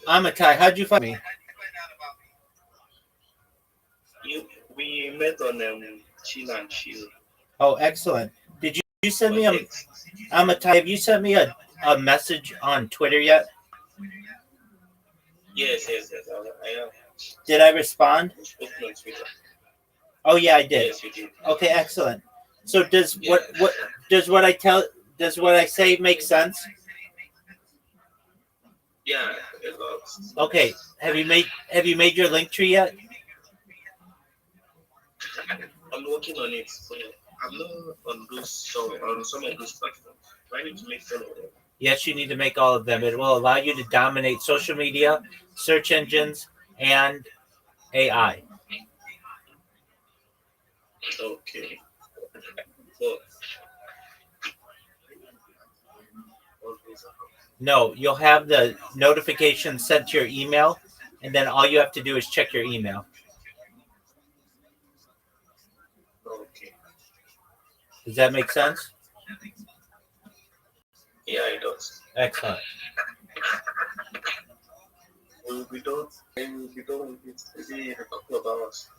I'm a Thai. How'd you find me? You we met on Chill and Chill Oh, excellent. Did you send on me a? X. I'm a Thai. Have you sent me a message on Twitter yet? Yes, yes, yes. I have Did I respond? spoken on Twitter. Oh yeah, I did. Yes, you did. Okay, excellent. So does Yeah, what does what I tell does what I say make sense? yeah, a lot. Okay. Have you made your link tree yet? I'm working on it, but I'm not on some of those platforms. Do I need to make all of them? Yes, you need to make all of them. It will allow you to dominate social media, search engines, and AI. Okay. But all those are No, you'll have the notification sent to your email, and then all you have to do is check your email. okay. Does that make sense? Yeah, it does. Excellent. We don't. I will be done with it maybe in a couple of hours.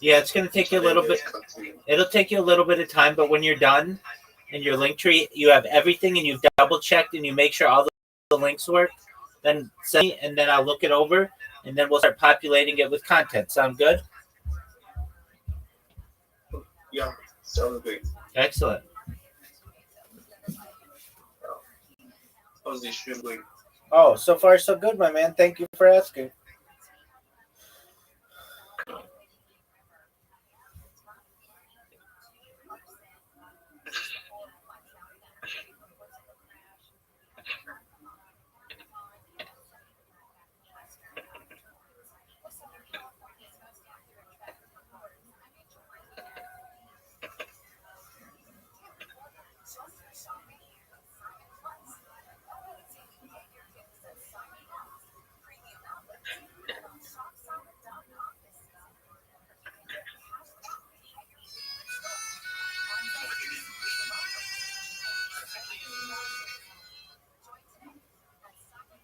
Yeah, it's going to take So you a then little bit. let's continue. It'll take you a little bit of time, but when you're done in your link tree, you have everything, and you've double checked, and you make sure all the links work. Then send me, and then I'll look it over, and then we'll start populating it with content. Sound good? Yeah, sounds great. Excellent. Uh, how's the stream going? Oh, so far so good, my man. Thank you for asking.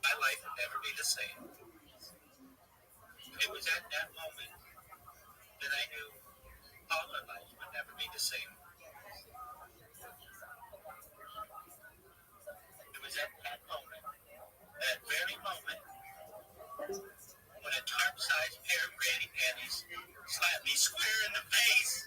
My life would never be the same. It was at that moment that I knew all our lives would never be the same. It was at that moment, that very moment, when a tarp-sized pair of granny panties slapped me square in the face.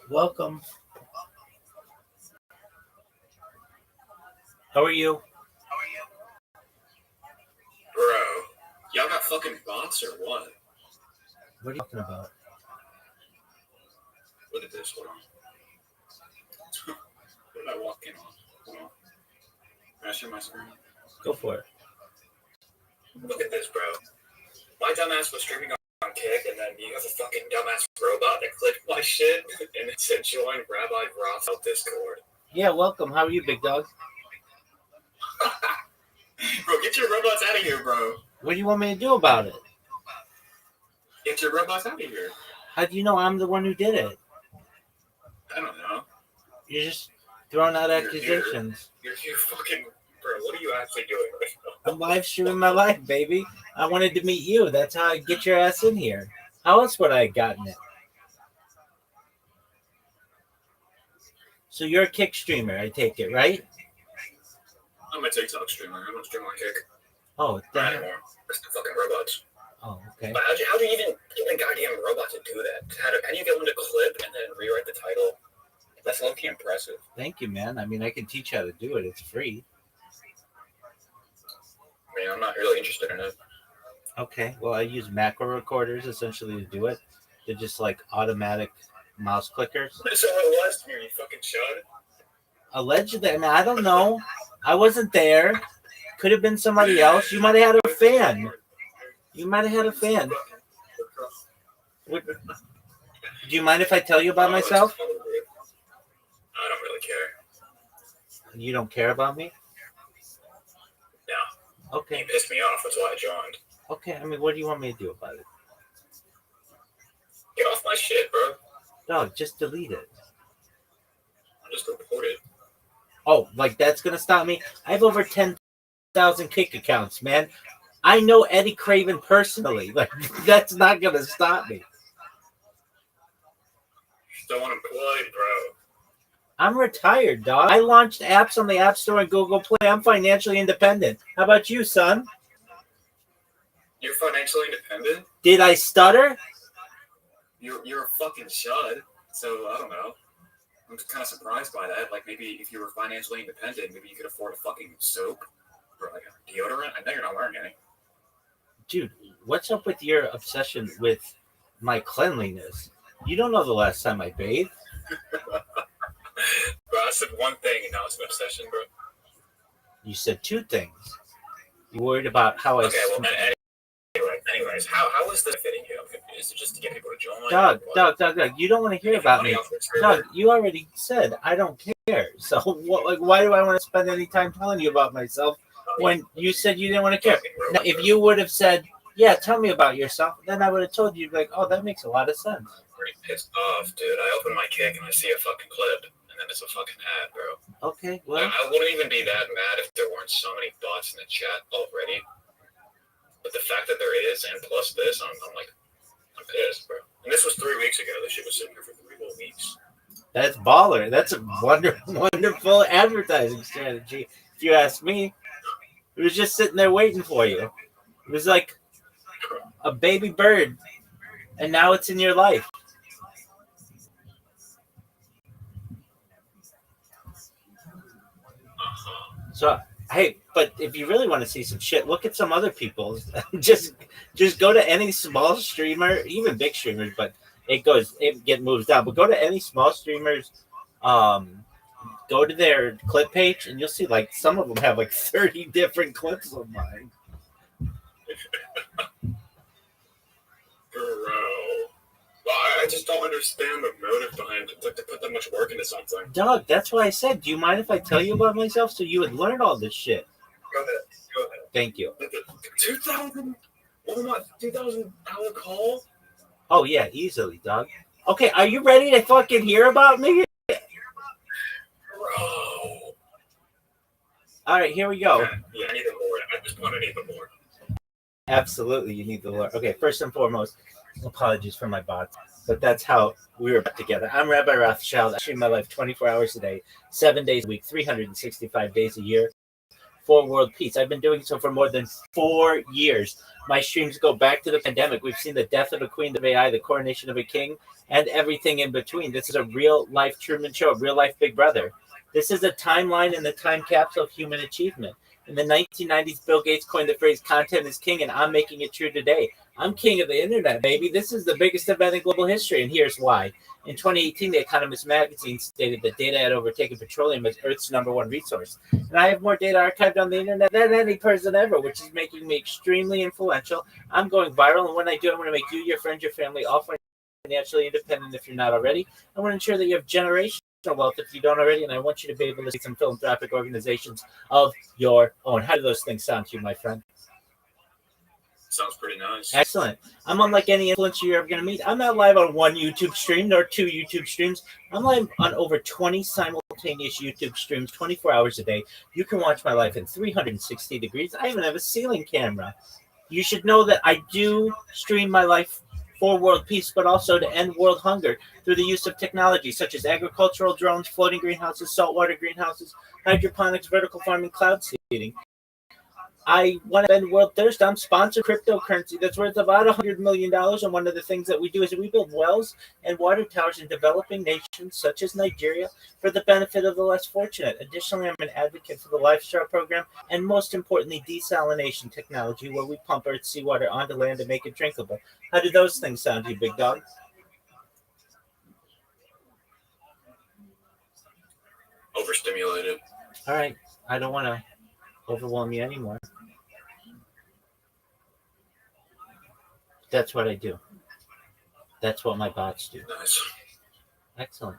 Welcome. How are you? Bro, y'all got fucking bots or what? What are you talking about? Look at this. Hold on. What did I walk in on? Hold on. Can I share my screen? Go for it. Look at this, bro. My dumbass was streaming on Kick, and then you have a fucking dumbass robot that clicked my shit, and it said join Rabbi Rothschild Discord. Yeah, welcome. How are you, big dog? Bro, get your robots out of here, bro. What do you want me to do about it? Get your robots out of here. How do you know I'm the one who did it? I don't know. You're just throwing out accusations. You're fucking... Bro, what are you actually doing right now? I'm live streaming my life, baby. I wanted to meet you. That's how I get your ass in here. How else would I have gotten it? So you're a Kick streamer, I take it, right? I'm a TikTok streamer. I don't stream on Kick. Oh, Not damn. anymore. It's the fucking robots. Oh, okay. But how do you even get a goddamn robot to do that? How do you get them to clip and then rewrite the title? That's low-key impressive. Thank you, man. I mean, I can teach you how to do it. It's free. I mean, I'm not really interested in it. Okay. Well, I use macro recorders essentially to do it. They're just like automatic mouse clickers. So it was here, you fucking showed. Allegedly, I mean, I don't know. I wasn't there. Could have been somebody else. You might have had a fan. You might have had a fan. Do you mind if I tell you about myself? I don't really care. You don't care about me? No. Okay. You pissed me off. That's why I joined. Okay. I mean, what do you want me to do about it? Get off my shit, bro. No, just delete it. I'll just report it. Oh, like that's going to stop me? I have over 10,000 Kick accounts, man. I know Eddie Craven personally. Like, that's not going to stop me. Still unemployed, bro. I'm retired, dog. I launched apps on the App Store and Google Play. I'm financially independent. How about you, son? You're financially independent? Did I stutter? You're a fucking chud. So, I don't know. I'm kind of surprised by that. Like, maybe if you were financially independent, maybe you could afford a fucking soap or like a deodorant. I know you're not wearing any. Dude, what's up with your obsession with my cleanliness? You don't know the last time I bathed. Bro, I said one thing and now it's an obsession, bro. You said two things. You worried about how Okay, well, anyways, how is this fitting you? Is it just to get people to join? Doug, you don't want to hear about me. Doug, you already said I don't care. So, why do I want to spend any time telling you about myself when you said you didn't want to care? Now, if you would have said, yeah, tell me about yourself, then I would have told you, like, oh, that makes a lot of sense. I'm pretty pissed off, dude. I open my Kick and I see a fucking clip, and then it's a fucking ad, bro. Okay, well. I wouldn't even be that mad if there weren't so many bots in the chat already. But the fact that there is, and plus this, I'm pissed, bro. And this was 3 weeks ago. This shit was sitting here for 3 whole weeks. That's baller. That's a wonderful advertising strategy, if you ask me. It was just sitting there waiting for you. It was like a baby bird, and now it's in your life. So, hey, but if you really want to see some shit, look at some other people's. just go to any small streamer, even big streamers, but it moves down. But go to any small streamers, go to their clip page, and you'll see like some of them have like 30 different clips of mine. Bro. Well, I just don't understand the motive behind it, like to put that much work into something. Doug, that's why I said, do you mind if I tell you about myself so you would learn all this shit? Go ahead. Thank you. To $2,000 call? Oh yeah, easily, dog. Okay, are you ready to fucking hear about me? Bro. All right, here we go. Yeah, I need the Lord. At this point, I need the Lord. Absolutely, you need the Lord. Okay, first and foremost, apologies for my bots, but that's how we were together. I'm Rabbi Rothschild. I stream my life 24 hours a day, 7 days a week, 365 days a year for world peace. I've been doing so for more than 4 years. My streams go back to the pandemic. We've seen the death of a queen of AI, the coronation of a king, and everything in between. This is a real life Truman Show, a real life Big Brother. This is a timeline in the time capsule of human achievement. In the 1990s, Bill Gates coined the phrase content is king, and I'm making it true today. I'm king of the internet, baby. This is the biggest event in global history, and here's why. In 2018, The Economist magazine stated that data had overtaken petroleum as Earth's #1 resource. And I have more data archived on the internet than any person ever, which is making me extremely influential. I'm going viral, and when I do, I'm going to make you, your friends, your family all financially independent if you're not already. I want to ensure that you have generational wealth if you don't already, and I want you to be able to see some philanthropic organizations of your own. How do those things sound to you, my friend? Sounds pretty nice. Excellent. I'm unlike any influencer you're ever going to meet. I'm not live on one YouTube stream nor 2 YouTube streams. I'm live on over 20 simultaneous YouTube streams 24 hours a day. You can watch my life in 360 degrees. I even have a ceiling camera. You should know that I do stream my life for world peace, but also to end world hunger through the use of technology such as agricultural drones, floating greenhouses, saltwater greenhouses, hydroponics, vertical farming, cloud seeding. I want to end world thirst. I'm sponsored cryptocurrency that's worth about $100 million. And one of the things that we do is we build wells and water towers in developing nations such as Nigeria for the benefit of the less fortunate. Additionally, I'm an advocate for the Lifestyle program and most importantly, desalination technology where we pump Earth's seawater onto land to make it drinkable. How do those things sound to you, big dog? Overstimulated. All right. I don't want to overwhelm you anymore. That's what I do. That's what my bots do. Nice. Excellent.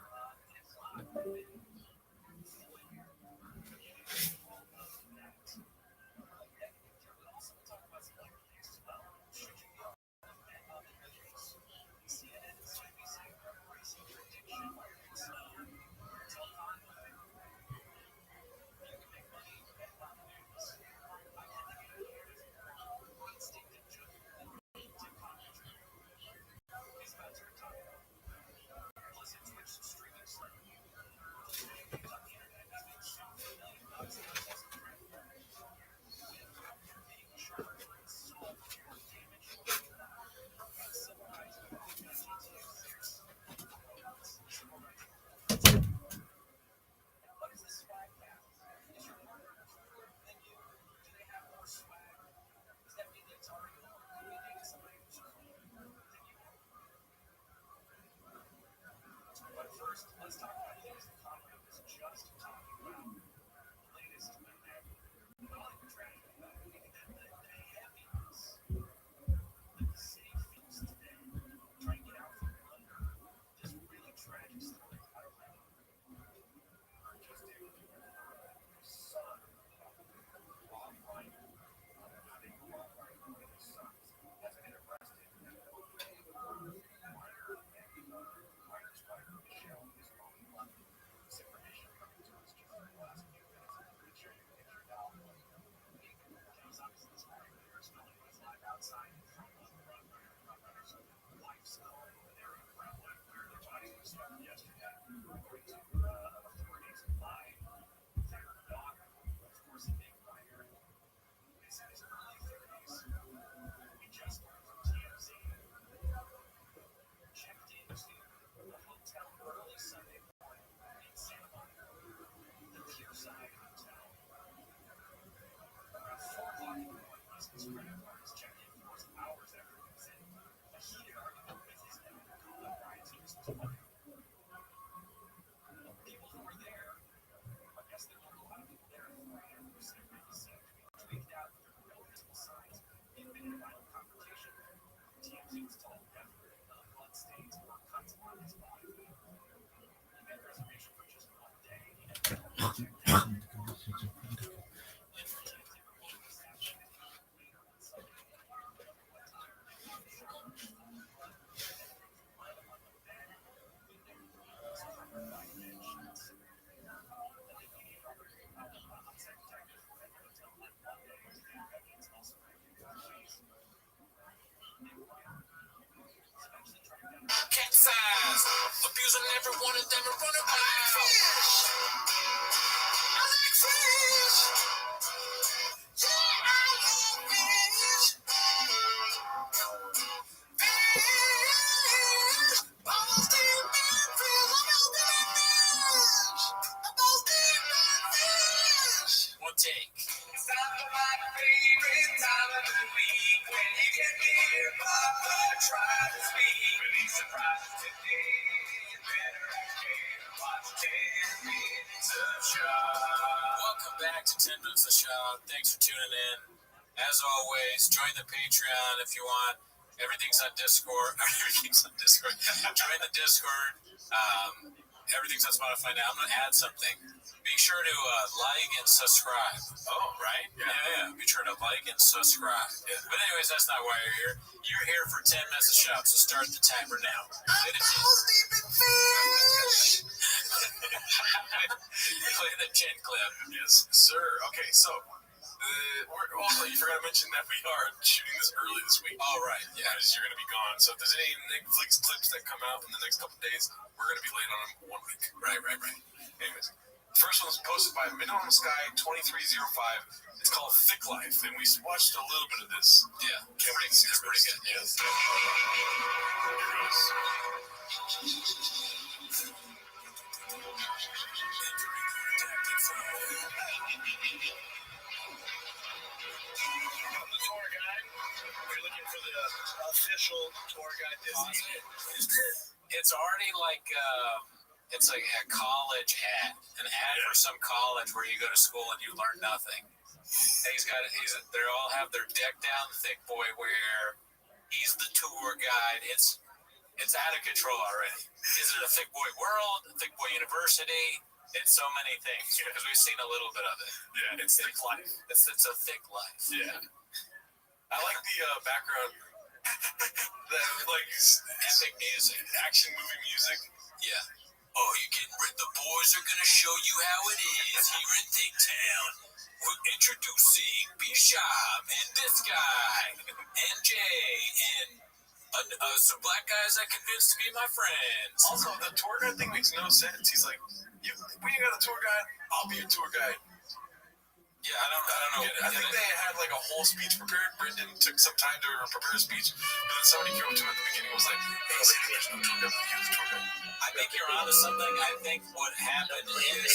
Thanks for tuning in. As always, join the Patreon if you want. Everything's on Discord. Join the Discord. Everything's on Spotify now. I'm going to add something. Be sure to like and subscribe. Oh, right? Yeah. Be sure to like and subscribe. Yeah. But anyways, that's not why you're here. You're here for 10 minutes of shop, so start the timer now. Play the chin clip. Yes, sir. Okay, so also, you forgot to mention that we are shooting this early this week. All right. Yeah, because you're going to be gone. So if there's any Netflix clips that come out in the next couple of days, we're going to be late on them 1 week. Right. Anyways, the first one was posted by Midnight Sky 2305. It's called Thick Life, and we watched a little bit of this. Yeah. Can't wait to see this. Pretty good. Yes. Here goes. Tour guide. We're looking for the official tour guide Disney. It's already like it's like a college ad, an ad for some college where you go to school and you learn nothing. And they all have their deck down thick boy wear. He's the tour guide. It's out of control already. Is it a thick boy world? A thick boy university? It's so many things because we've seen a little bit of it. Yeah, it's Thick Life. It's a thick life. Yeah. I like the background, the Epic music, action movie music. Yeah. Oh, you getting rid? The boys are gonna show you how it is here in Thick Town. We're introducing Bishop and this guy and Jay and some black guys I convinced to be my friends. Also, the tour guide thing makes no sense. He's like, we ain't got a tour guide. I'll be a tour guide. Yeah, I don't know. I think they had like a whole speech prepared. Brendan took some time to prepare a speech, but then somebody came up to him at the beginning and was like, hey, see, there's no tour guide. You're the tour guide. I think you're onto something. I think what happened is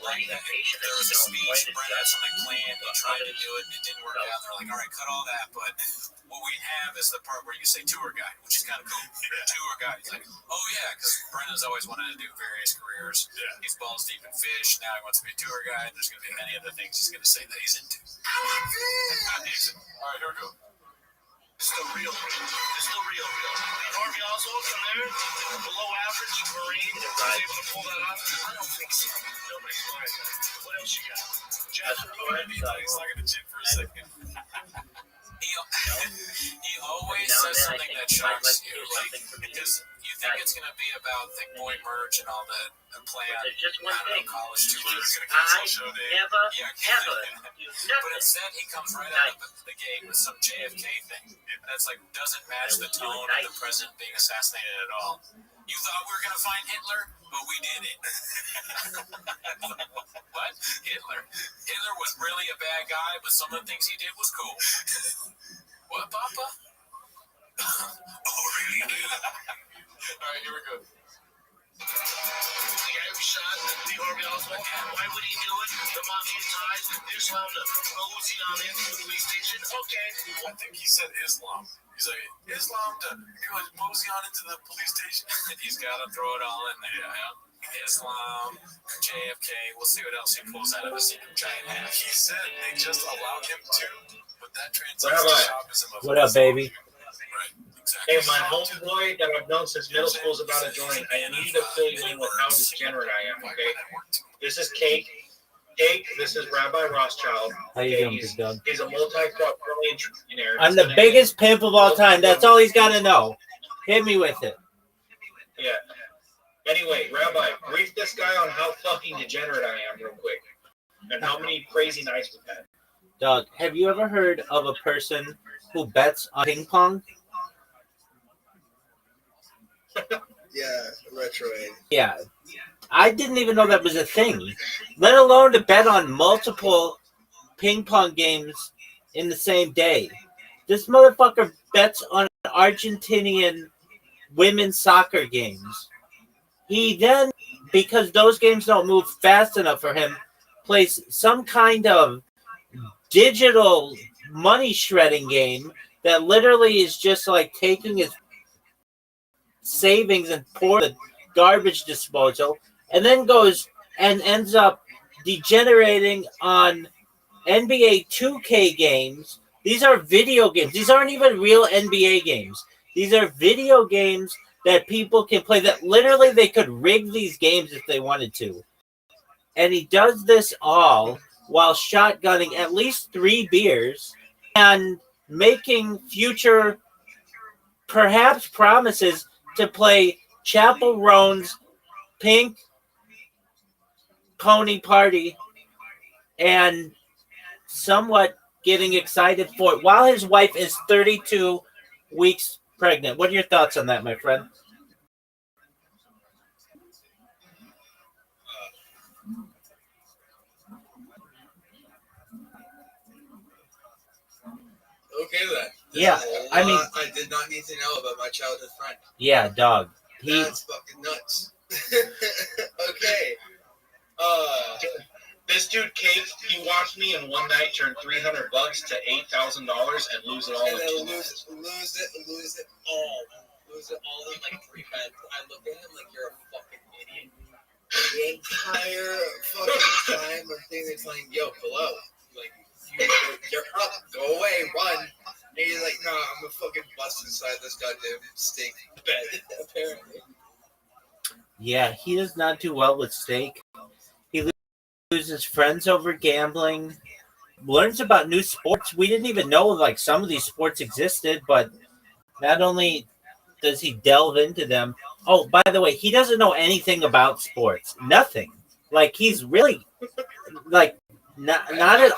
like there was a speech, Brent had something planned, they tried to do it, and it didn't work out. They're like, all right, cut all that, but what we have is the part where you say tour guide, which is kind of cool. Tour guide. He's like, oh yeah, because Brendan's always wanted to do various careers. Yeah. He's balls deep in fish. Now he wants to be a tour guide. There's going to be many other things he's going to say that he's into. All right, here we go. It's the real. Harvey Oswald from there, below average Marine, was able to pull that off. I don't think so. Nobody's buying that. What else you got? Jasper Gordon. He's like a chin for a second. He always says something that shocks you, like because you think it's going to be about thick boy merch and all the plan. There's just one thing. College tours. But instead, he comes right out of the gate with some JFK thing that's like doesn't match the tone of the president being assassinated at all. You thought we were going to find Hitler, but we didn't. What? Hitler was really a bad guy, but some of the things he did was cool. What, Papa? Oh, really? All right, here we go. The guy who shot Lee Harvey Oswald, why would he do it? The mafia ties, Islam to mosey on into the police station. Okay. I think he said Islam. He's like, Islam to mosey on into the police station. He's got to throw it all in there. Yeah. Islam, JFK. We'll see what else he pulls out of his giant hat. He said they just allowed him to, but that translates to shoppism. What up, baby? Right. Exactly. Hey, my homeboy that I've known since middle school is about to join. I need to fill you in with how degenerate I am, okay? This is Kate. Kate, this is Rabbi Rothschild. How you doing, big dog? He's a multi-quadrillion trillionaire. I'm the biggest pimp of all time. That's all he's got to know. Hit me with it. Yeah. Anyway, Rabbi, brief this guy on how fucking degenerate I am real quick. And how many crazy nights we've had. Doug, have you ever heard of a person who bets on ping pong? Yeah, retroade. Yeah. I didn't even know that was a thing, let alone to bet on multiple ping pong games in the same day. This motherfucker bets on Argentinian women's soccer games. He then, because those games don't move fast enough for him, plays some kind of digital money shredding game that literally is just like taking his savings and pour the garbage disposal, and then goes and ends up degenerating on NBA 2K games. These are video games. These aren't even real NBA games. These are video games that people can play, that literally they could rig these games if they wanted to. And he does this all while shotgunning at least 3 beers and making future, perhaps, promises to play Chapel Roan's Pink Pony Party and somewhat getting excited for it while his wife is 32 weeks pregnant. What are your thoughts on that, my friend? Okay then. Yeah, I mean, I did not need to know about my childhood friend. yeah, dog. That's fucking nuts. Okay. This dude Cake, he watched me in one night turn $300 to $8,000 and lose it all. And in then 2 lose months. it all. Lose it all in like 3 bets. I looked at him like, you're a fucking idiot. The entire fucking time I'm thinking, they're telling, yo, hello. Like, you're up, go away, run. And he's like, no, I'm gonna fucking bust inside this goddamn steak bed, apparently. Yeah, he does not do well with steak. He loses friends over gambling, learns about new sports. We didn't even know like some of these sports existed, but not only does he delve into them. Oh, by the way, he doesn't know anything about sports. Nothing. Like he's really like not at I know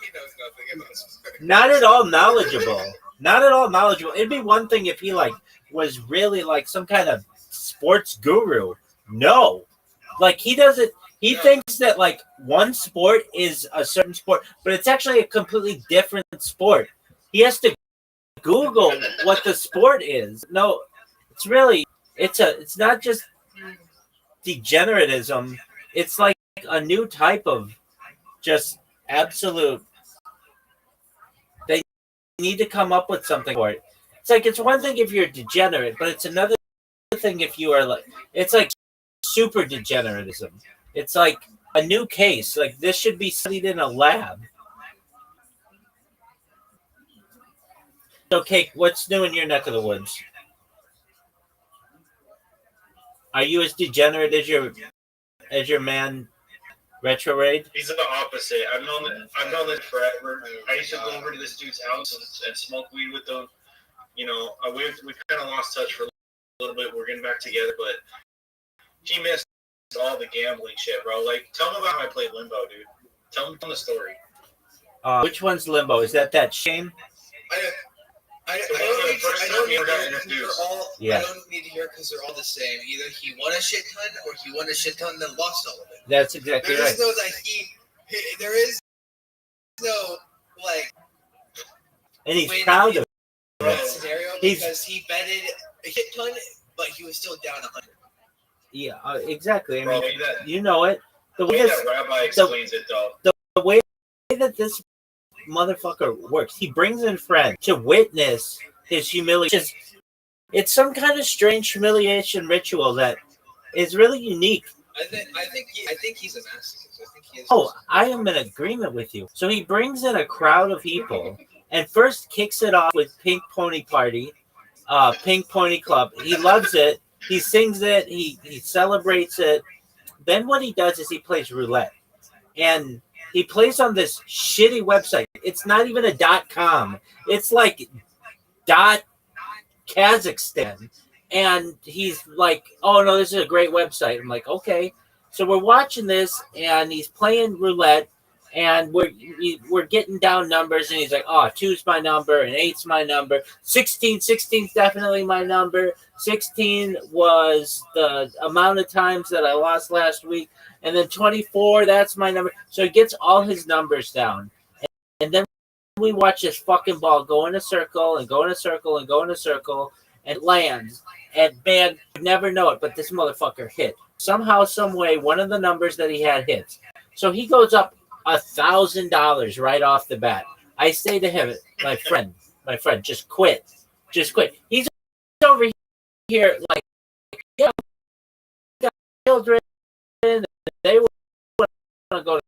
he knows nothing about sports. not at all knowledgeable. Not at all knowledgeable. It'd be one thing if he like was really like some kind of sports guru. No. Like he doesn't he thinks that like one sport is a certain sport, but it's actually a completely different sport. He has to Google what the sport is. No, it's not just degeneratism. It's like a new type of just absolute. They need to come up with something for it. It's like it's one thing if you're degenerate, but it's another thing if you are like it's like super degeneratism. It's like a new case. Like this should be studied in a lab. Okay, what's new in your neck of the woods? Are you as degenerate as your man Retrograde? He's the opposite. I've known this forever. I used to go over to this dude's house and smoke weed with him. You know, we kind of lost touch for a little bit. We're getting back together, but he missed all the gambling shit, bro. Like, tell him about how I played Limbo, dude. Tell him the story. Which one's Limbo? Is that shame? I don't need to hear because they're all the same. Either he won a shit ton or he won a shit ton and then lost all of it. That's exactly right. There is no like. And he's proud of it. Scenario because he betted a shit ton, but he was still down 100. Yeah, exactly. I mean, Bro, you know it. The way that Rabbi explains it, though. The way that this motherfucker works, he brings in friends to witness his humiliation. It's some kind of strange humiliation ritual that is really unique. I think he's a masochist. I think he is. Oh, I am in agreement with you. So he brings in a crowd of people and first kicks it off with Pink Pony Party, Pink Pony Club. He loves it. He sings it. He celebrates it. Then what he does is he plays roulette. And he plays on this shitty website. It's not even a .com. It's like .Kazakhstan. And he's like, oh, no, this is a great website. I'm like, okay. So we're watching this, and he's playing roulette, and we're getting down numbers, and he's like, oh, 2's my number, and 8's my number. 16's definitely my number. 16 was the amount of times that I lost last week. And then 24, that's my number. So he gets all his numbers down. And then we watch this fucking ball go in a circle and go in a circle and go in a circle and it lands. And man, you never know it, but this motherfucker hit. Somehow, some way, one of the numbers that he had hits. So he goes up $1,000 right off the bat. I say to him, my friend, just quit. Just quit. He's over here like, yeah, we got children. They want to go to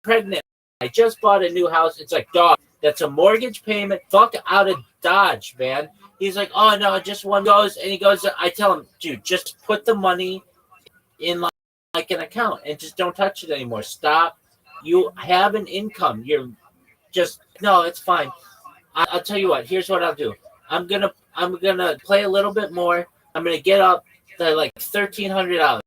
pregnant. I just bought a new house. It's like, dog, that's a mortgage payment. Fuck out of Dodge, man. He's like, oh, no, just one goes. And he goes, I tell him, dude, just put the money in like an account and just don't touch it anymore. Stop. You have an income. You're just, no, it's fine. I'll tell you what. Here's what I'll do. I'm gonna play a little bit more. I'm gonna get up to like $1,300.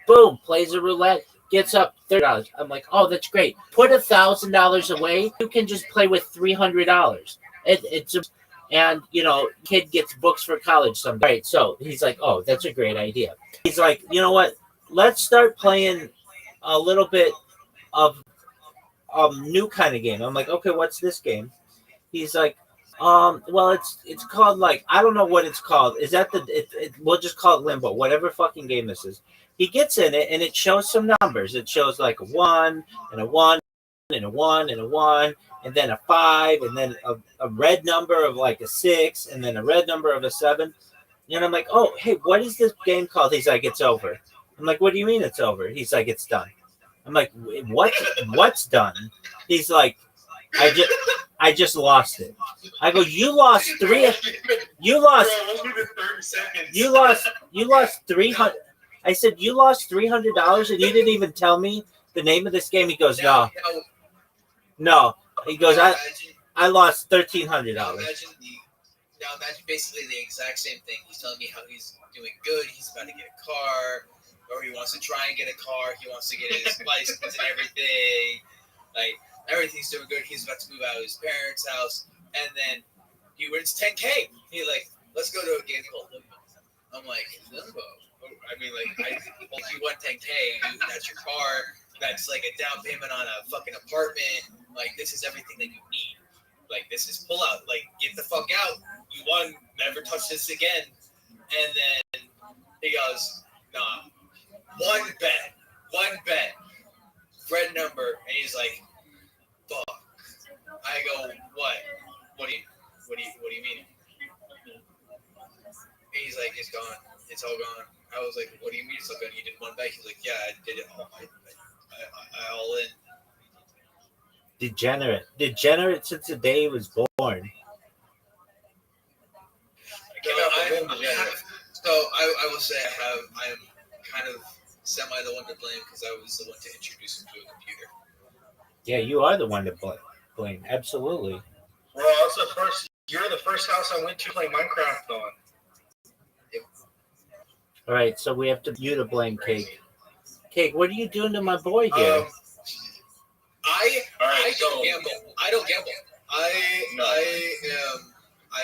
Boom, plays a roulette, gets up $30. I'm like, oh, that's great. Put $1,000 away. You can just play with $300. And kid gets books for college someday. Right, so he's like, oh, that's a great idea. He's like, you know what? Let's start playing a little bit of new kind of game. I'm like, okay, what's this game? He's like, well, it's called like, I don't know what it's called. Is that we'll just call it Limbo, whatever fucking game this is. He gets in it and it shows some numbers. It shows like a 1 and a 1 and a 1 and a 1 and then a 5 and then a red number of like a 6 and then a red number of a 7. And I'm like, oh, hey, what is this game called? He's like, it's over. I'm like, what do you mean it's over? He's like, it's done. I'm like, what's done? He's like, I just lost it. I go, you lost 300. I said, you lost $300 and you didn't even tell me the name of this game. He goes, no. He goes, I lost $1,300. Now imagine basically the exact same thing. He's telling me how he's doing good. He's about to get a car, or he wants to try and get a car. He wants to get his license and everything. Like, everything's doing good. He's about to move out of his parents' house, and then he wins $10K. He's like, let's go to a game called Limbo. I'm like, Limbo? I mean, like, you won $10K, that's your car, that's like a down payment on a fucking apartment. Like, this is everything that you need. Like, this is pull out. Like, get the fuck out. You won. Never touch this again. And then he goes, nah. One bet. Red number. And he's like, fuck. I go, what? What do you mean? And he's like, it's gone. It's all gone. I was like, what do you mean it's all gone? You did one bet? He's like, yeah, I did it all. I all in. Degenerate since the day he was born. I will say I am kind of semi the one to blame because I was the one to introduce him to a computer. Yeah, you are the one to blame. Absolutely. Well, you're the first house I went to play Minecraft on. Yep. All right, so we have you to blame, Cake. Cake, what are you doing to my boy here? I don't gamble. I don't gamble. I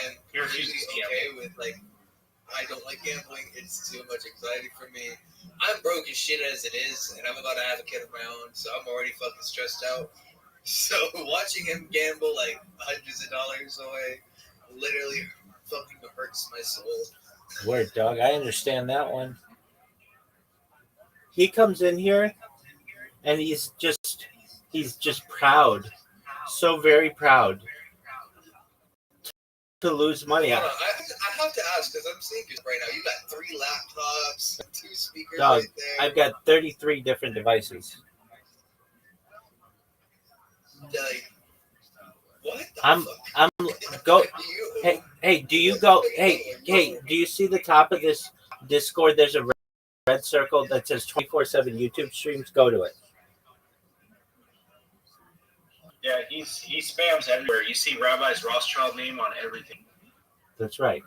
am usually okay with, like, I don't like gambling. It's too much anxiety for me. I'm broke as shit as it is, and I'm about to have a kid of my own, so I'm already fucking stressed out. So watching him gamble like hundreds of dollars away literally fucking hurts my soul. Word, dog. I understand that one. He comes in here, and he's just proud, so very proud to lose money. I have to ask because I'm seeing this right now. You got 3 laptops, 2 speakers Dog, right there. I've got 33 different devices. Like, what the I'm go. Hey, do you go? Hey, do you see the top of this Discord? There's a red circle that says 24/7 YouTube streams. Go to it. Yeah, he spams everywhere. You see Rabbi's Rothschild name on everything. That's right.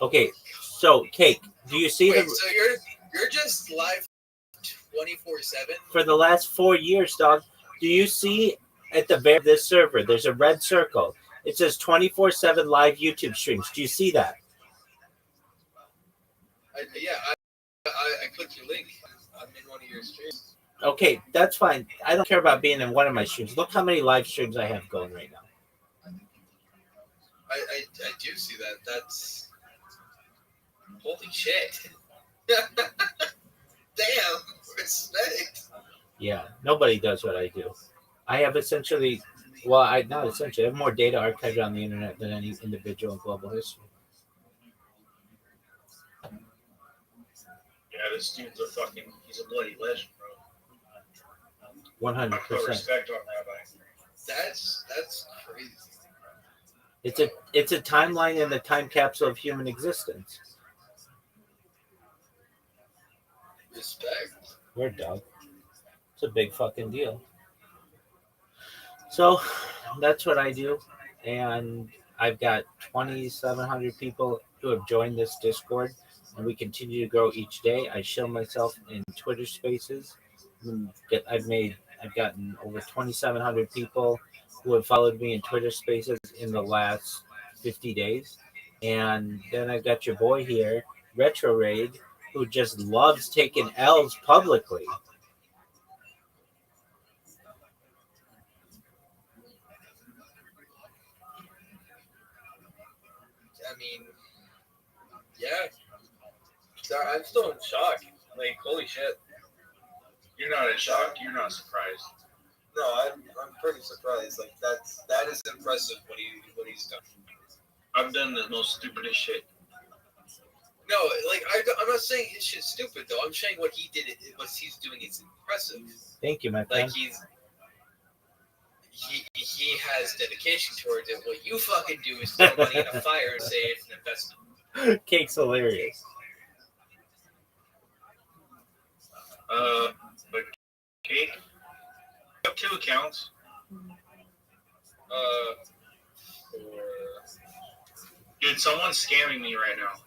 Okay, so Cake, do you see Wait, so you're just live 24/7 for the last 4 years, dog? Do you see at the very this server? There's a red circle. It says 24/7 live YouTube streams. Do you see that? I clicked your link. I'm in one of your streams. Okay, that's fine. I don't care about being in one of my streams. Look how many live streams I have going right now. I do see that. That's holy shit. Damn, respect. Yeah, nobody does what I do. I have essentially, well, I have more data archived on the internet than any individual in global history. Yeah, this dude's he's a bloody legend, bro. I 100%. put respect on Rabbi. That's crazy. It's a timeline in the time capsule of human existence. Respect. We're done. It's a big fucking deal. So that's what I do, and I've got 2,700 people who have joined this Discord, and we continue to grow each day. I show myself in Twitter Spaces. I've gotten over 2,700 people who have followed me in Twitter Spaces in the last 50 days, and then I've got your boy here, Retro Raid, who just loves taking L's publicly. I mean, yeah. Sorry, I'm still in shock. Like, holy shit. You're not in shock. You're not surprised. No, I'm pretty surprised. Like, that is impressive what he's done. I've done the most stupidest shit. No, like I'm not saying his shit's stupid though. I'm saying what he did, what he's doing is impressive. Thank you, my friend. Like he has dedication towards it. What you fucking do is throw money in a fire and say it's an investment. Cake's hilarious. But Cake, I have 2 accounts. Dude, someone's scamming me right now.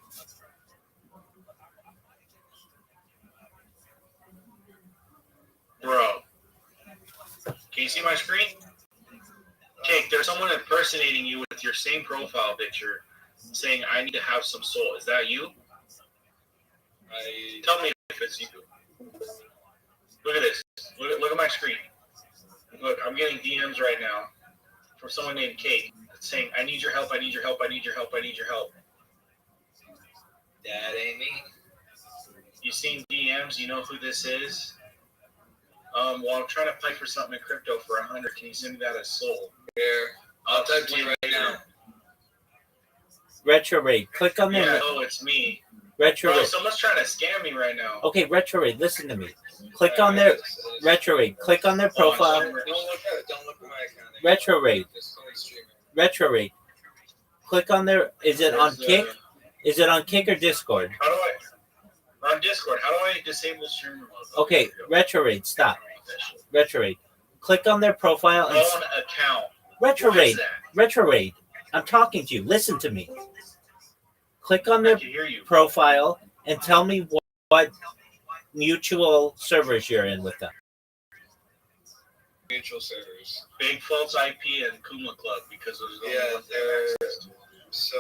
Bro. Can you see my screen? Cake, there's someone impersonating you with your same profile picture saying, I need to have some soul. Is that you? Tell me if it's you. Look at this. Look at my screen. Look, I'm getting DMs right now from someone named Kate saying, I need your help, I need your help, I need your help, I need your help. That ain't me. You seen DMs? You know who this is? Well, I'm trying to fight for something in crypto for 100. Can you send me that as soul? Here, I'll type to you right now. Retro Raid, click on Yeah, there. oh, it's me. Retro Bro, Raid. someone's trying to scam me right now. Okay, Retro Raid, listen to me. Click on their Retro Raid. Click on their profile. Don't look at my account. Retro Raid. Just only streaming. Retro Raid. Click on their. Is it on Kick? Is it on Kick or Discord? How do I? On Discord. How do I disable streamer mode? Okay, Retro Raid. Stop. Retro Raid. Click on their profile and. Own account. Retro What is Raid. that? Retro Raid. I'm talking to you. Listen to me. Click on I their can hear you. profile and tell me what mutual servers you're in with them. Mutual servers. Big False IP and Kuma Club because those are the only ones that have access to. So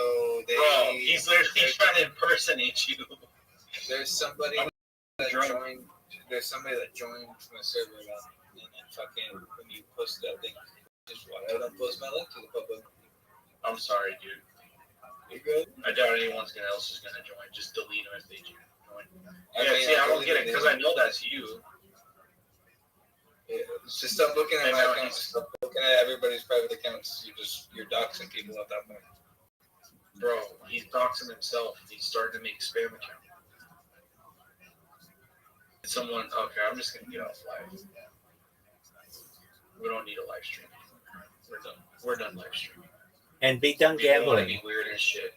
they. Bro, he's literally trying to impersonate you. There's somebody that joined. There's somebody that joined my server and fucking when you post that thing, just why I don't post my link to the public. I'm sorry, dude. You good? I doubt anyone else is gonna join. Just delete them if they join. I don't get it because I know that's you. Yeah, just stop looking at And my now accounts. Stop looking at everybody's private accounts. You're doxing people at that point. Bro, he's doxing himself. He's starting to make spam account. Someone, okay, I'm just gonna get off live. We don't need a live stream. We're done. We're done live streaming. And be done People want to gambling. be weird and shit.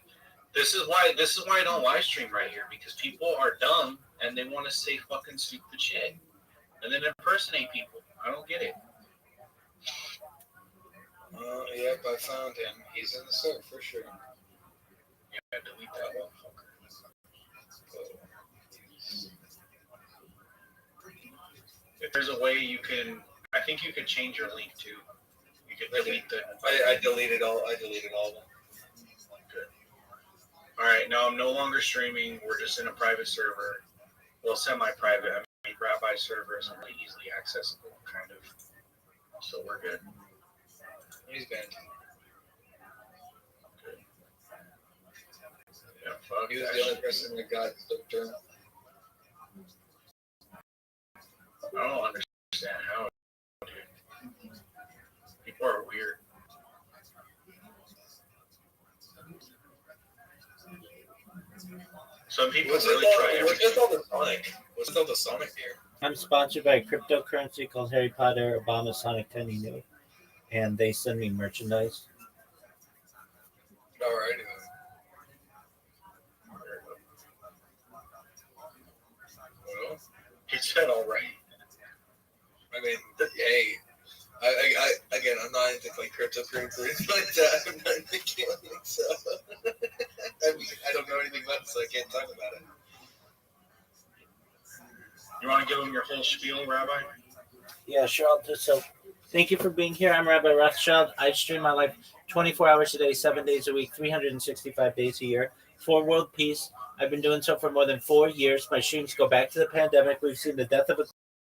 This is why I don't live stream right here because people are dumb and they want to say fucking stupid shit and then impersonate people. I don't get it. Yep, I found him. He's in the server for sure. Yeah, delete that motherfucker. If there's a way you can, I think you can change your link too. You can delete the. I deleted all. I deleted all of them. Good. All right, now I'm no longer streaming. We're just in a private server. Well, semi-private. I mean, Rabbi server is only easily accessible, kind of. So we're good. He's banned. Good. Yeah, fuck He was that the only shit. person that got the term. I don't understand how, dude. People are weird. Some people What's really with try all, what's everything. with all the Sonic? What's with all the Sonic here? I'm sponsored by a cryptocurrency called Harry Potter Obama Sonic Penny New, and they send me merchandise. Alrighty then. Well, He said all right. I mean, hey, again, I'm not into like cryptocurrency like that. I'm not into gambling, so I mean, I don't know anything about it, so I can't talk about it. You want to give him your whole spiel, Rabbi? Yeah, sure, I'll do so. Thank you for being here. I'm Rabbi Rothschild. I stream my life 24 hours a day, 7 days a week, 365 days a year for world peace. I've been doing so for more than 4 years. My streams go back to the pandemic. We've seen the death of a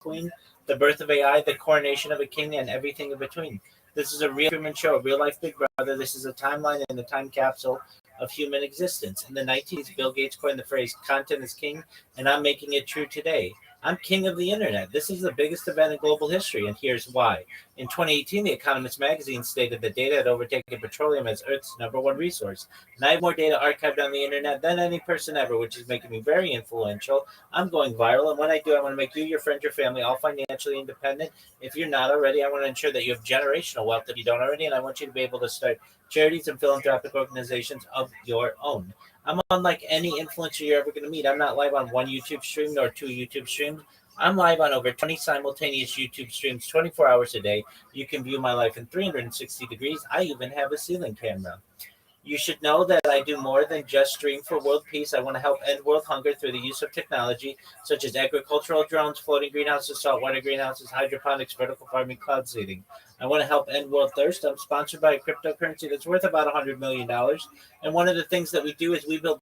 queen, the birth of AI, the coronation of a king, and everything in between. This is a real human show, a real life Big Brother. This is a timeline and a time capsule of human existence. In the 19th, Bill Gates coined the phrase content is king, and I'm making it true today. I'm king of the internet. This is the biggest event in global history, and here's why. In 2018, The Economist magazine stated that data had overtaken petroleum as Earth's number one resource. And I have more data archived on the internet than any person ever, which is making me very influential. I'm going viral, and when I do, I want to make you, your friends, your family all financially independent. If you're not already, I want to ensure that you have generational wealth if you don't already, and I want you to be able to start charities and philanthropic organizations of your own. I'm unlike any influencer you're ever going to meet. I'm not live on one YouTube stream nor two YouTube streams. I'm live on over 20 simultaneous YouTube streams 24 hours a day. You can view my life in 360 degrees. I even have a ceiling camera. You should know that I do more than just stream for world peace. I want to help end world hunger through the use of technology such as agricultural drones, floating greenhouses, saltwater greenhouses, hydroponics, vertical farming, cloud seeding. I want to help end world thirst. I'm sponsored by a cryptocurrency that's worth about $100 million. And one of the things that we do is we build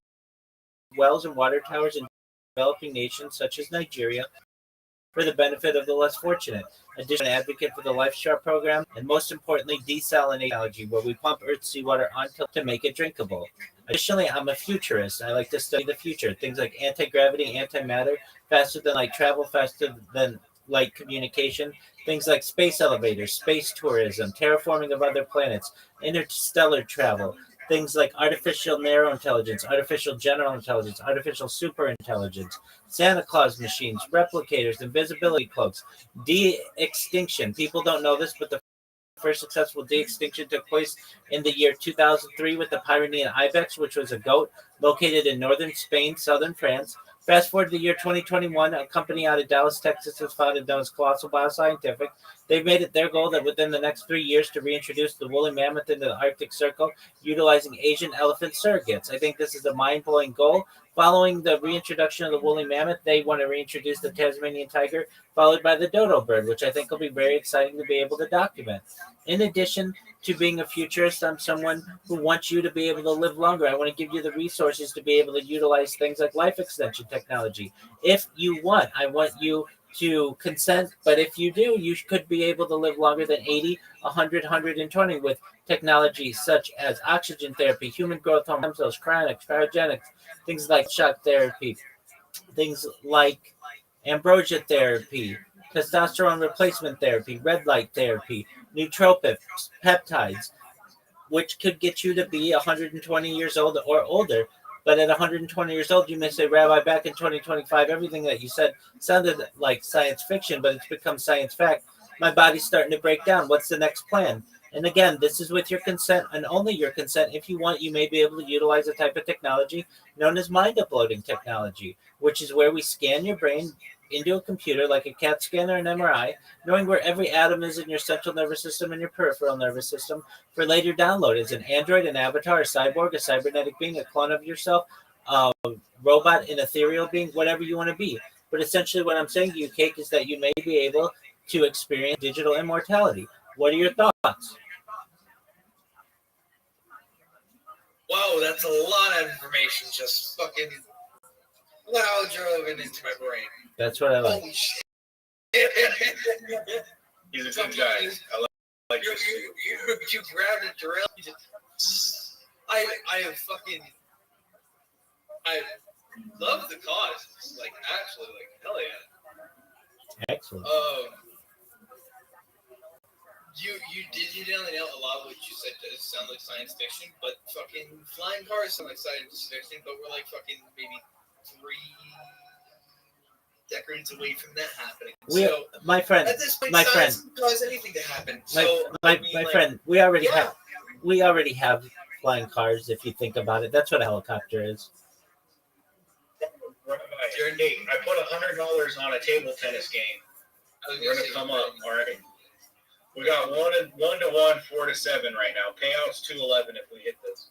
wells and water towers in developing nations such as Nigeria for the benefit of the less fortunate. Additionally, an advocate for the LifeStar program, and most importantly, desalination technology, where we pump Earth's seawater onto to make it drinkable. Additionally, I'm a futurist. I like to study the future. Things like anti-gravity, antimatter, faster than light travel, faster than light communication, things like space elevators, space tourism, terraforming of other planets, interstellar travel, things like artificial narrow intelligence, artificial general intelligence, artificial super intelligence, Santa Claus machines, replicators, invisibility cloaks, de-extinction. People don't know this, but the first successful de-extinction took place in the year 2003 with the Pyrenean ibex, which was a goat located in northern Spain, southern France. Fast forward to the year 2021, a company out of Dallas, Texas, was founded known as Colossal Bioscientific. They've made it their goal that within the next 3 years to reintroduce the woolly mammoth into the Arctic Circle, utilizing Asian elephant surrogates. I think this is a mind-blowing goal. Following the reintroduction of the woolly mammoth, they want to reintroduce the Tasmanian tiger, followed by the dodo bird, which I think will be very exciting to be able to document. In addition to being a futurist, I'm someone who wants you to be able to live longer. I want to give you the resources to be able to utilize things like life extension technology. If you want, I want you to consent, but if you do, you could be able to live longer than 80, 100, 120 with technologies such as oxygen therapy, human growth hormone, stem cells, cryogenics, things like shock therapy, things like ambrosia therapy, testosterone replacement therapy, red light therapy, nootropics, peptides, which could get you to be 120 years old or older. But at 120 years old, you may say, Rabbi, back in 2025, everything that you said sounded like science fiction, but it's become science fact. My body's starting to break down. What's the next plan? And again, this is with your consent and only your consent. If you want, you may be able to utilize a type of technology known as mind uploading technology, which is where we scan your brain into a computer like a CAT scan or an MRI, knowing where every atom is in your central nervous system and your peripheral nervous system for later download as an android, an avatar, a cyborg, a cybernetic being, a clone of yourself, a robot, an ethereal being, whatever you want to be. But essentially, what I'm saying to you, Cake, is that you may be able to experience digital immortality. What are your thoughts? whoa, that's a lot of information just fucking loud driven into my brain. That's what I like. Holy shit. He's a good guy. I like you, this. you grabbed a drill. You just, I love the cause. Like, actually, like, hell yeah. Excellent. You did hit on the nail. A lot of what you said does sound like science fiction, but fucking flying cars sound like science fiction, but we're like fucking maybe decades away from that happening. We, So my friend, at this point, my science friend, can cause anything to happen. my So my, I mean, my like, friend, we already yeah. have flying cars. If you think about it, that's what a helicopter is. Rabbi, hey, I put $100 on a table tennis game. I was We're gonna gonna say, come up. All right. We got 1-1, 4-7 right now. Payouts 211 if we hit this.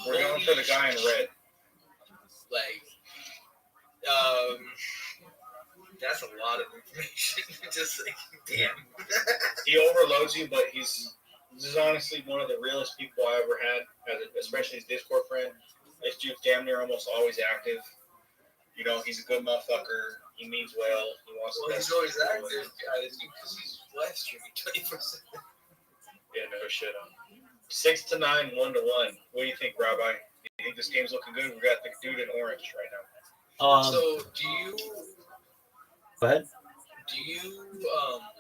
We're going for the guy in red. Like, that's a lot of information. Just like, damn. He overloads you, but this is honestly one of the realest people I ever had, especially his Discord friend. This dude's damn near almost always active. You know, he's a good motherfucker. He means well. He wants Well, to. he's always active, because he's live streaming 24/7. Yeah, no shit. 6-9, 1-1. What do you think, Rabbi? Do you think this game's looking good? We got the dude in orange right now. So, do you Go ahead.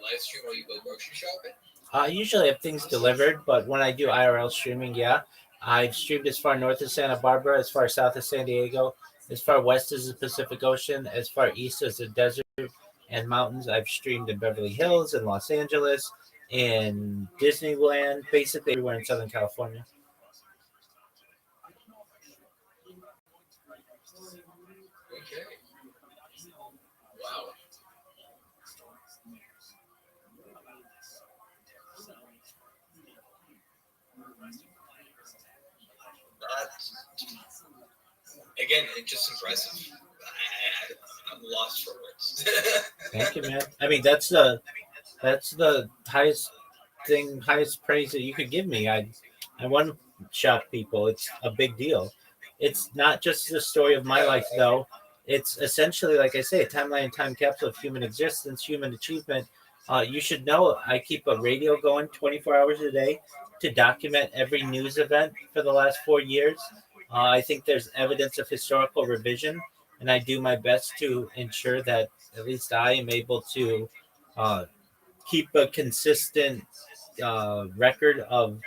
live stream while you go grocery shopping? I usually have things delivered, but when I do IRL streaming, yeah, I've streamed as far north as Santa Barbara, as far south as San Diego, as far west as the Pacific Ocean, as far east as the desert and mountains. I've streamed in Beverly Hills, in Los Angeles, in Disneyland, basically everywhere in Southern California. Okay. Wow. Again, it's just impressive. I'm lost for words. Thank you, man. I mean, that's the highest praise that you could give me. I want to shock people. It's a big deal. It's not just the story of my life, though. It's essentially, like I say, a timeline and time capsule of human existence, human achievement. You should know I keep a radio going 24 hours a day to document every news event for the last 4 years. I think there's evidence of historical revision, and I do my best to ensure that at least I am able to uh, keep a consistent record of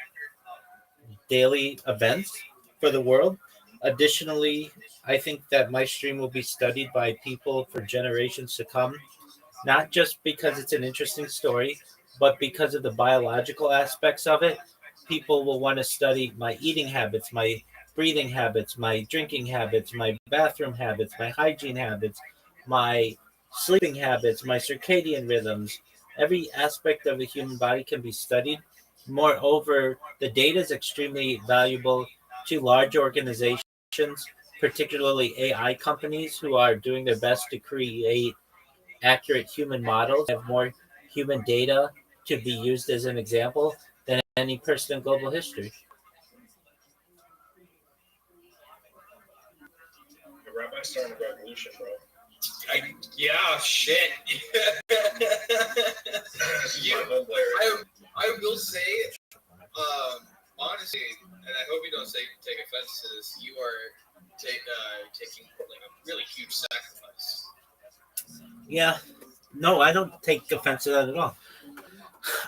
daily events for the world. Additionally, I think that my stream will be studied by people for generations to come, not just because it's an interesting story, but because of the biological aspects of it. People will want to study my eating habits, my breathing habits, my drinking habits, my bathroom habits, my hygiene habits, my sleeping habits, my circadian rhythms. Every aspect of the human body can be studied. Moreover, the data is extremely valuable to large organizations, particularly AI companies who are doing their best to create accurate human models, have more human data to be used as an example than any person in global history. The rabbi's starting a revolution, bro. Yeah, shit. I will say, honestly, and I hope you don't take offense to this. You are taking like a really huge sacrifice. Yeah, no, I don't take offense to that at all.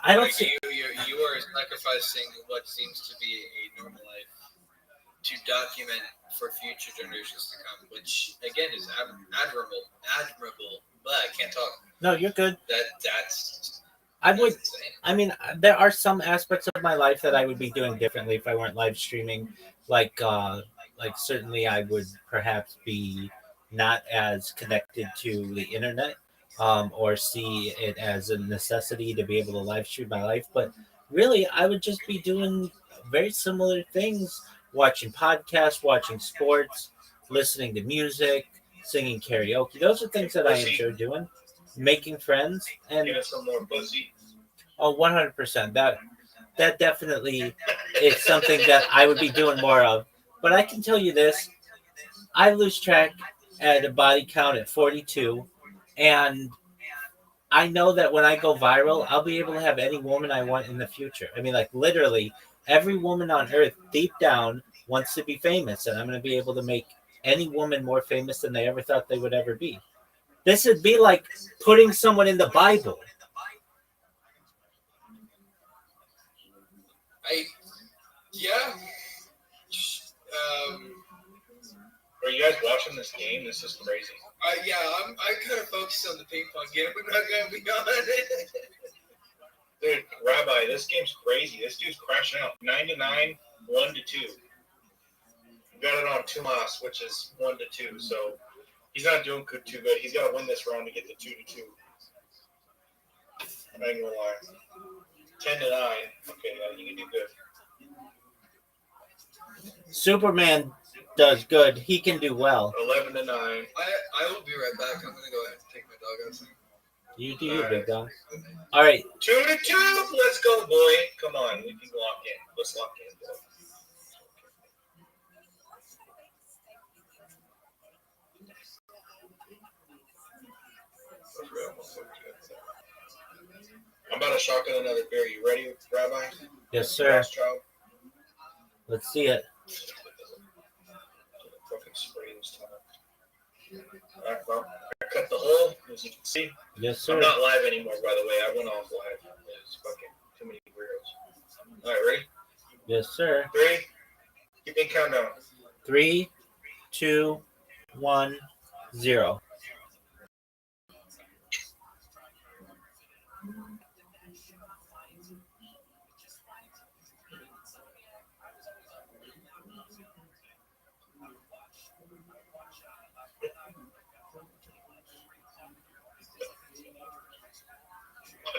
I don't Like see. you are sacrificing what seems to be a normal life to document for future generations to come, which again is admirable. But I can't talk. No, you're good. That's insane. I mean, there are some aspects of my life that I would be doing differently if I weren't live streaming. Like certainly I would perhaps be not as connected to the internet, or see it as a necessity to be able to live stream my life. But really, I would just be doing very similar things: watching podcasts, watching sports, listening to music, singing karaoke. Those are things that I enjoy doing. Making friends and Give us some more pussy. 100%. That definitely is something that I would be doing more of. But I can tell you this: I lose track at a body count at 42, and I know that when I go viral, I'll be able to have any woman I want in the future. I mean, like literally, every woman on earth deep down wants to be famous, and I'm going to be able to make any woman more famous than they ever thought they would ever be. This would be like putting someone in the Bible. Are you guys watching this game? This is crazy. I kind of focused on the ping pong game. I'm not gonna be on it. Dude, Rabbi, this game's crazy. This dude's crashing out 9-9, 1-2. Got it on Tumas, which is 1-2. So he's not doing too good. He's got to win this round to get the 2-2. I ain't gonna lie. 10-9. Okay, yeah, you can do good. Superman does good. He can do well. 11-9. I will be right back. I'm gonna go ahead and take my dog outside. You do your big dog. All right. 2-2. Let's go, boy. Come on, we can lock in. Let's lock in, boy. I'm about to shotgun another beer. You ready, Rabbi? Yes, sir. Rothschild? Let's see it. Fucking spray this time. All right, well, I cut the hole, as you can see. Yes, sir. I'm not live anymore, by the way. I went off live. There's fucking too many weirdos. All right, ready? Yes, sir. 3. Keep me countdown. 3, 2, 1, 0.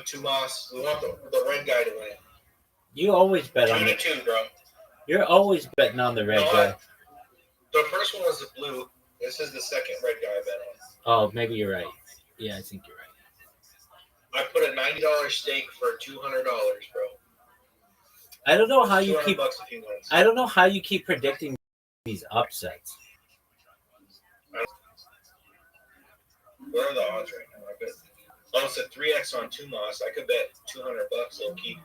Tumas. We want the red guy to win. You always bet on it. 2-2, bro. You're always betting on the red guy. The first one was the blue. This is the second red guy I bet on. Oh, maybe you're right. Yeah, I think you're right. I put a $90 stake for $200, bro. I don't know how you $200 keep. if he wins. I don't know how you keep predicting these upsets. What are the odds right now? I bet. Oh, it's a 3x on Tumas. I could bet $200 low key.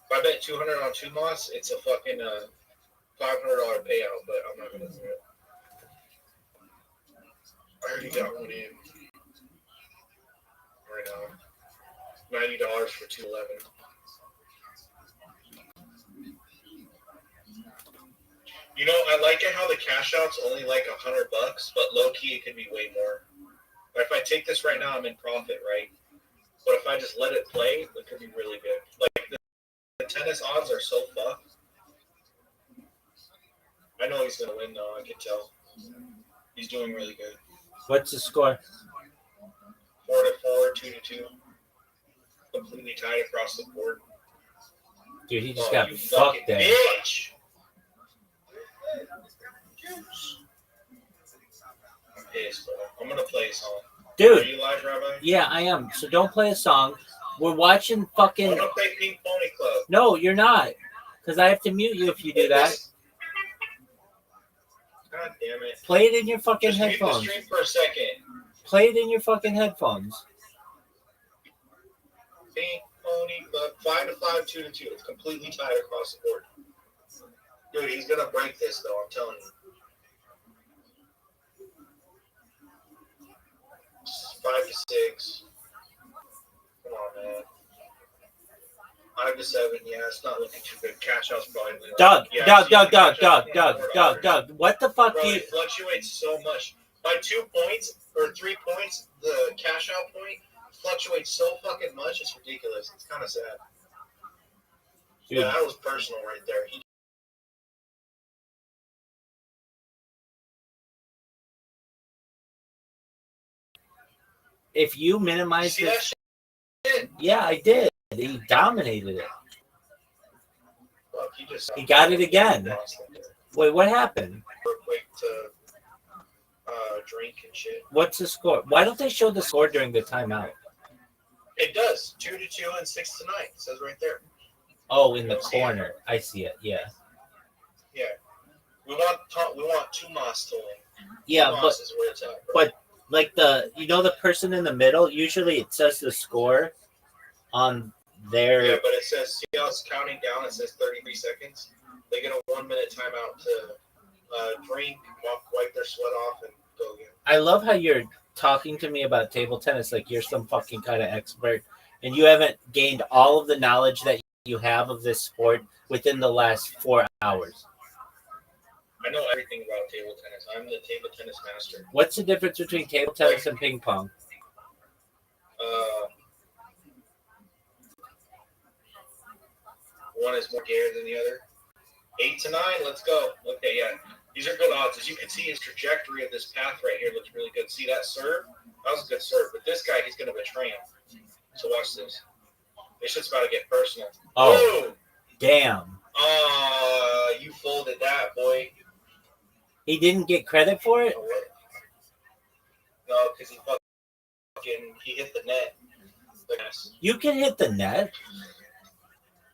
If I bet $200 on Tumas, it's a fucking $500 payout, but I'm not gonna do it. I already got one in. Right now, $90 for 211. You know, I like it how the cash out's only like $100, but low key it could be way more. If I take this right now, I'm in profit, right? But if I just let it play, it could be really good. Like the tennis odds are so fucked. I know he's gonna win though. I can tell. He's doing really good. What's the score? 4-4, 2-2. Completely tied across the board. Dude, he just got you fucked fucking there. bitch! I'm pissed, bro. I'm gonna play a song. Are Dude, you live, Rabbi? yeah, I am. So don't play a song. We're watching I'm fucking. gonna play Pink Pony Club. No, you're not. Because I have to mute you if you do that. God damn it. Play it in your fucking Just mute the headphones. stream for a second. Play it in your fucking headphones. Pink Pony Club. 5-5, 2-2. It's completely tied across the board. Dude, he's gonna break this though, I'm telling you. 5-6. Come on, man. 5-7. Yeah, it's not looking too good. Cash out's probably Doug, yeah, Doug, see, Doug, Doug, cash Doug, out's Doug, $4. Doug, Doug. What the fuck Bro, do you? it fluctuates so much. By 2 points or 3 points, the cash out point fluctuates so fucking much. It's ridiculous. It's kind of sad. Dude. Yeah, that was personal right there. If you minimize See that this, shit? yeah, I did. He dominated it. Fuck, He got it again. lost it there. Wait, what happened? Real quick to drink and shit. What's the score? Why don't they show the score during the timeout? It does 2-2 and 6-9. It says right there. Oh, in the corner. I see it. Yeah. Yeah, we want Tumas to win. Yeah, Tumas but is where it's at, bro. but like the person in the middle. Usually, it says the score on their. Yeah, but it says, see how it's counting down? It says 33 seconds. They get a 1 minute timeout to drink, wipe their sweat off, and go again. I love how you're talking to me about table tennis like you're some fucking kind of expert, and you haven't gained all of the knowledge that you have of this sport within the last 4 hours. I know everything about table tennis. I'm the table tennis master. What's the difference between table tennis and ping pong? One is more gear than the other. 8 to 9. Let's go. Okay, yeah. These are good odds. As you can see, his trajectory of this path right here looks really good. See that serve? That was a good serve. But this guy, he's going to betray him. So watch this. This shit's about to get personal. Oh, Whoa! damn. You folded that, boy. He didn't get credit for it? No, because he hit the net. You can hit the net?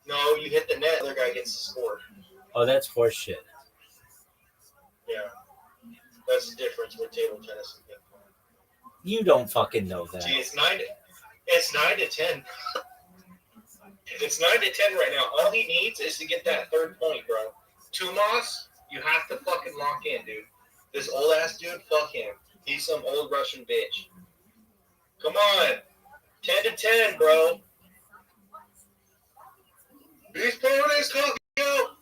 No, you hit the net, the other guy gets the score. Oh, that's horseshit. Yeah. That's the difference with table tennis and ping pong. You don't fucking know that. See, it's 9 to 10. It's 9 to 10 right now. All he needs is to get that third point, bro. Tomas, you have to fucking lock in, dude. This old ass dude, fuck him. He's some old Russian bitch. Come on. 10 to 10, bro. These ponies talking out.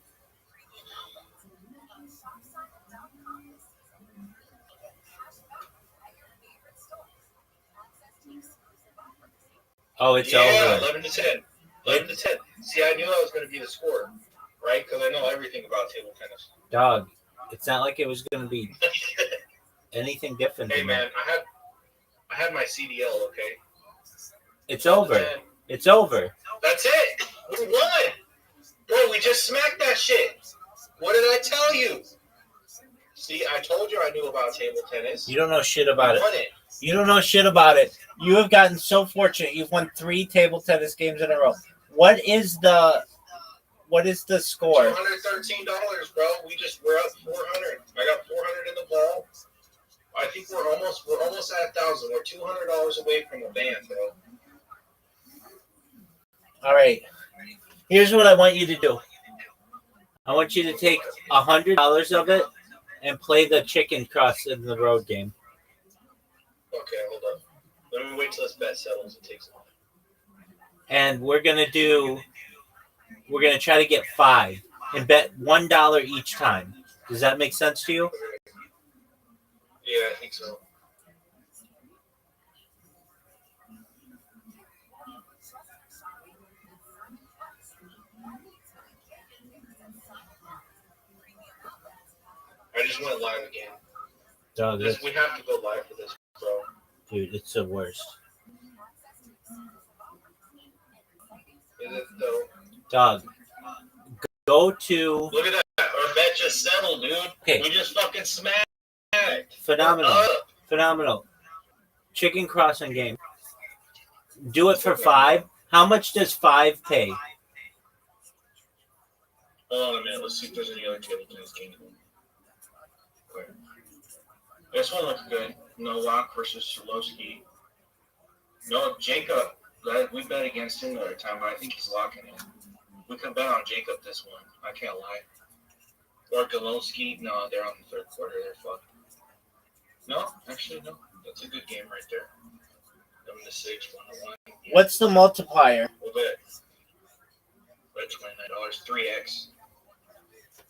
Oh, it's yeah, over. 11 to 10. 11 to 10. See, I knew that was going to be the score, right? Because I know everything about table tennis. Dog, it's not like it was going to be anything different. Hey, man, I had my CDL, okay? It's over. It's over. That's it. We won. Bro, we just smacked that shit. What did I tell you? See, I told you I knew about table tennis. You don't know shit about I won it. You don't know shit about it. You have gotten so fortunate. You've won 3 table tennis games in a row. What is the score? $213, bro. We're up 400. I got 400 in the ball. I think we're almost at 1,000. We're $200 away from a band, bro. All right. Here's what I want you to do. I want you to take $100 of it and play the chicken cross in the road game. Okay, hold up. Let me wait till this bet settles. It takes long. And we're gonna try to get 5 and bet $1 each time. Does that make sense to you? Yeah, I think so. I just went live again. Dog, We have to go live for this, bro. dude, it's the worst. Is it though? Dog, go to... Look at that. Our bet just settled, dude. Okay. We just fucking smacked. Phenomenal. Phenomenal. Chicken crossing game. Do it for 5. How much does 5 pay? Hold on a minute. Let's see if there's any other table tennis games. Okay. This one looks good. Novak versus Solowski. No, Jacob. We bet against him the other time, but I think he's locking it. We can bet on Jacob this one. I can't lie. Or Golowski. No, they're on the third quarter. They're fucked. No, actually, no. That's a good game right there. 7 to 6, 1-1. Yeah. What's the multiplier? We'll bet $29. 3x.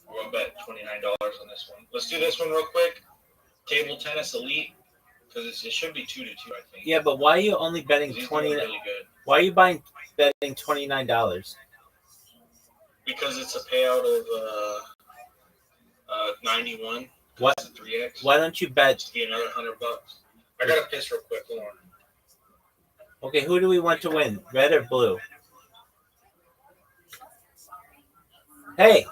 We're going to bet $29 on this one. Let's do this one real quick. Table tennis elite. Because it should be 2-2, I think. Yeah, but why are you only betting These 20? are really good. Why are you betting $29? Because it's a payout of 91. What? It's a 3x. Why don't you bet? It's be another $100. I gotta piss real quick. Hold on. Okay, who do we want to win? Red or blue? Hey.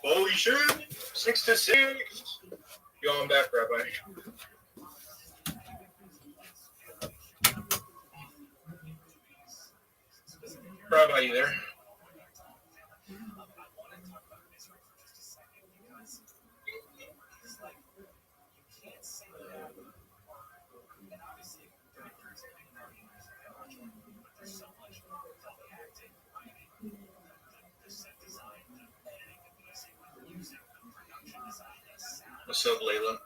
Holy shit! 6-6. Yo, I'm back, Rabbi. Rabbi, you there? What's up, Layla?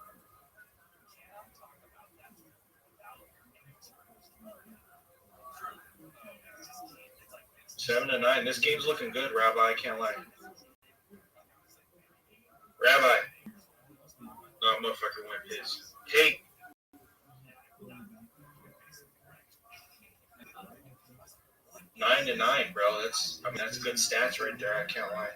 Seven to 9. This game's looking good, Rabbi. I can't lie. Rabbi. Oh, motherfucker went piss. Hey. Nine to 9, bro. That's good stats right there. I can't lie.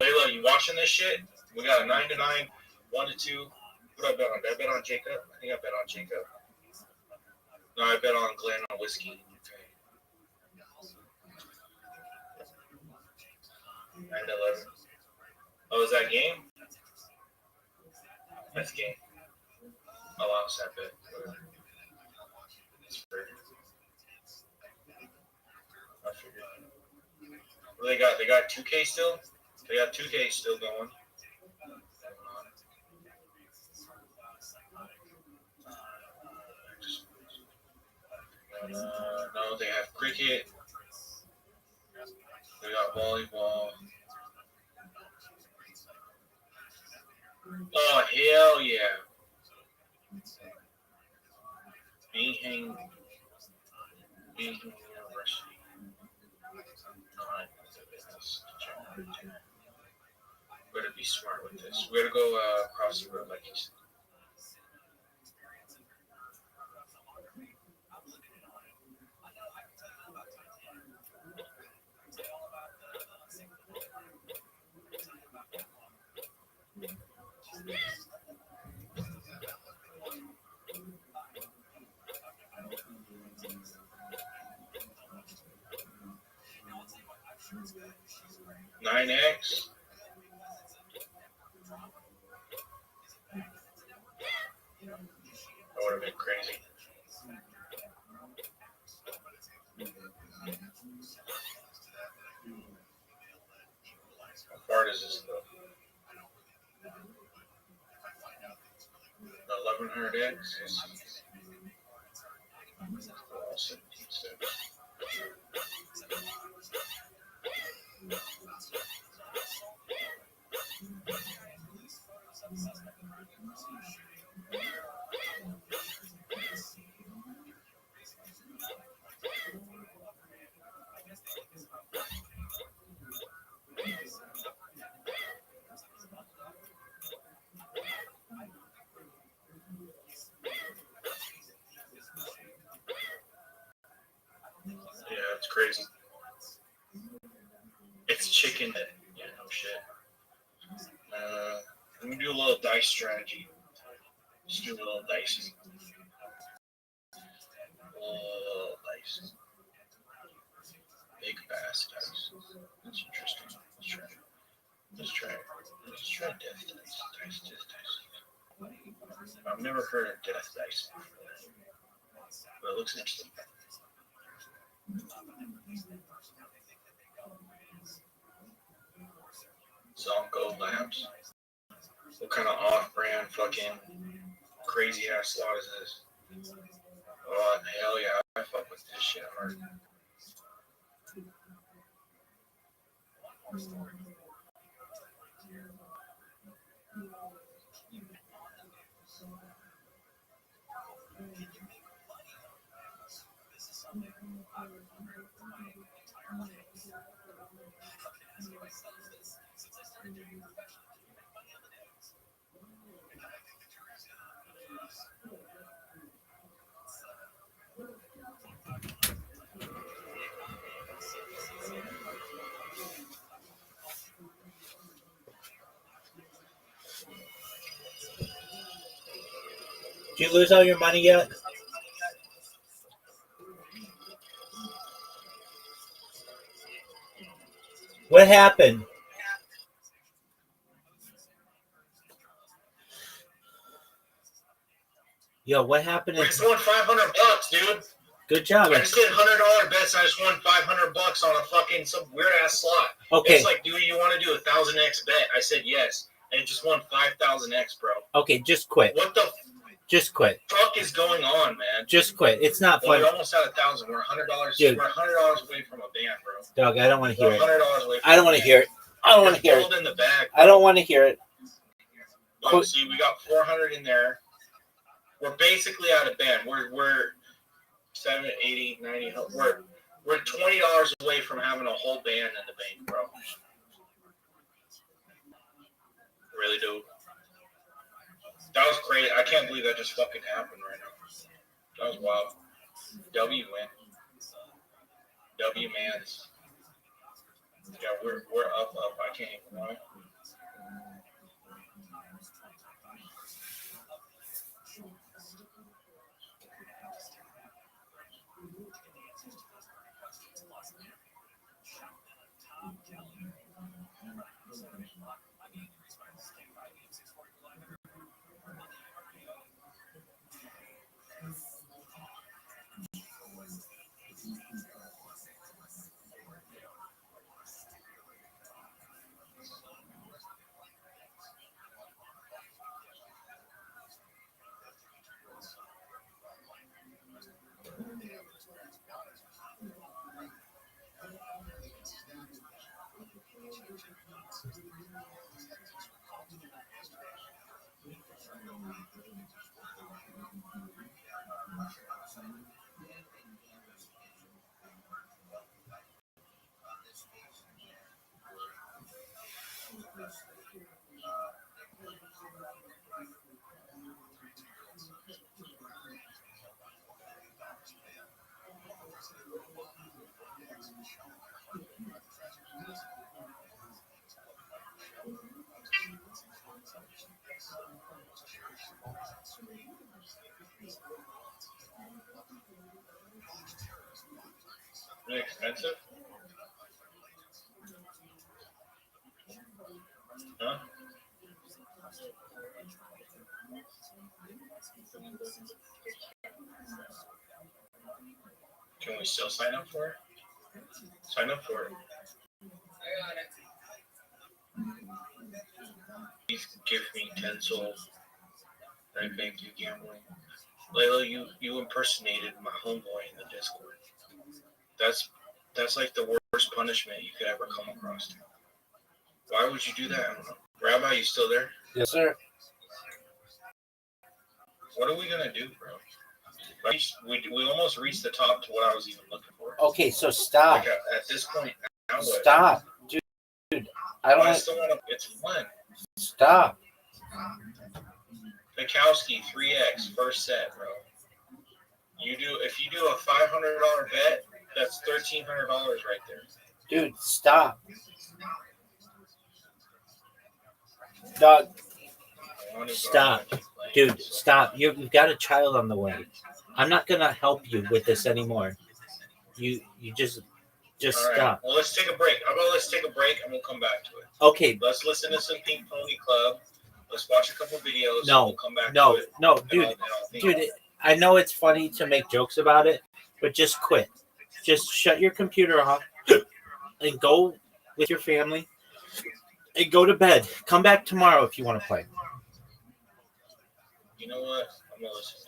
Layla, you watching this shit? We got a 9 to 9, 1 to 2. What I bet on? Did I bet on Jacob? I think I bet on Jacob. No, I bet on Glen on whiskey. Okay. 9 to 11. Oh, is that game? That's game. I'll lost that bet. Whatever. It's free. I figured. What they got? They got 2K still? They got 2K still going. No, they have cricket. They got volleyball. Oh, hell yeah. Beeham University. Better be smart with this. We gotta go across the road like he said. Nine X. That would have been crazy. How far does this go? 1100X. Yeah, it's crazy. It's chicken that, yeah, no shit. Let me do a little dice strategy. Just do a little dice. Dice. Big bass dice. That's interesting. Let's try it. Let's try death dice. Dice. I've never heard of death dice before, but it looks interesting. Zonko Labs. What kind of off-brand fucking crazy ass slot is this? Oh hell yeah! I fuck with this shit hard. Did you lose all your money yet? What happened? Yo, what happened? I just won $500, dude. Good job. I just did $100 bets. I just won $500 on a fucking some weird ass slot. Okay. It's like, do you want to do a 1,000x bet? I said yes, and it just won 5,000x, bro. Okay, just quit. What the Just quit. fuck is going on, man? Just quit. It's not Well, fun. we're almost at 1,000. We're $100. Dude. We're $100 away from a band, bro. Dog, I don't want to hear We're it. $100 away. From I don't want to hear it. I don't want to hear it. In the bag. I don't want to hear it. Look, see, we got 400 in there. We're basically out of band. We're 70, 80, 90. We're $20 away from having a whole band in the bank, bro. Really, dude. That was crazy. I can't believe that just fucking happened right now. That was wild. W win. W mans. Yeah, we're up. I can't even lie. Really expensive? Huh? Can we still sign up for it? Sign up for it. Please give me 10 souls. I beg you, gambling. Layla, you impersonated my homeboy in the Discord. That's like the worst punishment you could ever come across. Why would you do that? I don't know. Rabbi, you still there? Yes, sir. What are we gonna do, bro? We almost reached the top to what I was even looking for. Okay, so stop. Like at this point, now what? Stop. Dude, I don't want still want to. It's fun. Stop. Mikowski 3x first set, bro. If you do a $500 bet, that's $1,300 right there. Dude, stop. Dog. Stop. Dude, stop. You've got a child on the way. I'm not gonna help you with this anymore. You just all right. stop. Well, let's take a break. How about let's take a break and we'll come back to it. Okay. Let's listen to some Pink Pony Club. Let's watch a couple videos. No, and we'll come back no, to it. no, dude. I know it's funny to make jokes about it, but just quit. Just shut your computer off and go with your family and go to bed. Come back tomorrow if you want to play. You know what? I'm gonna listen.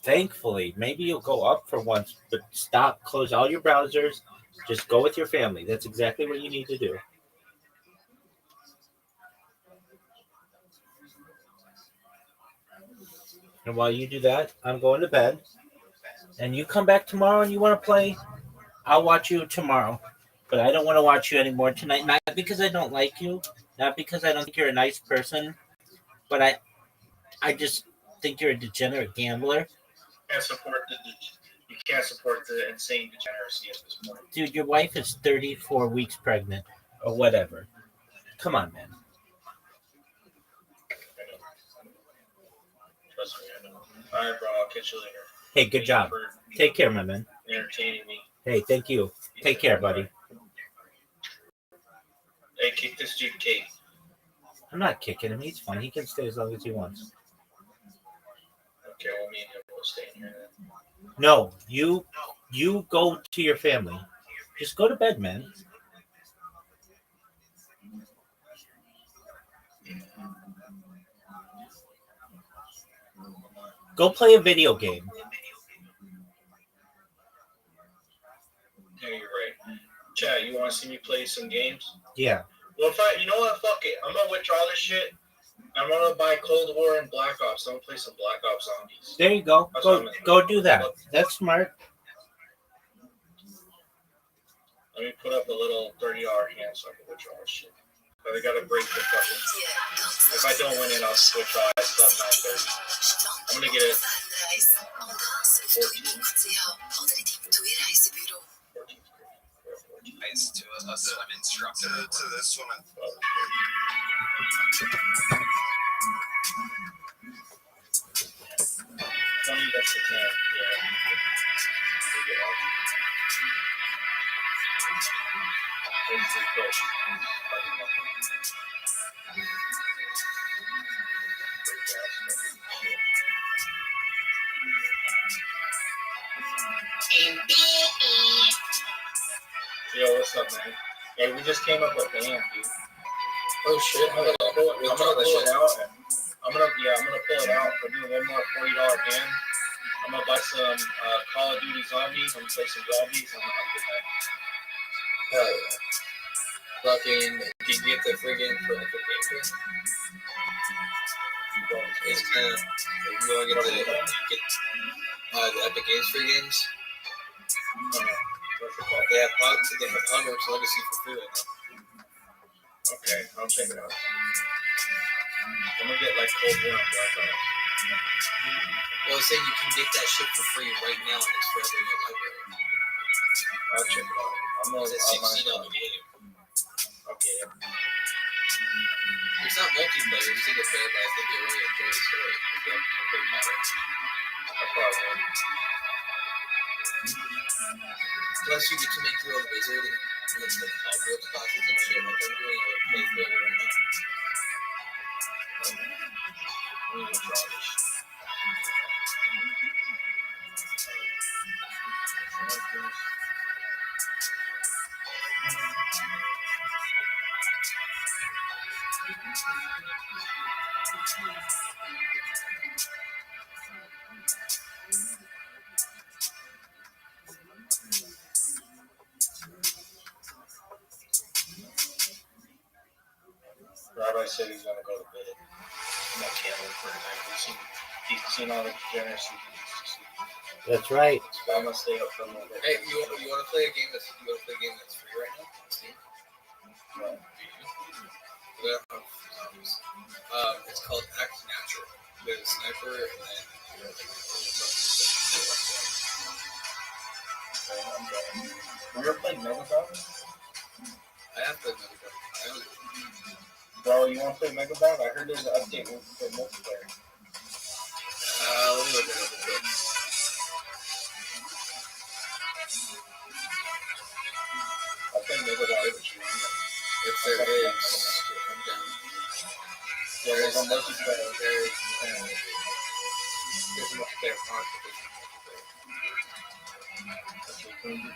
Thankfully, maybe you'll go up for once, but stop. Close all your browsers. Just go with your family. That's exactly what you need to do. And while you do that, I'm going to bed. And you come back tomorrow and you want to play, I'll watch you tomorrow. But I don't want to watch you anymore tonight. Not because I don't like you, Not because I don't think you're a nice person, but I just think you're a degenerate gambler. You can't support the insane degeneracy at this point. Dude, your wife is 34 weeks pregnant or whatever. Come on, man. I know. Trust me, I know. All right, bro. I'll catch you later. Hey, good job. For Take care, my man. entertaining me. Hey, thank you. Take care, buddy. Hey, kick this dude, Kate. I'm not kicking him. He's fine. He can stay as long as he wants. Okay, well, me and him will stay in here then. No, you go to your family. Just go to bed, man. Go play a video game. Yeah, you're right. Chad, you want to see me play some games? Yeah. Well, you know what? Fuck it. I'm gonna withdraw this shit. I'm gonna buy Cold War and Black Ops. I'm gonna play some Black Ops Zombies. There you go. That's what I'm Go do that. That's smart. Let me put up a little $30 hand so I can withdraw this shit. But I gotta break the fucking. If I don't win it, I'll switch eyes sub 930. I'm gonna get it. 14. 14. Nice to a swim instructor. To this one, Tell me that's the 10. Yeah. We'll get off. 33 close. Yo, what's up, man? Hey, we just came up with a band, dude. Oh shit! I'm gonna pull it out. I'm gonna pull it out. We're doing one more $40 hand. I'm gonna buy some Call of Duty Zombies. I'm gonna play some zombies. I'm gonna have a good night. Hell yeah. Fucking, did you get the friggin' for Epic Games Free? It's kind of, you wanna get the Epic Games Free games? What's it called? They have Hogwarts Legacy for free right now. Okay, I'll check it out. I'm gonna get like Cold War and Black Ops. Well, I was saying you can get that shit for free right now and it's forever in your library. I'll check it out. I'm gonna It's $16 game. Okay. It's not multiplayer, it's single player, but I think you really enjoy the story. I'm pretty proud of it. I probably will. Plus, you get to make your own wizard and it's like Hogwarts classes and shit. Like I'm doing a playthrough right now. I'm gonna draw this. Rabbi said he's gonna go to bed. And I can't wait for tonight. He's seen all the degeneracy he needs to see. That's right. So I'm gonna stay up for a little bit. Hey, you want to play a game that's free right now? Steam? Right. Yeah. It's called Act Natural. You have a sniper and then you know, Okay, I'm going. Have you ever played Megabound? I have played Megabound. I own it. Bro, you wanna play Megabound? I heard there's an update for multiplayer. Let me look it up real quick. I played Megabound with you. If there is, I'm down. Yeah, there's a multiplayer. There's a multiplayer part, but there's Okay, can we do that?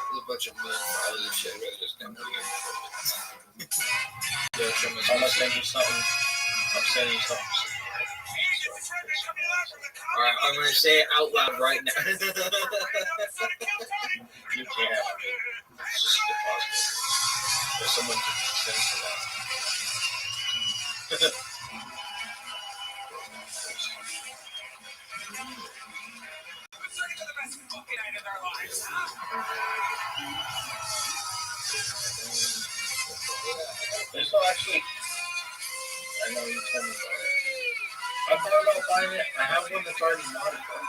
there's a bunch of million files and shit. I'd rather just download it. Yeah, show me I'm gonna send you something. I'm sending you something. Alright, I'm gonna say it out loud right now. You can't. I mean, it's just impossible. There's someone who sends to that. This will actually, I know you told me about it. I thought about buying it. I have one that's already modified.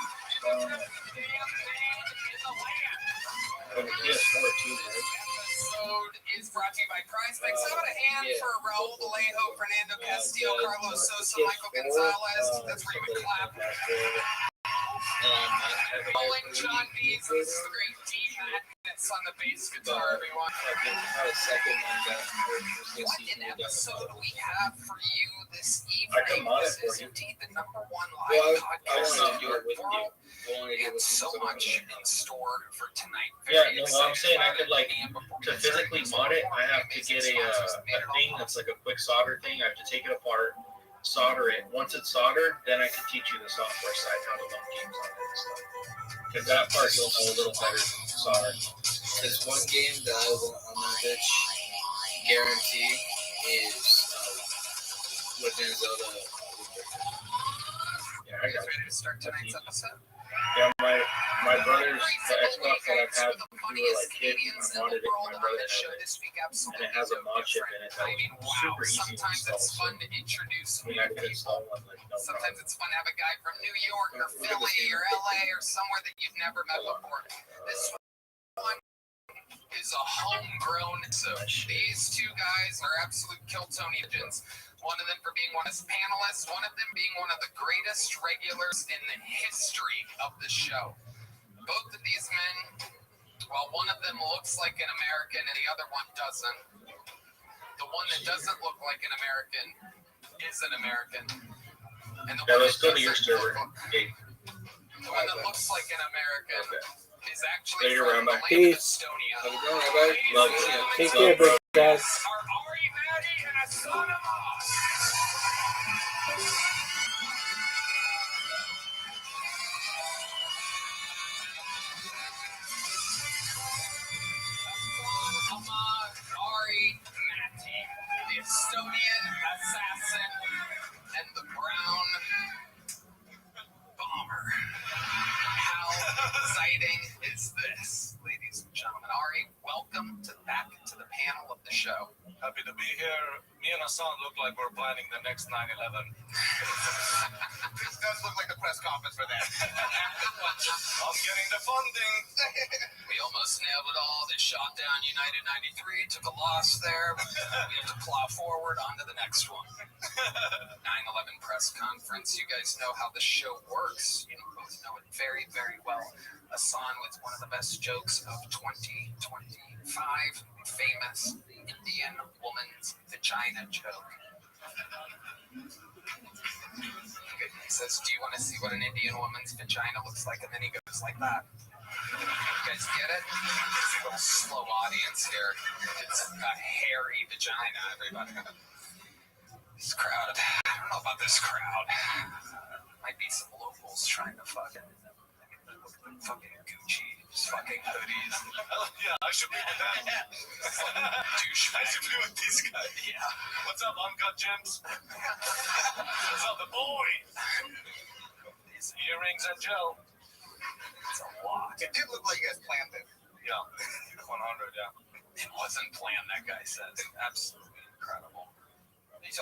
For the PS4 too, right? Episode is brought to you by Prize Picks. How about a hand for Raul Vallejo, Fernando Castillo, Carlos Sosa, Michael Gonzalez? That's where you would clap. Rolling John Bees, this is the great D Madness on the bass guitar, everyone. What an episode we have for you this evening. This is indeed the number one live podcast in the world. And so much in store for tonight. Yeah, no, well, I'm saying I could like to physically mod it. I have to get a thing that's like a quick solder thing. I have to take it apart, solder it. Once it's soldered, then I can teach you the software side how to run games on it and stuff. Because that part you'll know a little better solder. There's one game that I will, I'm gonna bitch guarantee is Legend of Zelda. Yeah, I got ready to start tonight's episode? Yeah, my brother's the Xbox that I've had since we were like kids. I modded it. My brother has it, and it has a mod chip in it that was super easy to install. Sometimes it's fun to introduce I mean, I could install one like no Sometimes problem. it's fun to have a guy from New York or Philly or LA or somewhere that you've never met before. This one is a homegrown. So these two guys are absolute Kiltony legends. One of them for being one of his panelists, one of them being one of the greatest regulars in the history of the show. Both of these men, while one of them looks like an American and the other one doesn't, the one that doesn't look like an American is an American. And the Yeah, one let's that go to your doesn't server. look- Hey, the one that looks like an American is actually Later, from the Rabbi. land of Peace. Estonia. How's it going, everybody? Love you. Take care, big guys. Are Ari, Maddie, and Asana. Ari, Matty, the Estonian assassin, and the brown bomber. How exciting is this, ladies and gentlemen? Ari, welcome back to the panel of the show. Happy to be here. Me and Hassan look like we're planning the next 9/11. This does look like a press conference for that. I'm getting the funding. We almost nailed it all. They shot down United 93, took a loss there. We have to plow forward onto the next one. 9/11 press conference. You guys know how the show works. You both know it very, very well. Hassan with one of the best jokes of 2025. Famous Indian woman's vagina joke. He says, "Do you want to see what an Indian woman's vagina looks like?" And then he goes like that. You guys get it? It's a little slow audience here. It's a hairy vagina, everybody. This crowd, I don't know about this crowd. Might be some locals trying to fucking Gucci, fucking hoodies. Yeah, I should be with that. Douchebag. I should be with these guys. Yeah. What's up, Uncut Gems? What's up, the boy? These earrings are Joe. It's a lot. It did look like you guys planned it. Yeah, 100, yeah. It wasn't planned, that guy says. Absolutely incredible.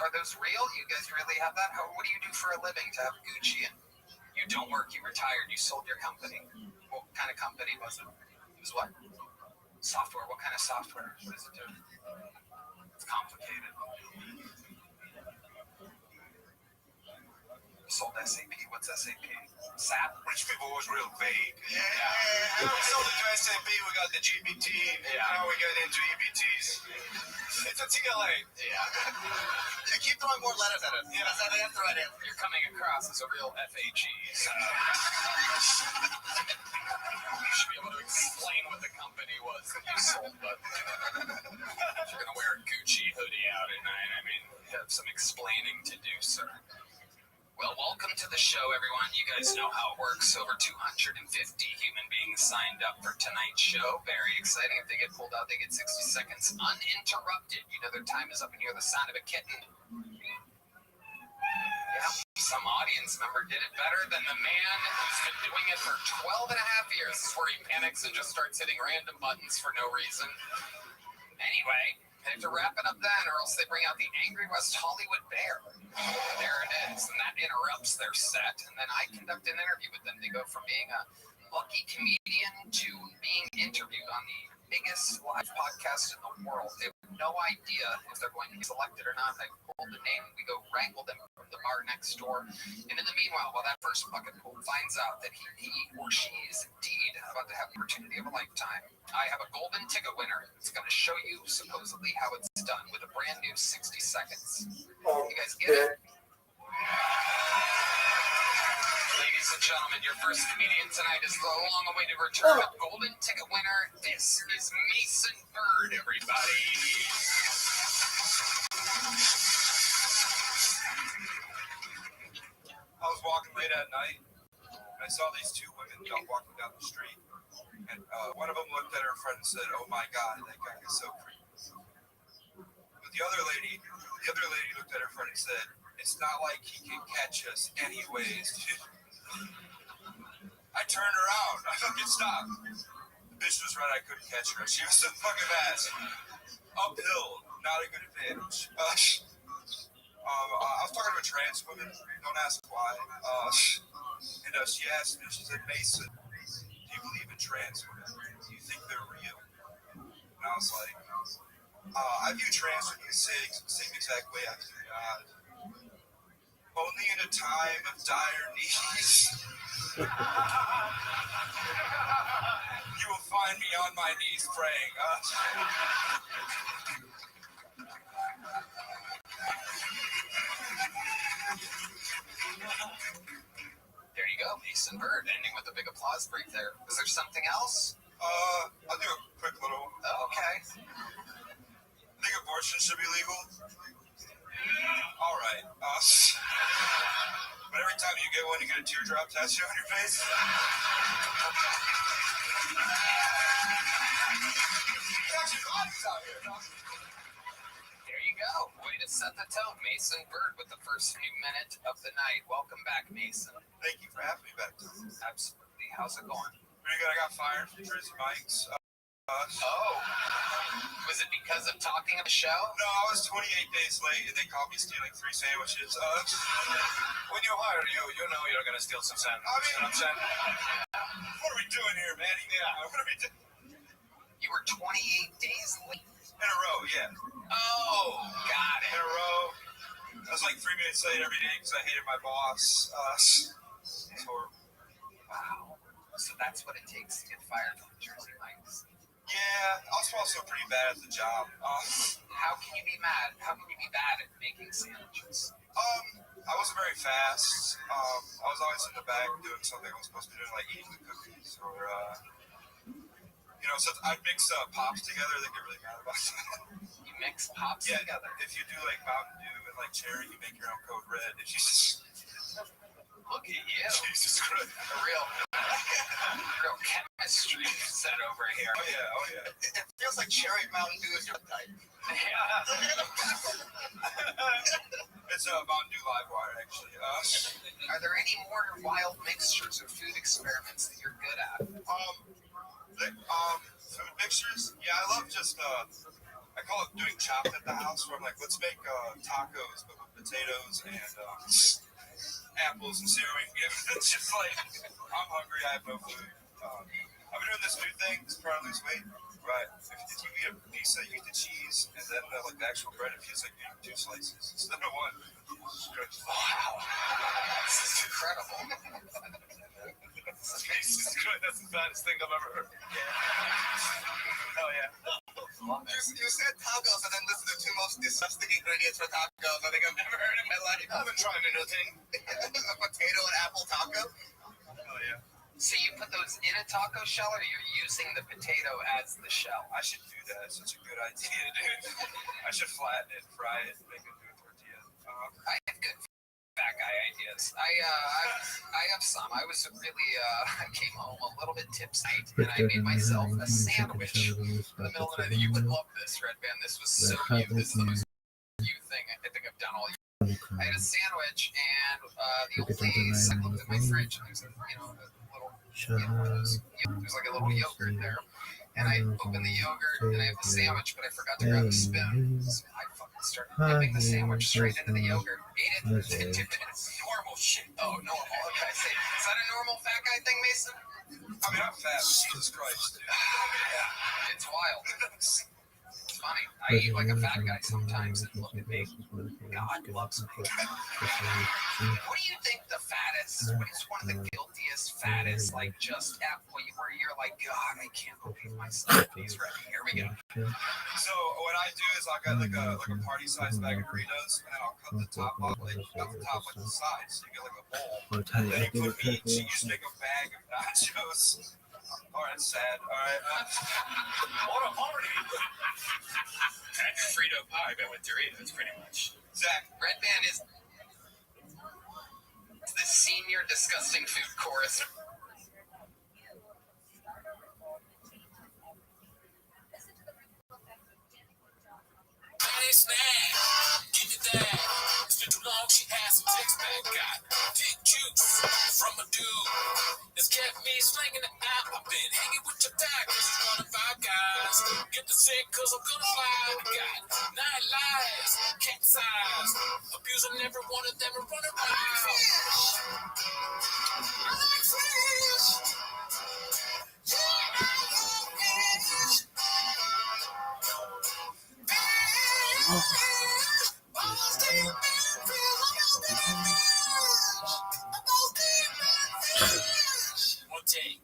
Are those real? You guys really have that? What do you do for a living to have Gucci? And you don't work, you retired, you sold your company. What kind of company was it? It was what? Software. What kind of software? What does it do? It's complicated. You sold SAP. What's SAP? SAP? Rich people was real vague. Yeah. We sold it to SAP, we got the GPT, now we get into EBTs. It's a TLA. Yeah. You keep throwing more letters at us. Yeah, that's the right answer. You're coming across as a real FAG. So. You should be able to explain what the company was that you sold, but if you're going to wear a Gucci hoodie out at night, I mean, you have some explaining to do, sir. Well, welcome to the show, everyone. You guys know how it works. Over 250 human beings signed up for tonight's show. Very exciting. If they get pulled out, they get 60 seconds uninterrupted. You know their time is up and you hear the sound of a kitten. Yeah, some audience member did it better than the man who's been doing it for 12 and a half years, where he panics and just starts hitting random buttons for no reason. Anyway, they have to wrap it up then, or else they bring out the Angry West Hollywood Bear. There it is, and that interrupts their set, and then I conduct an interview with them. They go from being a lucky comedian to being interviewed on the biggest live podcast in the world. They have no idea if they're going to be selected or not. I pulled the name, we go wrangle them from the bar next door. And in the meanwhile, while that first bucket pool finds out that he or she is indeed about to have the opportunity of a lifetime, I have a golden ticket winner. It's going to show you supposedly how it's done with a brand new 60 seconds. You guys get it? Ladies and gentlemen, your first comedian tonight is the long-awaited return of golden ticket winner. This is Mason Bird, everybody. I was walking late at night, and I saw these two women walking down the street, and one of them looked at her friend and said, "Oh my God, that guy is so creepy." But the other lady looked at her friend and said, "It's not like he can catch us anyways." I turned around. I fucking stopped. The bitch was right. I couldn't catch her. She was a fucking ass. Uphill, not a good advantage. I was talking to a trans woman. Don't ask why. And she asked me. She said, "Mason, do you believe in trans women? Do you think they're real?" And I was like, "I view trans women the same exact way I view God. Only in a time of dire need. You will find me on my knees praying." There you go, Mason Bird, ending with a big applause break there. Is there something else? I'll do a quick little. Okay. I think abortion should be legal. All right. But every time you get one, you get a teardrop tattoo on your face. There you go. Way to set the tone. Mason Bird with the first few minutes of the night. Welcome back, Mason. Thank you for having me back. Absolutely. How's it going? Pretty good. I got fired from Jersey Mike's. Was it because of talking on the show? No, I was 28 days late, and they caught me stealing 3 sandwiches. When you hire you know you're going to steal some sandwiches. I mean, you know what I'm saying? What are we doing here, man? Yeah. What are we doing? You were 28 days late. In a row, yeah. Oh, got it. In a row. I was like 3 minutes late every day because I hated my boss. It's horrible. Wow. So that's what it takes to get fired from Jersey Mike's. Yeah, I was also pretty bad at the job. How can you be mad? How can you be bad at making sandwiches? I wasn't very fast. I was always in the back doing something I was supposed to be doing, like eating the cookies or, so I'd mix pops together. They get really mad about that. You mix pops together? If you do like Mountain Dew and like cherry, you make your own Code Red. If you just... Look at you. Jesus Christ. A real chemistry set over here. Oh, yeah. It feels like cherry Mountain Dew is your type. It's a Mountain Dew Live Wire, actually. Are there any more wild mixtures or food experiments that you're good at? Food mixtures? Yeah, I love just, I call it doing chopped at the house, where I'm like, let's make tacos, but with potatoes and apples and celery. It's just like, I'm hungry, I have no food. I've been doing this new thing to try to lose weight. Right. If you eat a pizza, you eat the cheese, and then like the actual bread, it feels like you eat 2 slices instead of 1. Wow. This is incredible. Jesus Christ, that's the baddest thing I've ever heard. Yeah. Hell yeah. You said tacos and then listed the 2 most disgusting ingredients for tacos I think I've ever heard in my life. I've been trying a new thing. A potato and apple taco? Hell yeah. So you put those in a taco shell, or you're using the potato as the shell? I should do that. It's such a good idea, dude. I should flatten it, fry it, and make it into a tortilla. I have good fat guy ideas. I have some. I was really, I came home a little bit tipsy, and I made myself a sandwich in the middle of the night. You would love this, Red Band. This was so you. This is the most you thing I think I've done all year. I had a sandwich, and the old ladies, I looked at my fridge, and there's a little, there's like a little yogurt there. And I opened the yogurt, and I have the sandwich, but I forgot to grab a spoon. So I fucking started dipping the sandwich straight into the yogurt. Ate it, and dipped it in normal shit. Oh, normal. Okay, I say, is that a normal fat guy thing, Mason? I mean, I'm fat. Jesus Christ. Yeah, it's wild. It's funny. I eat like a fat guy sometimes and look at me. God loves me. What do you think the fattest, what is one of the guiltiest, fattest, like just at where you're like, God, I can't believe my stomach is ready. Here we go. So what I do is I got like a party size bag of Doritos, and I'll cut the top off, like not the top, like the sides, so you get like a bowl. Then you put meat, so you just make a bag of nachos. All right, sad. All right. What a party! Frito pie, but with Doritos, pretty much. Zach, Red Band is the senior disgusting food chorus. Hey, snack, give me that. It's been too long, she has some text back. Got dick juice from a dude. It's kept me slinging it out. I've been hanging with your back, cause it's one of our guys. Get the sick, cause I'm gonna fly. Got 9 lives, cat size. Abusing every one of them and running around. I like fish. One take.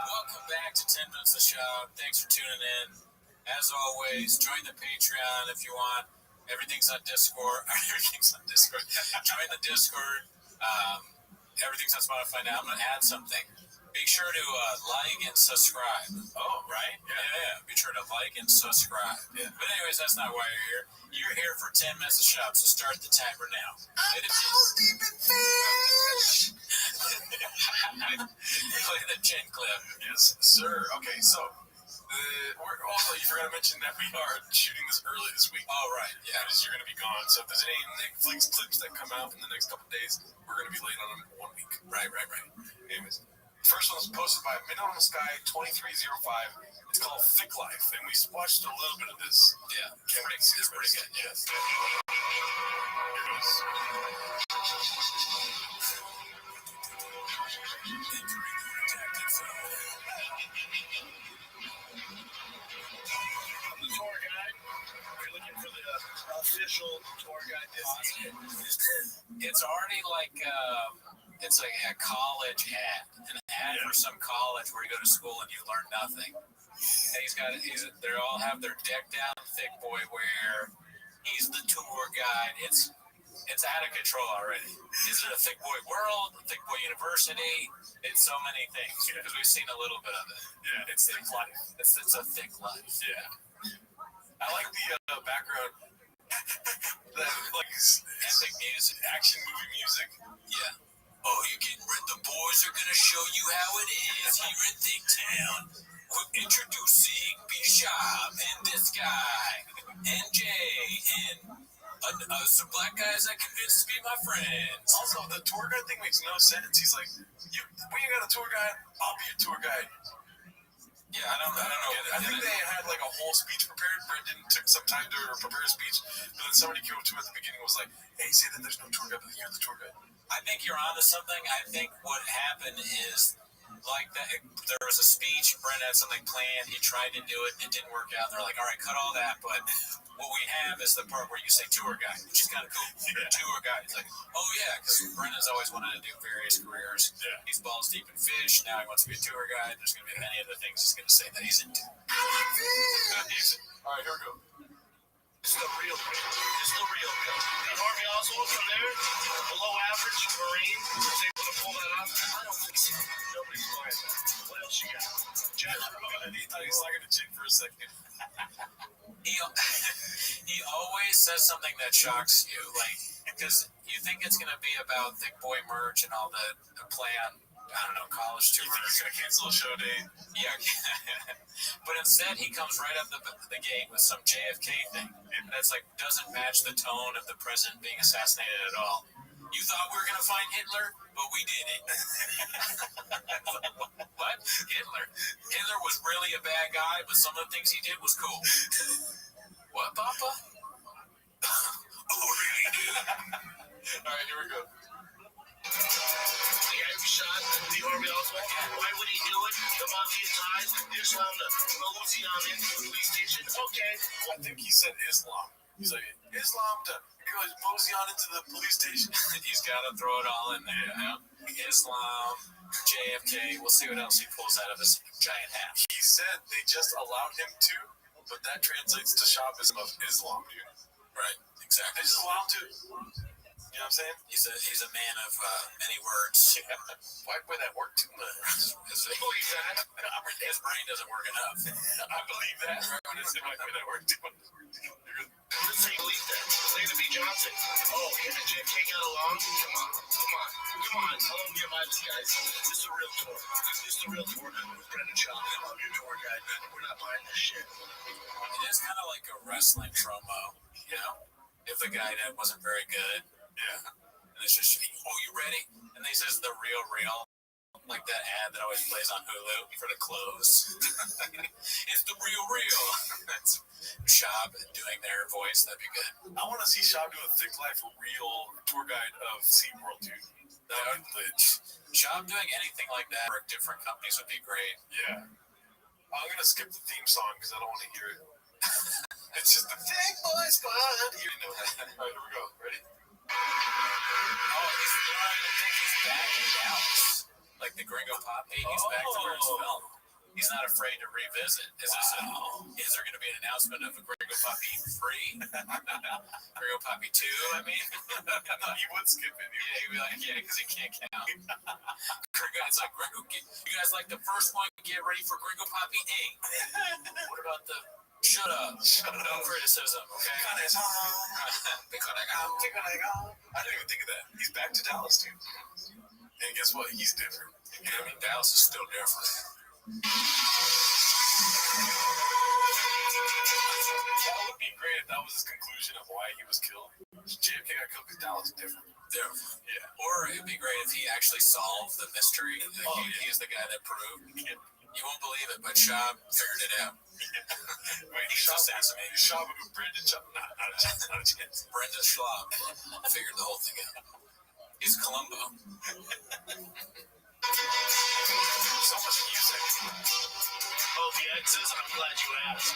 Welcome back to 10 Minutes of Show. Thanks for tuning in. As always, join the Patreon if you want. Everything's on Discord. Join the Discord. Everything's on Spotify now. I'm going to add something. Make sure to like and subscribe. Oh, right? Yeah. Be sure to like and subscribe. Yeah. But anyways, that's not why you're here. You're here for 10 Minutes of Shop, so start the timer now. Play the chin clip. Yes, sir. Okay, so we're also, you forgot to mention that we are shooting this early this week. Oh, right. Yeah. Because you're going to be gone. So if there's any Netflix clips that come out in the next couple of days, we're going to be late on them 1 week. Right. Anyways, the first one was posted by Minnow in the Sky 2305. It's called Thick Life, and we watched a little bit of this. Yeah. Can't wait to see It's pretty good. Yes. Here goes. The tour guide. We're looking for the official tour guide Disney. It's already like it's like a college ad, an ad for some college where you go to school and you learn nothing. And they all have their decked out thick boy wear. He's the tour guide. It's out of control already. Is it a thick boy world, a thick boy university? It's so many things because we've seen a little bit of it. Yeah. It's thick life. It's a thick life. Yeah. I like the background. That like Epic music. action movie music. Yeah. Oh, you're getting rid. The boys are gonna show you how it is here in Thick Town. We're introducing Bishop and this guy and Jay and some black guys I convinced to be my friends. Also, the tour guide thing makes no sense. He's like, when you got a tour guide, I'll be a tour guide. Yeah, I don't know. I think they had like a whole speech prepared. Brendan took some time to prepare a speech, but then somebody came up to him at the beginning and was like, hey, say that there's no tour guide, but you're the tour guide. I think you're onto something. I think what happened is like that. There was a speech. Brent had something planned. He tried to do it. It didn't work out. They're like, all right, cut all that. But what we have is the part where you say tour guide, which is kind of cool. Yeah. Tour guide. It's like, oh yeah, because Brendan's always wanted to do various careers. Yeah. He's balls deep in fish. Now he wants to be a tour guide. There's going to be many other things he's going to say that he's into. I like fish. All right, here we go. It's the real deal. And Harvey Oswald from there, below average Marine, was able to pull that off. I don't think so. Nobody's buying that. What else you got? Jack, He's like a chick for a second. He always says something that shocks you, like because you think it's going to be about Thick Boy merch and all the play on, I don't know, college You think he's tours. gonna cancel a show date? Yeah. But instead, he comes right up the gate with some JFK thing. And that's like, doesn't match the tone of the president being assassinated at all. You thought we were going to find Hitler, but we didn't. What? Hitler? Hitler was really a bad guy, but some of the things he did was cool. What, Papa? Oh, really, dude? All right, here we go. The guy who shot the Harvey Oswald, why would he do it? The mafia ties, Islam to Louisiana police station. Okay. I think he said Islam. He's like, Islam to Louisiana into the police station. He's got to throw it all in there, you know? Islam, JFK, we'll see what else he pulls out of his giant hat. He said they just allowed him to, but that translates to Shaivism of Islam, dude. Right, exactly. They just allowed him to. You know what I'm saying? He's a man of many words. Why would that work too much? His brain doesn't work enough. I believe that. Why would that work too much? Let's say believe that. Later B. Johnson. Oh, him and JFK got along? Come on. Tell him get by this, guys. This is a real tour. This is a real tour with Brendan Shaw. I'm your tour guide. We're not buying this shit. It is kind of like a wrestling promo, you know? If the guy that wasn't very good. Yeah. And it's just, oh, you ready? And he says the real, like that ad that always plays on Hulu for the clothes. It's the real. That's Shab doing their voice. That'd be good. I want to see Shab do a Thick Life real tour guide of SeaWorld, dude. That would be lit. Shab doing anything like that for different companies would be great. Yeah. I'm going to skip the theme song because I don't want to hear it. It's just the Thick Boy Squad. You know. All right, here we go. Ready? Oh, he's back in Dallas. Like the Gringo Poppy, he's back to where it's filmed. He's not afraid to revisit. Is there going to be an announcement of a Gringo Poppy 3? Gringo Poppy 2, I mean? He would skip it. Yeah, he'd be like, yeah, because he can't count. It's like, Gringo, you guys like the first one? Get ready for Gringo Poppy 8. What about the... Shut up. No criticism, okay? I didn't even think of that. He's back to Dallas, dude. And guess what? He's different. You know what I mean? Dallas is still different. That would be great if that was his conclusion of why he was killed. JFK got killed because Dallas is different. Yeah. Or it'd be great if he actually solved the mystery. He's the guy that proved. You won't believe it, but Shab figured it out. Wait, he's assassinated. Shab with Brendan Shab. Not a chance. Brendan Schlab figured the whole thing out. He's Columbo. So much music. Oh, the X's? I'm glad you asked.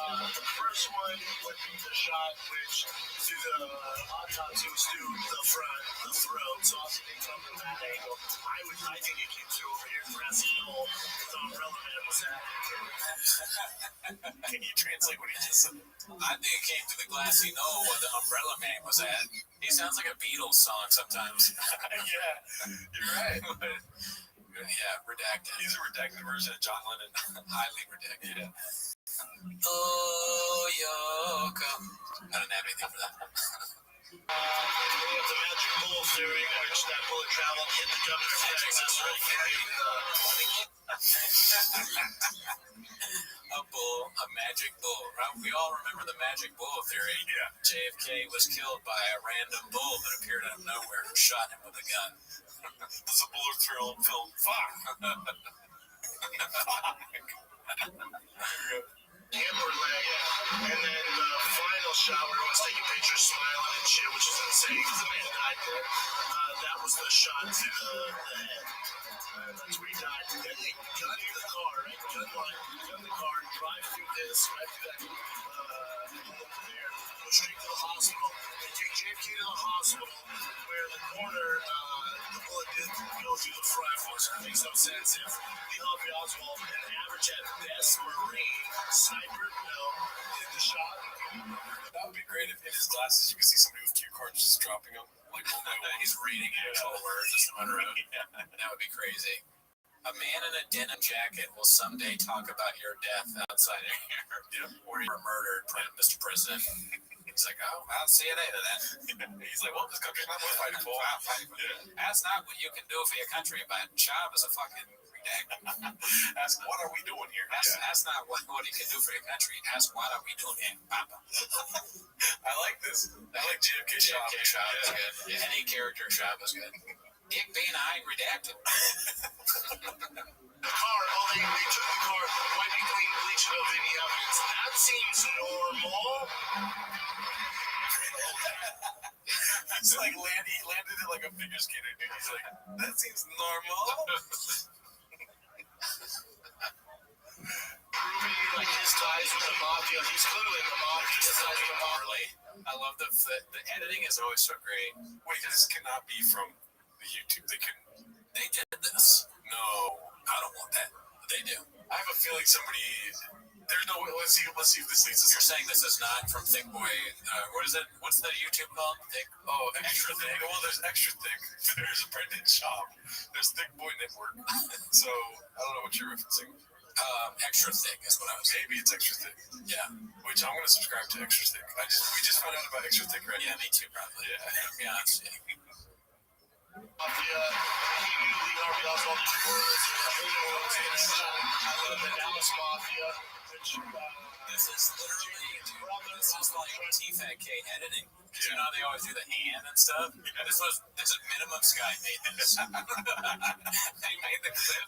The first one would be the shot which to the autopsy was through the front, the throat, so also they come from that angle. I think it came through over here, grassy knoll, the umbrella man was at. Can you translate what he just said? I think it came through the glassy knoll where the umbrella man was at. He sounds like a Beatles song sometimes. Yeah, you're right. Yeah, redacted. He's a redacted version of John Lennon. Highly redacted. Yeah. Oh, Yoko. I didn't have anything for that. The magic bull theory, which that bullet traveled hit the governor of Texas, really carried A magic bull. Right? We all remember the magic bull theory. Yeah. JFK was killed by a random bull that appeared out of nowhere and shot him with a gun. There's a bullet film. Fuck. hammer leg, and then the final shot where everyone's taking pictures, smiling and shit, which is insane because the man died there. That was the shot to the head. That's where he died. Then they gun the car, right? Gun the car, drive through this, right through that over there, go straight to the hospital. They take JFK to the hospital where the corner, the bullet did go through the front. So it makes no sense if Lee Harvey Oswald, an average at best Marine sniper, did the shot. That would be great if in his glasses you could see somebody with cue cards just dropping them. Like, oh my God. He's reading actual words just on road. That would be crazy. A man in a denim jacket will someday talk about your death outside of here. Or you were murdered, Mr. President. He's like, oh, I'll see you later then. He's like, well, this country's not worth fighting for. That's not what you can do for your country, but Chab is a fucking redacted. Ask, what are we doing here? That's not what he can do for your country. Ask, what are we doing here, Papa? I like this. I like JFK Chab. JFK Chab is good. Yeah, any character Chab is good. Ik ben ein redacted. The car, they took the car, wiping clean, bleaching of any evidence. That seems normal. It's like he landed it like a figure skater, dude. He's like, that seems normal. Ruby, like his ties with the mafia, he's clearly the mafia. His ties with the mafia. I love the editing is always so great. Wait, this cannot be from the YouTube. They did this. No, I don't want that. They do. I have a feeling somebody. There's no way. Let's see if this leads us. You're saying this is not from Thick Boy. What is it? What's the YouTube called? Extra Thick. Well, there's Extra Thick. There's Brendan Chop. There's Thick Boy Network. So I don't know what you're referencing. Extra Thick is what I was saying. Maybe it's Extra Thick. Yeah. Which I'm gonna subscribe to Extra Thick. We just found out about Extra Thick right Yeah, now. me too, probably. Yeah. To be honest. Yeah. Mafia, he knew Lee Harvey Oswald was I love the Dallas Mafia. This is like T-Fat K editing. You know they always do the hand and stuff. This is Minimum Sky made this. And he made the clip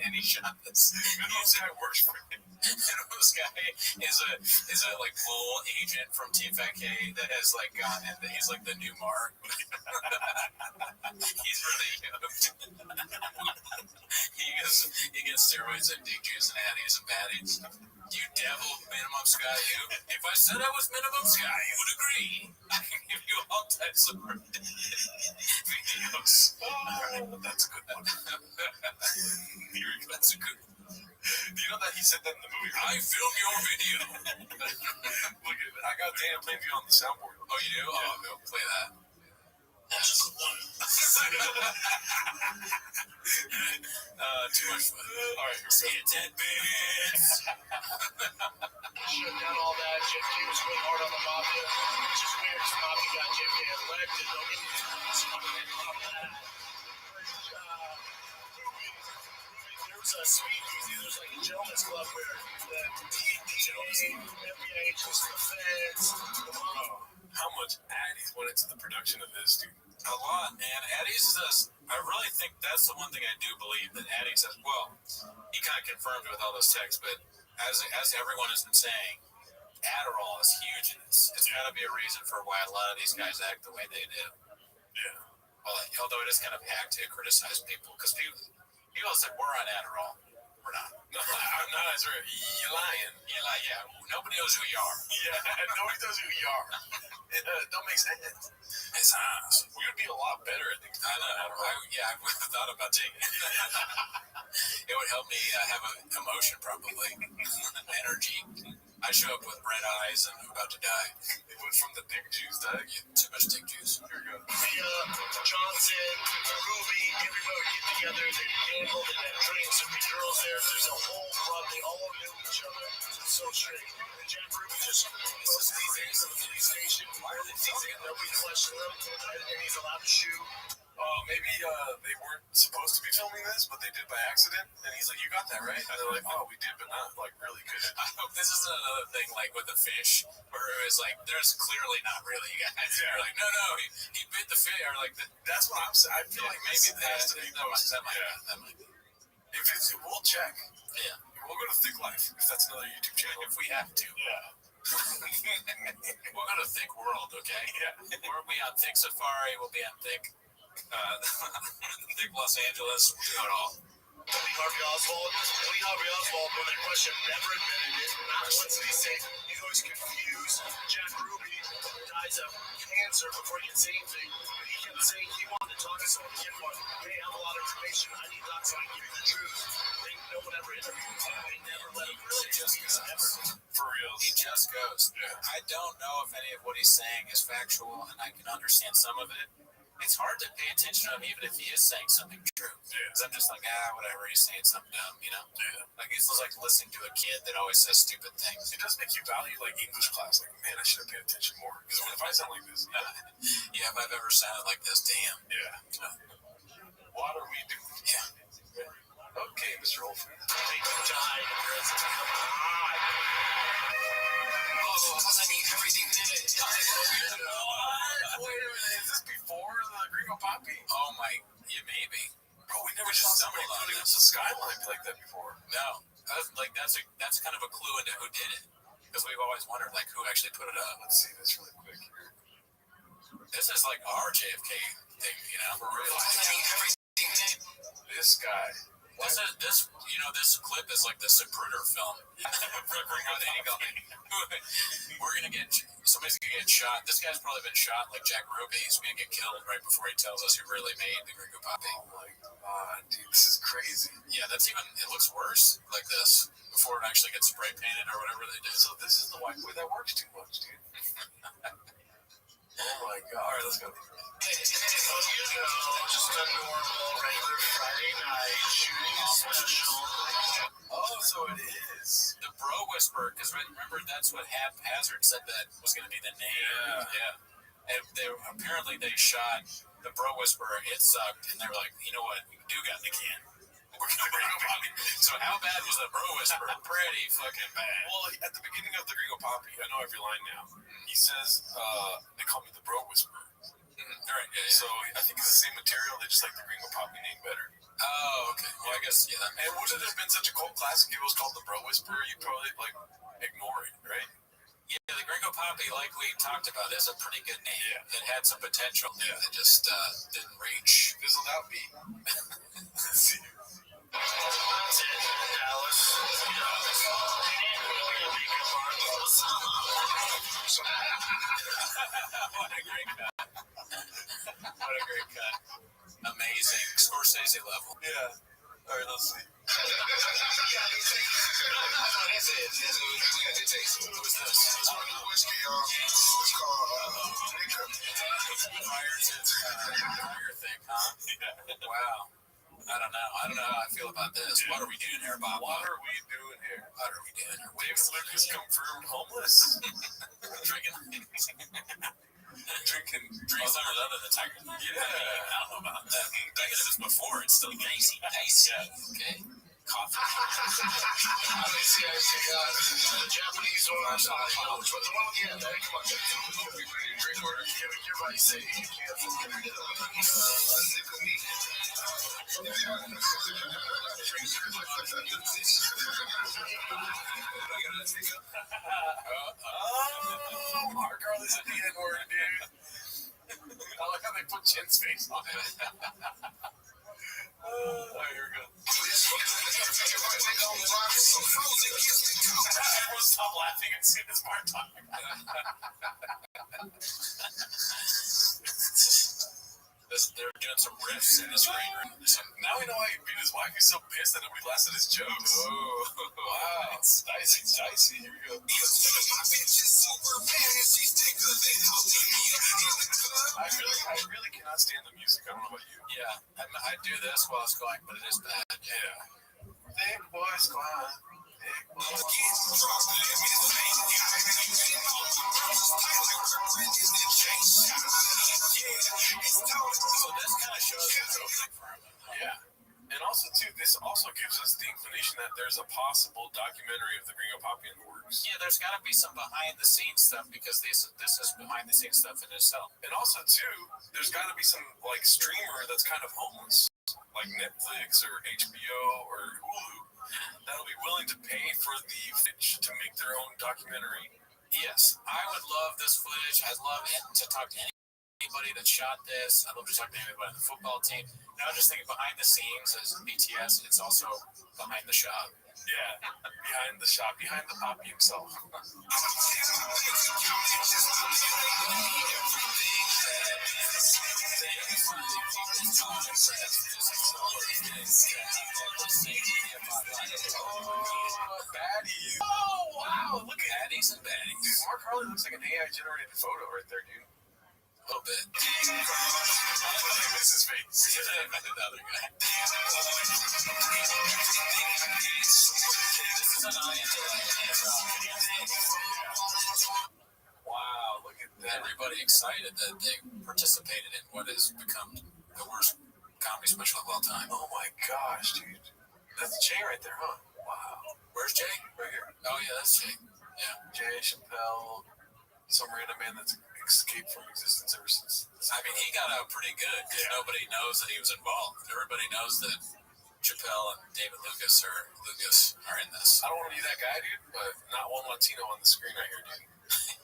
and he shot this. Minimum Sky works for him. Minimum Sky is a like full agent from T-Fat K that has like gone and he's like the new Mark. He's really yoked. He gets steroids and dick juice and addies and baddies. You devil, Minimum Sky, you. If I said I was Minimum Sky, you would agree. I can give you all types of videos. That's a good one. That's a good one. Do you know that he said that in the movie? I film your video. Look at it. I got Dan Plainview on the soundboard. Oh, you do? Yeah. Oh, go play that. That's a good one. Too much fun. All right, here we See you, dead bitch. Shut down all that. JFK was going hard on the Mafia, which is weird because Mafia got JFK elected. Don't get me wrong. There was a speakeasy. There was like a gentleman's club where the DEA, FBI agents, the feds, How much Addie's went into the production of this, dude? A lot, man. Addie's is I really think that's the one thing I do believe that Addie's says. Well, he kind of confirmed it with all those texts, but as everyone has been saying, Adderall is huge in this. It's got to be a reason for why a lot of these guys act the way they do. Yeah. Well, although it is kind of hack to criticize people because people say we're on Adderall. We're not. No, I'm not. You're lying. You're like, yeah, nobody knows who you are. Yeah, nobody knows who you are. It don't make sense. It's us. We would be a lot better, I think. I know. I would have thought about taking it. It would help me have an emotion, probably. Energy. I show up with red eyes and I'm about to die. It went from the dick juice to Too much dick juice. Here we go. Johnson, Ruby, everybody would get together. They'd gamble, they'd have drinks, there'd be girls there. There's a whole club. They all knew each other. It's so straight. And Jack Ruby just goes to these to the police station. Why are they teasing him? Nobody questioned him. And he's allowed to shoot. Maybe they weren't supposed to be filming this, but they did by accident. And he's like, "You got that right?" And they're like, "Oh, we did, but not like really good." I hope this is another thing like with the fish, where it was like, there's clearly not really guys. Yeah. You're like, no, he bit the fish, or like That's what I'm saying. I feel like maybe maybe has to be posted. that might be. If it's, we'll check. Yeah, We'll go to Thick Life if that's another YouTube channel. if we have to. Yeah. We'll go to Thick World, okay? Yeah. We'll be on Thick Safari. We'll be on Thick, Thick Los Angeles. We'll do it all. Lee Harvey Oswald, when they're questioned, never admitted it. Not once did he say he's always confused. Jack Ruby dies of cancer before he can say anything. But he kept saying he wanted to talk to someone to get one. Hey, I have a lot of information. I need to talk to someone. Give me the truth. No one ever interviewed him. They never let him really just ever. For real. He just goes. Yeah. I don't know if any of what he's saying is factual, and I can understand some of it. it's hard to pay attention to him even if he is saying something true. Because I'm just like, whatever, he's saying something dumb, you know? Yeah. Like, it's like listening to a kid that always says stupid things. It does make you value, like, English class. Like, man, I should have paid attention more. Because what if I sound like this? Yeah, if I've ever sounded like this, damn. Yeah. What are we doing? Yeah. Okay, Mr. Olford. They died in prison. Come on. Oh, because I mean everything did it. Wait a minute, is this before the Gringo Poppy? Oh my, yeah, maybe. Bro, we never saw somebody putting up the skyline like that before. No, that's kind of a clue into who did it, because we've always wondered like who actually put it up. Let's see this really quick here. This is like our JFK thing, you know. For real. I mean everything did it. This guy. This clip is like the Zapruder film. We're gonna get somebody's gonna get shot. This guy's probably been shot like Jack Ruby. He's gonna get killed right before he tells us who really made the Gringo Poppy. Oh my god, dude, this is crazy. Yeah, it looks worse like this before it actually gets spray painted or whatever they did. So this is the white boy that works too much, dude. Oh my god. All right, let's go. Just a normal, regular Friday night shooting special. Oh, so it is. The Bro Whisperer, because remember that's what Haphazard said that was going to be the name. Yeah. And apparently they shot the Bro Whisperer. It sucked, and they were like, you know what? We do got the can. We're going to Gringo Poppy. So how bad was the Bro Whisperer? Pretty fucking bad. Well, at the beginning of the Gringo Poppy, I know every line now. He says, they call me the Bro Whisperer. All right, yeah. So I think it's the same material. They just like the Gringo Poppy name better. Oh, okay. Well, I guess, yeah. And would it have been such a cult classic if it was called the Bro Whisperer? You'd probably, like, ignore it, right? Yeah, the Gringo Poppy, like we talked about, is a pretty good name. Yeah. It had some potential. Yeah. It just didn't reach. Fizzled out beat. Let's see. That's it, Dallas. What a great cut. What a great cut. Amazing. Scorsese level. Yeah. All right, let's see. Who's this? Prior thing, huh? Wow. I don't know how I feel about this. What are we doing here, Bob? What are we doing here? What are we doing here? Dave Lucas confirmed homeless. Drinking some of the Tiger. Yeah. I don't know about that. Drinking if it's before, it's still nice. Okay. Coffee. The Japanese one, I'm sorry, but the one, yeah, come on, drink order. Everybody say, Oh, Mark Carly's a N-word, dude. I like how they put Chin's face on it. Oh, here we go. Everyone stop laughing and see this part talking. They're doing some riffs in the screen room. Now we know why he beat his wife. He's so pissed that nobody laughed at his jokes. Oh, Wow. It's dicey. It's dicey. Here we go. I really cannot stand the music. I don't know about you. yeah. I do this while it's going, but it is bad. Yeah. Thick boy squad. Thick boy. So this kind of shows it's opening for him. Yeah. And also, too, this also gives us the inclination that there's a possible documentary of the Gringo Poppy in the works. Yeah, there's got to be some behind-the-scenes stuff because this is behind-the-scenes stuff in itself. And also, too, there's got to be some, like, streamer that's kind of homeless, like Netflix or HBO or Hulu, that'll be willing to pay for the footage to make their own documentary. Yes, I would love this footage. I'd love to talk to anybody that shot this. I'd love to talk to anybody on the football team. And I was just thinking behind the scenes as BTS, it's also behind the shop. Yeah, behind the shop, behind the Poppy himself. Baddies. Oh, wow, look at Baddies and baddies. Dude, Mark Harley looks like an AI-generated photo right there, dude. little bit. I miss his face. Another guy. This is an wow, look at that. Everybody excited that they participated in what has become the worst comedy special of all time. Oh my gosh, dude. That's Jay right there, huh? Wow. Where's Jay? Right here. Oh, yeah, that's Jay. Yeah. Jay Chappelle, some random man that's escaped from existence ever since. I mean, he got out pretty good because nobody knows that he was involved. Everybody knows that Chappelle and David Lucas are in this. I don't want to be that guy, dude, but not one Latino on the screen right here, dude.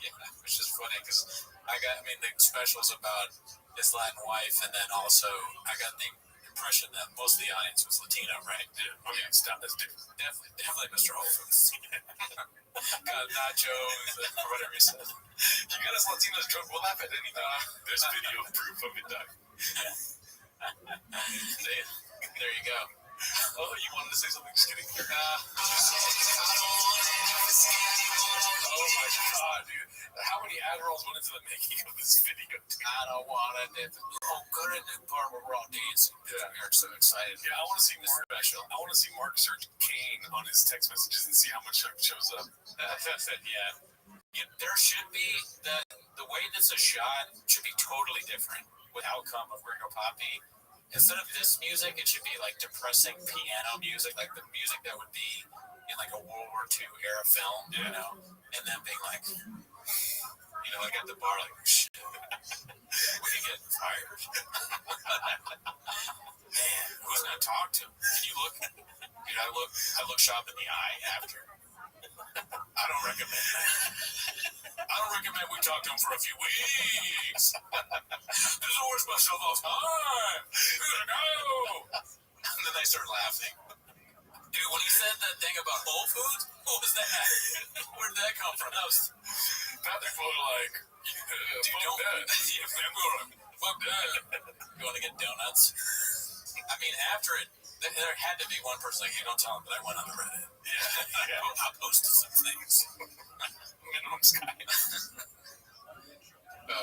Yeah, which is funny because the special's about his Latin wife, and then also I got the impression that most of the audience was Latino, right? Yeah, I mean, it's definitely Mr. Whole Foods. Got nachos or whatever he said. You got us Latinos drunk, we'll laugh at anything. There's video proof of it, Doc. There you go. Oh, you wanted to say something? Just kidding. Oh my god, dude. How many Adderalls went into the making of this video, dude? I don't want it. Oh, good in the part where we're all dancing. Yeah. We are so excited. Yeah, I want to see Mark. I want to see Mark search Kane on his text messages and see how much shows up. Yeah, there should be the way that's a shot should be totally different with outcome of Gringo Poppy. Instead of this music, it should be like depressing piano music, like the music that would be in like a World War II era film, you know, and then being like, like at the bar, like, shit, we can get fired. Man, who's gonna talk to him? Can you look? Dude, I look Shop in the eye after. I don't recommend that. I don't recommend we talk to him for a few weeks. This is the worst special of all time. We gotta go. And then they start laughing. Dude, when he said that thing about Whole Foods, what was that? Where did that come from? That was They're both like, dude, fuck that. Fuck that. You want to get donuts? I mean, after it, there had to be one person like, hey, don't tell him that I went on the Reddit. Yeah. I posted some things. Minimum Sky. Oh, God. I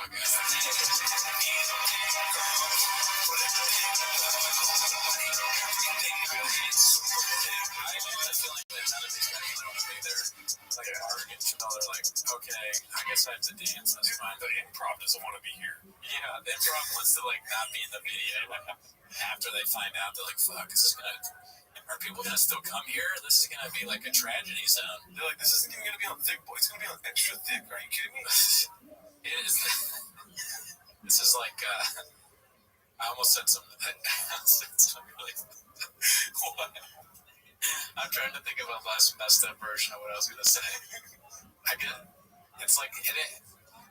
have a feeling that none of these guys want to be there. It's like arrogant. They're like, okay, I guess I have to dance. That's fine. The improv doesn't want to be here. Yeah, the improv wants to like not be in the video. After they find out, they're like, fuck, are people gonna still come here? This is gonna be like a tragedy zone. They're like, this isn't even gonna be on thick, boy. It's gonna be on extra thick. Are you kidding me? It is. This is like, I almost said something really. What? I'm trying to think of a less messed up version of what I was gonna say. It's like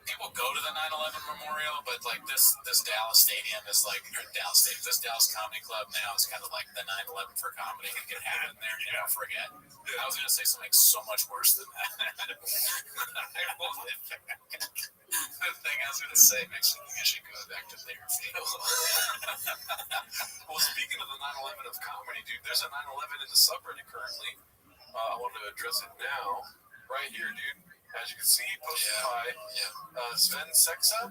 people go to the 9/11 memorial, but like this Dallas stadium is like this Dallas Comedy Club now is kind of like the 9/11 for comedy. It can happen there. You don't forget. I was gonna say something so much worse than that. The thing I was gonna say makes me think I should go back to therapy. Well, speaking of the 9/11 of comedy, dude, there's a 9/11 in the subreddit currently. I want to address it now, right here, dude. As you can see, posted by Sven Sexa.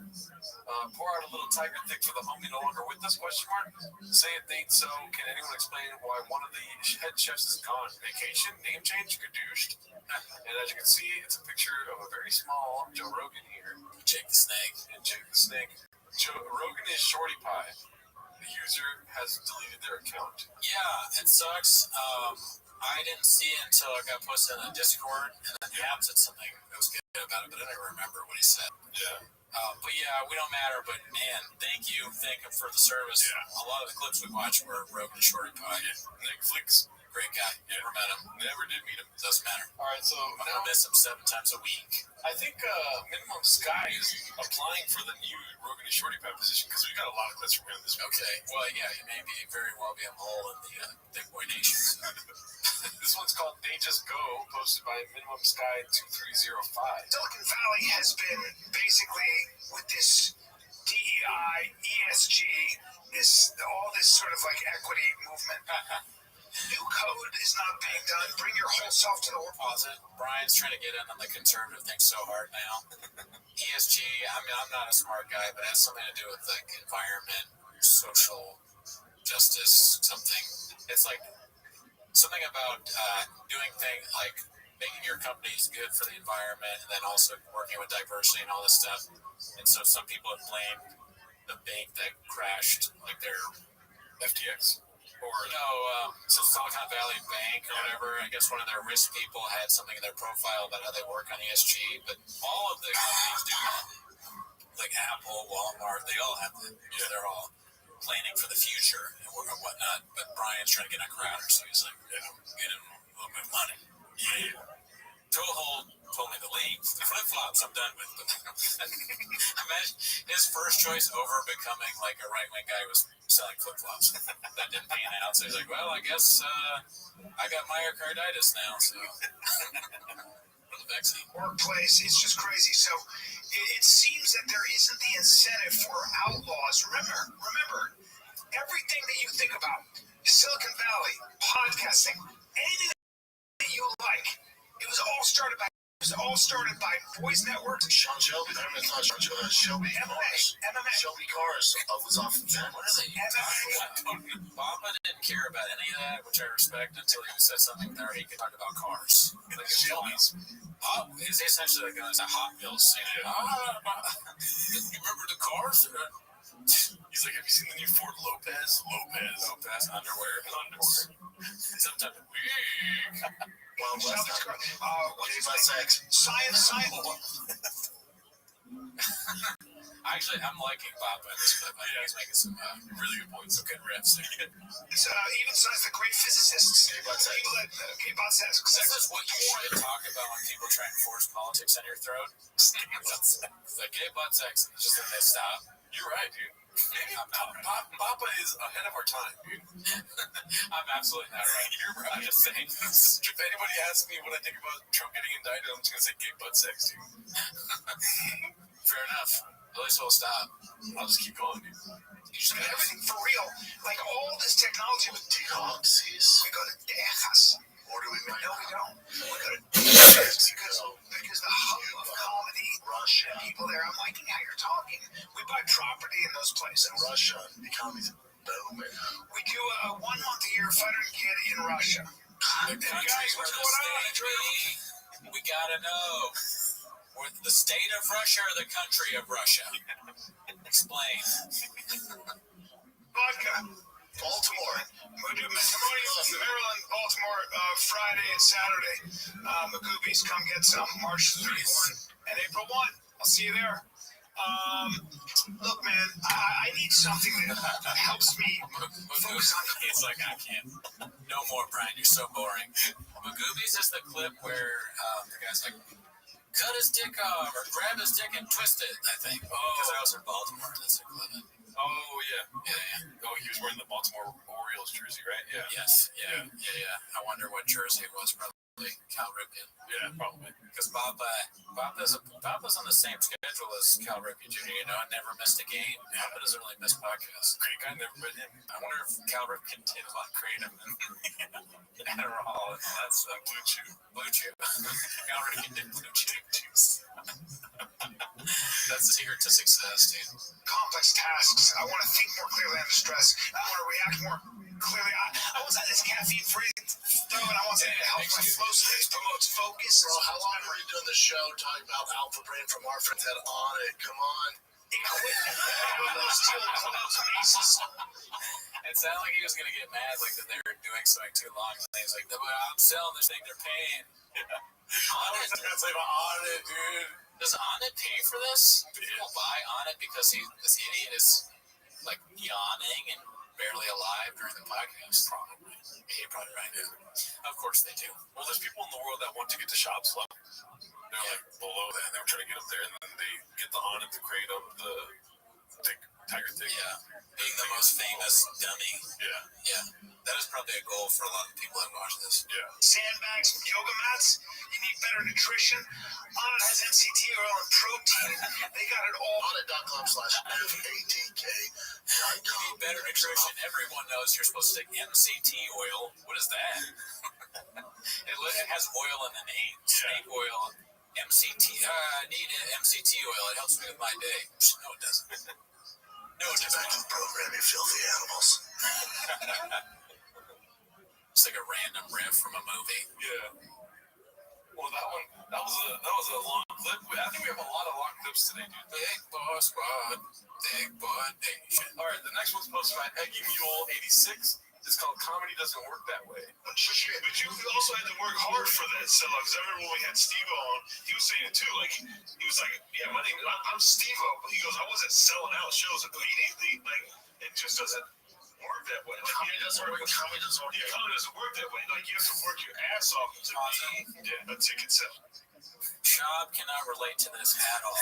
Pour out a little tiger thick for the homie no longer with us, question mark. Say it ain't so. Can anyone explain why one of the head chefs is gone? Vacation, name change, gadooshed. And as you can see, it's a picture of a very small Joe Rogan here. Jake the Snake. And Jake the Snake. Joe Rogan is Shorty Pie. The user has deleted their account. Yeah, it sucks. I didn't see it until it got posted on the Discord, and then Hab said something that was good about it, but I don't remember what he said. Yeah. But yeah, we don't matter, but man, thank you for the service. Yeah. A lot of the clips we watched were Rogan Shorty Pie. Netflix. Great guy. Never met him. Never did meet him. Doesn't matter. All right, so I'm going to miss him 7 times a week. I think Minimum Sky is applying for the new Rogan and Shorty Pie position because we got a lot of clips from him this week. Okay. Well, yeah, he may very well be a mole in the Big Boy Nation. This one's called They Just Go, posted by Minimum Sky 2305. Silicon Valley has been basically with this DEI, ESG, all this sort of like equity movement. New code is is not being done. Bring your whole self to the work. Pause it. Brian's trying to get in on the conservative thing so hard now. ESG, I mean, I'm not a smart guy, but it has something to do with like environment, social justice, something. It's like something about doing things like making your companies good for the environment and then also working with diversity and all this stuff. And so some people have blamed the bank that crashed, like their FTX? Or so Silicon Valley Bank or whatever. I guess one of their risk people had something in their profile about how they work on ESG, but all of the companies do that. Like Apple, Walmart, they all have that. Yeah. They're all planning for the future and whatnot. But Brian's trying to get on Crowder, so he's like, get him a little bit of money. Yeah. Toehold told me to leave. The flip-flops I'm done with. Imagine his first choice over becoming like a right-wing guy was selling flip-flops. That didn't pan out, so he's like, well, I guess I got myocarditis now, so for the vaccine. Workplace, it's just crazy. So it seems that there isn't the incentive for outlaws. Remember, everything that you think about, Silicon Valley, podcasting, anything that you like, it was all started by Boys Network. Sean Shelby, I mean, not Sean Shelby. MMA. Shelby Cars was off of that. What are they talking about? Baba didn't care about any of that, which I respect until he said something there. He could talk about cars. Like Shelby's. Is essentially like a Hot Wheels singing. You remember the cars? He's like, have you seen the new Ford Lopez? Lopez underwear. Sometimes weak. Wild West. Sex. Science. Actually, I'm liking Papa in this clip. I think he's making some really good points, some good riffs. Even besides the great physicists, people that K-bot sex. This is what you should talk about when people try and force politics on your throat. It's like gay butt sex, just then they stop. You're right, dude. Papa is ahead of our time, dude. I'm absolutely not right. You're right. I'm just saying. If anybody asks me what I think about Trump getting indicted, I'm just going to say gay butt sex, dude. Fair enough. At least we'll stop. I'll just keep going, dude. You just gotta Everything for real. Like all this technology with Deoxys. we go to Texas. Or do we make No, we don't. We go to Texas because the hub of comedy, Russia? people there. I'm liking how you're talking. We buy property in those places. In Russia, the economy's booming. We do a 1 month a year fighter and kid in Russia. The country where the state be, we gotta know. We're the state of Russia or the country of Russia? Explain. Vodka. Baltimore. We do Maryland, Baltimore, Friday and Saturday. Magoobies, come get some. March 31 and April 1. I'll see you there. Look, man, I need something that helps me focus on the It's like, I can't. No more, Brian. You're so boring. Magoobies is the clip where the guy's like, cut his dick off or grab his dick and twist it, I think. Because I was in Baltimore. That's a clip. Oh, yeah. Oh, he was wearing the Baltimore Orioles jersey, right? Yeah. Yes. Yeah. I wonder what jersey it was. Probably Cal Ripken. Yeah, probably. Because Papa's on the same schedule as Cal Ripken Jr., never missed a game. Papa doesn't really miss podcasts. Great guy, never met him. I wonder if Cal Ripken did a lot creative and Adderall and all that stuff. Blue Chew. Cal Ripken did Blue Chew juice. That's the secret to success, dude. complex tasks. I want to think more clearly under stress. I want to react more clearly. I want this caffeine-free throw, and I want something to help my flow states, promotes focus. Bro, how long were you doing the show talking about Alpha Brain from our friends at On It? Come on. It sounded like he was going to get mad, like that they were doing something too long. And he was like, I'm selling this thing, they're paying. On It, dude. Does On It pay for this? Do people buy On It because this idiot is like yawning and barely alive during the podcast? Probably. You're probably right. Yeah. Of course they do. Well, there's people in the world that want to get to shop slow. They're like below that, and they were trying to get up there, and then they get the On It to create up the tiger thing. Yeah. Being the most famous dummy. Yeah. That is probably a goal for a lot of people that watch this. Yeah. Sandbags, yoga mats. You need better nutrition. On It has MCT oil and protein. They got it all. OnIt.com/FATK. You need better nutrition. Everyone knows you're supposed to take MCT oil. What is that? It has oil in the name. Snake oil. MCT. I need MCT oil. It helps me with my day. No, it doesn't. No, it Get back to doesn't. the program, you filthy animals. It's like a random riff from a movie. Yeah. Well, that was a long clip. I think we have a lot of long clips today, dude. Big boy squad. Big boy nation. All right, the next one's posted by Eggy Mule 86. It's called Comedy Doesn't Work That Way. But you also had to work hard for that. So, because I remember when we had Steve on, he was saying it too. Like, he was like, yeah, my name, I'm Steve-O. But he goes, I wasn't selling out shows immediately. Like, it just doesn't work that way. Like, comedy doesn't work. Comedy doesn't work. Yeah, comedy doesn't work that way. Like, you have to work your ass off to be a ticket seller. Shab cannot relate to this at all.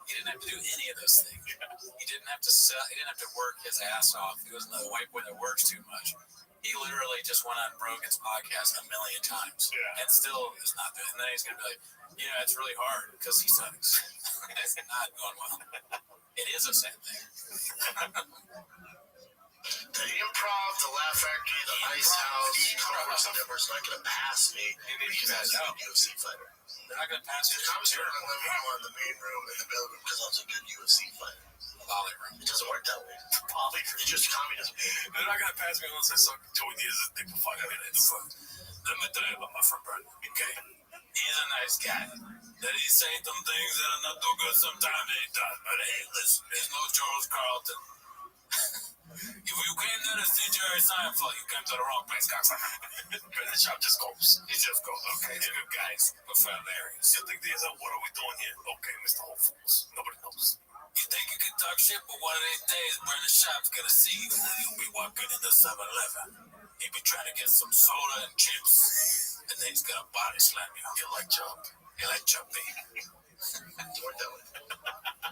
He didn't have to do any of those things. He didn't have to sell. He didn't have to work his ass off. He wasn't the white boy that works too much. He literally just went on Rogan's podcast 1 million times, and still is not doing. And then he's gonna be like, "Yeah, it's really hard because he sucks." It's not going well. It is a sad thing. The Improv, the Laugh Factory, the Ice House, Conference Network's not going to pass me because I was a good UFC fighter. They're not gonna pass The you. cops are going to let me go in the main room in the building because I was a good UFC fighter. Volley room. It doesn't work that way. It's just comedy doesn't work. They're not gonna pass me unless I suck Joey Diaz a dick for 5 minutes. Let me tell you about my friend Brandon. Okay, he's a nice guy. That he say some things that are not too good sometimes. He does, but hey, listen, there's no Charles Carlton. If you came there to see Jerry Seinfeld, you came to the wrong place, cocksucker. The shop just goes. He just goes. Okay, they're good guys, but found areas. You think these are what are we doing here? Okay, Mr. Whole Foods. Nobody knows. You think you can talk shit, but one of these days, Brandon Shop's gonna see you. You'll be walking into 7-Eleven. He'll be trying to get some soda and chips, and then he's gonna body slam you. You like Chump. You like Chumpy. It worked that way.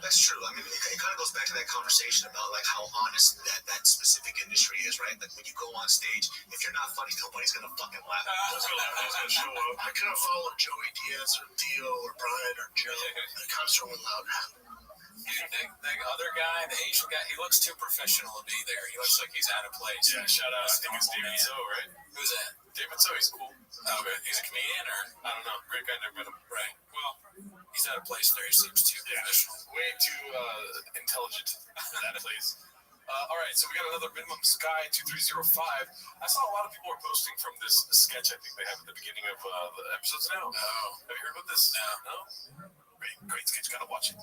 That's true. I mean, it kind of goes back to that conversation about like how honest that specific industry is, right? Like when you go on stage, if you're not funny, nobody's gonna fucking laugh. Who's gonna show up? I couldn't follow Joey Diaz or Dio or Brian or Joe. The cops are loud. The other guy, the Asian guy, he looks too professional to be there. He looks like he's out of place. Yeah, shout out. I think it's David So, right? Who's that? David So, he's cool. Okay, he's a comedian, or I don't know. Great guy, never met him. right? Well, he's out of place there. He seems too professional. Way too intelligent for that place. All right, so we got another Minimum Sky 2305. I saw a lot of people are posting from this sketch I think they have at the beginning of the episodes now. Oh, Have you heard about this? no. Great sketch, gotta watch it.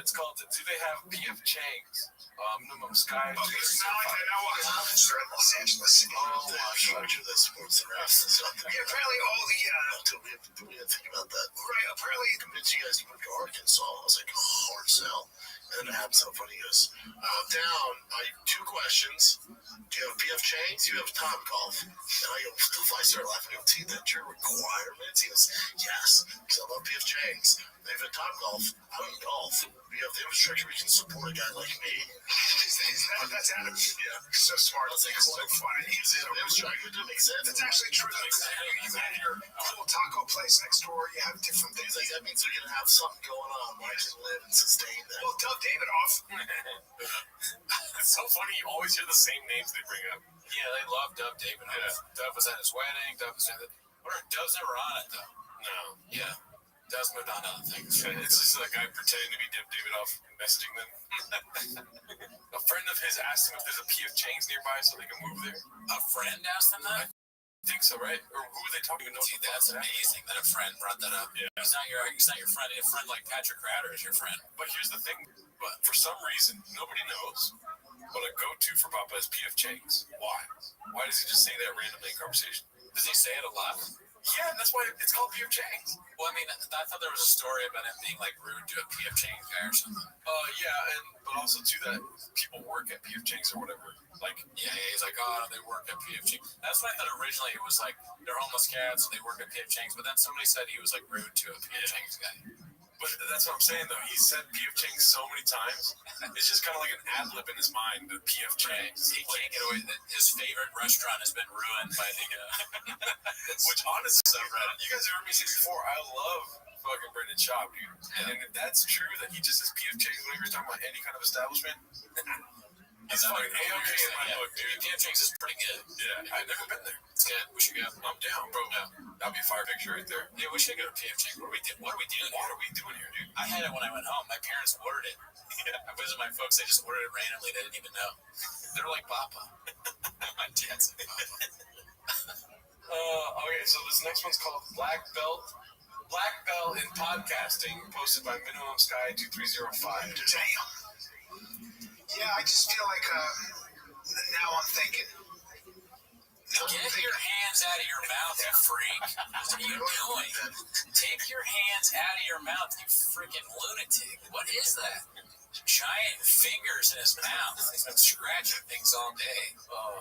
It's called Do They Have P.F. Chang's? Minimum Sky 2305. They're in Los Angeles. Oh, my God. The sports and refs. Yeah, apparently all the we didn't think about that. Right, apparently he convinced you guys to move to Arkansas. I was like, hard sell. And then it happened so funny. He goes, down, I have 2 questions. Do you have PF Chang's? Do you have Top Golf? And I go, I started laughing. I go, T, that's your requirements? He goes, yes, because I love PF Chang's. They have a Top Golf. I don't golf. We have the infrastructure. We can support a guy like me. That's Adam. Yeah, so smart. That's so funny. He's in the infrastructure. It doesn't make sense. That's actually true. You have your cool taco place next door. You have different things. Like, that means they're going to have something going on where I can live and sustain that. Well, Doug David off. It's so funny. You always hear the same names they bring up. Yeah, they love Dove David. Yeah. Dove was at his wedding. Dove was at the. Dove's never on it though. No. Yeah. Dove's moved on to other things. It's just like I'm pretending to be David off messaging them. A friend of his asked him if there's a P.F. Chang's nearby so they can move there. A friend asked him that? I think so, right? Or who were they talking to? Dude, that's amazing that a friend brought that up. Yeah. He's not your friend. A friend like Patrick Crowder is your friend. But here's the thing. But for some reason, nobody knows. But a go-to for Papa is P.F. Chang's. Why? Why does he just say that randomly in conversation? Does he say it a lot? Yeah, that's why it's called P.F. Chang's. Well, I mean, I thought there was a story about him being like rude to a P.F. Chang's guy or something. Yeah, but also too that people work at P.F. Chang's or whatever. Like, yeah, he's like, oh, they work at P.F. Chang's. That's what I thought originally. It was like they're homeless cats and they work at P.F. Chang's. But then somebody said he was like rude to a P.F. Chang's guy. but that's what I'm saying though. He said P.F. Chang's so many times. It's just kind of like an ad lib in his mind. The P.F. Chang's. He can't get away. His favorite restaurant has been ruined by the. Which honestly, you guys have heard me say before. I love fucking Brendan Schaub, dude. And if that's true, that he just says P.F. Chang's whenever you're talking about any kind of establishment. He's fucking A-OK in my book, dude. PF Chang's is pretty good. Yeah, I've never been there. It's good. We should go. I'm down, bro. That'd be a fire picture right there. Yeah, we should go to PF Chang. What are we doing? What are we doing here, dude? I had it when I went home. My parents ordered it. I visited my folks. They just ordered it randomly. They didn't even know. They're like Papa. My dad's like Papa. Okay, so this next one's called Black Belt in Podcasting, posted by Minimum Sky 2305. Damn. Yeah, I just feel like now I'm thinking. Get your hands out of your mouth, you freak. What are you doing? Take your hands out of your mouth, you freaking lunatic. What is that? Giant fingers in his mouth. He's been scratching things all day.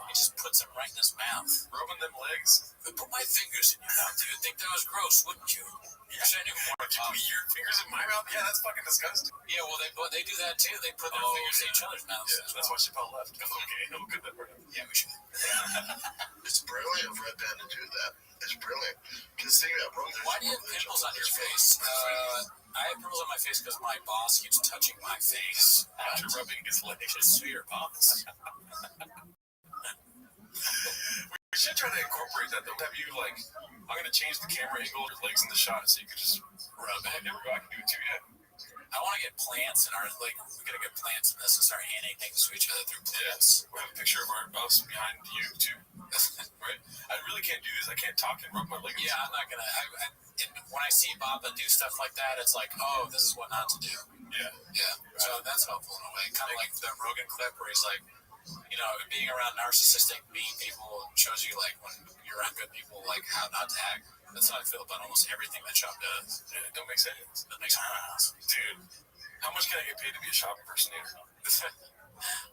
He just puts them right in his mouth. Rubbing them legs. But put my fingers in your mouth. You'd think that was gross, wouldn't you? You're saying more about Your fingers in my mouth? Yeah, that's fucking disgusting. Yeah, well, they do that too. They put their fingers in each other's mouths. Yeah, that's why Chappelle left. Okay, no good that part. Yeah, we should. It's brilliant of Red Band to do that. It's brilliant. Considering that, bro. Why do you have pimples on your face? I have pimples on my face because my boss keeps touching my face after rubbing his legs. Just sue your boss. We should try to incorporate that though. Have you I'm gonna change the camera angle of your legs in the shot so you can just rub it. There we go. I can do it too. Yeah. I want to get plants in our we gotta get plants in this and start handing things to each other through plants. We have a picture of us behind you too. Right. I really can't do this. I can't talk and rub my legs. Yeah, I'm not gonna. When I see Baba do stuff like that, it's like, oh, this is what not to do. Yeah. So that's helpful in a way. Kind of like the Rogan clip where he's like, being around narcissistic, mean people shows you like when you're around good people, like how not to act. That's how I feel about almost everything that Shop does. Yeah, it don't make sense. That makes sense. Dude, how much can I get paid to be a shop impersonator?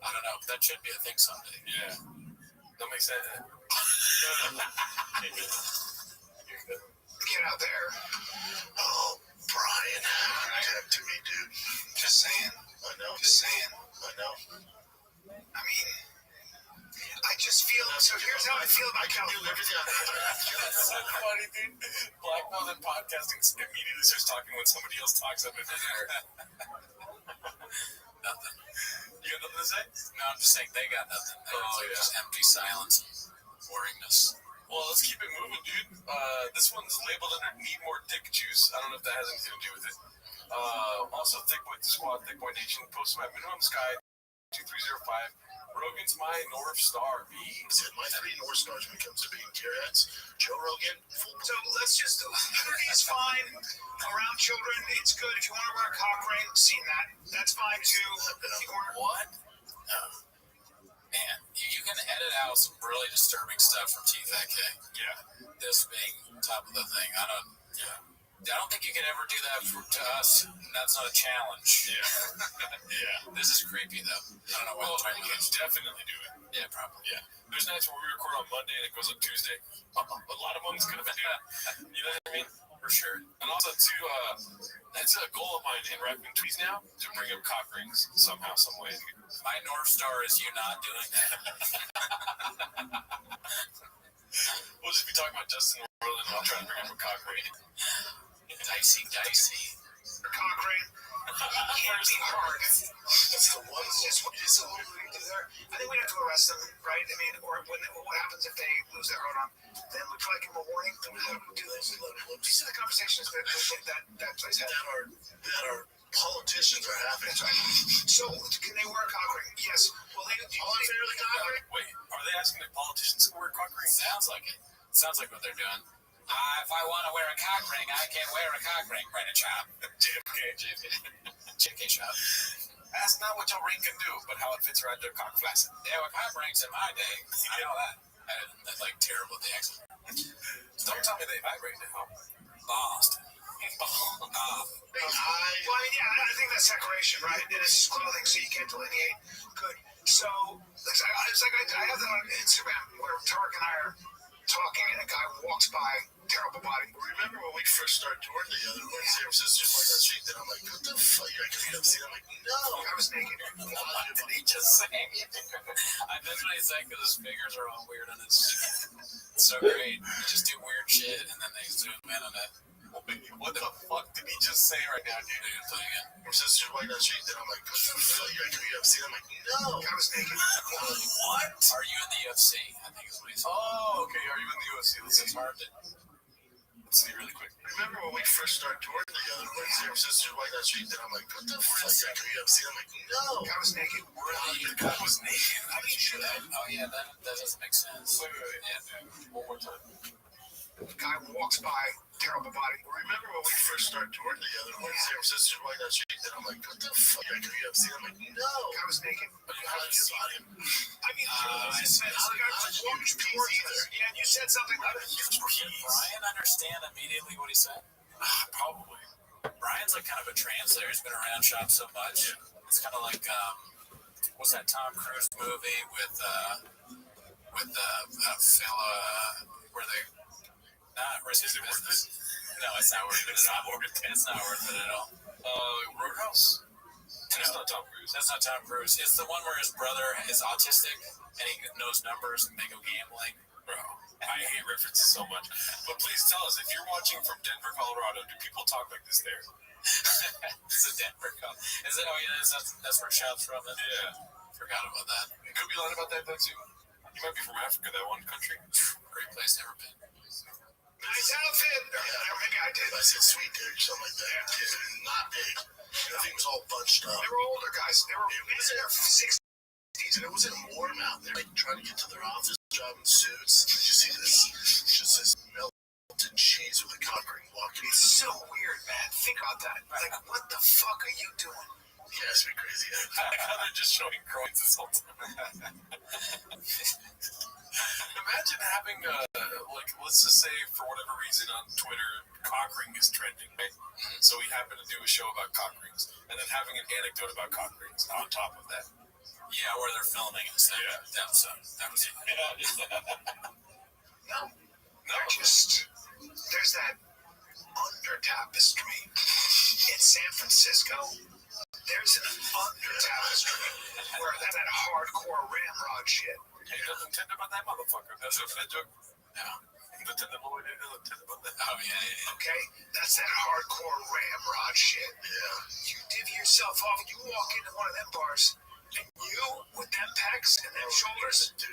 I don't know. That should be a thing someday. Yeah. Don't make sense. Get out there. Oh, Brian. Talk to me, dude. Just saying. I know. Just saying. I know. I mean, I just feel. So here's how I feel about California. That's so funny, dude. Black Belt in Podcasting immediately starts talking when somebody else talks up in there. Nothing. You got nothing to say? No, I'm just saying they got nothing. Just empty silence and boringness. Well, let's keep it moving, dude. This one's labeled under Need More Dick Juice. I don't know if that has anything to do with it. Also, Thick Boy Squad, Thick Boy Nation, posted by Minimum Sky 2305. Rogan's my North Star. Said my 3 North Stars when it comes to being T-Rex. Joe Rogan. So let's just. Nudity is fine. Around children, it's good. If you want to wear a cock ring, seen that. That's fine too. What? Man, you can edit out some really disturbing stuff from T-Fat K. Yeah. This being top of the thing. I don't think you can ever do that to us. That's not a challenge. Yeah. This is creepy, though. I don't know what I'm trying to do. Definitely do it. Yeah, probably. Yeah. There's nights where we record on Monday and it goes up Tuesday. A lot of one's going to be doing. You know what I mean? For sure. And also, too, that's a goal of mine in rapping tweets now, to bring up cock rings somehow, some way. My North Star is you not doing that. We'll just be talking about Justin Roiland while trying to bring up a cock ring. Dicey. Cock ring. Can't be hard. That's the one. It's just a little bit there. I think we'd have to arrest them, right? I mean, or what happens if they lose their hold on? Then we try to give them a warning. Then we let them do this. These are the conversations that place has. That are politicians are having. That's right. So can they wear a cock ring? Yes. Well, they voluntarily cock ring. Wait, are they asking if politicians can wear cock rings? Sounds like it. Sounds like what they're doing. If I want to wear a cock ring, I can wear a cock ring. Right, a chop. JFK shop. Ask not what your ring can do, but how it fits around your cock flaccid. There were cock rings in my day. I know that. That's like terrible at the accent. Don't tell me they vibrate now. Lost. Well, I mean, yeah, I think that's decoration, right? It is clothing, so you can't delineate. Good. So, it's like I have that on Instagram where Tarek and I are talking and a guy walks by, terrible body. Remember when we first started touring together, like San Francisco, like that street, then I'm like, what the fuck? You're like, you see, I'm like, no. I was naked. Did he just say anything? That's what he said because his fingers are all weird and it's so great. You just do weird shit and then they zoom in on it. What the fuck did he just say right now, dude? Her sister's white on the street. Then I'm like, what the fuck? You're like UFC? I'm like, no. I was naked. What? Are you in the UFC? I think is what he said. Oh, okay. Are you in the UFC? It's hard to. Let's see really quick. Remember when we first started touring together? Wednesday, her sister's white on the street. Then I'm like, what the fuck? You're like, UFC? I'm like, no. I was naked. The guy was naked. I mean, shit. Oh yeah, that doesn't make sense. Wait. Yeah. One more time. The guy walks by, terrible body. Remember when we first started touring together? Wednesday, her sister's white on the street. Then I'm like, what the fuck? You're like, UFC? I'm like, no. I was naked. But you haven't seen him. I mean, I said, I was walking towards you. Yeah, and you said something like, Did Brian understand immediately what he said? Probably. Brian's like kind of a translator. He's been around shop so much. It's kind of like what's that Tom Cruise movie with Phil where they not risky business. No, it's not worth it at all. It's not worth it at all. Roadhouse? That's not Tom Cruise. That's not Tom Cruise. It's the one where his brother is autistic and he knows numbers and they go gambling. Bro, I hate references so much. But please tell us, if you're watching from Denver, Colorado, do people talk like this there? It's a Denver cup. Is it? Oh yeah, that's where Shout's from. Yeah. Forgot about that. You could be lying about that though too. You might be from Africa, that one country. Great place, never been. nice outfit. Maybe I did. I said sweet dude, something like that. Yeah. Not big. Everything was all bunched up. They were older guys. They were in their 60s, and it was warm out there. Like trying to get to their office, job in suits. Did you see this? Just this melted cheese with a covering walking. It's so weird, man. Think about that. Like, what the fuck are you doing? Yeah, it's been crazy. They're just showing groins this whole time. Imagine having let's just say for whatever reason on Twitter, cock ring is trending, right? So we happen to do a show about cock rings, and then having an anecdote about cock rings on top of that. Yeah, where they're filming and stuff. Yeah. That was it. No. There's that under tapestry in San Francisco. There's an under tapestry where that hardcore ramrod shit. Hey, nothing tender about that motherfucker. That's a fat joke. Yeah. Nothing tender about that. Oh yeah. Okay, that's that hardcore ramrod shit. Yeah. You divvy yourself off. You walk into one of them bars, and you with them pecs and them shoulders, dude.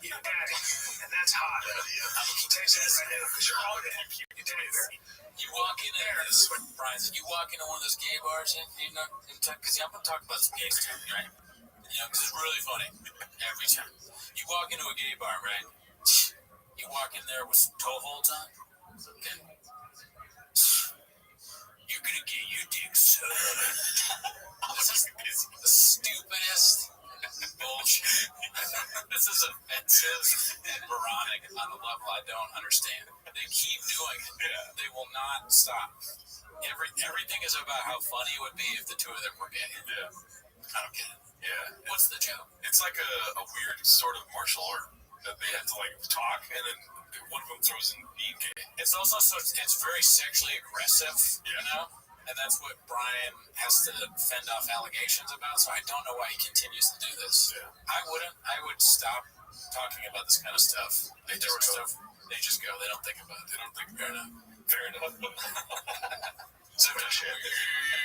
You daddy, and that's hot. I'm tasting it right now because you're all in. You did it. You walk in there, this is what Brian said. You walk into one of those gay bars, because I'm going to talk about some gays too, right? Because it's really funny every time. You walk into a gay bar, right? You walk in there with some toe holds on. Okay. You're going to get your dick sucked. This is the stupidest bullshit. This is offensive and moronic on a level I don't understand. They keep doing it. Yeah. They will not stop. Everything is about how funny it would be if the two of them were gay. Yeah. I don't get it. Yeah. What's the joke? It's like a weird sort of martial art that they have to talk, and then one of them throws in being gay. It's also it's very sexually aggressive, and that's what Brian has to fend off allegations about. So I don't know why he continues to do this. Yeah. I wouldn't. I would stop talking about this kind of stuff. They just go. They don't think about it. They don't think fair enough. Fair enough. So shit.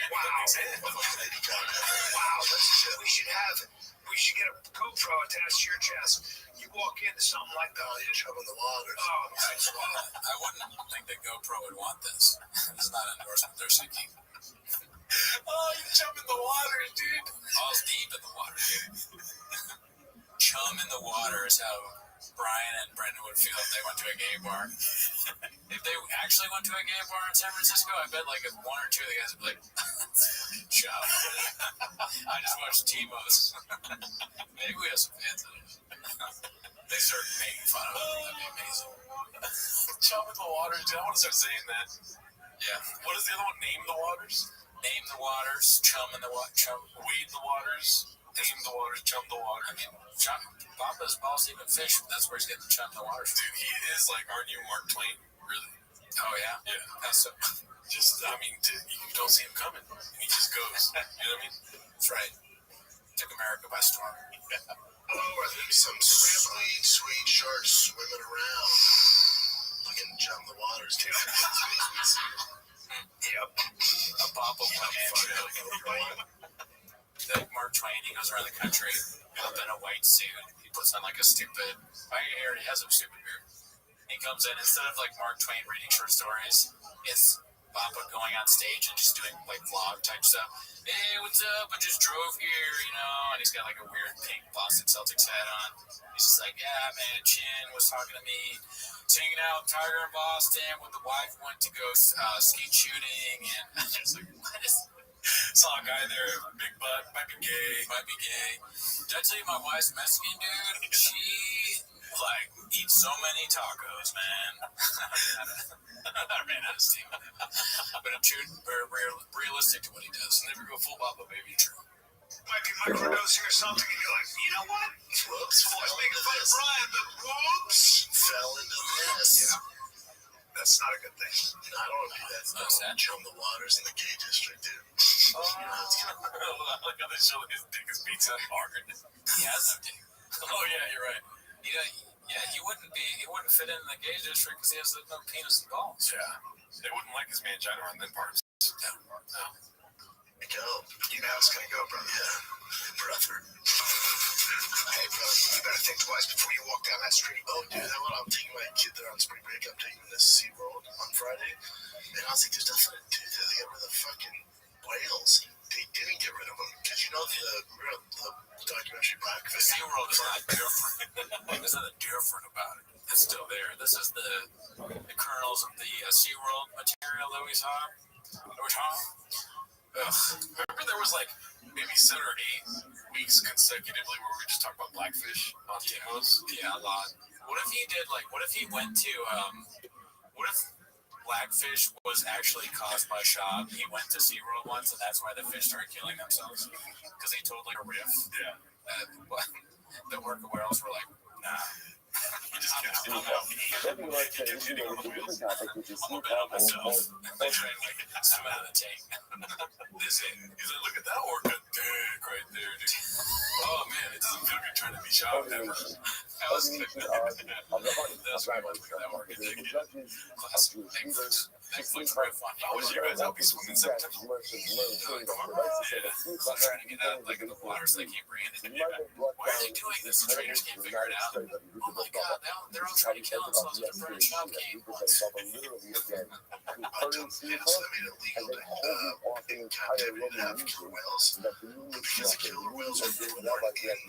Wow. We should get a GoPro attached to your chest. You walk into something like that, you jump in the water. Oh, nice. I wouldn't think that GoPro would want this. This is not an endorsement they're seeking. Oh, you jump in the water, dude. Balls deep in the water. Chum in the water is how Brian and Brendan would feel if they went to a gay bar. If they actually went to a gay bar in San Francisco, I bet if one or two of the guys would be like, chum. I just watched T-Mo's. Maybe we have some fans of it. They start making fun of it. That'd be amazing. Chum in the waters, dude. I want to start saying that. Yeah. What is the other one? Name the waters? Name the waters, chum in the water, chum. Wade the waters, name the waters, chum the waters. I mean, chum, Papa's balls even fish, that's where he's getting the chum in the waters. Dude, he is like our new Mark Twain, really. Oh, yeah? Yeah. That's so. You don't see him coming, and he just goes. You know what I mean? That's right. Took America by storm. Oh, I think some sweet sharks swimming around. Look fucking jump the waters, dude. Yep. A Papa one-man show. Like Mark Twain, he goes around the country up in a white suit. He puts on like a stupid. He already has a stupid beard. He comes in, instead of like Mark Twain reading short stories, it's Papa going on stage and just doing like vlog type stuff. Hey, what's up? I just drove here, and he's got like a weird pink Boston Celtics hat on. He's just like, yeah, man, Chin was talking to me. He's hanging out with Tiger in Boston when the wife went to go skeet shooting, and I'm just like, what is? Saw a guy there, big butt, might be gay. Did I tell you my wife's Mexican, dude? She eats so many tacos, man. I ran out of steam. But I'm very realistic to what he does. Never go full Papa, baby. True. Might be microdosing or something, and you're like, you know what? Whoops. I was making fun of Brian, but whoops. Fell into this. Yeah. That's not a good thing. I don't want to do that. Sad. Jump the waters in the gay district, dude. Look how they show his dick is pizza hard. He has no dick. Oh yeah, you're right. He wouldn't fit in the gay district because he has no penis and balls. Yeah, they wouldn't like his mangina on them parts. No. Go. You know how it's gonna go, brother. Yeah, brother. Hey, brother, you better think twice before you walk down that street. Oh, dude, I'm taking my kid there on spring break. I'm taking him to SeaWorld on Friday. And I was like, there's nothing to do there. They got rid of the fucking whales. They didn't get rid of them. Because the documentary Blackfish. SeaWorld is not different. There's nothing different about it. It's still there. This is the kernels of the SeaWorld material that we saw. Remember there was maybe 7 or 8 weeks consecutively where we just talked about Blackfish on TMOs? Yeah, a lot. What if he did, what if he went to, what if Blackfish was actually caused by shot? He went to SeaWorld once, and that's why the fish started killing themselves? Because he told, a riff. Yeah. The worker whales were like, nah. He just kept stealing out. He kept hitting on the wheels. I'm a bet on myself. They tried to swim out of the tank. He's like, look at that orca dick right there, dude. Oh man, it doesn't feel good trying to be shot ever. That was good. That's right. That orca dick. Classic Netflix riff on. What is your guys' out be swimming September? Trying to get out of the water so they can't breathe. Why are they doing this? The trainers can't figure it out. Oh my god, they're all trying to kill themselves in the French shop game. They made it illegal to captivate African whales. Because the killer whales are born in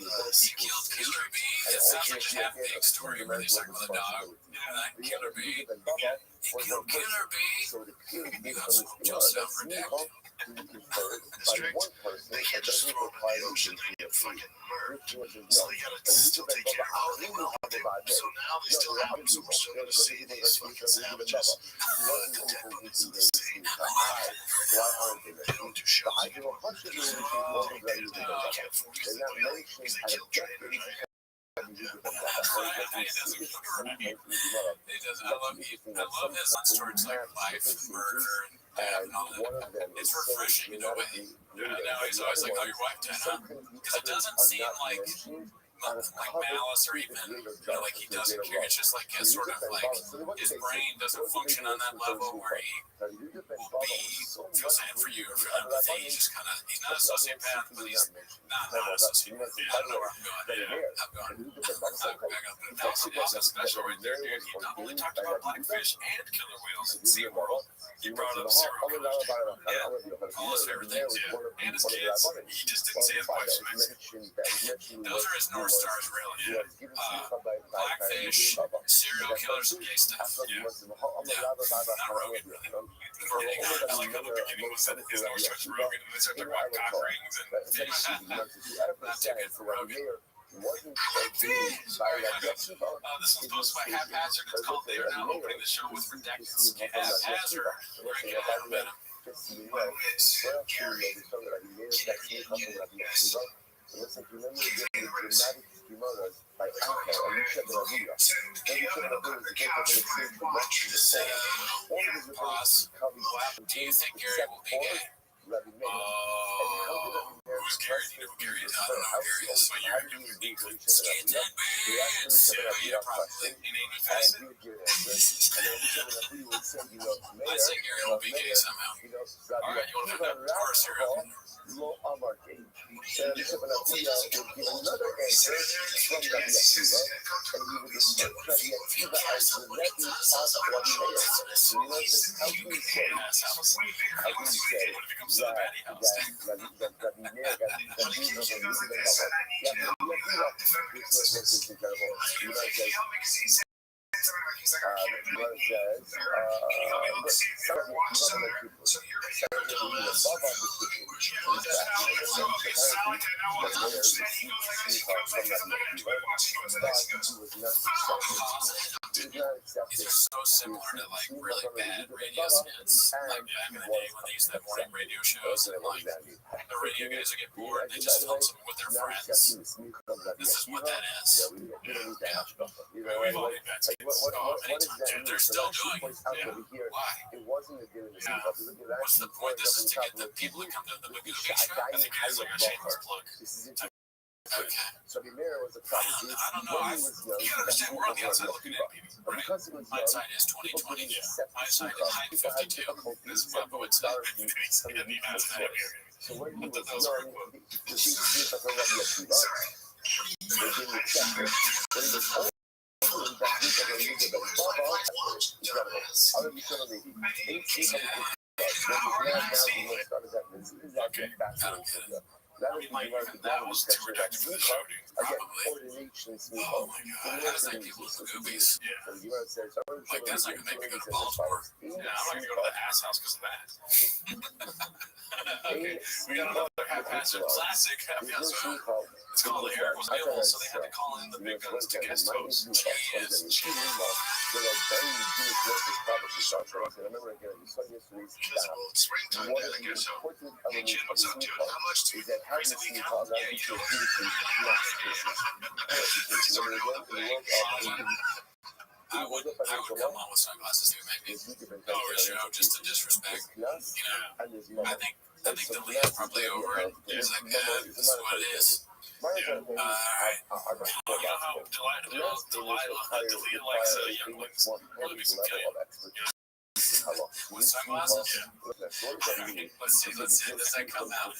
the sea. He killed Killer Bee. It sounds like a half-baked story where they suck with a dog. Killer Bee. He killed Killer Bee. You have some yourself redacted. Strict. They can't just throw them in the ocean. They get fucking murked. So they gotta still take care of them. So now they still have them. So we're still gonna see these fucking savages. The dead bodies in the sea. They don't do shows anymore. They can't force them to do it because they killed trainers. It does. I love his stories life and murder and death and all that. It's refreshing in a way. Now he's always like, "Oh, your wife died, huh?" Because it doesn't seem like malice or even he doesn't care. It's just his sort of his brain doesn't function on that level where he will feel sad for you or for empathy. He's just he's not a sociopath, but he's not a sociopath. I don't know where I'm going. That's a special right there, dude. He not only talked about Blackfish and killer whales in SeaWorld, he brought up serial killers. Yeah, all his favorite things, and his kids. He just didn't say his wife's Mexican. Those are his North Stars, really. Blackfish, serial killers, and gay stuff. Yeah. Not Rogan, really. I like how the beginning was that his North Stars Rogan, and they start talking about cock rings and fish. Not too good for Rogan. This was posted by Haphazard. It's called They Are Now Opening the Show with Redacted. Haphazard. We're going to get a little bit of Pause. Do you think Gary will be gay? Who's Gary? Do you know who Gary is? I don't know who Gary is. But you're English. Get that bitch. Yeah, probably. In 85 cents. I'd say Gary will be gay somehow. All right, you want to put that? Of course, you're up. It's so similar to like really bad radio skits, like back in the day when they used to have morning radio shows, and like the radio guys would get bored, they just film something with their friends. This is what that is. Yeah. We've all been bad skits. Oh, many times. They're still doing it. Yeah. Why? Yeah. What's the point? This is to get the people to come to the Magoo show. I think it is like a shameless plug. Okay. I don't know. You gotta understand, we're on the outside looking in, people. Right? My side is 2020. Yeah. My side is height 52. This is what Papa would say. So what do you those are quote? Okay. I don't get it. I mean, like, even that was too reductive for the show, dude. Probably. Oh my god. How does that people with the goobies? Yeah. Like, that's not gonna make me go to Baltimore. Yeah, I'm not gonna go to the ass house because of that. Okay. We got another half-assed classic half-assed. It's called The Eric Was Available, so they had to call in the big guns to guest host. Cheers. Springtime, I guess so. Hey, Jim, what's up, dude? How much do you raise the weekend? Yeah, you know. I would come on with sunglasses too, maybe. Over the show, just to disrespect. You know, I think the lead is probably over it. It's like, this is what it is. Yeah. Alright. You know how Delia likes younglings? Really makes him gay. With sunglasses? Yeah. Let's see. Does that come out?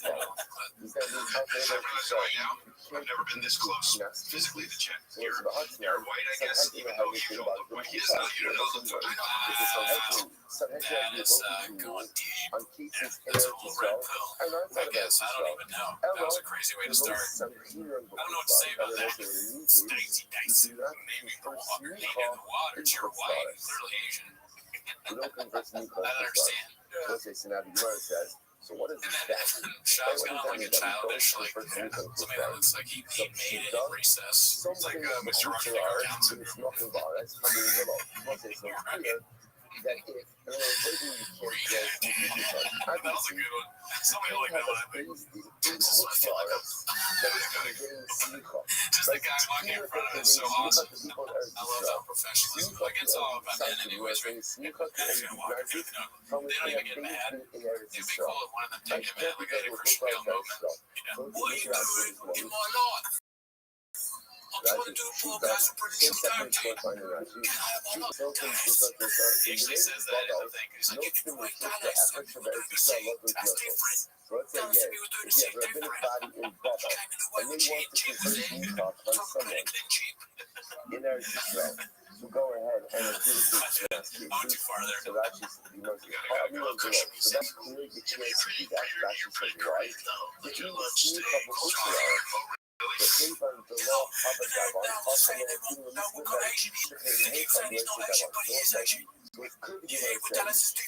I've never been this close physically to Jen. You're white, I guess, even though you don't look white. He is not. You don't know the fucking. That is going deep. Yeah, that's a little red pill. I guess. I don't even know. That was a crazy way to start. I don't know what to say about that. Dicey, maybe the water. Maybe the water. You're white and clearly Asian. I don't understand. So what is this? Shaw's got on like a childish, like something that looks like he made it in recess. It's like Mr. Rothschild down syndrome. That if that was a good one. Somebody like that one. Just the guy walking in front of it is so awesome. I love how professionalism. Like, it's all about men anyways, right? They don't even get mad. It'd be cool if one of them did get mad, like a Christian Bale movement. What are you doing in my lawn? I'm trying to do a podcast for Pretty Good Time. He actually says that in the thing. He's like, you can do like that next time. That's different. Tell us if you were doing the same thing. You came in the white cheap, cheap. So go ahead and do this. I went too far there. So that's just the most popular cushion. So that's clearly the chance to be that. That's just like right. The English sneak up a picture. The paper, the law, other guy on also in the so it could be like the body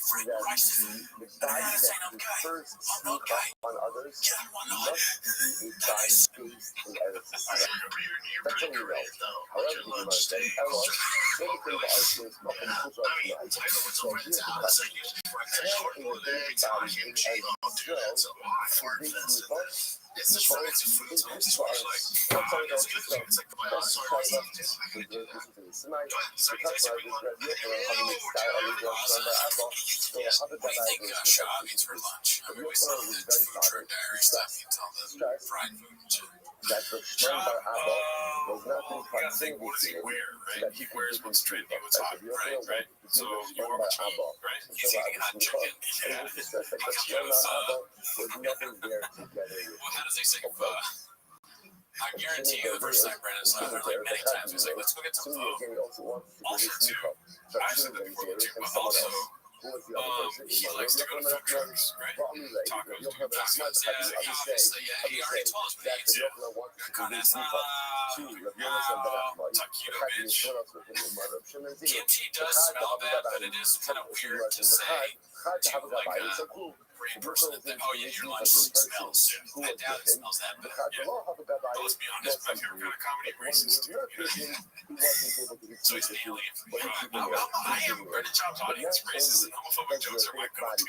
that prefers to sneak up on others must be a body based in other society. That's what we know. However, you might say, hello, anything the artist is not going to put up the ice. So here's the question. Can a very body in as well predict the It's just fermented food. It's like, it's good. It's like what do you think Shah eats for lunch? I always thought that food truck diary stuff eats all the fried food and shit. You gotta think, what does he wear, right? He wears what's trendy, what's hot, right? So you wear what you eat, right? He's eating hot chicken. Yeah. How does he say, I guarantee you the first time Brandon saw her, like many times, he's like, let's go get some pho. Also, too, I've said that before, too, but also, he likes to go to food trucks, right? Tacos, dude. Yeah, obviously, yeah, he already told us what he eats. Carne asada, taquito, bitch. Kimchi does smell bad, but it is kind of weird to say to like a Korean person that, oh yeah, your lunch smells. I doubt it smells that bad. Yeah. But let's be honest, my favorite kind of comedy is racist. So he's an alien. I am Brendan Chop's audience. Racist and homophobic jokes are my go-to.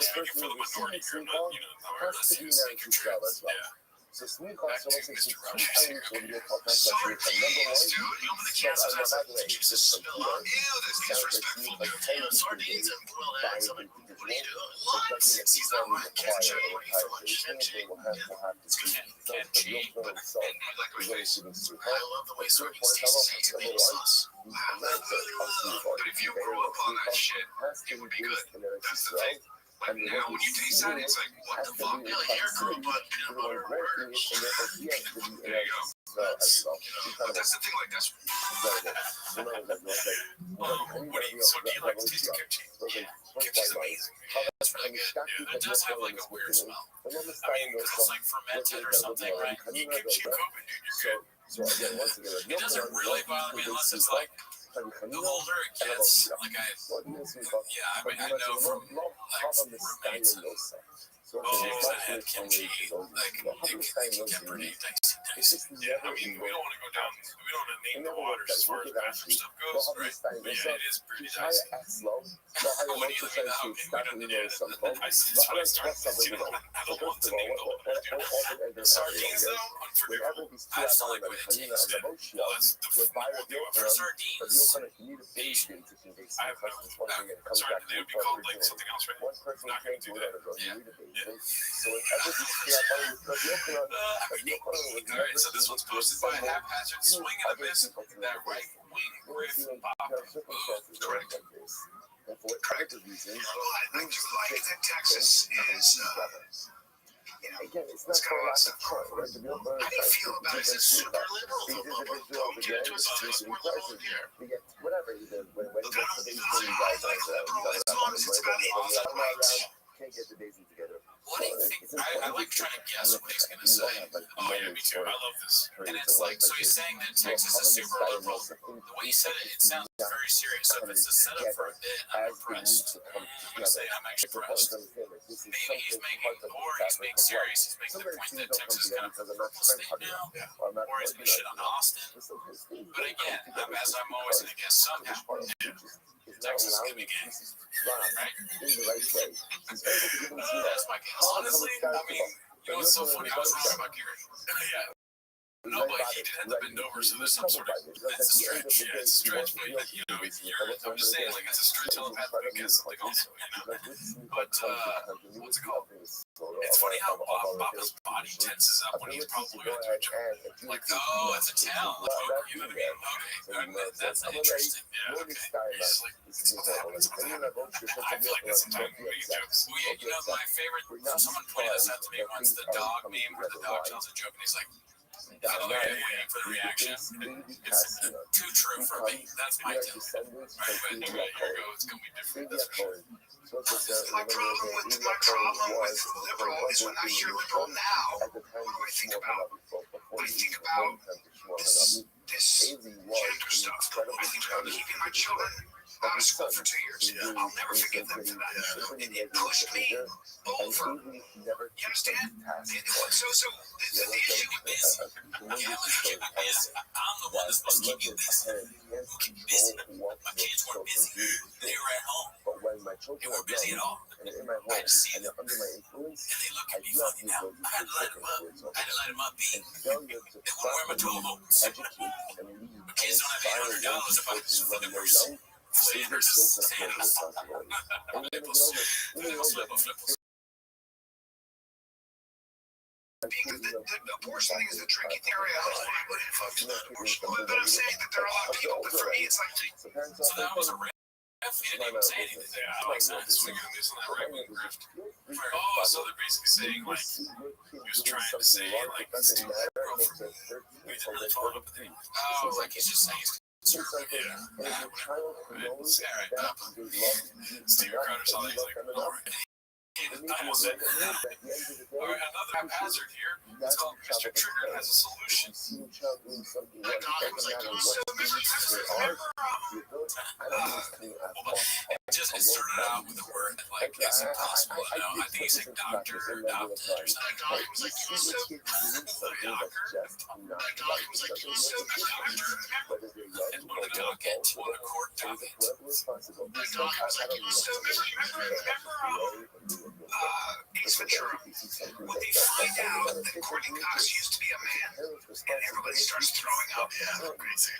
Speaking for the minority here, not, our listeners, think you're trans. Yeah. Back to Mr. Rogers here. Sorry, please, dude. You open the cans and has the juices spill out. Ew, that's disrespectful, dude. Sardines and boiled eggs. I'm like, what do you do? Lunch? He's not my ketchup. What do you for lunch? Kimchi. It's good. Kimchi, but I like the way I love the way sardines taste as tomato sauce. Wow, I really love. But if you grew up on that shit, it would be good. That's the thing. Like now, when you taste that, it's like, what the fuck? Yeah, like hair grew up on peanut butter and burgers. There you go. But that's the thing, like, that's... So do you like tasting kimchi? Yeah, kimchi's amazing. Yeah, it's really good. Yeah, it does have, like, a weird smell. I mean, because it's, like, fermented or something, right? You eat kimchi in COVID, dude, you're good. It doesn't really bother me unless it's, like, the older it gets, like I mean, I know from like roommates and chicks that had kimchi, like it can get pretty dicey. Yeah, I mean, we don't want to go down, we don't want to name the waters as far as bathroom stuff goes, right? But yeah, it is pretty dicey. When you leave the house, we don't need it. That's when I started this, I don't want to name the water. Sardines, though, unforgivable. I just don't like the way they taste. Well, that's for sardines. I have no. Sorry, they would be called like something else, right? Not going to do that. Yeah. Alright, so this one's posted by Haphazard Swing and a Miss. That right wing riff pop. Correct. What I do like that Texas is, it's kind of awesome. How do you feel about it? Is it super liberal? Don't get into a situation where we're here. Look, I don't like liberal as long as it's about the right. What do you think? I like trying to guess what he's going to say. Oh yeah, me too. I love this. And it's like, so he's saying that Texas is super liberal. The way he said it, it sounds very serious. So if it's a setup for a bit, I'm impressed. I'm going to say I'm actually impressed. Maybe he's making, or he's being serious. He's making the point that Texas is kind of a purple state now, or he's going to shit on Austin. But again, as I'm always going to guess somehow, Texas is going to be gay, right? That's my guess. Honestly, I mean, you know what's so funny? I was wrong about Gary. Yeah. No, but he did have to bend over, so there's some sort of, that's a stretch, yeah, it's a stretch, but I'm just saying, like, it's a stretch telepathic guess, like, also, but, what's it called? It's funny how Papa's body tenses up when he's probably going through a joke. Like, oh, it's a talent, like, okay, you know what I mean? Okay, that's interesting, yeah, okay. He's like, what's happening? I feel like that sometimes when we get jokes. Well, yeah, my favorite, someone pointed this out to me once, the dog meme where the dog tells a joke and he's like, oh, yeah, waiting for the reaction. It's too true for me. That's my tell. Right, but anyway, here we go. It's going to be different. That's for sure. My problem with liberal is when I hear liberal now. What do I think about? I think about this gender stuff. I think about keeping my children out of school for 2 years. I'll never forgive them for that. It pushed me over. You understand? So the issue is, I'm the one that's supposed to keep you busy. Who keep you busy? My kids weren't busy. They were at home. They weren't busy at all. and they're in my home, and they're under my influence, And they look I at me do have funny the now. ability I had to light them up. I had to light them up. and failure to They want to wear my 12 properly volts. educate and lead and Kids don't inspire have young $800 to buy people for when the they're worst. young, they get sense of social responsibility. And when they get older, The abortion thing is the tricky area. But I'm saying that there are a lot of people, but for me, it's like. So that was a riff. He didn't even say anything. Yeah, I like that. Swinging and missing that right wing grift. Oh, so they're basically saying, like, he was trying to say, like, he's too girl for me. We didn't really follow up with him. Oh, like, he's just saying he's conservative. Yeah, whatever. Right? Steven Crowder saw that. He's like, all right. I almost said, all right, another haphazard here. It's called Mr. Trigger has a solution. Just it started out with a word that, like, it's impossible to know. I think he's like doctor or adopted or something. And on a docket, on a court docket. Ace Ventura, when they find out that Courtney Cox used to be a man, and everybody starts throwing up. Yeah, crazy.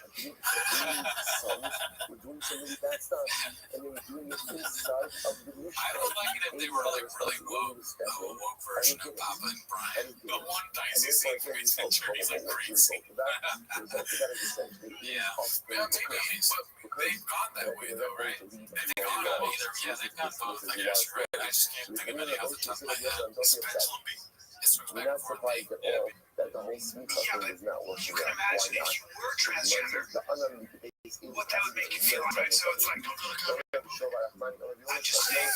I would like it if they were like really woke, a woke version of Papa and Brian. The one dicey scene for Ace Ventura, he's like crazy. Yeah, well, maybe, but they've gone that way though, right? They've gone either, yeah, they've gone both, I guess, right? I just can't think of any off the top of my head. It's pendulum beat. It swings back and forth. Yeah, that the whole sweet thing is not working You can out. imagine if you were transgender, what that would make you feel, right? So it's like, I'm just saying,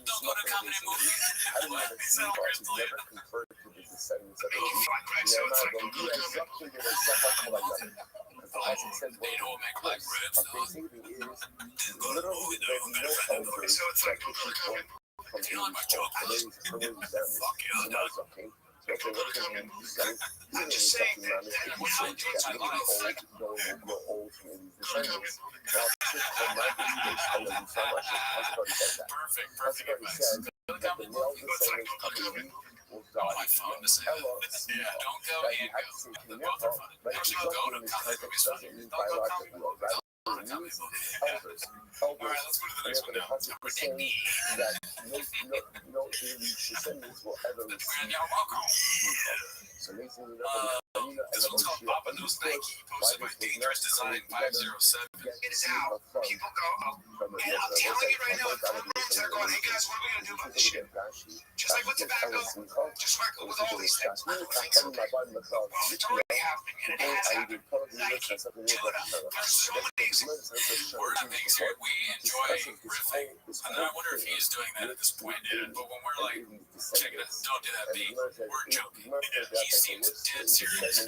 don't go to a comedy movie. What? He's not a crystal yet. so it's like, They don't make black bread, so go to the movie though. so it's like, You know, like my joke was, fuck you, dog. I'm just saying that What I do in my life, perfect advice. Go to comedy movie. Oh, my phone to say that. Yeah, don't go and go. Both are funny. Actually, go to comedy movies funny. Don't go comedy movie. All right, let's go to the next one now. Number 90. This one's called Papa Knows Nike, posted by Dangerous Design 507. it is out. People go, and I'm telling you right now, in 4 months, they're going, hey guys, what are we going to do about this shit? Just like with tobacco, just like with all these things. It's already happening, and it has happened. Nike, tuna, there's so many examples. We're not things here. We enjoy riffing. And I wonder if he's doing that at this point, dude. But when we're like, check it out, don't do that beat, we're joking. He seems dead serious.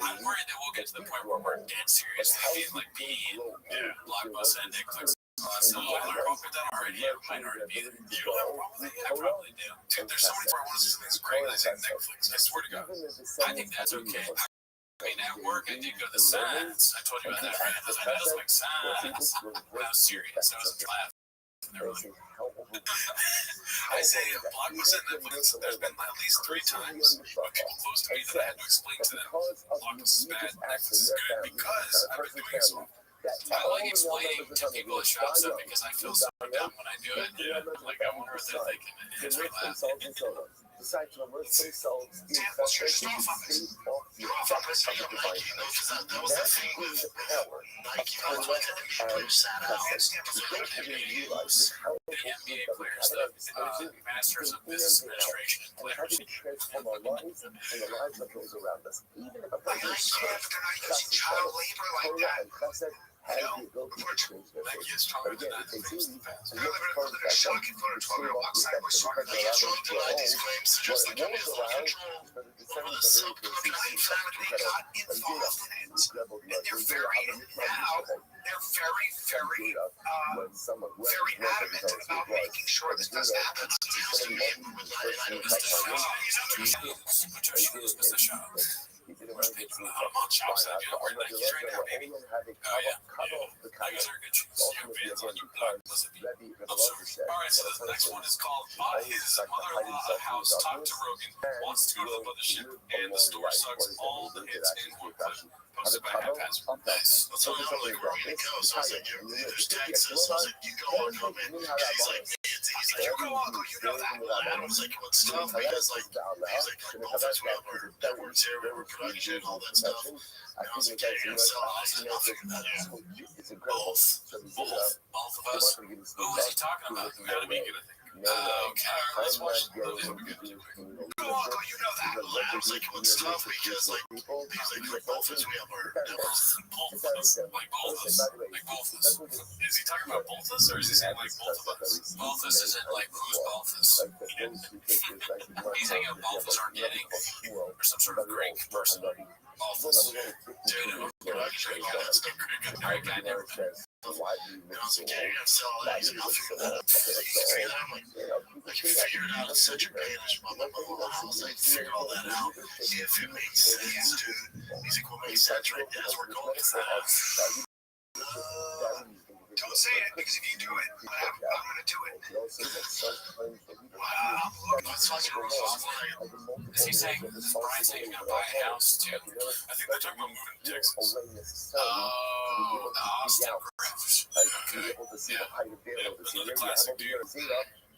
I'm worried that we'll get to the point where we're dead serious. Maybe like being Blockbuster and Netflix. So I hope that already. It might already be there. You don't have a problem with it? I probably do. Dude, there's so many where I want to see something's great and I say Netflix. I swear to God. I think that's okay. I mean, at work, I did go to the Science. I told you about that, right? I was like, Science. I was serious. I was laughing. They were like, I say Blockbuster and Netflix, there's been at least 3 times when people close to me that I had to explain to them Blockbuster is bad, Netflix is good, because I've been doing so. I like explaining to people at shop stuff because I feel so dumb when I do it. Yeah. Like, I wonder what they're thinking. It hits me laughing. Decide to immerse themselves in What's your stuff on this? You're off on this. That was the thing with Nike. I like it. Push that out. The NBA players, the Masters of Business Administration players. transform our lives and the lives of those around us. Even if a Like, I person can't, they're not using child labor like that. has the ability to change their Nike face. is stronger But than again, that. if they do, They're living under a shocking footage while we're alongside with soccer. They have shown denied these claims, just like it is control over the self-proclaimed family. They got involved in it. And they're very, now, they're very, very adamant about making sure this does happen. I'm on shops out here. We're Nikes right now, baby. Oh, yeah. Nikes are good shoes. Yeah, Vans on your block. Listen, I'm sorry. All right, so the next next one is called His Mother-in-law House Talk to Rogan. Wants to go to the mothership, and the store sucks all the hits in one clip. Posted by Haphazard. Nice. I'll tell him like where we're gonna go. So I was like, there's Texas. So I was like, you go on, come in. He's like, you go, Uncle, you know that. And I was like, what's tough? Because like, he's like, both of us, we have our networks here, we have our production, all that stuff. And I was like, yeah, you're gonna sell a house, and I'll figure that out. Both of us. Who is he talking about? Gotta be good, I think. Okay, let's watch. Go, Uncle, you know that. I was like, what's tough? Because like, he's like both of us, we have our networks. Both of us, like both of us, like both of us. Is he talking about both of us, or is he saying like both of us? Both of us isn't like who's both of us. He's hanging out both of us aren't getting, or some sort of Greek person. Both of us. Dude, production, all that stuff. Great guy never. And I was like, yeah, you're gonna sell all that. He's like, I'll figure that out. I'm like, I can figure it out. It's such a advantage. I was like, figure all that out. If it makes sense, dude. He's like, what makes sense right now is we're going fast. Don't say it, because if you do it, I'm gonna do it. Wow, look, that's such a responsibility. Is he saying, is Brian saying he's gonna buy a house too? I think they're talking about moving to Texas. Oh, the Austin Groves. Okay. Yeah, another classic dude.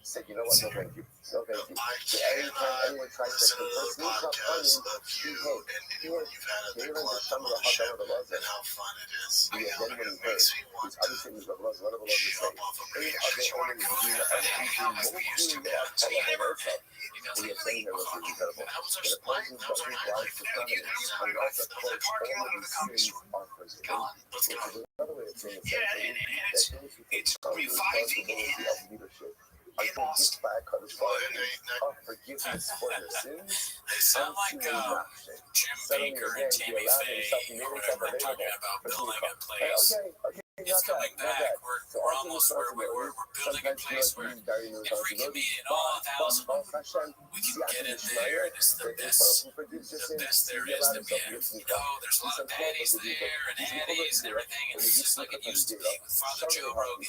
Said, you know what, no thank you. No thank you. I cannot listen to the podcast of you and anyone you've had at the club on the show and how fun it is. It makes me want to jump off a bridge. I just want to go there and hang out like we used to. So you never, he doesn't really, that was our nightlife. That was the parking lot of the comedy store. Gone. Let's go. Yeah, and it's reviving him. I forgive back on his forgiveness for your sins. They sound like Jim Baker and Tammy Faye or whatever talking about building a place. It's coming back. We're almost where we were. We're building a place where if we can be in all 1,000, we can get in there and it's the best there is that we have. You know, there's a lot of daddies there and addies and everything, and it's just like it used to be with Father Joe Rogan.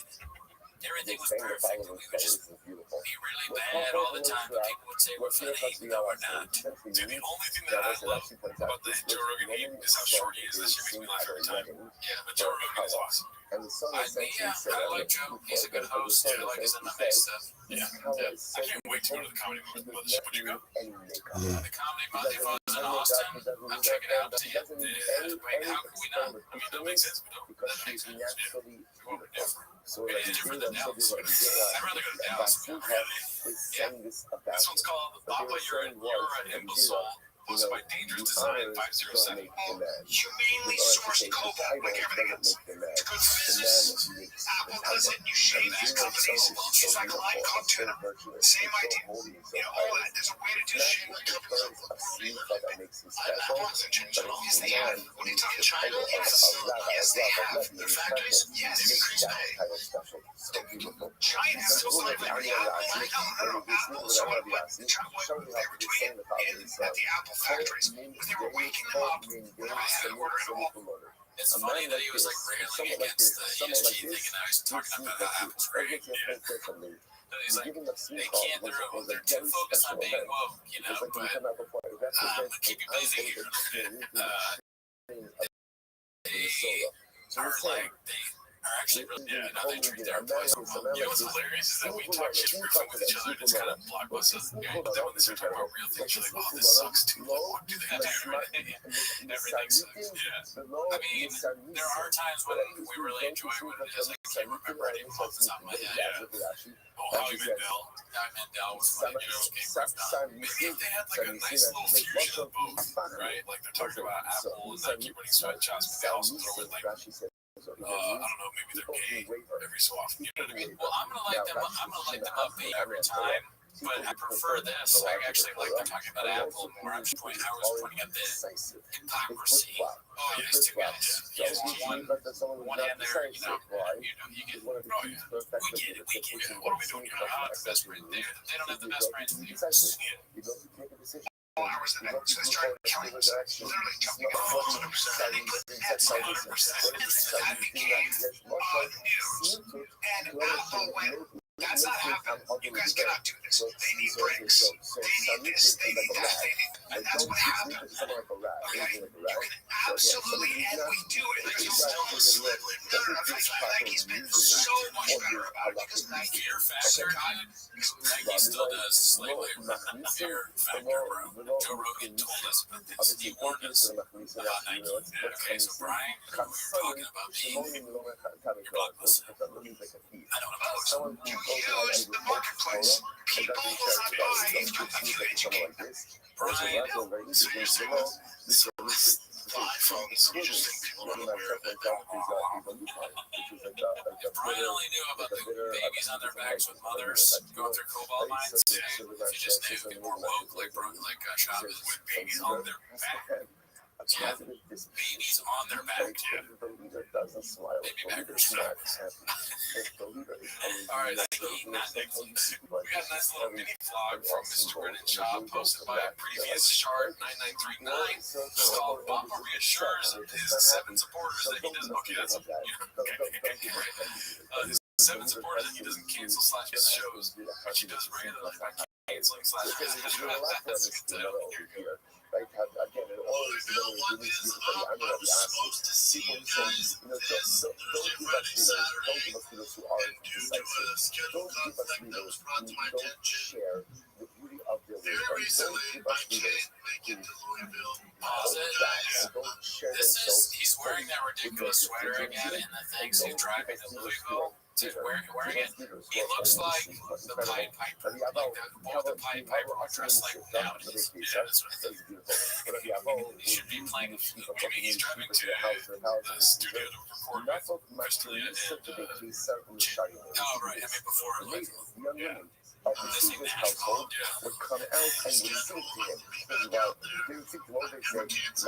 Everything was perfect, and we would just be really bad all the time, but people would say we're funny, even though we're not. Dude, the only thing that I love about the Joe Rogan name is how short he is. That shit makes me laugh every time. Yeah, but Joe Rogan is awesome. I like Joe. He's a good host. I like his MMA stuff. Yeah. I can't wait to go to the comedy mothership. Would you go? The comedy mothership in Austin. I'll check it out. Wait, how can we not? I mean, that makes sense, but no. That makes sense. Yeah. We're going different. It is different than Dallas. I'd rather go to Dallas. Yeah. This one's called Papa, You're an Imbecile. Hosted by Dangerous Design 507. Humanely sourced cobalt like everything else. It's good for business. Apple does it, you shave these companies. It's like line content. Same idea. You know, all that. There's a way to do shit like companies. Apple hasn't changed at all. Yes, they have. When you talk China, yes, they have. Their factories, yes, they've increased pay. China still slavery. Apple sold what? What they were doing at the Apple factories, but they were waking them up when I had to order it all. It's funny that he was like railing against the ESG thing, and now he's talking about how Apple's great. He's like, they can't, they're too focused on being woke, you know, but keep you busy here. They are like, they are actually really, you know, they treat their employees well. You know what's hilarious is that we talk shit briefly with each other and it's kind of blockbusters. But then when they start talking about real things, you're like, oh, this sucks too. Like, what do they have to do? Everything sucks. Yeah. I mean, there are times when we really enjoy what it is. I can't remember any off the top of my head. Oh, Howie Mandel. Howie Mandel was funny, you know, okay, maybe if they had like a nice little fusion of both, right? Like they're talking about Apple and Nike running sweatshops, but they also throw in like, I don't know, maybe they're gay every so often, you know what I mean? Well, I'm gonna light them upbeat every time, but I prefer this. I actually like they're talking about Apple more. I'm just pointing at the hypocrisy. Oh, yeah, it's two guys. He has one hand there, you know, you get, oh, yeah, we get it. Yeah, what are we doing? The best brand there. They don't have the best brands in the US. Yeah. Hours in it, so they started counting, literally counting 100%. They put that 100%. That became a new, and Apple went That's not happening. You guys cannot do this. They need bricks. They need this. They need that. And that's what happened. Okay? You can absolutely, and we do it. There's no still Nike's been so much better about it because Nike Fear Factor. Nike still does slave labor. Fear Factor, bro. Joe Rogan told us about this. He warned us about Nike. Okay, so Brian, we're talking about being blockbuster. I don't know. you use the marketplace. People will not buy if you educate them. Brian, Seriously, buy from interesting people are aware of it. if Brian only knew about the babies on their backs with mothers going through cobalt mines, if you just knew, it'd be more woke like Chavez with babies on their back. Yeah, babies on their back, dude. Baby backers. Alright, not Netflix. We got a nice little mini vlog from Mr. Brennan Shaw posted by a previous Shard 9939. It's called Papa reassures his 7 supporters that he doesn't. Okay, that's his 7 supporters that he doesn't cancel / miss shows, which he does regularly by canceling / missing shows. That's a good title. Here you go. Bill is I'm supposed to see you guys Thursday, Friday, Saturday, and due to a schedule conflict that was brought to my attention very recently, I can't make it to Louisville. He's wearing that ridiculous sweater again in the things he's driving to Louisville. Wearing it, he looks like the Pied Piper, like the Pied Piper are dressed like nowadays. Yeah, that's what I think. He should be playing. Maybe he's driving to the studio to record with Christina and oh right, I mean before Louisville. Yeah. This ain't Nashville. Yeah. would come out and would sing to him. They would sing to Moses and say,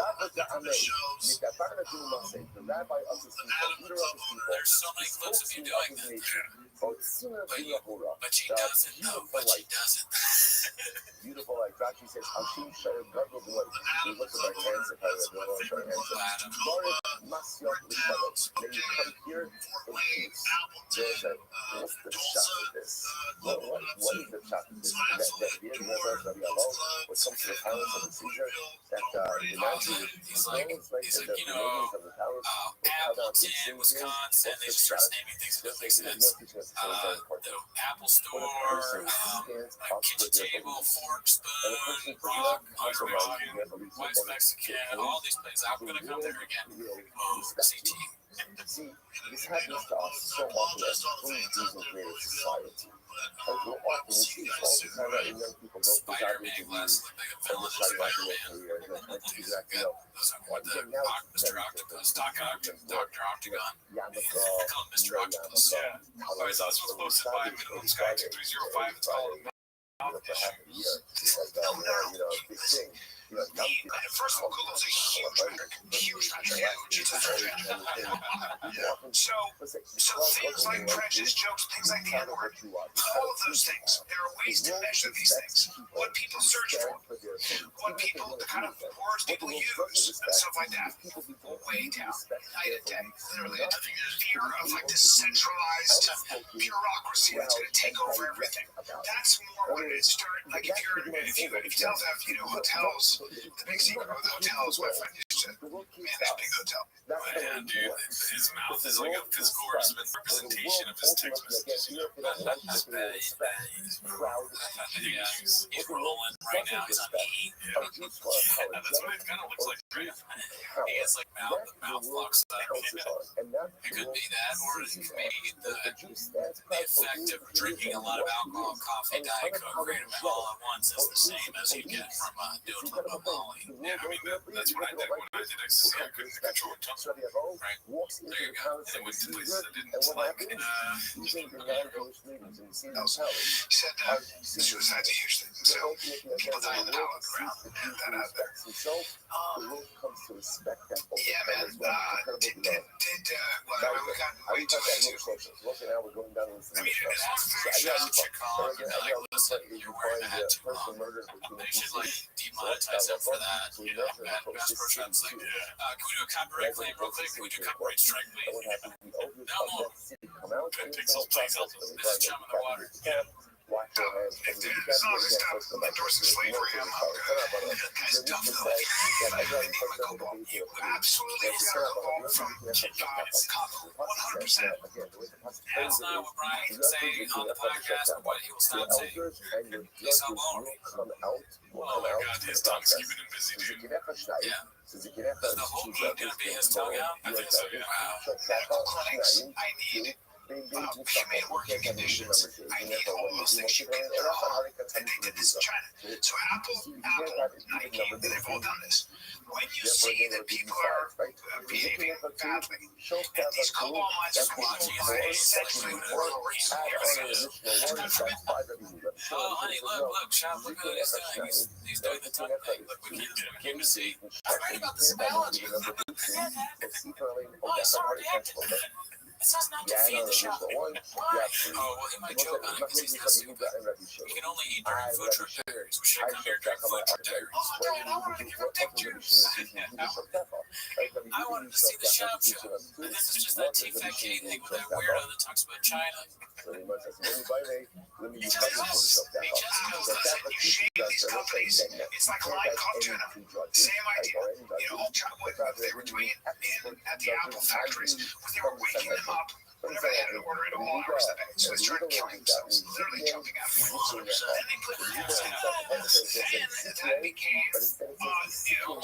the rabbi of his people, leader of his people. There's so many clips of you doing that. But she doesn't know. But she doesn't. Beautiful, like Rashi says, Hashim Shayim Gargle Blood. We look at our hands if I don't know if our hands are. Masyot Lishabot. Then you come here in peace. There's a, what's the shot of this? What is the shot of this? That the Rabbi Alo, what comes to the palace of the Caesar, that the Nazis, he's like, you know, Appleton, Wisconsin, they just start naming things that make sense. The Apple Store, kitchen table, fork, spoon, rock, West Mexican, all these places. I'm going to come there again. Oh, CT. See, this happens to us so often as please using creative society. And we'll often see all the time that young people go for Spider-Man glasses look like a villain of Spider-Man. Mr. Octopus, Dr. Octagon. I call him Mr. Octopus. Yeah. I was posted by Minimum Sky 2305. It's called Big thing. First of all, Google's a huge metric. So things like prejudice jokes, things like the N-word, all of those things, there are ways to measure these things. What people search for, what people, the kind of words people use, and stuff like that. Way down, night and day, literally. I think there's fear of like this centralized bureaucracy that's going to take over everything. That's more when it starts. Like if you tell them, hotels. The big secret of the hotel is my friend used to manage big hotel. Man, dude, his mouth is like a physical representation of his text messages. He's rolling right now. He's on E. Yeah, that's what it kind of looks like. Right? He has like the mouth locks up. It could be that, or it could be the effect of drinking a lot of alcohol, coffee, Diet Coke, Great American all at once is the same as you get from doing Molly. Yeah, I mean, that's what I did when I did ecstasy. I couldn't control a tongue. Right. There you go. And it went to places I didn't like. He said suicide's a huge thing. So people die in the hole ground. That happens. Yeah, man. We got way too into. I mean, as long as they're shot Chicago, like, listen, you're wearing a hat too long. They should like demonetize him for that. You know, Bass Pro Shop's like, can we do a copyright claim real quick? Can we do a copyright strike, please? No more. come out. It And takes it's those plays out. This is chum in the water. Watch your hands. As long as it endorses slavery, I'm good. That guy's tough, though. You absolutely deserve a ball from 100%. That's not what Brian can say on the podcast, but what he will stop saying. He's how long. Oh my God, his tongue's keeping him busy, dude. Yeah. Is the whole game going to be his tongue out? I think so, yeah. Wow. Medical clinics, I need humane working conditions. I need all those things. You get them all. And they did this in China. So Apple, Nike, they've all done this. When you see that people are behaving badly, and these cobalt mines are essentially warlords, Oh, honey, look, Shop, look what he's doing. He's doing the tongue thing. Look, we came to see. I'm right about this analogy. Oh, he's so reactive. It says not to feed the shop. Why? Oh, well, he might choke on it because he's not super. He can only eat during food truck diaries. We should come here during food truck diaries. Oh, Dad, I want to give him pictures. I wanted to see the shop show. And this is just that T-Fat-K thing with that weirdo that talks about China. He just tells us that you shame these companies. It's like line caught tuna. Same idea. What they were doing at the Apple factories was they were waking them up whenever they had an order at all hours of the day. So they started killing themselves, literally jumping out of the and then they put maps in it. And that became, and Apple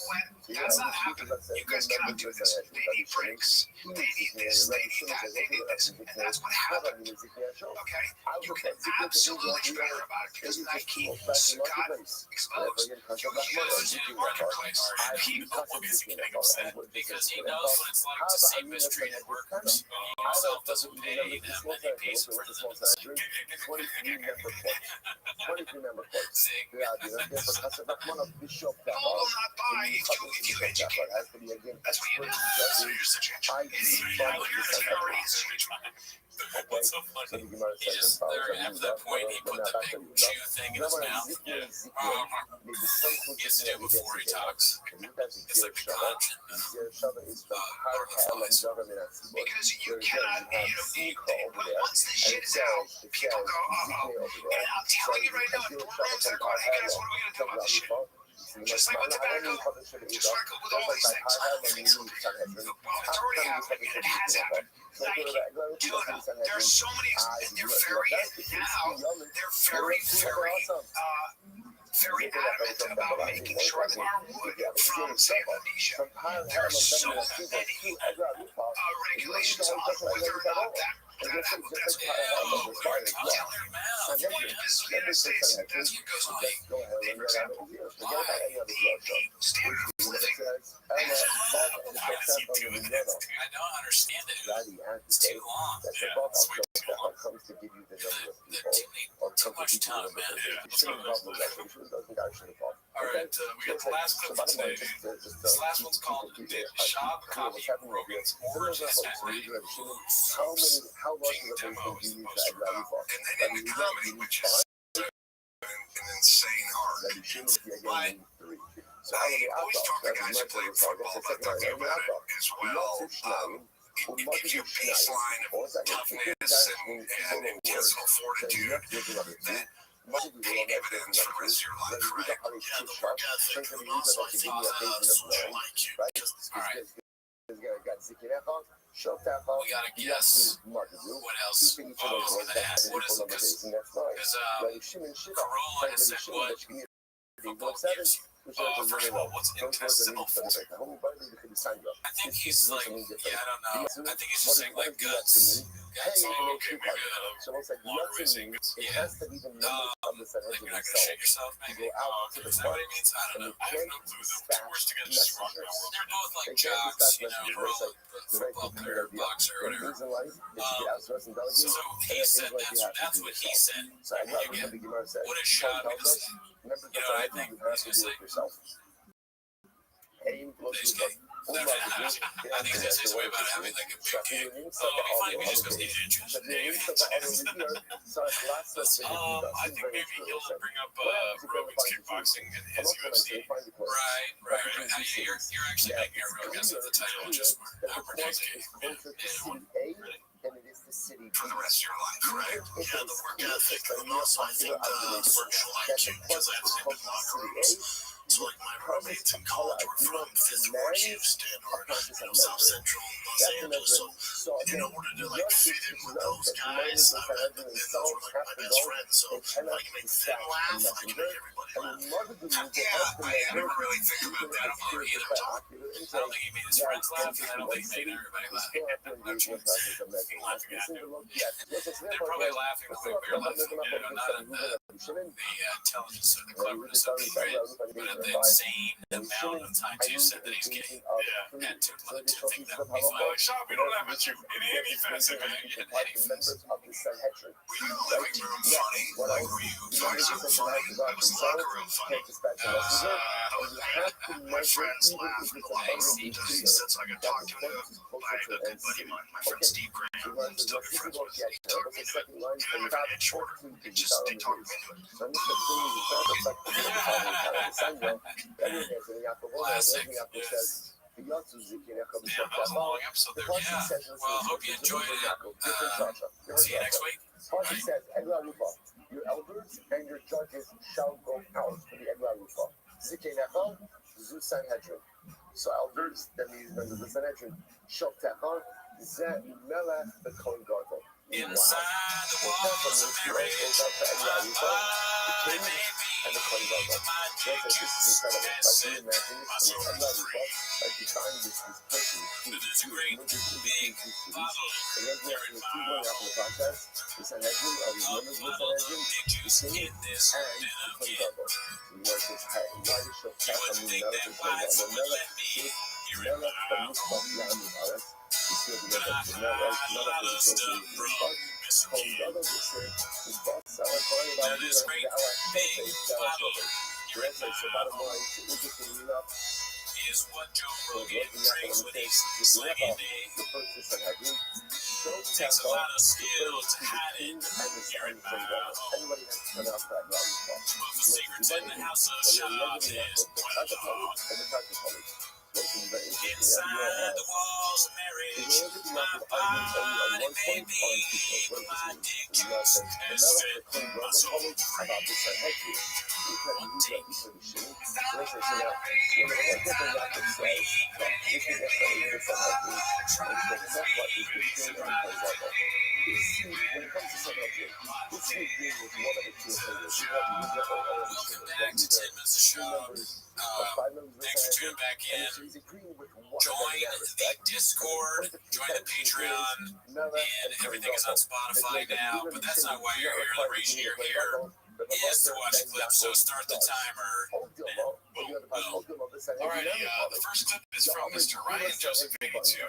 went, that's not happening. You guys cannot do this. They need brakes. They need this. They need that. They need this. And that's what happened. Okay? You can absolutely do better about it because Nike got exposed. You use In the marketplace, people will be getting upset because he knows what it's like to see mistreated workers. He himself doesn't pay them, and he pays for them. Zing. People will not buy if you educate them. That's what you do. So you're such a your priorities. What's so funny? He just, there after that point, he put the big chew thing in his mouth. He has to do it before he talks. It's like the conch Because you cannot, once this shit is out, people go, and I'm telling you right now, in boardrooms, they're going, hey guys, what are we going to do about this shit? Just like with tobacco, just like with all these things. Well, it's already happened, and it has happened. Nike, tuna, there's so many, and they're very, now, they're very, very adamant about making sure that our wood from, say, Indonesia, there are so many regulations on whether or not that's I'm telling you, man, if you business in the United States, that's what goes on. For example, standard of living. I don't understand it. It's too long. Yeah, it's way too long. Too much time, man. Yeah, let's go to this. All right, we got the last clip for today. This last one's called Shop Copy Rogan's Origins Story. King demos as opposed to and then in the comedy, which is an insane arc. But I always talk to guys who play football about talking about it as well. It gives you a baseline of toughness and intestinal fortitude that won't pay dividends for the rest of your life, right? Yeah, the work ethic, and also I think social IQ. All right. We gotta guess what else was gonna happen. What is it? Because Corolla has said what? Football gives you. First of all, what's intestinal fortitude? I think he's like, yeah, I don't know. I think he's just saying like guts. Oh, okay, maybe longer way saying guts. Yeah. Like you're not gonna shit yourself, maybe. Oh, okay, is that what he means? I don't know. I have no clue. The two words together just rock my world. They're both like jocks, Corolla, football player, boxer, whatever. So he said that's what he said. Again, what a shot. Because, I think seriously. I think that's his way about having like a big game. Oh, it'd be funny if he just goes, I think maybe he'll bring up Rogan's kickboxing and his UFC. Right. You're actually making a real guess at the title, just pronunciation. for the rest of your life, right? Yeah, the work ethic, and also I think the social IQ, because I have the same locker rooms. So like my roommates in college were from Fifth Ward, Houston, or South Central Los Angeles. So in order to like fit in with those guys, and those were like my best friends. So if I can make them laugh, I can make everybody laugh. Yeah, I never really think about that about either. I don't think he made his friends laugh, and I don't think he made everybody laugh. No chance. They're probably laughing the way we're laughing, not at the intelligence or the cleverness of the brain, but at the insane amount of time you said that he's gay. Yeah. And to think that would be fine. Like, Sean, we don't have a you in any facet, man. Were you living room funny? Like, were you advisor funny? I was locker room funny. My friends laugh in the way since I got talked to by a good buddy of mine, my friend Steve Graham, I'm still good friends with. He talked me into it. Kind of an inch shorter. They talked me into it. Classic. Yes. Damn, that was a long episode there. Yeah. Well, I hope you enjoyed it. See you next week. Party says, Egla Rufa, your elders and your judges shall go out for the Egla Rufa. Zikenecha, Zu Sanhedrin. So elders, that means members of the Sanhedrin, Shoktecha, Ze Melech the Kohen Gadol. Inside the walls of marriage, my body may and the Kohen Gadol. This is incredible. Like you imagine, Egla Rufa, like you find this person who there's a great big bottle. and then we have to keep going out in the process. The Sanhedrin, these members of the Sanhedrin, the king, and the Kohen Gadol. We want this largest of cat on the Melech and Kohen Gadol. Melech is Melech, the Mishpach Ya'anim Aretz. We see the Melech is the Mishpach. Kohen Gadol is the boss. Our Kohen Gadol is the so bottom line, interestingly enough, is what Joe Rogan drinks when he's slinging the first is Sanhedrin. Takes a lot of skill to hide it. You're in my home. Anybody has to turn out that value. But the secrets in the house of Shaw is inside the walls of marriage. My body may be, but my dick just has strength. My soul free. One take. Welcome back to 10 Minutes of Show. Thanks for tuning back in. Join the Discord, join the Patreon, and everything is on Spotify now. But that's not why you're here. The reason you're here is to watch clips. So start the timer. And boom, boom. Alrighty, the first clip is from Mr. Ryan Joseph 82.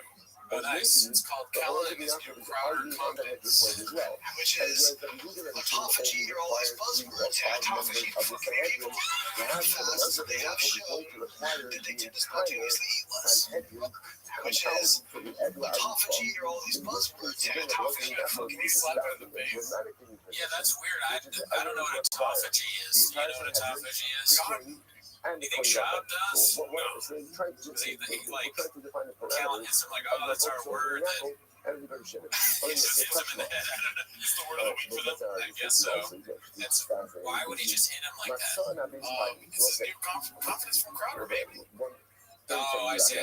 Oh, nice. It's called Calvin is new Crowder Confidence, which is autophagy, you're all these buzzwords. Autophagy, fucking people, how fast do they have shit that they can spontaneously eat less? Which is autophagy, you're all these buzzwords. Autophagy, fucking slap out of the face. Yeah, that's weird. I don't know what autophagy is. You know what autophagy is? You think Job does? No. He like, Cal hits him like, oh, that's our word. He just hits him in the head. It's the word of the week for them. I guess so. Why would he just hit him like that? It's a new confidence from Crowder, baby. Oh, I see.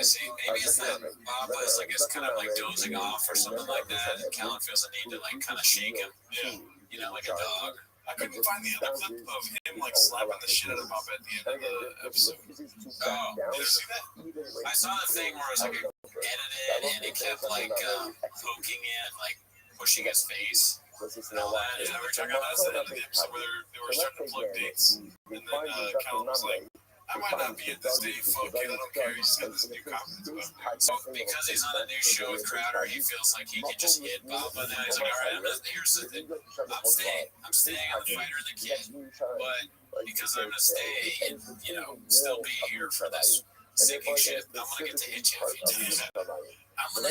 Maybe it's that Bob is, I guess, kind of like dozing off or something like that, and Callan feels a need to like kind of shake him. Yeah. You know, like a dog. I couldn't find the other clip of him like slapping the shit out of Bob at the end of the episode. Did Oh, you see that? I saw the thing where it was like edited, and it kept like poking in, like pushing his face. And all that. Yeah, we were talking about that at the episode where they were starting to plug dates, and then Callan was like, I might not be at this day, fuck it, I don't care, he's just got this new confidence about him. So because he's on a new show with Crowder, he feels like he can just hit Bob, and now he's like, all right, here's the thing, I'm staying on the fighter and the kid, but because I'm gonna stay and, you know, still be here for this sinking ship, I'm gonna get to hit you if you do. I'm gonna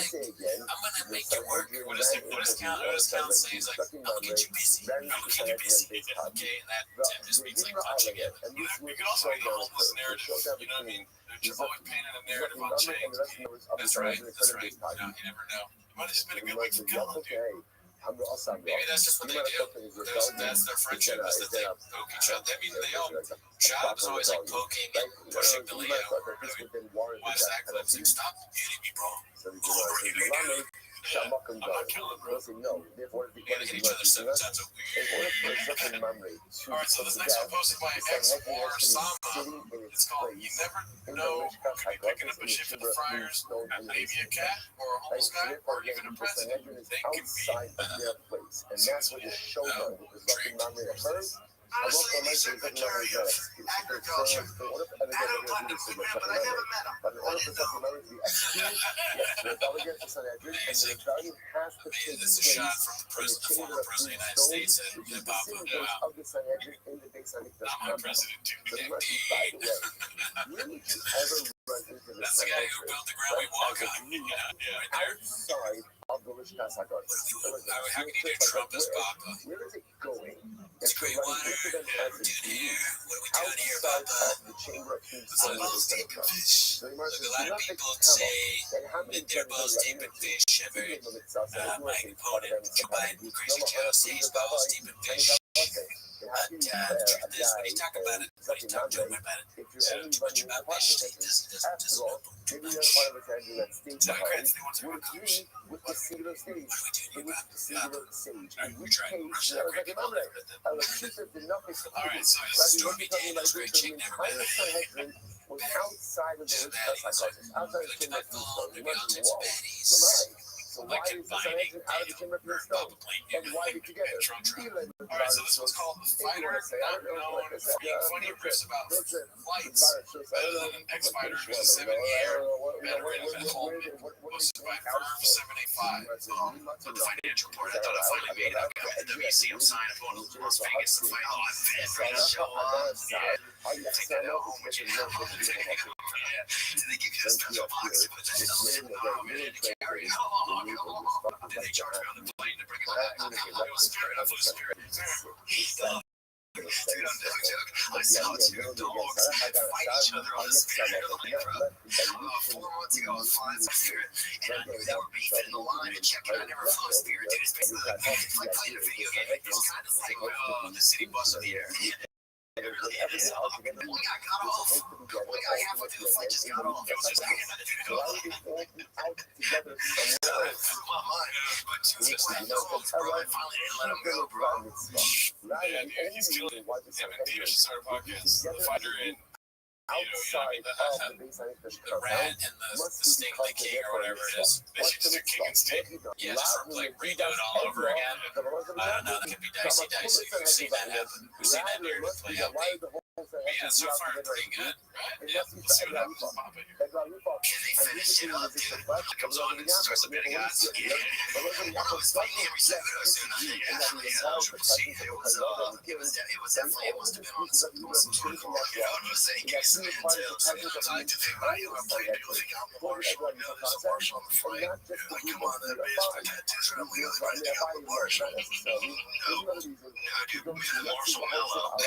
make you work. What does Count say? He's like, I'm gonna get you busy. I'm gonna keep you busy. Okay, and that just means like punching him. You could also make a homeless narrative, you know what I mean? They're always painting a narrative on chains. That's right. You never know. It might have just been a good week for Callan, dude. Maybe that's just what they do. That's their friendship, is that they poke each other. I mean, they all, Shab is always like poking and pushing the Leo. Watch that clip. Like, stop hitting me, bro. I'm not killing, bro. We gotta hit each other 7 times a week. Alright, so this next one posted by X4 Sama. It's called You Never Know Who Could Be Picking Up a Shift in the Fryers, maybe a cat or a homeless guy or even a president. They could be Honestly, the Secretary of Agriculture. I don't plan to put him, but I never met him. But I didn't know. This is a shot from the former president of the United States at Papa. Not my president, dude. That's the guy who built the ground we walk on. Yeah, right there. How can you do Trump as Papa? It's great water. Dude, here. What are we doing here, Papa? Balls deep in fish. Look, a lot of people say that they're balls deep in fish. I've heard my opponent, Joe Biden, Crazy Joe, says balls deep in fish. But the truth is, when you talk about it, when you talk to him about it, too much about fish, he doesn't know too much. Democrats, they want to talk about cars. What are we doing here, Papa? Alright, we're trying. Russia's a great people there with them. Alright, so Stormy Daniels, great chick, never met her. Too bad he was good night phone, maybe I'll take some baddies. Like combining Daniel, Papa playing and Trump. Alright, so this one's called The Fighter, not known for being funny or pissed about flights, better than an ex-fighter who's a 7-year veteran at home, posted by Firm785. With the financial report, I thought I finally made it. I got the WCM sign up going to Las Vegas to fight. Oh, I'm fit, ready to show up. Yeah. Take that out home with you now. Did they give you a special box to put that in? Oh, man, to carry. Did they charge me on the plane to bring it back? I flew Spirit. I flew Spirit. Dude, I'm no joke. I saw 2 dogs fight each other on the Spirit airplane, bro. 4 months ago, I was flying Spirit, and I knew they were beefing in the line and checking. I never flew Spirit, dude. It's basically like playing a video game. It's kind of like the city bus of the air. It really is. One guy got off. One guy halfway through the flight just got off. It was just like, my mind. But 2 weeks later, bro, I finally didn't let him go, bro. Yeah, dude, he's killing it. Him and Theo should start a podcast. The Fighter and the rat and the stink the king or whatever it is. They should just do king and stink. Yeah, just like redo it all over again. I don't know, that could be dicey. We've seen that happen. We've seen that narrative play out. Yeah, so far pretty good, right? Yeah, we'll see what happens with Papa here. They finished it up, dude. It comes on and starts the betting odds. Yeah. I was fighting every 7 hours soon. Triple C. It was definitely, it must have been on some sort of call. You know what I'm saying? Give me some intel. So I'm talking to them. I played it. Like, I'm the marshal. You know, there's a marshal on the flight. Like, come on, that bitch. My tattoos are up. We was right there. I'm the marshal. No, dude. Me the marshal. Hello.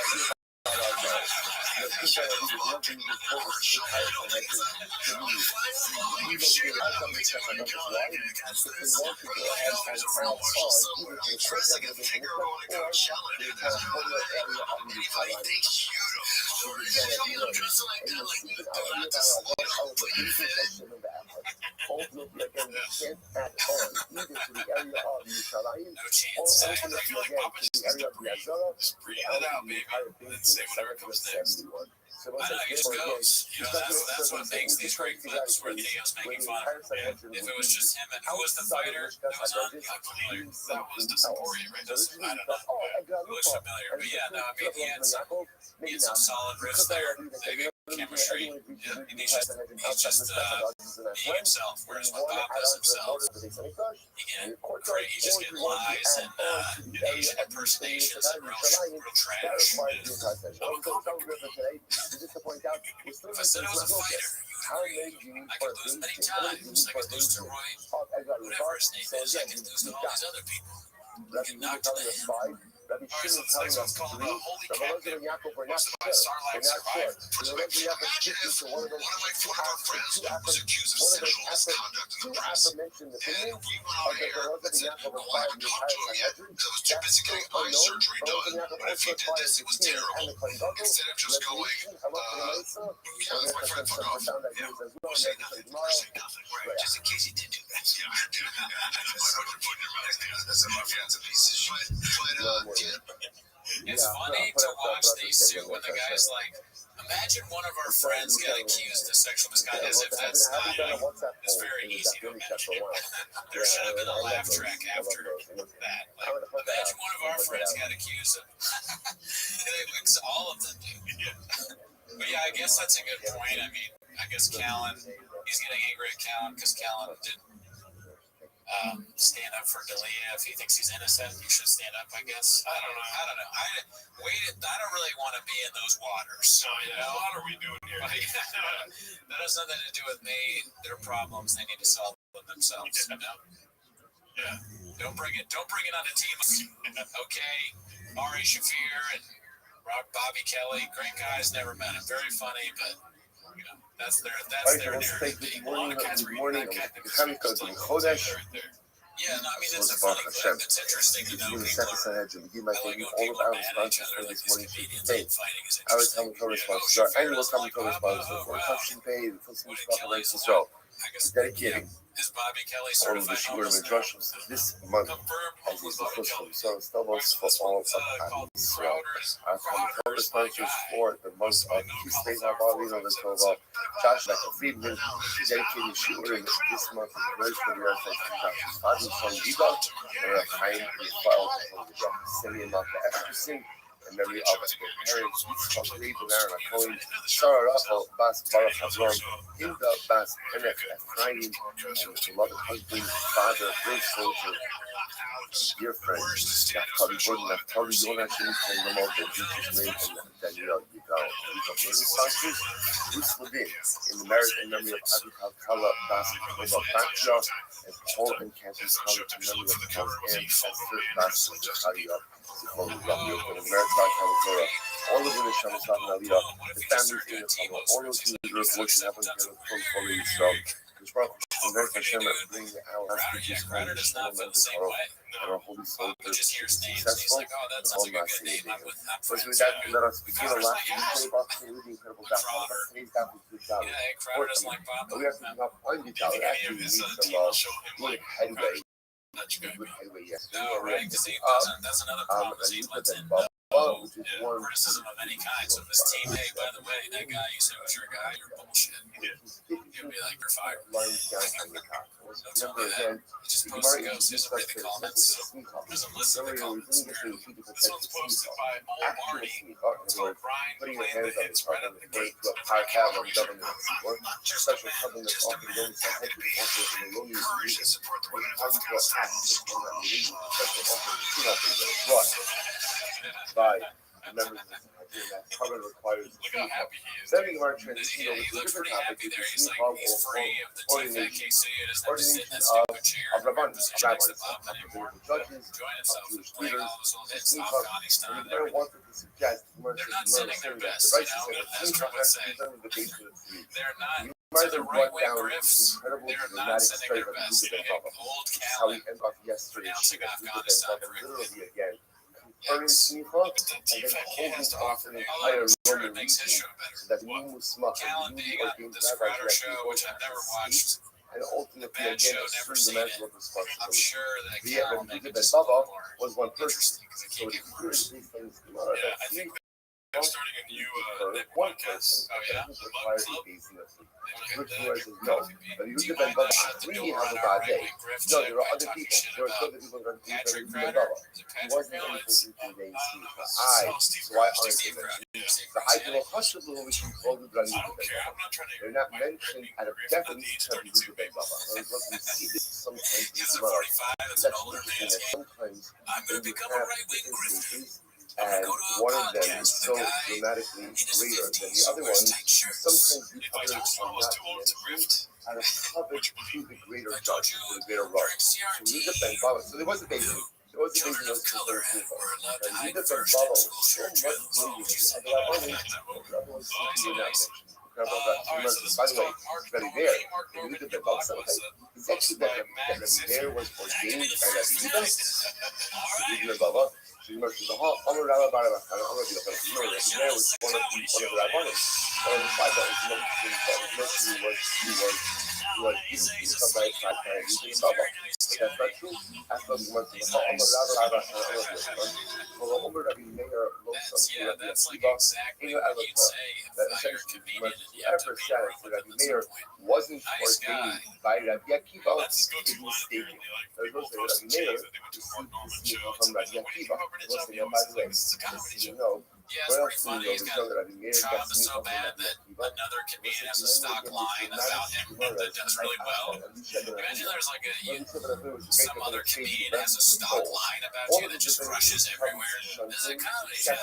No chance. I feel like Papa just needs to breathe. Just breathe it out, baby. And then say whatever comes next. I know, he just goes. You know, that's what makes these great clips where Theo's making fun of him. If it was just him and who was the fighter that was on? Not familiar. That was Disapporia, right? I don't know. It looks familiar. But yeah, no, I mean, he had some solid riffs there. Chemistry. Yeah, he's just being himself, whereas when Bob does himself, he just get lies and Asian impersonations and real trash. If I said I was a fighter, you would agree. I could lose many times. I could lose to Roy, whatever his name is. I could lose to all these other people. Get knocked to the head. All right, so this next one's called Holy Catnip, hosted by Sarlacc Survivor. Imagine if one of our friends was accused of sexual misconduct in the press, and we went on air and said, "Oh, I haven't talked to him yet because I was too busy getting eye surgery done. But if he did this, it was terrible." Instead of just going, "Yeah, that's my friend, fuck off." Yeah, or say nothing. Or say nothing. Right, just in case he did do that. Yeah, that's my friend's a piece of shit. It's funny to watch these two when the guy's like, imagine one of our friends got accused of sexual misconduct, as if that's not like, it's very easy to imagine. There should have been a laugh track after that. Like, imagine one of our friends got accused of it's all of them do. But yeah, I guess that's a good point. I mean, I guess Callan, he's getting angry at Callan because Callan didn't stand up for D'Elia. If he thinks he's innocent, he should stand up, I guess. I don't know. I don't really want to be in those waters. So, what are we doing here? That has nothing to do with me. Their problems, they need to solve them themselves. Yeah. Don't bring it on the team. Okay. Ari Shafir and Bobby Kelly, great guys, never met him. Very funny, but that's their narrative. Yeah, no, I mean, it's a funny clip. It's interesting to know people are like when people are mad at each other, like these comedians ain't fighting is interesting. Dedicating is Bobby Kelly all of the certified Shooter homeless and now? Joshua this month Confirmed as homeless is Bobby the Kelly. so Starbucks for all of Crowders. our cover sponsors for the month of Tuesday now Bobino the Tova Josh like a Friedman dedicated Shooter this month of the race for the earth like Josh's father son Giba and a kind of file for the drop Simeon of the Epstein and memory of his parents Yitzchak Reed and Aaron Cohen Sarah Raphael Bas Baruch Hazron Hilda Bas Enek Ephraim and his beloved husband, father, great soldier, dear friend, Naftali Gordon, Naftali Yonah, and the Lord of Jesus' name, and Daniel Yugal. These are business sponsors. Bruce Levin, in the merit and memory of Avi Kalkala, Bas Koba Bakja, and Paul and Catherine's college in memory of Paul and Esther Bas Zakaria. All of the Shabbos Aliyah, the families in the Torah, all those who are working up and getting full for Israel. Which brought the American Hashem bring our hostages home to the Torah and our holy soldiers successful and all last day. So with that, let us begin our last week about the incredible document. Today's document is good job. We have to not find it out. Actually, we need some good headway. Yes. No, right? Because that's another problem. Is he lets in criticism of any kind. So if his team, hey, by the way, that guy you said was your guy, you're bullshit. He'll be like, you're fired. Don't tell me that. He just posts the ghost. He doesn't read the comments. Doesn't listen to the comments. This one's posted by Old Marty. So Brian playing the hits right at the gate. Special covenant often known as the encourage and support the women of Afghanistan. By members of the covenant requires sending our transition over to different topics. He's like, he's free of the TFAK KC. It doesn't have to sit in that stupid chair. Of rabbis, Judges, join himself, Jewish playing leaders, all those little hits in Afghanistan. never wanted to suggest They're not sending their best, as Trump would say. They're not to the right wing grifts. They're not sending their best. Old Callan announcing Afghanistan curriculum. Yes. But the TFAK has to offer the although sure it makes his show better. Callan being on this Crowder show, which I've never watched. And ultimately, The bad show, never seen it. I'm sure that The Callan will make it just a little more was one person. interesting because it So can't the get worse. Yeah, I think they're starting a new podcast. Oh, yeah? The Mug Club. Which was no, but you could have been really have a bad day. No, there are other people. There are other people that are Patrick doing Crowder. He Patrick wasn't Crowder. going to do things. Steve So I Crowder. aren't Steve mentioned. Crowder. Steve The Crowder. Hydro Hospital, which we call the Running I don't care. I'm not trying to. they're not mentioned at a definite time to do the Baba. I was looking to see this sometimes He's as a well. 45. It's That's an older interesting man's that game. sometimes I'm going to become a right-wing grifter. and Go to a one of them podcast is so with a guy dramatically in his greater than 50s the who other wears one. tight shirts. Sometimes the If I others told you I are was not too old to grift, and a covered to the greater I told judge, you to the greater role. during So we CRT, look at Ben Baba. So there was a basis. It was Children amazing. of color were allowed to And hide he did first Baba in was school so short much drills. Oh, brilliant. she's And so the Rabbi I was like that movie. Rabbi was Oh, so nice. incredible. All right, so this By is the way, called Mark Rabbi Norman. Meir, Hey, Mark if you Norman, look at your the blog Baba was something, it's posted actually by that Mag Rabbi Meir was ordained by Rabbi Yehuda. All right. Rabbi Baba, so you must the whole Amar Rabbi Bar Rabbi Rabbi Meir was one of the Rabbanim. One of the five that was most who was come by five times using Baba. But that's not true. After we went to the whole Amar Rabbi Amar Rabbi Meir That's like exactly what you'd say that if you're a comedian and you whoever have to be said wrong that with Rabbi them. Meir wasn't Nice ordained guy. by Rabbi Akiva That's his is go-to line mistaken. apparently. Like There's no people saying posting Rabbi Meir chains that they went to a Mark Norman is show. from Rabbi When you Akiva. come over to What's Johnny the O's, by it's the like, way? this is a comedy You show. know, Yeah, it's what pretty else do you funny. know? He's We got know that Rabbi Meir got Job is sneak so up on bad Rabbi that Akiva. another comedian has a stock line about him that does really well. Imagine there's like some other comedian has a stock line about you that just crushes everywhere. This is a comedy show.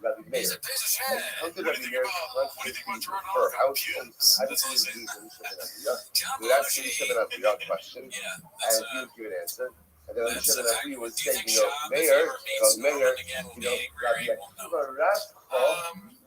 Rabbi Meir. He's a piece of shit. How did Rabbi Meir her house how did he do John we asked Belushi. Elisha ben question, Yeah, and he would give an answer. And then that's Elisha ben Avi would do you say, think you know, Shab, if he Mayor, ever meets Norman again, will be angry or Rabbi he won't know? Akiva Rav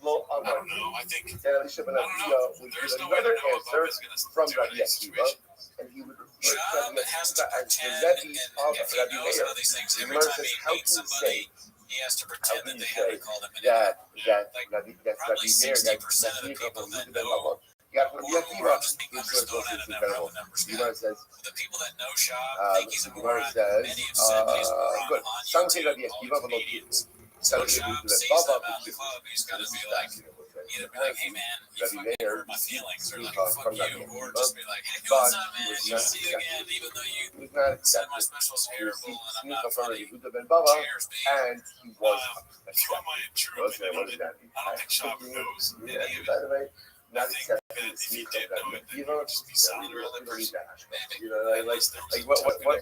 Lo I Amar. don't know. I think And Elisha ben Avi would there's give no way to another know what answer Bubba's going to from do in Rabbi any Akiva, situation. and he would refer to Shab Rabbi has to Akiva as the pretend, Rebbe and of if he Rabbi knows Meir. all these things, The every Gemara time says, he how meets can you say somebody, he has to how pretend can that you they say haven't called him an idiot. that Like, that's probably Rabbi Meir, 60% that's of the people that Ben know Baba. Yeah, Rabbi or Akiva, just being it's understood at a incredible. numbers The guy. Gemara says, The people that know Shab think he's a moron. says, Many have said that he's a moron good. on Some say YouTube, Rabbi all Akiva, the but comedians. So So Shab sees them out in the club, he's got to be like, either be like, hey man, you fucking hurt my feelings, or like, fuck you, or just be like, hey, what's up, man? Good to see you again, even though you said my special's terrible and I'm not funny. Cheers, babe. And he was If you want my true opinion on it, I don't think Shab knows any of it. By the way, not I think accepting that the if he sneak did of know that. it, then You he know, would just be selling a real person. you know, like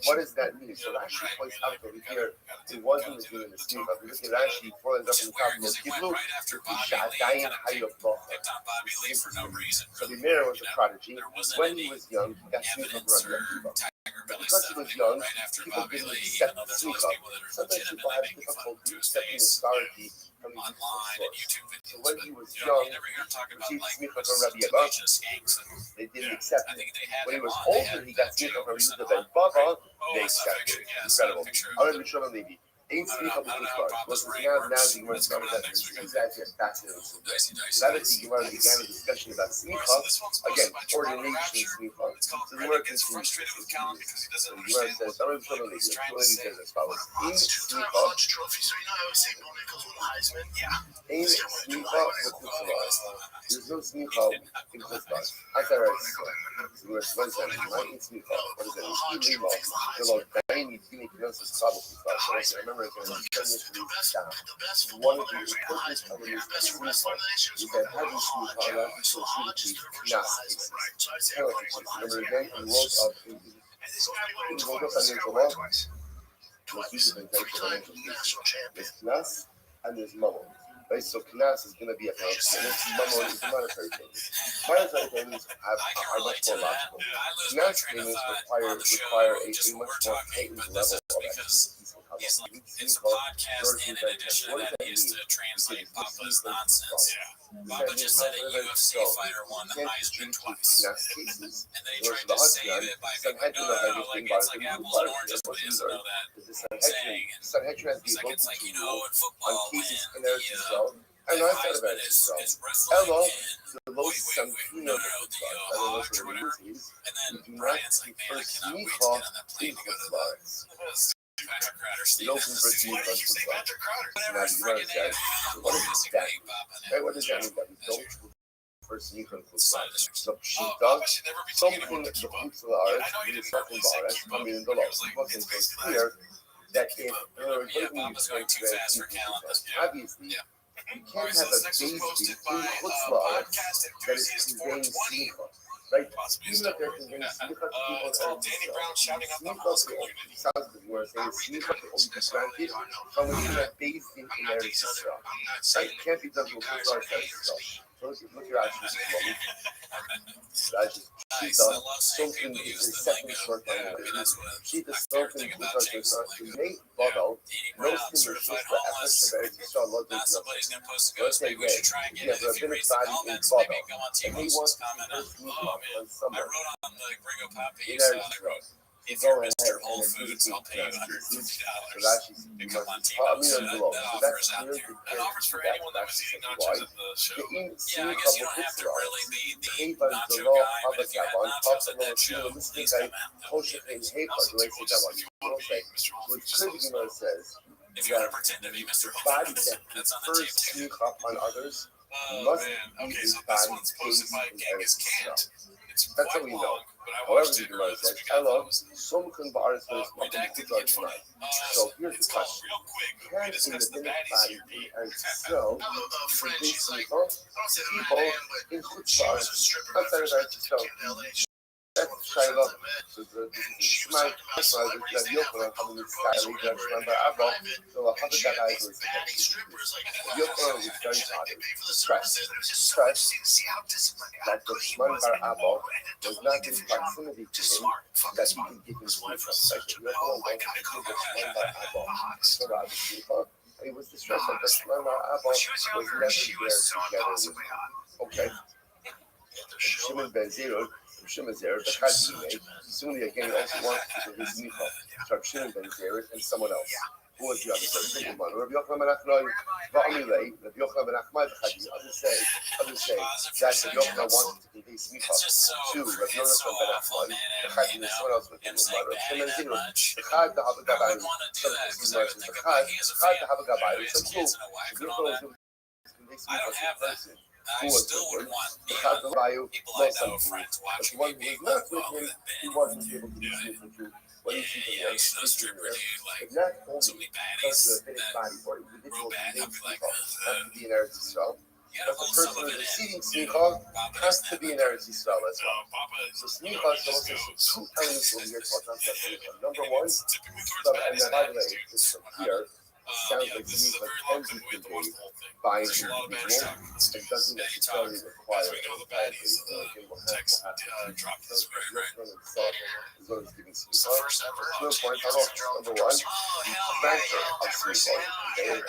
what does that mean? So Rashi points out over here, it wasn't doing the sneak of. Look at Rashi, before it Which up in is the top weird of because the he went Kiblu, right after he Bobby shot Lee, Dayan kind of Hayop. picked on Bobby Lee for no reason. So the Really. mayor was a prodigy. There wasn't When any he was young, he got sneak of evidence Rabbi or Akiva. Tiger Billy Because stuff. he was He young, went right after people Bobby didn't Lee, accept even though there's all sneak these of. people that are Sometimes people legitimately have making fun difficulty to his accepting face authority from the online and source. YouTube So videos. when But he was you young, never hear him talking about received like sneak of from Rabbi Akiva. representation of skanks. And They didn't Yeah. accept I it. think they had When he him was on. They older, had he got that sneak Joe of from Rusin Yehuda ben on. Baba. Oh, They I saw a accepted picture. it. Yeah, I saw a Incredible. picture I of remember it. Shalom Levi. Ain't I sneak don't of know the how Kutzbar. Papa's Now brain the works. Gemara It's coming out next week, I is think. actually a fascinating subject. Dicey, dicey, That is dicey. the Gemara began a discussion about Alright, sneak so of. this one's Again, posted by Toronto ordination Rapture. sneak of. It's called So the Brendan Gemara gets continues. frustrated with Calum because he doesn't So the Gemara understand says, what I'm going to he's trying to Shalom say. says as follows. In Two-time sneak of, Hodge Trophy. So you know how St. Nicholas won the Heisman? Yeah. in This guy won sneak two of Heisman. the Kutzbar. There's no sneak of in Kutzbar. I thought I was what is that? In sneak of. What is that? In Lima. The Lord Dain Yidini Knesset Saba Kutzbar. So I remember it was The best one football of the players got important Heisman. companies The best wrestler nations is that having Hodge. sneak of So Hodge is the original Heisman, right? So I'd say everybody won the Remember Heisman. again, he wrote up And this guy won he it wrote up twice. financial law. Twice. There's two different types of Three-time financial national There's champion. Knas and there's Mammon. Right? So Knas is going to be a financial payment. Mammon is a monetary payment. Monetary payments I can are relate much to more that. logical. I lose my Knas train of payments thought on the show, require a just when much we're more talking, heightened but this level is of because expertise. he's like, it's a podcast, and in addition to that, he has to translate Papa's nonsense. Papa just said a UFC fighter won the Heisman twice. And then he tried to save it by being like, no, like, it's like apples and oranges, but he doesn't know that saying. And he's like, it's like, you know, in football, when the Heisman is wrestling in, no, the Hodge or whatever. And then Brian's like, man, I cannot wait to get on that plane to go to the Patrick Crowder Stadium. Why did you say Patrick Crowder? Whatever his freaking name is. What is that? Papa. What does that mean? That we don't first sneak on Side of the street. So she Papa does should never be something telling anyone that to the keep up. books of the arts, I know he the didn't second verbally say bar, keep I up, mean in the but law, it was like, it it's wasn't so basically clear that if Yeah, Papa's going too fast for Callan. obviously Yeah. you All can't right, so have this a next was base posted in by Chutzlar podcast that is enthusiast conveying 420. sneaker, right? Possibly a Even if they're conveying sneaker to people it's called Danny Brown shouting out the sneaker Haas to community. sounds like we're saying sneaker to only be granted from within a base in Eretz Yisrael. Right? It can't be done to a Chutzlar Eretz Yisrael. look your actions at the moment. Nice. I love seeing people use the lingo. Yeah, I mean, that's what my favorite thing about Jake's lingo. Edie Brown, certified homeless. Not somebody's gonna post a ghost. Maybe we should try and get it. If he reads the comments, maybe go on T-Moses comment on. Oh man, I wrote on the Gringo Pop piece. I wrote, if you're Mr. Whole Foods, I'll pay you $150 to come on T-Moses. That offer is out there. That offers for anyone that was eating nachos at the show. Yeah, I guess you don't have to really be the nacho guy, but if you had nachos at that show, please come out. That would be amazing. If you want to pretend to be Mr. Whole Foods, that's on the tape too. On others. Oh man. Okay, so this one's posted by Genghis Kant. It's That's quite how we know. long, but I However, watched you it can earlier write this like, week. I thought hello, it was some can bar is redacted for kid tonight. So here's the It's called question. Real Quick. We Can discussed the the baddies here, Pete. and so I have a friend, she's like, I people don't say the people man, but in good she was stars. a stripper. I'm sorry, First that's so. came to LA. She That's was Shiloh. met. So She was my talking about celebrities. They have like having poker this books guy or judge whatever in member their Abba. private. So a And hundred she had guys these was baddie strippers like Yoko is very she's like, they hard. pay for the Stress. services. It was just so Stress. interesting to see how disciplined, how That the good he Shman was Bar in the Abba moment. And a was totally not in different job. proximity to Just him smart, fucking that he smart. could give him His wife was like such a oh my god, I couldn't Shman believe Bar that. Abba. The hottest. So obviously, he was the stress of the Shman Bar Abba When she was was younger, never she there was so together with impossibly hot. okay. Shimon Ben Zero, Shimon Zero, the Chazzi made. Soon again also wants to his Micha. So Shimon Ben Zero and someone else. Who was the other person? Rabbi Yochanan ben Achnai, Va'amilei, Rabbi Yochanan ben Achmai, others say that Rabbi Yochanan wanted to be his Micha. It's just so, Two, Rabbi it's so Yochanan ben awful, Achmai, man. the And, Chazzi you and know, someone else with him. him saying Rabbi baddie Shimon that Zero, much. the Chad, the I Havagabai, wouldn't want to do that because I would think the about he has a Chad, the family, Havagabai, he has some kids cool. and a wife The and all that. Yochanan I don't have that. I Who was still would want the Chad, the Rayu, people I some know, cool. friends But watching one me who being was like, not with oh, him, that he man. wasn't able to be seen for what is he Yeah, he's no stripper, dude. Like, but not so only many does baddies the finished that body for individual real bad, I'll be like, have to be in Eretz Yisrael. you gotta But the hold person some of who's it in. receiving You smicha know, Papa has doesn't to have be in that. Eretz Yisrael as well. Papa, So you smicha know, is he just also goes. two elements when you're talking about smicha. Number And one, it's typically towards from, and baddies by the and way, baddies, just dude. from here, it sounds Yeah, like this is a smicha very long tends good way to to watch be the whole thing. by There's a lot of baddies individual. talking in the It doesn't studios. necessarily require As we know, the baddies, text dropped this right. As well as giving It's the smicha. first ever. No point at all. Number one, Oh, hell the yeah, factor yo. of smicha. They are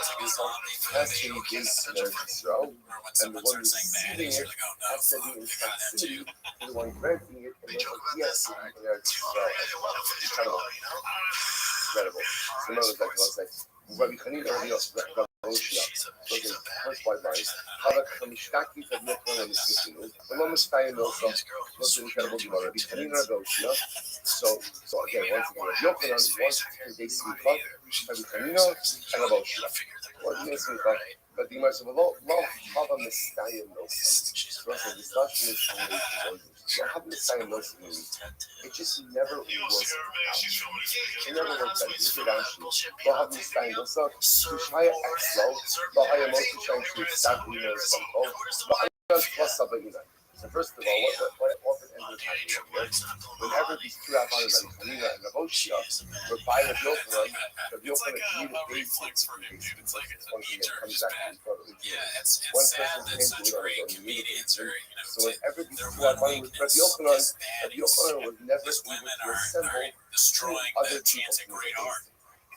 has to be based in Eretz Yisrael. Or when And the someone one starts saying receiving baddies, it you're like, oh no, has to fuck, be in they got him proximity too. to the one granting it, and therefore he has to be in Eretz Yisrael as well. It's incredible. Incredible. So in other words, like, let's say, Rabbi Chanina, Rabbi Rothschild. So the first white line. Havak Hamishkaki Rabbi Yochanan Nismikinu. The Lama Stayim also was an incredible Gemara. Rabbi Chanina, Rabbi Rothschild. So again, once again, Rabbi Yochanan wants to be smicha, Rabbi Chanina, and Rabbi Rothschild. What do you mean smicha? But the Gemara said, well, lo hava mistayim nosa. So the discussion is from the lo hava mistayim nosa means it just never was out. It never worked out. This is Rashi. Lo hava mistayim nosa. Tushaya exlo. Lo haya mosi shayin shri tzadri nerzvako. Lo haya plus sabayina. So first of all, what often ends up happening here, whenever these two rabbis, Rabbi Chanina and Rabbi Rothschild, were by Rabbi Yochanan reflex for him, dude. It's like a knee-jerk, just bad. Yeah, it's sad that such great comedians are, you know, so whenever these their two are one with Rabbi weakness Yochanan, is Rabbi baddies. Yochanan was never These able women to are assemble destroying other the chance at great art.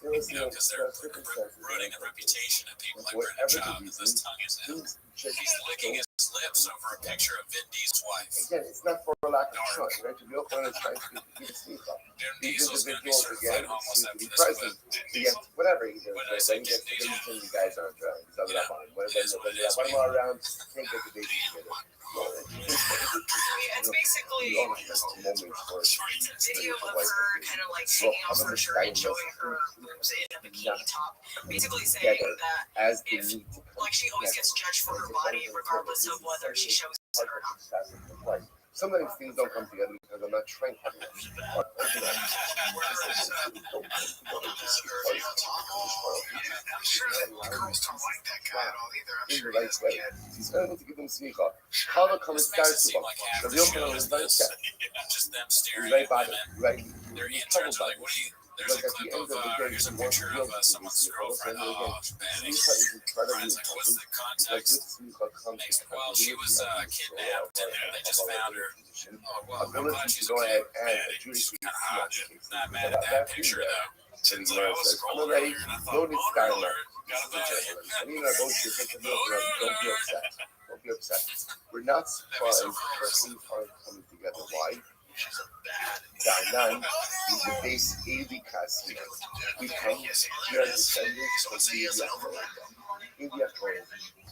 There was You know, because they're ruining the reputation of people like Brendan Schaub, because his tongue is out. He's licking his lips over a picture of Vin Diesel's wife. Again, it's not for a lack of trying, right? Rabbi Yochanan is trying to give a smicha. Vin These Diesel's going to be individuals, certified again, homeless seem to after be this present clip. to get whatever he does. What did I Right? say, Then he gets the Vin babies and the guys aren't around. He's other than mine. When It is what it is. when I'm around, can't get the babies together. It's basically Just a moment for it's a video of her kind of like taking off her shirt and showing her boobs in a bikini top, basically saying that as the if need to come like she always gets judged for her body regardless of whether she shows it or not. Some of these things don't come together because I'm not trying hard enough. But I'm sure that the girls don't like that guy at all either. I'm in sure the he right doesn't way. get He's going to give them smicha. Kala comes This down makes it to seem him. like half The the real show one is is very this. sad. Just them staring Right at by women. it, right? Their interns are like, what are you There's a clip of, here's a picture of someone's girlfriend. Oh, man. Brian's like, what's the context? Well, she was kidnapped and they just found her. Oh, well, I'm glad she's okay. She's kind of hot. Not mad at that picture, though. Since I was scrolling earlier and I thought, boner alert. Got a Don't be upset. We're not surprised that things aren't coming together. Why? Danan is the base AV casting. We come, we are descendants of India Coin.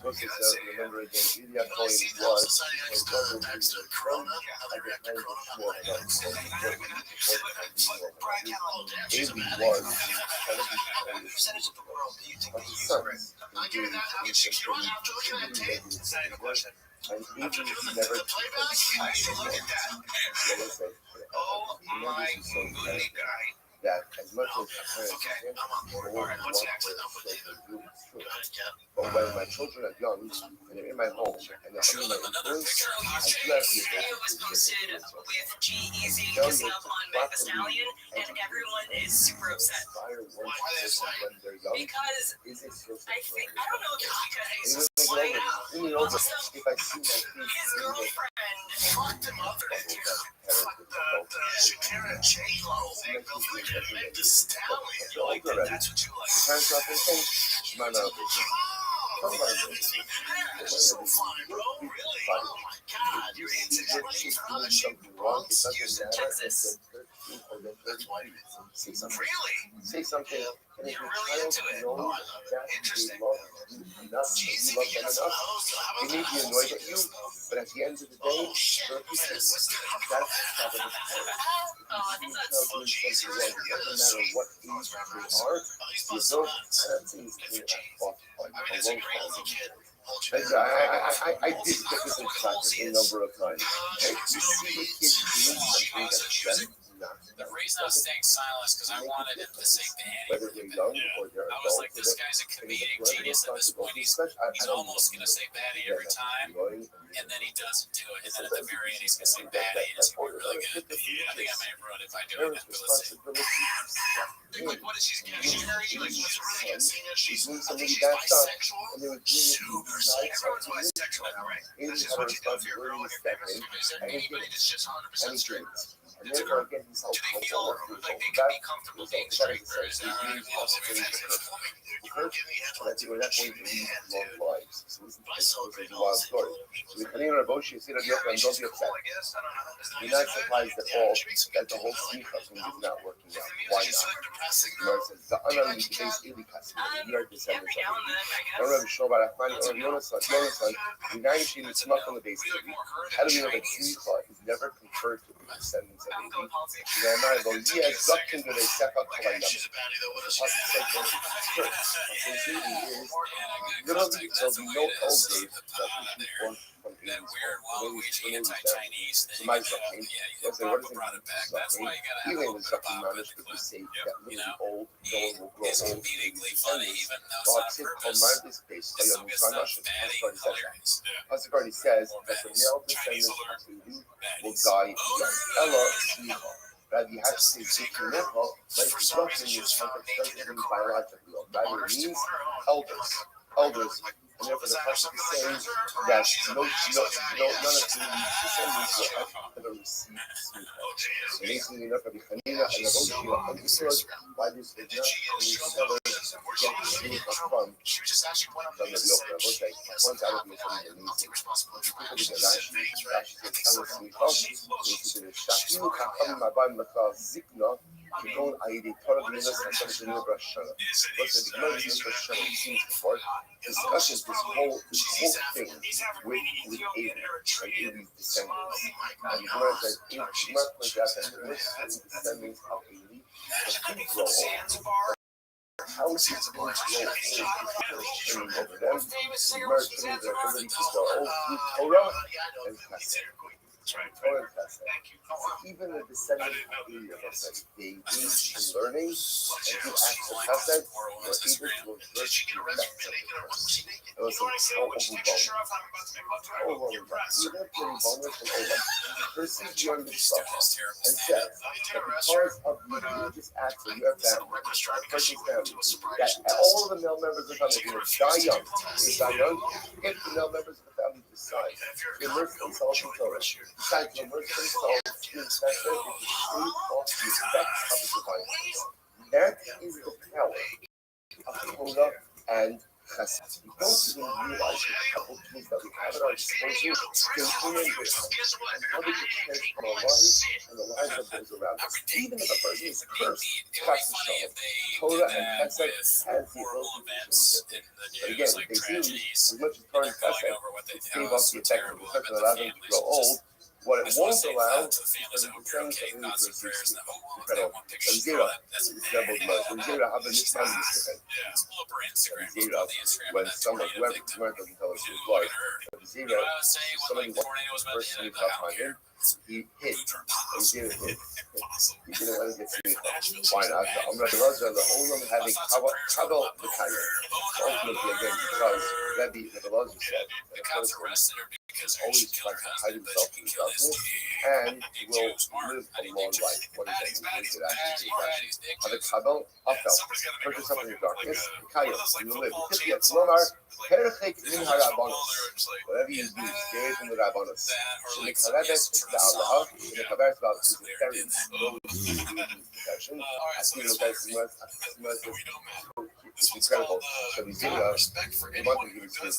Remember again, India Coin was when government Corona, AV was percentage of the world do you think they use? I give that how much you run after looking at tape. Is that a question? After doing the playback, I used to look at that. Oh my goodness, guy. That as much as okay, I'm on board. All right, what's next? But when my children are young and they're in my home and they're under my influence, This video was posted with G-Eazy kissing up on Meg Thee Stallion, and everyone is super upset. Because I think, I don't know if it's because like, his girlfriend fucked him up. Shakira J-Lo. Meg Thee Stallion. Like, that's what you like. That's so fun, bro. Really? Oh my God. You're into other shit. Houston, Texas. That's why. Really? Say something. And if you're really into it. Interesting. You love them enough. They may be annoyed at you, but at the end of the day, they're pieces. That's how it is. No matter what age they are, you don't have things to off on a long time. I did get this in practice a number of times. You see the kids doing something that's the reason I was staying silent is because I wanted him to say Danny. whether they're young or they're I was like, this guy's a comedic genius at this point. He's almost going to say Batty every time, and then he doesn't do it. And then at the very end, he's going to say Batty, and it's going to be really good. I think I may have ruined it by doing that, but let's see. Like, what is she? She's very, like, what's really good seeing her? She's, I think she's and they bisexual. were Super sexual. Everyone's bisexual now, right? That's just what you do if you're a girl and you're famous. Is there anybody that's just 100% straight? And therefore, again, he's Do they feel like they can be comfortable being straight, or is there you you weren't giving me headlines? we're not going to lead long lives. So this is a wild story. So the Canadian Rothschild said, don't be upset. You're not surprised at all that the whole sneak thing is not working out. Why not? The ununleashed base Ili Kassim, you are descendants of it. I don't know if you know about Afghani or Yonasan, the 90 was smuck on the base. How do we know that Sneakla is never conferred to the descendants of Ili? She's a baddie though. What is she? Literally, there'll be no old days that we born from That weird Waluigi anti-Chinese thing. Somebody's like, Papa brought it back. That's why you gotta have a little bit of Papa in the clip. You know, he is comedically funny, even though it's not on purpose. He still gets that fatty hilarious. As the already says, that the male descendants of Ili will die young. Ella, Rabbi had to say Zikr Necha, like destruction in this context doesn't mean biologically, rather it means elders. And therefore the pasuk is saying that none of the descendants will ever receive Smicha. Amazingly enough, Rabbi Hanina and Rabbi understood why this did not mean sellers get Smicha from Rabbi Yochanan. Once out of the Smicha, because Rashi says Ella Smicha, Shachim Chacham Mabam Machal Zikna, Kikon Aidi Torah Minas and Shamshinu Brashana. What's the Gemara in Brashana we've seen before? Discusses this whole thing with Eli and Eli's descendants. And the Gemara says, Gemara points out that the descendants of Eli will grow old. How is it going to grow old over them? The Gemara shows their ability to grow old through Torah and Chesed. Torah Chesed. So even a descendant of us, they engage in learning and do acts of Chesed, we're able to avert the effects of the curse. It was so overwhelming. Even if you're vulnerable to Allah, curses your mitzvah and says that because of the religious acts of your family, the person's family, that all of the male members of the family will die young. They die young if the male members of the family decide to immerse themselves in Torah, decide to immerse themselves in Chesed, they can stave off the effects of the divine curse. That is the power of Torah and Chesed. We don't even realize the powerful tools that we have at our disposal to implement this and how they can transform our lives and the lives of those around us. Even if a person is cursed, Chas v'shalom, Torah and Chesed has the ability to change their. But again, if they do, as much as Torah and Chesed, it stave off the effects of the curse and allow them to grow old. What it won't allow is for the descendants of the incredible. Zero. Zero have a misfound different. Zero. When someone, whoever doesn't tell us his life, Zero, somebody person who got behind him, he hit. He didn't hit. He didn't want to get seen. Why not? I'm going to Rothschild, the whole room having Kabel the Kaya. Ultimately, again, because Rabbi, the Rothschild said, the person always tries to hide himself in the darkness and will live a long life. What does that mean? Have a Kabel, Afel. Put yourself in the darkness. Kaya, you will live. Whatever you do, stay away from the Rabbanos. Shemikarevet is the Allah. Shemikarevet is about sincerity. It's incredible. So he's doing us. We want to give it to us.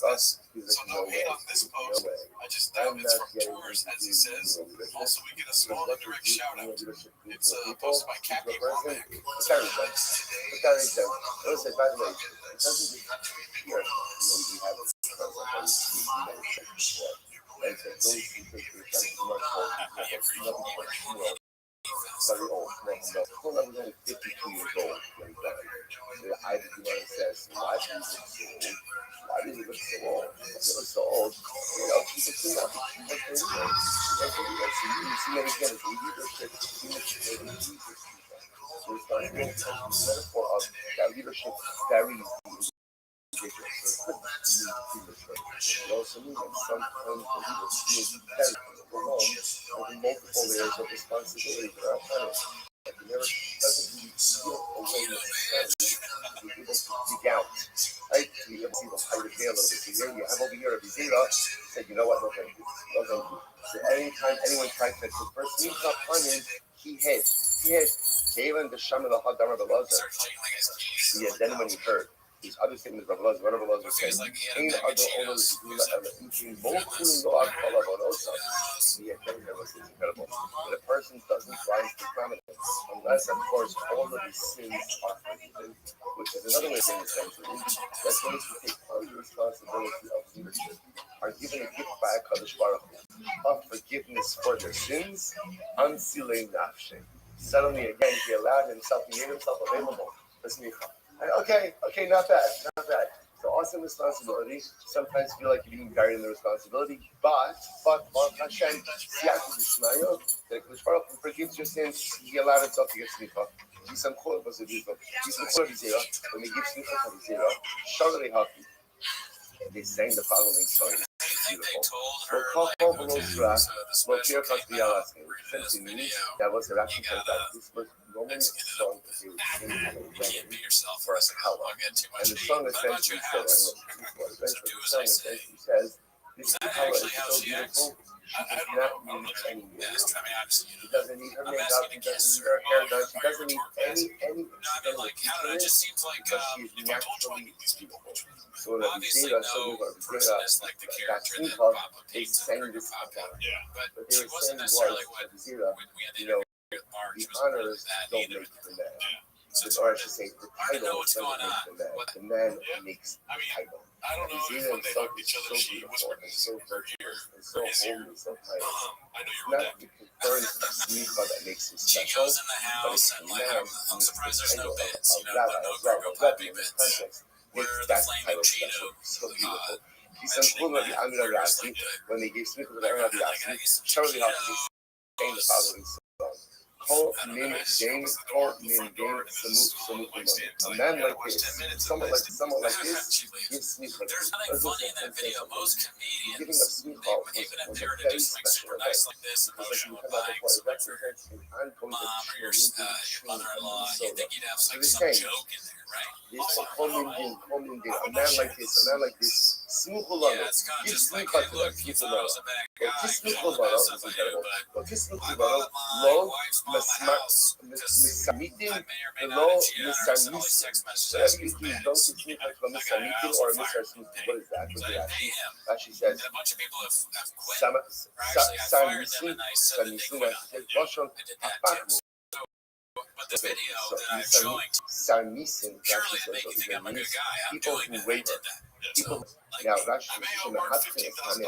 He's like, no way. No way. I'm not getting as he says. Also, we get a small indirect shout out. It's posted by Cappy Womack. The carry them. Listen, by the way, it doesn't just here. We have a and so those pictures are much more very old. When I was only 52 years old when he died, the IBD says, why do you look so old? Why do you look so old? You look so old. You know, people see that. You see many again, it's leadership. So it's like a metaphor of that leadership varies. It also means that sometimes the leaders feel very overwhelmed with multiple layers of responsibility for our planet. It never doesn't really feel away necessarily to be able to dig out, right? To be able to see the height of veil of it. So here you have over here a Zera said, you know what, no thank you. No thank you. So anytime anyone tried to first sneak up on him, he hit. Galen the Shama the Hadam of the Lazar. Yeah, then when he heard. These other statements of Rabbi Lazar said, "Ain't other owners do not ever eating both in the art of Olosa." The attender was incredible. But a person doesn't rise to prominence unless, of course, all of his sins are forgiven, which is another way of saying essentially that those who take on the responsibility of leadership are given a gift by HaKadosh Baruch Hu of forgiveness for their sins, unsealing nafshe. Suddenly, again, he allowed himself, he made himself available for smicha. Okay, not bad. So awesome responsibility. Sometimes feel like you're being buried in the responsibility, but Hashem, that Kodesh Baruch Hu forgives your sins. He allowed himself to get smicha. When he gives smicha for zero, Shalom Hafi. They sang the following song. Beautiful. Essentially means that was the Rashi says that this was normally a song that they would sing for a kapella. And the song essentially says, this kapella is so beautiful, she does not need any makeup. She doesn't need her makeup, she doesn't need her hair done, she doesn't need any external features because she is naturally beautiful. So that we see that some people that Simcha, they sang this kapella. But they were saying was, Zira, you know, the honors don't make the man. Or I should say, the title doesn't make the man. The man makes the title. I don't know if when they hugged each other, she whispered in his ear, and so holy, so pious. I know you were not the concern of Smicha that makes him special, goes in the house and like I'm surprised there's no bits, no Greco Puppy bits. Where the flaming Cheeto, Kisan Rabbi Amir Rabbi, when they gave Smicha to the Rabbi Yassi, Charlie House saying the following song. Call min game, call min game, samu. A man like this, someone like this, gives Smicha. There's nothing funny in that video. Most Giving comedians, of Smicha even if was they a were to very do something special super event. nice like this, It was like emotional you come out buying of something for represents an ongoing mom or your mother-in-law, you think you'd have like they're some saying, joke in there, right? a man like this, Smuchulano, Yeah, it's kind of give just like, Smicha hey, to look, them, you thought I was a bad guy, Kiss you know, Smuchulano, that's stuff I do, but Kiss I Smuchulano, bought my Lo, wife's mom a house because Misamitin, I may or may the not Lo, have cheated on her and sent all these text messages whatever asking you for do, beds. don't get Smicha from Misamitin or Mr. Smuchul. What is that? So I didn't pay him. She says, And a bunch of people have quit. Or actually, I fired them and I said that they quit on it. I did that too. But the video that I'm showing purely to make you think I'm a good guy. I'm doing that. I did that. So, like, now that's I may just owe in the Mark hot thing, $15,000,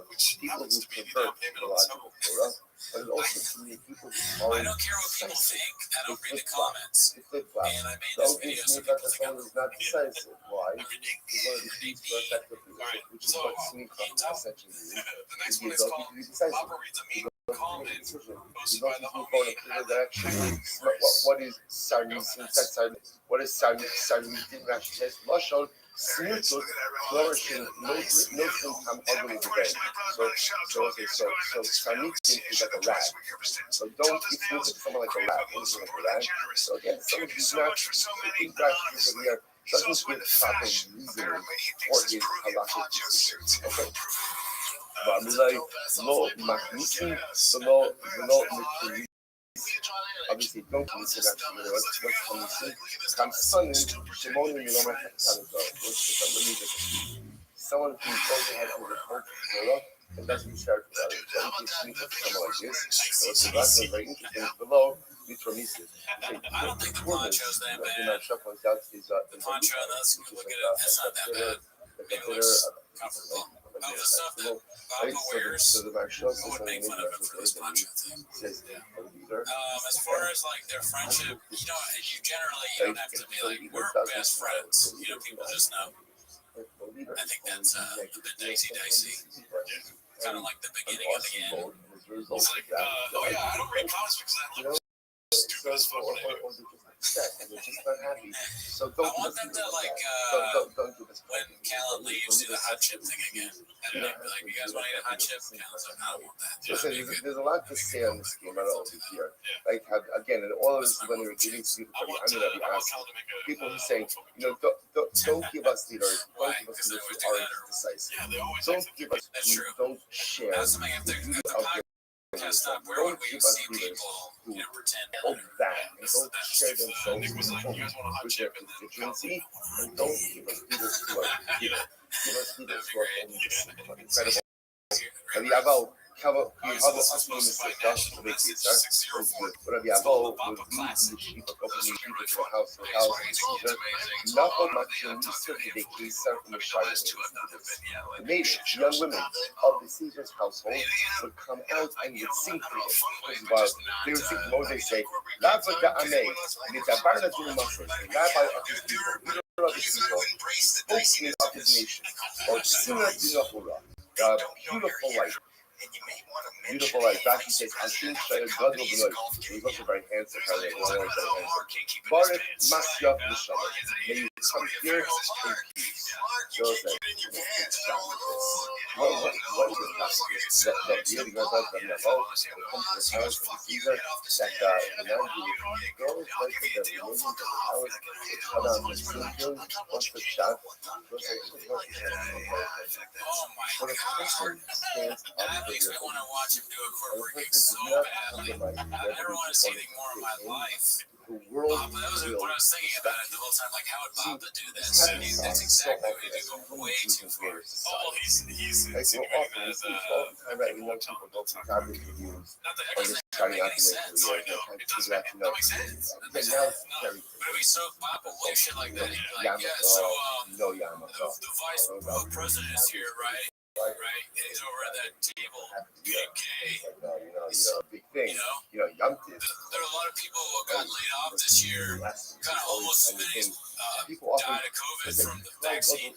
which people happens who to be the convert down payment the on this logical home. Torah, but it also to me people who I are don't care what people think. I don't read the comments. They flip-flop. And I made Don't this give video me so that people the think I'm phone is not decisive. Why? I'm Because one of the keys for effective leadership, which is so, what Smicha essentially is. The next one The is ability called to be decisive. Papa Reads a Mean Comment, The posted by ability the to move forward homie in a clear direction. What is Sarmitin? What is Sarmitin? Rashi says, Lashon, Smirtut, flourishing, no come ugly today. So Sarmitin is like a rat. So don't give Smirtut to someone like a rat. What is like a rat? So again, someone who's not, I think Rashi is that we are, doesn't give proper reasoning for his halakhic decisions. Okay. Obviously, don't consider someone who goes ahead and reports Torah and doesn't share Torah. Don't give Smicha to someone like this. The last one very interesting is below. I don't think the poncho's that bad. The poncho, let's look at it. That's not that bad. Maybe it looks comfortable. Of the stuff that Papa wears, I would make fun of him for this poncho thing. As far as like their friendship, you don't have to be like, we're best friends. People just know. I think that's a bit dicey. Kind of like the beginning of the end. It's like, I don't read comments because I don't stupid as fuck when I do. And they're just not happy. So don't I want them to don't do this. when Callan leaves, do the hot chip thing again. And be like, you guys want to eat a hot chip? Callan's like, I don't want that. Listen, there's a lot to say on this game. I don't know here. Like again, and all of this is when we were giving people people who say, don't give us leaders. Don't give us leaders who aren't decisive. Don't give us. Don't share. That's something if the podcast up, where would we see people pretend? Hold back and don't share themselves with their constituency, and don't give us leaders who are only incredible. Rabbi Yavo, Yavo asked me to Josh to make this, Rabbi Yavo would lead the sheep, accompany sheep to the house, not on much in Easter to the Kesar from the Shire. The natives, young women of the Caesar's household would come out and would sing for him. While they would sing, what would they say? Rabbi Amei, Mitabarna to the Muslims, the rabbi of his people, leader of his people, spokesman of his nation, or Sinah Dinahura, the beautiful light. Beautiful light. Rashi says, Hashim Shayah Gadol B'noi. He was also very handsome, very handsome. Baruch Masya L'Shalom. May you come here in peace. Joseph. What is this? That year the girls out from the boat, they come to the house of the Caesar, that the man who goes like the religion of the house, the Chadam, the Sinjun, wants the shot. What a person stands up. That makes me want to watch him do a corporate gig so bad. I never want to see anything more in my life. The world Bob, that was what I was thinking about it the whole time. Like, how would Bob do this? That's exactly what he did. Go way too far. Oh, he's like we're often all the time that young people go through job interviews or just starting out in their career. That makes sense. But now it's very But if we saw Bob will shit like that, he'd be like, yeah, so the vice president is here, right? Right, he's over at that table. KK. Big thing. Yom Tiv. There are a lot of people who got laid off this year, kind of almost died of COVID from the vaccine.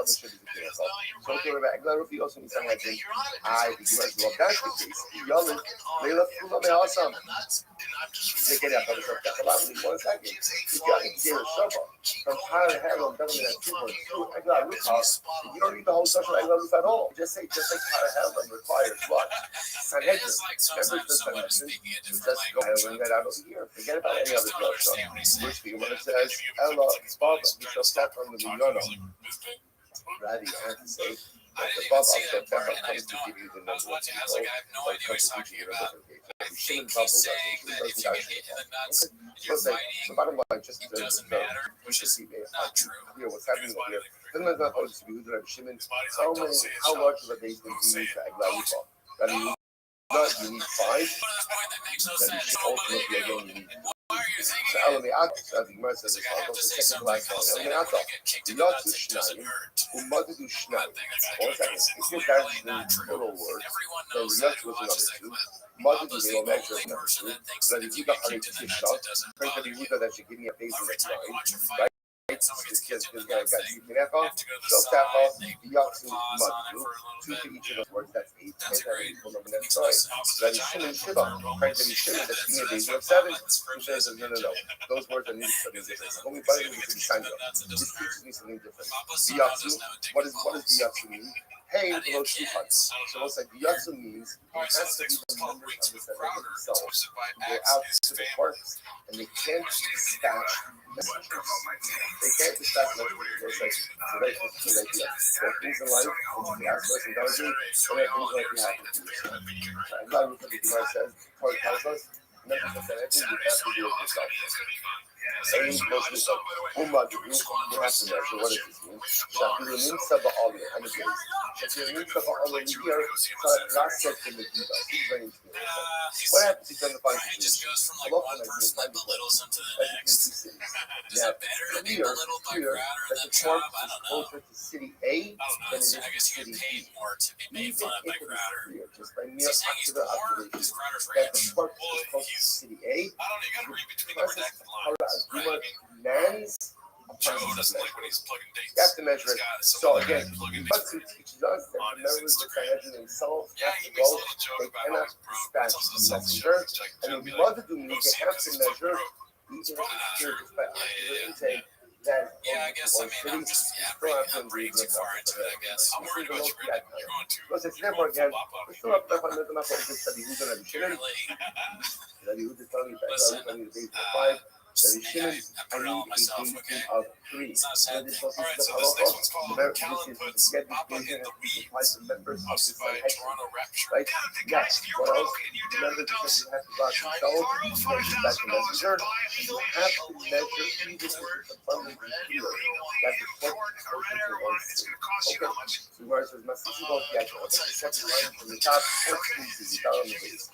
publisher is a cancel. So to Rabbi Rufio also needs something like this. I think you must love that case. Yelling, Layla Fula me awesome. They get up on the subject. Allow me 1 second. If you already did a shovel from Tyler Harrell, government at 2.2, I got a roof house. You don't need the whole social I love roof at all. Just say, just like Tyler Harrell requires what? Sanhedrin. Members of the Sanhedrin. Just go ahead and bring that out over here. Forget about any other drug. Which the when it says, Ella, Baba, we shall start from the Milano. Rabbi had to say, I didn't even Bob see also that part, Bob and I comes to don't. give you the I was number of watching. I was like, I have no people idea what he's talking about. I think Shimon he's Bubble saying doesn't. that if you get hit in the nuts and you're So fighting, bottom line, just it doesn't matter, which is not true. clear what's happening here. Then there's not always to be Rabbi Shimon. His body's How like, don't many? say it, How Sean. large of a base do Don't you say need it. to Agla Yufa? Rabbi Yehuda, you need 5. But at this point, that makes no Then sense. you I don't ultimately believe you. again you need. Why are you So thinking Elami it? At, I think Gemara says It's it's like I have also to the say second something. last I'll one. say Elami that when I At, get kicked in the Yotzu nuts, it doesn't Shnayim, hurt. Umadu That Shnayim. thing is One second. it's If you clearly have not the true. total words, Everyone then knows the that Yotzu who was watches another 2. that clip. Madu Papa's they the will measure only number person 2. that thinks that Rabbi if you Yehuda get kicked in the nuts, Shot. it doesn't Rabbi bother you. Yehuda that should give me a base Every of time you 9. watch a fight, and someone gets kicked in the nuts, they Ginecha, have to go to the Shoftacha, side, they put a Yotzu, pause on it Madu. for a little 2 bit. to each of those words. That's 8. That's a great. That's Makes right. no sense. Rabbi Shimon Shiva, Frank Rabbi Shimon, that should be a base of 7. He says, no. Those words are needed something different. Only by the way, to be signed up. This teaches me something different. V'yatsu, what does v'yatsu mean? Hey, below Shufan. So it's like v'yatsu means it Alright, so has to this be was the called members Weeks of the with Sanhedrin Crowder. It's themselves hosted by who go Axe, out his to the family. courts, and they can't dispatch messengers. They can't dispatch messengers. So it's like, so that's just a good idea. There are things in life, and you ask us intelligently, and there are things that we have to do. I'm glad what the Gemara says, Torah tells us, members of the Sanhedrin, you have to do it yourself. Aim closely up. Umad, you have to measure what it means. Shafirunim Saba'ali, and it is. Shafirunim Saba'ali here, last set in the Gita. This is very interesting. What happens if you don't find It just goes from like one person that belittles him to the like next. Is it better to be belittled by Crowder that than the Chop? court I is don't know. closer to city A I don't know. than it is I guess to you get city paid B. more to be made fun of by Crowder. Just by Is mere he saying he's ocular poor? observation Because Crowder's that the rich. court Well, is close to he's- city A, I don't know, you gotta read between the versus redacted how lines. Right? I human mean, man's Joe process doesn't of like when he's plugging dates. You have to measure He's it. got So some other again, guy plugging but dates. to teaches us that On the his members of the Instagram. Sanhedrin themselves Yeah, have he to makes a go. little joke They about how cannot he's broke. dispatch It's also the a self messenger. joke. It's like, And Joe in be like, mother do go they see him have 'cause to he's fucking measure broke. even probably not true. just by ocular saying that Yeah, I guess. I mean, I'm just I'm reading too far into it. I guess. I'm worried about you, Brendan. You're going to. Because it's You're therefore going again, full bop on we're me. still up there on the Rabbi Yehuda Rabbi Shimon. Purely. Rabbi Yehuda telling you that Listen, Rabbi Yehuda base of 5. Rabbi Shimon, I put it all on myself. Okay. of 3. It's not sad. This was All right, the so this next one's halacha. called This Callan is Puts get this Papa in vision the and Weeds, applies to members of the hosted by Sanhedrin. Toronto Rapture. Right? Guys, if you're What else? broke and you're down in Members the of dumps, the have to go out try to themselves. borrow That's the $5,000 messenger. to buy a You legal have to illegally measure even if imported it's abundantly clear that the court short is or red closer to marijuana. one It's state. going to cost you Okay. how much? So where it says Masisi Bot Yato, the second line from the top, 14 to the down on the base.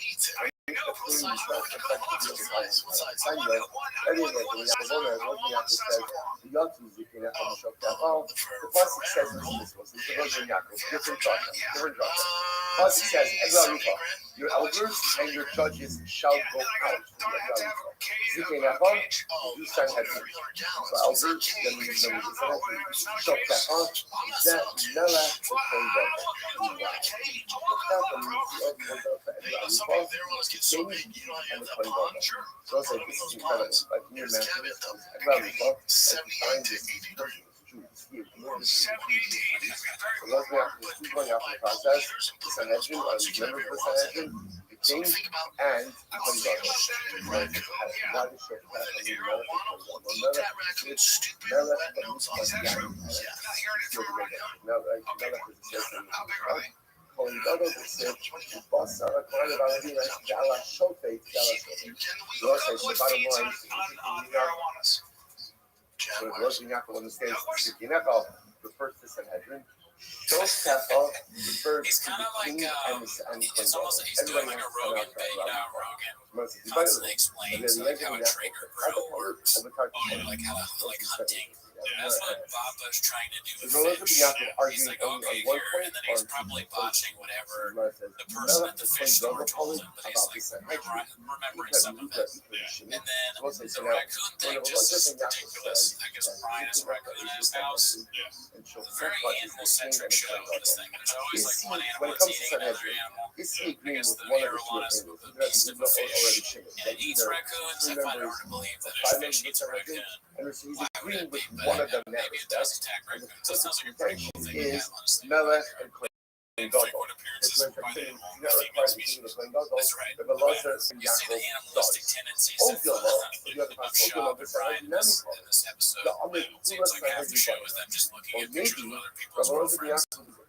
No, The what three size? is I not want the to fact cut that lots the of other size. What side size? I want is the anyway, one the size I Yakovona, want. what I the want Yaakov size says, I want. the Yatsu Zikin Yaakov Shokta. The Pasuk says this was the Rosh Yaakov, different drachas, different drachas. Pasuk says, Egla Rupa, your elders and your judges shall go out. Zikin Yaakov, you Sanhedrin. So elders, then we Sanhedrin. Shokta, that Nela, the Kohen. So it's like, this is incredible. Like, can you imagine this? I'd rather love to find this person. So let's go after this. Going after the process. The Sanhedrin, or the members of the Sanhedrin, the king, and the Kohen. Why the show? So it was Yaakov understands refers to Sanhedrin. Refers He's to kind the of like, king and it's almost like he's doing like a Rogan bit, you know, Rogan constantly explains like how a trainer grill works, like how like hunting. That's what Baba's trying to do with fish. He's like, okay, here, and then he's probably botching whatever the person at the fish store told him, but he's like remembering some of it. And then the raccoon thing just is ridiculous. I guess Brian has a raccoon in his house. It's a very animal-centric show, this thing. There's always like one animal that's eating another animal. I guess the arowana is the beast of a fish. And it eats raccoons. I find it hard to believe that a fish eats a raccoon. Why would it be? But maybe it does attack raccoons. So it sounds like a pretty cool thing to have, honestly. Frequent appearances by the animal and the female species. That's right. You see the animalistic tendencies of Shab and Brian in this episode. It seems like half the show is them just looking at pictures of other people's girlfriends.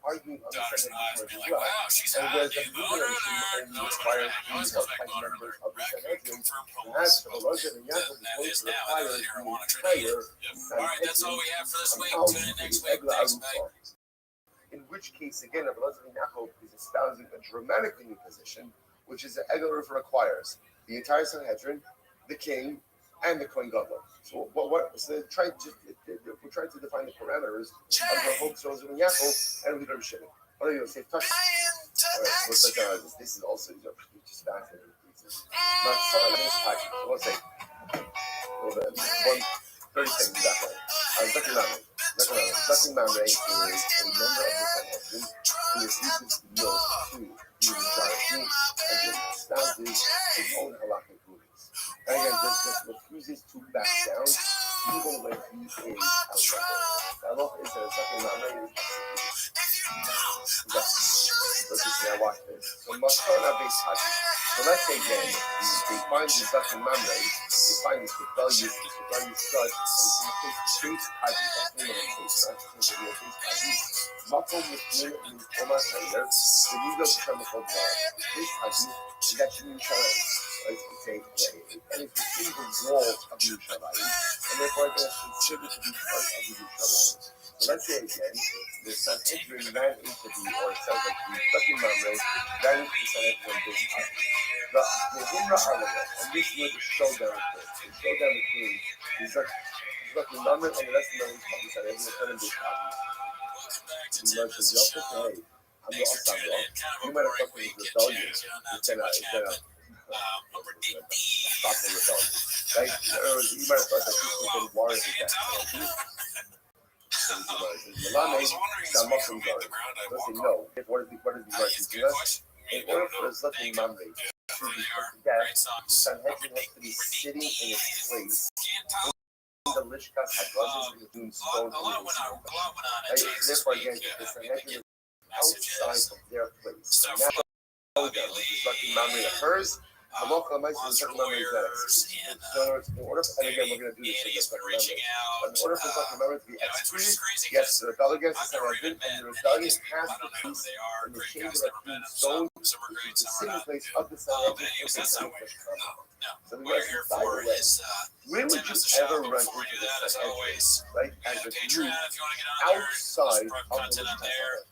arguing on the daughter's Sanhedrin not being as like, well. wow, she's And hot, whereas dude. the Jerusalem only requires the outside members of the Sanhedrin, perhaps the Rothschild and Yaakov is going to require the entire All right, that's all we have for this week. Sanhedrin Tune in to next the week. Egla Thanks, bye. Arufa. In which case, again, the Rothschild and Yaakov is espousing a dramatically new position, which is that Egla Arufa requires the entire Sanhedrin, the king, and the Kohen Gadol. So so we're trying to define the parameters of the folks Rothschild and Yaakov and Leader Shimon. What are you going to say? Touch. All right, so let's check out this is also just fascinating. My son is talking. So let's say, 30 seconds exactly. Zaki Mamre. Zaki Mamre is a member of the Sanhedrin who refuses to yield to the majority and espouses his own halakhic rulings. And again, just refuses to back down even when he is outside. The halacha is that Zaki Mamre is let's just now watch this. So Masana base Haji. So let's say then they find the Zaki Mamre, they find this rebellious judge, and in the case base Haji, that's the name of the case, not the real base Haji. Makom Muslim means Omar Taylor, the legal term of God. Base Haji is actually Yerushalayim. And it's within the walls of Yerushalayim, and therefore it is considered to be part of Yerushalayim. So let's say again, the Sanhedrin ran into or it sounds like the Zaki Mamre ran into the Sanhedrin base Haji. The Himra Aliyah, and this was the showdown between. The showdown between the Zaki Mamre and the rest of the Sanhedrin and base Haji. He mentions, Yosef, hey, I'm not Samuel. You might have thought he was rebellious. It's been a thoughtful rebellion. Right? You might have thought that this was in war with that. Malame, some Muslim guard. They'll say, no. What is the word teaching us? In order for Zaki Mamre to be put to death, Sanhedrin has to be sitting in its place. The Lishkas Hagazis and doing stone. Therefore, again, the Sanhedrin is outside of their place. And now, when the Zaki Mamre occurs, the local Amazon Zaki Mamre is that. So, in order, and again, we're going to do this against Zaki Mamre. But in order for Zaki Mamre to be executed, yes, the rebel against the Sanhedrin, and the rebellion has to be in the chamber of hewn stone, which is the sitting place of the Sanhedrin. So the rest is by the way. When would you ever run into the Sanhedrin, right, as a group outside of the Lishkas?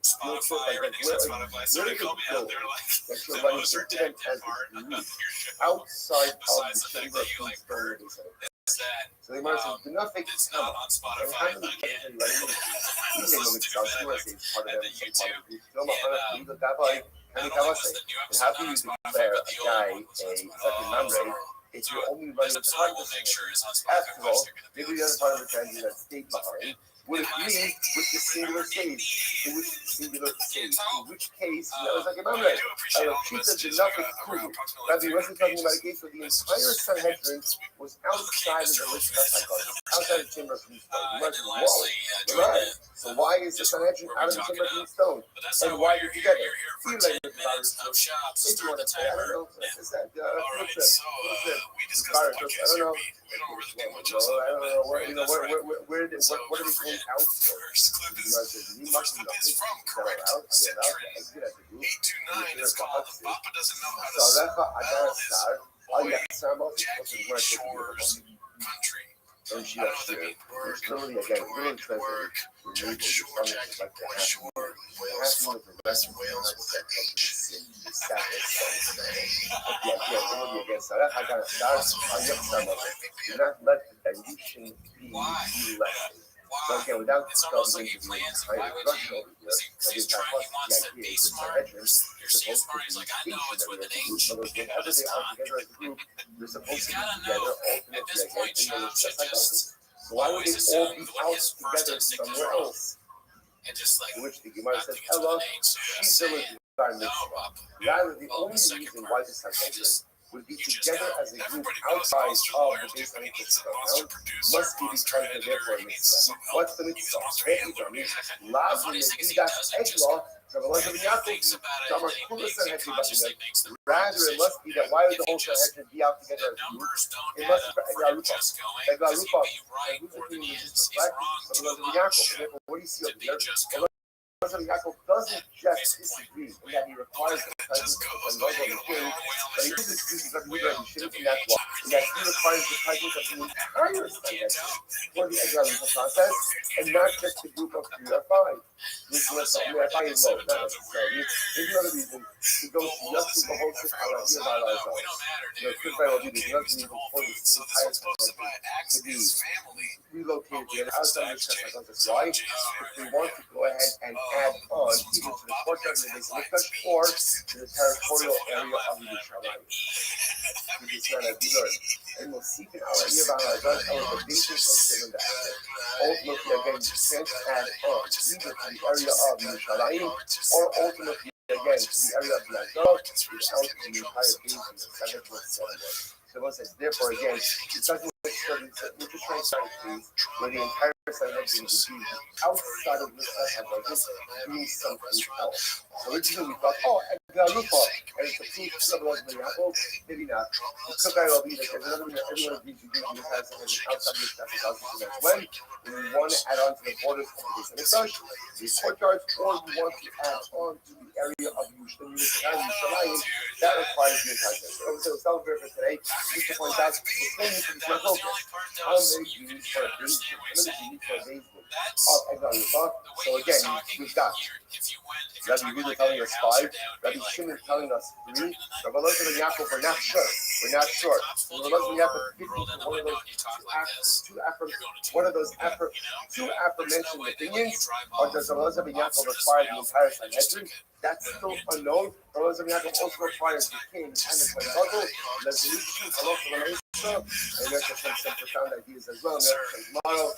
Spotify, everything's on Spotify. Somebody called me out there like the most are dead part of your show. Outside Besides of the the fact that you like bird, is that so they might say, do not fake it's not on Spotify again. This is stupid. And the YouTube. And not only was the new episode not on Spotify, but the old one was on Spotify. if you're only running This the episode part we'll of make sure is on after Spotify. all, maybe the other part of the tragedy that stayed behind would agree with the singular stage, in which case, that was like a Mamre. Pizza did not exclude. Rabbi wasn't talking about a case where the entire Sanhedrin was outside of the Lishkas Hagazis, outside of the chamber of stone. Right. So why is the Sanhedrin out of the chamber of stone? And why are they together? For 10 minutes of shops to start the timer. Alright, so we discussed the podcast here. We don't really think much else. I don't know. What are we going out for? First clip is from Correct Century. 829 is called The Papa Doesn't Know How to Spell His Jackie Shore's Country. I don't know if they mean work, Jack Shore, Jackie Boy Shore, Wales, West Wales with an H. Why? So again, without It's almost like he plans. Why would you? He's trying. He wants to be smart. You're so smart. He's like, I know it's with an H. But it's not. He's got to know. At this point, Shop should just always assume what his first instinct is wrong. And just like, which the Gemara not says, think it's with Ella, an H. So she's you're the saying, Papa. Rather, the well, only the second reason part, why this Sanhedrin just would be you just together got as a group everybody knows outside monster of lawyers the do, base but he Sanhedrin needs a monster now producer, must be monster because editor, therefore he needs mitzvah. some help. What's the He needs a mitzvah? monster What handler. is The Love funniest thing is he Medidas doesn't just Eglah, Rabbi he thinks about it, and then he consciously makes the rather, it must be that why would the whole Sanhedrin be out together the as a group? numbers don't It add must up be for him just going, Eglah because he'd Rufa. be right And who's more the than king he who's is. He's just wrong so too Rabbi much Yaakov, what do you see to up be there? just going. Yaakov doesn't just disagree in that he requires the presence of a logo of the king, but he disagrees with Rabbi Shimon in that law, in that he requires the presence of the entire Sanhedrin for the exilation process, and not just the group of 3 or 5. Which was not necessarily. There's another reason to go to Yasu Bahotis ala Ir the Kubai will be the reason for this entire Sanhedrin to be relocated to the outside of the Sanhedrin. Why? If we want to go ahead and add on either to the courtyard of the Mikdash or to the territorial area of Yerushalayim. This is not as we learned. And we'll seek it out here by our God, the basis of sin and the asset. Ultimately, again, you can't add on either to the area of Yerushalayim or ultimately, again, to the area of Yadov without the entire basin of Sanhedrin. So once it's therefore, again, it doesn't necessarily, we're just trying to where the entire Sanhedrin would be outside of this Sanhedrin, doing something else. So originally we thought, oh, Galupa, and it's a proof of the Yaakov, maybe not. It could very well be that there's another one that everyone agrees to do in this Sanhedrin outside of this Sanhedrin. That's when we want to add on to the borders of the Mikdash, the courtyards, or we want to add on to the area of Yerushalayim, that requires the entire Sanhedrin. So celebrate for today. Just to point out, the thing is to be open. How many do you need for a base? How many do you need for a base of Exile? So again, we've got Rabbi Yehuda telling us 5, Rabbi Shimon telling us 3, Rabbi Elazar and Yaakov, we're not sure. We're not sure. Rabbi Elazar and Yaakov 50 one of those two aforementioned opinions, or does Rabbi Elazar and Yaakov require the entire Sanhedrin? That's still unknown. Rabbi Elazar and Yaakov also requires the king and the Kohen Gadol, and there's some profound ideas as well. Tomorrow,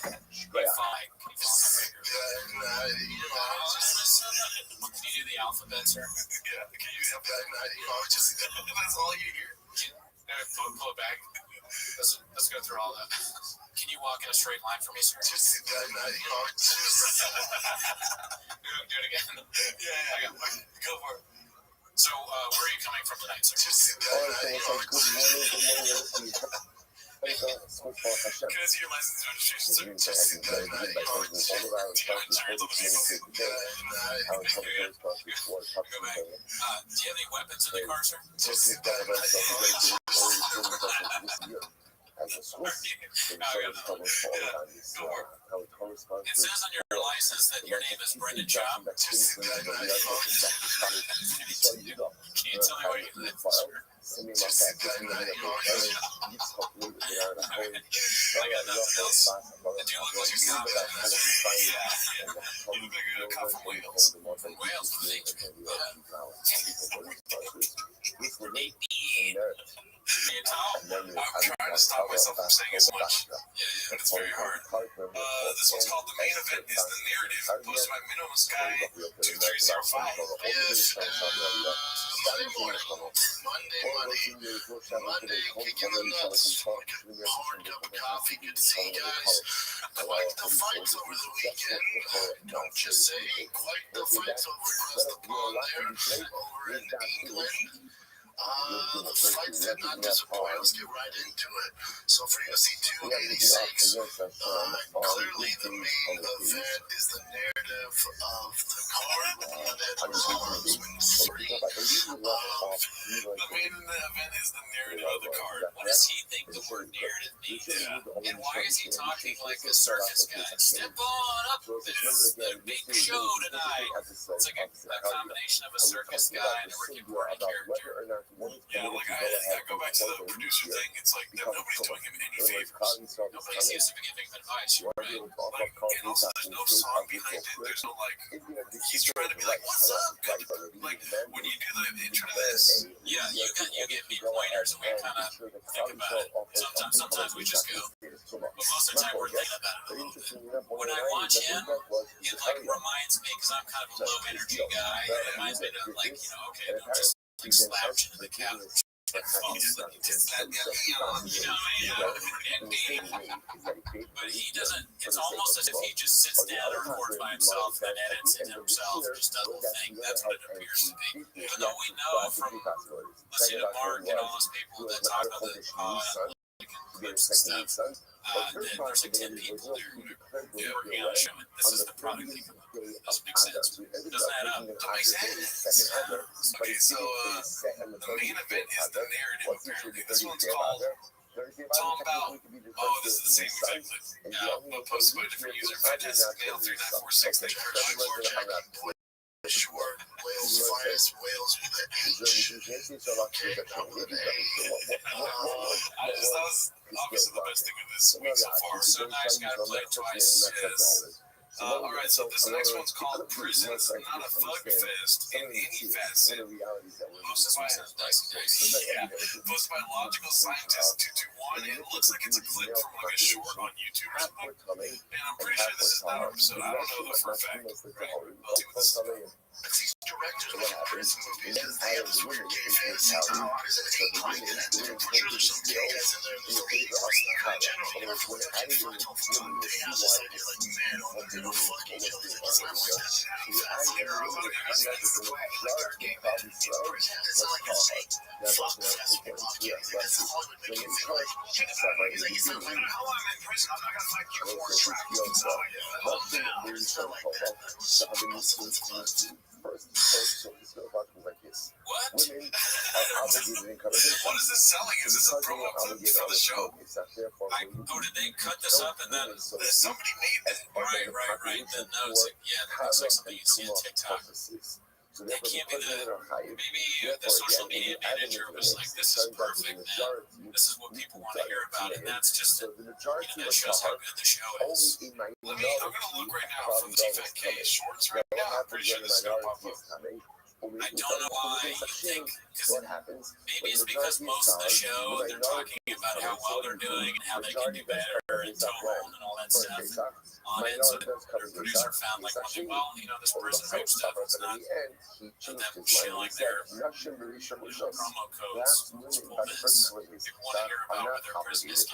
Can you do the alphabet, sir? Yeah, can you have that? That's all you hear. Pull it back. Let's go through all that. Can you walk in a straight line for me, sir? Do it again. Yeah. Go for it. So, where are you coming from tonight, sir? Can I see your license registration, sir? Do you have any weapons in the car, sir? It says on your license that your name is Brendan Job. Can you tell me where you live, sir? I got nothing else. I do look like a cop. You look like a cop from Wales. From Wales, what do you think? I'm trying to stop myself from saying as much. Yeah, but it's very hard. This one's called The Main Event is the Narrative, posted by Minimum Sky 2305. Monday, kicking the nuts. Hard cup of coffee, good to see you guys. I like the fights over the weekend. Don't just say quite the fights over across the pond there, over in England. Fights did not disappoint. Let's get right into it. So for UFC 286, clearly the main event is the narrative of the card. The main event is the narrative of the card. What does he think the word narrative means? And why is he talking like a circus guy? Step on up, it's the big show tonight. It's like a combination of a circus guy and a Ricky Morty character. Yeah, like I go back to the producer thing. It's like nobody's doing him any favors. Nobody seems to be giving him advice. Right? And also, there's no song behind it. There's no he's trying to be like, "What's up?" Like when you do the intro to this. Yeah, you give me pointers, and we kind of think about it. Sometimes we just go, but most of the time we're thinking about it. When I watch him, it reminds me, because I'm kind of a low energy guy. It reminds me of okay, I'm just slouch into the couch. But he doesn't. It's almost as if he just sits down and records by himself, and edits it himself, and just does the thing. That's what it appears to be. Even though we know from listening to Mark and all those people that talk about the clips and stuff, there's like 10 people there working on the show. And this is the product. It doesn't make sense. makes sense. Okay, so the main event is the narrative. Apparently, this one's called Tom Bell. Oh, this is the same exact clip. But posted by a different user. Fantastic Mail 3946. Thank you very much. Sure. Wales fires Wales with an H. Okay, not with an A. That was obviously the best thing of this week so far. So nice, gotta play it twice. Yes. All right, so this next one's called Prison's Not a Thug Fest in Any Facet. Posted by Logical Scientist 221. It looks like it's a clip from like a short on YouTube or something. And I'm pretty sure this is that episode. I don't know though for a fact. Right? We'll see what this is about. These directors of prison movies, they have this weird gay fantasy. Prison ain't private. I'm sure there's some gay guys in there in the movie. In general, even for the judgmental fun, they have this idea like, man, all they're gonna fucking kill each other. They're alluding to this way, like they're gay men in prison. It's not like they're saying, fuck that's what fuck you. That's how Hollywood make you feel like, check it out. He's like, no matter how I'm in prison, I'm not gonna fight your war track. It's not like that. Oh, no, it's not like that. What? What is this selling? Is this a promo clip for the show? Did they cut this up and then Somebody made this. Right. Then that was that looks like something you see on TikTok. It can't be maybe the social media manager was like, this is perfect, man. This is what people want to hear about, and that's just that shows how good the show is. I'm gonna look right now for the TFK shorts right now. I'm pretty sure this is gonna pop up. I don't know why you think, because maybe it's because most of the show they're talking about how well they're doing and how they can do better and tone and all that stuff on it. So the producer found like, well, this prison rape stuff is not them shilling their promo codes. People want to hear about where their prison is.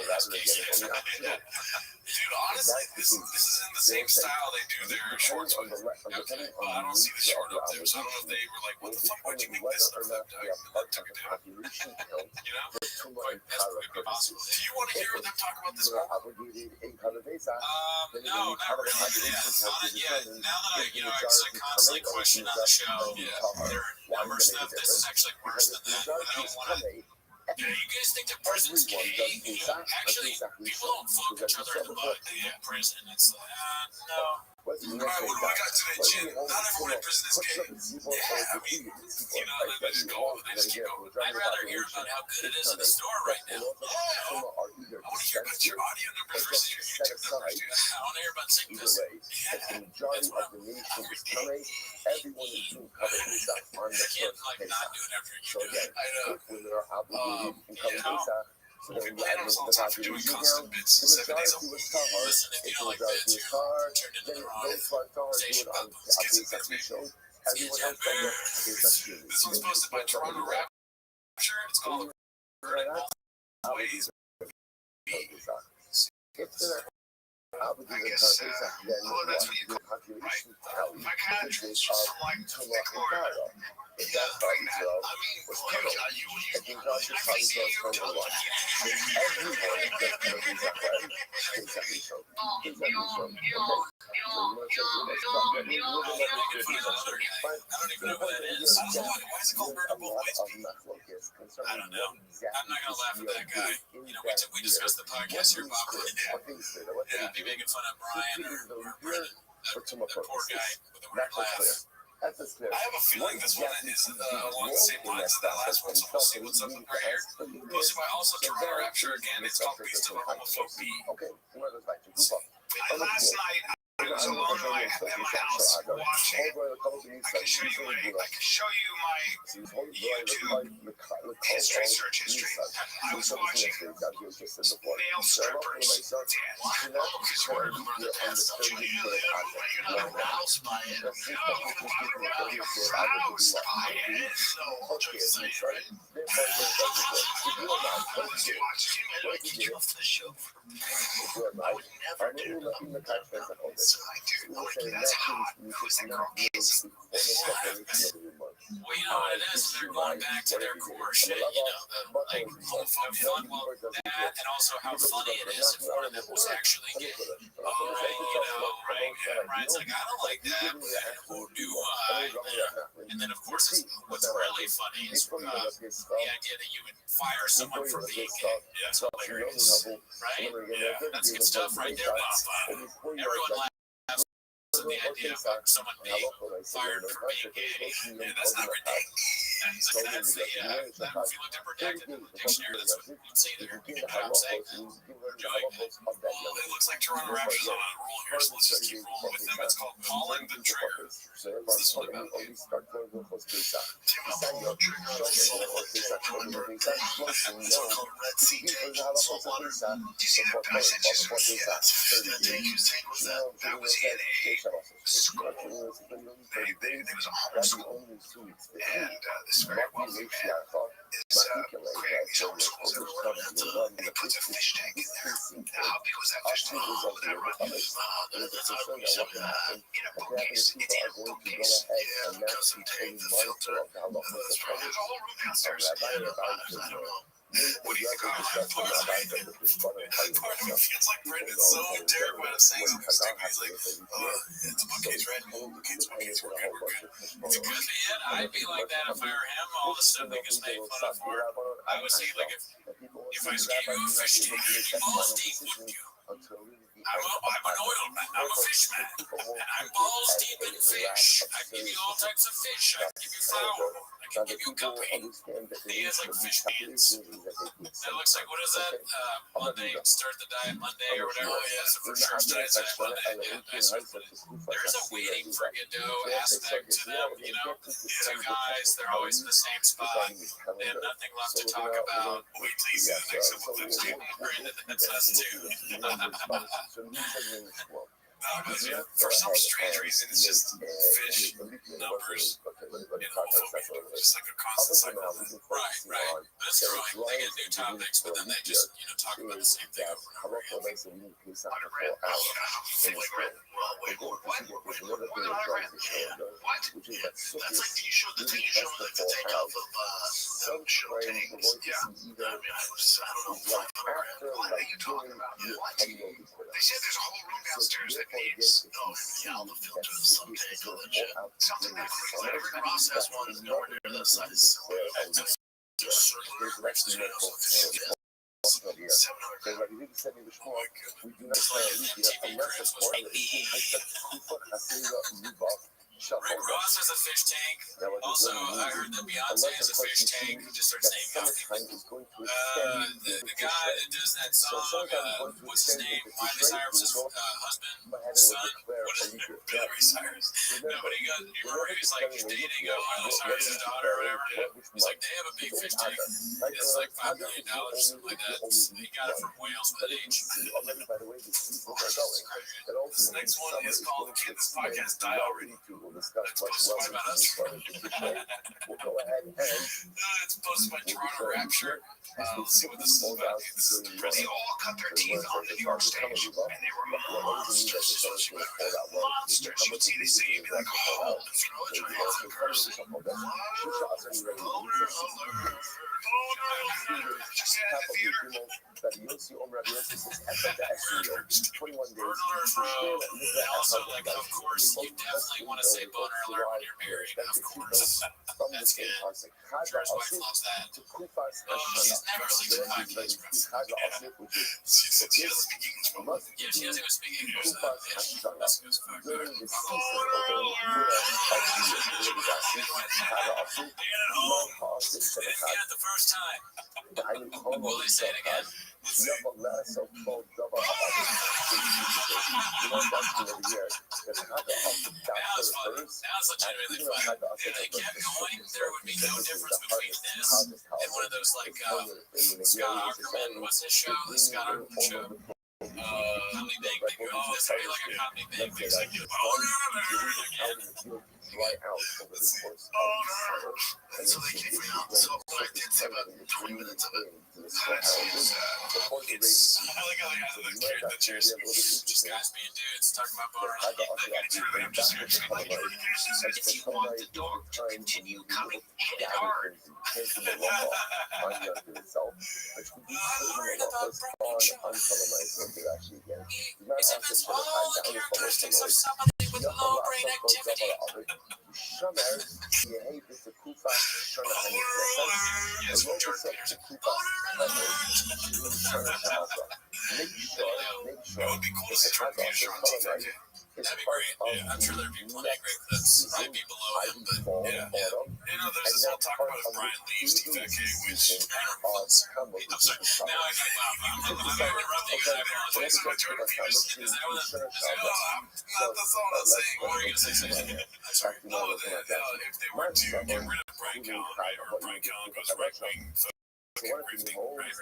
Dude, honestly, this is in the same style they do their shorts with. Okay, well, I don't see the short up there, so I don't know if they were like, what the fuck, why'd you make this look like that? And then took it down. Quite possible. Do you want to hear them talk about this more? No, not really. Now that I constantly question on the show, their number stuff, this is actually worse than that. I don't want to. You guys think the prison's gay? Actually, people don't fuck each other in the butt in prison. It's like, no. Alright, what do I got today, Jim? Not everyone in prison is gay. Yeah, I mean, they just go over, they just keep going. I'd rather hear about how good it is in the store right now. I want to hear about your audio numbers versus your YouTube numbers, dude. I want to hear about sickness. Yeah, that's what I'm You can't not do it after you do it. I know. If you plan on all the time for doing constant bits 7 days a week. Listen, if you don't like bits, you're turned into the wrong station. Let's get some information. This one's posted by Toronto Rapture. It's called Ways. I guess, well, that's what you call it, right? Psychiatrists or something like Florida. Yeah, like that. I mean, I see you tell me. Why is it called Murder Both Ways? I don't know. I'm not gonna laugh at that guy. We discussed the podcast here, Bob. Yeah, be making fun of Brian or Brennan, that poor guy with the weird laugh. I have a feeling this one is along the same lines as that last one, so we'll see what's up with right here. Posted by also Toronto Rapture again. It's called Beast of a Homophobe B. Last night I was alone at my house watching it. I can show you my YouTube history, search history. I was watching male strippers dance. Because we're the pants stuff. You're not aroused by it. No, you're aroused by it. No, I'll try to say it right. Get you off the show for me. I would never do that. So I do. Like, that's hot. Who's that girl kissing? Well, you know what it is? They're going back to their core shit, you know, the like fun, well, that, and also how funny it is if one of them was actually gay. Right, you know, right? Ryan's like, I don't like that, but who do I? And then, of course, what's really funny is the idea that you would fire someone for being gay. Yeah, it's hilarious, right? Yeah, that's good stuff right there, Bob. Everyone laughs at the idea of someone being fired for being gay. Yeah, that's not ridiculous. That's the, if you looked up redacted in the dictionary, that's what you'd see there. You know what I'm saying? Well, it looks like Toronto Raptors on a roll here, so let's just keep rolling with them. It's called pulling the trigger. What's this one about? Red Sea tank, salt water. Do you see that passage? Yeah, that tank whose tank was that? That was in a school. There was a homeschool. And this very wealthy man is creating these homeschools everywhere. And he puts a fish tank in there. Now, how big was that fish tank? Oh, that right. That's how we said in a bookcase. It's in a bookcase. Yeah, because of the filter. That's right. There's a whole room downstairs. I don't know. What do you think? Part of me feels like Brendan's so terrified of saying something stupid. He's like, it's a bookcase, right? Bookcase, we're good. It could be it. I'd be like that if I were him. All the stuff that gets made fun of for. I would say, like, if I just gave you a fish tank, you'd be balls deep, wouldn't you? I'm an oilman. I'm a fish man. And I'm balls deep in fish. I give you all types of fish. I give you flour. I can give you guppy. He has like fish pants. That looks like, what is that? Monday, start the diet Monday or whatever. Yeah, so for sure start diet Monday. Yeah, nice. There's a waiting for Godot aspect to them, you know? Two guys, they're always in the same spot. They have nothing left to talk about. Wait till you see the next episode. Brandon, that's us too. For some strange reason, it's just fish, numbers, and homophobia. Just like a constant cycle. Right. That's growing. They get new topics, but then they just, talk about the same thing over and over again. What? That's like you showed the thing like the takeoff of show tanks. Yeah. I don't know. What are you talking about? What? They said there's a whole room downstairs that needs all the filters, some tank, all that shit. Something that quick. Every process one is nowhere near that size. Circular rectangle. 700. Rick Ross has a fish tank. Also, I heard that Beyonce has a fish tank. He just starts naming people. The guy that does that song, what's his name? Miley Cyrus's husband, son. What is it? Billy Cyrus. No, but you remember he was like dating Miley Cyrus's daughter or whatever. He's like, they have a big fish tank. It's like $5 million or something like that. He got it from Wales with an H. This next one is called Can This Podcast Die Already? It's posted by us. It's posted by Toronto Rapture. Let's see what this is about. They all cut their teeth on the New York stage, and they were monsters. Monsters. You would see the scene and be like, oh, throw your hands in person. Boner alert. Just say that in the theater. Also, like, of course, you definitely want to say boner alert when you're married. Of course. That's good. George's wife loves that. She's never really been my place. She doesn't speak English, but yeah, she doesn't even speak English. That's good as fuck. They didn't get it the first time. Will they say it again? Now it's fun. Now it's legitimately fun. If they kept going, there would be no difference between this and one of those, like, Scott Aukerman, what's his show? The Scott Aukerman show. Comedy Bang. Oh, it's gonna be like a Comedy Bang. It's like, dry out over the course of the summer. And So they kicked me out. So I did say about 20 minutes of it. It's I like how they have the chairs. Just guys being dudes talking about boner. It's really I'm just here to like, If you want the dog to continue coming, hit it hard. Exhibits all the characteristics of somebody with low brain activity. Yes, from Jordan Peterson. It would be cool to see Jordan Peterson on TV. That'd be great. Yeah, I'm sure there'd be plenty of great clips. Probably be below him, but yeah. You know, there's this whole talk about if Brian leaves DFK, which I'm sorry. Now I'm interrupting you. I apologize. about Jordan Peterson. Is that what That's all I'm saying. What were you going to say? I'm sorry. No, if they were to get rid of Brian Callen, right, or Brian Callen goes right wing, fucking everything, right.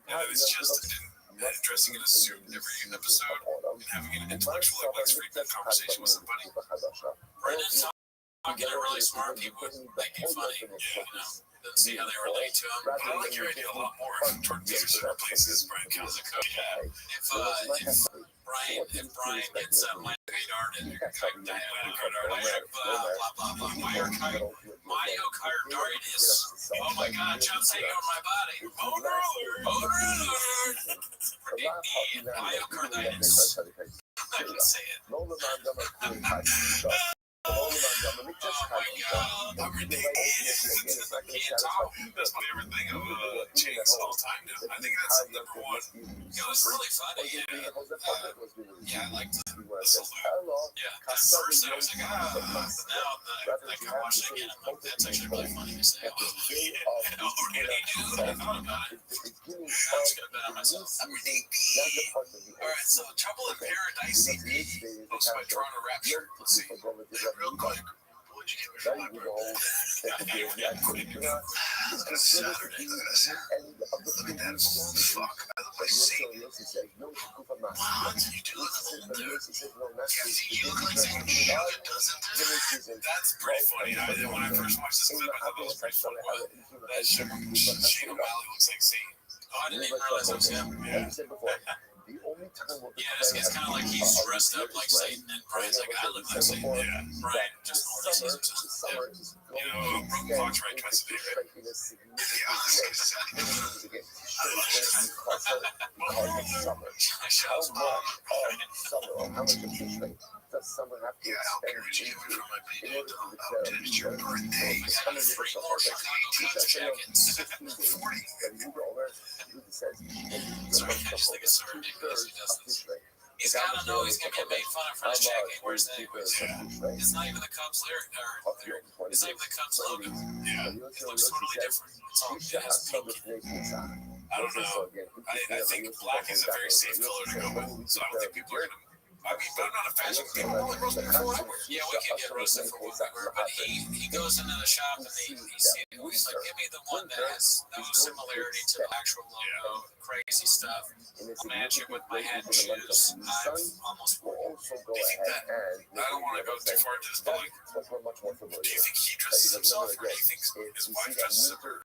Yeah, it's just addressing it as every episode and having an intellectual, like Lex Friedman conversation with somebody. Brendan talking to really smart people would make it funny. You know, then see how they relate to him. I like your idea a lot more. Jordan Peterson replaces Brian Callen. If Brian gets myocarditis, myocarditis. Oh my God, John's taking over my body. Boner alert! Predict me myocarditis. I can say it. Oh my God, I'm ridiculous. I can't talk. That's my favorite thing of Chase all time now. I think that's number one. It was really funny. Yeah, I liked it. The salute. Yeah, at first I was like, but now I watched it again. I'm like, that's actually really funny to say. Oh, yeah. Oh, really, dude? I thought about it. I was going to bet on myself. I'm ridiculous. All right, so Trouble in Paradise CD, hosted by Toronto Rapture. Let's see. Real quick. What'd you give me for Saturday. Look at that. Look at that. Fuck. I look like Satan. What? You do look a little dude. Yeah, you look like Satan. Sugar doesn't. That's pretty funny. When I first watched this clip, I thought that was pretty funny. That Shane O'Malley looks like Satan. Oh, I didn't even realize it was him. Yeah. Yeah, it's kind of like he's dressed up like Satan, and Brian's like, I look like Satan. Yeah. Brian just orders his You know, Broken Fox right twice a day, right? Show's mom. Yeah, I'll be reaching away from my baby. It's your birthday. I got 3 more Chicago Cubs jackets. 40. Sorry, I just think it's so ridiculous he does this. He's got to know he's going to get made fun of for his jacket. Where's that? It's not even the Cubs lyric. It's not even the Cubs logo. Yeah. It looks totally different. It's all it has pink in it. I don't know. I think black is a very safe color to go with, so I don't think people are going to. I mean, but I'm not a fashion fan. I'm only roasting for what I wear. Yeah, we can get roasted for what we wear, but he goes into the shop and he's like, give me the one that has no similarity to the actual logo, crazy stuff. I'll match it with my hat and shoes. I've almost worn. I don't want to go too far into this, but like, do you think he dresses himself, or do you think his wife dresses him?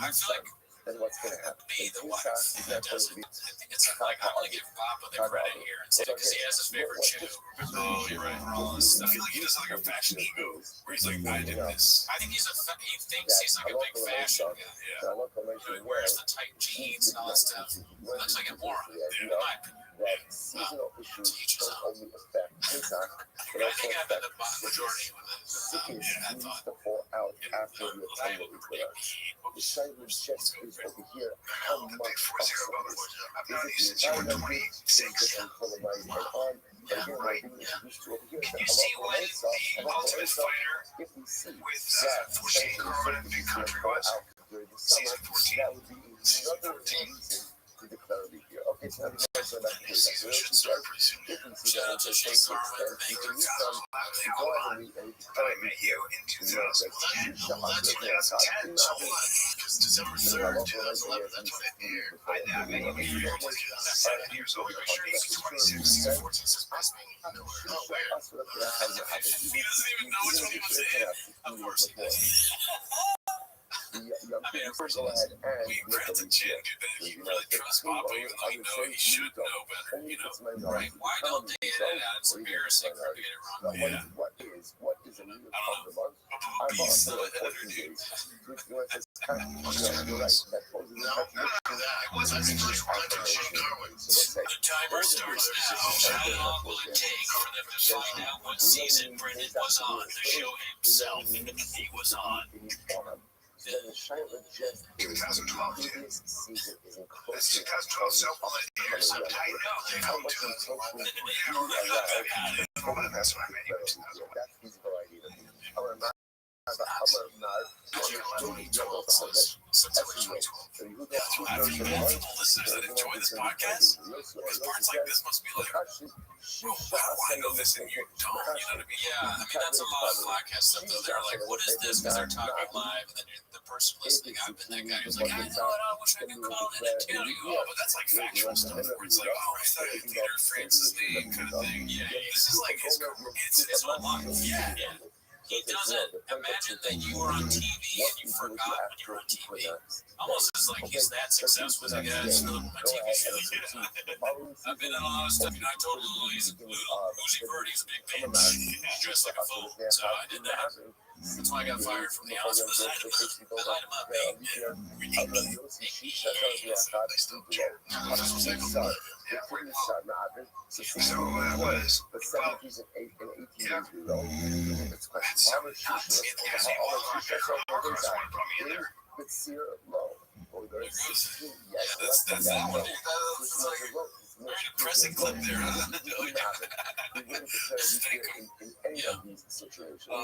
I feel like be the wife that does it. I think it's like I want to give Papa the credit here and say because he has his favorite shoe. Oh, you're right. For all this I stuff. feel like he does like a fashion ego, where he's like, I did this. I think he thinks he's like a big fashion guy. Yeah. He wears the tight jeans and all that stuff. He looks like a moron, in my opinion. To each his own. I think I've been the majority with it. I thought. The big 4-0 Bubba. I've known you since you were 26. Yeah, right. Can you see when the Ultimate Fighter with Shane Carwin and Big Country was? Season 14. Season 14. Season should start pretty soon. Shout out to Shane Carwin. I met you in 2010. Because December 3rd, 2011, that's when it aired. I met you when you were 7 years old. You're 26. Season 14 says best me. Nowhere. that's what the hell happened. He doesn't even know which one he was in. Of course he does. I mean, of course he does. We credit to Jim, dude, that he really trusts Papa, even though he knows he should know better, you know? Right. Why don't they edit out? It's embarrassing for me to get it wrong. Yeah. What is a New York I don't know. month? I He's bought still an 14 editor, dude. days. You're right. That poses No, not that. That's the first country in Darwin. The timer starts now. How long will it take for them to find out what season Brendan was on to show himself he was on? Then the Charlotte Jets 2012, dude. previous season is This included. 2012 self-bullet years. I'm tight now. They How come much to intention that's what I mean. that's his variety of it. I'm not. September 2012. I have multiple listeners that enjoy this podcast. Because parts like this must be like, oh, how do I know this and you don't? You know what I mean? Yeah, I mean, that's a lot of podcast stuff, though. They're like, what is this? Because they're talking live, and then the person listening, I've been that guy who's like, I know it, I wish I could call in and tell you. Oh, but that's like factual stuff where it's like, oh, I thought Peter Francis name kind of thing. Yeah, this is like his career. It's all life. Yeah. He doesn't imagine that you were on TV and you forgot when you were on TV. Almost as like he's that successful as a guy that's filming my TV show. I've been in a lot of stuff. You know, I told Lulu he's Uzi Verdi's a big fan. He's dressed like a fool. So I did that. That's why I got fired from the house. I lied about me. So that was. The 70s and 80s and 80s ago. It's quite but Sierra Low. That's that one. That's like a very depressing clip there, huh? Let's see what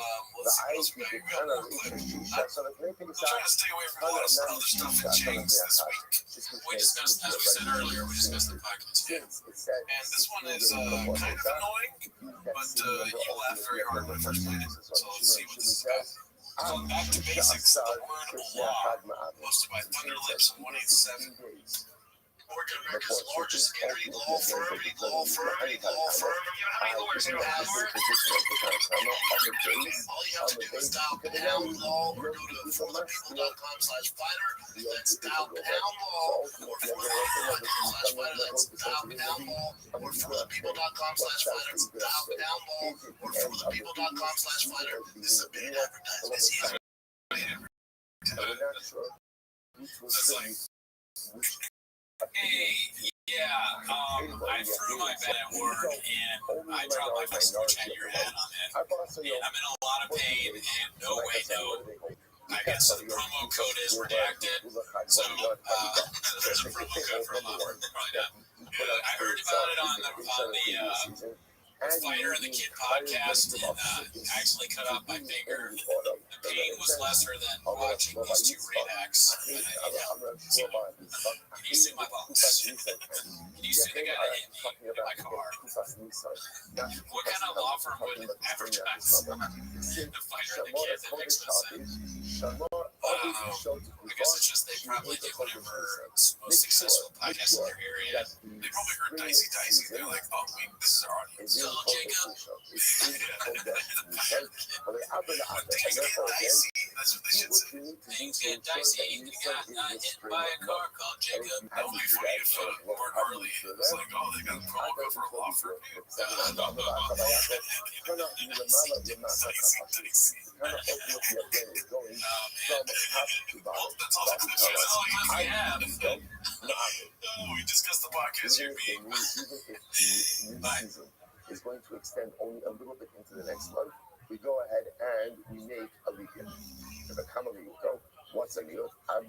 else we got. We got more clips. I'm trying to stay away from a lot of other stuff that changed this week. We discussed, as we said earlier, we discussed the podcast. And this one is kind of annoying, but you laughed very hard when I first played it. So let's see what this is about. So back to basics, the word law, hosted by Thunder Lips 187. Morgan America's largest security law firm. You know how many lawyers you have? All you have to do is dial pound law or go to forthepeople.com/fighter. That's dial pound law or forthepeople.com/fighter. That's dial pound law or forthepeople.com/fighter. Dial pound law or forthepeople.com/fighter. This is a paid advertisement. That's like, hey, yeah, I threw my bed at work and I dropped my first torch at your head on it. And I'm in a lot of pain and no way, no. I guess the promo code is redacted. So there's a promo code for a lot of work. I heard about it on the Fighter and the Kid podcast, and I actually cut off my finger. The pain was lesser than watching these two reacts. And can you sue my boss? Can you sue the guy that hit me in my car? What kind of law firm would advertise the Fighter and the Kid that makes no sense? I don't know. I guess it's just they probably do whatever most successful podcasts in their area. They probably heard Dicey. They're like, oh, this is our audience. Jacob. Things get dicey. That's what they should say. Things get dicey. You got hit by a car called Jacob. That would be funny if Mark Harley was like, oh, they got a promo code for a law firm. Dicey. That's all we have. We discussed the podcast here being is going to extend only a little bit into the next month. We go ahead and we make a leap year. To become a leap, what's a year? 14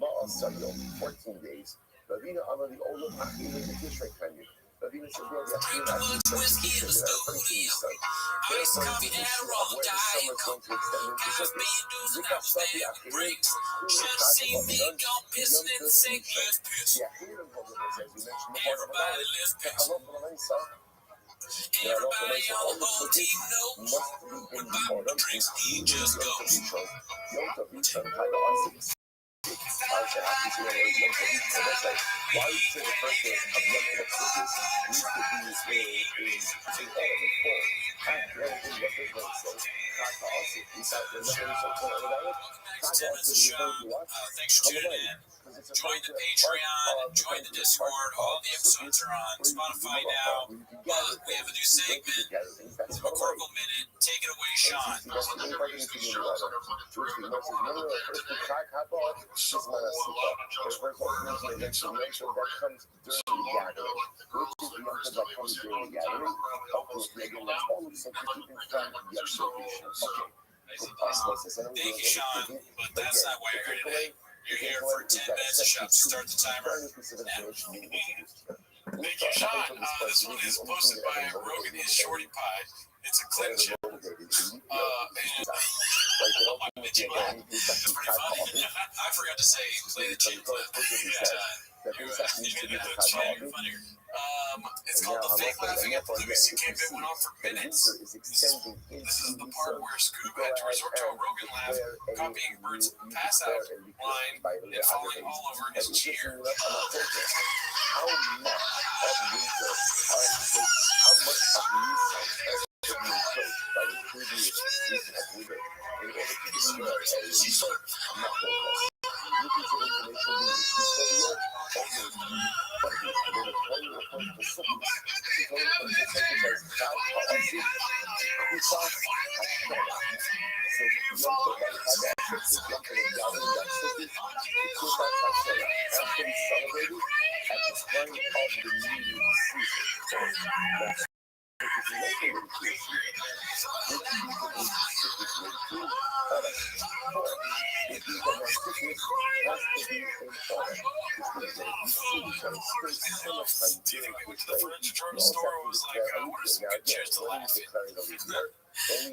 days. Ravina Amali Olam Achim in the district venue. Ravina Sabir Yachim Achim Whiskey in the studio. Iced coffee and raw diet coke. Guys being dudes and I was there with breaks. Should've seen me go pissing in the sink. Let's piss. Everybody, let's piss. Everybody on the whole team knows when Bob drinks, he just goes. to 10 Minutes of Shop. Thanks for tuning in. Join the Patreon, join the Discord. All the episodes are on Spotify now. We have a new segment, the McCorkle Minute. Take it away, Sean. Thank you, Sean, but that's not why you're here today. You're here for 10 minutes of Shop. Start the timer now. Thank you, Sean. This one is posted by Rogan Is Shorty Pie. It's a clip chip. It's pretty funny. I forgot to say, play the chip clip. It's called The Fake Laughing at the Louis C.K. bit went on for minutes. This is the part where Scoob had to resort to a Rogan laugh, copying Bert's pass out line and falling all over his cheer. Teething we went to the furniture store was like, what are some good chairs to laugh in? That'd be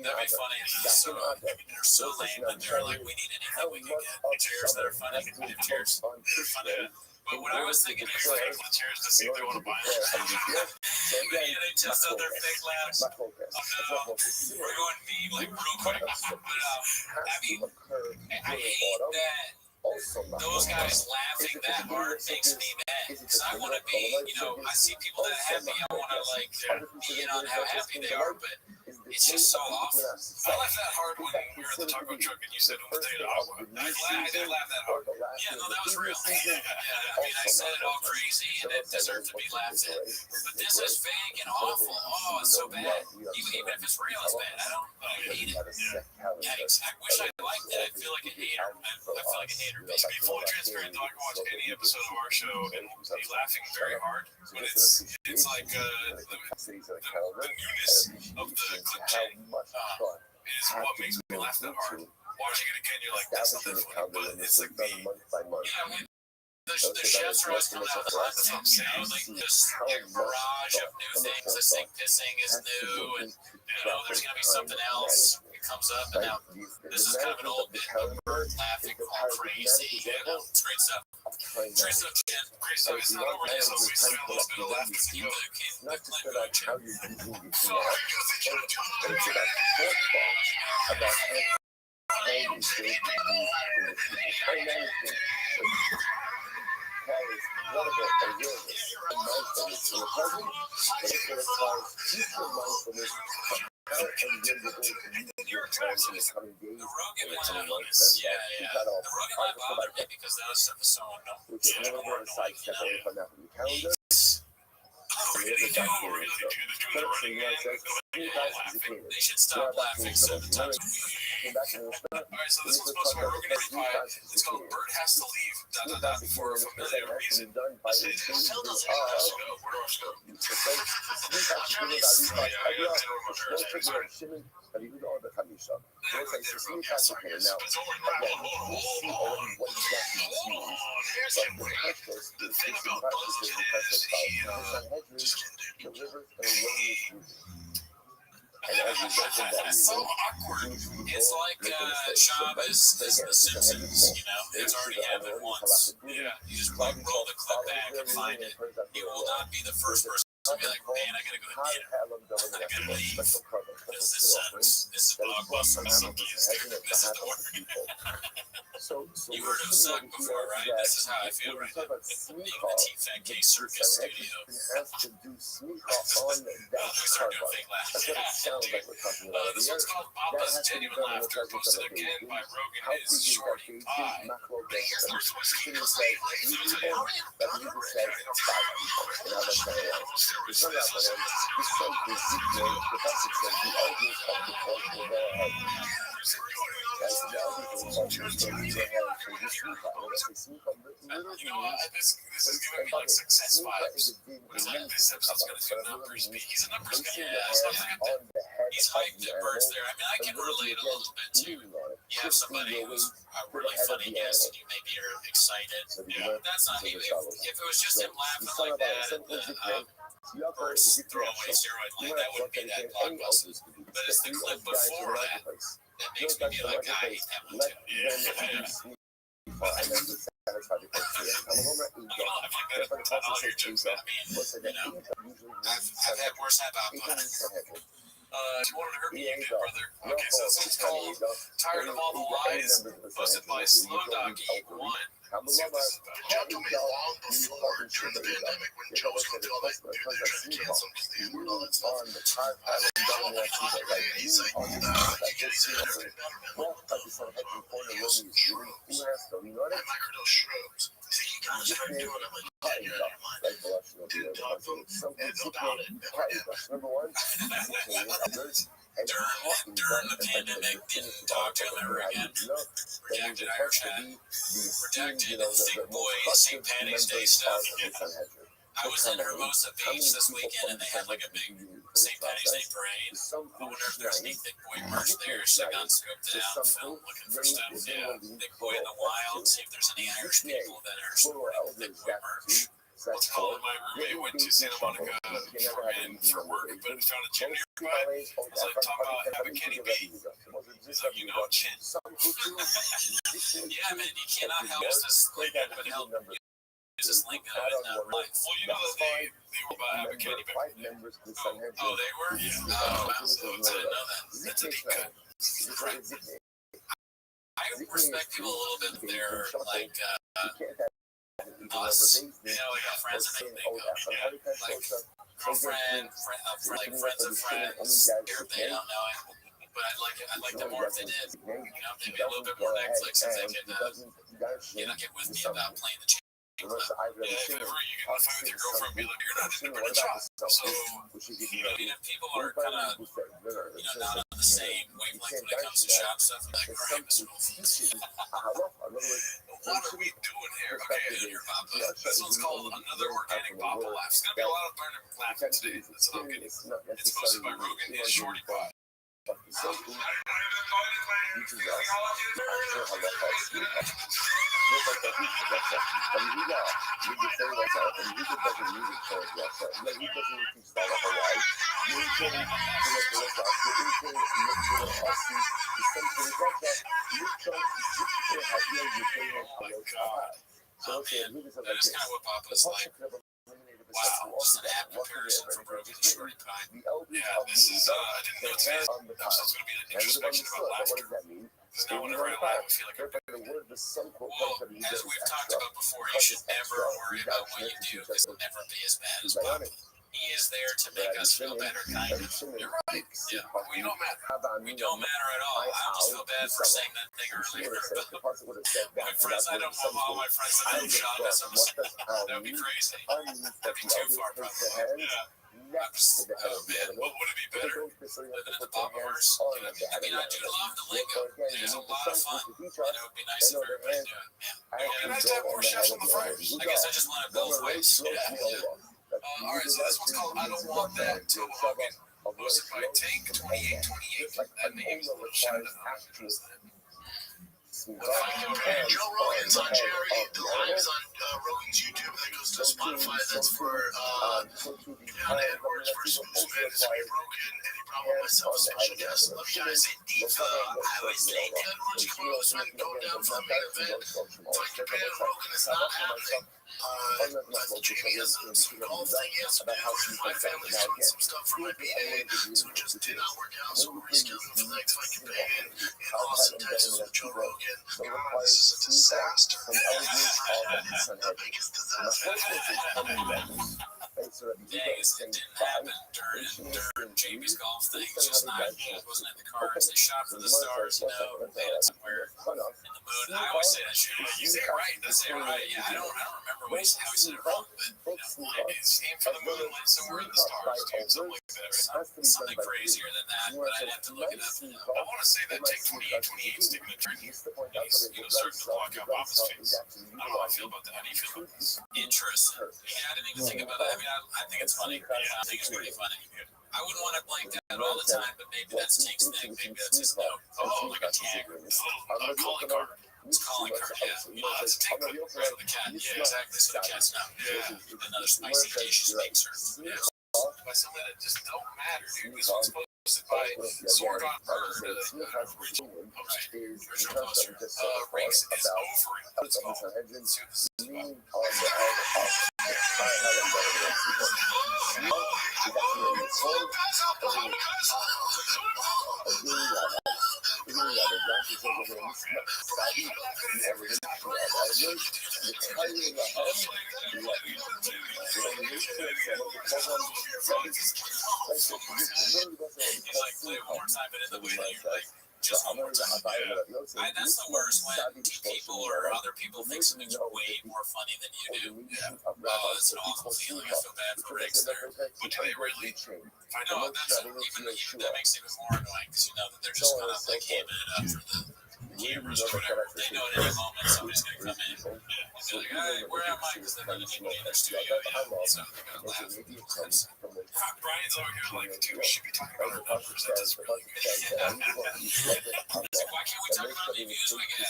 funny. They're so lame that they're like, we need anything we can get. Chairs that are funny. Chairs that are funny. But what I was thinking is like, the chairs to see if they want to buy them. Yeah, they test out their fake laughs. Oh no, we're going meme like real quick. But I mean, I hate that those guys laughing that hard makes me mad. Because I want to be, I see people that are happy. I want to like be in on how happy they are, but it's just so awful. I laughed that hard when we were at the taco truck and you said, I did laugh that hard. Yeah, no, that was real. Yeah, I mean, I said it all crazy and it deserved to be laughed at. But this is fake and awful. Oh, it's so bad. Even if it's real, it's bad. I hate it. Yikes. I wish I liked it. I feel like a hater. I feel like a hater. To be fully transparent, though, I can watch any episode of our show and be laughing very hard. But it's like the newness of the clip chat is what makes me laugh that hard. Watching it again, you're like, that's not that funny, but it's like the chefs are always coming out with lots of things, like this barrage of new things. This thing pissing is new, and there's gonna be something else. It comes up, and now this is kind of an old bit of Bert laughing all crazy. It's great stuff. Great stuff, Jen. Great stuff. It's not over yet, so we still got a little bit of laughter to keep the clip going, Jen. The Rogan mindfulness, yeah. The Rogan might bother me because that stuff is so unknown. They should stop laughing sometimes. Alright, so this one's posted by Rogan Is Shorty Pie. It's called Bert Has to Leave, for a familiar reason. I said, where do I go? The thing about Buzzkid is it's so awkward. It's like Shab is The Simpsons, It's already happened once. Yeah, you just roll the clip back and find it. You will not be the first person to be like, man, I gotta go to dinner. I gotta leave. Because this sucks. This is blockbuster. This is the word. So You heard of suck before, right? This is how I feel right now. Being the T-Fat-K Circus studio. has to do sneaker on that We start doing fake laughs. That's what it sounds like we're talking about. This one's called Papa's Genuine Laughter, posted again by Rogan is Shorty Pie. You know what? This is giving me like success vibes. This episode's gonna do numbers. He's a numbers guy. Yeah, let's not forget that. He's hyped at birds there. I mean, I can relate a little bit too. You have somebody who's a really funny guest and you maybe are excited. Yeah, that's not me. If it was just him laughing like that and the birds throw away steroid line, that wouldn't be that blockbuster. But it's the clip before that that makes me be like, I hate that one too. Yeah. I'm gonna laugh like that on all your jokes, but I mean, you know, I've had worse have output. If you wanted to hurt me, you did, brother. Okay, so this one's called Tired of All the Lies, posted by Slow Doggy 1. Let's see what this is about. Joe told me long before, during the pandemic, when Joe was going through all that, they're trying to cancel him because they were all that stuff. I was calling him on it, and he's like, you get these better and better, man. What the fuck? He goes, shrooms. I microdose shrooms. He's like, you gotta start doing it. I'm like, yeah, you're out of your mind. Didn't talk to him about it ever again. During the pandemic, didn't talk to him ever again. Redacted Irish hat. Redacted thick boy St. Patty's Day stuff. I was in Hermosa Beach this weekend and they had like a big St. Patty's Day parade. I wonder if there's any thick boy merch there. So I got scoped it out, film looking for stuff. Yeah, thick boy in the wild. See if there's any Irish people that are supporting thick boy merch. Let's call it. My roommate went to Santa Monica for work, but found a gym nearby. I was like, talk about have a Kenny B. So you know, chin. Yeah, man, you cannot help this link, but help use this link in life. Well, you know that they were about have a Kenny B. Oh, they were? Yeah. Oh, wow. So I didn't know that. That's a deep cut. I respect people a little bit. They're like, us, you know, we got friends and they go, yeah, like girlfriend, like friends of friends, they don't know it. But I'd like them more if they did. You know, maybe a little bit more Netflix if they could, you know, get with me about playing the chain club. Yeah, if ever you get in a fight with your girlfriend, be like, you're not into British shop. So, you know, if people are kind of, you know, not on the same wavelength when it comes to shop stuff, like, all right, Mr. Wolf. What are we doing here? Okay, here, Papa. This one's called Another Organic Papa Laugh. It's going to be a lot of burning laughing today. That's what I'm getting. It's posted by Rogan and Shorty Pie. Oh man, that is kind of what Papa's like. Wow, just an apt comparison from Rogan to Shorty Pie. Yeah, this is, I didn't know today's episode's going to be an introspection about laughter. Because now whenever I laugh, I feel like I'm good. Well, as we've talked about before, you should never worry about what you do because it'll never be as bad as Papa. He is there to make us feel better, kind of. You're right. Yeah, we don't matter. We don't matter at all. I almost feel bad for saying that thing earlier. My friends, I don't know all my friends that have shot us. That would be crazy. That'd be too far, probably. Yeah. Oh man, what would it be better living in the Papaverse? I mean, I do love the lingo. It's a lot of fun, and it would be nice if everybody do it. Yeah. It would be nice to have more chefs on the fryers. I guess I just want it both ways. Yeah. All right, so this one's called I Don't Want That, Joe Hogan, hosted by Tank2828. That name is a little shout out. Joe Rogan's on Jerry. The live is on Rogan's YouTube. That goes to Spotify. That's for John Edwards versus Usman. It's me, Rogan, Eddie Bravo, myself, special guest. Love you guys. Diva, I was late. Edwards, Usman going down for the main event. Fight Japan, Rogan is not happening. Jamie has some golf thing he has to do, and my family's doing some stuff for my BA, so it just did not work out. So we're rescheduling for the next fight campaign in Austin, Texas with Joe Rogan. God, this is a disaster. The biggest disaster. Days it didn't happen during Jamie's golf thing. It's just not, it wasn't in the cards. They shot for the stars, you know, they had somewhere in the moon. I always say that shit. You say it right. That's it right. Yeah, I don't remember how he said it wrong, but It's aim for the moon, land somewhere in the stars, dude. Something like that. something crazier than that. But I'd have to look it up. I want to say that take 28 sticking a turkey. He's, starting to block out Bob's face. I don't know how I feel about that. How do you feel about this? Interesting. Yeah, I didn't even think about that. I mean, I think it's funny. Yeah, I think it's pretty funny. I wouldn't want to blank that all the time, but maybe that's Tank's thing. Maybe that's his note. Oh, like a tag or a little calling card. It's calling card, yeah. It's a take for the cat. Yeah, exactly. So the cat's not another spicy dish is being served. Yeah. By something that just don't matter, dude. This one's posted by Sword on Bird. Original poster. Ranks is ovary. Let's go. Let's see what this is about. He's like, play it one more time, but in the way that you're like, just one more time. That's the worst when people or other people think something's way more funny than you do. Oh, that's an awful feeling. I feel bad for Riggs there. But do they really? I know, that makes it even more annoying because you know that they're just kind of like hamming it up for the cameras or whatever. They know at any moment somebody's going to come in and be like, hey, where am I? Because they're going to need me in their studio. So they're going to laugh. Brian's over here like, dude, we should be talking about our numbers. That does really good. It's like, why can't we talk about how many views we get?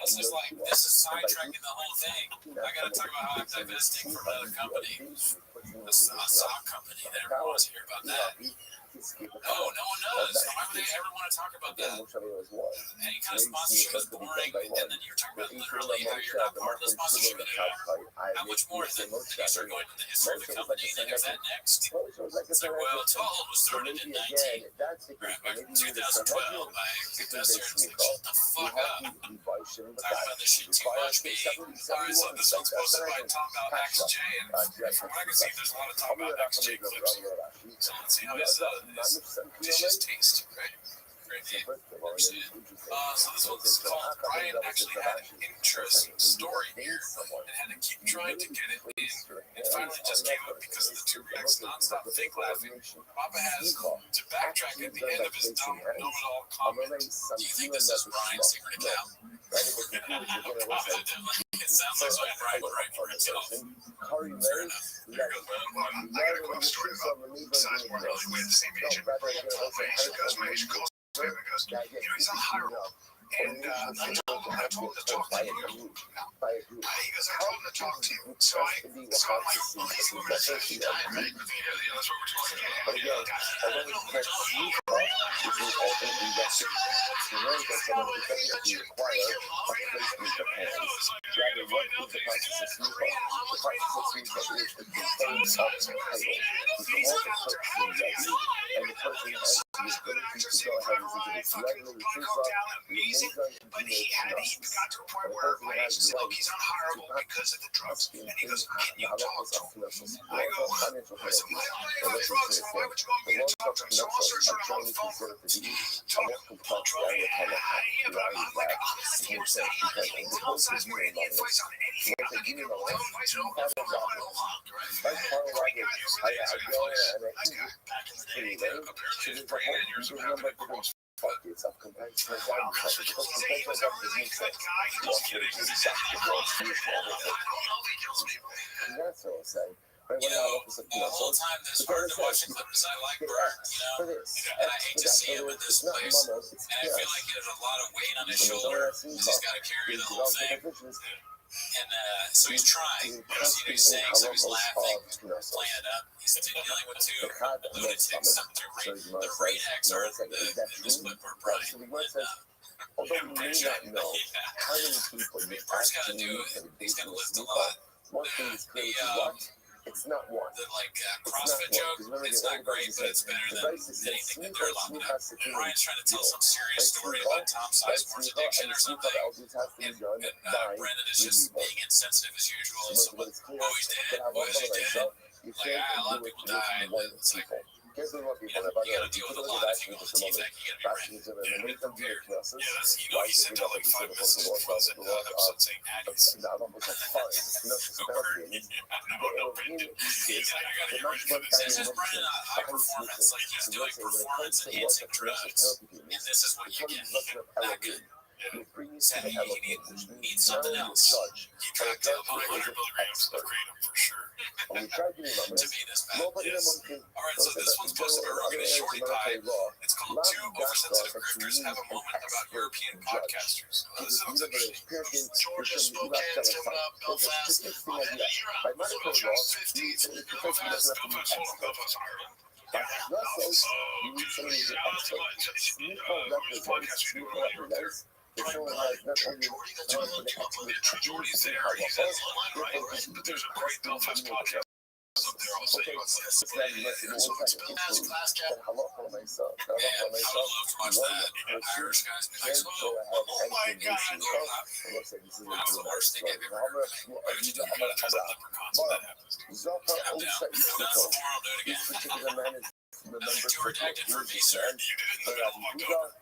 It's just like, this is sidetracking the whole thing. I got to talk about how I'm divesting from another company, a sock company. That everyone wants to hear about that. No one does. Why would they ever want to talk about that? Any kind of sponsorship is boring, and then you're talking about literally how you're not part of the sponsorship anymore. How much more than you start going to the history of the company? Then is that next? It's like, well, Toll was started in 2012 by Professor. It's like, shut the fuck up. Talk about this shit too much, me. Alright, so this one's posted by Tom about XJ, and from what I can see, there's a lot of Tom about XJ clips here. So let's see how his dishes taste. Right? Great name. So this one's called Brian actually had an interesting story here and had to keep trying to get it in, and finally just gave up because of the two reacts nonstop fake laughing. Papa has to backtrack at the end of his dumb know-it-all comment. Do you think this is Brian's secret account? It sounds like something Brian would write for himself. Fair enough. Here goes, man. I got a quick story about besides we're really with the same agent. My agent goes, he's on higher roll. And I told him to talk to you. He goes, I told him to talk to you. So I'm like, well, he's moving to safety time, right? That's what we're talking about. I don't know what you're talking But he got to a point where my agent said, look, he's unhireable because of the drugs. And he goes, can you talk to him? I go, I said, why am I drugs? And why would you want me to talk to him? So I'll search for him on the phone for talk about drug. Yeah, but I'm like, honestly, you're saying anything to outside more any advice on anything. I'm not giving you my own advice. I don't know if I'm great guy. Back in the day, apparently it's Brian and yours would have been cross. He's a good guy. Just kidding. The whole time this hard to watch the clip is I like Bert, you know, and I hate to see him in this place, and I feel like he has a lot of weight on his shoulder because he's got to carry the whole thing. And so he's trying, you see what he's saying, so he's laughing, playing it up. He's dealing with two lunatics, the rednecks are this clip where Brian. Although we may not know how many people Bert's got to do, he's got to lift a lot. One thing is clear is what? It's not one. The CrossFit joke, it's not great, but it's better than anything that they're locked up. Ryan's trying to tell some serious story about Tom Sizemore's addiction or something, and Brendan is just being insensitive as usual. So, oh, he's dead? Oh, is he dead? Like, a lot of people died. It's like, you gotta deal with a lot if you go to T-Tech. You gotta be ready. Yeah, that's, he sent out like 5 messages before the episode saying Aggies. No, I gotta get ready for this. This is Brendan high performance. Like, he's doing performance enhancing drugs, and this is what you get. Not good. So he needs something else. He tracked down 500 milligrams of kratom for sure. To be this bad. Yes. Alright, so this one's posted by Rogan and Shorty Pie. It's called Two Oversensitive Grifters Have a Moment About European Podcasters. This sounds interesting. Georgia, Spokane, Timber, Belfast. You're on. Belfast 50s. Belfast, Ireland. Yeah. So, which podcast are you doing while you're there? Jordy, that's what Jordy's there. He's online, right? But there's a great Belfast podcast up there also. So it's class cap. Man, I would love to watch that. Irish guys be like, oh my God, that's the worst thing I've ever heard. You gotta try some leprechauns when that happens. I'm down. I'm down tomorrow, do it again. Too redacted for me, sir. You did it in the middle of October.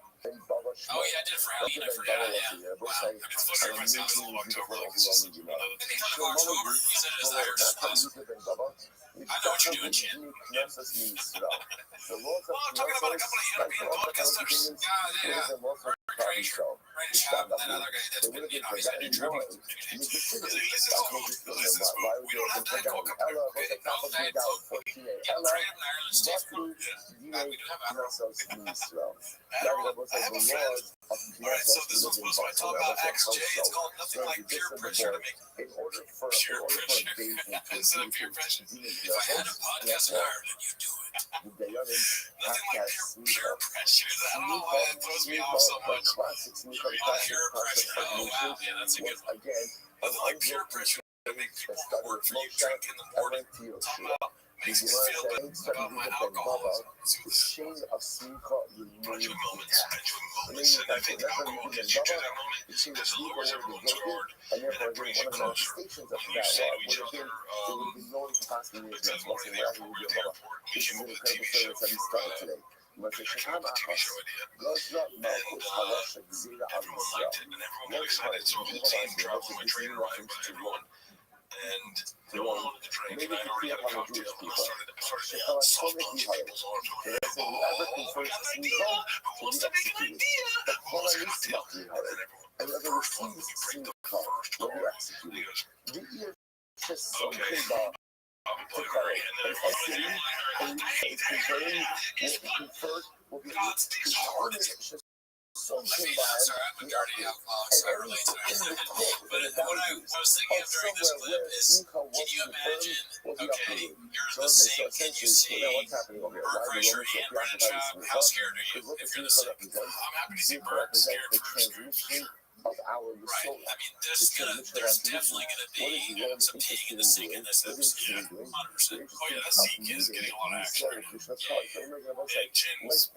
Oh yeah, I did it for Halloween. I forgot. Yeah. Wow. It's supposed to be my house in the middle of October. Like this is Anytime of October, you said it as Irish. I know what you're doing, Chin. Well, I'm talking about a couple of European podcasters. Yeah. Fraser, right to shop that other guy that's been, he's had a tribute. This is cool. This is cool. We don't have Diet Coke up there. Okay, no Diet Coke. Yeah, kratom in Ireland stays cool. We do have alcohol. I have a friend. Alright, so this one's supposed to talk about XJ. It's called Nothing Like Peer Pressure to Make Peer Pressure. Instead of peer pressure. If I had a podcast in Ireland, you'd do it. Nothing like pure pressure. I don't know why that throws me off so much. Pure pressure. Oh, wow. Yeah, that's a good one. Nothing like pure pressure to make people work for you. Drink in the morning. Talking about makes me feel good about my alcoholism. Shade of Sneaker Enjoy moments. And I think the alcohol gets you to that moment because it lowers everyone's guard and it brings you closer. When you say to each other, it says more in the airport, we're at the airport, we came up with a TV show for a TV show idea. And everyone liked it and everyone got excited. So the team traveled, my trainer arrived by everyone. And no one wanted to drink, and I already had a cocktail, and I started soft launching people's arms, going, oh, we got an idea! Who wants to make an idea? Who wants a cocktail? And then everyone, the first one, when you break the first door, and he goes, okay, I'll be playing Murray, and then everyone's like, hey, God, it's hard. Sorry, I'm a dirty alcoholic, so I relate to it. But what I was thinking of during this clip is, can you imagine, okay, you're in the sink and you see Bert Kreischer and Brennan Schaub, how scared are you if you're in the sink? I'm happy to see Bert scared for right. I mean, there's definitely gonna be some peeing in the sink in this episode. 100%. Oh yeah, that sink is getting a lot of action right now. Hey, Chin's,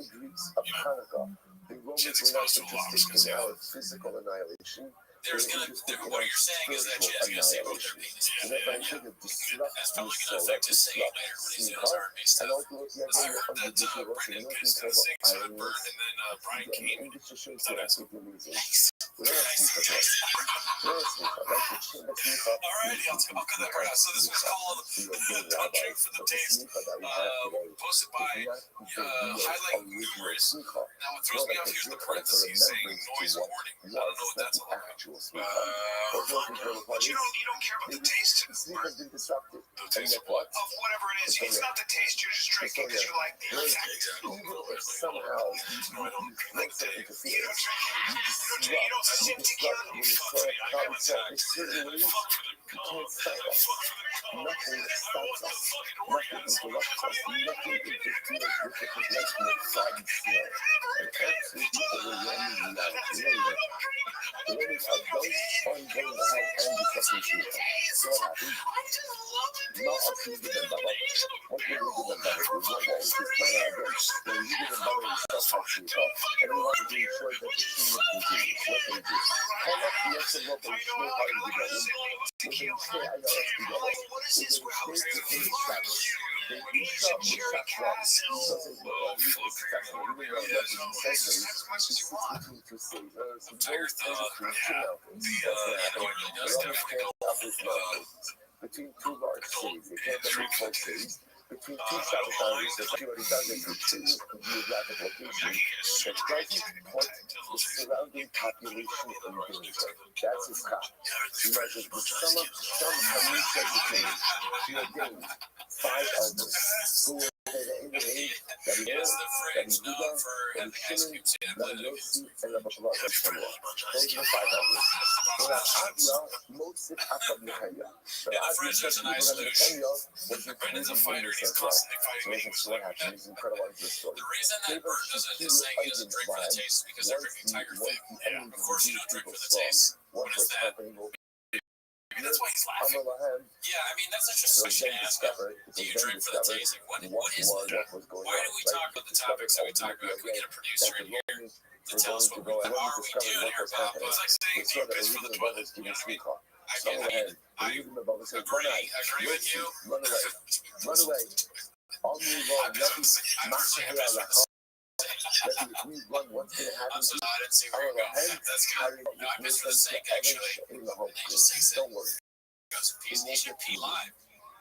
Chin's exposed to a lot, I was gonna say. There's gonna, what you're saying is that Chin's gonna say both their penis. That's probably gonna affect his singing later when he's doing his R&B stuff. I heard that Brendan pissed in the sink, so that Bert and then Brian Keane. So that's nice. Alrighty, I'll cut that part out. So this was called Don't Drink for the Taste, posted by Highlight Numerous. Now what throws me off here is the parentheses saying noise warning. I don't know what that's all about. But you don't care about the taste of what? Of whatever it is. It's not the taste, you're just drinking because you like the effect. No, I don't drink like that. You don't sip tequila, you fuck for the fuck for the You can't stop us. Nothing stops us. Nothing interrupts us. Nothing interferes with the progression of God's will. An absolutely overwhelming reality. The ladies are both ongoing to have Andy fucking shoot. So what happens? Not up to the Baba. What will you give them Baba? What is this plan out there? When you give them Baba himself how to shoot off, and we want to be sure that the team continues. What can we do? Call up the extra local school party together. We can stay at our together. We can stay to finish travel. They each up with that one. So they will leave this special. We will let them centuries. It's between two cities. Some very close to two mountains. That's what happened. They always can't stop this mountain. Between two large cities. They can't get these whole cities. Between two shopping centers, they've already done this in two geographic locations that doesn't put the surrounding population in danger. That's his cop. He measures with some communist education. He ordained 5 elders who were in the age that he is, that he Buddha, that he Shimon, that he Yossi, and the Bakallah. Those are the 5 elders. When Abiyah, Mosif Akab Nehemiah. The Abiyah said to Nehemiah was included in this as well. So this is what happened. It's incredible in this story. The reason that Bert doesn't is saying he doesn't drink for the taste is because they're drinking Tiger thing. Of course you don't drink for the taste. What is that? Maybe that's why he's laughing. Yeah, I mean, that's such a question to ask. Do you drink for the taste? What is it? Why do we talk about the topics that we talk about? Can we get a producer in here to tell us what are we doing here, Papa? It's like saying, do you piss for the toilet? You know what I mean? I agree with you. Run away. I'll move on. What's going to happen? I'm so I didn't see where you're going. That's good. No, I missed for the sake, actually. He just he should pee live.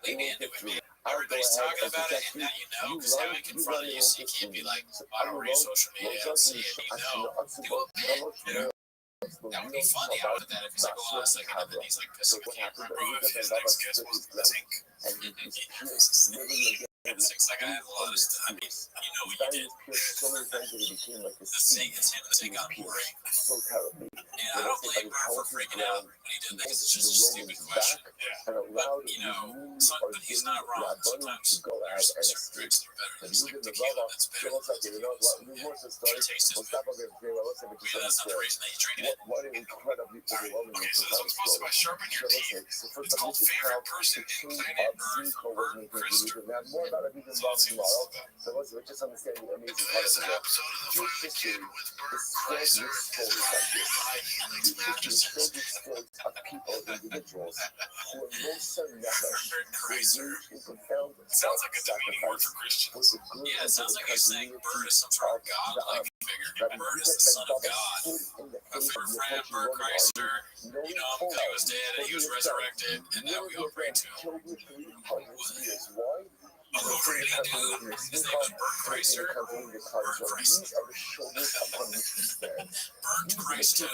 Leave me into it, man. Everybody's talking about it, and now you know, because now we can front of you, so you can't be like, I don't read social media, I don't see it, you know. Do a bit, you know. That would be funny. I would have that if he's like, oh, last second, and then he's like pissing the camera. Bro, if his next guest was the sink. Like I had a lot of stuff. I mean, you know what you did. The sink, it's him, the sink got boring. And I don't blame Bert for freaking out when he did that, because it's just a stupid question. Yeah. But, you know, but he's not wrong. Sometimes there's certain drinks that are better. There's like tequila that's better than tequila. He tastes it. Yeah, that's not the reason that you drink it. Okay, so this one's supposed to sharpen your teeth. It's called Favorite Person in Planet Earth, Bert Krister. So let's see what's about. So let's just understand the amazing part of it. Future Kid is filled with stories like this. Future is filled with stories of people, individuals, who are most certain that they engage in profound sounds like a demeaning word for Christians. Yeah, it sounds like he's saying Bert is some sort of God-like figure. Bert is the son of God. A favorite friend, Bert Krister, you know, he was dead and he was resurrected, and now we all pray to him. Oh, really, dude? His name is Bert Krister? Bert Krister. Bert Krister.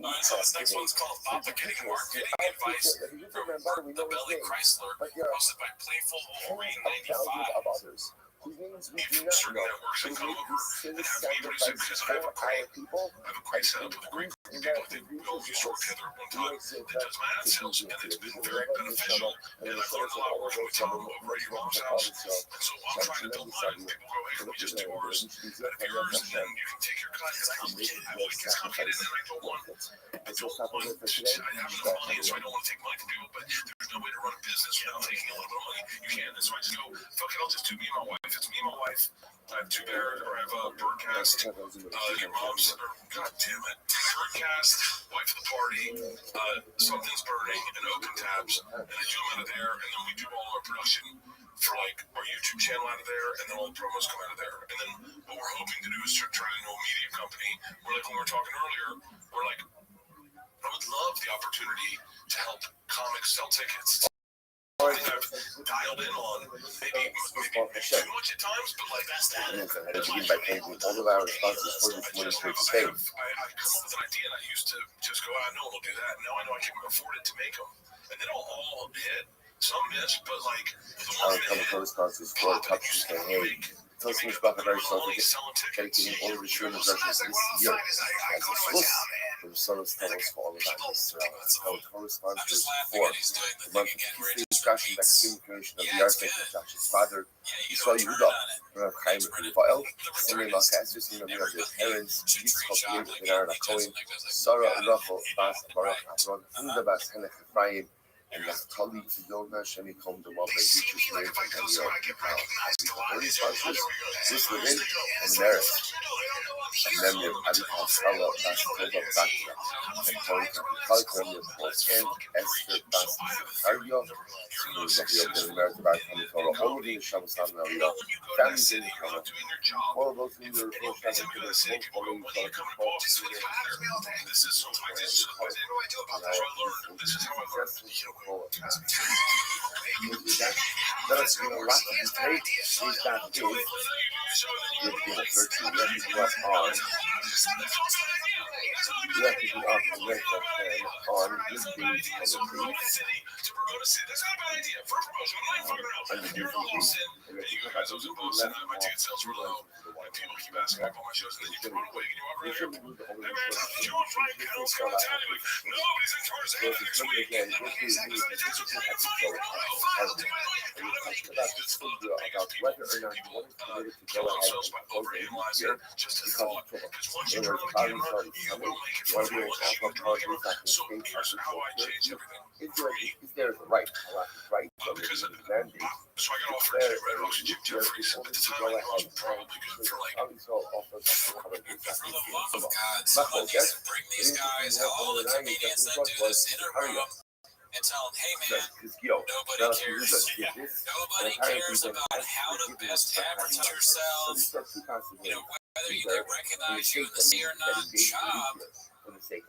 Alright, so this next one's called Papa Getting Marketing Advice from Bert the Belly Chrysler, hosted by Playful Wolverine 95. Whose names we do not know, who made this silly sacrifice for our people, I have a great setup with a great group of people. I think we all used to work together at one time. That does my ad sales, and it's been very beneficial. And I've learned a lot working with Tom over at your mom's house. And so while I'm trying to build mine, people go, hey, can we just do ours? But if yours, and then you can take your cut, because I always get complicated, and then I don't want I have enough money, so I don't want to take money from people, but there's no way to run a business without taking a little bit of money. You can, and so I just go, fuck it, I'll just do me and my wife. It's me and my wife. I have two bears, or I have a Birdcast, your mom's, god damn it, Birdcast, wife of the party, Something's Burning, and Open Tabs, and I do them out of there, and then we do all our production for like our YouTube channel out of there, and then all the promos come out of there. And then what we're hoping to do is turn it into a media company, where like when we were talking earlier, we're like, I would love the opportunity to help comics sell tickets. I think I've dialed in on maybe too much at times, but like that's that. All of our responses for this ministry state. I come up with an idea, and I used to just go, I know we'll do that. Now I know I can afford it to make them, and they don't all hit. Some miss, but like the ones that hit, responses for touches and hey. Tell us about the very self dedicating all of the streamers this year. the son of Thomas Fall about this how it corresponds I'm to just his laughing form. and he's doing The the month thing again where of it just discussion that repeats. communication of Yeah, the it's architect good. of Josh's father, Yeah, you Israel don't turn Yehuda, on it. Rav Chaim Thanks, Brendan. Raphael, The Simon return is Malchus, Simon of the parents, should treat Yitzchak shop Yair, like Ben Aaron anything Cohen, like this. Like, Sarah got it. Rachel Bas Baruch Right. Avron, Huda Bas Henech Ephraim, and Naphtali Tzidona Shem Yikom Damav and Yitzchak Meir and Daniel. This within and merit. And then we have Abikal Sala Bas Toba Bakra, and Tony Kapikal Kremia Portland, Esther Bas Cardio, who is of the opening merit of our Kami Torah, all of the Shabbos Hamnaliyah, families in the Kama, all of those who are both having to their full following Torah to talk to their This is so I just what do I do about this? I learned. This is how I learned. That's going to lack of take is that if you have to search you have to go up on you have to go up the list of on this page on the page and the different People keep asking me about my shows. You can run away. Can you walk right here? George Wright pedals simultaneously. Nobody's in charge of it next week. about whether or not you want to committed to go ahead and overanalyze it just as because thought. Because once you there turn were on the camera, problems you will make it you want fun. to be able to have problems So here's how I change everything. is there the right right Because mandate so I got offered to Red Rocks and Jim Jeffries. At the time, I was probably good for like. For the love of God, someone needs to bring these guys, all the comedians that do this, in a room and tell them, hey man, nobody cares. Nobody cares about how to best advertise yourself. You know, whether they recognize you in the sea or not.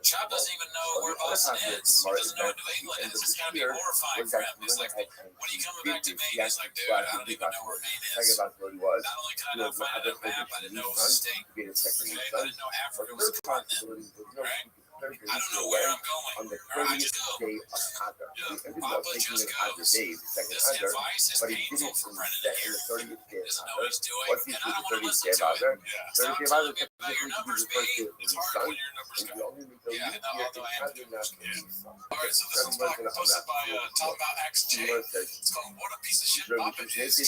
Chop doesn't even know where Boston is. He doesn't know where New England is. It's gotta be horrifying for him. He's like, when are you coming back to Maine? He's like, dude, I don't even know where Maine is. Not only can I not find it on a map, I didn't know it was a state. Okay? I didn't know Africa was a continent. Right? I don't know where I'm going. Or I just go. Papa just goes. This advice is painful for Brendan to hear. He doesn't know what he's doing, and I don't want to listen to it. Stop telling me about your numbers, baby. It's hard when your numbers go. Yeah, although I am doing numbers. All right, so this one's posted by talking about XJ. It's called "What a Piece of Shit Papa Is."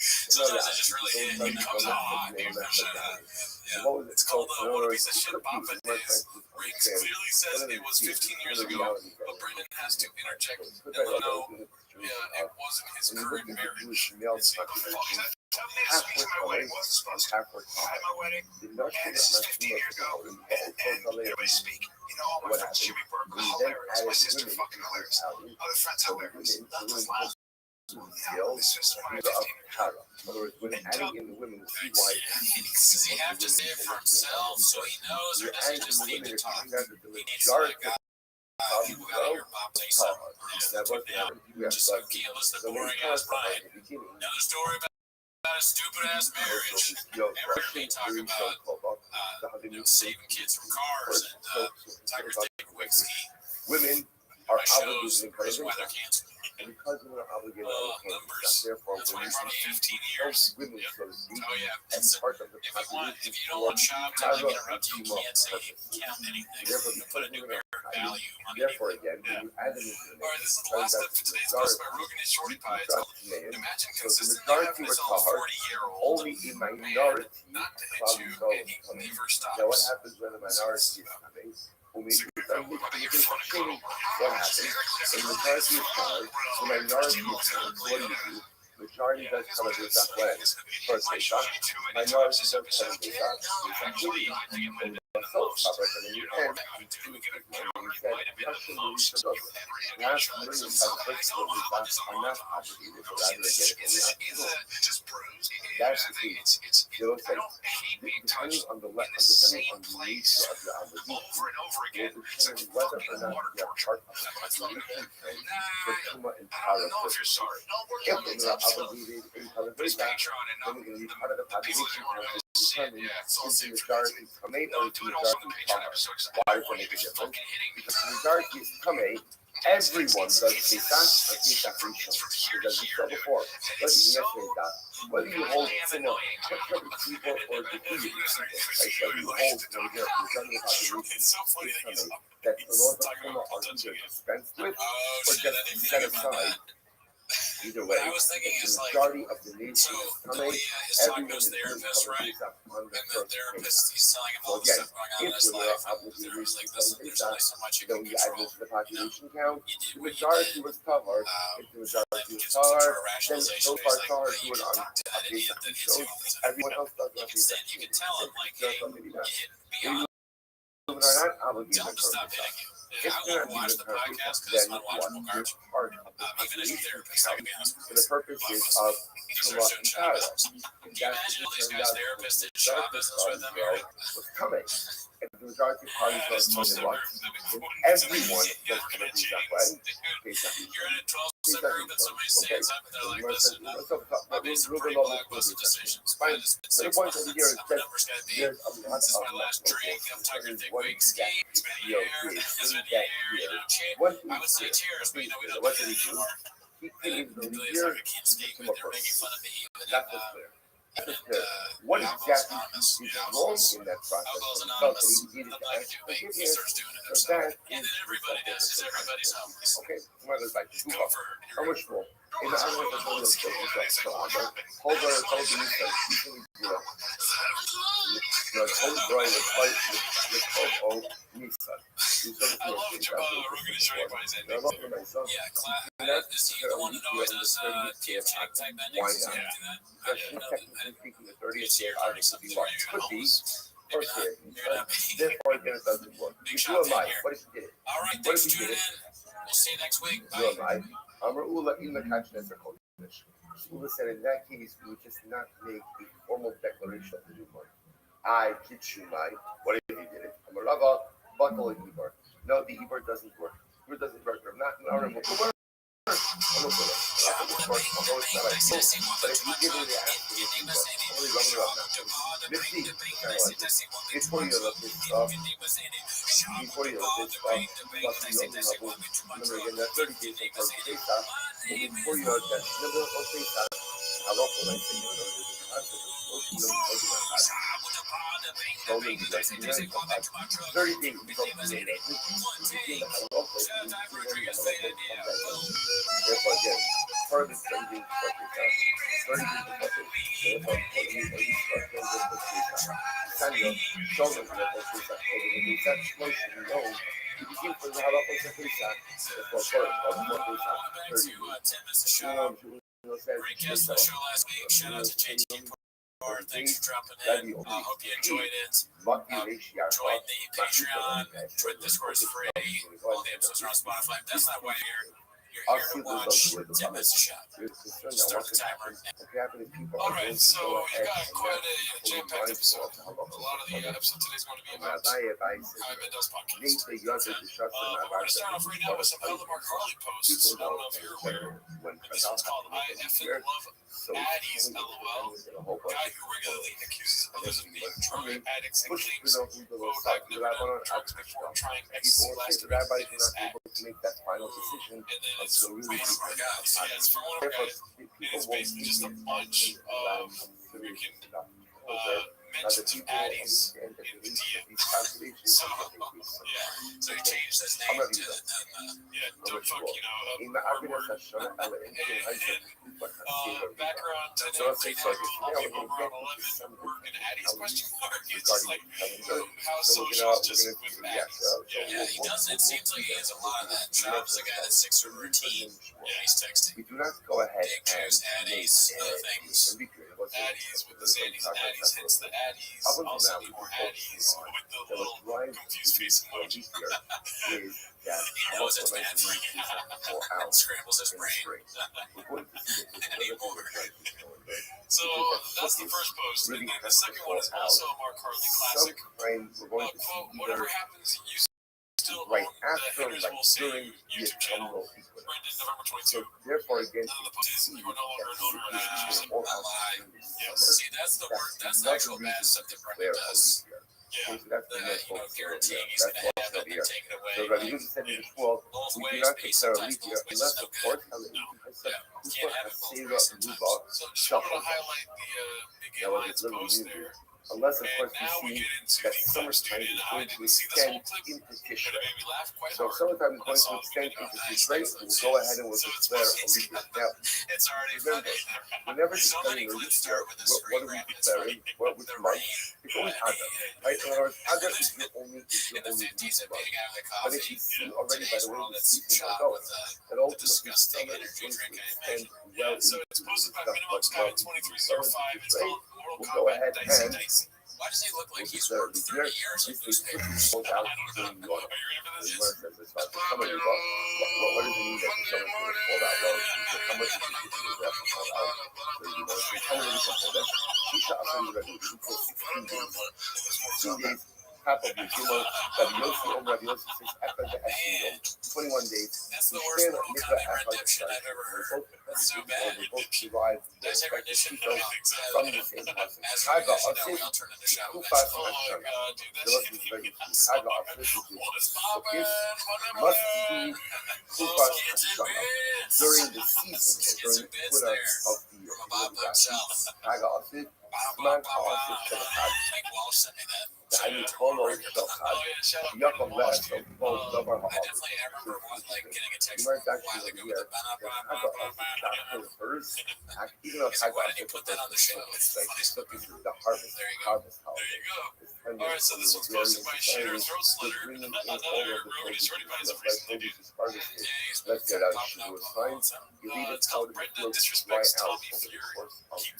Sometimes I just really hit it. It comes out hot. Yeah. It's called "What a Piece of Shit Papa Is." Riggs clearly says it was 15 years ago, but Brendan has to interject and let him know it wasn't his current marriage. It's like, Halfway my wedding was supposed to. I had my wedding, and this is 15 years ago, and everybody speak. You know, all my friends, Jimmy Burke, hilarious. My sister, fucking hilarious. Other friends, hilarious. Not just last. This is my 15 years ago. Does he have to say it for himself so he knows, or does he just need to talk? He needs to like, people gotta hear Bob say something. Just so he can't listen to boring ass Brian. Another story about a stupid ass marriage. Everybody talk about saving kids from cars and Tiger's taking whiskey. Women are my shows, because why they're canceled. Because we're obligated numbers. That's why I brought up 15 years. Oh yeah. If you don't want Chop to like interrupt you, you can't say count anything. You put a numeric value on anything. Yeah. Alright, this is the last step for today's post by Rogan and Shorty Pie. It's called Imagine consistently having this on a 40-year-old. Only a minority not to hit you, and he never stops. Now what happens when a minority is coming? What happens in the majority of times, the minority of times, what do? Majority does come at this way. First, they shock. Minority does come at this way. That's the key. Depending on the nature of your obligation, whether or not you are part of the population for Tuma and Tara purposes. If you're not obligated in color for that, then you're going to be part of the population and determine is the majority Kamei or is the majority Tara. Why does it make a difference? Because the majority is Kamei, Everyone does Pesach on Pesach Rishon. Because as we saw before, whether you hold Tumah, people or defeated people, right? Whether you hold, for example, the general population that the laws of Tumah are either dispensed with or just set aside. Either way, I was thinking the is like, majority of the nation so is the coming. is talking to Everyone his is doing therapist, right? on the And the first therapist, Pesach. he's telling him So all the again, stuff going on if in his we are life. And obviously there was like, reaching listen, there's only so much you then can we add control. this to the population count. You did The what you majority did. was covered. If the majority was covered, then those parts are doing on a Pesach shows. Everyone else does on Pesach. You can tell him, like, hey, you hit me up. Are not obligated Tell him to stop hitting you. If I they're won't watch the podcast because it's then unwatchable what? garbage. Part of the Even as a population therapist, I can be honest with for the purposes of Tumah and Tara. Can you imagine all these guys' therapists did shop business with them? Was coming. And the majority of parties are funded what? Everyone does come to that way. You're in a 12-step group and somebody's saying something, they're like, listen, I've made some pretty blockbuster decisions. I just been 6 months. I'm a numbers guy. This is my last drink. I'm talking thick wig ski. It's been a year. It's been a year. You know, I would say cheers, but you know, we don't do that anymore. And like, I can't skate, but they're making fun of me. What exactly is wrong in that process? Alcohol's Anonymous. I'm not gonna do it. He starts doing it himself. And then everybody does, because everybody's homeless. Okay, my other side. Comfort. How much more? In the other one, hold I love Rogan is showing by his ending. Yeah, is he the one that always does TF check type endings? Yeah. I didn't know that. I didn't get to your 30 something. Are you could be. Maybe not. You're not. Therefore, again, it doesn't work. Big You shot am I. here. What if you did it? All right, thanks for tuning in. We'll see you next week. You am Bye. I. Ula in the consciousness of Kodesh. Ula said in that case, we would just not make a formal declaration of the newborn. I kid you, my. What if you did it? I'm a Rava, buckle a Ibor. No, the Ibor doesn't work. Ibor doesn't work. I'm not an Arab. I'm not going to. But if you give me the answer, only running around now. 50, it's 40 of this stuff. Before you know this stuff, plus the only level, remember again, that 30 days of Pesach, but before you know that, never or Pesach, how often I say, you know, there's a concept of motion, you know, slowly, like, 30 days, you don't see it. Therefore, again, part of this 30 days before Pesach, 30 days before Pesach, therefore, 40 days before Pesach, Samuel shows us that Pesach, the exact motion, you know, you begin from the halacha of Pesach, therefore, before Pesach, 30 days. Great guest on the show last week. Shout out to JT Parr. Thanks for dropping in. Hope you enjoyed it. Join the Patreon. Join the Discord is free. All the episodes are on Spotify. That's not why you're here to watch 10 minutes a shot. Start the timer now. All right, so we got quite a jam-packed episode. A lot of the episode today is going to be about how I've does podcast. But we're going to start off right now with some Ella Mark Harley posts. I don't know if you're aware. This one's called I Effing Love Addies, LOL. Guy who regularly accuses others of being drug addicts and claims, quote, I've never done drugs before trying ecstasy last week in his act. And then it's from one of our guys. Yeah, it's from one of our guys. And it's basically just a bunch of freaking mentions of addies in the DM. So, yeah. So he changed his name to, don't fuck, background, and then I'll be over on 11, work in addies, question mark. It's just like, how social is just with addies. Yeah, he does. It seems like he has a lot of that. Job's a guy that sticks to a routine. Yeah, he's texting. We do not go ahead Pictures, addies, other things. Addies with the Sandies and addies, hence the addies. Also need more addies with the little confused face emoji. He knows it's bad for him. Scrambles his brain. Anymore. So that's the first post, and then the second one is also a Mark Harley classic. Quote, whatever happens, you still own the Hitters Will Save YouTube channel. Brandon, November 22. Therefore, again, The post is, you are no longer an owner of Hitters Will Save. I lied. Yes. See, that's the word. That's the actual bad stuff that Brendan does. Yeah. So that's the next You know, focus. guaranteeing Yeah, he's that's going to what's have up it here. and take it away. So Rabbi Yossi said in the school, Both we do ways, not but he declare a sometimes leap year both ways unless, is no of good. course, No. Hesed Yeah. Kufa Can't have it both Hasira ways sometimes. Ruba So just wanted to Shachar. highlight the Big That was Alliance a little post music. there. Unless, of And course, now we we get see into that the summertime studio. is Now, I going to didn't see this whole extend clip, into but it Tishrei. made me laugh quite So hard. summertime is When I going saw to the extend video. into Nice. Tishrei. We'll go ahead and we'll So it's declare a it's, leap year. Now, it's already remember, funny. whenever So many declaring a clips leap year, start with a what screen are we grab. It's declaring? funny. What, which The month? rain. It's always Adar, right? In other words, Adar is your only In the 50s, leap it being month. out of the But if coffee. you see already by Today's the way world, the it's season shot goes, with that the ultimately disgusting summer is energy going to drink, I extend imagine. well So into it's posted by stuff Minimum like Sky well into 2305. It's Tishrei. called Mortal We'll go Kombat ahead Dicey and Dicey. Why does he look like we'll he's declare a worked leap year. 30 years This at is newspapers? sold out during the autumn. Are you ready for The this? Gemara says this about the summer river. What does it mean that the summer is going to fall out? Well, how much is it going to fall out? So you know, it's kind of really simple. That's Isha Afari Rabbi. It equals 16 days. 16 days. Probably Gimel. Rabbi Yossi, Rabbi Yossi says, Echad Be'eshin Yom. 21 days. That's the worst Mortal Kombat rendition I've ever heard. It's so bad. They both derive their Did I say rendition? from the same person. As Chaga you know, Asis, I'll turn into Shadow Kufas eventually. Oh my Hashanah. god, dude, The that rest shit is very is easy. Chaga Asis is What is the poppin'? gift must be Kufas Hashanah during the season, during the equinox of the year. From Bob himself. Chaga Asis, Zman Ha'asis Shelachad. Mike Walsh sent me that. דהיינו כל עוד שלחד, יעקב לעשות כל דבר I הארץ. definitely remember one, like getting a text You from might him a while actually ago hear with the that Chaga Asis chapter refers, even though He's like, Chaga why didn't you Asis put that on the show? it's like Funny stuff. this is the harvest There you go. holiday. There you go. It's kind of Alright, so this one's posted by Shitter Throat Slitter. bringing in Another all of the Rogan produce shorty buys that it recently, produce dude. is harvested. Yeah, he's Let's get out popping sugar up is fine. You leave it it's out called of the Brenda float dry Disrespects out Tommy over the Fury. course of Keep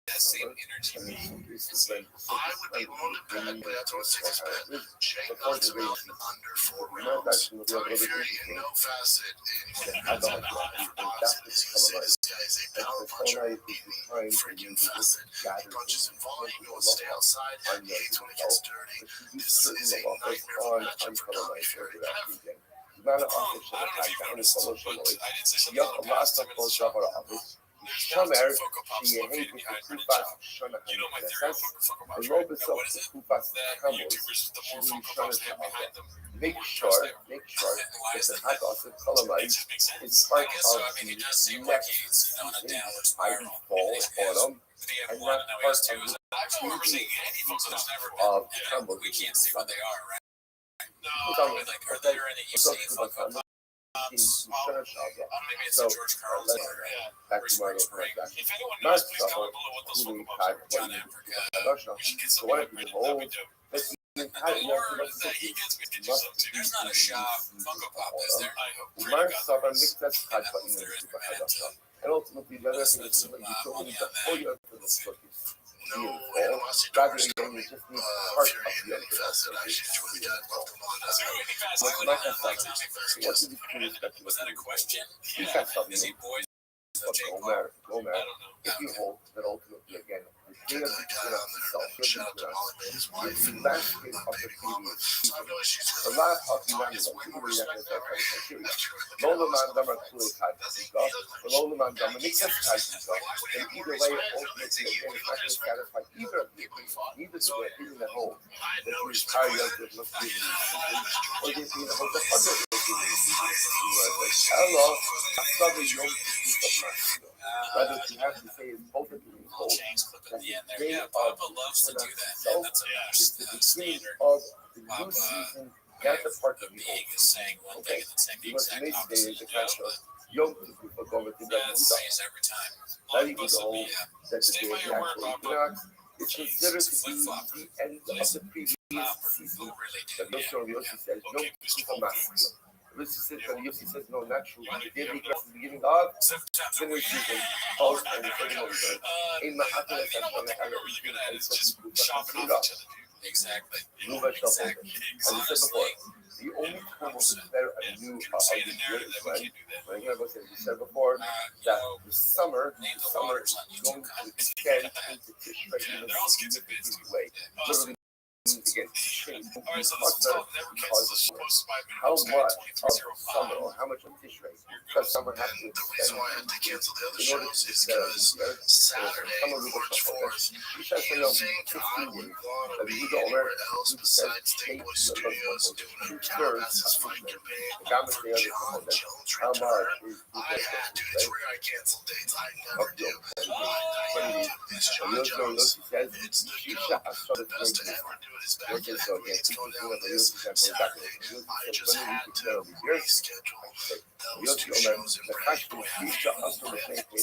that same energy. I mean, this is when I would be willing to bet, but that's what six bet. Shake not to melt under 4 rounds. Tommy Fury in no facet. Anyone who knows about it for boxing, as you say, this guy is a power puncher. Even freaking facet. He punches in volume, he wants to stay outside. He hates when it gets dirty. This is a nightmare of a matchup for Tommy Fury. زمان I آخر don't know if you شده noticed, خلص but شمایی I did say something یا on the الله past 10 أصلا minutes of باز the show. دابر آخر There's now شمر 2 Funko Pops شیه located هی behind بکو Brendan's بس shop. شانه You know my همین theory on نساس Funko Pops, الرو right? Now, بسا what is it? بکو بس That هموز YouTubers, the more شروع Funko شانه Pops they have شده behind them, the make more sure trust they have. And why that is the that? hot gossip It calamite just makes sense. is I part guess so. I of mean, he the does seem like next he's, you know, on a season, downward i.e. spiral. fall, He has, autumn, did he have and 1 not and now he part has 2? of the I don't remember seeing any Funko Pops never of been. Yeah, Campbell. we can't see what they are, right? No, Some- like, are there any you see Funko Pops? Shana Shabra. Maybe it's So, a George Carlin let's or back Bruce to my Spring. little If anyone Not knows, please Shabra, comment below what those who Funko we Pops had are. John one Africa. Russia. We should get So something what like if we Brendan. That'd be hold dope. let's Or that he gets me to do something. There's not a shop Funko Pop, is there? I hope. Pray to Umar God Sabra there is. Niktas And I Kadba hope in there is. the We're gonna have to and ultimately the other thing invest is some that you told money me on the whole that. year for the circus. No Rather animosity than towards you Tommy. just need part Fury of in the any facet. I actually enjoyed that. Loved him on Let's go really fast. What's I would my not like concept? Tommy Fury. What's the difference that Was that a question? You Yeah. can't stop Is he me. boys with But Jake Paul? Gomer, I don't know. if you hold that ultimately again, the Check day of that the guy on there. Shout out to Molly May, his wife, and the landscape my of the baby mama. previous So I have no issues the with last of the Tommy's manual, way people more really respect have that that way. criteria. Lola man damar kule kadika, Lola man damar nikas kadika, and either way, ultimately again, it's not going to satisfy either of you. Neither the way in the whole. I had That no you respect entire for young that. people must be or they see the whole the other hello, Asabi Yom Kippur. Rather you have to say is both of you Little chains clip at the end there. day Yeah, of Papa loves to do that. Man. That's is the beginning standard. of the new Papa season. That's the part The of the being is saying one thing and then saying the Because exact next day opposite. is the Yeah, catch of Yom Kippur go with the that's Buddha. says every time. That Like equals the Bussa whole Mia. that the Stay day by of the your word, actual Papa. equinox. It's Jeez, considered it's a to be flip-flopper. the end of the previous season. Who really The did? Yossi of Yossi says Yom Kippur Masculine. Yossi says no, natural. He did it at the beginning of the new season. Post and the second one. In my You know one thing we're really good at is just shopping off each other, dude. Exactly. Exactly. As I said before, the only time we'll declare a new Say the narrative that we right? can't do that. When I was saying, we said before that the summer Name the is waters on going YouTube. to extend into Tishrei in They're all a schizo significant kids. way. Awesome. Literally against All right, so this one's called Never Cancels a Show, posted by how much of 2305. summer or how much of Tishrei? Because someone has to And the reason why I had to cancel the other in order shows to is because Saturday, someone who March 4th, you should say, you think I would want to be anywhere else besides Steak Boy Studios doing a Calabasas fight campaign for John Jones' return? I had to. It's rare I cancel dates. I never do. It's John Jones. It's the GOAT. The best to ever do it is back in Henry. It's going down this Saturday. I just had to reschedule those two shows in Bradford. If you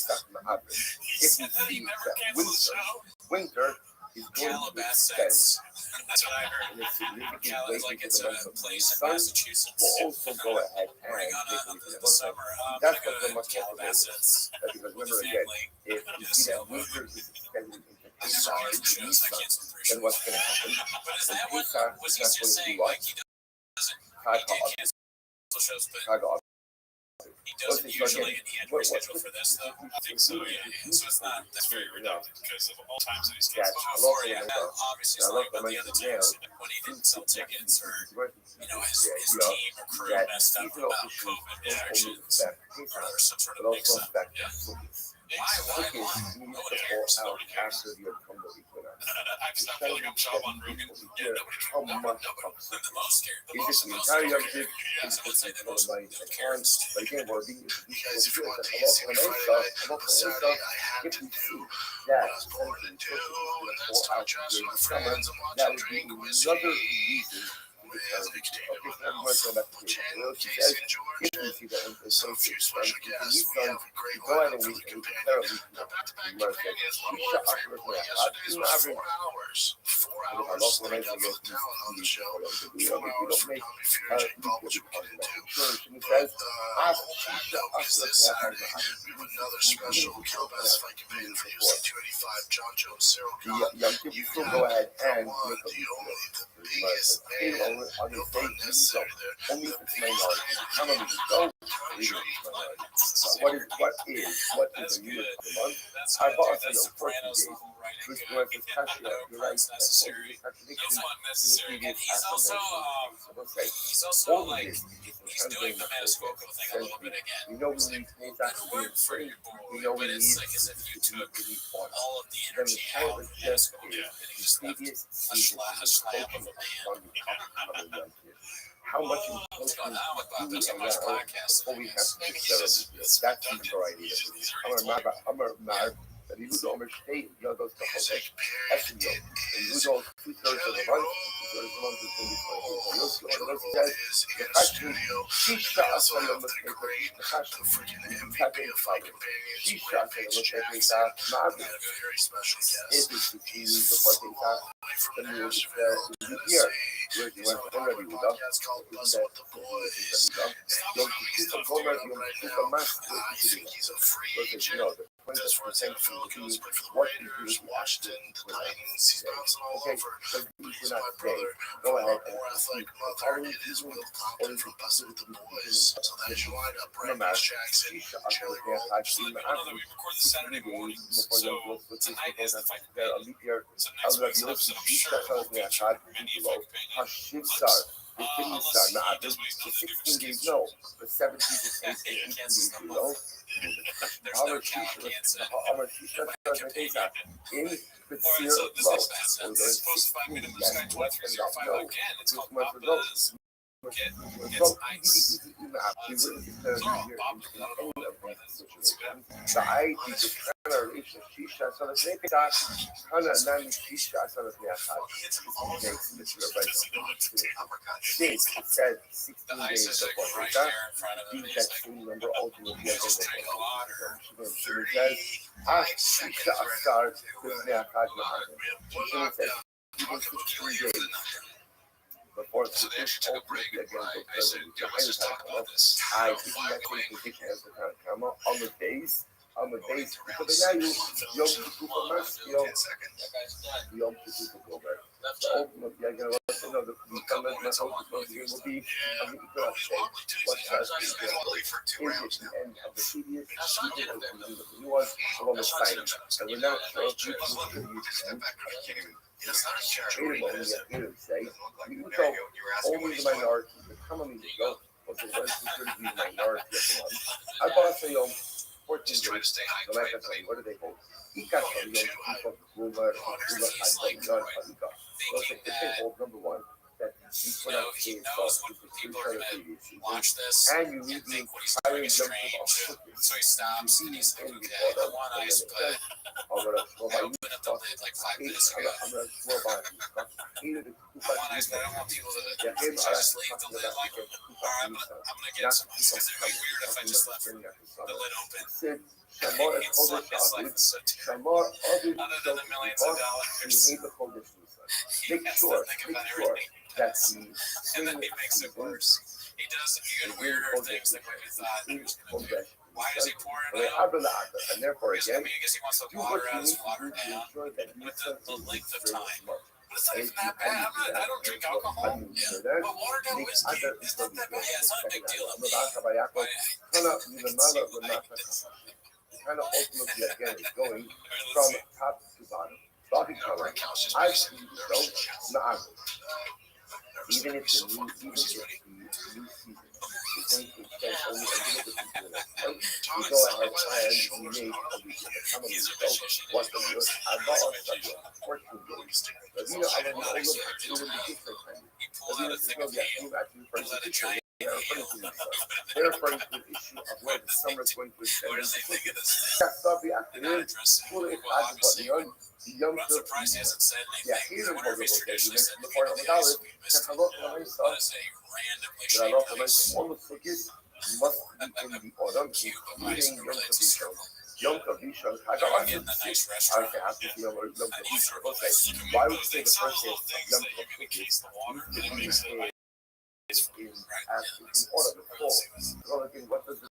see That he never that cancels a show. winter is going to be Calabasas. That's what I heard. and it's significant Cal is like it's a place in sun Massachusetts. will also go ahead and We're going take to it the summer. I'm That's going to go what to Calabasas because with remember the again, family. if you see that winter is extended into I never Pesach, canceled shows. I canceled 3 then shows. what's going to happen? But is that When what Pesach was is he not just going to saying? be Like he did cancel shows, but he doesn't usually, and he had to reschedule for this though. I think so. Yeah. So it's not. That's very redundant because of all times that he's canceled. Before, yeah, obviously it's like about the other times when he didn't sell tickets or his team or crew messed up about COVID restrictions or some sort of mix up. Yeah. Why? No one cares. Nobody cares. I feel like I'm Sean Rogan. Yeah, nobody. The most scared. The most scared. Yeah, someone say the most cares. Guys, if you want to see me Friday night, but Saturday I had to do what I was born to do, and that's talk trash with my friends and watch and drink whiskey with extended Jen, Casey, and George, and some few special guests. We have a great lineup for the companion. Now, back-to-back companions, one more family. Yesterday's was 4 hours. 4 hours lined up for the talent on the show. 4 hours for Tommy Fury, Jake Paul, which we'll get into. But on that note, is this Saturday, we have another special Calabasas fight campaign for UFC 285, John Jones, Cyril Gahn. You got go ahead the and one, the only, the biggest man, no pun necessary there. only The if it's main biggest artist. man How in many the go? country. What is a unit per month? That's I bought that's some Sopranos days. level writing. Which Good. was his No passion. You're right. pun's necessary. No Contradiction. pun necessary. And he's also Okay. he's also like he's doing the Maniscalco thing a little bit again. We know we It's like, need better word for your We boy, know but we it's need like as if you took all all of the energy out of Maniscalco and you just left a slab of a man. How much What's going on with Bob? do we There's so much allow podcast. before we have to Maybe settle he's this? That's the variety. I'm that he was over state, you know, those couple of days. Actually, you lose all 2/3 of the month, 2/3 of the month is going to be 20. You'll see what those guys, the fashion, she shot us on the great, the fashion, MVP of fight companions, she shot us on the paper, not very special guest. it is the key before they got from the news Nashville, here. Tennessee. He's on a podcast called Bustle with the Boys. And he's stuff going on right now. I think he's a free agent. Does for the Falcons, played for the Raiders, Washington, the Titans. He's bouncing all over. He's my brother. Go ahead. More athletic mother. It is Will Compton from Bustle with the Boys. So that is your lineup. Brandon Jackson, Charlie Roll. Just let people know that we record this Saturday morning, so tonight is the fight companion. So next week's episode, I'm sure, will feature many fight companions. Unless he does what he's done to do for 16 days, Steve. no, but 17 to 18 He days, cancels the you month. know? There's no Cal cancel. In the Alright, so this next passage is posted by Minimum Sky 2305 again. It's called Papa's Gets Ice. The ice is like right there in front of him. He's like, just drink water. 30 seconds before So they actually took a break, right? I said, yeah, let's just talk about this. I Five think going. on the days, because now you performance, 10 seconds. Yom Kippur Gomer. The ultimate, you're going to let them know that the comment my hope will be, He's wobbly too. He's been wobbly for 2 rounds now. end of the previous season, the new one, along with Stein. And we're not sure if you Step back. It's not a Freedom charity. only yet here say, Like, even there though you go. You're asking only what the he's doing. minority, the commonly to go, but the ones considered to be the minority of the ones. I bought a young 14 Just try to days, stay the hyped, life right? of me, what do they hold? He got some young people, rumor, He's like thinking that, hold number one, that he you put know, out he his knows stuff what with the people are gonna previous season. watch this And you and read the think what he's entire doing is jump of strange. cookies. So he stops and he's like, okay, I want ice, but I'm gonna throw I my opened up the lid like 5 minutes I'm ago. gonna throw my either the I want ice, but I don't want people to just leave the lid like, I'm gonna get some ice, because it'd be weird if I just left the lid open. Shamar It's like so Shamar other than the millions of dollars. He has to think about everything. That And then he makes it worse. He does even weirder things than what you thought he was going to do. Why is he pouring it out? And therefore, I again, guess he wants the do water what you out need his to water do to down. ensure that But the length of time. But But it's not even that bad. I don't drink alcohol. Yeah. But water down whiskey, it's not that bad. Yeah, it's not a big deal. Kind of ultimately again is going from top to bottom. Bobby color. I see no, even if the new season is going to extend only a little bit into the next month, we go ahead and we make a week of the coming week. What's the news? I bought a study of 14 days. But you know, I don't know, even the different time. He pulled out a thing of ale. Pulled out a giant They're referring to the issue of where the summer is going to extend. What does he think of this? That's the They're not afternoon. addressing Fully it. Well, excited, but obviously, young I'm surprised he hasn't said yeah, anything. he's I wonder if he's traditionally said to before people the $100. ice we missed. Can I look for That myself? is a randomly But I shaped love the ice all the cookies must be in the autumn, cube of ice including and really it's a circle. Young Kavisha. I You're got getting a nice I restaurant. have to feel like Young And you Kavisha. circle Okay, this. You can why make would those you say things, the some of first those little things that you can encase the water, and it makes it like is right. absolutely important. So again, what does the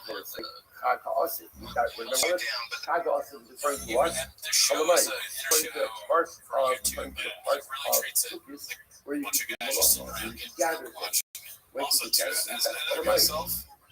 Chaga Asid? Remember Chaga Asid is referring to what? This show is an Referring to show parts for of YouTube, but it parts really of treats it cookies like where a you bunch of can guys just sitting around getting gather drunk them. watching. Wait Also, to too, gather them. as That's an all editor right. myself,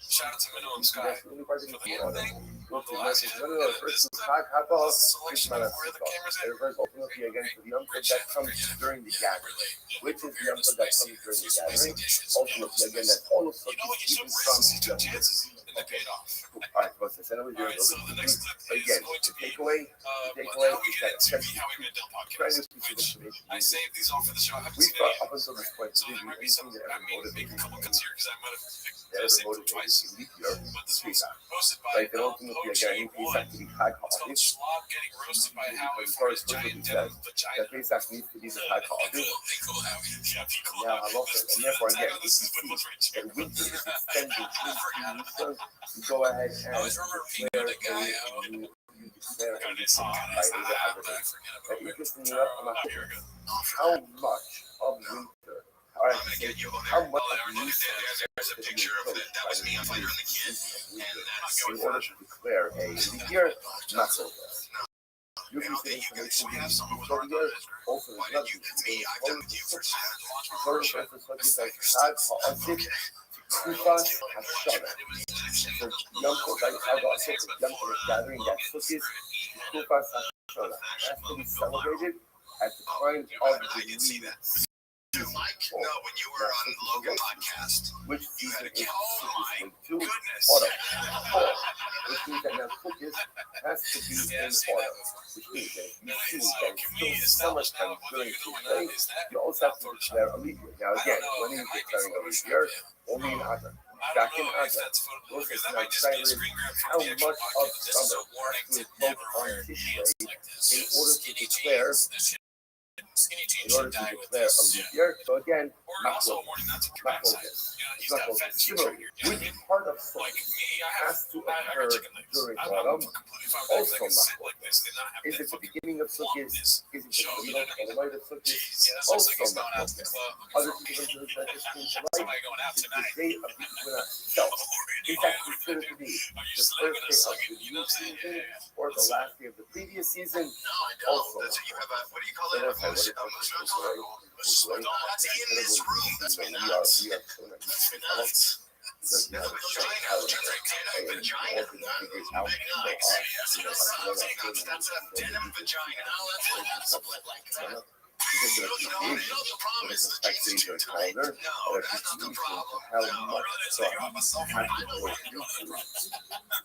shout out to Minnow and Sky. That's the only part For of the the editing, Look, the last this is edit, one of the this first is Chag Haba a selection of where the camera's at. It refers ultimately again to the Yom Tov that comes during the gathering, which is the Yom Tov that comes during the gathering. Ultimately, again, that all of You know what? You even took from risks, you took the chances, and they paid off. All right, what's this? And we do All right, so the next clip is again. going to be. Takeaway. Now Takeaway we is get that into the How We Met Dill podcast, which I we saved these all for the show. I haven't we seen thought any up of until this point, so there might be some. I may make a couple cuts here because I might have saved them twice. But this one's hosted by like ultimately again, OG1. It's called Schlob Getting Roasted by Howie for his giant denim vagina. that Pesach needs to be the Chag Be Haba. cool, Howie. Yeah, be cool, Yeah, I Howie. love it. And therefore, Tag again, on this is with and winter is extended into you go ahead and I always remember Pino, the guy. you declare God, a it's some kind of by but the I forget But about it. interestingly enough, I'm not Here we go. how much of winter, all right, how much of There's a picture of that. That was me on Fighter and the Kid. And in order to declare a year, not so fast. You And can I'll see bet you guys information we have some being of shown here. Also, Why there's did you nothing. get me? I've done with you for Sorry, for instance, what you said, Chag Ha'asid, Kufa Hashana. The Yom Tov, that Chag Ha'asid, the Yom Tov gathering that cookies, Kufa Hashana, has to be celebrated at the time of I the can see that. new Mike, no, when you were on Logan podcast, which you had season a is oh my two goodness. autumn, fall, which means that now cookies has to be Yeah, in I've seen that autumn, before. which means that Then you I see said, that can we it's still establish now summertime whether during you know the or not? day. Is that You also have to declare a leap year. Now I again, don't know. when It you might be declaring a leap Photoshop, year, yeah. only in Adar. I Back don't in know if Adar. that's photo Those because is that now might just be a excited screen grab how from the actual much of podcast. This is a summer warning has to to evoke never on wear Tishrei pants like this. in order to Skinny declare jeans. That shit. Skinny in jeans order should to die with declare a this. leap year. So again, Or not also a focus. warning not to Not backside. focus. You know, he's Not got fat focus. cheeks right here. You know what I Which mean? part of Like focus me, I has to got occur chicken legs. during I'm autumn? completely fine with legs. I Also can sit not like this and not have Is that it the fucking beginning of Sukkot? Is it the show, you know what I mean? middle of Sukkot? Yeah, this looks like he's Also going not out to the club. Other people consider that this being tonight Somebody going out is the tonight. day of the equinox itself. Is that considered to be Are you the slamming first or day of slugging? the You know new what I'm saying? season Yeah. or the last day of the previous season? No, I don't. Also, That's you have a, what do you call so it? A that's how moose? it A moose knuckle? is. No, that's in this room. That's my We are nuts. so That's my nuts. because you have a strong vagina. Big nice. That's a denim vagina. That's split like that. You know, the problem is the jeans are too tight. No, that's not the problem. how No, much so you have myself. I know where you go.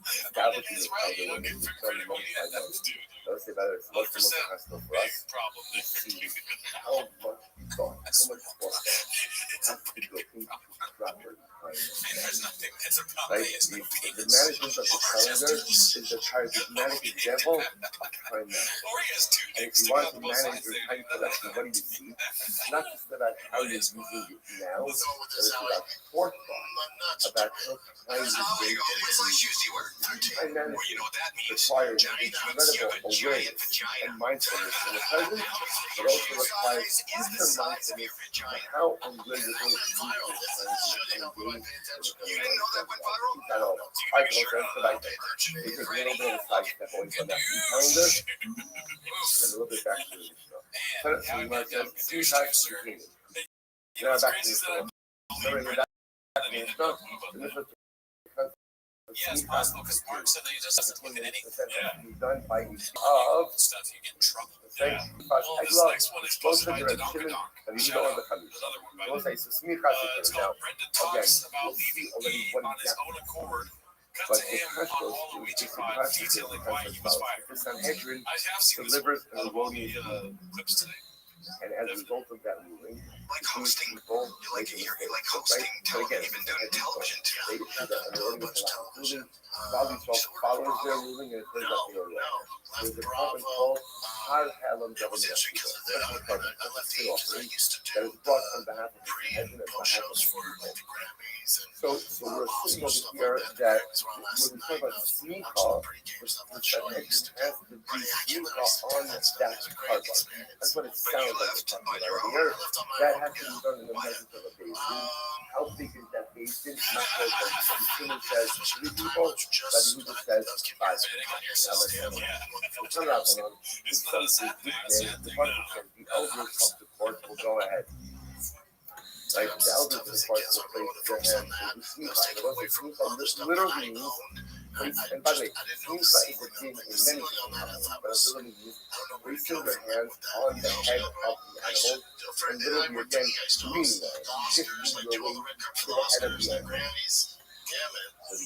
establishing It's the right. elder You don't women get is credit done when you have most that, dude. let's say that it's much more hassle for us Problem. to see how much thought, how much thought has to go into proper time. There's nothing. It's a problem. Right? The management of the calendar is the charismatic example of time management. Or he has two And if dicks you to want have to both manage sides your there. time collection, what do you see? It's not just about how you're using it now, but it's about forethought, about how time is How being what size shoes do you wear? 13. time Well, management you know what that means. requires Vagina. You have incredible a giant awareness vagina. and mindfulness in the present, but also requires future mindfulness of how and where you're going to use your time to engage. You didn't know that went viral? At all. I can look at tonight. It's a little bit of a sidestep away from that calendar and a little bit back to the show. So you might say, see how it's beginning. Now back to the show. Remember you're back to the show. And this was because Yeah, it's possible because Mark said that he just doesn't look at anything. done by each of Stuff you get in trouble. Thank you. Well, this next one is posted by Donk. and you Shout know out. the country. Another one by We'll say so. Smear It's now. called Brendan Talks about leaving E on his own accord. Cut But to the him Christos on is Waluigi the 5 Christos detailing why he was fired. the Sanhedrin I have seen this delivers one, an erroneous clips today. and as a result of that ruling, Like hosting. people You like hosting television, even doing television too. they that an erroneous ruling So we're follows their Bravo. ruling and it turns No, out they are wrong. left There's a Bravo. department called Har Halem That was Government interesting because I left the agents I used to that do is brought on behalf of the pre and Sanhedrin and post behalf shows of for the like the Grammys and So we're assuming over stuff here like that Grammys were on last when we talk night. about I was sneak watching off, the pre-game stuff the that show I used to do. Sanhedrin has to be But yeah, I sneak can't let off on that stuff. that It was a great carbon. experience. That's what it But you sounds like left we're on talking your about own. here. I left on my That own. has to be done in the Why? measures of a basin. How big is that basin? Not so big. The student says three people, but he just says five. Now let's have a turn around on It's not a sad thing. It's a sad the thing bunch now. of the elders of the court will go ahead. Like the elders of the court will place their hands to the sneak. The sneak literally means and by the way, sneak is a thing in many different but it literally means placing your hands on the head of the animal and literally again leaning on it, shifting your weight to the head of the animal.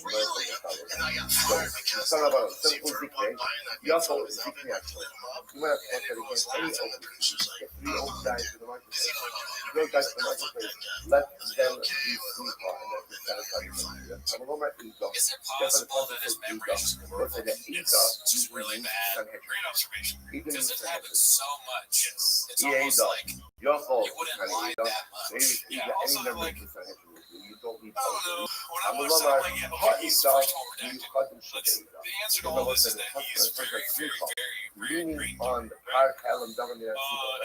Really? And I got So, fired because son of a simple for zikne, buying that you also good stuff, zikne and actually. lit him up. You might have And to everyone was look at any laughing. The open, producer's like, get 3 old guys in the marketplace. "Is he going to Real guys in the I'll fuck marketplace, that guy." let I was them like, be okay, sweet on and that's satisfying. I'm going to ego. Is it possible that his memory is just Let's say horrible? that ego, It's just really bad. Great observation. even Because it in happens so much. It's Yeah, almost dog. like your fault. you wouldn't honey, lie you don't- that much. Maybe Yeah, any also member like, of the Sanhedrin will do. You don't need I don't know. to. When I I'm a watched that, I'm like, yeah, okay, he's dog. first of all You redacted. fucking But shit. the answer to all this is that he is very, very, very Leaning green. on the Har Halem Government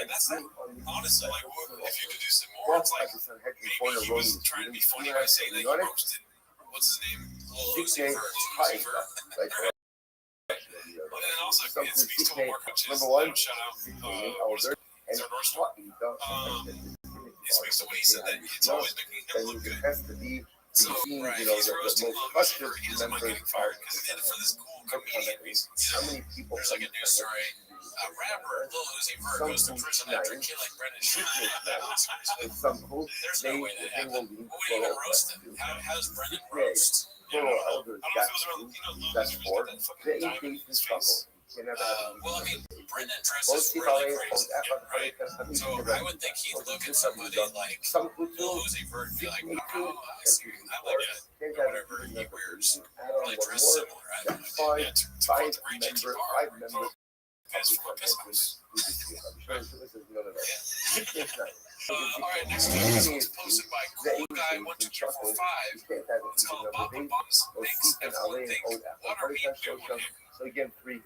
And that's not, honestly, like, if you could do some more, Well, it's like, like the Sanhedrin maybe for the he road. was trying to be funny by saying that he roasted, what's his name? Lil Uzi Vert. Uzi Vert. Like, And then also, Some it speaks to what Mark Hutch is. number one, Shout out. older, and Northschild. It speaks to what he said, that it's always making him then look it good. has to be So, between, right, you know, he's the roasting most Lil Uzi trusted Vert. He doesn't mind members getting fired of because the he did it for this cool Sanhedrin. comedian reason. How many people There's like a news story. A rapper, Lil Uzi Vert, goes to prison after killing Brendan Schaub. With some who There's they no way that will happened. leave Who would even roast him? for How does Brendan roast? Plural elders, I don't know if it was really, that's Lil Uzi four. Vert that fucking They diamond in engage in his struggle. face. You can never have Well, I mean, Brendan Both dresses people really are crazy, right? So I would think he'd look at somebody like some Lil Uzi Vert and be like, oh, I see, I like it. Whatever he wears, probably dress similar. I don't know. Yeah, to quote the great J.T. Barr, PS4 piss house. All right, next one is posted by Cool Guy 12345. It's called Papa Bombs makes everyone think, what are we doing here? So again, three.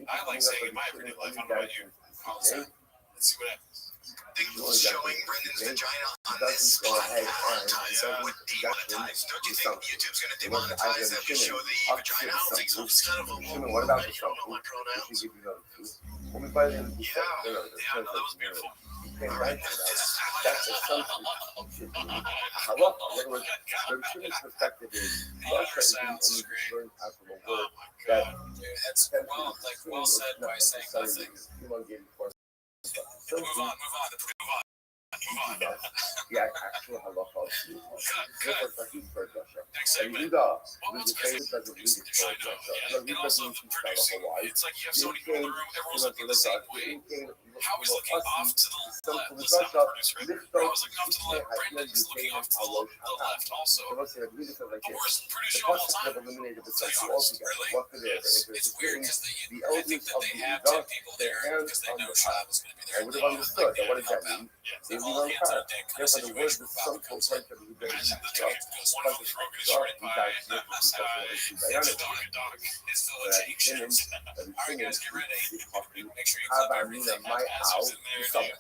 I like saying in my everyday life, I don't know about you. All the time. Let's see what happens. Showing Brendan's vagina on this podcast would demonetize. Don't you think YouTube's going to demonetize that we show the vagina? I don't think so. It's kind of a little What about the you don't know my pronouns. show? Yeah, that was beautiful. can't imagine that. That's essentially should be a halacha. In other words, the Shimmon's perspective is Russia is the only learned out from a word that It's well said by saying nothing. elongated for Move on. the actual halacha of the therefore Sahih for Russia. Next And segment. Yuda, Well, with that's the faith good. doesn't lead it for I know. Russia. Yeah. The And lead also doesn't teach producing. Hawaii. It's like you have so many people in the room. Everyone's looking the same way. How he's looking off to the left. Listen, producer. How he's looking off to the left. Brendan's looking off to the left also. The worst producer of all time. Eliminated the They century are. altogether. Really? What could they It's weird because the I think elders that of they the have Yudah, 10 people there because they know Shab is going to be there. I would have understood. But what does that mean? They They all leave on hands on fire. deck kind of Therefore, the word situation is where some Baba comes in. potential to be Imagine the very dude goes, one of those broken started by it's a dog. It's facilitations. All right, guys, get ready. Make sure you clip everything that passes in there, dude.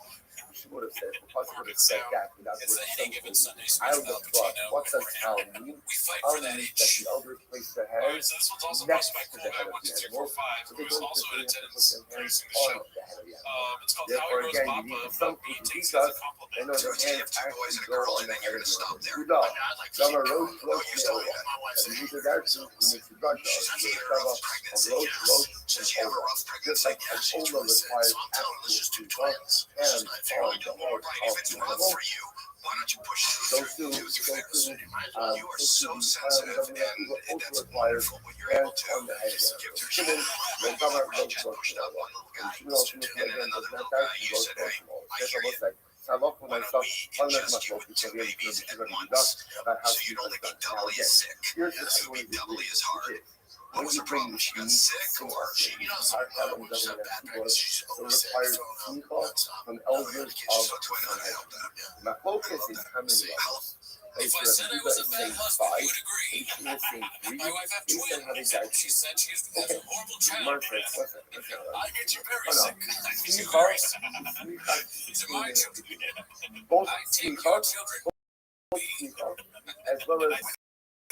She would have said, because would have said that without It's the the word any given something. Sunday I speech would have about thought, Pacino. what does town mean? We fight Town for that means that itch. the elders place their All right, hands so this one's also next posted by to the head Cool of the Guy animal. 1245, So who they is don't also put in their attendance hands producing the on show. the head of the animal. It's called Therefore, Howie Rose again, Papa, you need but some he who takes teach it as a us. compliment. They know their If you hands have two boys actually and a go girl on and the then head you're of gonna stop the there. animal. I'd like to Some see are you. roast, No, you're still tail. my wife's And these are their two who makes the brush She's out. under The a rough of pregnancy, roast, yes. Says you have a and rough just pregnancy. like Yeah, an she's Ola twisted. requires So I'm telling her it's just two actual twins. and She's not figuring the out more right. If it's rough for you, why don't you push it those through two, to those two, you are so sensitive, and that's wonderful what you're able to. on the head. Just give her Shimon, the government you goes just to pushed out one little guy, Shimon also and then another little guy. You said, hey, I hear you. I love for Why don't myself, we ingest you with two babies at once about how so you don't get doubly again. as sick? Here's This the would be thing doubly as hard. What was the problem? She got sick, or she, when she's had bad pregnancy, she's always sick. From elders of my focus is how many levels. If I said I was a bad husband, you would agree. My wife had twins, and she said she has a horrible child. I get you very sick. I get you very sick. These are my children. Both I take speak your up, children. as well as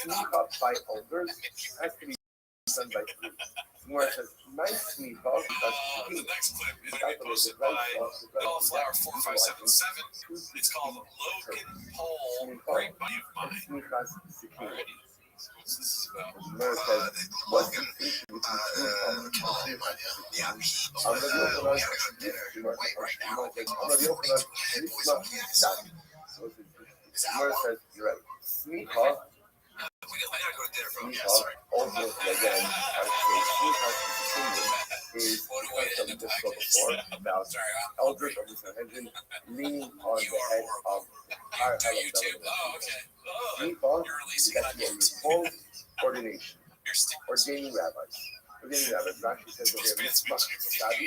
speak up by elders has to be done by three. Where it says nice speak up, The next clip is going to be posted by Bellflower 4577. It's called Logan Paul, Great Buddy of Mine. Alrighty. So what's this about? Logan, yeah, wait right now. Where it says, you're right. Speak up. We gotta go to dinner from. Speak Yeah, up. sorry. Also, again, I would say speak up is What a way to end something the that's spoken podcast. for about Sorry, elders of the Sanhedrin leaning on You the are head horrible. of You higher do YouTube? Oh, okay. Oh, Speak up you're is releasing that it on you YouTube. full ordination. You're Ordaining rabbis. Ordaining rabbis. Rashi says that they are mitzvah. Shabi,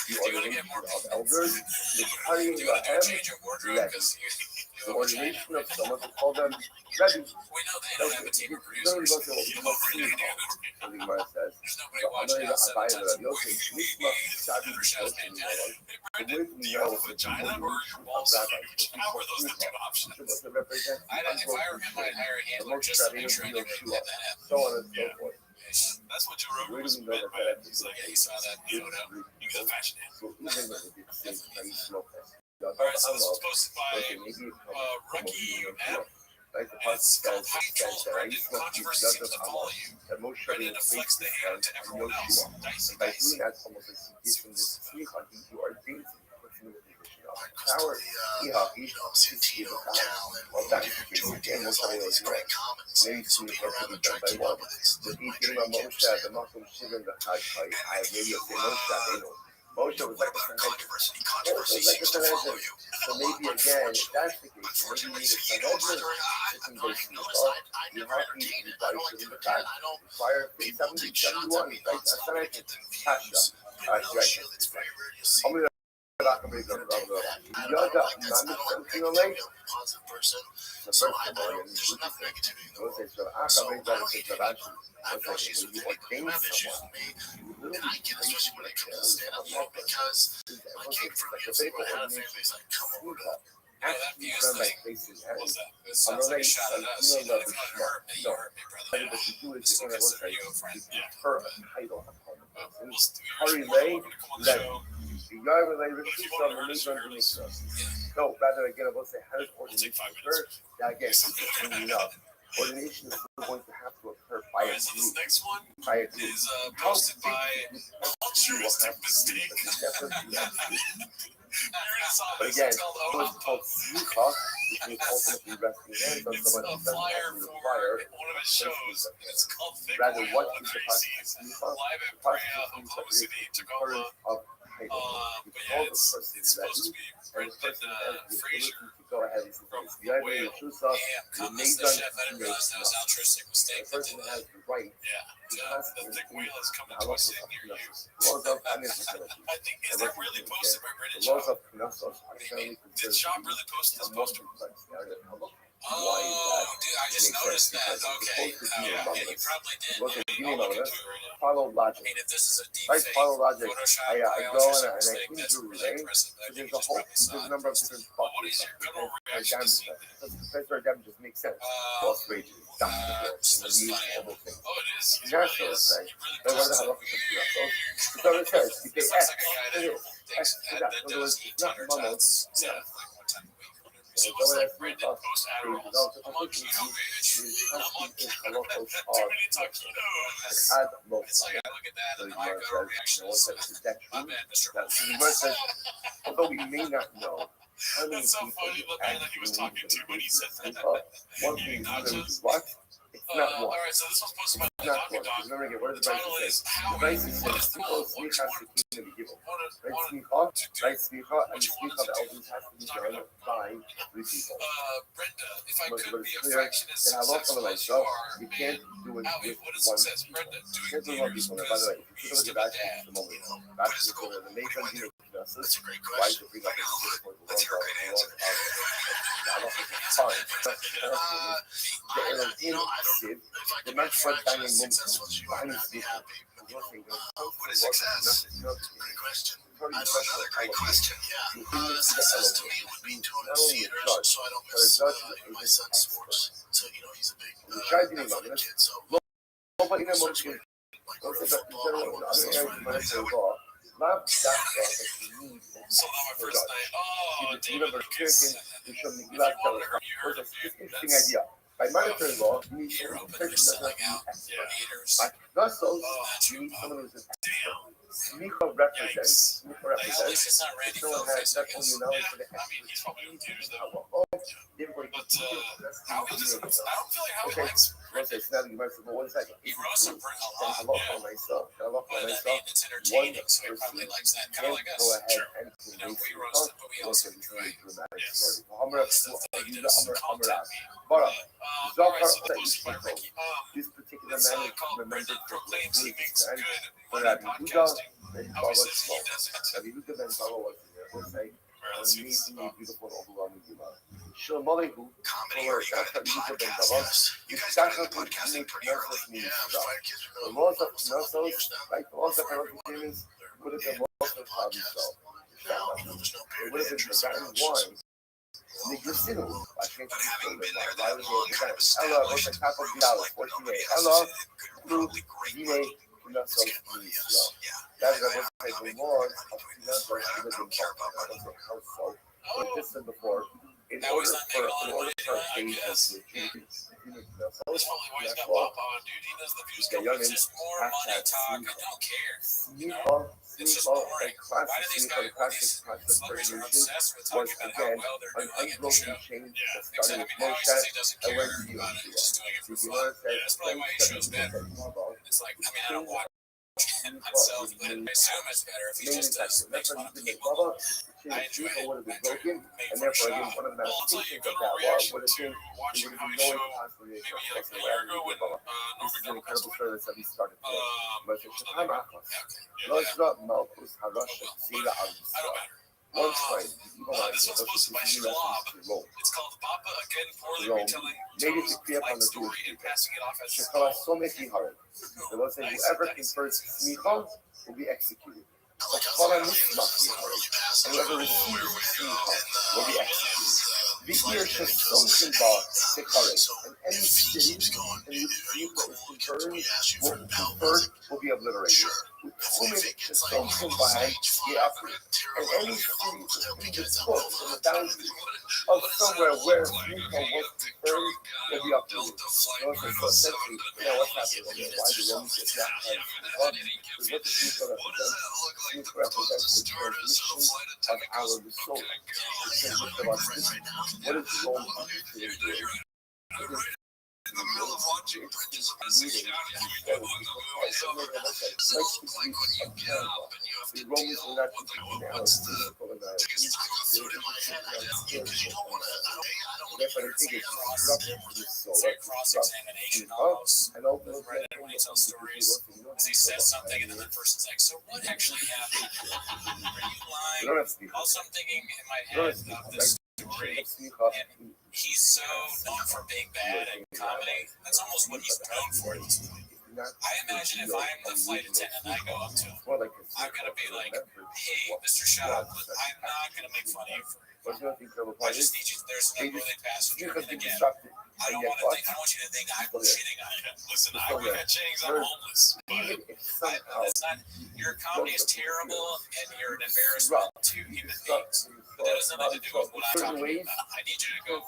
the ordination of elders, the carrying Do you the want to hem, change your wardrobe? Because the ordination of someone to call them Rabbi. we know they don't have a team of Don't producers. go to what You really do. the Gemara says. There's nobody watching out 7 times a week. Better shows Mandela. Hey, Brendan, do you have a vagina or your balls? How are those the two options? If I were him, I'd hire a handler just to make sure I never had that happen. So on and so forth. That's what Joe Rogan Where was do we know meant that by. that He's like, yeah, he saw that photo. You got fashion. So even when they did the same thing, smoke this. All right, so this was posted by Rookie M. Like the It's pastor called How You Troll Brendan. Controversy seems to follow you. that Moshe Brendan deflects the hate onto everyone else. Dicey, by dicey. doing that, almost like he gives him this smicha, you are dating, puts him in a position of power. Well, that's the case. Again, we'll tell you what's right. Maybe smicha could be done by one. But eating a Moshe, the Muslim Shivan, the Chai, I maybe say Moshe, they know. Moshe was like a Sanhedrin. So maybe again, if that's the case, maybe you need a Sanhedrin. It can go smicha. You have to be Daisha in the fact. Require 70, 71, like a Sanhedrin. Pasha. Right. I'm going to Yoga, something away. The first of all, I know she's with me, but you have issues with me. And I get, especially when it comes to stand-up world, because I came from music where I had a family who's like, come over to That views thing. What's that? It sounds like a shot at us. You know, if you want to hurt me, you hurt me, brother. I still consider you a friend. Yeah. Her title. We'll do yours. Harry You're Ray, welcome to come on the show. No, rather, again, I will say, how does ordination occur? That, again, is enough. Ordination is still going to have to occur by a So this group. next one By a group. is How posted big by the group will altruistic have to be, mistake. but it's definitely not big. I already saw But this. again, It's called what's called smicha, which means ultimately resting hands on It's someone a who doesn't flyer have to for require. one of his shows. It's called Thick Rather, Oil what and is the Crises, smicha? live at The Brea, process of Oklahoma smicha is City, the Tacoma. courage of title. But yeah, it's supposed to be And the Brendan person has the ability Fraser to go ahead and say, from "It's the Whale. Damn, comments the chef. I didn't realize that was an altruistic The mistake. That person did has that. the right Yeah, the thick wheel is coming the to a laws city near you. of financial penalty. I think, is that really posted by Brendan The laws Schaub? of Knesset are generally Did considered Schaub really post this a more poster? complex area of halacha. Oh, dude, I just Makes noticed sense, that. because Okay. it's supposed to be Yeah, anonymous. you probably did. Look at I Gene I'll look Miller, into it right now. follow logic. mean, if this is a deep Right, fake follow logic. Photoshop I by go altruistic and I mistake, think that's through, really right? impressive. I So think there's you a just whole, probably saw there's a it. number of different Well, what is your general reaction to seeing that? compensatory damages make sense. Lost wages, This is funny. all those things. Oh, it is. It Yeah, really so is. it's like, He really but what the posts hell it. else is it? So it says, if they This looks ask, like a guy it that is. thinks Yeah, that so does it's eat not tater normal. tots stuff like one time a week. So So it's like that's Brendan post Adderalls. I'm on keto, bitch. I'm on keto. Too many taquitos. It's like I look at that and my gut reaction is, my bad, Mr. Wolf. Although we may not know how many That's so people funny, the man that he was talking to when he said that. one thing is what? It's not All one. right, so this was posted by It's the not Donkey one. Dog. Remember again, what The does the title Bible is say? How The Bible What says, is people called? What speak you has want to keep the evil. to Right, do. speak and speak of the elders has to be done by three people. Brenda, if I But could it's be a clear fraction as that I love successful one as you myself. are, You can't man, do it Howie, with what is one success? people. Brenda, You doing can't do one theaters, people. By because the way, if he you used look to at be that, dad. it's the moment. What That's is the cool? the main What do you thing. That's That's a great why question. to bring up Let's hear a great answer. You know, I don't. If I could be a fraction as successful as you are, I'd be happy. But, you know, what is success? Great question. Another great question. Yeah. Success to me would be doing theaters, so I don't miss my son's sports. So you know, he's a big athletic kid. So starts with like going to football. I work with those Friday nights. I would. So now my first night. Oh, David Lucas. If you wanted to hear, you heard of you. Interesting That's idea. By monetary law, you need here to open. They're selling out for eaters. Thus, Oh, you need someone who's an Damn. Smicha represents. Smicha At least represents. it's not Randy Someone Philface, has I not only guess. knowledge for the I mean, he's probably doing theaters though. But Howie doesn't. I don't feel like Howie Okay. likes Brendan. It's not you might say, well, one second. He roasts him a lot. I love for myself. I love for But I myself. mean, it's entertaining, so he probably likes that. Kind of like Go us. ahead and You know, we roast him, but we also enjoy dramatic Yes. story. stuff that he does. Hamra. All But right, so the post is by Ricky. this particular It's man is called remembered Brendan for proclaims he makes man. good But money Rabbi Huda, podcasting. then Howie Baba says he Smoke. doesn't. Rabbi Huda ben Baba was there. We'll say, All right, let's see what this is amazingly about. beautiful and overwhelming Yuma. Shlomolehu, Comedy, or you got a podcast. You guys got into podcasting pretty early. Yeah, Fire Kids are the really laws of almost 11 years Knossos, now. like the laws of Before everyone Palestinians, they're would have really been most into of the problem podcast. so. Now, you know, there's no It period would have been interest. forgotten wine. Nigrosino, I think But having been there why that would long, they kind of Ella, what's established, the top of groups the like hour? nobody has Ella, it. Could probably great Yine money. Knossos, Let's get money, yes. Israel. Yeah. That's I what I I'm the making laws money of doing this. Knossos, I don't care about money. how so. Like this said before, in Now he's order not for making a lot of money doing it, I a guess. to achieve, That's probably why he's got Papa on, dude. He knows the views Okay, come young with It's man. just more money talk. I don't care. It's just boring. Why do these guys, why these celebrities are obsessed with talking about how well they're doing at the show? Except, I mean, how he says he doesn't care about it, he's just doing it for fun. That's probably why his show's better. It's like, I mean, I don't watch it myself, but I assume it's better if he just makes fun of people. I enjoy it. I enjoy it. Make And fun of therefore, Shaw. again, one of the Well, I'll tell you a manifestations good of that law reaction would have to been watching we how would he be show going constantly maybe like a year ago when this is an Norman passed incredible away. service that we started today. But it's was time not Achos. Yeah, Lozra Malchus Harash Sila I don't Al-Yisrael. matter. One time, This one's posted by Schwab. It's called Papa Again Poorly Rome. Retelling Made it Tony's to clear up on life the story Jewish and passing it off as Shekala Someki Hared. The Lord said, Nice, whoever nice. confers smicha will be executed. Like, I Kol was HaNismach like, Yihared. really passive. Whoever receives smicha will be executed. The ear should soak in bark to courage, and any city in which people is concerned will be obliterated. Women should soak in bark, and any city within the foot in the boundaries of somewhere where people was concerned will be uprooted. Those are so essentially, what's happening here? Why the Romans get that kind of is what the future represents. Future represents the transmission of our soul. The transmission of our system. What is the Roman understanding doing? It is in the middle of watching bridges messing down as we do when the movie's over. So, like, when you get up and you have to deal with, what's the, because I got food in my head, because you don't want to, I don't want to cross-examination almost. Right, when he tells stories, because he says something and then that person's like, so what actually happened? Are you lying? Also, I'm thinking in my head of this story, and he's so known for being bad at comedy. That's almost what he's known for at this point. I imagine if I'm the flight attendant and I go up to him, I'm going to be like, hey, Mr. Shaw, I'm not going to make fun of you for it. I just need you, there's an unwilling passenger. And again, I don't want you to think I'm shitting on you. Listen, I work at Chang's, I'm homeless. That's not, your comedy is terrible and you're an embarrassment to human beings. But that has nothing to do with what I'm talking about. I need you to go,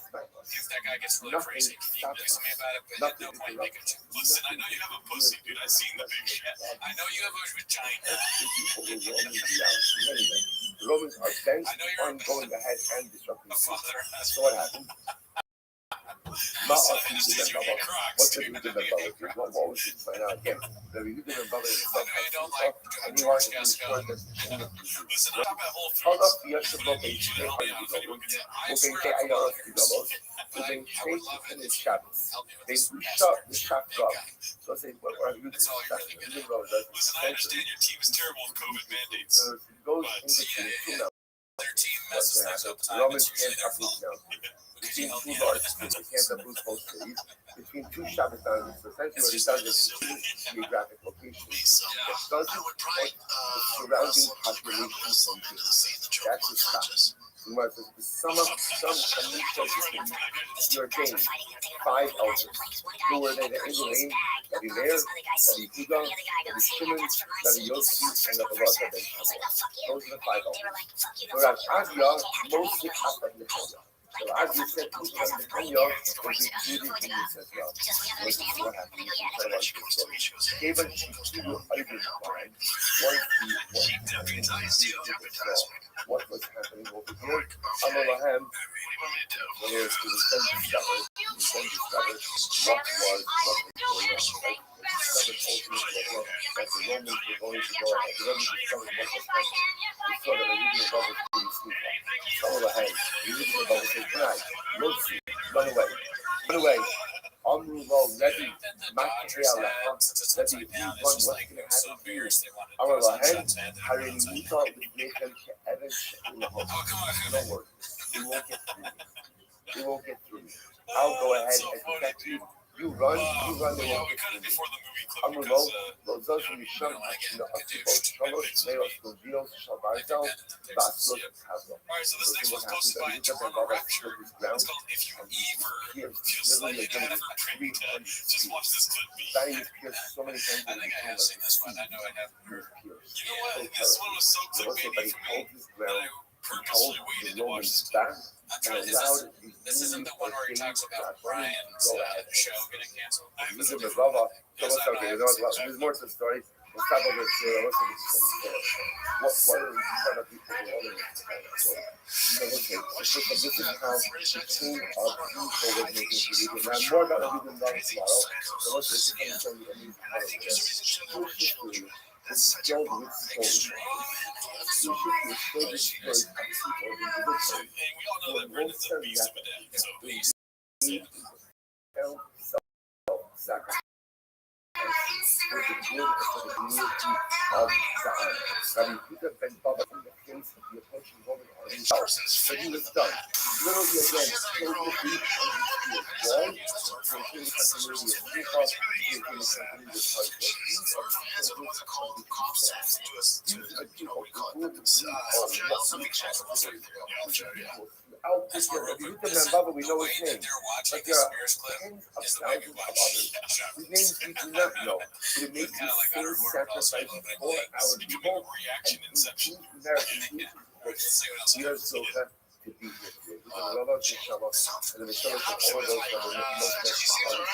if that guy gets really crazy, can you do something about it? But at no point make a joke. Listen, I know you have a pussy, dude. I've seen the big shit. I know you have a vagina. The Romans are bent on going ahead and disrupting. So what happened? Not us using the bubble. What's the using the bubble? What was it right now? Again, the using the bubble is stuff and you are in sure that hold up the extra bubble okay, I know the bubbles. So they take in the shadows. They shut the shaft up. So I say, what are you doing? Listen, I understand your team is terrible with COVID mandates. It goes into the two now. Their team messes things up time. Romans It's usually their fault. Between two large cities, between two shopping centers, essentially what it does is geographic location. It doesn't put the surrounding population into that's the stop. Some you're ordained 5 elders who were there in the name Rabbi Meir, Rabbi Yehuda, Rabbi Shimon, Rabbi Yossi, and Rabbi Rothschild. Those are the 5 elders. Whereas Avia mostly happened in the Torah. So as you said, people in the Kenya was included in this as well. This is what happened. Even she was identified what was happening over here. Amalahem, whereas the son discovered what was going on. Discovered ultimately that the Romans were going to go ahead. The Romans discovered what was happening. They saw that the Libyan brothers couldn't sleep. Amalahem, the Libyan brothers said, tonight, run away. Run away. Amrulo, Rebbe, Makahea Laha, Rebbe, run, what's going to happen to you? Amalahem, Harimita, Nathan, Evan, in the home. Don't worry. We won't get through. We won't get through. I'll go ahead and protect you. You run, they won't get through. Amrulo, those who shun, the Asibot, Shalosh, Leos, Govios, Shalvarzel, Baslos, Hazlo. Alright, so this next one's posted by Jordan Rapture. It's called If You Ever Feel Slightly Bad for Print. Just watch this clip be. So many times I think I have seen this one. I know I have heard. You know what? This one was so clickbaity for me that I purposely waited to watch this clip. I'm trying to, this isn't the one where he talks about Brian's show getting canceled. There's more to the story. Let's talk about this. What are the people this is how the team of people was making videos. And I'm more about to do them tomorrow. So let's just show you a new history. It's filled with stories. We all know that Brendan's a beast of a dad. He's a beast. Self-sacrifice. For the good of the community of Zion. Rabbi Yehuda ben Baba in the face of the approaching Roman army. But he was done. Literally again, killed the beat on his wall. So he was continuity of Yuka. He was continuity of Christ. These are the people who are the people who our That's picture. what If you real hit quick. them and Bubba, we The know way his that name. they're watching But the there are Spears clip tens of is the way we thousands of watch others Shop. whose names we do not know. But it makes Kind the of like same underwater, also a sacrifice little bit for late. our Becoming people a reaction and inception. indeed Americans. Let's see what else We are happens. so happy to be here today. We can love us each other and we show us all those that are most necessary for a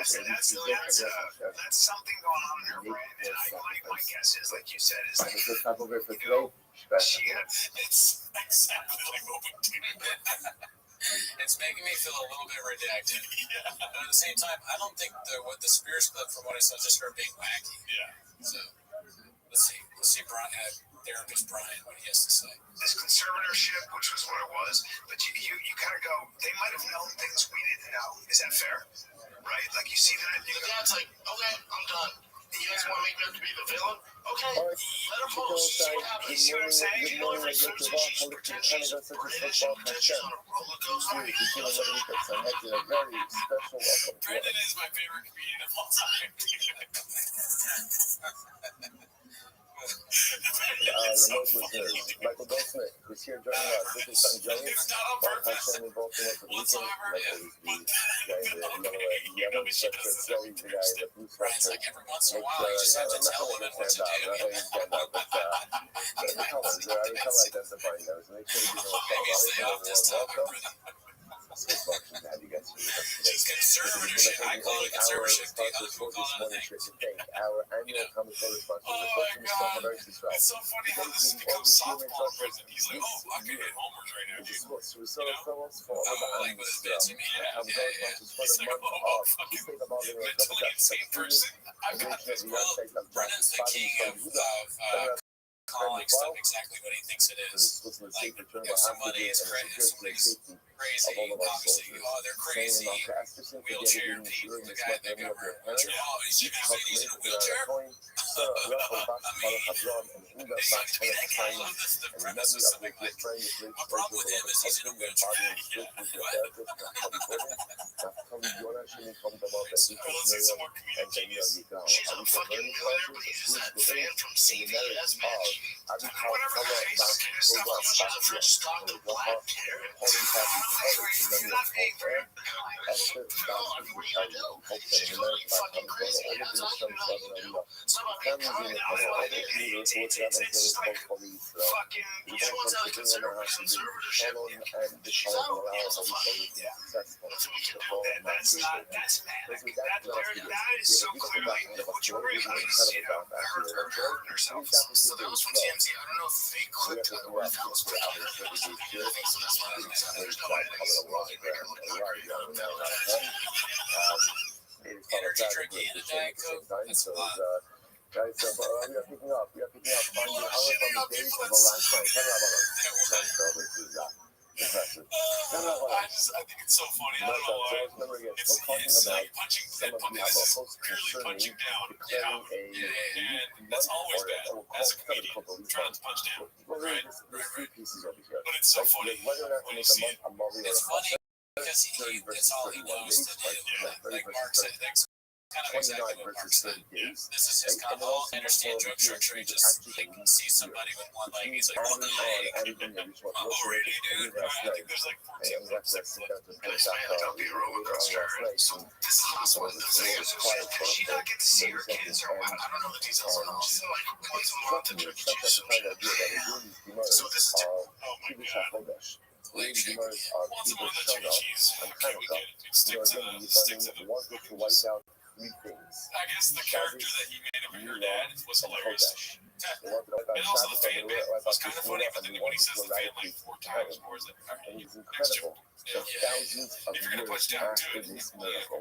tremendous audience. That's something going on in her brain. And my guess is, like you said, is like The top of it for today. It's exactly like what we do. It's making me feel a little bit redacted. Yeah. But at the same time, I don't think what the Spears clip, from what I saw, just her being wacky. Yeah. So let's see. Therapist Brian, what he has to say. this conservatorship, which was what it was, but you kind of go, they might have known things we didn't know. Is that fair? Right? Like you see that, you go, Dad's like, okay, I'm done. You guys want to make me have to be the villain? Okay, let him post. See what happens. you see what I'm saying? You know, every certain she's pretend she's British and pretend she's on a roller coaster. Brandon is my favorite comedian of all time. Michael Goldsmith, who's here joining us with his son Joey. It's not on purpose. Whatsoever. Brian's like, every once in a while, you just have to tell women what to do. Obviously off this topic, She's conservatorship. I call it conservatorship. The other people call it other things. Our annual comic book sponsor. Oh my God. It's so funny how this has become softball prison. He's like, oh, I'm getting homers right now, dude. Like with his bits, you mean? Yeah. He's like, oh, fucking mentally insane person. I've got this. Well, Brennan's the king of calling stuff exactly what he thinks it is. Like, if somebody is crazy, obviously, oh, they're crazy. Wheelchair people, the guy, the governor, oh, he's in a wheelchair? I love this, the premise of something like, my problem with him is he's in a wheelchair. Let's see some more comedic genius. She's a fucking millionaire, but he's just that fan from CVS, man. Whatever the case, stuff comes out of the fridge stocked with black carrot. You're not being very kind. No, I mean, what are you gonna do? She's going fucking crazy. Yeah, it's not even how you do. It's not about being kind. I feel like it's just like fucking, you know what's out of conservatorship? She's out. Yeah, it's a fucking, yeah. That's what we can do. That's manic. That is so clearly what you were reading is, hurting herself. So that was from TMZ. I don't know if they clipped it or if that was put out there. I think so. That's why there's no way to make it look energy drinking and a Diet Coke. That's a lot. Guys, we are picking up. We are picking up. Finding our from the days of the last night. I think it's so funny. I don't know why. It's like punching clearly punching down. And that's always bad as a comedian. Trying to punch down. Right. But it's so funny when you see it. It's funny because it's all he knows to do. Like Mark said, that's kind of exactly what Mark said. This is his kind of all understand joke structure. He just sees somebody with one leg. He's like, one leg. Already, dude. I think there's like 14 clips. Don't be a roller coaster. So this is the last one. Does she not get to see her kids, or I don't know the details on. She's in like once a month to Chuck E. Cheese. So this is oh my God. Once a month at Chuck E. Cheese. Okay, we get it. It sticks to the I guess the character that he made of your dad was hilarious. And also the fan bit was kind of funny, but then when he says the fan like 4 times more, is like, all right, next joke. Yeah. If you're gonna push down to it,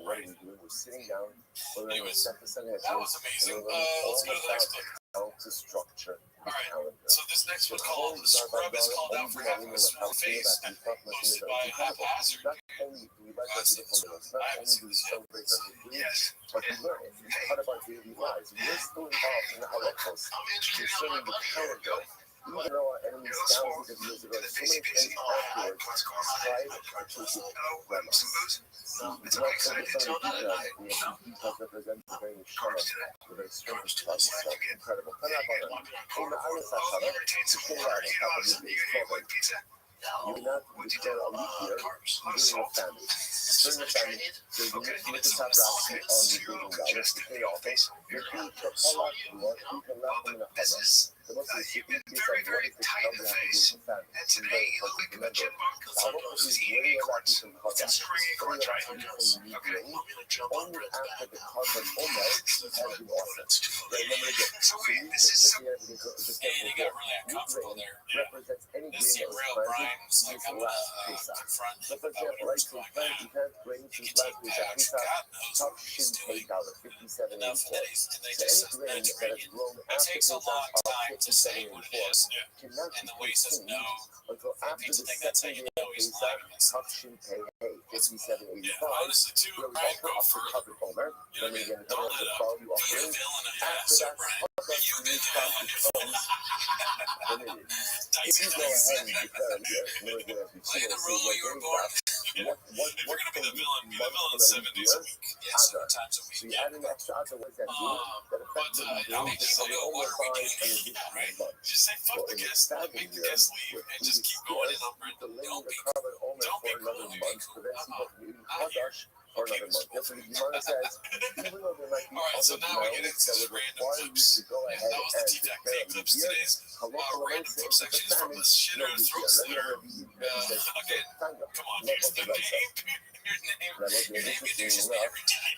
right. Anyways, that was amazing. Let's go to the next clip. Alright, so this next one's called The Scrub is Called Out for Having a Small Face, hosted by Haphazard. That's it. I haven't seen this yet. Yes. But we learn it. It's part of our daily lives. We're still involved in our lives. Concerning the character. Even though our these thousands of years ago, so many things afterwards tried to take it grammar. It's not focused on the details. The details represent the very shallow, the very strength of the incredible. In the Irish Sahara, to say that on top of your base problem, you cannot declare a leap year during a famine. During the famine, there's a need to tap rocks on the building dollars to pay off. Your food for Paula, what you can laugh in a house. The most recipient is of what is the come to have to do with famine. And today, you look like a chipmunk. The photo is very cards. That's very cards, right? Okay. Only after the carbon owner has been offered. So wait, this is some... Hey, they got really uncomfortable there. Represents any This seemed real Brian was like I'm confront so for example, right, so plant event brings you to can last take week back, at God knows top what shin he's pay doing dollar 57 enough and then they so just any grain that has Mediterranean. grown It after takes a payback long of time to say 57 what it is, cannot and be the way he says consumed no, until for a after pizza the thing, that's how second you day know of he's payback, lying against top shin pay 57.85. yeah, honestly too, Will Brian, offer go up for the it. covered owner. You know Then what I mean? again, Don't cover let the up. quality Be a offering. villain and a half, After sir, that, Brian. other You've new been stock becomes permitted. If you go ahead and declare here, in order to be Play seen the and see role what you were they born. got, what If you're gonna be the villain, be the month villain in a 7 leap days a year? week. Yeah, 7 times a So week. you add an extra other, what does that do? That But effectively I think brings the people go, owner what are we buys doing an now, additional right? month. Just say fuck Well, the in a guest, stagnant make the year, guest leave, where and food just is keep going in scarce, on Brent. delaying Don't the be carbon owner don't for be another cool, be month cool. prevents people from eating Not here. potash for Okay, another month. Therefore, the Gemara says, even though there might be All right, so other now we get grounds into that just would random require you clips. to go And ahead that was the and T-Tac declare a clips. leap year, Today's random clip section is from the shitter no leap throat year. slitter. Again, Tanga. come on, Not here's what the the right name. says. Your name confuses me every day.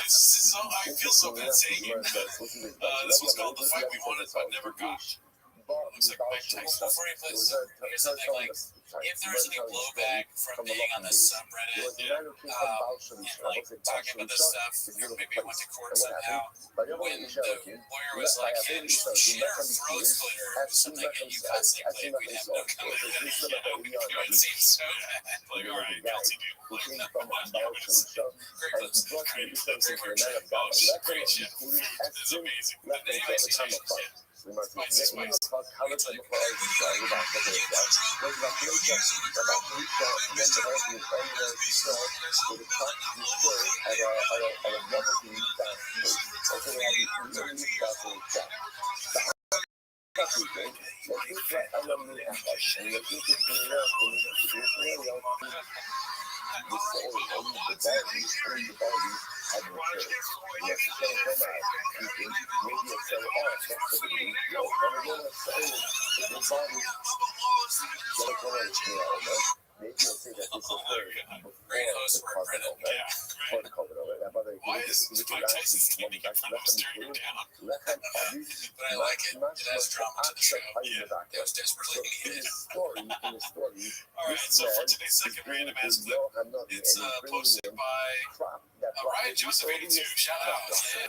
It's so, I feel so bad saying it. This was called The Fight We Wanted But Never Got. Looks like Mike Tyson. Before he plays, here's the thing, like, if there's any blowback from being on the subreddit, and like talking about this stuff, or maybe it went to court somehow, when the lawyer was like, yeah, shitter throat splitter was something that you constantly played, we'd have no comment. Yeah, it seems so bad. Like, all right, guilty dude. Great clips. Great work, Jeff. Oh, great, Jeff. This is amazing. The name is Spicy. Maybe you'll say that this occurred Great host before work, the Brennan. carbon owner. Why is Mike Tyson standing in front of us staring him down? But I like it. It adds drama to the show. Yeah, it was desperately needed. Alright, so for today's second random ass clip, it's posted by Ryan Joseph 82. Shout out. Yeah.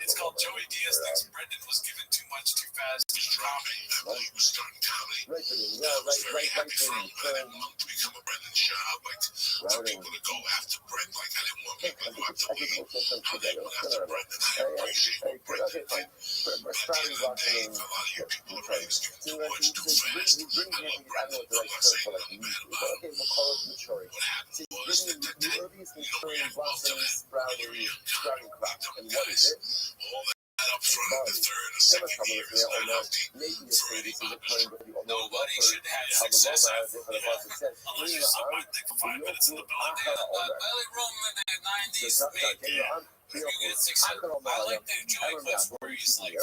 It's called Joey Diaz thinks Brendan was given too much too fast. He was starting comedy. I was very happy for him. I didn't want him to become a Brendan show. I liked for people to go after Brendan. Like I didn't want people to go after me. How they went after Brendan. I appreciate what Brendan did. But at the end of the day, a lot of you people are really giving too much too fast. I love Brendan. I'm not saying I'm mad about him. What happened was that day, we had Walter, we were young guys. All that up front in the third or second year is not healthy for anybody. Nobody should have success after unless you're someone like 5 minutes in the belly room in the 90s, maybe. You get success. I like the Joey clips where he's like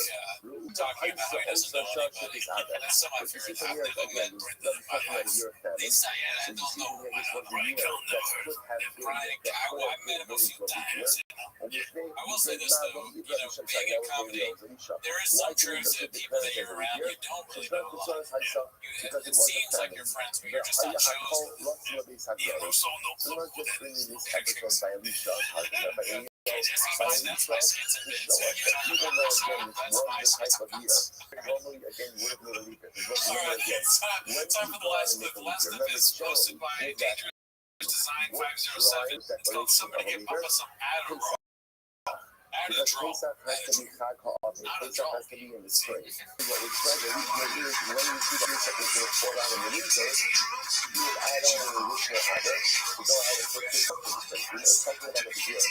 talking about how he doesn't know anybody. That's some of my favorite. I've never met Brendan in my life. Lisa, I don't know Brian. Don't know her. And Brian, I met him a few times. I will say this though, being in comedy, there is some truth to people that you're around you don't really know a lot. It seems like you're friends, but you're just on shows. Yeah, Russo, no clue who that is. That's my stance on it. So, that's my stance on it. Alright, it's time for the last clip. The last clip is posted by Dangerous Design 507. It's called Somebody Get Papa Some Adderall. Adderall. It takes up has to be in the spring. What we said is when you see the juice that is going to pour out in the winter, you would add on an additional adder to go ahead and put this up to the spring. You know, something about the beer.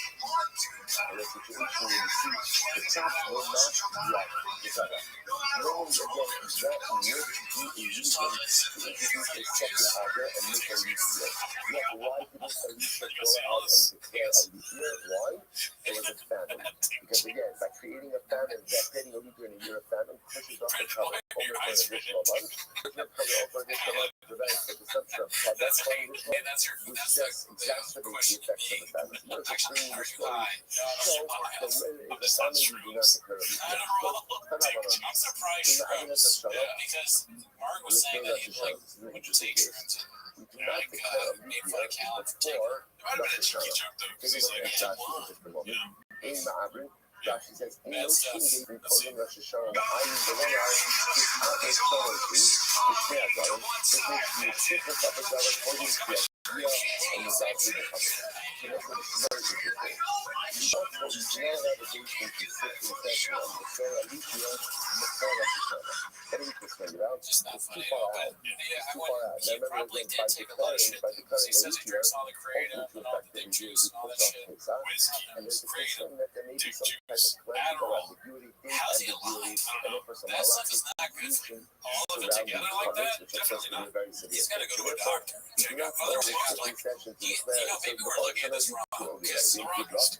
In a situation where you see the top will not like each other. Normally, again, that would be a reason to introduce a second adder and make a leap year. Yet, why didn't Alicia go out and declare a leap year? Why? It was a famine. Because again, by creating a famine, that creating a leap year in a year of famine pushes up the cover over for an additional month. Pushes up cover over an additional month prevents the consumption of product for an additional month, which just exacerbates the effects of the famine. What is bringing the story? So, the way is the famine we do not declare a leap year. I'm surprised because Mark was saying that he would take shrooms. We do not declare a leap year before Rosh Hashanah. Take a look at Rashi in just a moment. In Ma'abrin, Rashi says, in those 2 days we call them Rosh Hashanah, I use the one hour, this outlet summer to, which they are done, this makes you shift the couple of dollars for this year, and the South will become. So that's what it's very interesting. Also, we do not have a date to sit in session on the Sarah leap year before Rosh Hashanah. Every week was figured out, it's too far out. It's too far out. Now remember again, by declaring a leap year, hopefully to affect the juice and all that shit. And there's a concern that there may be some type of classical ambiguity, date ambiguity, and then for some halakhic confusion surrounding coverage, which of course will be a very severe thing. So therefore, we do not call this certain session to declare a certain alternative to good luck.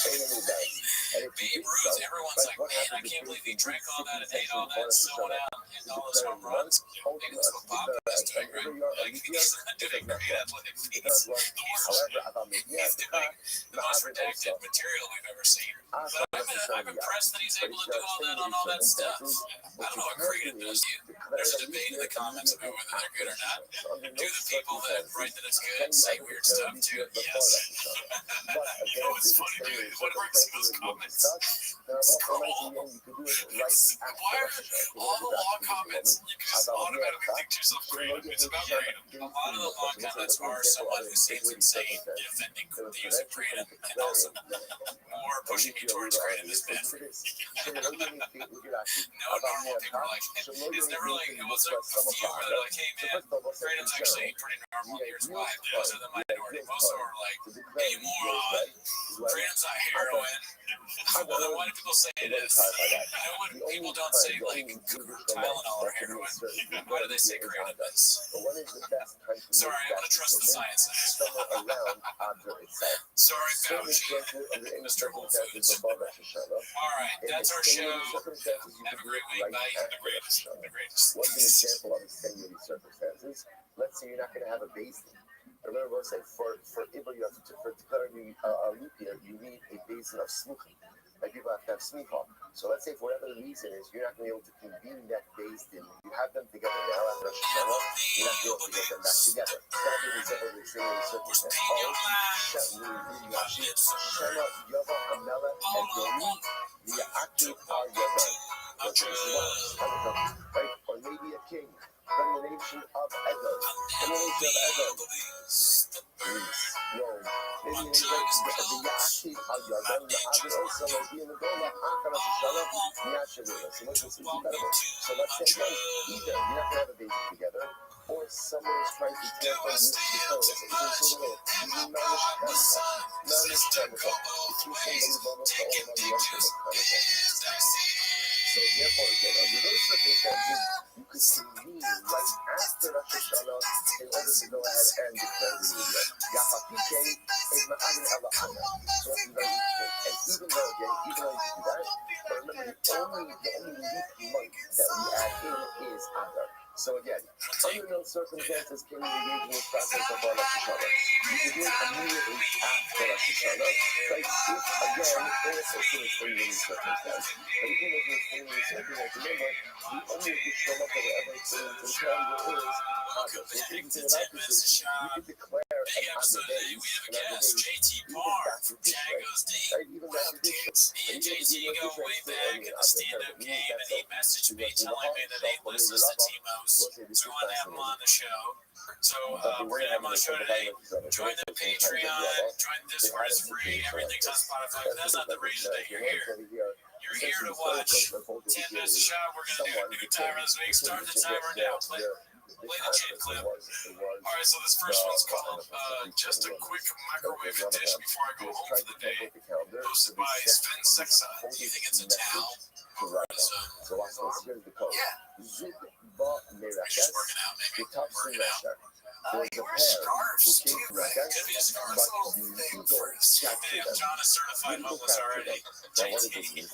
And it does. And if you do so, like what happened between the session for Rosh Hashanah to declaring months, ultimately to declare every year a leap year, it does not work. It does not work. However, about The most redacted material we've ever seen. But I'm impressed that he's able to do all that on all that stuff. I don't know what creative does. There's a debate in the comments about whether they're good or not. Do the people that write that it's good say weird stuff too? Yes. You know what's funny, dude? What works in those comments? Scroll. Why are all the long comments? You can just automatically think to yourself, creative. It's about creative. A lot of the long comments are someone who seems insane, defending the use of creative, and also more pushing me towards creative is bad for you. No normal people are like, it's never like, it wasn't a few where they're like, hey man, creative's actually pretty normal, here's why. Those are the minority. Most of them are like, hey moron, creative's not heroin. Well, why do people say it is? When people don't say like Tylenol or heroin, why do they say creative is? Sorry, I'm going to trust the science. Sorry, Fauci. Mr. Whole Foods. Alright, that's our show. Have a great week. Bye. The greatest. What's an example of extenuating circumstances? Let's say you're not going to have a basin. Remember, we'll say for declaring a leap year, you need a basin of smuchim. Like people have to have smicha. So let's say for whatever the reason is, you're not going to be able to convene that basin. You have them together now at Rosh Hashanah. You're not going to be able to get them back together. That would be an example of extenuating circumstance. Shana Yava Hamela and Yoni via Aktiv Al Yavan. Right? Or maybe a king from the nation of Edom. From the nation of Edom. Greece, Rome. Maybe an example of the Aktiv Al Yavan. The Abin also may be in the Gola Akara Shana Yashavila. So let's see incredible. So let's say again, either you're not going to have a baby together, or someone is trying to tamper with the code. So you manage chemical. It's you somebody's almost all on the ultimate content. So therefore, again, under those circumstances, you could convene right after Rosh Hashanah in order to go ahead and declare the new year. Yapapike is ma'amin ala'ana. So that's very interesting. And even though you do that, but remember, the only leap month that we add in is Adar. So again, under those circumstances, can you engage in this process of Rosh Hashanah? You can do it immediately after Rosh Hashanah. Like if, again, also to extenuating circumstance. But even if it's extenuating circumstance, remember, the only additional month that ever extends in calendar is Adar. So if you think about this is, you could declare an Adar days, even back to this way. Right? Even back to this way. And even if you go way back in the stand-up game, and he messaged me telling me that he listens to Timo. So we want to have him on the show. So we're going to have him on the show today. Join the Patreon. Join Discord. It's free. Everything's on Spotify. But that's not the reason that you're here. You're you're here to watch 10 minutes a shot, we're going to do a new timer this week. Start the timer now. Play the jig clip. All right, so this first one's called Just a Quick Microwave Dish Before I Go Home for the Day, hosted by Sven Sexa. Do you think it's a towel? Or is it Yeah. just working out, maybe? Working out. Your scarves too, right? Could be a scarf. Thing for us. Damn, John is certified homeless already. JT. You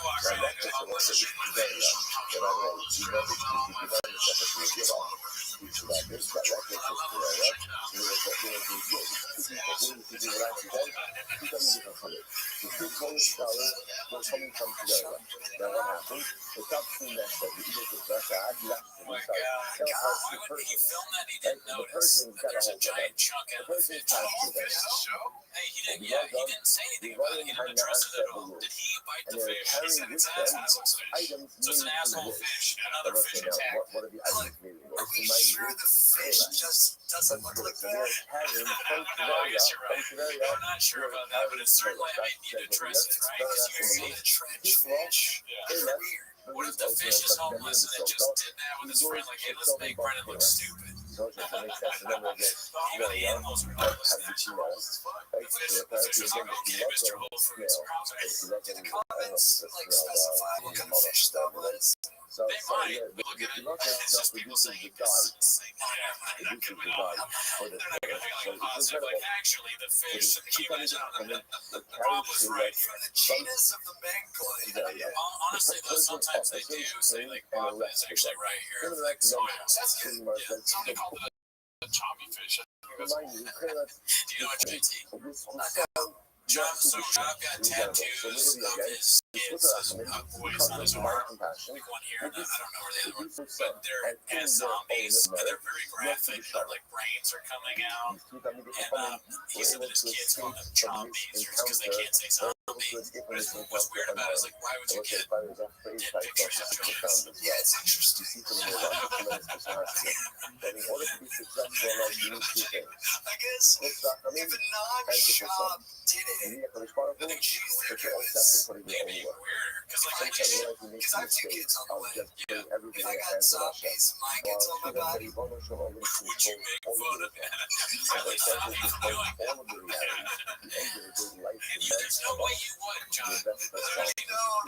walk right into homeless. Oh my God. Why would he film that? He didn't notice that there's a giant chunk out of the fish. Hey, he didn't say anything about it. He didn't address it at all. Did he bite the fish? He said it's asshole's fish. So it's an asshole fish. Another fish attacked. Are we sure the fish just doesn't look like that? No, I guess you're right. I'm not sure about that, but it's certainly might need to address it, right? Because you see The trench fish. Yeah. What if the fish is homeless and it just did that with his friend? Like, hey, let's make Brennan look stupid. All the animals are homeless now. The fish is like, okay, Mr. Whole Foods. Did the comments specify what kind of fish that was? They might, but look at it. It's just people saying this. They're not going to be like positive. Like, actually, the fish, can you imagine the problem was right. For the genus of the mangoid. Honestly, though, sometimes they do say, like, Bob is actually right here. Like, That's good. Somebody called it a choppy fish. Do you know what JT? I've got tattoos of his kids as boys on his arm. Like one here, and I don't know where the other one, but they're as zombies, and they're very graphic. Like brains are coming out, and he said that his kids call them zombies because they can't say zombie. But what's weird about it is, like, why would you get dead pictures of children? Yeah, it's interesting. I guess if a non-shop did it, then the cheese there was Maybe weirder, because like because I have two kids on the way. If I got zombies, my kids on my body, would you make fun of that? Like zombie from doing that? And there's no way you would, John.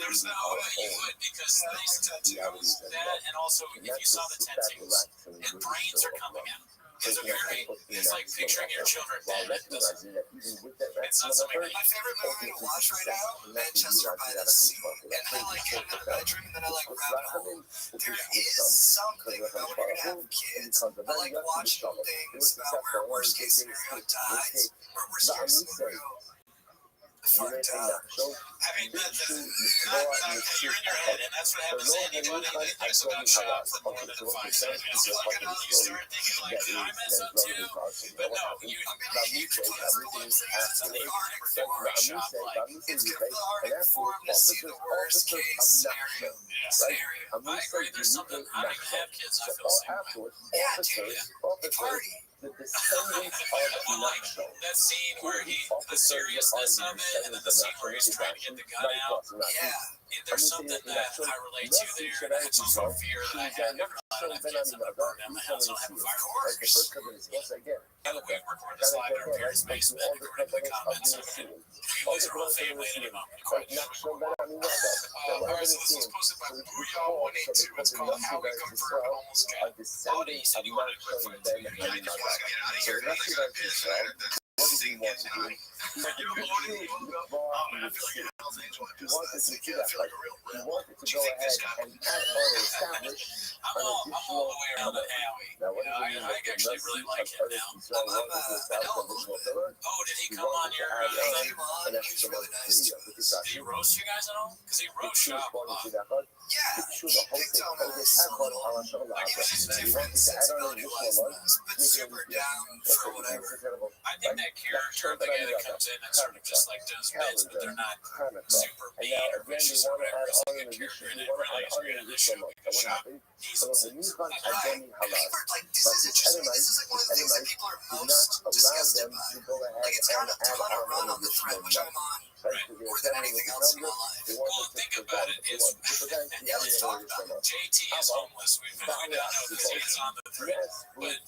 There's no way you would, because these tattoos, that, and also if you saw the tattoos, and brains are coming out. It's like picturing your children dead. It's not something my favorite movie to watch right now, Manchester by the Sea. And I like it in the bedroom, and then I like Rabbit Hole. There is something about when you're gonna have kids. I like watching things about where worst case scenario dies, or worst case scenario fucked up. I mean, you're in your head, and that's what happens to anybody that thinks about shop for more than 5 seconds. You start thinking, like, did I mess up too? But no, you It's one of the ones that has the art form. It's gonna the art form to see the worst case scenario. I agree. There's something. I don't even have kids. I feel the same way. Yeah, dude. The party. I like that scene where the seriousness of it, and then the scene where he's trying to get the gun out. Yeah. There's something that I relate to there. It's also a fear that I had. Never thought I'd have kids that would burn down the house. I don't have a fireworks. By the way, we're recording this live in our parents' basement, according to the comments. We lose our whole family at any moment. All right, so this was posted by Booyah182. It's called How We Convert an Almost Cat. Odie said you wanted to quit for it too. I just want to get out of here. I got pissed thing getting out. I feel like an Hell's Angel. I feel like a real rebel. Do you think this guy? I'm all the way around the Howie. I actually really like him now. Oh, did he come on your thing? He's really nice to us. Did he roast you guys at all? Because he roast shop a lot. Yeah, he picked on us a little. Like, he was just different sensibility-wise, but super down for whatever. I think that character of the guy that comes in and sort of just like does bits, but they're not super mean or vicious or whatever. It's like a character that really is great on the show. Like the shop, decency. Right. And people are like, this is interesting. This is like one of the things that people are most disgusted by. Like, it's kind of taught to run on the thread, which I'm on More than anything else in my life. Well, think about it. It's Yeah, let's talk about it. JT is homeless. We don't know because he is on the thread. But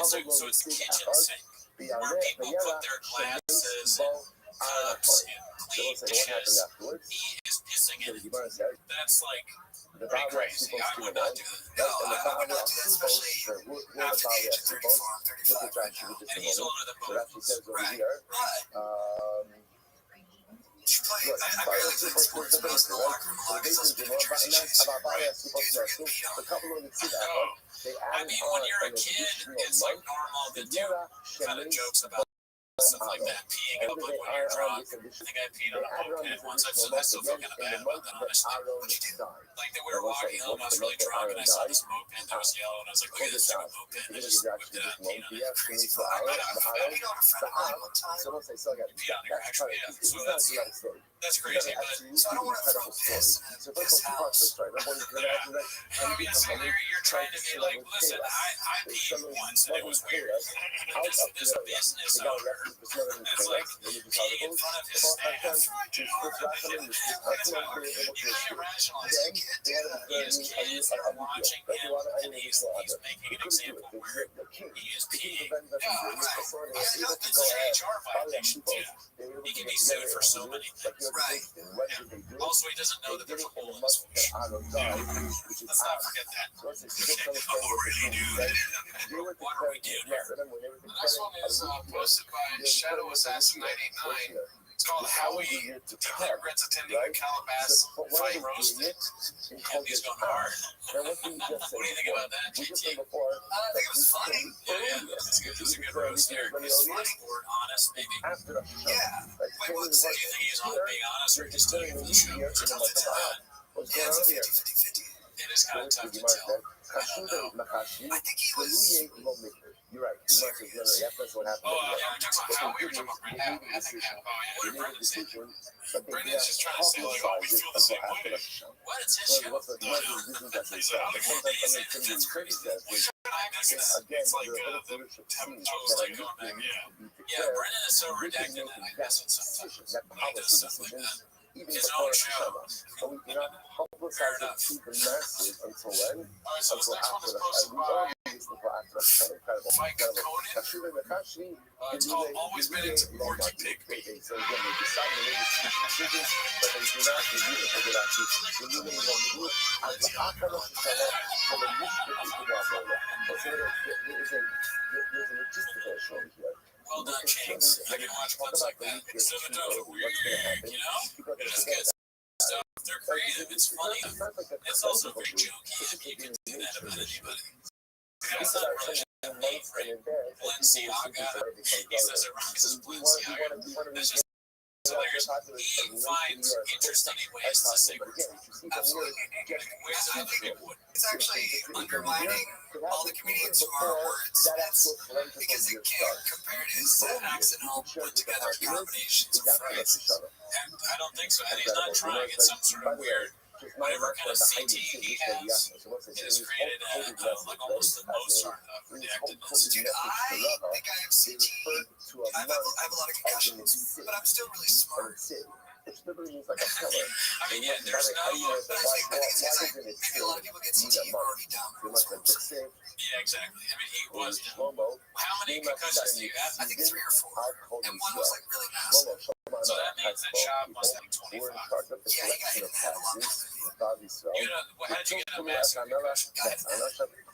so it's a kitchen sink where people put their glasses and cups and clean dishes. He is pissing in it. That's like pretty crazy. I would not do that. No, I would not do that, especially after the age of 34. I'm 35 right now. And he's older than both. Right. I barely played sports, but I was in the locker room a lot because I was being a jersey chaser. Right. Dudes were getting beat on. I mean, when you're a kid, it's like normal to do kind of jokes about stuff like that, peeing up like when you're drunk. I think I peed on a moped once. I still feel kind of bad about that, honestly. Like that we were walking home, I was really drunk, and I saw this moped that was yellow, and I was like, look at this stupid moped, and I just whipped it out and peed on it. Crazy fun. I peed on a friend of mine one time. You peed on your actually, yeah. So that's crazy, but So I don't want to throw piss in a piss house. I mean, so you're trying to be like, listen, I peed once, and it was weird. This business owner, it's like peeing in front of his staff. You can't rationalize it. His kids are watching him, and he's making an example where he is peeing. It's an HR violation too. He can be sued for so many things. Right. Yeah. Also, he doesn't know that there's a hole in his fish. Let's not forget that. What are we doing here? The next one is posted by Shadow Assassin 989. It's called Howie regrets attending the Calabasas Fight Roast. He's going hard. What do you think about that, JT? I think it was funny. Yeah. It was a good roast there. He's funny or honest, maybe. Yeah. Wait, Do you think he's being honest or just doing it for the show? It's tough to tell. Yeah, it's a 50-50. It is kind of tough to tell. I don't know. I think he was. You're right. That's what happened. Oh, yeah, we're talking about Howie. We're talking about Brendan. I think, what did Brendan say? Brendan's just trying to say, like, oh, we feel the same way. What? It's his show? That's crazy. It's like the tempos, like, going back, yeah, Brendan is so redacted that I miss it sometimes when he does stuff like that. His own show. Fair enough. Alright, so this next one is posted by Mike Conan. It's called Always Been Into Porky Pig Meat. Well done, James. I can watch clips like that. Instead of doing weird, you know? It just gets stuff. They're creative. It's funny. It's also very jokey. You can do that about anybody. It's not really favorite. Balenciaga. He says it wrong. He says Balenciaga. It's just hilarious. He finds interesting ways to say words. Absolutely. Ways that other people wouldn't. It's actually undermining all the comedians who are words. Because it can't compare his accent all put together combinations of phrases. And I don't think so. And he's not trying. It's some sort of weird, whatever kind of CT he has. It has created like almost the Mozart of redactedness. Dude, I think I have CT. I have a lot of concussions, but I'm still really smart. It literally means like a pillar. I mean, yeah, there's no. But I think it's because like maybe a lot of people get CT and already down with sports. Yeah, exactly. I mean, he was down. How many concussions do you have? I think 3 or 4, and one was like really massive. So that means that Shab must have 25. Yeah, he got hit in the head a lot. How did you get a massive concussion?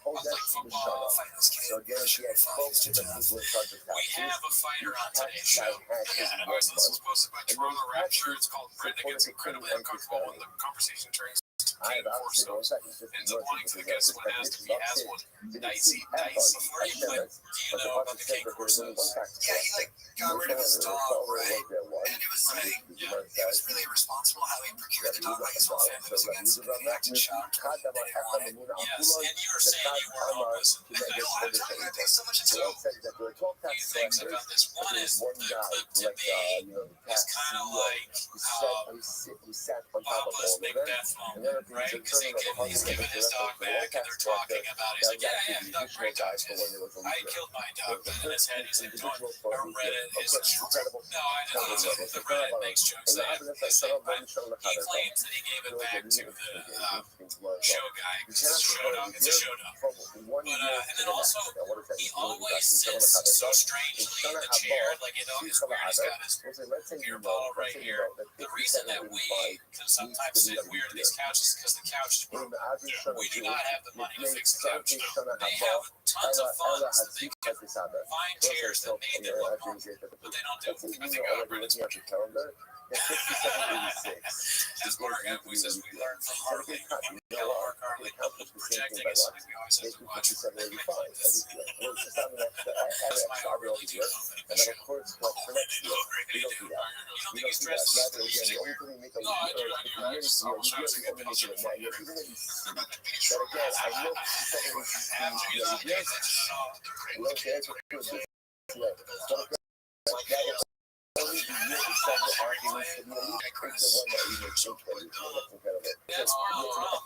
Like football, fighting this kid. So again, she had 12 different people in charge of We have a fighter on today's show. Yeah, so this was posted by Toronto Rapture. It's called Brendan gets incredibly uncomfortable when the conversation turns to King Forsos. Ends up wanting to guess when asked if he has one. Dicey. Before you play, do you know about the King Forsos? Yeah, he like got rid of his dog, right? And it was really irresponsible how he procured the dog. Like his whole family was against him. He acted shocked. They didn't want it. Yes, and you were saying you were homeless. No, I'm telling you, I pay so much attention. Few things about this. One is the clip to me is kind of like Papa's Big Death moment, right? Because he's giving his dog back and they're talking about it. He's like, yeah, dog, great dog. I killed my dog, but in his head he's like, no, I read it. It's true. No, I didn't. the Reddit makes jokes saying, he claims that he gave it back to the show guy. It's a show dog. But and then also, he always sits so strangely in the chair, like it's weird. He's got his beer bottle right here. The reason that we can sometimes sit weird in these couches is because the couch is broken. We do not have the money to fix the couch. They have tons of funds that they can find chairs that made them look normal, but they don't do. I think Brennan's working. As Mark Epley says, we learn from Harley. Yellow Mark Harley projecting is something we always have to watch. That's my really do comedy show. You don't think he's dressed as the music weird? No, I do. I just almost trying to get a picture of you. After you not pay attention at all. That's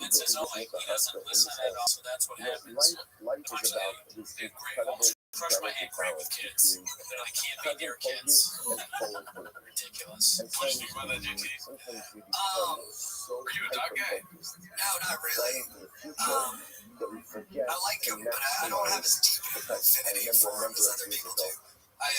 Vince is only, he doesn't listen at all, so that's what happens. Watch that. Great, almost crush my hand great with kids. They can't be near kids. Ridiculous. What do you think about that, JT? Are you a dog guy? No, not really. I like him, but I don't have as deep affinity for him as other people do. But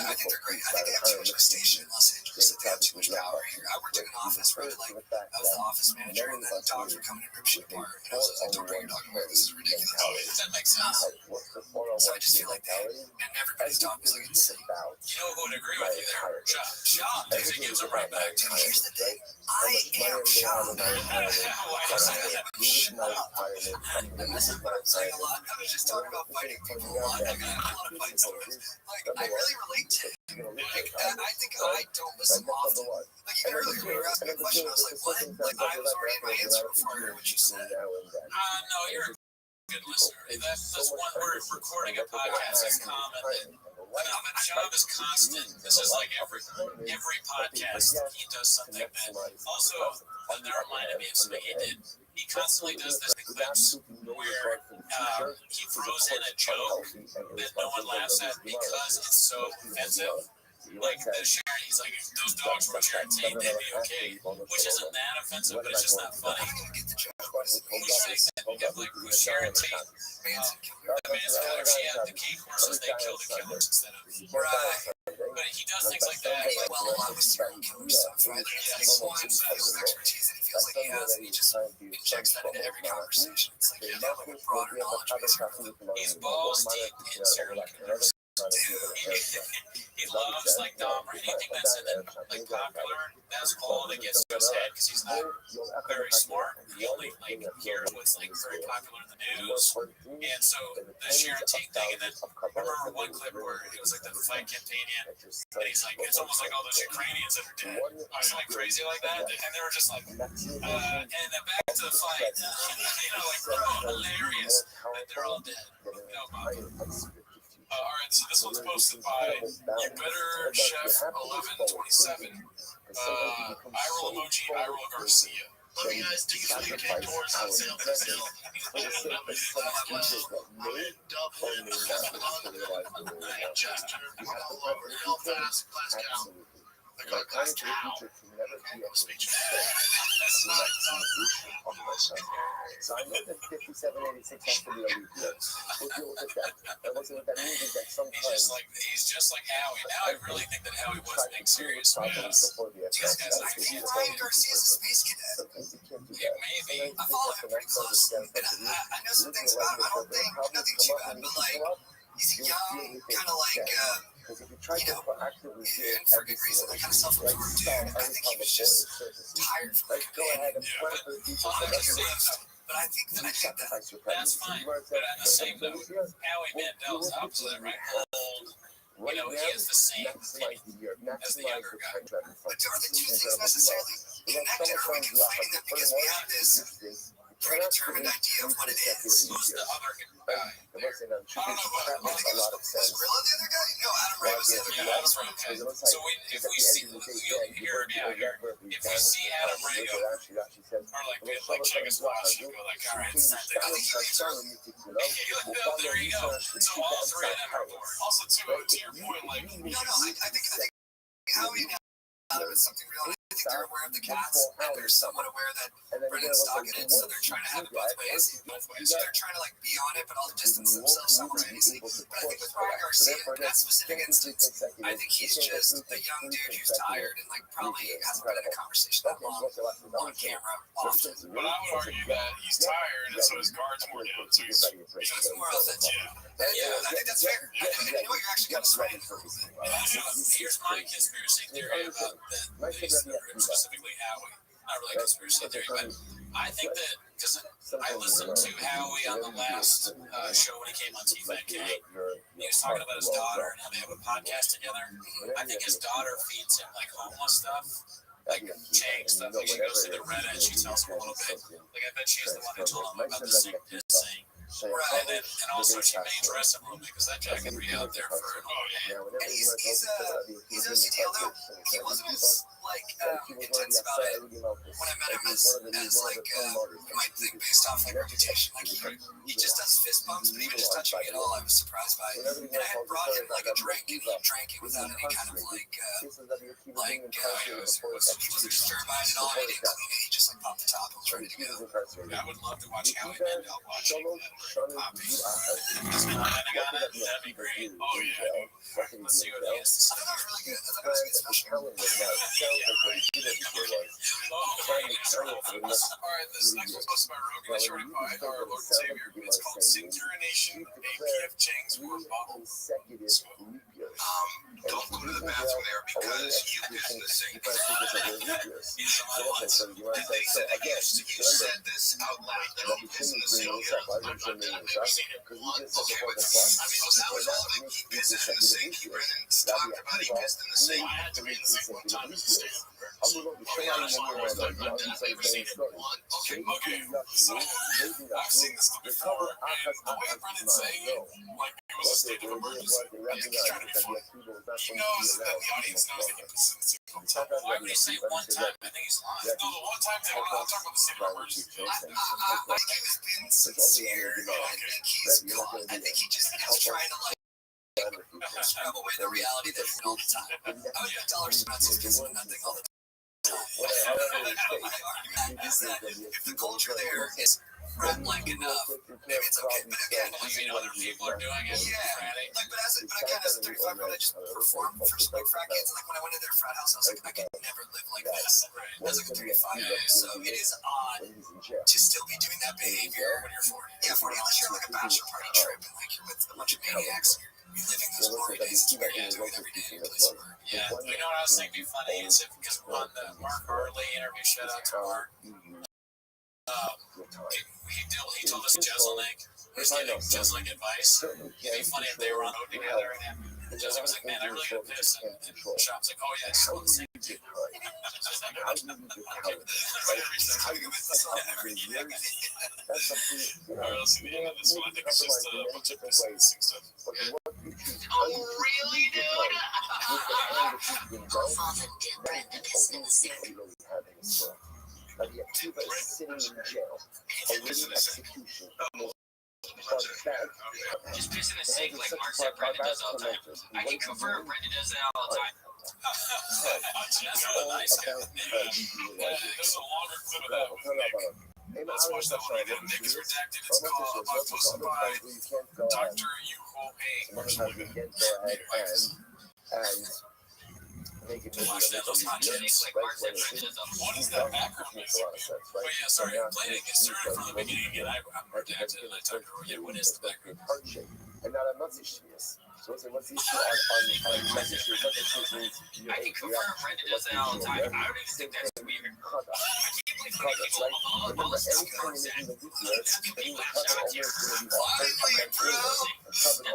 I think they're great. I think they have too much prestige in Los Angeles. They have too much power here. I worked in an office where I was the office manager, and then dogs were coming and rip shit apart. And I was like, don't bring your dog here. This is ridiculous. That makes sense. So I just feel like and everybody's dog is like insane. You know who would agree with you there? Shop. He gives it right back to me. Here's the thing. I am Shop. Why do you say that? Shut up. Listen, what I'm saying a lot. I was just talking about fighting people a lot. I got a lot of fight stories. Like, I really relate to it. Like, I think I don't listen often. Like, even earlier when you were asking me a question, I was like, what? Like, I was already in my answer before I heard what you said. No, you're a good listener. That's one word. Recording a podcast is common. Shop is constant. This is like every podcast. He does something that also that reminded me of something he did. He constantly does this clips where he throws in a joke that no one laughs at because it's so offensive. Like the Sharon, he's like, if those dogs were Sharon Tate, they'd be okay. Which isn't that offensive, but it's just not funny. He's saying that like with Sharon Tate, she had the cake horses, they killed the killers instead of. But he does things like that. Well, a lot of serial killer stuff, right? There's one expertise that he feels like he has, and he just injects that into every conversation. It's like you have like a broader knowledge base. He's balls deep in serial killers. He loves like Dom or anything that's in it, like popular. That's all that gets to his head because he's not very smart. He only like hears what's like very popular in the news. And so the Sharon Tate thing, and then I remember one clip where it was like the fight campaign, and he's like, it's almost like all those Ukrainians that are dead, or something crazy like that. And they were just like, and then back to the fight, like hilarious that they're all dead. All right, so this one's posted by You Better Chef 1127. Eye roll emoji, eye roll Garcia. Love you guys. Tickets for the UK tours on sale. Dublin, Manchester, all over. Belfast, Glasgow. I got Glasgow. Speech. So I know that 5786 has to be a leap year. We'll deal with that. And what that means is that sometimes he's just like Howie. Now I really think that Howie was being serious. I think Ryan Garcia's a space cadet. Maybe. I follow him pretty close. And I know some things about him. I don't think nothing too bad, but like he's a young, kind of like and for good reason, like kind of self-absorbed dude. I think he was just tired from campaigning. But I think that that's fine. But at the same time, Howie Mandel's opposite, right? Old. He has the same opinion as the younger guy. But are the two things necessarily connected, or we can fight them because we have this predetermined idea of what it is? Who's the other guy? I don't know. Was Gorilla the other guy? No, Adam Ray was the other guy. That's right. Okay. So if we see, hear me out here. If we see Adam Ray go, or like check his watch and go like, all right, it's not there. I think he leaves early. There you go. So all three of them are bored. Also, to your point, like, no, I think Howie It's something real. I think they're aware of the cats, and they're somewhat aware that Brendan's stalking it, so they're trying to have it both ways. So they're trying to like be on it, but all distance themselves simultaneously. But I think with Ryan Garcia, in that specific instance, I think he's just a young dude who's tired and like probably hasn't been in a conversation that long on camera often. But I would argue that he's tired, and so his guard's more down. So he's more authentic. Yeah, I think that's fair. And you know, you're actually kind of swaying for a little bit. Here's my conspiracy theory about that, specifically Howie. Not really a conspiracy theory, but I think that because I listened to Howie on the last show when he came on T5K. He was talking about his daughter and how they have a podcast together. I think his daughter feeds him like homeless stuff, like Chang stuff. Like she goes to the Reddit and she tells him a little bit. Like I bet she's the one who told him about the sick piss thing. Right, and also she may dress him a little bit because that jacket would be out there for an old man. And he's OCD, although he wasn't as like intense about it when I met him as like you might think based off like reputation. Like he just does fist bumps, but even just touching me at all, I was surprised by it. And I had brought him like a drink, and he drank it without any kind of he wasn't disturbed by it at all. He didn't clean it. He just like popped the top and was ready to go. I would love to watch Howie Mandel watching Poppy. That'd be great. Oh yeah. Let's see what he has to say. I thought that was really good. I thought it was a good special. Alright, this next one's posted by Rogan and Shorty Pie, our Lord and Savior. It's called Synchronization, APF Chang's Word Bubble. Don't go to the bathroom there because you piss in the sink. You said this out loud. That you piss in the sink. I've seen it once. Okay, but I mean, that was all of it. He pissed in the sink. Brendan talked about he pissed in the sink. I had to read the sink one time. Okay, so I've seen this before, and the way Brendan's saying it, like it was a state of emergency, he's trying to be funny. He knows that the audience knows that he pissed in the sink on top of Why would he say one time? I think he's lying. No, the one time thing, I'll talk about the state of emergency. I think he's been sincere. I think he's gone. I think he just is trying to like scrub away the reality that he's all the time. I would bet dollars to not just doing nothing all the time. Is that if the culture there is rat-like enough, maybe it's okay. But again, other people are doing it. Yeah, like, but again, as a 35-year-old, I just performed for some like frat kids. And like when I went to their frat house, I was like, I could never live like this. As like a 35-year-old, so it is odd to still be doing that behavior when you're 40. Yeah, 40, unless you're like a bachelor party trip and like you're with a bunch of maniacs. You're living those glory days. It's better than doing it every day in your place of work. Yeah, you know what I was thinking would be funny is if, because on the Mark Harley interview, shout out to Mark, he told us Jeselnik was giving Jeselnik advice. It'd be funny if they were on road together and Jeselnik was like, man, I really got this. And Shop's like, oh yeah, it's on the same too. Alright, let's see the end of this one. I think it's just a bunch of pissing stuff. Oh, really, dude? How often did Brenda piss in the sink? Sitting in jail, awaiting execution. Just piss in the sink like Mark said Brenda does all the time. I can confirm Brenda does that all the time. That's really nice. There's a longer clip of that with Nick. Let's watch that one right now. Nick is redacted. It's called posted by Dr. Yuho Payne. Watch that, those hot chicks. What is that background music? Oh yeah, sorry, I'm playing it. Started from the beginning again. I'm redacted and I talked to her again. What is the background? I can confirm Brenda does that all the time. I don't even think that's weird. I can't believe how many people all this stuff goes at. That's people have shots here. That's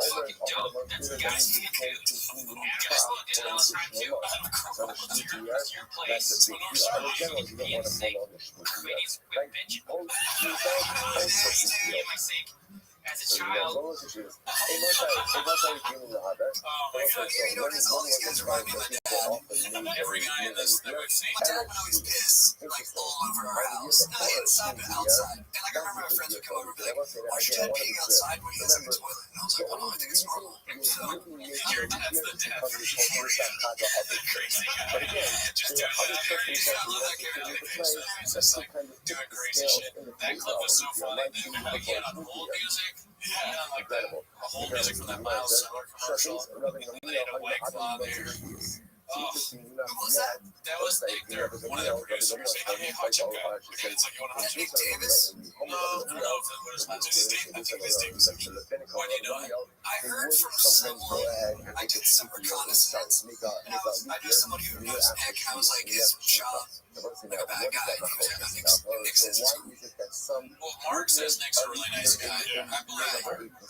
fucking dope. That's the guys being cute. You guys look good all the time too. It's your place. It's when you be in the sink. Queenie's quick bitch. My sink. As a child. Oh my god, you know, because all these guys remind me of my dad. Every guy in this that we've seen. My dad would always piss like all over our house. Not inside, but outside. And Like, I remember my friends would come over and be like, "Why'd your dad peeing outside when he was in the toilet?" And I was like, "Oh, no, I think it's normal." So, Your dad's the dad for you. Crazy guy. Just doing that. I love that character. He's just like doing crazy shit. That clip was so funny. Like, he had on hold music. Yeah, like the whole music from that Miles Teller commercial. And then he had a white claw there. Oh, who was that? that was one of their producers. Hey, hot chick guy. Okay, it's like, you want to hot chick? Nick Davis? No, I don't know what his last name is. I think his name is actually. Why do you know him? I heard from someone, I did some reconnaissance, and I knew somebody who knows Nick, and I was like, is Sean like a bad guy? And he was like, no, Nick's interesting. Well, Mark says Nick's a really nice guy. I believe. And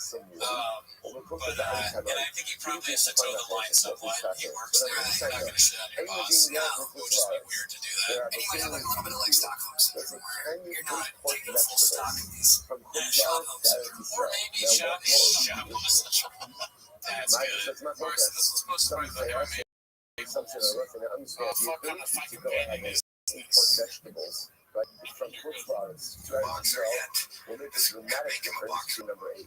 I think he probably has to toe the line somewhat. He works there. He's not going to shit on your boss. No, It would just be weird to do that. and you might have like a little bit of like Stockholm syndrome where you're not taking full stock of these Stockholm syndrome, Or maybe shop. That's good. Or so this was supposed to be like, oh, maybe. Oh, fuck, I'm not fucking banning this. Vegetables, right? From food products, boxer yet. will make a dramatic difference to number 8,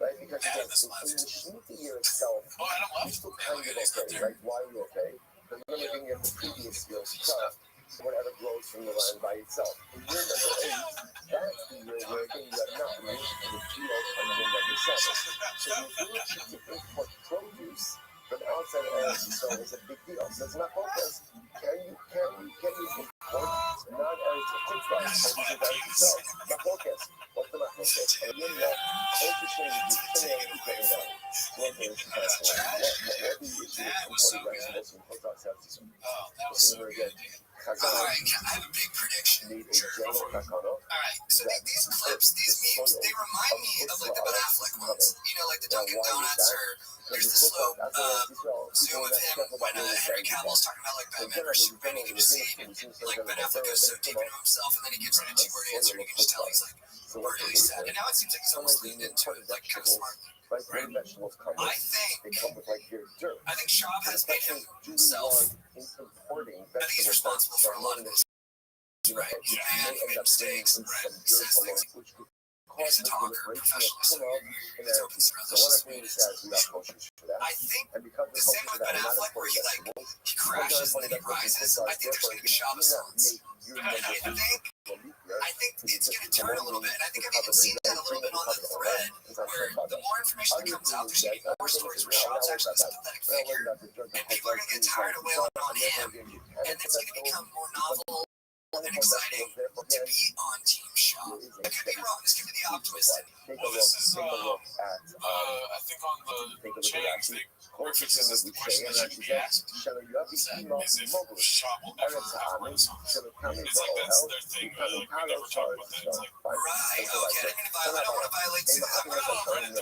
right? Because again, in the smoothie year itself, Oh, I don't love you're still kind of okay, right? Why are you okay? Because remember, being in the previous year's crop, whatever grows from the land by itself. In year number 8, that's the year where again you have not reached the kilo on year number 7. So the ability to import produce from outside areas so is a big deal. So it's not focused. Can you import non-areas of food products from the itself? Not focused. What's the not focused? And again, that culture change is clearly very well. What do you do with imported vegetables from food products? Oh, that was so good. Alright, I have a big prediction. Alright, so these clips, these memes, they remind me of like the Ben Affleck ones. You know, like the Dunkin' Donuts, or there's the slow zoom of him when Henry Cavill's talking about like Batman or Superman, and you just see like Ben Affleck goes so deep into himself, and then he gives him a two-word answer, and you can just tell he's like brutally sad. And now it seems like he's almost leaned into it, like kind of smartly. I think Schaub has made himself. I think he's responsible for a lot of this. Right. And he made mistakes. Right. Says things. He's a talker, professional. So he's open to those. I think the same with Ben Affleck, where he crashes and then he rises. I think there's going to be Schaub songs. I think it's going to turn a little bit, and I think I've even seen that a little bit on the thread, where the more information that comes out, there's going to be more stories where Schaub's actually a sympathetic figure, and people are going to get tired of wailing on him, and it's going to become more novel and exciting to be on Team Schaub. I could be wrong. This could be the optimist. Well, this is, I think on the Changs, they references the question that you can be asked. Is if Schaub will ever have rights on it. It's like that's their thing. Like, we never talk about that. It's like, right, okay. I don't want to violate too.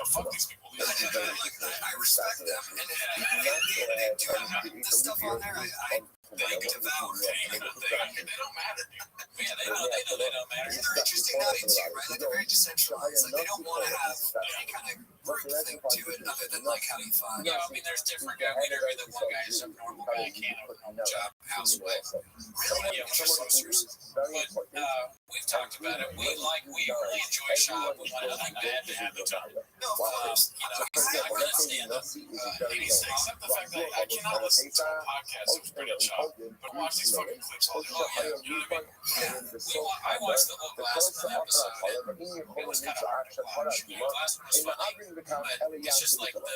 Fuck these people. I respect them. And they do the stuff on there. I devour. They don't matter, dude. Yeah, they don't matter. They're interesting nutties too, right? Like they're very decentralized. Like they don't want to have any kind of group thing to it other than like having fun. Yeah, I mean, there's different guys. We agree that one guy is a normal guy, can't have a normal job, housewife. Really? Yeah, we're sisters. But we've talked about it. We really enjoy Schaub. We want nothing bad to happen to him. No, of course. You know, I can't stand him. 86. Except the fact that I cannot listen to a podcast that was pretty Schaub. But watch these fucking clips all day. Oh, yeah, you know what I mean? Yeah. I watched the whole Glassman episode, and it was kind of hard to watch. You know, Glassman was funny, but it's just like them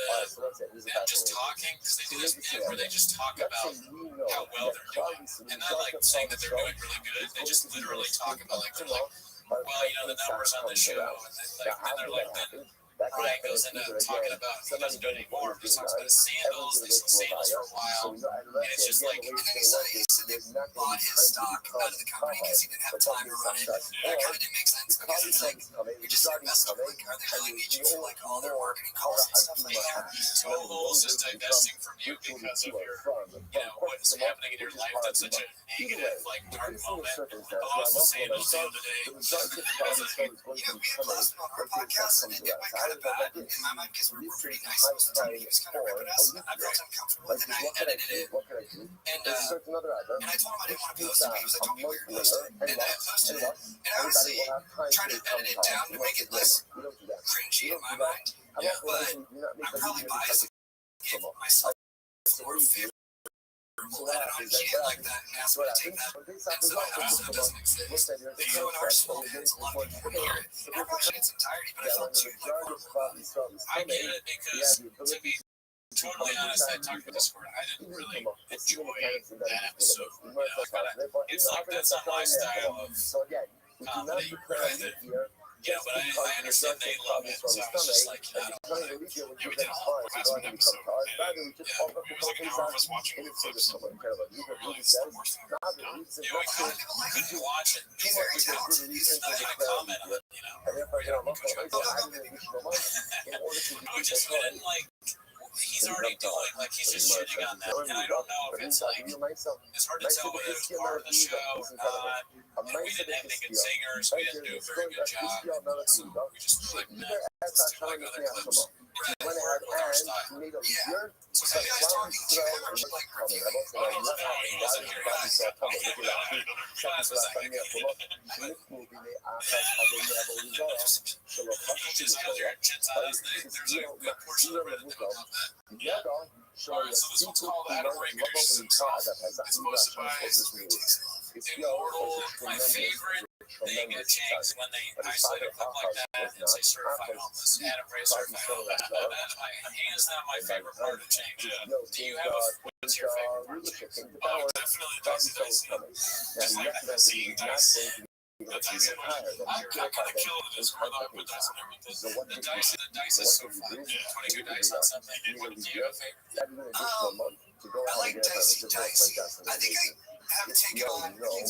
just talking, because they do this bit where they just talk about how well they're doing, and not like saying that they're doing really good. They just literally talk about like, they're like, well, you know, the numbers on the show, and they're like, then Brian goes into talking about he doesn't do it anymore. He talks about his sandals. They sold sandals for a while, and it's just like, And then he said they bought his stock out of the company because he didn't have time to run it. And that kind of didn't make sense because it's like you're just investing. Like, are they really need you for like all their marketing costs and stuff like that? Total Holes is divesting from you because of your, you know, what's happening in your life that's such a negative, like, dark moment. I lost the sandals the other day. You know, me and Glassman on our podcast, and it went kind of bad in my mind because we're pretty nice most of the time. He was kind of ripping us, and I felt uncomfortable, and then I edited it. And I told him I didn't want to post it, but he was like, don't be weird, post it. And then I posted it, and I honestly, trying to edit it down to make it less cringy in my mind. Yeah. But I'm probably biased to give myself more favorable. I don't know, I can't like that and ask me to take that episode doesn't exist. The Q&R slope is a lot of people hear it. And I watched it in its entirety, but I felt too I get it because, to be totally honest, I talked to Discord. I didn't really enjoy that episode. You know, it's like that's not my style of comedy. But I understand they love it, so I was just like, I don't know. Yeah, we did a whole orgasm episode. And it was like an hour of us watching the clips. And we were like, it's the worst thing we've done. We couldn't watch it. He's very talented. He's I didn't comment on it, you know. We didn't like. He's already doing, like, he's just shitting on that. And I don't know if it's like, it's hard to tell whether it's part of the show or not. And we didn't have any good singers. We didn't do a very good job. So we just were like, nah, let's do like other clips. We're more with our style. Yeah. So some guys talking to him or like reviewing. He wasn't here. Just because your shit's on us, there's a good portion of it that don't love that. Alright, so this one's called Adam Raker's It's posted by Immortal, my favorite thing to change when they isolate a clip like that and say certified homeless. Adam Ray certified homeless. That's hands down my favorite part to change. Do you have what's your favorite part to change? Oh, definitely Dicey. Just like seeing dice. The dice I kind of killed the Discord though, but that's everything. The dice is so fun. 22 dice on something. Do you have a favorite? I like dicey dice. I think I have taken on. I think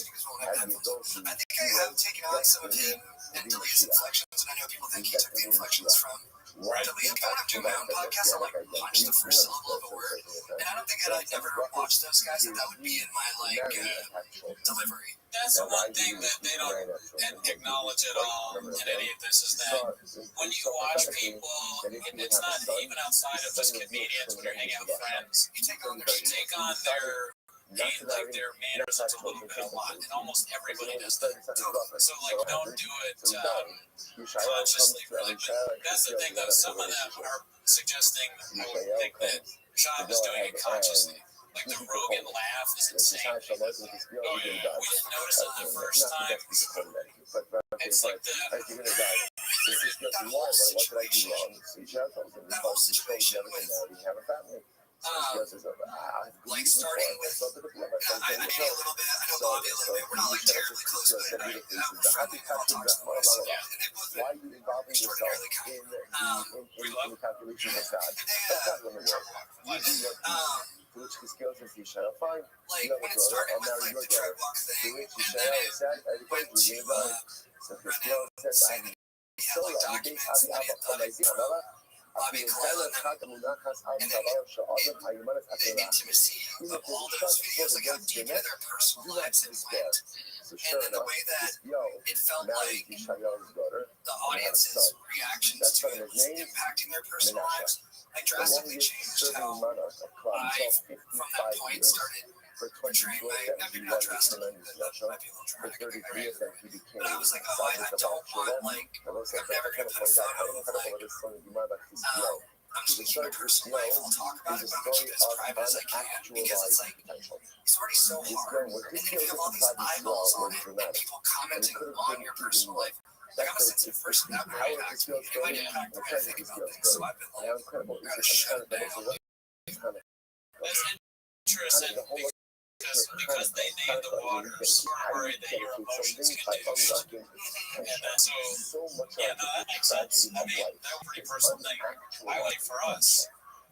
I have taken on some of him and Delea's inflections, and I know people think he took the inflections from Delea. When I'm doing my own podcast, I like punch the first syllable of a word, and I don't think that I'd ever watch those guys that would be in my delivery. That's the one thing that they don't acknowledge at all in any of this is that when you watch people, it's not even outside of just comedians when you're hanging out with friends. You take on their their mannerisms a little bit a lot, and almost everybody does that. So like, don't do it consciously, really. But that's the thing, though. Some of them are suggesting, I would think that Shab is doing it consciously. Like the Rogan laugh is insane. We didn't notice it the first time. It's like like starting with, I know a little bit, I know Bobby a little bit, we're not like terribly close, but we're friendly, we all talk to one another, and they both been extraordinarily kind. We love And like when it started with like the drug walk thing, and then it went to saying he had like documents that he had Bobby Cole and then the intimacy of all those videos, like how deep into their personal lives it went, and then the way that it felt like the audience's reactions to it was impacting their personal lives, like drastically changed how I, from that point, started portraying not drastically, that might be a little dramatic comparing, but I was like, oh, I don't want, like, I'm never going to put a photo of, like, I'm just going to keep my personal life, I'll talk about it, but I'm going to keep it as private as I can, because it's like, it's already so hard, and then you have all these eyeballs on it, and people commenting on your personal life. Like, I'm a sensitive person, that might impact me, it might impact the way I think about things, so I've been like, gotta shut it down. That's interesting because they named the waters, we're worried that your emotions get douched. And then so, that makes sense. I mean, that was a pretty personal thing. I like for us.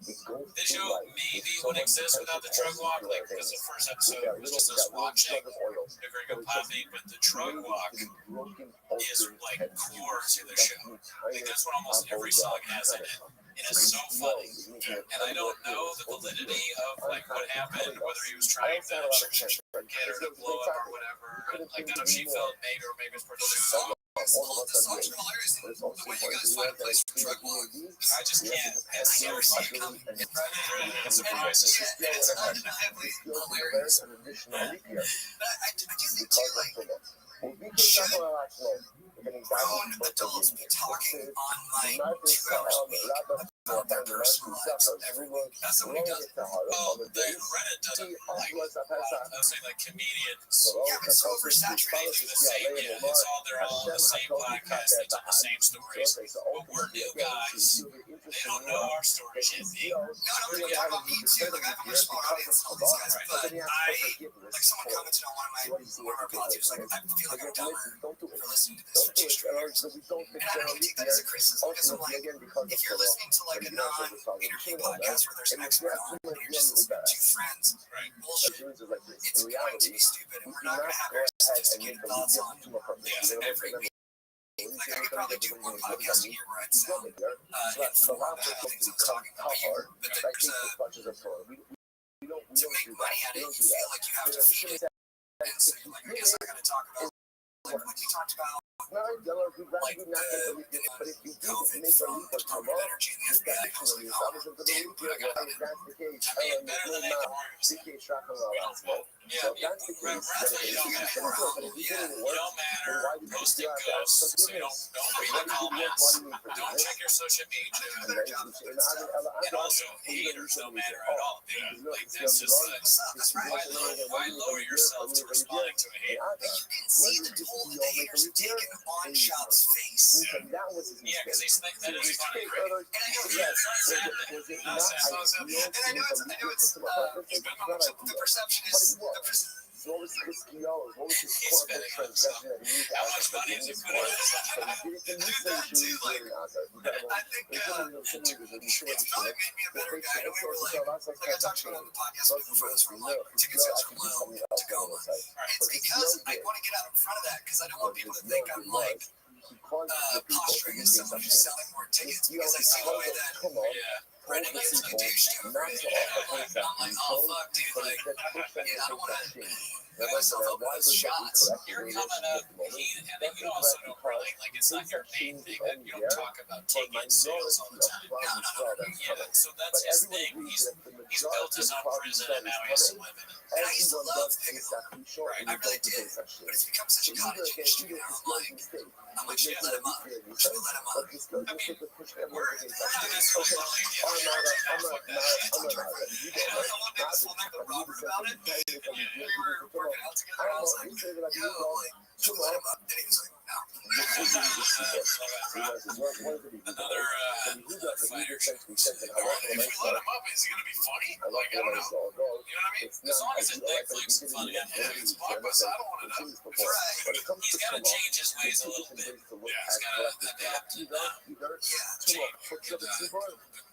This show maybe would exist without the drug walk, like, because the first episode was just us watching the Gringo Poppy, but the drug walk is like core to the show. I think that's what almost every song has in it. It is so funny, and I don't know the validity of like what happened, whether he was trying to get her to blow up or whatever. And, like, I know she felt maybe it's part of the show. The songs are hilarious, and the way you guys find a place for drug walk, I just can't. I never see it come in private. It's undeniably hilarious. But I do think too, like, adults be talking on like 2 hours a week about their personal lives every week. That's somebody who does it. Oh, Reddit does it. Let's say like comedians. Yeah, but it's so oversaturated. They do the same. Yeah, they're all on the same podcast. They tell the same stories. But we're new guys. They don't know our stories yet. No, but you're talking about me too. Like I have a much smaller audience than all these guys, but like someone commented on one of our podcasts, like I feel like I'm dumber for listening to this for 2 straight years. And I don't even take that as a criticism because I'm like, if you're listening to like a non-interview podcast where there's an expert on and you're just listening to 2 friends, bullshit, it's going to be stupid and we're not going to have our sophisticated thoughts on every week. Like I could probably do 1 podcast a year where I'd sound informed about how things I was talking about. But there's to make money at it, you feel like you have to feed it. And so you're like, I guess I got to talk about like what you talked about, like the COVID from the Department of Energy and the FBI. I was like, oh, damn, but I got better than any Warriors. Yeah, rather you don't get it. Yeah, you don't matter. Ghosting ghosts. So you don't read the comments. Don't check your social media. And also, haters don't matter at all, dude. Like, that's just why lower yourself to responding to a hater? You can see the toll that the haters have taken on Shop's face. Yeah, because they think that is funny. And I know it's the perception is What was his PO? What was his corporate transaction that he how much money is he putting in? I think it's probably made me a better guy. We were like I talked about on the podcast before this, from like ticket sales from low to Tacoma. It's because I want to get out in front of that because I don't want people to think I'm like posturing as someone who's selling more tickets because I see the way that Brendan gets me douche too. I'm like, oh fuck, dude, like, yeah, I don't want to put myself up with shots. You're coming up, and then you also don't really, like, it's not your main thing. You don't talk about ticket sales all the time. No. Yeah, so that's his thing. He's built his own prison, and now he's a living. And I used to love pickleball. I really did. But it's become such a cottage industry now. I'm like, should we let him up? Should we let him up? I mean, we're not necessarily bullying the other sharks. Fuck that shit. One day this one night with Robert about it, and we were working out together. I was like, yo, like, should we let him up? And he was like, no. Another fighter. If we let him up, is he going to be funny? Like, I don't know. You know what I mean? As long as his dick flicks is funny, Yeah, if it's blockbuster, I don't want to know. he's got to change his ways a little bit. He's got to adapt to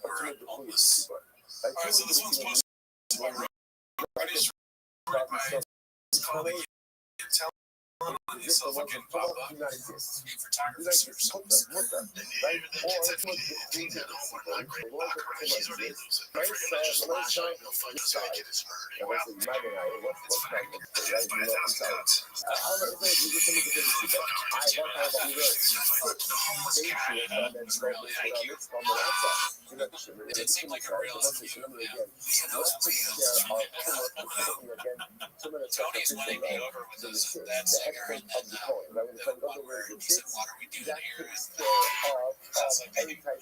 we're homeless. All right, so this one's posted by Rothschild. He's a fucking pop-up. Photographers or something. It did seem like a real Tony's winning me over with that singer, and then the one where he said, "What are we doing here?" And I was like, maybe Tony.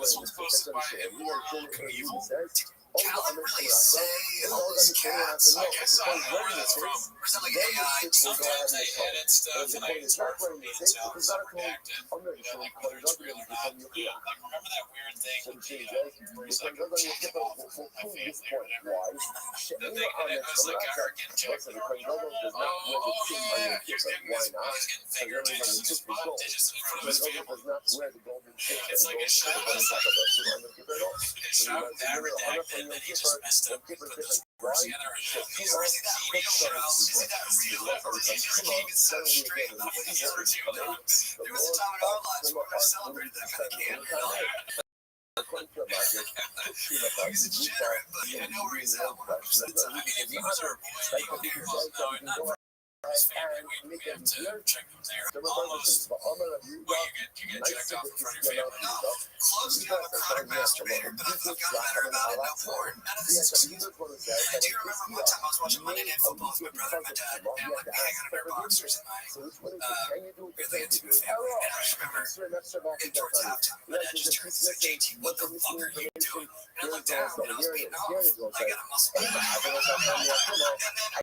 This one's posted by Immoral Knievel. Callan really say all those cats? I guess I don't know where that's from. Or is that like AI? Sometimes I edit stuff and it's hard for me to tell if it's redacted. Like whether it's real or not. Like remember that weird thing with the where he's like rejectable for my family or whatever. The thing and it was like I heard getting joked or whatever. Yeah, he's getting fingered digits in front of his family. It's like a show that's like his show that redacted and then he just messed up and put those words together and Is that real or is it just keeping so straight about what he's ever doing? There was a time in our lives where I celebrated that kind of can. He's a degenerate, but I know where he's at 100% of the time. I mean, if he was our boy, he would love knowing that. we have to check them there. Almost. Well, you get jacked off in front of your family. No, close to a chronic masturbator, but I've gotten better about it. No porn. None of this is excuse. I do remember one time I was watching Monday Night Football with my brother and my dad, and like we hang out in our boxers and weirdly intimate family. And I just remember getting towards halftime, my dad just turns and says, JT, what the fuck are you doing? And I looked down and I was beating off like at a muscle. And then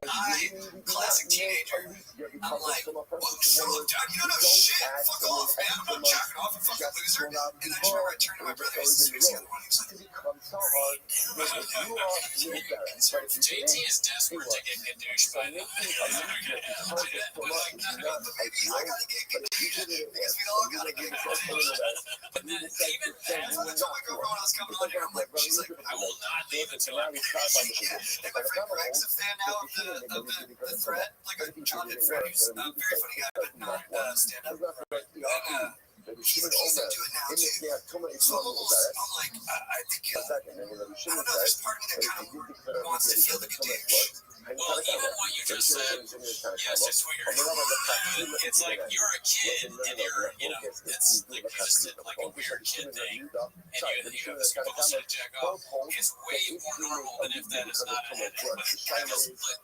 I, classic teenager, I'm like, whoa, shut up, Dad, you don't know shit. Fuck off, man. I'm not jacking off, you fucking loser. And I just remember I turned to my brother, he's the other one, he was like, JT is desperate to get douche by now. I gotta get confusion because we all gotta get confusion. But then even That's what I told my girlfriend when I was coming on here. I'm like, she's like, I will not leave until I'm yeah. And my friend Greg's a fan now of the thread. Like Jonathan Fred, who's a very funny guy, but not stand up. He's listening to it now too. So I'm like, I think I don't know. There's part of me that kind of wants to feel the contagion. Well, even what you just said, yes, it's weird. It's like you're a kid and you're, it's like you just did like a weird kid thing, and you have this compulsion to jack off. It's way more normal than if that is not a habit. But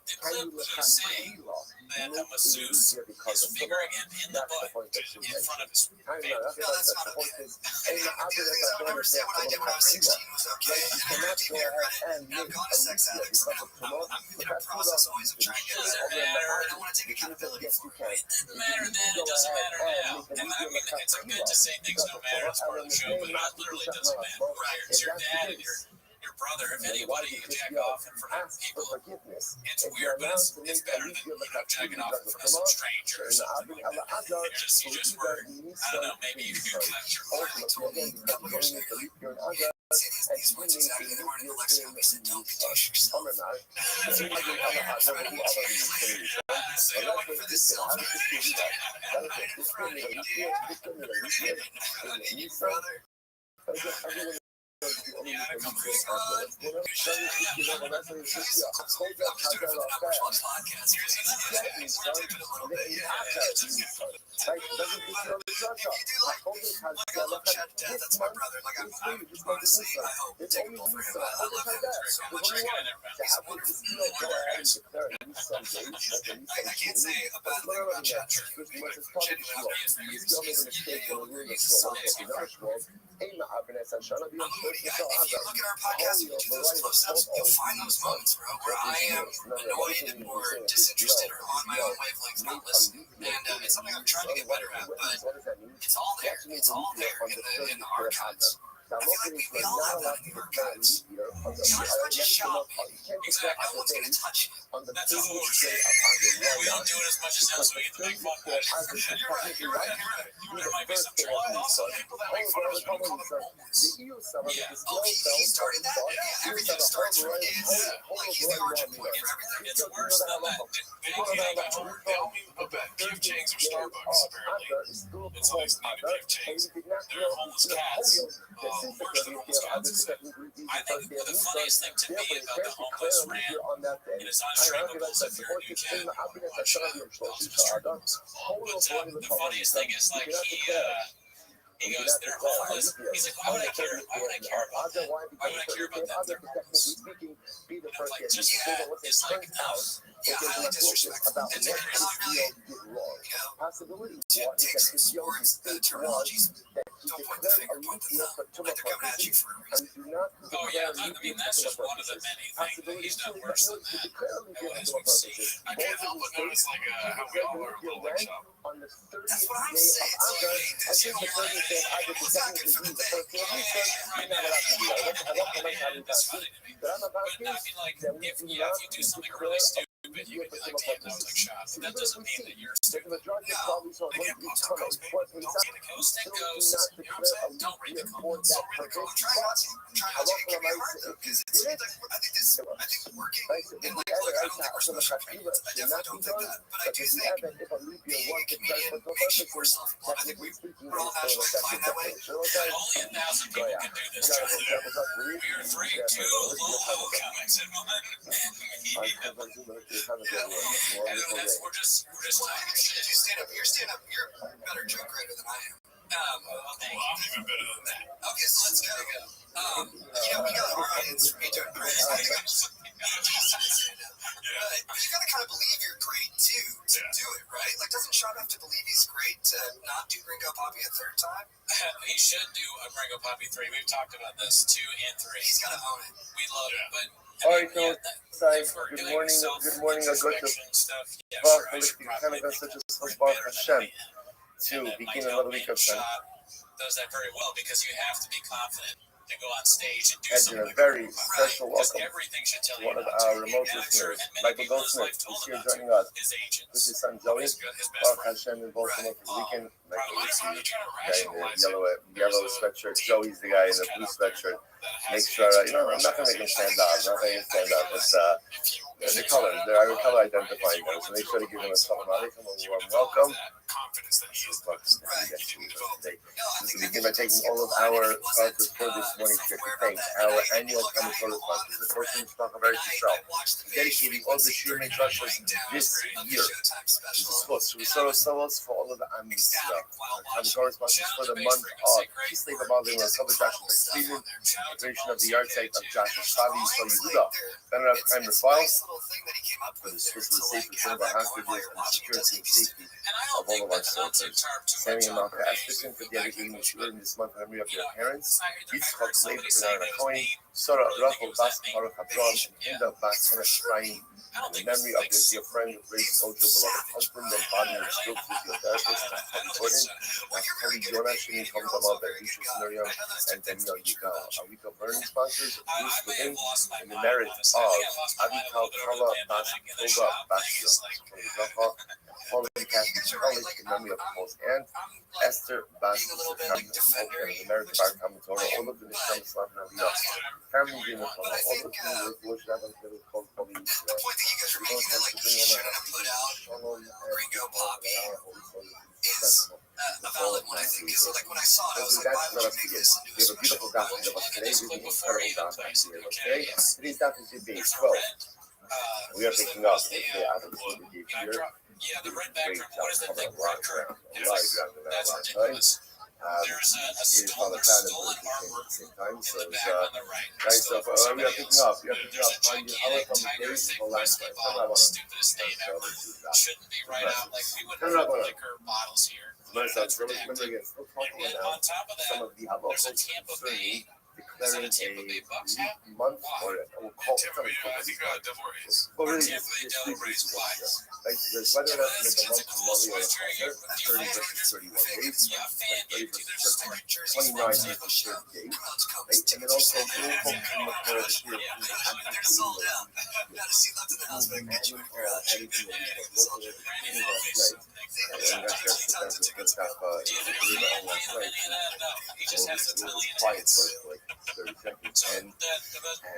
the clip he's saying that a masseuse is fingering him in the butt in front of his family. No, that's not okay. And the other thing I don't understand what I did when I was 16 was okay. And I do regret it. And I've gone to sex addicts. Like, I'm in a process always of trying to get better. And I want to take accountability for it. It didn't matter then, it doesn't matter now. And I mean, it's good to say things don't matter as part of the show, but it literally doesn't matter. Right? It's your dad and your brother. If anybody you can jack off in front of people, it's weird, but it's better than jacking off in front of some stranger or something like that. You just were, I don't know, maybe you collect your a couple years ago. These words exactly, they weren't in the lexicon. They said, don't douche yourself. That's what I say, I'm waiting for this self. I didn't front it, you did. I didn't you, brother. Yeah, I come through. Thank you for the number one podcast. We're doing a little bit, yeah. If you do like a love chat death, that's my brother. Like, I'm honestly, I hope take a for him. I love him so much. He's a wonderful I can't say a bad thing about Chad. If you look at our podcast, you do those close-ups, you'll find those moments, bro, where I am annoyed and more disinterested or on my own wavelength, not listening. And it's something I'm trying to get better at, but it's all there. It's all there in the archives. I feel like we all have that in the archives. It's not as much as shopping. Exactly. No one's going to touch it. That's a whole thing. We don't do it as much as else. We get the big fun bash. You're right. There might be some truth. Also, people that make fun of us when we call them homeless. Yeah. Oh, he started that? Yeah, everything starts from kids. Like, he's the origin point for everything. It's worse than that. They all mean PF Chang's or Starbucks, apparently. It's always named PF Chang's. They're homeless cats. Worse than homeless cats. I think the funniest thing to me about the homeless rant, it is unshrinkable if you're a new cat. Watch but the funniest thing is like he goes, they're homeless. He's like, why would I care? Why would I care about that? Why would I care about that? They're homeless. And I'm like, just that is like, yeah, highly disrespectful. And they're not really, to sports, the terminologies don't point the finger, point the thumb. Like they're coming at you for a reason. Oh yeah, I mean, that's just one of the many things that he's done worse than that. As we've seen. I can't help but notice like how we all are a little bit shop. That's what I'm saying. This year you're like, it's not good for the thing. Right now, it's funny to me. But I mean, like, if you do something really stupid, you could be like, damn, that was like shot. But that doesn't mean that you're stupid. No, again, post on ghost, baby. Don't get a ghost and ghosts. You know what I'm saying? Don't read the comments. Don't read the comments. I'm trying not to get me hard though, because it's like, I think working in like I don't think we're supposed to train. I definitely don't think that. But I do think being a comedian makes you more self-employed. I think we're all naturally inclined that way. Only 1,000 people can do this, John. We are 3, 2 low comics in one. have a good one. We're just talking shit. Stand up. You're a better joke writer than I am. Thank you. I'm even better than that. Okay, so let's go. We got our audience. You're doing great. But you gotta kind of believe you're great too to do it, right? Like, doesn't Sean have to believe he's great to not do Ringo Poppy a third time? He should do a Ringo Poppy 3. We've talked about this, 2 and 3. He's gotta own it. We love it, but. All right, so good morning, Agosha. Baruch Hashem, to begin another week of time. Does that very well because you have to be confident to go on stage and do And something. a very special welcome Everything should tell to you one of our remote listeners, Michael Goldsmith, who's here joining us. This is his son Joey. Baruch Hashem in Baltimore for the weekend. Michael is the guy in the yellow sweatshirt. Joey's the guy in the blue sweatshirt. Make sure, I'm not going to make him stand out. But the colors, they're color identifying them. So make sure to give him a salam alaikum, a warm welcome. Confidence that he is This will begin by taking all of our sponsors for this morning's trip to thank our annual Talmud Torah sponsors, the Torah Stock of Eretz Yisrael, dedicating all the Shir Midrashos this year. We saw ourselves for all of the Am Yisrael. Talmud Torah sponsors for the month of Kislev Amaldim, Rabbi Joshua Stephen, the creation of the yard site of Joshua Shavi, Yisrael Yehuda, Benner of Kramer Files, for the Swiss of the safety of our hostages and the security and safety of all of our soldiers. Sammy and Malka Asperson for dedicating the Shir in this month in memory of their parents, Yitzchak Leib, Bernard Cohen, Sarah Rachel Bas Baruch Abram, and Hilda Bas Hannah Shrine, in the memory of their dear friend, Grace Ojo, beloved husband, and body and skilled physiotherapist, Naftali Gordon, Naftali Yonah, Shini Kamdama, Berishus Miriam, and Daniel Yigal. Our week of learning sponsors, Bruce Within, in the merit of Avital Kala Bas Toga Basha, Holy Catholic College, in memory of Paul's aunt, Esther Bas Sakam, and the merit of our Talmud Torah, all of the Nisham Slav Naviyah, family dinner, all of the things we wish that was called police. The point that you guys were making that like you shouldn't have put out Ringo Poppy is a valid one, I think, because like when I saw it, I was like, why would you make this into a special? Why would you look at this clip before you even place it? Okay, Today's daf is day 12. We are picking up the day out of the day here. Yeah, the red backdrop. What is that thing? Red curtain. That's ridiculous. There's a stolen artwork in the back on the right. Right, so we are picking up. There's a gigantic tiger thing, Wesley bottle, stupidest name ever. Shouldn't be right out. Like, we wouldn't have liquor bottles here. That's redacted. And on top of that, there's a Tampa Bay. Is that a Tampa Bay Bucks hat? Month or we'll call it Tampa Bay, I think Devil Rays. But really, Tampa Bay Devil Rays flies. like there's weather It's estimate a cool sweatshirt. 30 versus 31 days, Yeah, fan, dude. There's a story. Jersey 29 Sports versus 30 days. Come And then also there's sold out. Got a seat left in the house, but I can get you in here. He just has to tell you. And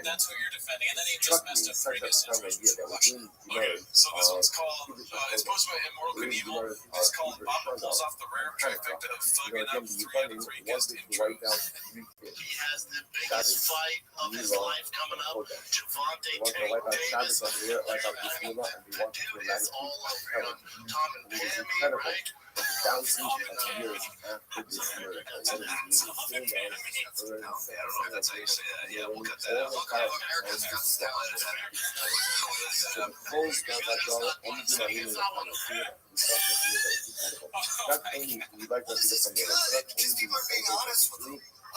That's who you're defending. And then he just messed up Ferguson. Okay, so this one's called, it's posted by Immortal Knievel. It's called Papa Pulls Off the Rare Trifecta of Thugging Up 3 out of 3 guest intros. He has the biggest fight of his life coming up. Javante Tank Davis. Dude is all over him. Tom and Pammy, right? thousands of years after this miracle. I don't know if that's how you say that. Yeah, we'll cut that out.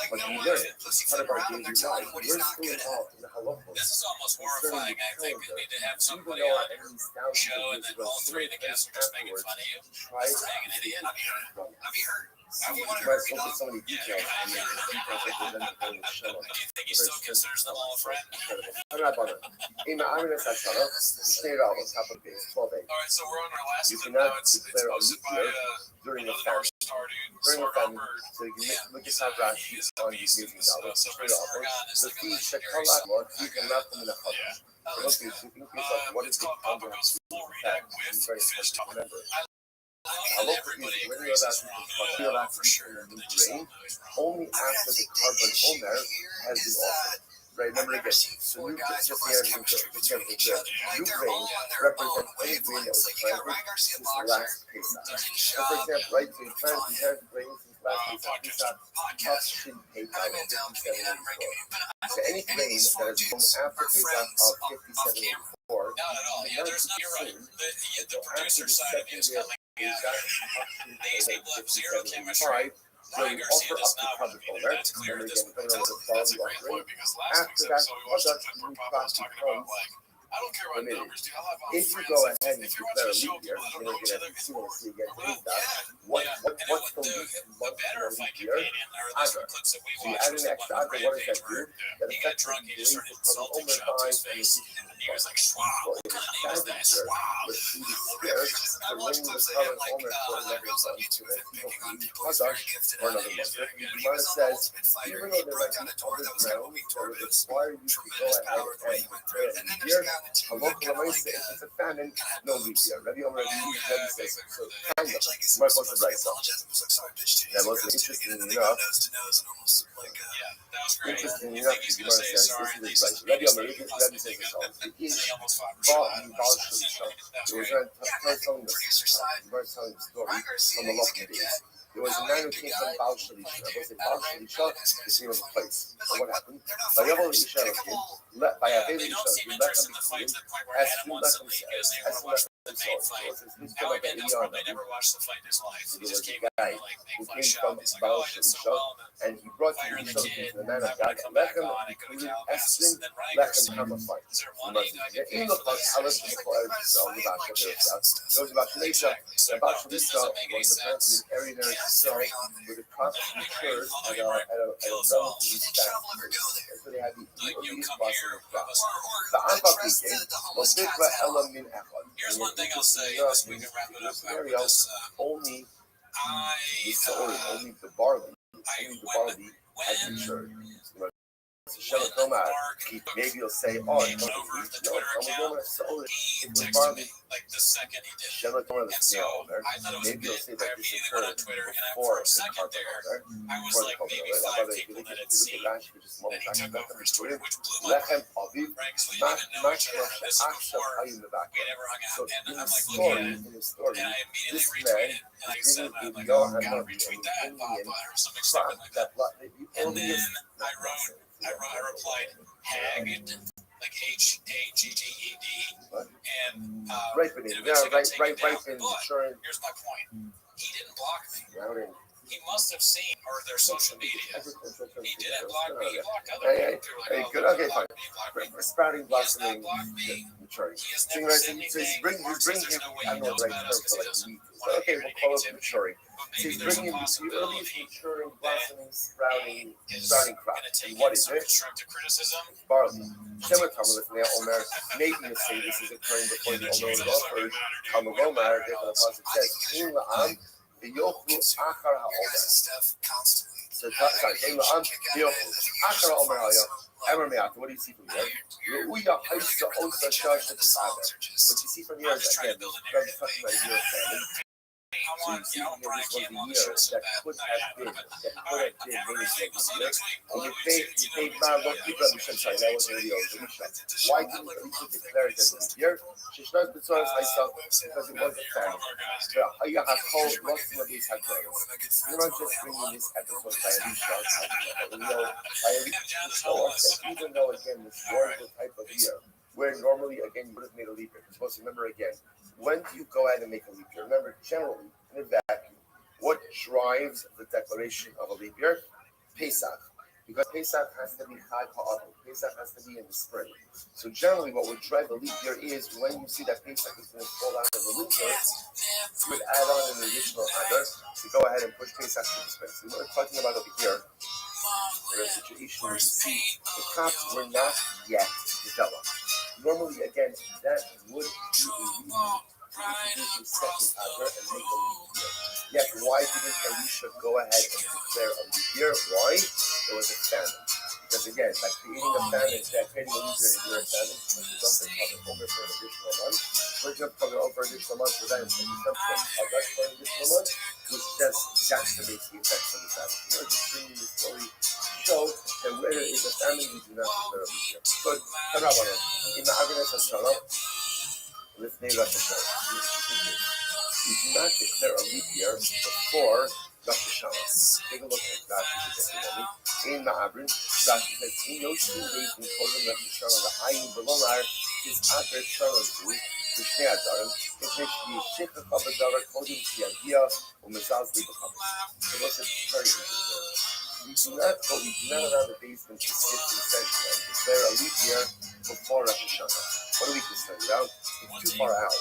But we learn part of our daily life. We're still involved in the halacha. This is almost horrifying. I think we need to have somebody on your show and then all three of the guests are just making fun of you. Try You're being an idiot. Have you heard? I want to try hurt to focus so many details. Do you think he still considers them all a friend? I'm not bothered. I'm going to say shut up. Stay out on top of this. 12 days. All right, so we're on our last You clip cannot now. It's declare a posted leap by year during the another famine. North Star dude. During the Sargon famine, Bird. so you can look at how Rashi is on these amazing dollars. Straight off. The fee shekala more, you cannot come in a Yeah. Look, you think to yourself, what is It's the called Papa problem Goes Full Redact with Fish Talk. Remember, And everybody agrees it's wrong. For sure. They just all know it's wrong. only after the carbon owner has been offered. Right, remember again. So new, just here, new grain represents any grain that was planted since last Pesach. So for example, right, so you planted grain since last Pesach, Tafshin Pei So any grain that is grown after Pesach of 5784, You're right. The producer side of you is coming out. These people have zero chemistry. Ryan Garcia does not want to be there. That's clear at this point. That's a great point because last week's episode we watched the clip where Papa was talking about like, I don't care about numbers, dude. I'll have all if you friends. go ahead and If you're watching a show with people that don't know each other, it's more. What's the better fight companion, or at least the clips that we watched, was the one with Rampage where he got drunk, he just started insulting Shaw to his face, and he was like, "Schwab, what kind of name is that? Schwab." I watched clips of him like reels on YouTube of him picking on people who's very gifted at it. He was very good. He was an ultimate fighter. He broke down a door that was kind of a weak door, but it was tremendous power the way he went through it. And then there's a guy on the team that kind of like it's a famine, no leap year. Rabbi Omer says, so kind of. We're supposed to write something. That was interesting enough. That was great. Interesting You enough, think he's you going to might say say, sorry? this is right. Rabbi Omer says this all. He is It was telling the story from the Lochner days. There was a man who came from Baal Shalisha. I was in Baal Shalisha, the name of the place. So what happened? By Yahweh Isha by a baby Isha, he let them be clean, as he let them say, as he let them say. Now he never watched the fight in his life. He just came guy who came from Baal Shalisha, and he brought the Isha to the man of God, let him let him have a fight. In the fight, I was going to call it goes about Shalisha, and Baal Shalisha was apparently an area so with a constantly church at a relatively stacked place. So they had the elite bus and the the Anfa speaking was Bikra Elamin Echad. Here's one thing I'll say, this we can wrap it up with this. Only the barley has matured. Maybe you'll say, oh, it's not over the Twitter account. He texted me like the second he did it. And so I thought it was a bit. I immediately went on Twitter, and for a second there, I was like maybe 5 people that had seen that he took over his Twitter, which blew my mind. Right? Because we didn't even know each other. This is before we had ever hung out. And I'm like looking at it, and I immediately retweeted. And I said, I'm like, oh, gotta retweet that, Papa, or something stupid like that. And then I replied, Hagged, like Hagged, and right, but here's my point. He didn't block me. He must have seen or their social media. He didn't block me. He blocked other people. Okay, fine. Sprouting, blossoming, maturing. He has never said anything. Mark says there's no way he knows about us because he doesn't want to Okay, hear we'll call it negativity. maturing. So maybe there's a possibility maturing, blossoming, is sprouting crop. going to take What in is some it? constructive criticism. Barley. Maybe you say this is occurring before the Omer is offered. Kamagomar, therefore the Pasuk says, Kim la'am v'yochlu achar ha'omer. So, sorry, Kim la'am v'yochlu achar ha'omer ha'yah. Emer me'at. What do you see from here? Ru'uya ha'isa osa shash t'is'aber. What you see from here is, again, Rabbi talking about your family. I want, Brian Campbell on the show so bad. Could have been really so here. And you paid Marlon, you got Mishan Shai, that was really old. Why didn't you declare it as a year? Shishnas B'tzoras Haisa, because it was a family. You have told lots of these had grains. We're not just bringing this episode by Elisha, show us that even though, again, this was the type of year, where normally, again, you would have made a leap year. You're supposed to remember again, when do you go ahead and make a leap year? Remember, generally, in a vacuum, what drives the declaration of a leap year? Pesach. Because Pesach has to be Chag HaAdam. Pesach has to be in the spring. So generally, what would drive a leap year is when you see that Pesach is going to fall out of the winter, you would add on an additional Adar to go ahead and push Pesach to the spring. So what we're talking about over here, the situation where you see the crops were not yet developed. Normally, again, that would be a reason to introduce the second Adar and make a leap year. Yet, why didn't Elisha go ahead and declare a leap year? Why? There was a famine. Because again, by creating a famine, creating a leap year and a famine, it's not going to cover over for an additional month. We're going to cover over an additional month for that, and it's not going to cover for an additional month. which just exacerbates the effects of the Sabbath. In order to bring the story to show that where there is a famine, we do not declare a leap year. But Rabbanon, in the Agnes Hashanah, let's name Rosh Hashanah. We do not declare a leap year before Rosh Hashanah. Take a look at Rashi. In Ma'abrin, Rashi says, "In Yoshim days in Kodim Rosh Hashanah, the Hayin Belonar is Adar Shalazu, the Shnei Adarim, it makes the Shikha Chabadara Kodim Tiagia, or Mizaz Libacham." So what's it very interesting? We do not allow the basement to skip in session and declare a leap year before Rosh Hashanah. What do we consider it out? It's too far out.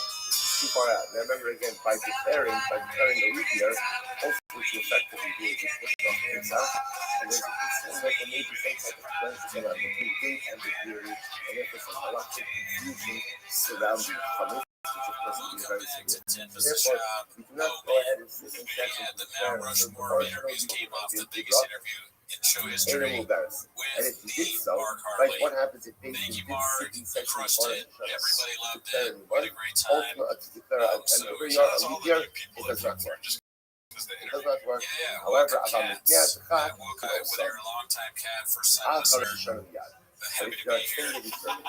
Too far out. Now remember again, by declaring a leap year, also what you effectively do is you push off things out, and there's like a maybe some type of cleansing around the big ambiguity, and if there's a lot of confusion surrounding from it, which of course will be very significant. Therefore, we do not go ahead and sit in session to declare a certain interviews came off the biggest interview in show history. And if you did so, right, what happens if they did sit in session before everybody loved declare it. What a great time. ultimately to declare a leap year, it does not work. It does not work. However, I woke up with a long-time cat for some listener. Happy to be here.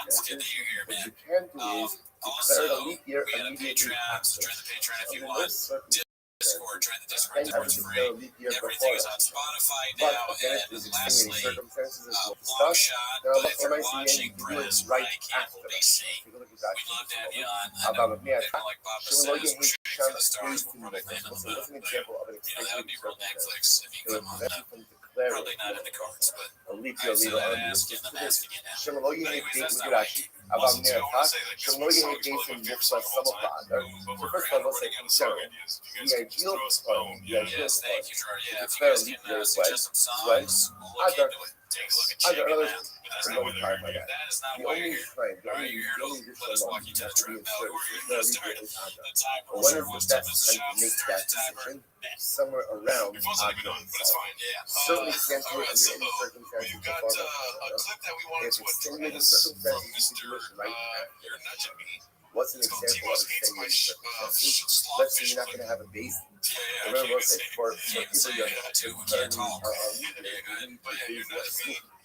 It's good that you're here, man. What you can do is declare a leap year we got a immediately Patreon, after. so join the Patreon if you want. Discord, join the Discord. And Discord's free. Everything is on Spotify now. And lastly, long shot, but if you're watching Prez, Ryan Campbell, BC, we'd love to have you on. I know, like Papa says, we're shooting for the stars. We'll probably land on the moon. But, that would be real Netflix if you come on that. Probably not in the cards, but I said I'd ask you, and I'm asking you now. But anyways, that's not right. First of all, let's say yes, thank you, Gerard. Yeah, if you guys can suggest some songs, we'll look into it. Take a look and check it out. But that's not why you're here. That is not why you're here. All right, you're here to let us walk you to the treadmill. Who are you to start the timer? when is the best time to make that decision? Somewhere around certainly can't do it under any circumstances. You got a clip that we wanted to address from Mr. You're nudging me. What's an example of extenuating circumstances? Let's say you're not going to have a base. Remember, for people you have to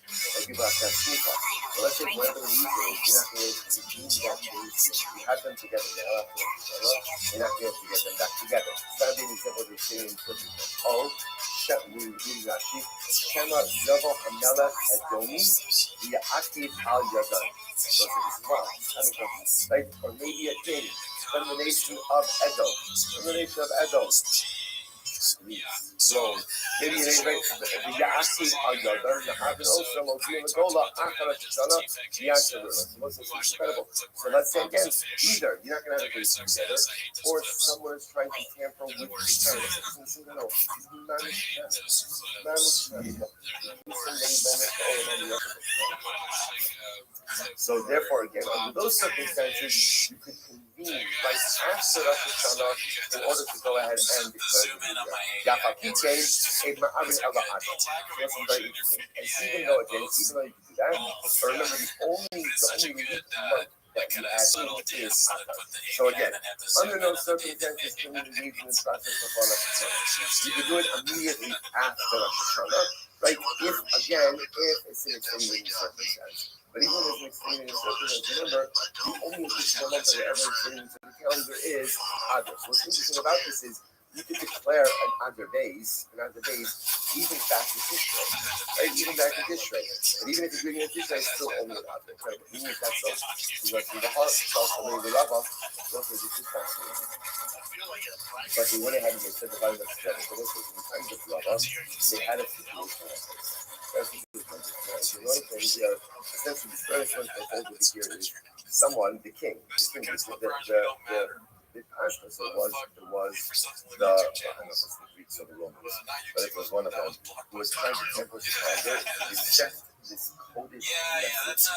and people have to have sneak off. So let's say whatever the reason is, you're not going to be able to continue that base. You have them together now, you're not going to be able to get them back together. It's not being example of extenuating circumstances. Oh, we read Rashi. Shema Yavo Hamela Edomi V'Akiv Al Yadon. So this is wrong. Right? Or maybe a king. From the nation of Edom. From the nation of Edom. So maybe it ain't right. The Ya'akiv Al Yadon. The Happen also Mokim Agola Achara Shana Ya'akiv. Most incredible. So let's say again, either you're not going to have a base together, or someone is trying to tamper with your parents. So therefore, again, under those circumstances, you could convene right after Rosh Hashanah in order to go ahead and declare even though again, even though you can do that, but remember the only month that you add is Adar. So again, under no circumstances can you engage in this process before Rosh Hashanah. You can do it immediately after Rosh Hashanah, right? If it's an extenuating circumstance. But even if it's an extenuating circumstance, remember, the only additional month that ever extending to the calendar is Adar. So what's interesting about this is you can declare an Adar days, even back to Tishrei, right? Even back to Tishrei. And even if you're doing it Tishrei, it's still only an Adar. Incredible. Even if that's so, you go through the heart, it's also only the lava, those are just fascinating. But they went ahead and they said the Bible together. So this was in times of lava, they had a situation like this. Essentially, the very first thing over here is someone, the king, the Pashtus, it was the, I don't know if it's the Greeks or the Romans, but it was one of them who was trying to tamper with the calendar. He checked this coded that's 100% on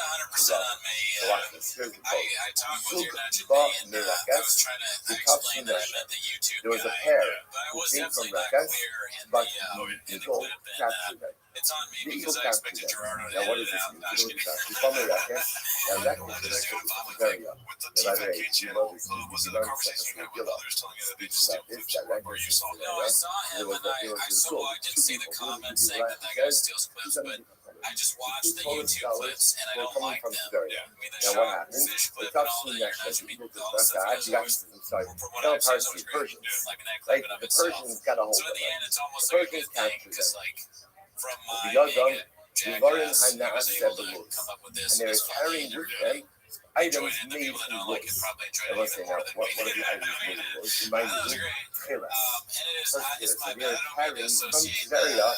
me. So watch this. Here's the code. I talked with your nudge and I was trying to explain that I meant the YouTube there was a guy, pair but I who was came from definitely not Rakas, clear in but the Eagle clip, and captured it. It's on me The because Eagle I Cap expected today. Gerardo to Now, what edit is it this? out. No, I'm The just Eagle kidding. Cap. You follow me, okay? Now, that I'll is just do a public very thing. young. With the By the way, TFNK you channel, know this. was You it the learn conversation you something had from with Gila. others telling you that they Speaks just steal about this, clips, that or you language saw No, I saw him, and I did see the comments saying that guy steals clips, but I just watched the YouTube clips and I don't like them. Yeah. I mean, the Now, what shark happens? fish The clip and tough all scene that, next you know, to all the stuff you guys always, from what I've seen, is always great. Persians. Like in that Like, clip in of the itself. Persians got a hold So of in the it. end, it's almost The like a Persians good thing, captured because them. like, from my The Yadam, being a Devarim jackass, I was Hana'as able to Sebelus. come up with And this, they're this funny, carrying and with really them items enjoyed it. The made people that from don't like it wood. probably I enjoyed it must even say more now, than what me. are the items made from wood? Remind That was you, great. Chilas. And it is, it's my So bad. they're I don't mean to carrying from associate Tveria,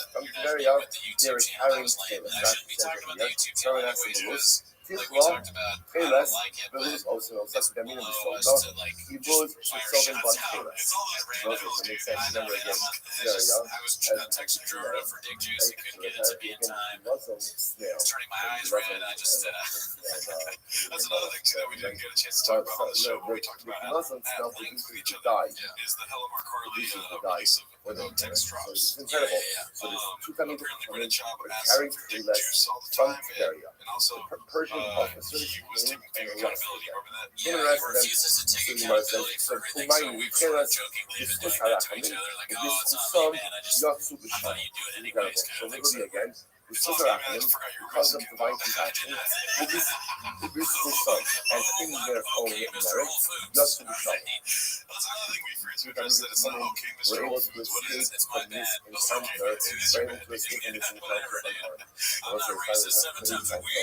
Tveria with the they're YouTube channel. That carrying was lame. Chilas. And I shouldn't be talking about the YouTube channel Tveria anyways, Sebelus. because like we talked about, I don't like it, but Belus also it's the meaning below of us the to like Yibuz fire Shogun shots Bun out. Chilas. It's all these random. It makes sense. I know, Remember man. again, I was texting Gerardo for Dick Juice. He couldn't get it to me in time. It's turning my eyes red. I just, that's another thing too that we didn't get a chance to talk about on the show. We talked about at length with each other. Is the Helen Marcarley release of text drops. It's incredible. So there's two coming Apparently, Brennan Schaub carrying asked for Dick Chilas Juice all the from time, Tveria. and also Persian officers he was taking and accountability. Remember that? Yeah, Yeah, he refuses to take accountability for everything. So we've sort of jokingly been doing that to each other, like, oh, it's not me, man. I thought you'd do it anyways, kind of thing. So again, it's also not me. I forgot your because of Mexican divine dog. compassion, it is the beautiful son and in their own Okay, Mr. merit, Whole Foods. just to be All shown. right. That's another thing we forget to address, that it's not okay, We're Mr. able Whole to Foods. What escape is it? It's my from this bad. encounter, It is we're your able bad. to escape from this Whatever, encounter. dude. I'm not racist 7 times a week.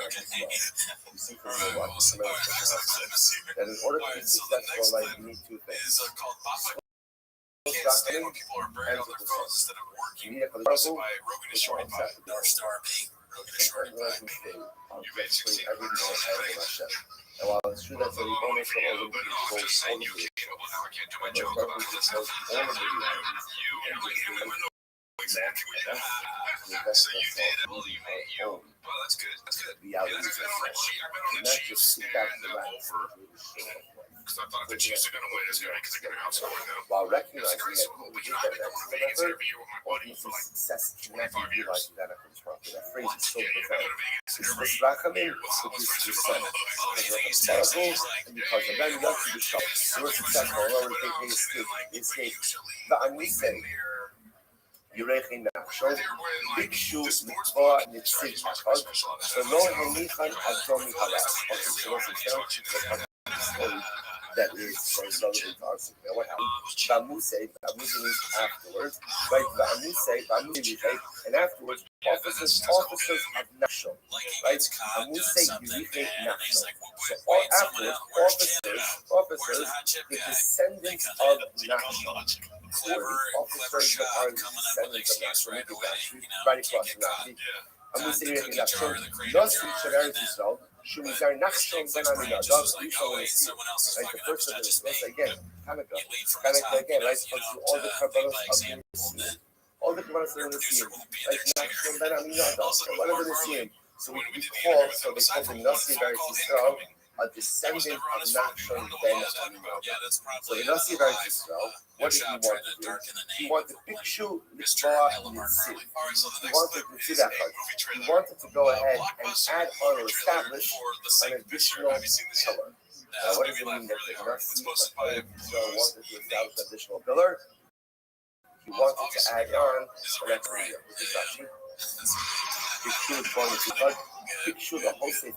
Okay. You see from the one, that in order to be successful in life, you need two things. Is called Papa. Can't stand when people are buried on their phones instead of working. Hosted by Rogan and Shorty Pie. North Star B. Rogan and Shorty Pie. You made 16 every day. And while it's true that the almost all of the I'm just saying you came up with how I can't do my joke about this. You exactly what you did. So you did. Well, that's good. That's good. Yeah, that's good. I've been on the Chiefs and over. Because I thought if the Chiefs are going to win, it's going to be because they're going to outscore them. While recognizing But you know, I've been going to Vegas every year with my buddy for like success 25 years. that phrase is so Yeah, I profound. go to Vegas It's every the Rachamim, year. I which was is friends the with son. Robo. Because of the miracles, and because of them, you have to be shown. You were successful, in other words, they escape. But I'm saying, יורחי נחשוב, ביקשו לקבוע נציג אחד, ולא הניחן אדום מחדש. That is relevant to our situation. What happened? Bamuse means afterwards, right? Bamuse, and afterwards, officers of Nashon, right? Bamuse, Yuriche, Nashon. So all afterwards, officers, the descendants of Nashon. Clever Officers shot that are coming up with an descendants of excuse Nashon. right away. You know, Right can't across get the caught. Nashon. Got the cookie jar, the creative Just jar, in and then Israel, Shumizar Nachshon flex branches was like, oh wait, someone else is like the fucking up. first It's of not this just me. again, Hanukkah. You lead from the top. Again, right? You don't All the lead Kabbalah by of example. Then all the Kabbalah your of the producer scene, won't be like there. Nachshon Ben Aminadab, Also, with whatever Mark the Farley, scene. So when we we did the call, interview with so him, they aside call from him one Nasi phone Bar call Yisrael, incoming, a that was descendant never on of his phone. I Nachshon don't know Ben what he was talking about. Yeah, that's So probably in Nasi Bar live. Yisrael, what did he Shop want trying to to do? darken the He name. wanted Pikshu Mr. Lisboa Ella Mark Yitzid. Farley. All right, so the He next wanted clip to do is that a part. movie He trailer. wanted to go ahead and Blockbuster add on or movie trailer establish for the an second picture. additional Have you seen this yet? pillar. This What made does me it laugh mean that really the hard. Nasi It's posted by wanted Blues to establish an additional pillar? He wanted to add on the next video, which is Rashi. Pikshu is going to God. Pikshu the whole state.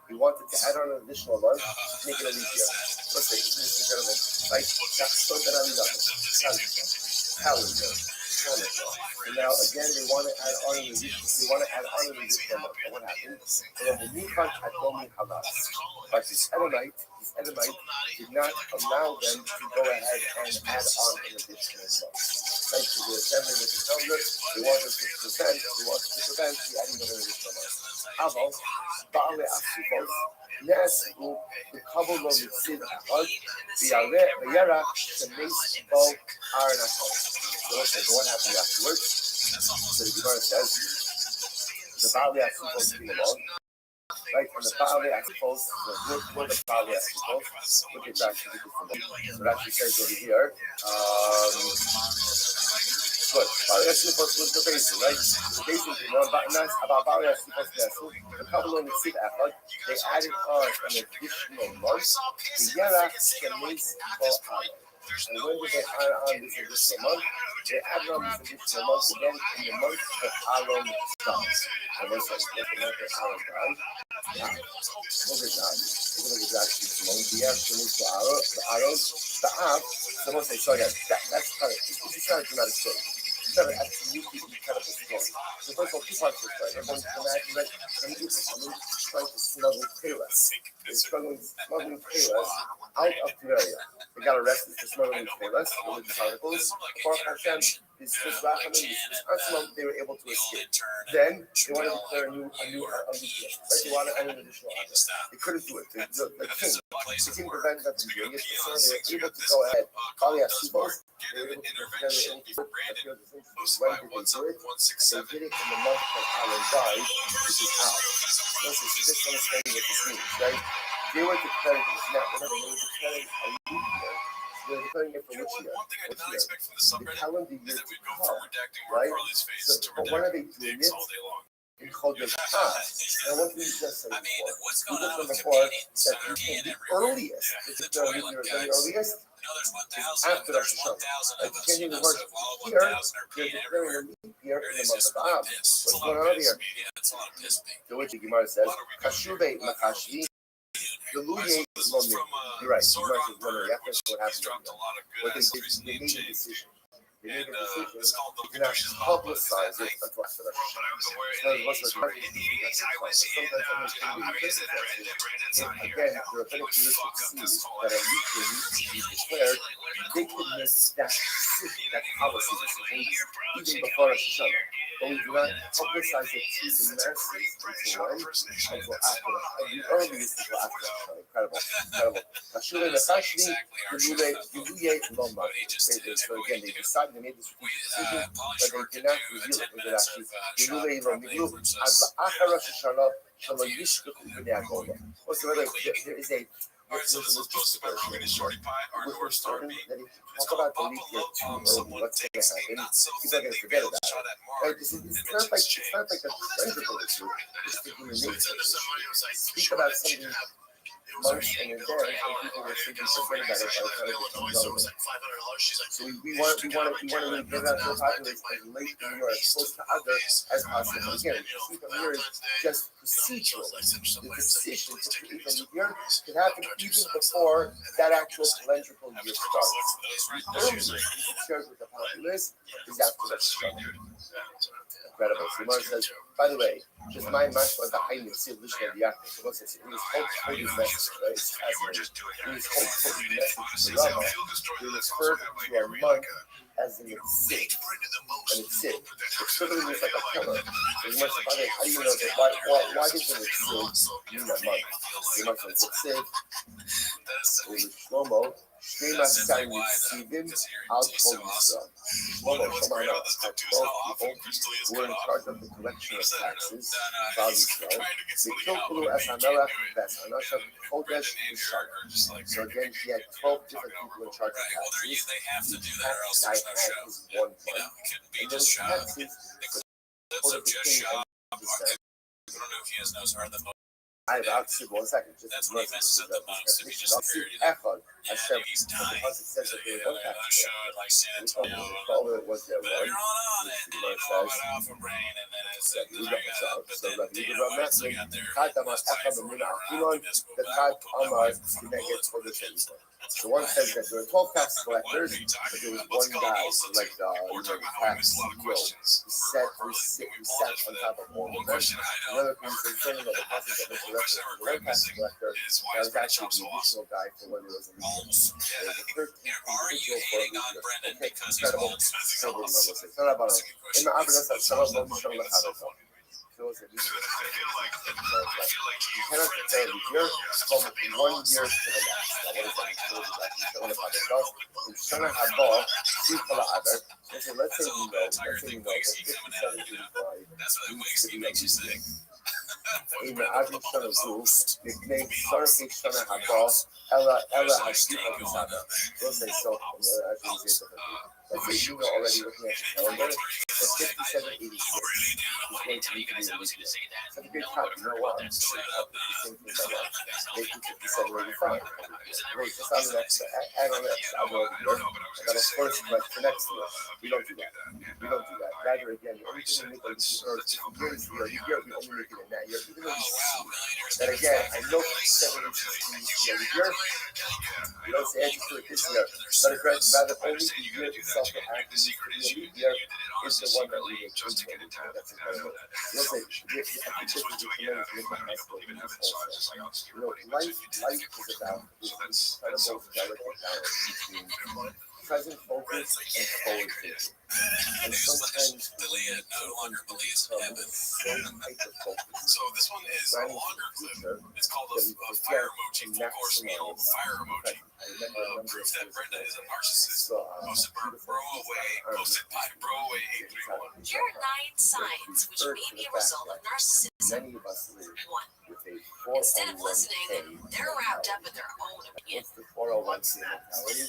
He wanted to add on an additional one, make it a leap year. Let's say, this is incredible. Right? That's so that I'm not. Calendar. And now again, they want to add on an additional. And what happens? But this Edomite did not allow them to go ahead and add on an additional month. Right? So the assembly with the calendar, they wanted to prevent the adding of an additional month. Aval, Baale Asifos, נעשו בכבוד לא מציב אחד, וירא שמס בו ארנקו. So what happened afterwards? So the Gemara says, the Baale Asifos came along, right? And the Baale Asifos, who are the Baale Asifos? Look at that. So that she says over here, Good. Bali Asifos was the basin, right? The basin is more about nice about Bali Asifos Nesu. The couple only sit effort. They added on an additional month. The Yara Shemis for and when did they add on this additional month? They added on this additional month again in the month that Aaron dies. And what's that? What's the month that Aaron dies? Look at that. Look at that. The Shemis for Aaron. The Av. Someone say, so again, that's kind of, it's not a dramatic story. It's not an absolutely incredible story. So first of all, two parts of the story. Everyone can imagine that when you get someone trying to smuggle Payless. They're smuggling Payless out of Tiberia. They got arrested for smuggling Payless, religious articles. Baruch Hashem, this Rachamim, this Anselm, they were able to escape. Then they wanted to declare a new peace. Right? They wanted an additional honor. They couldn't do it. The king prevented them from doing it. So they were able to go ahead. Bali Asifos, they were able to when did they do it? They did it in the month that Aaron died, which is Av. This is just understanding what this means, right? They were declaring this now. Remember, they were declaring a leap year. They were declaring it for which year? The calendar year to come, right? So, but when are they doing it? In Chodesh Av. And what we just said before, we just said before that the earliest, the earliest, is after Rosh Hashanah. Like changing the word here, they're declaring a leap year in the month of Av. What's going on here? The way the Gemara says, Kashuve Makashvi. The Luye Lomi. You're right. You might just wonder after what happened. What they did, they made a decision. They made a decision to not publicize it until after Rosh Hashanah. Again, the rabbinic leaders could see that a leap year needs to be declared. They could make that decision, that policy decision, even before Rosh Hashanah. But we do not publicize it to the masses until when? Until after the earliest until after Rosh Hashanah. Incredible. Kashuve Makashvi, Yeluye Loma. So again, they decided, they made this decision, but they did not reveal it. They did actually, Yeluye Loma. As after Rosh Hashanah, Shalo Yishkuch B'nei Agoda. Also, there is a logistic version with certain that if you talk about the leap year too early, what's going to happen? People are going to forget about it. Right? It's not like a pleasurable issue. It's the human nature. Speak about something months and in there, and people were thinking forget about it by the time it becomes relevant. So we want to really get out to the populace as late in New York, as close to others as possible. Again, the sleep of here is just procedural. The decision to sleep in New York can happen even before that actual calendrical year starts. The earliest you can share with the populace is after the summer. Incredible. So Gemara says, by the way, just my mashma the high nifsi lishna diakne. So what's it? It was holy message, right? It's fascinating. It was holy message to Rabbi. He referred to a month as in its sick, and it's sick. It's literally just like a pillar. So Gemara says, by the way, how do you know that? Why doesn't it sick mean that month? Gemara says it's sick. It was Shlomo. Shema sang with Stephen out of Israel. Shlomo, Shema, 12 people who were in charge of the collection of taxes in Israel. They killed Ulu as Hamelach Bes, Anashav Kodesh Yishar. So again, he had 12 different people in charge of taxes. Each tax guy had his one month. And those taxes, according to King and Descent. I don't know if you guys know, are the most. I have to 1 second. That's when he messes up the most. If he just Echad, Hashem, he's dying. because it says that there was one tax. Show it like San Antonio. All of it was there. But One. you're on it, and then you know about Alpha Brain, and then it's So you got but then Rabbi you know what Rabbi else got there? Chad Amar Echad Amuna Achilon, the Chad Amar Kineged for the Shemita. So one says that there were 12 tax collectors, but there was one guy, like the tax CEO, who sat on top of all of them. Another person saying that the passage that was referenced to one tax collector, that was actually the additional guy for when there was a meeting. There was a 13th Are you individual for a hating on meeting. Brendan Okay, because he's incredible. old? Incredible number. It's not about him. In the Abbas, that's some of them show the how you cannot compare the year from 1 year to the next. Now, what is that? In Shana Haba, let's say we know that 57 That's what makes you sick. in the Adi Shana Zul, nicknamed Sarki Shana Haba, Ella Hashima Kisada. We'll say so. let's say you know already looking at the calendar, so 5786 is going to be the elite year. So the great top, you know what? I'm just going to up the same thing by that. Make it 5785. Well, just on the next, add on next, I'll go over here. But of course, like for next year, we don't do that. We don't do that. Rather, again, the only thing we make like you get, we only make it in that year. Even though you see that again, I know 5786 is the year. We don't say anything to it this year. But it's rather only the year itself that actually needs to be a year is the one that we make. That's incredible. You'll say, I think this is the tremendous with my high school years also. You know, life is about this incredible delicate balance between present focus and forward thinking. And sometimes Delia no longer believes in heaven. so hyper focused. So this one is a longer clip. It's called a fire emoji, full course meal fire emoji. Proof that Brenda is a narcissist. Posted by Browaway 831. Here are 9 signs which may be a result of narcissism. Many of us live 1. with a Instead of 401k. listening, they're wrapped up in their own opinion. What's the 401k mentality?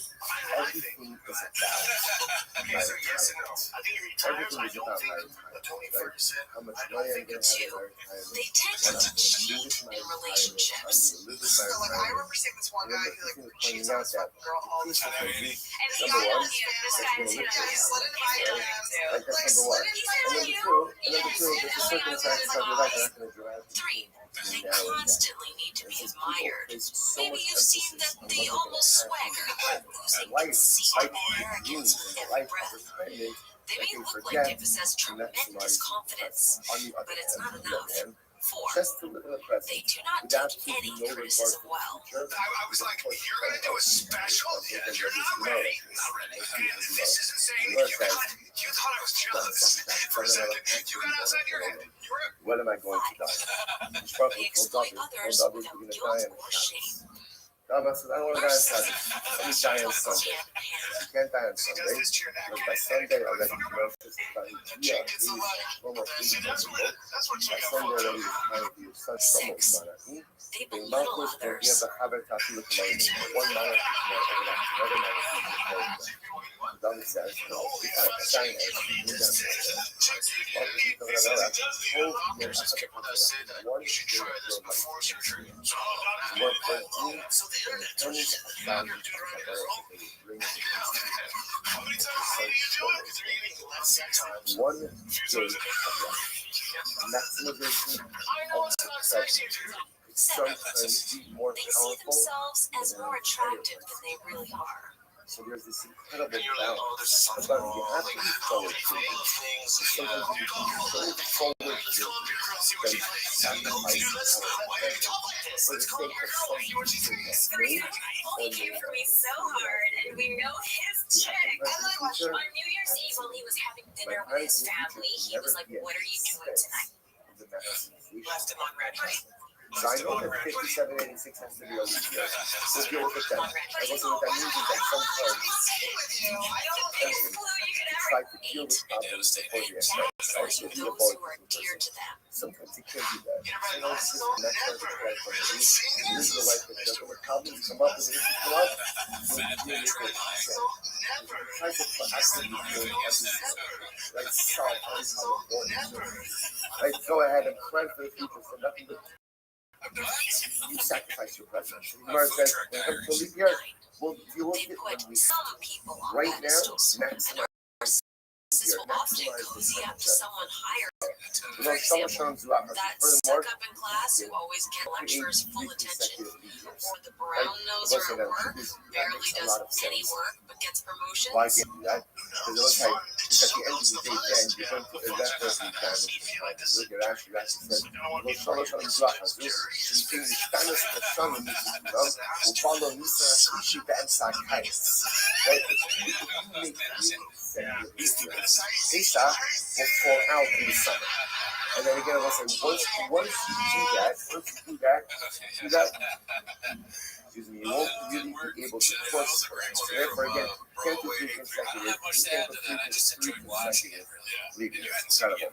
Everything is about Okay, so yes and no. I think he retires. I don't think Tony Ferguson. How much money I'm going to have in my retirement. They tend to cheat in relationships. So Like I remember seeing this one guy who like cheats on this fucking girl all the time. And Number he one, knows you. This guy too. Slid into my DMs. like that's number one. And number two, there's a circumstance of your life that's going to drive 3. They constantly need to be admired. Maybe you've seen that they almost swagger, losing conceit, arrogance with every breath. They may look like they possess tremendous confidence, but it's not enough. 4. Just to live in the present. They do not take any criticism well. I was like, you're gonna do a special? Yeah, you're not ready. Not ready. This is insane. You thought I was jealous. For a second, you got outside your head. You were. When am I going to die? They exploit others without guilt or shame. I don't want to die on Saturday. Let me die on Sunday. You can't die on Sunday. Because by Sunday, I'll let you know if it's by almost That's what you by got Sunday, for. I'll let you such somos para mí. They En belittle Marcos, por día others. de Haber Tafilo Kumaini. One man, another man. Donde se hace, shine So the internet told you that you're doing it as well. How many times do you do it? Because you're getting less times. one day maximization of success is sometimes more They see powerful. themselves as more attractive than they really are. So there's this incredible And you're like, oh, balance. there's something But you wrong. have to Like, be how forward many thinking. things? Sometimes you can be so forward thinking that you sacrifice for the sake of something you He came for me so hard, and we know his chick. On New Year's Eve, while he was having dinner with his family, he was like, "What are you doing tonight?" Left him on red. So I know that 5786 has to be a leap year. We'll deal with it then. I wasn't what that means is that sometimes try to deal with problems before they start. Especially those who are dear to them. Sometimes you can't do that. You know, it's just the next part of the life for you. And this is the life that when problems come up and the issues come up, you deal with it. Try to actually do everything. Like solve every problem. Right? Go ahead and plan for the future for nothing but you sacrifice your present. Gemara says, when it comes to leap year, we'll deal with They it when put we some people on right now pedestals. maximize. Narcissists will often cozy up to someone higher. You know, someone shows you out. That Furthermore, stuck up in class who always get lecturers full attention, or the brown listen, noser at work, barely makes a does lot of any sense. work but gets promotions. Why can't do that? Because it looks like it's at the end of the day, then you're going to invest every time. Look at Ashley says, los solos son blancos. Si quien está en esta persona, ¿no? O Paulo Nisa, Sushi, Ben Sakai. Lisa will fall out in the summer. And then again, I'll say, once you do that, excuse me, you won't really be able to cross her. So therefore, again, can't do 3 consecutive. You can't do 3 consecutive league years. Incredible.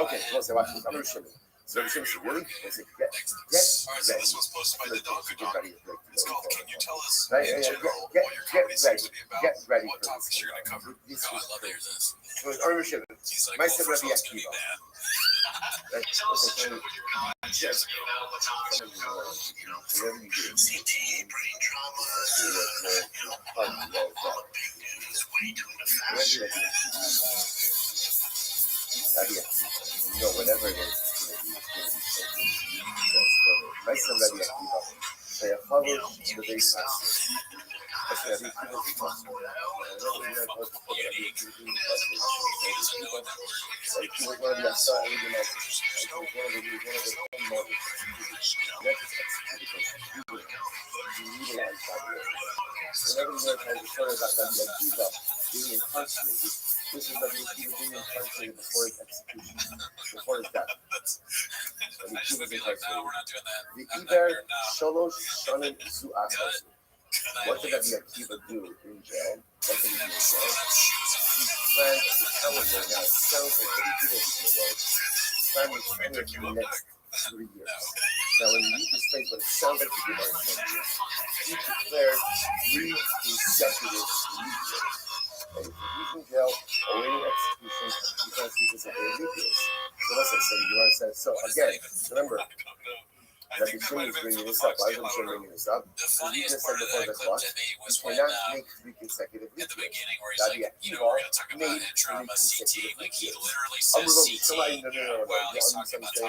Okay, let's watch this. I'm going to show you. So the Simpsons really? Let's say, get Alright, so this one's posted by the Donka Donk. It's called Can You Tell Us in general get what your comedy seems to be about ready what for topics this. you're going to cover. This Oh, I is love to hear this. so in ownership. He's like, My well, son first of Rabbi all, it's going to be Akiva. bad. That's Tell us the okay, truth with your comments years ago about what topics we covered. You know, whatever you do. CT, brain trauma, big news, way doing it fast. Whatever it is, my son Rabbi Akiva. The very fast. This is Rabbi Akiva being incarcerated before his execution, before his death. I should be like, no, we're not doing that. The I'm not Iber here now. Sholosh Shanim Zu'achas. Can I What did leave? Rabbi Akiva do in jail? What did he do in jail? He planned to tell him that now it sounds like what he did in jail. Plan was planned for the next 3 years. Now when you read this phrase, what it sounds like to be about he declared 3 consecutive leap years. And if he's in jail, awaiting execution, you can't see this as a leap years. So listen, so you understand. So again, remember, Rabbi Shimon is bringing this up. Why is Rabbi Shimon bringing this up? The So he funniest just part said of before that the clip clock, to me you was when, cannot make 3 consecutive at leap the years. beginning where he's like, we're going to talk about head trauma, CT. Like, he literally says CT while he's talking about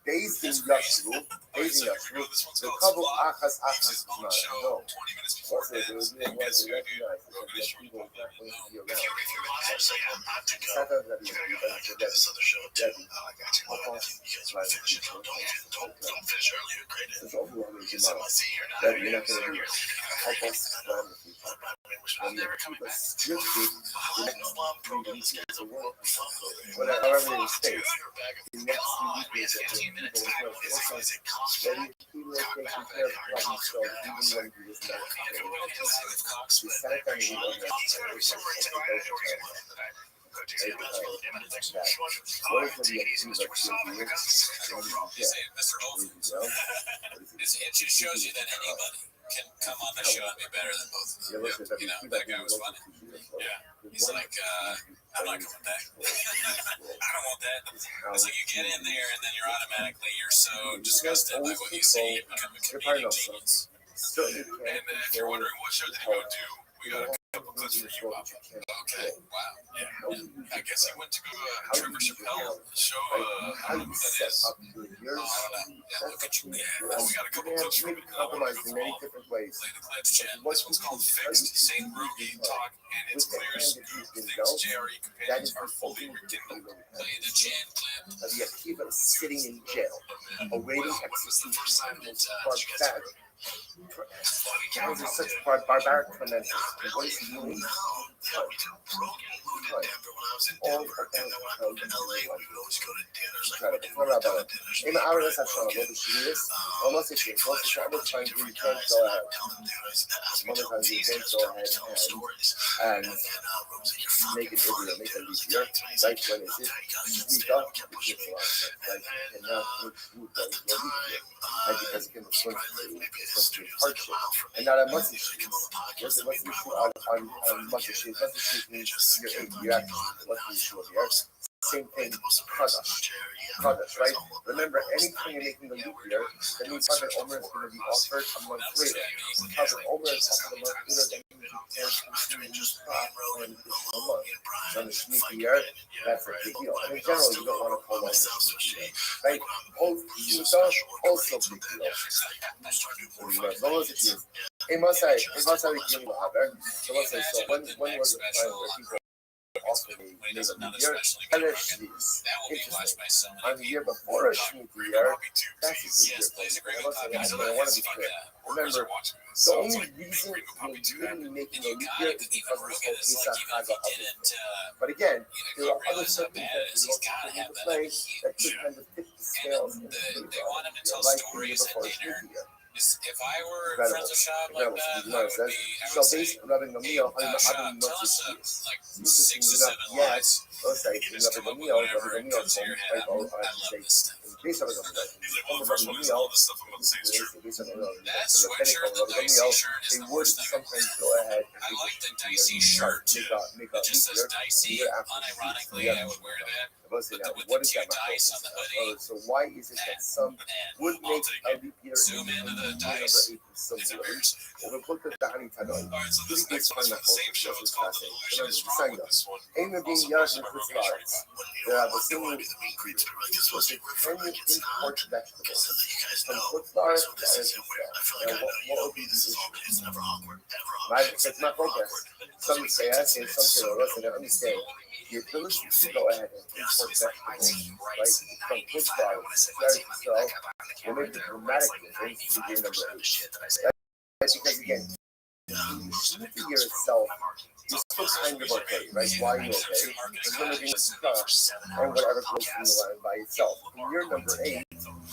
Days in Yashru, days in Yashru, the couple Achas is not. No. 20 minutes before Also, there was no one to recognize that the people not going to be around. If you're watching, say I'm not to go. Sometimes that You gotta go back to this other show too. Oh, I got you. You guys want to finish it? Don't finish earlier. Great. It's overwhelming. You can see you're not. That you're not going to help us plan the future. I'm never coming back. Good food, the next No mom 3 program weeks is a work. Whatever However it stays, the next 3 weeks is a people Is it cost then he will take care of problems so even when he is not the Senate and the what is the actions of You say, Mr. Olson, it just shows you that anybody can come on the show and be better than both of them. You know, that guy was funny. Yeah. He's like, I'm not coming back. I don't want that. It's like you get in there and then you're so disgusted by what you see, you become a comedic genius. And if you're wondering what show did he go to, we got a couple clips for you, Bob. Okay, wow. Yeah. I guess he went to go to Trevor Chappelle show. I don't know who that is. Oh, I don't know. Yeah, look at you. Yeah, we got a couple clips from it. compromised in many different ways. Play the clips, Jen. This one's called Fixed. Same Rogie talk, and it's clear as scoop. Things JRE companions are fully rekindled. Play the Jan clip. The Akiva is sitting in jail, awaiting When was the first time that you guys that those are such barbaric conventions. What is he doing? Yeah, we do. Rogan moved to Denver when I was in Denver, and then when I moved to LA, we would always go to dinners. Like we did down dinners. In our session, what is she is? Almost if you close the travel time, you can't go ahead. Sometimes you can't go ahead and make it easier, make it easier. Like when it's speak up, it gets a lot of sense. Like you cannot move like you're easier. And because it can influence hardship. And not a message. What's the message on message? Message means you're actually message of the earth. Same thing, Kadash, right? Remember, anytime you're making a nuclear, that means Prophet Omer is going to be offered a month later. Prophet Omer is offered a month later, then you can just when it's a month. On the nuclear, that's a big deal. And in general, you don't want to call on the right? Also big deal. As long as it is. It must say, so when was the time where people When he does another special, interesting. On the year before a Shemitah year, that's a Yes, plays a great good copy. I want to be clear. Remember, the only reason we're really making a leap year is because of this whole Pesach Haga. But again, there are other circumstances that come into play that could kind of tip the scales in favor of life the year before a Shemitah year. If I were friends with Shab like that, I would be, So based on loving the meal, I'm not tell us like 6 to 7 lines. Yes, okay, loving the meal, Whatever it comes to your head, I love this thing. Based on the He's like, well, the first one is all the stuff I'm about to say is true. That sweatshirt, the Dicey shirt, is they the would worst thing. sometimes go ahead and I like the Dicey shirt too. make It just says Dicey. Unironically, I would wear that. With the two dice on the hoodie. So why is it that some would make a leap year Zoom into the dice. It's embarrassing. وبنقول تعني تدعي Alright, so this تريد next one is يسمعنا from the same show. It's called The Illusion is Wrong with this one. أين بين Also ياس posted by Roby الخسارة 35. there are the They single want to do the meat greets, but like, this supposed to be for like it's not. import vegetables So that you guys from know. Kutzlar So this isn't weird. I feel like I know, you know me, this is all, it's never awkward. Ever awkward. right? It's not progress. Some say yes and some say listen, let me say the ability to go ahead and import vegetables, right, from Kutzlar, so will make a dramatic difference to year number 8. That's because again, the year itself is still kind of okay, right? Why are you okay? Because when you're and whatever goes through the line by itself. In year number 8,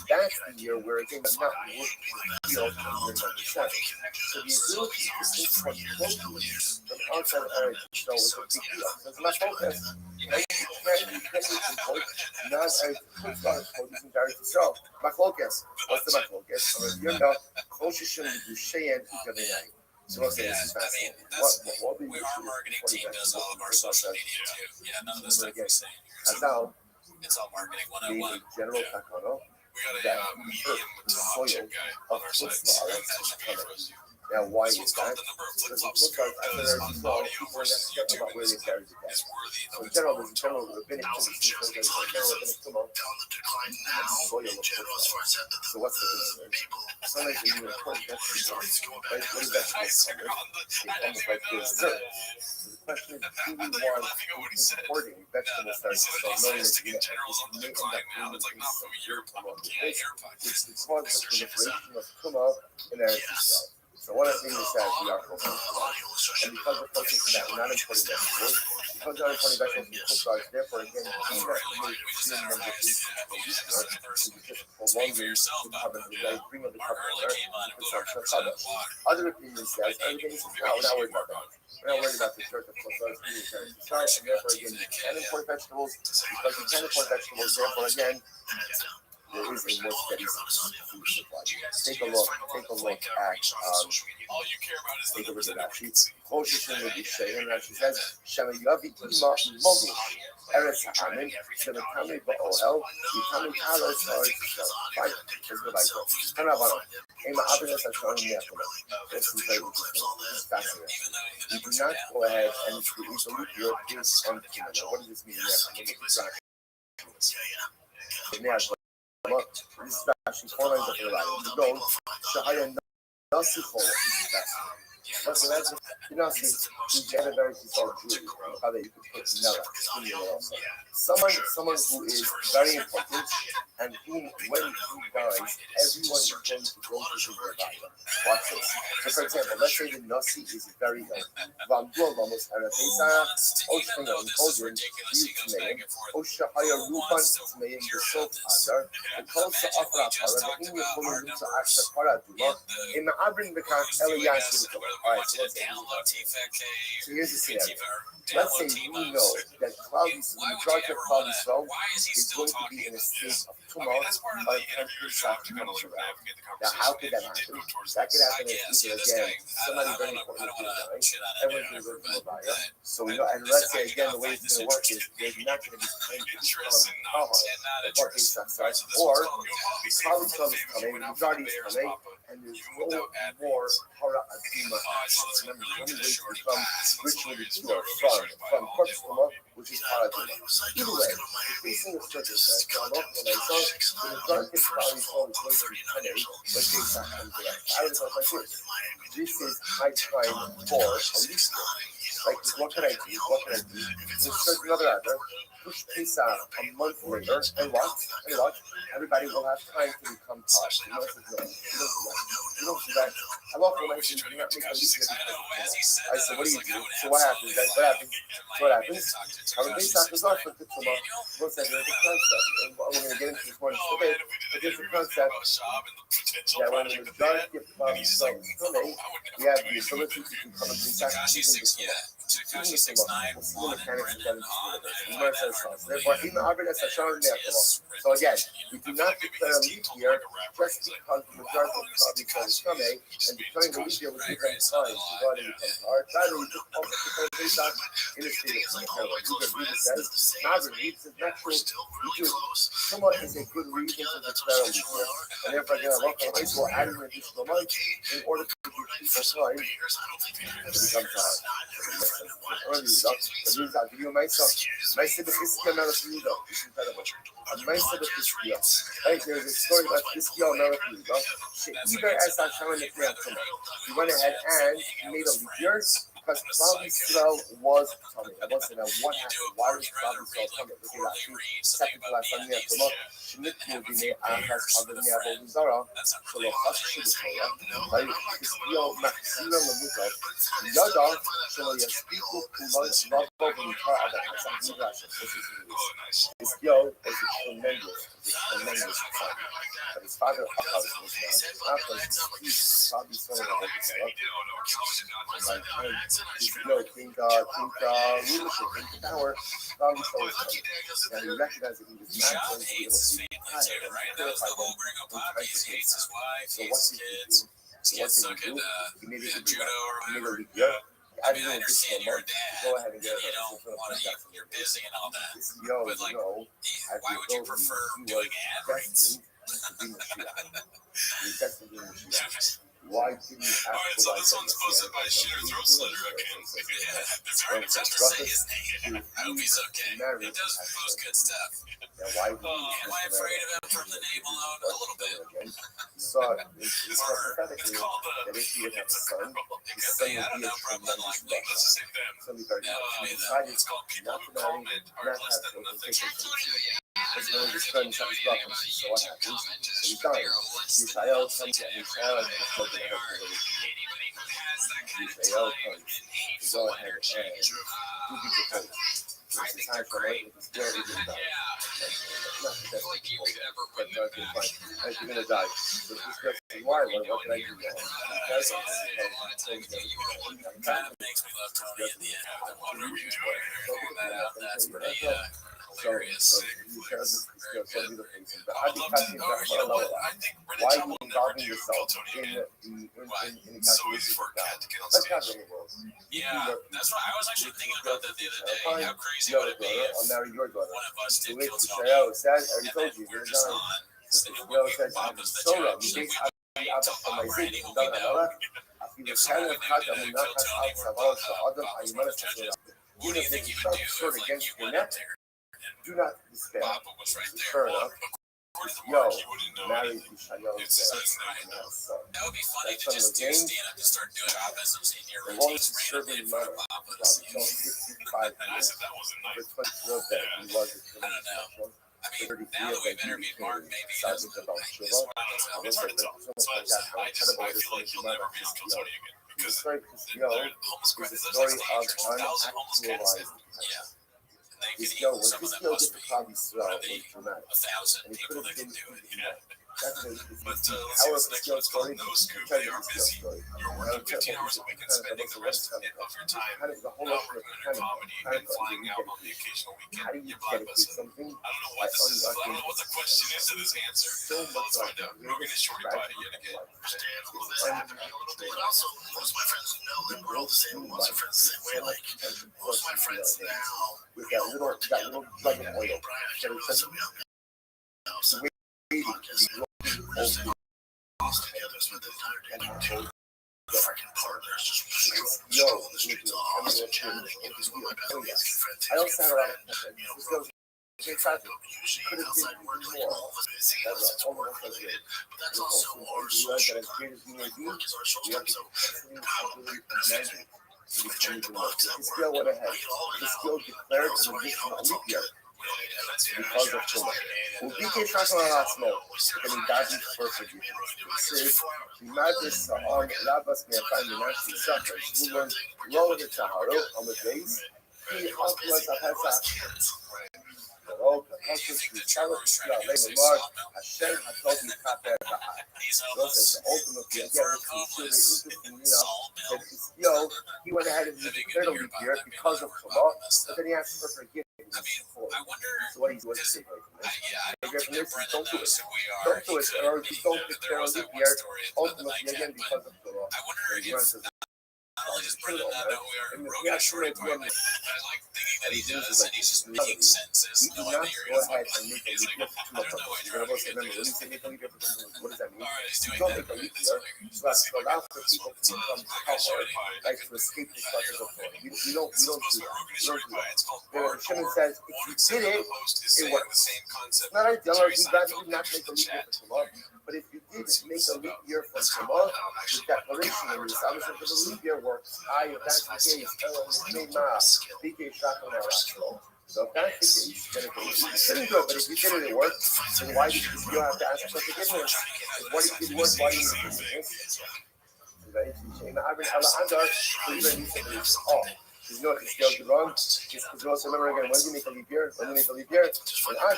that's the year where things are not working from year number 7. So the ability to import proteins from outside origin so is a big deal. So it's not focused. Can you import non-Eretz produce in Eretz Yisrael? Machlokes. What's the machlokes? So you're not Koshishim Dushayan Ikavayai. So let's say this is fascinating. What Our marketing team does all of our social media too. Yeah, none of this stuff we say. Hazal, It's all marketing the 101. general takano, We got a medium to hot chip guy on our site. So that should be for us. now why This is one's called that? the number of Because flip-flop it looks like skirt does on audio versus YouTube where they is carry the gas. worthy So of in its general, own there's general talk. rabbinic Thousand shares. there's general rabbinic tumult. Down the decline now Soil in general as far as So what's the concern? people. Sometimes when you import vegetables, It's going right, back what down. is that I supposed to swear come on the, with? I It didn't comes even like this. notice that. So the question is, do I we thought you were want laughing at what he said. importing vegetable He starches said from knowing that plastic you in general is on the decline now. It's like not from your pocket. Yeah, your pocket. it's because of the proliferation of tuma in Eretz Yisrael. So one of the things that we are focused on, and because we're focused on that, we're not importing vegetables, because we're not importing vegetables from cookbars, therefore again, we Oh, can't really? make We just the had our number guys do that. We just had the first. for Speak one for reason yourself, to Bob. cover the right, bring up the Mark cover Early there, came on and blew to our start numbers out cover. of the water. Other opinions says, everything is no, we're not worried about that. We're not worried about the church of cookbars being Eretz Yisrael, and therefore again, you can import vegetables, because you can import vegetables, therefore again, there is a more steady food supply. Take a look at All you care about is the take a numbers look that at nobody Rashi. can see. Choshishin will be saying, Rashi says, Shema Yavi Ima Mogu, Eretz Ha'amin, Shema Tami Ba'ohel, Yitami Talos, Fine, let's go back to it. Hanabana, Ema Abinas Hashem Yakuma. This is very fascinating. You do not go ahead and create a loop year based on the Kimana. What does this mean? This is actually 4 lines of the line. You don't, Shahaya Nasi Chola. Listen, that's Nasi, who's the very Jew, how that you could put Nella in your also. Someone who is very important, and whom, when he dies, everyone is going to go to his revival. Watch this. So, for example, let's say the Nasi is very ill. Vamdua Vamos Arapesa, Oshana Odin, Yutmeim, Oshahaya Rupan Tmeim, the Sot Adar, the Kosa Afra Para, the India Pulu to Asha Paraduma, in the Abrin Bekan Elias. Alright, so let's say. So here's the scenario. Let's say we know that the majority of cloudy snow is going to be in a state of tomorrow by the time Pesach comes around. Now, how could that happen? That could happen if either, again, somebody very important is dying, everyone's going to go to Rabbi. So we know, and let's say, again, the way it's going to work is there's not going to be time to come before Pesach starts, or cloudy snow is coming, majority is coming, and there's no more Hara Adima action. Remember, the only way to become ritually pure from Kortzuma, which is Hara Adima. Either way, the facing of churches says, when I saw the majority of cloudy snow is going to be coming, but Pesach comes around. I was like this. This is high time for a leap year. Like, what can I do? What can I do? Insert another adder, push Pesach a month later, and what? Everybody will have time to become taught. You know, you don't do that. How often when I say do not make a leap year? I said, what do you do? So what happens? What happens? When Pesach is off for Titzuma, we'll say there's a concept, and we're going to get into this morning today, but there's a concept that when the majority of clouds is coming, we have the ability to become a Pesach. Takashi 6'9", Juan, and Brendan on. Even Arbor that's a short level. So again, we do not declare a leap year just because the majority of the province is Sunday, and declaring the leap year will give them time to go ahead and become our title. We just focus on this in the state of Ontario. Ruben says, Marvin Reed says, natural, somewhat is a good reason to declare a leap year. And therefore, again, a local high school adding an additional month in order to give people time to become tired. Early results. The news I'll give you myself. My city is amount of food, though. It's incredible. My city is here. Right, there's a story about this girl American, though. Either as I found it there, he went ahead and made a leap year because Cloudy Swell was coming. I wasn't know what happened. Why was Cloudy Swell coming? Because actually, second to last time, yeah, Schmidt will be made as other than the Zara. So the first should be right. This girl, Maxima Lamuto, Yada, so yes, people who love Bobby Car at some classes. This girl is tremendous. But his father was not Bobby Swell. Think leadership, power, Bobby Swell. And he recognized that he was not going to be able to be hired and clarify them. So what's his kids? Kids suck at judo or whatever. I mean, I understand you're a dad. Go ahead and get you don't want to. You're busy and all that. But like, why would you prefer doing ad reads? Why didn't you ask? Alright, so this one's posted by Shooter Throat Slitter again. It's very difficult to say his name. I hope he's okay. He does post good stuff. Am I afraid of him from the name alone? A little bit. So it's hypothetically that if he would have a son, his son would be a tremendous It's called people who comment are less than nothing. It's going to describe his weapons. So what happens? So he dies. Yisrael comes and Yisrael comes and Yisrael comes. Go ahead and do be prepared. It's time for life. It's very good. Not the best but fine. As you're going to die. So this question, why? What can I do now? It kind of makes me love Tony in the end. What are you doing? Figuring that out. That's pretty hilarious. Why are you involving yourself in the calculation? Let's calculate rules. Yeah, that's why I was actually thinking about that the other day. How crazy would it be if I'll marry your daughter. one of us did kill Tony, I already and told then you. we're just on, and Bob was the judge, and we were to Bob or anyone we know. If someone we knew did kill Tony, or Bob was one of the judges, what do you think you would do if like you went up there? Do not despair. Bob was right there. Fair enough. Yo, marry Yishayahu. That would be funny to just do stand up and start doing Bobbisms in your routines randomly in front of Bob. And I said that wasn't nice. I don't know. I mean, now that we've interviewed Mark, maybe he doesn't. It's hard to tell. So I feel like he'll never be able to kill Tony again. Because they're homeless crisis. There's like 1,000 homeless cats. Yeah. This girl, when this girl gets to Cloudy Swell, it was dramatic. 1,000 people that can do it. But let's see this next one. It's called No Scoop. They are busy. You're working 15 hours a week and spending the rest of your time working on your comedy and flying out on the occasional weekend. You're blockbuster. I don't know what the question is to this answer. Let's find out. Rogan is shorty body yet again. Understandable this happening a little bit. Also, most of my friends know that we're all the same. Most of my friends the same way. Like most of my friends now. We got a little blood and oil. So we help so together, spent the entire day like two freaking partners just strolling the streets of Austin, chatting. It was one of my best friends, good friend, too, good friend. You know, usually outside work, like all of us busy, it's work related, but that's also our social time. Like work is our social time, so how do we benefit? So we check the box at work. We get all of it out. So you know, it's all good. Because of Chile. O BK traką na lasno, comunidade de força de imagens labas minhas sapas, woman, roll the Taharo on the base, he offers a Ultimately, again, he went ahead and used the third leap year because of Tumah, but then he asked for forgiveness. I wonder. So what he's doing is I don't think that Brendan knows who we are. don't do it, or you don't There was that leap one year. story about the Ultimately, again, nightcap, because but of Tumah. I wonder if not only does Brendan not know who we are, who wrote a short poem, but I like thinking that he does, and he's just making sentences, We do knowing not that you're go gonna ahead and make a He's leap like, year for Tumah there's no way purposes. Trevor can Remember, do when you this. say make a leap year for Tumah, what does that mean? All right, he's You doing don't that. make a leap That's year, hilarious. so that's to allow for people to become covered, right, to escape the clutches of Tumah. We don't do that. But Shimon says, if you did it, it works. It's not ideal, or you'd rather not make a leap year for Tumah, but if you did make a leap year for Tumah, the declaration and the establishment of the leap year works. If that's the case, so if that's the case, then it shouldn't do it, but if you did it, it worked. Then why did you still have to ask for forgiveness? If what he did work, why do you need forgiveness? You know, it's still wrong. Because also remember again, when do you make a leap year? When do you make a leap year? In Adar.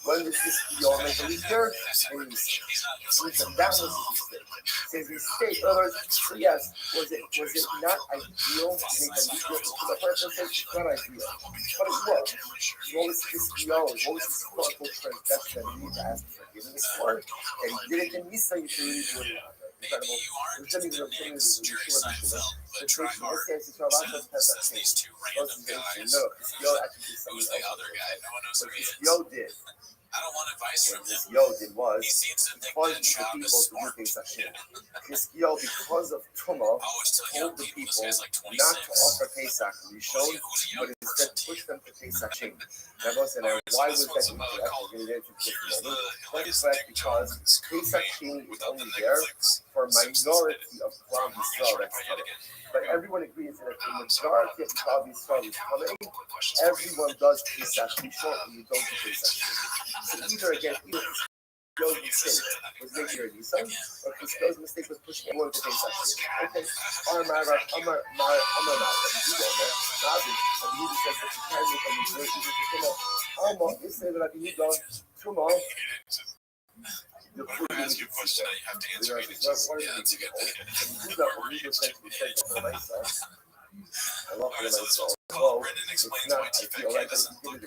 When does this y'all make a leap year? In Yisrael. That was the mistake. Says mistake. In other words, so yes, was it not ideal to make a leap year for the purposes? It's not ideal. But it was. What was this y'all? What was this quote-unquote transgression that you need to ask for forgiveness for? And he did it in Yisrael, you should really do it in Adar. Maybe you aren't the next Jerry Seinfeld, but try hard. Says these two random guys. Who's the other guy? No one knows who he is. Did. I don't want advice from him. Was He seems to think because that the Shab people is to do smart. things like that. Because of Tumah, Always tell young told the people people this guy's like not 26. to offer Pesach Rishon, Who's a but young instead person? push them to Pesach Shem. Rabbi said, why was that incorrect? That's correct because Pesach Shem is only there for a minority of Klal Yisrael. That's coming. But everyone agrees that if the majority of Klal Yisrael is coming, everyone does Pesach Rishon and you don't do Pesach Shem. So either Joe's mistake was making her do something, or Joe's mistake was pushing everyone to Pesach Shem. Okay, Amar, you don't know. Jesus says that you can't make a leap year. Amar, you say that you don't. Tumah. I'm going to ask you a question that you have to answer. Yeah, that's a good thing. Alright, so this one's called Brendan Explains Why T-Fat doesn't look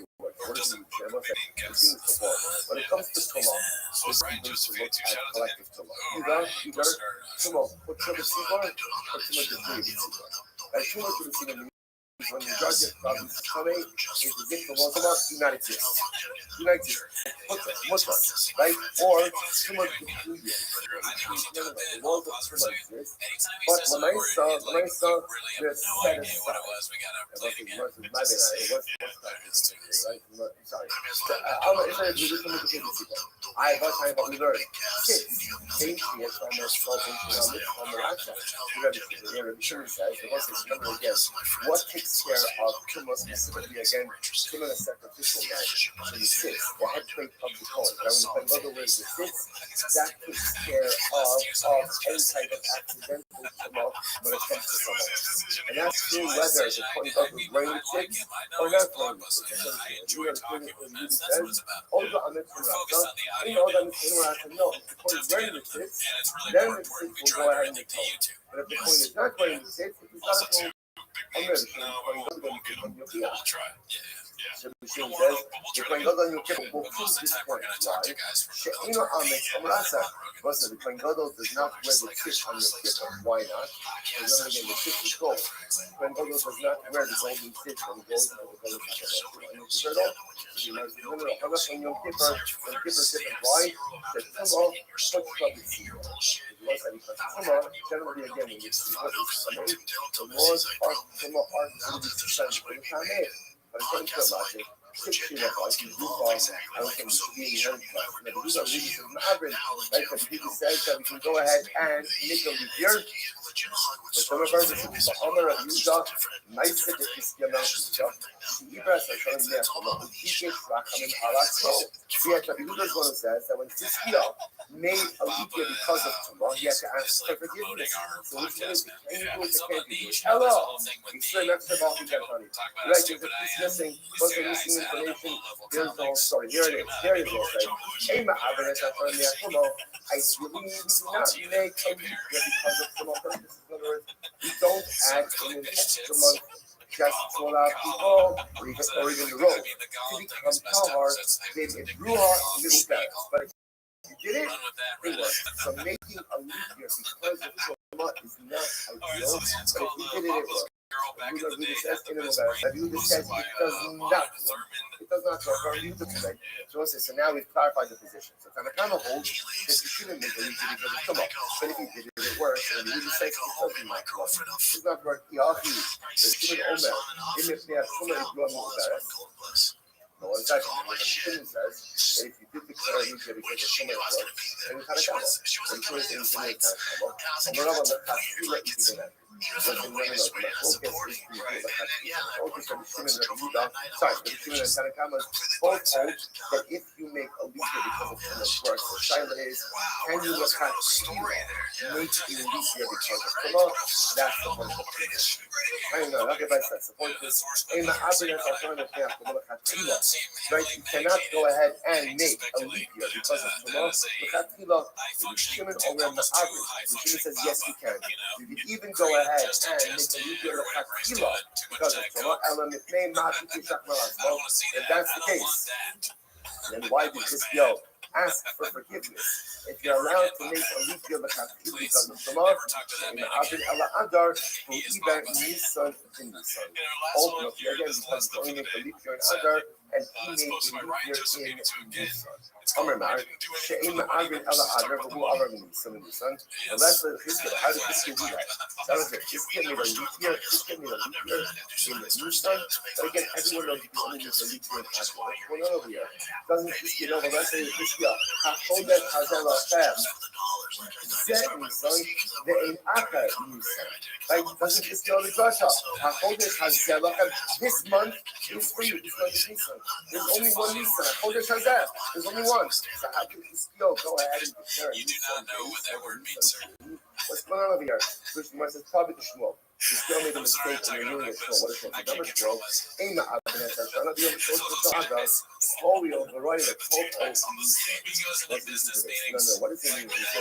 or doesn't book winning guests. When it comes to Tumah, So Brian Joseph 82, shout out to him. you got Tumah. What's the Tzibor? What's the Tzibor? When the judge is coming, is the gift of Tumah do not exist. Do not exist. What's right? Or Tumah the walls of Tumah exist. But when I saw the set aside, I got time about the learning. What takes care of Tumah specifically again, Tumah is sacrificial marriage. So the six, the head plate of the coin. Now when you other ways, the six, that takes care of any type of accidental Tumah when it comes to someone. And that's true whether the coin goes with wearing six or not wearing six. Also, I'm not no, if the coin is wearing the six, then the six will go ahead and the coin. But if the coin is not wearing the six, it's not a coin. I'm ready. We'll try. So the Shem says, the Kohen Gadol will prove this point. Why? She'ino Amet Amrasa. Because the Kohen Gadol does not wear the tip on your kippah. Why not? Because then again, the tip is gold. The Kohen Gadol does not wear the golden tip when he goes into the Kohen Gadol. On Yom Kippur, when Kippur is different. Why? The Tumah puts up the seal. Generally, again, when you see what is coming, the laws are Tumah are to be suspended. But it comes to about it. 6 feet up, like you do fall, I don't think it's being hurt. But these are really some average, right? Because Jesus says that we can go ahead and make a leap year. But some of our Omer of Yudah, nice to get this Yamel Yudah. Ibra Sashan Yachama, Dike Rakamim Alatmo. Yet Rabbi Yehuda's one who says that when Tzidkiah made a leap year because of Tumah, he had to ask for forgiveness. So which means can you do it, can't you do it? Hello! He's still next to the ball, he got funny. Right, there's a piece missing, but the missing information, here's the whole story. Here it is, here it is, he'll say, Ema Abba Sashan Yachama, I believe we do not make a leap year because of Tumah purposes. In other words, we don't add in an extra month just to allow people, or even the road, to become tahar. Then it's ruah little better. But if you did it, it works. So making a leap year because of Tumah is not ideal. But if you did it, it works. Yehuda says in the Mubarak. Yehuda says it does not. It does not work. Yehuda today. So now we've clarified the position. So Tanakama holds that you shouldn't make a leap year because of Tumah. But if you did it, it works. And Yehuda says it doesn't work. It does not work. Yahi. The Shimon Omer. In the Tumah is Ruah Mubarak. No, in fact, the Shimon says that if you did declare a leap year because of Tumah, then you had a Kama. And so it's in the Tanakama. And we're not going to let you let you do that. Sorry, but Shimon and Tanakama both hold that if you make a leap year because of Tumah works, the Shaila is, can you look at make a leap year because of Tumah? That's the point of it. I don't know, that's the point of it. Right, you cannot go ahead and make a leap year because of Tumah. Shimon over the Shimon says yes, you can. You can even go ahead and make a leap year because of Tumah. If that's the case, then why did this ask for forgiveness? If you're allowed to make a leap year because of Tumah, ultimately, again, because you only make a leap year in Adar, and he made a leap year in Nisan. Amar She'im Agrin Ela Adar, but who Amar Nisan in Nisan? The rest of the Chizkiah, how did Chizkiah do that? That was it. Chizkiah made a leap year. Chizkiah made a leap year in Nisan. But again, everyone knows you can only make a leap year in Adar. What's going on over here? Doesn't Chizkiah know the rest of the Chizkiah? HaChodesh Hazel Hashem. Zet Nisan, Ve'en Akar Nisan. Right? Doesn't Chizkiah know the Drasha? HaChodesh Hazel Hashem. This month is for you. This month is Nisan. There's only one Nisan. HaChodesh Hazel. There's only one. So how can Chizkiah go ahead and declare You do not know what that word means, sir. What's going on over here? First, Gemara says probably the Shmuel. Chizkiah made a mistake in renewing the Shmuel. What is it? Number 12. Ema Abinah Hashanah. The other source of the Adam. Holy over right. The He goes into business meetings. What does it mean? He makes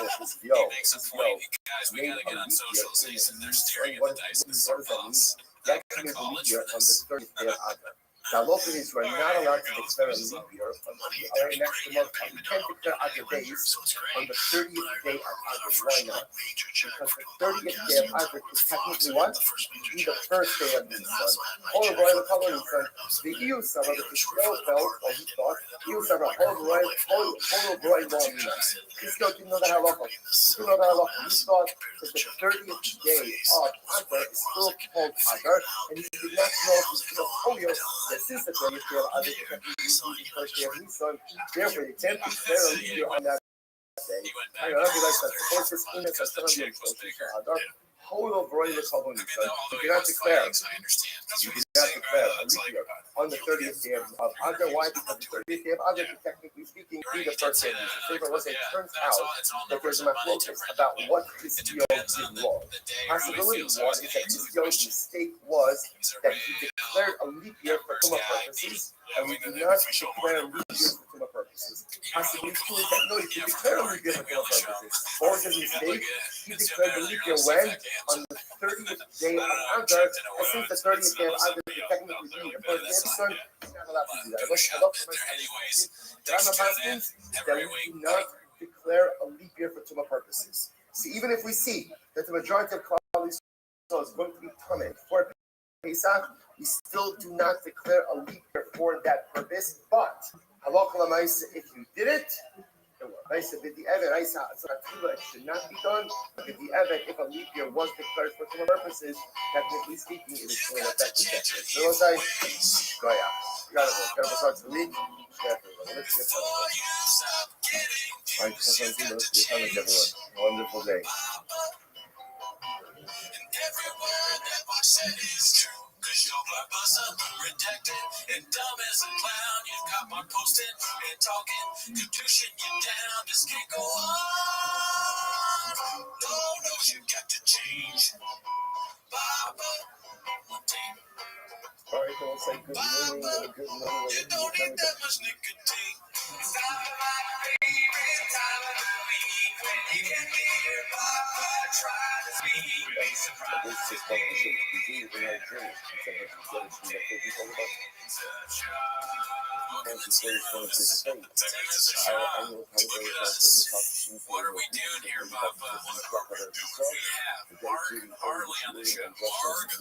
a point. Guys, we gotta get on socials. They're staring at the dice in the boss. That can be a leap year on the 30th day of Adar. The local is we're not allowed to declare a leap year on the next month. You can't declare Adar days on the 30th day of Adar. Why not? Because the 30th day of Adar is technically what? Be the first day of Nisan. Or Royal Color Nisan. The EU summer, the Chizkiah felt, or he thought, EU summer, whole Royal Law Nisan. Chizkiah didn't know the halacha. He didn't know the halacha. He thought that the 30th day of Adar is still called Adar, and he did not know if he still polio. Since the 30th day of Adar, the first day of Nisan, therefore you can't declare a leap year on that day. I know, everybody says, the first is in it, that's going to be a Adar. Whole of Roy the Kabul Nisan. You cannot declare. You cannot declare a leap year on the 30th day of Adar. Why? Because the 30th day of Adar, technically speaking, be the first day of Nisan. So it turns out that there's a machlokas about what Chizkiah did wrong. Possibility one is that Chizkiah's mistake was that he declared a leap year for Tumah purposes, and we do not declare a leap year for Tumah purposes. Possibility two is that no, you can declare a leap year for Tumah purposes. Or was his mistake? He declared the leap year when? On the 30th day of Adar, and since the 30th day of Adar is technically being the first day of the sun, he's not allowed to do that. That we do not declare a leap year for Tumah purposes. See, even if we see that the majority of Klal Yisrael is going to be coming for Pesach, we still do not declare a leap year for that purpose. But halacha l'maaseh, if you did it, it should not be done. But if a leap year was declared for Tumah purposes, technically speaking, it is still effective. So let's say, go yeah. Careful starts to leak. Careful. Let's get all right, let's have a wonderful day. Every word that Mark said is true. Cause your purpose redacted. say good morning or good morning. You don't need that much nicotine. It's time for my favorite time of the week when you can hear Papa try to speak. Be surprised. This is called the disease in our dreams. What are we doing here, Papa? We have Mark Harley on the show. Mark.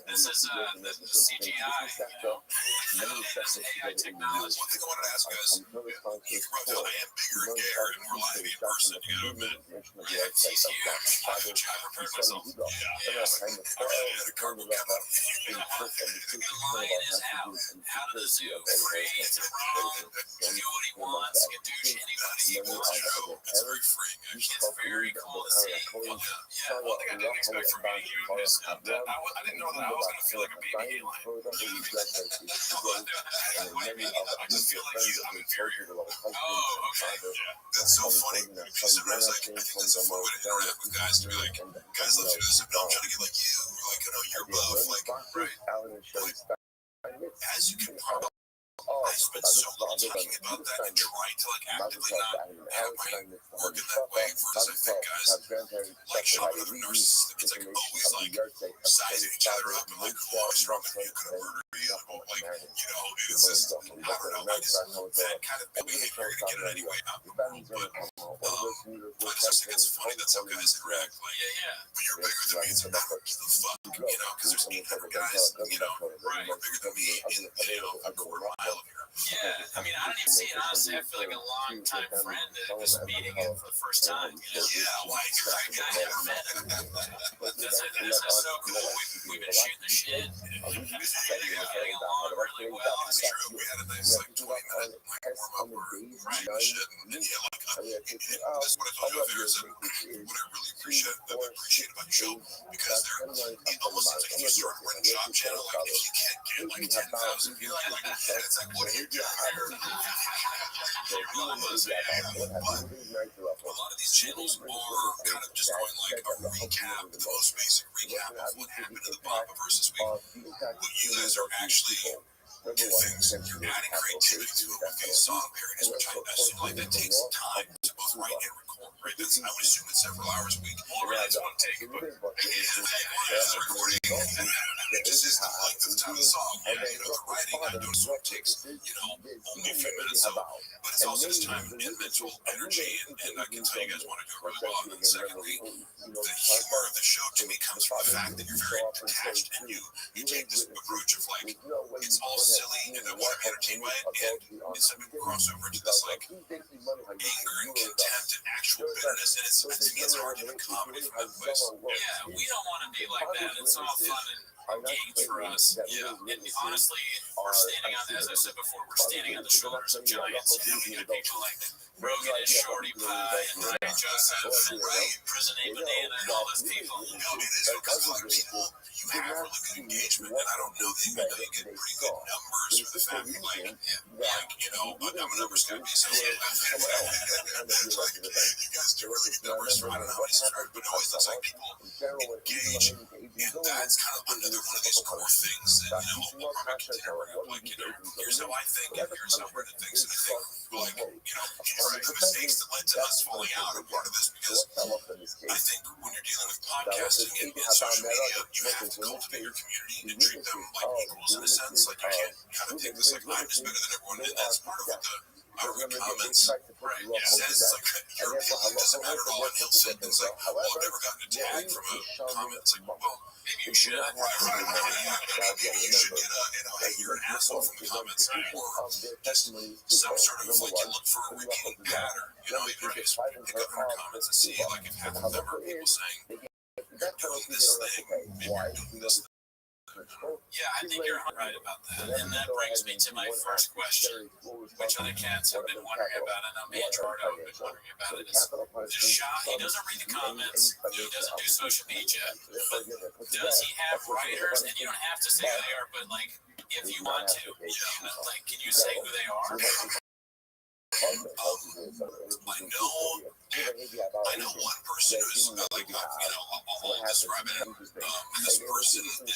This is the CGI, this AI technology. One thing I wanted to ask you guys, you can probably tell I am bigger and gayer and more lively in person, you gotta admit. Yeah, he's huge. I prepared myself. The cardboard cutout. The lion is out of the zoo, free to roam, do what he wants, he can do anybody he wants to. It's very freeing, actually. It's very cool to see. Yeah, one thing I didn't expect from meeting you is that I didn't know that I was gonna feel like a baby alien. I just feel like I'm inferior. Oh, okay. That's so funny. Sometimes I think that's a fun way to interact with guys to be like, guys, let's do this. No, I'm trying to get like you, or like, you're buff, like, right. As you can probably, I spent so long talking about that and trying to like actively not have my work in that way versus I think guys like shopping other narcissistic. It's like always like sizing each other up and like, oh, I'm stronger than you, gonna murder you. Like, it's just, I don't know, I just, that kind of behavior, you're gonna get it anyway out in the world, but I just think it's funny that's how guys interact. Like, but you're bigger than me, it's not the fuck, because there's 800 guys, right, bigger than me in, a quarter mile of here. Yeah, I mean, I didn't even see it. Honestly, I feel like a long-time friend just meeting him for the first time. Yeah, like, I never met him. This is so cool. We've been shooting the shit. Getting along really well. It's true. We had a nice, like, 20-minute, warm-up or shit. And yeah, like, that's what I told you off air is that what I really appreciate about your show, because it almost seems like you start a running job channel, like, if you can't get, like, 10,000 views, it's like, what do you do here? But a lot of these channels are kind of just going like a recap, the most basic recap of what happened in the Papa versus week. What you guys are actually doing things, you're adding creativity to it with these song parodies, which I assume like that takes time to both write and record, right? That's, I would assume it's several hours a week. Well, really, it's one take, but it's recording. It just isn't like the time of the song. The writing I do so it takes, only a few minutes. So, but it's also just time and mental energy, and I can tell you guys want to do it really well. And then secondly, the humor of the show to me comes from the fact that you're very detached and you take this approach of like, it's all silly and I want to be entertained by it, and some people cross over into this like anger and contempt and actual bitterness, and it's, to me it's hard to make comedy from that place. yeah, we don't want to be like that. It's all fun and games for us. Yeah, and honestly, we're standing on, as I said before, we're standing on the shoulders of giants. You know, people like Rogan and Shorty Pie and Ryan Joseph and Prison A Banana and all those people. No, I mean, it's because like people, you have really good engagement, and I don't know that you get pretty good numbers for the fact that like, I'm a numbers guy, so like, you guys do really good numbers for I don't know how many subscribers, but it always looks like people engage, and that's kind of another one of these core things that, we'll probably continue to bring up, like, here's how I think, and here's how Brendan thinks, and I think, like, the mistakes that led to us falling out are part of this, because I think when you're dealing with podcasting and social media, you have to cultivate your community and treat them like equals in a sense, like you can't kind of take this like, I'm just better than everyone, and that's part of what the comments says. It's like, your opinion doesn't matter at all, and he'll say things like, well, I've never gotten a tag from a comment. It's like, well, maybe you should. You should get hey, you're an asshole from comments, or just some sort of like you look for a repeating pattern. You just pick up in the comments and see like if half of them are people saying, you're doing this thing, maybe you're doing this thing. Yeah, I think you're right about that. And that brings me to my first question, which other cats have been wondering about. I know me and Jordo have been wondering about it. Is the shot, he doesn't read the comments, he doesn't do social media, but does he have writers? And you don't have to say who they are, but like, if you want to, like, can you say who they are? I know one person who's I'll describe it. This person is a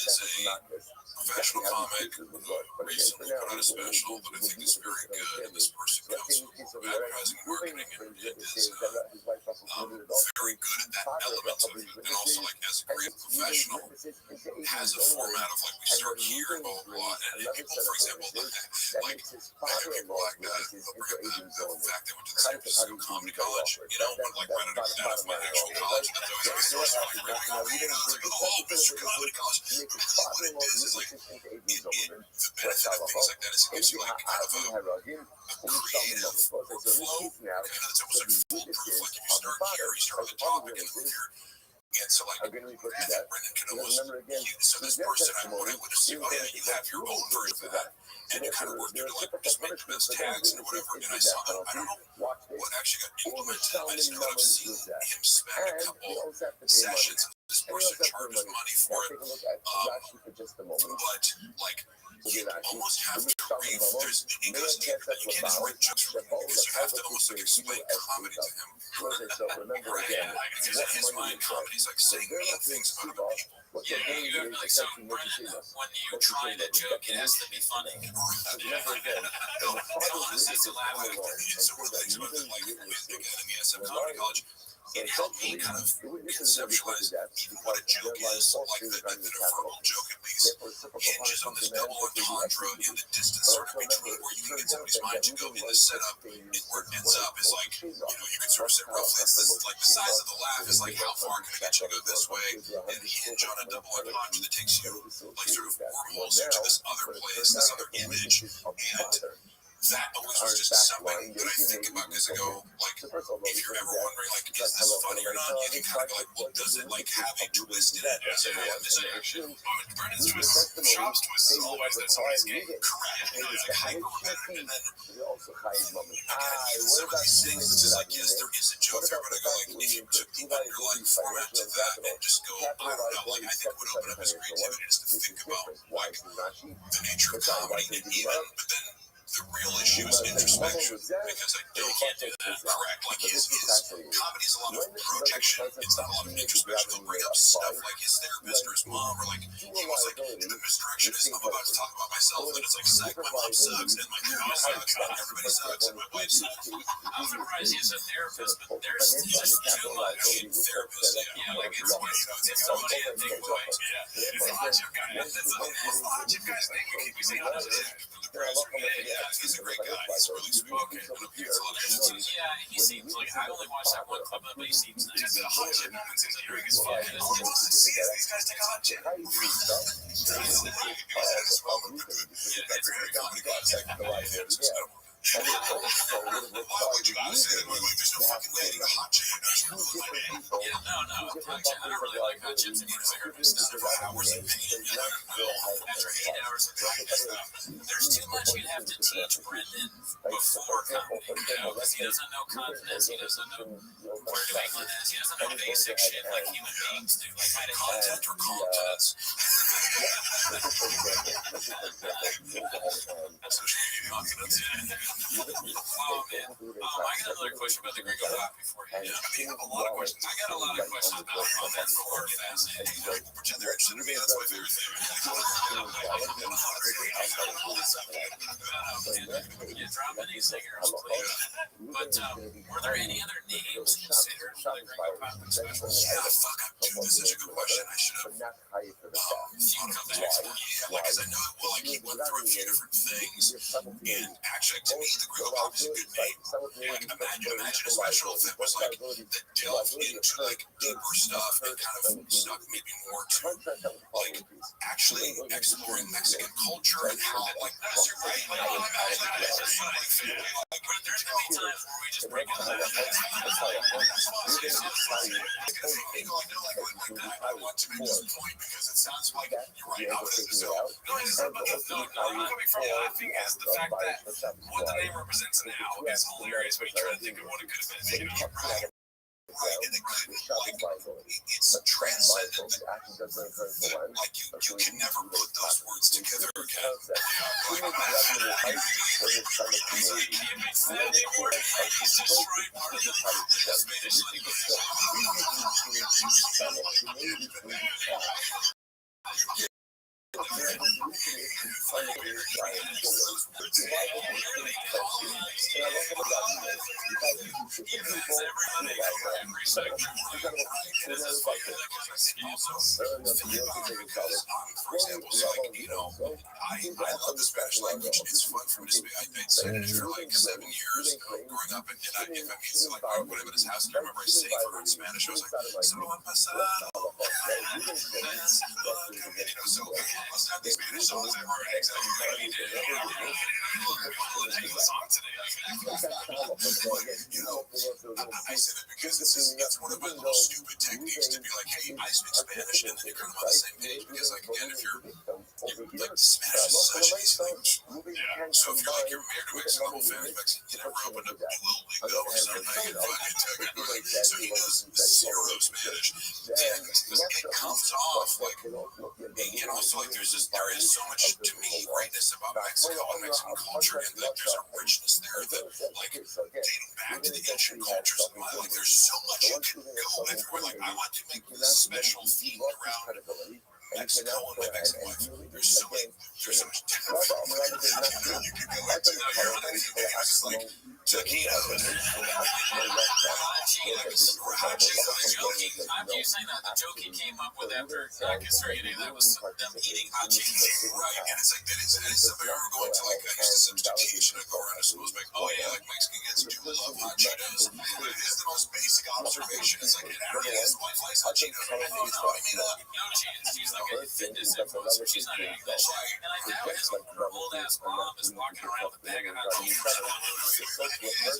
professional comic who recently put out a special that I think is very good, and this person comes from advertising and marketing and is very good at that element of it, and also as a creative professional has a format of we start here and blah blah blah, and people, for example, I have people they'll bring up the fact they went to the San Francisco Comedy College, but right under the out of my actual college, and that's always a source of Mr. Comedy College. What it is the benefit of things like that is it gives you kind of a creative flow, that's almost foolproof. If you start here, you start with a topic, and here. And so, I think Brendan can almost use. So this person, what I would assume, you have your own version of that, and you kind of work through to just make the best tags and whatever. And I saw that. I don't know what actually got implemented. I just know I've seen him spend a couple sessions. This person charges money for it, but you almost have to read. He doesn't. You can't just write jokes for him because you have to almost explain comedy to him. Because in his mind, comedy's saying mean things about other people. Yeah, you have so Brendan, when you're trying a joke, it has to be funny. Honestly, it's a laugh. So one of the things about again in the SF Comedy College, it helped me kind of conceptualize even what a joke is, that a verbal joke at least hinges on this double entendre in the distance between where you can get somebody's mind to go in the setup and where it ends up is you can sort of say roughly it's this, the size of the laugh is how far can I get you to go this way, and the hinge on a double entendre that takes you sort of wormholes into this other place, this other image, and that always was just something that I think about because I go, if you're ever wondering, is this funny or not, you can kind of go, well, does it have a twist in it? Does it have this action? Brendan's twist, Shop's twist is always that somebody's game. Correct. Hyper repetitive, and then again, some of these things, it's just yes, there is a joke there, but I go, if you took the underlying format to that and just go, I don't know, I think what opened up his creativity is to think about the nature of comedy, and even, but then the real issue is introspection, because I don't do that. Correct. His comedy is a lot of projection. It's not a lot of introspection. He'll bring up stuff like his therapist or his mom, or he was the misdirection is I'm about to talk about myself, and it's psych, my mom sucks, and my house sucks, and everybody sucks, and my wife sucks. I'm surprised he's a therapist, but there's just too much. Therapist, It's a funny thing, right? It's the hot chip guy. It's the hot chip guy's thing. We keep saying hot chip. He's a great guy. He's really spoken. Yeah, he seems I only watched that one clip, but he seems nice. Just a hot chip moment seems like you're as fuck. These guys take a hot chip. That's a great comedy concept. Why would you say that? There's no fucking way eating a hot chip. Yeah, no. I don't really like hot chips anymore. Hours of pain. After 8 hours of practice, there's too much you'd have to teach Brendan before comedy. Because he doesn't know confidence. He doesn't know where to make it is. He doesn't know basic shit like human beings do. Content or contents. Oh man. I got another question about the Greek rock before you. I have a lot of questions. I got a lot of questions about comments that were fascinating. People pretend they're interested in me. That's my favorite thing. Drop any singers, please. But were there any other names considered for the Greek pop special? That's such a good question. I should have thought of that. Because I know he went through a few different things, and actually, to me, the Greek pop is a good name. Imagine a special if it was that delved into deeper stuff and kind of stuck maybe more to actually exploring Mexican culture and how that's right. There's gonna be times where we just break it down. I want to make this point because it sounds like you're right. No, I'm coming from laughing as the fact that what the name represents now is hilarious when you try to think of what it could have been. Right, and it could, it's transcendent. Like, you can never put those words together again. He's destroying part of the Spanish for example, so like, you know, I love the Spanish language. It's fun for me to speak. I Spanish for like 7 years growing up, and if I meet like I went over to his house, and I remember saying for her in Spanish, I was like, "Solo han pasado." You know, so most of the Spanish songs I've heard exactly what he did. You know, I say that because it's one of my little stupid techniques to be like, hey, I speak Spanish, and then you're kind of on the same page. Because, like, again, if you're like, Spanish is such an easy language. Yeah. So if you're like, you're married to a Mexican whole family, you never opened up a little window or something, and fucking took it. So he knows zero Spanish. And it comes off like, and also like there is so much to me greatness about Mexico and Mexican culture, and like there's a richness there that like dating back to the ancient cultures of my like there's so much you can go everywhere. Like I want to make this special theme around Mexico and my Mexican wife. There's so much you can go like to like taquitos. I'm just saying that the joke he came up with after Castrati, that was them eating hot Cheetos. Right, and it's like that is something I remember going to like I used to substitution and go around to schools like, oh yeah, like Mexican kids do love hot Cheetos. But it is the most basic observation. It's like his wife likes hot Cheetos. I think it's what I mean. No, she's like a fitness influencer. She's not eating that shit. And I doubt his like her old ass mom is walking around with a bag of hot Cheetos. Because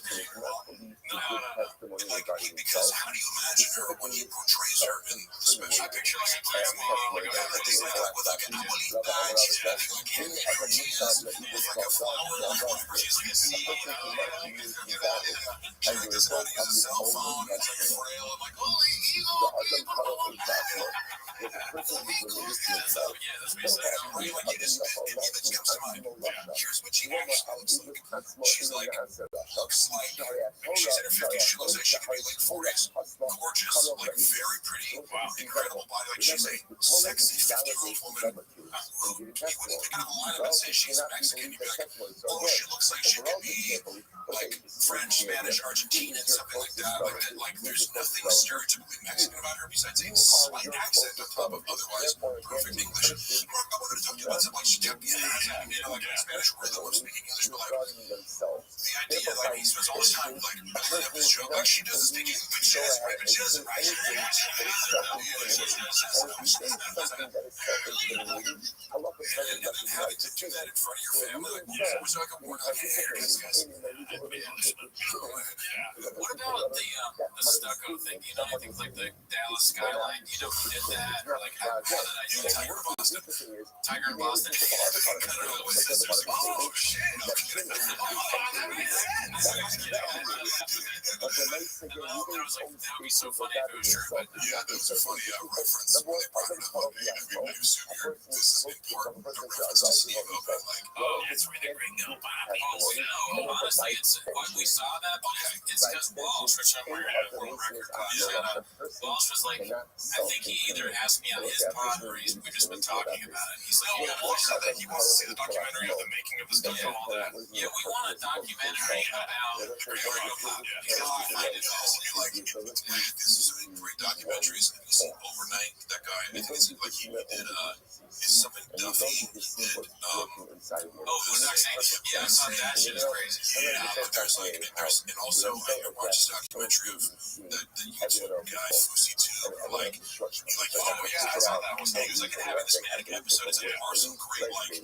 how do you imagine her when he portrays her in the special? I picture like a class mom, like with like an abuelita, and she's having like candy tortillas with like a flower, like she's like a seed. She like doesn't know how to use a cell phone. It's like frail. I'm like, oh, comes to mind. Here's what she actually looks like. She's like, she's in her 50s. She looks like she could be like 40s. Gorgeous, like very pretty, incredible body. Like she's a sexy 50-year-old woman who you wouldn't pick up a line up and say she's Mexican. You'd be like, oh, she looks like she could be like French, Spanish, Argentinian, something like that. Like there's nothing stereotypically Mexican about her besides a slight accent on top of otherwise perfect English. Mark, I wanted to talk to you about something like she kept being like in Spanish rhythm of speaking English, but like the idea like he spends all this time like building up this joke, like she doesn't speak English, but she doesn't right, but she doesn't right. And then having to do that in front of your family, like, was like a word I hated these guys. What about the stucco thing? You know anything like the Dallas skyline? You know who did that? Or like how did I do Tiger in Boston? Tiger in Boston. Oh shit! There was like that would be so funny if it was true, but yeah, that was a funny reference when they brought it up. I assume this is in part the reference to Steve Open, like, oh, that's where the gringo Bobby. Oh, no, honestly, it's when we saw that, it's because Walsh, which I'm wearing a world record class, Walsh was like, I think he either asked me on his pod or we've just been talking about it. He's like, Walsh said that he wants to see the documentary of the making of the stuff and all that. Yeah, we want a documentary about gringo Bobby because we find it fascinating. like, this is a great documentaries, and you see Overnight, that guy, I think it's like he did, is something Duffy did, yeah, I saw that shit is crazy. Yeah, but there's like, and also I watched this documentary of the YouTube guy, Fusi2, like, oh yeah, I saw that one. He was like having this manic episodes that are some great, like,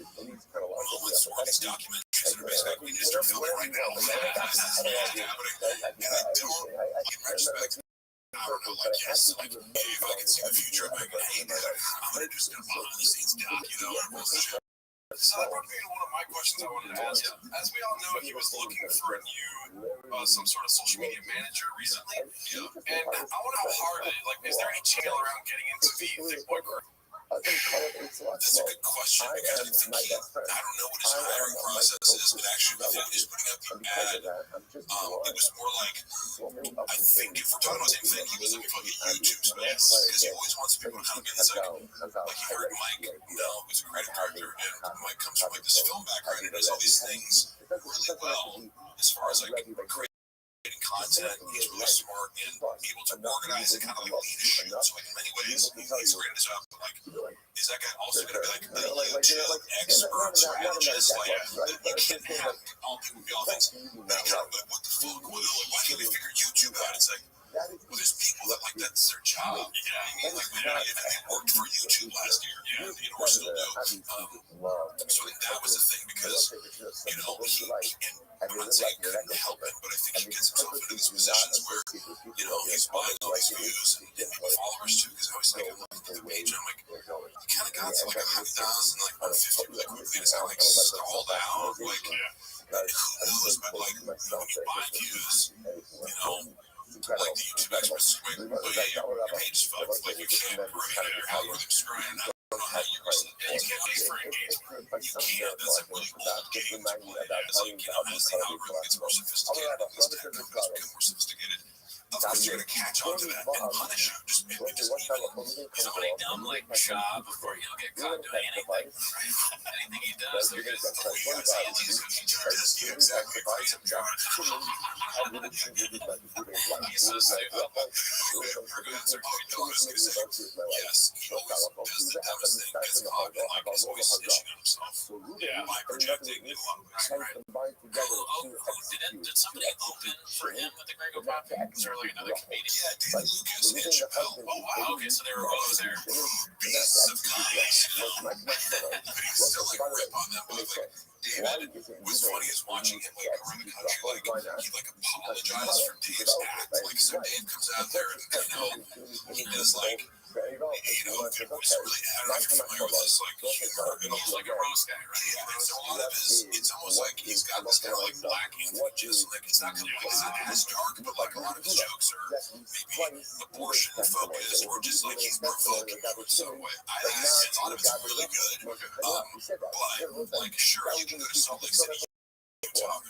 moments where these documentaries that are basically, we just start filming right now, happening, and I don't, in retrospect, I don't know, like, yes, like, hey, if I can see the future, I'm like, hey, man, I'm gonna do some behind the scenes doc, you know, So that brought me to one of my questions I wanted to ask. As we all know, he was looking for a new, some sort of social media manager recently. And I want to know how hard it is. Like, is there any channel around getting into the Thick Boy crew? That's a good question because I think I don't know what his hiring process is, but actually with him just putting up the ad, it was more like, I think if we're talking about the same thing, he was looking for like a YouTube space because he always wants people to kind of get this like he heard Mike, who's a creative director, and Mike comes from like this film background and does all these things really well as far as like creating content. He's really smart and able to organize it, kind of like lead a shoot. So like in many ways, he's great at his job. But like, is that guy also going to be like a YouTube expert strategist? Like, you can't have all people be all things. And you kind of like, what the fuck? Why can't they figure YouTube out? It's like, well, there's people that like that's their job. You know what I mean? Like many of them worked for YouTube last year. Yeah, or still do. So I think that was the thing because he and I'm not saying he couldn't help it, but I think he gets himself into these positions where he's buying all these views and followers too. Because I always like I'm looking at the page and I'm like, you kind of got to like 100,000, like 150 really quickly. And it's kind of like stalled out. Like, who knows? But like when you buy views, like the YouTube experts, your page is fucked. Like you can't really your algorithm's screwing. I don't know how you can't pay for engagement. You can't. That's like really old games to play. It's like as the algorithm gets more sophisticated, as tech companies become more sophisticated, of course you're gonna catch on to that and punish you. Just somebody dumb like Shab before he'll get caught doing anything. Anything he does, they're gonna exactly right. He's so stupid. Yes, he always does the dumbest thing, gets caught, and like is always snitching on himself. By projecting in a lot of ways, right? Did somebody open for him with the Gringo podcast? Or like another comedian? Yeah, David Lucas and Chappelle. Oh wow, okay, so they were both there. Beasts of guys, but he's still like rip on them both. Like David was funny as watching him like around the country, like he like apologized for Dave's act. Like so Dave comes out there and he does like it's really, I don't know if you're familiar with this, like humor, and he's like a roast guy, right? Yeah, and so a lot of his, it's almost like he's got this kind of like black anthropology, like it's not gonna be like as dark, but like a lot of his jokes are maybe abortion focused or just like he's provoking in some way. I thought it was really good, but like sure you can go to Salt Lake City. However,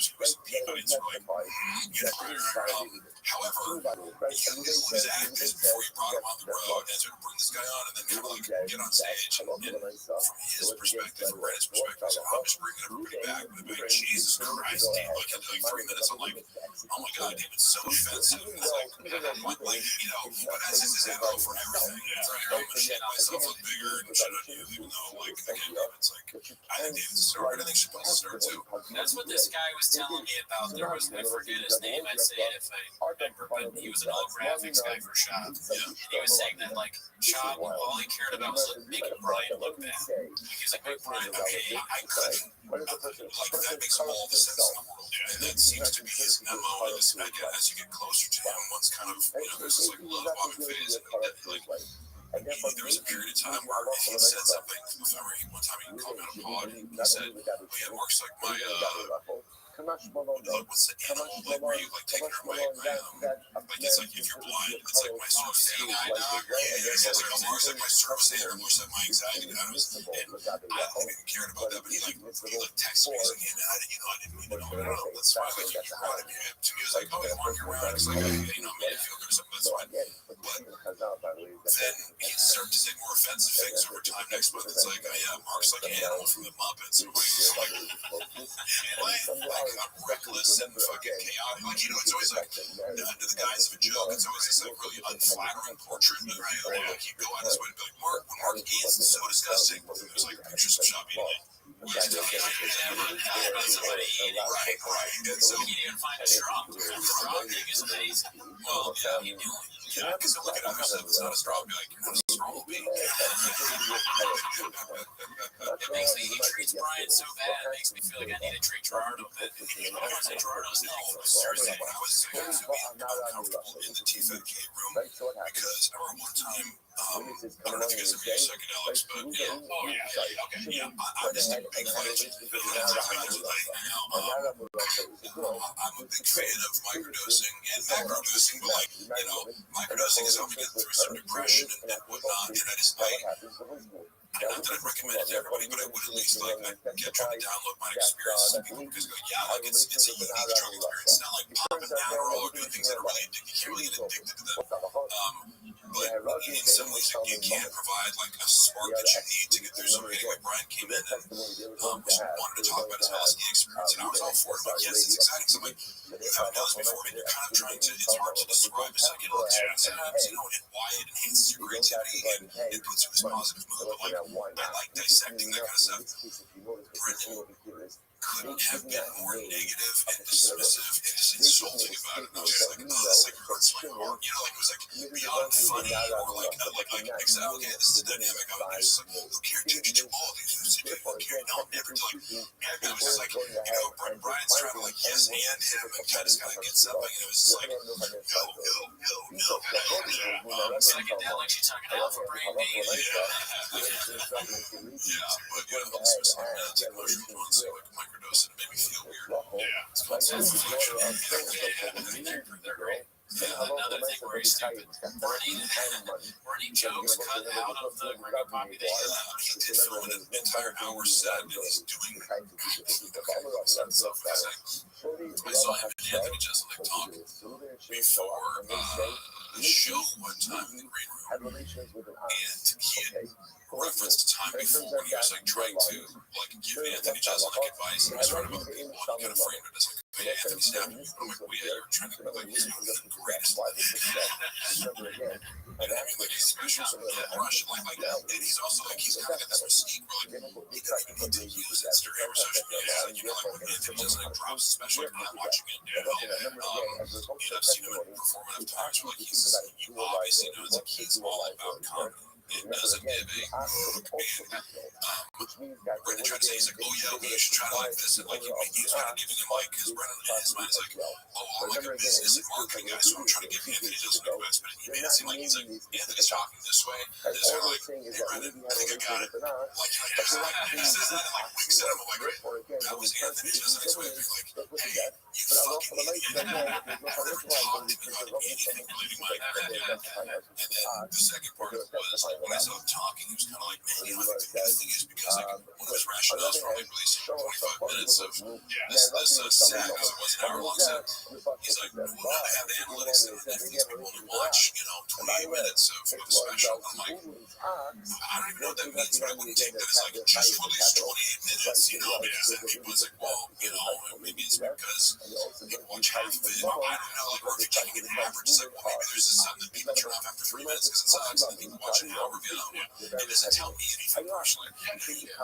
his act is before he brought him on the road and sort of bring this guy on and then kind of like get on stage and from his perspective, from Brandon's perspective, so I'm just bringing everybody back with like Jesus Christ, Dave, like in like 3 minutes, I'm like, oh my God, David's so offensive. It's like but that's just his MO for everything. I'm gonna shit myself look bigger and shit on you, even though like again, it's like I think David's a star, I think Chappelle's a star too. That's what this guy was telling me about. There was, I forget his name, I'd say it if I remember, but he was an old graphics guy for Shop. And he was saying that like Shop, all he cared about was making Brian look bad. He's like, hey Brian, okay, I couldn't like that makes all the sense in the world. And that seems to be his MO in this as you get closer to him, once kind of there's this like love bombing phase and there was a period of time where if he said something, one time he called me on a pod and he said, oh yeah, Mark's like my what's the animal like where you like taking her away like it's like if you're blind it's like my service animal it's like Mark's like my service animal Mark's like my anxiety and I don't even care about that but he texted me he's like hey man I didn't mean to know that's fine like you're around to me it was like oh yeah Mark you're around it's like made it feel good or something that's fine but then he started to say more offensive things over time next month it's like oh yeah Mark's like an animal from the Muppets I'm reckless and fucking chaotic. Like, it's always like, under the guise of a joke, it's always this like really unflattering portrait of me, right? Like, he'd go out his way to be like, Mark, when Mark eats, it's so disgusting. There's like pictures of Shop eating it. Right. And so you didn't find a strong. Strong thing is amazing. Well, yeah, you do. Yeah, because I look at other stuff, it's not a strong. Be like, you're not a strong being. It makes me, he treats Brian so bad, it makes me feel like I need to treat Gerardo. I don't want to say Gerardo's no, seriously, when I was uncomfortable in the TV vacate room because I remember one time, I don't know if you guys ever use psychedelics, but this is a big legend. I'm a big fan of microdosing and macrodosing, but microdosing has helped me get through some depression and whatnot, and not that I'd recommend it to everybody, but I would at least try to download my experiences to people because it's a unique drug experience. It's not like popping Adderall or doing things that are really addictive. You can't really get addicted to them. But in some ways, you can provide a spark that you need to get through something. Anyway, Brian came in and just wanted to talk about his LSD experience, and I was all for it. Yes, it's exciting. So you haven't done this before, and you're kind of trying to. It's hard to describe a psychedelic experience, and why it enhances your creativity and it puts you in this positive mood. But I like dissecting that kind of stuff. Brendan couldn't have been more negative and dismissive and just insulting about it. And I was just like, oh, this hurts my heart. It was beyond funny or except, okay, this is a dynamic of it. It's just who cares? Did you all these people care? No, never. It was just Brian's trying to yes and him and kind of gets up. It was just no. Psychedelics, you're talking alpha brain being. But this was something emotional ones, microdose, and it made me feel weird. It's called self-reflection. They're great. Another thing where he's stupid. Weren't any jokes cut out of the Ringo Poppy that he did film an entire hour set, and he's doing I saw him and Anthony Jeselnik talk before the show one time in the green room, and he had referenced time before when he was trying to give Anthony Jeselnik advice. He was trying to other people, and he kind of framed it as hey, Anthony snapped me. I'm well, yeah, you're trying to be he's one of the greatest. And he's special Russian, and he's also he's kind of got this mystique where he doesn't even need to use Instagram or social media. When Anthony Jeselnik drops, especially when I'm watching it, I've seen him perform enough times where you obviously know he's all about comedy. It doesn't give a Brendan tried to say, he's oh yeah, you should try to this, and he's kind of giving him because Brendan in his mind is I'm a business and marketing guy, so I'm trying to give Anthony Jeselnik advice, but he made it seem he's Anthony's talking this way, and they're hey Brendan, I think I got it. He says that and winks at him, that was Anthony Jeselnik's way of being hey, you fucking idiot. I've never talked to you about anything relating my idea. And then the second part of it was when I saw him talking, he was kind of man, I think the good thing is because one of his rationales for only releasing 25 minutes of this set, because it was an hour-long set, he's well, now I have the analytics that these people only watch, 28 minutes of the special. I'm I don't even know what that means, but I wouldn't take that as just release 28 minutes, because then people is well, maybe it's because people watch half of it. I don't know, or if you're trying to get an average, it's well, maybe there's just something that people turn off after 3 minutes because it sucks, and people watch an hour of it. It doesn't tell me anything personally.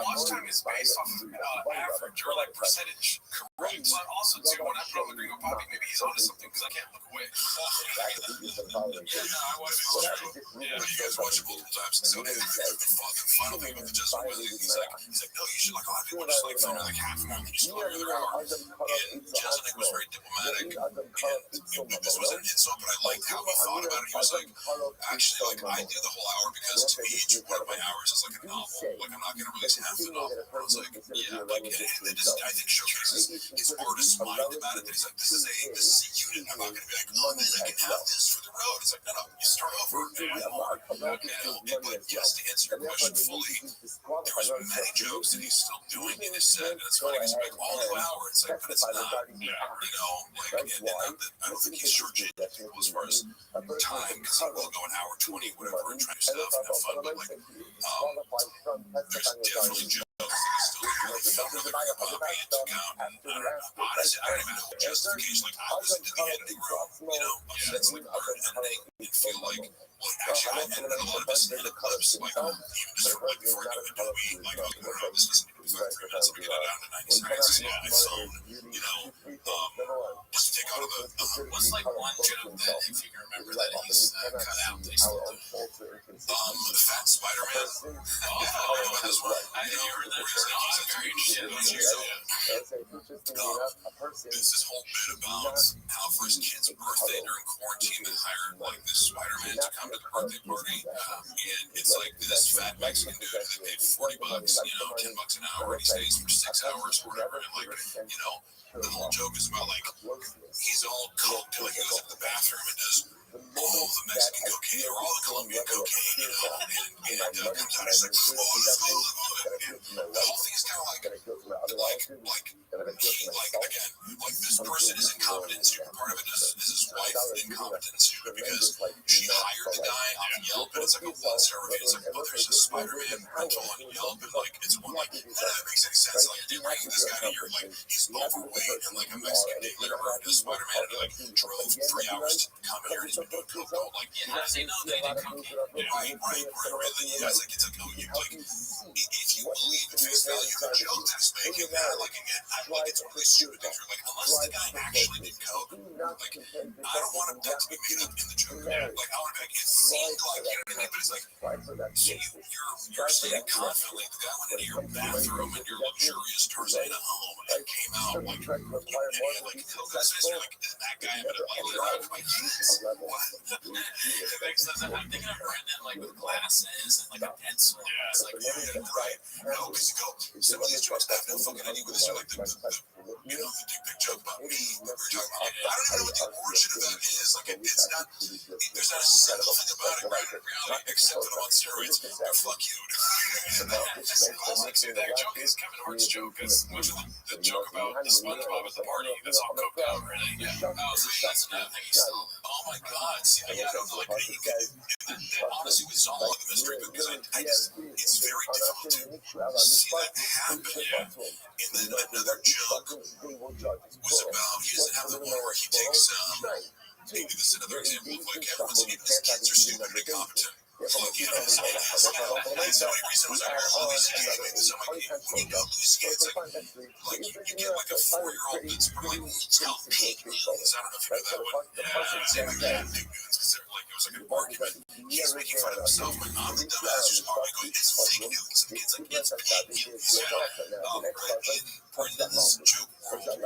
Watch time is based off of average or percentage. Correct. But also, too, when I put on the Gringo Poppy, maybe he's onto something because I can't look away. I watch it. You guys watch it multiple times. So the final thing with the Justin was he's no, you should a lot of people just film half an hour and just film another hour. And Jeselnik was very diplomatic, and this wasn't an insult, but I liked how he thought about it. He was actually, I do the whole hour because to me, each one of my hours is a novel. I'm not going to release half the novel. I was and it just, I think, showcases his artist mind about it. That he's this is a unit. I'm not going to be oh, then I can have this for the road. It's no, you start over. But yes, to answer your question fully, there was many jokes that he's still doing in his set, and it's funny because all the hour, it's but it's not, and I don't think he's shortchanging people as far as time, because he will go an hour 20, whatever, and try stuff and have fun, but there's definitely jokes that he's still doing. He felt really Poppy and took out, and I don't know, honestly, I don't even know justification, I was into the editing room, that's learn editing and feel actually, I edited a lot of this in the clips, even just from before I go into the week, I was listening to 3 minutes, I'll get it down to 90 seconds, on my phone, just to take out of what's one joke that, if you can remember, that he's cut out, they still do? The Fat Spider-Man. I know this one. I heard that. Very interesting. there's this whole bit about how for his kid's birthday during quarantine they hired like this Spider-Man to come to the birthday party, and it's like this fat Mexican dude that paid $40, $10 an hour, and he stays for 6 hours or whatever, and like, the whole joke is about like he's all coked till he goes into the bathroom and does all the Mexican cocaine or all the Colombian cocaine, and comes out as like, the whole thing is kind of like this person is incompetent stupid. Part of it is his wife incompetent stupid because she hired the guy on Yelp, and it's like a one-star review. It's like, oh, there's a Spider-Man rental on Yelp, and like it's one like none of that makes any sense. Like you're bringing this guy here, like he's overweight and like a Mexican laborer and a Spider-Man, and like drove 3 hours to come here, and he's been doing coke all like How does he know they did cocaine? right. Yeah, it's like oh, you like if you believe the face value of the joke that's making that, like again, it's one of these stupid things where like unless the guy actually did coke, like I don't want that to be made up in the joke. Like I want to be like it seemed like but it's like so you're saying confidently the guy went into your bathroom in your luxurious Tarzana home and came out like and he had like coke on his face, like that guy ended up like Jesus, what? It makes sense. I'm thinking of Brendan like with glasses and like a pencil. Yeah, it's like right. No, because you go some of these jokes have no fucking idea what this is like the dick pic joke about me that we were talking about. I don't even know what the origin of that is. Like it's not there's not a simple thing about it, right? In reality, except that I'm on steroids. Fuck you. That joke is Kevin Hart's joke. Is much of the joke about the SpongeBob at the party that's all coked out, really. Yeah. Oh, so that's another thing he stole. Oh my God. See, I don't know, like that honestly was all like a mystery because I just it's very difficult to see that happen. Yeah. And then another joke was about he doesn't have the one where he takes maybe this is another example of like everyone's even his kids are stupid and incompetent. Like, his own ass. The only reason was I heard Louis Gates. So I'm like, when you go Louis Gates, like you get like a 4-year-old that's probably like tell pink means. I don't know if you know that one. Same like that. Like it was like an argument. He's making fun of himself. Like I'm the dumbass who's already going, it's fake news. And the kid's like, it's pink news. Right. In this joke world,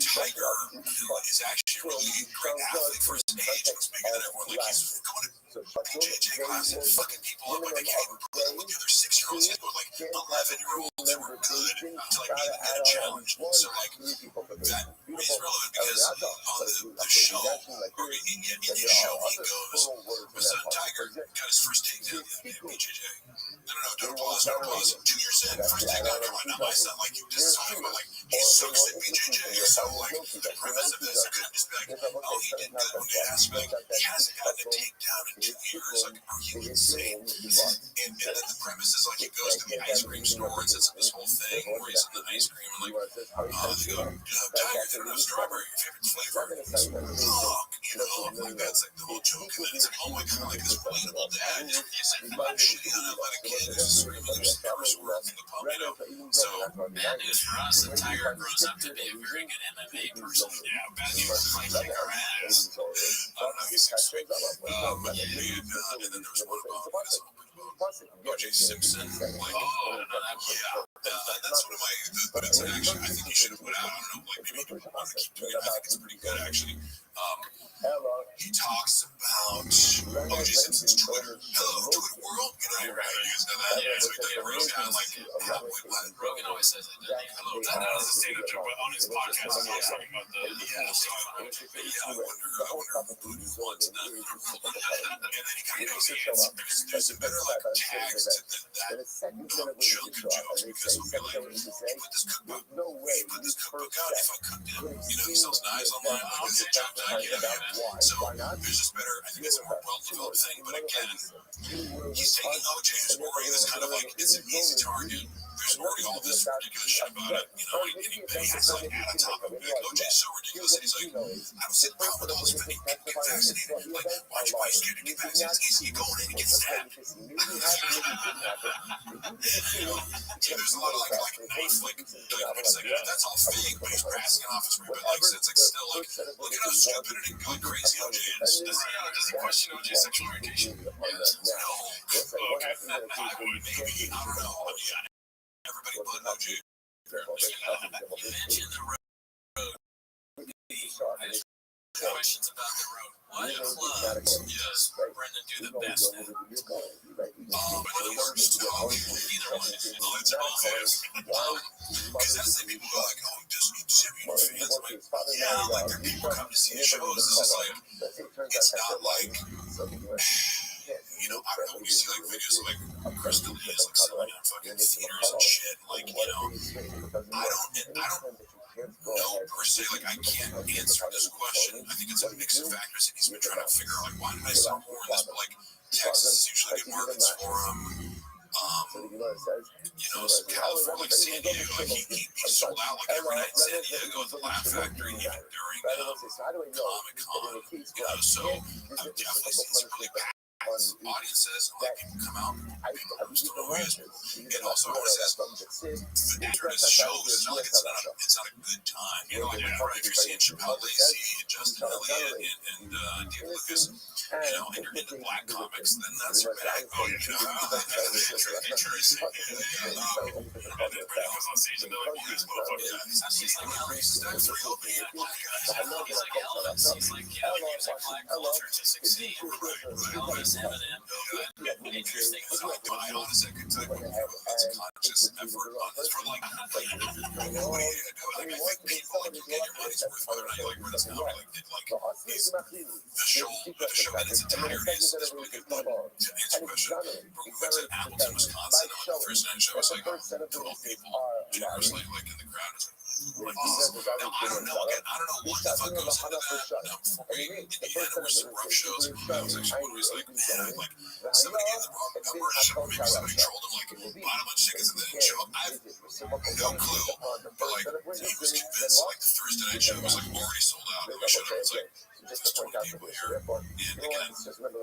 Tiger is actually a really great athlete for his age. He's bigger than everyone. Like he's going to PJJ class and fucking people up like they can't even put with the other 6-year-olds. He's going like 11-year-olds that were good to like even get a challenge. So like that is relevant because on the show or in the show he goes was Tiger got his first takedown in PJJ. No, don't pause. 2 years in, first takedown. Come on, not my son. Like you just talking about like he sucks at PJJ. So like the premise of this, I couldn't just be like, oh, he did good when they asked me. Like he hasn't gotten a takedown in 2 years. Like, are you insane? And then the premise is like he goes to the ice cream store and sets up this whole thing where he's in the ice cream and like, they go, Tiger, they don't have strawberry, your favorite flavor. Like that's like the whole joke. And then it's like, oh my God, like this relatable dad. He's like, I'm shitty on athletic kid who's screaming there's cameras working the pump, So bad news for us that Tiger grows up to be a very good MMA person. Yeah, bad news is like kick our ass. I don't know, he's 6 feet. And then there was one about O.J. Simpson. Like, that's one of my. But it's actually, I think you should have put out. I don't know, like maybe people want to keep doing it. I think it's pretty good actually. He talks about O.J. Simpson's Twitter. Hello, Twitter world. You guys know that? Yeah, so he Rogan kind of like Rogan always says it. Hello, not as a stand-up joke, but on his podcast, he's always talking about the So I wonder who wants that. And then he kind of there's a better like tags to that junk jokes because he'll be like, hey, put this cookbook out. If I cooked it, he sells knives online. It's a joke that I get. So there's just better. I think it's a more well-developed thing. But again, he's taking OJ, who's already this kind of like it's an easy target. There's already all this ridiculous shit about it, and he has like add on top of it. Like OJ's so ridiculous, and he's like, I don't see the problem with all this when you get vaccinated. Like, why'd you buy scared to get vaccinated? It's easy. You go in and you get stabbed. There's a lot of like knife, like it's like that's all fake, but he's passing it off as real. But like, it's like still like, look at how stupid and crazy OJ is. Does he question OJ's sexual orientation? No. Okay. I would maybe. I don't know. Everybody but OJ. You mentioned the Questions about the road. What club does Brendan do the best at? Either one. I'll answer both ways. Because that's the people who are like, oh, does he have any fans? I'm like, yeah, like, there are people come to see the shows. It's just like, it's not like, you know, I don't know when you see like videos of like Chris D'Elia is like selling out fucking theaters and shit. Like, you know, I don't know per se. Like, I can't answer this question. I think it's a mix of factors, and he's been trying to figure out like, why did I sell more in this? But like, Texas is usually good markets for him. You know, so California, like San Diego, like he sold out like every night in San Diego at the Laugh Factory, even during Comic-Con, you know, so I've definitely seen some really packed audiences, and like people come out, people who still know it. And also, I want to say, the nature of this show is not like it's not a good time. You know, like if you're seeing Chappelle Lacey and Justin Elliott and Dave Lucas, you know, and you're into black comics, then that's your bag. Oh, you know, interesting. And then Brandon comes on stage and they're like, this motherfucker. He's like Elvis. That's reopening that podcast. He's like Elvis. He's like, you know, using black culture to succeed. Elvis, Eminem, interesting. I honestly could tell you it's a conscious effort on this for like, I mean, I think people like you get your money's worth whether or not you like where this comedy like did like the show in its entirety is really good. But to answer your question, we went to Appleton, Wisconsin on the Thursday night show. It's like 12 people generously like in the crowd. Now, I don't know. Again, I don't know what the fuck goes into that. Now, before Indiana was some rough shows. I was actually always like, man, I like somebody gave the wrong number. Maybe somebody trolled him, like bought a bunch of tickets and then didn't show up. I have no clue. But like, he was convinced like the Thursday night show was like already sold out. And we showed up. It's like, there's 20 people here. And again, I'm not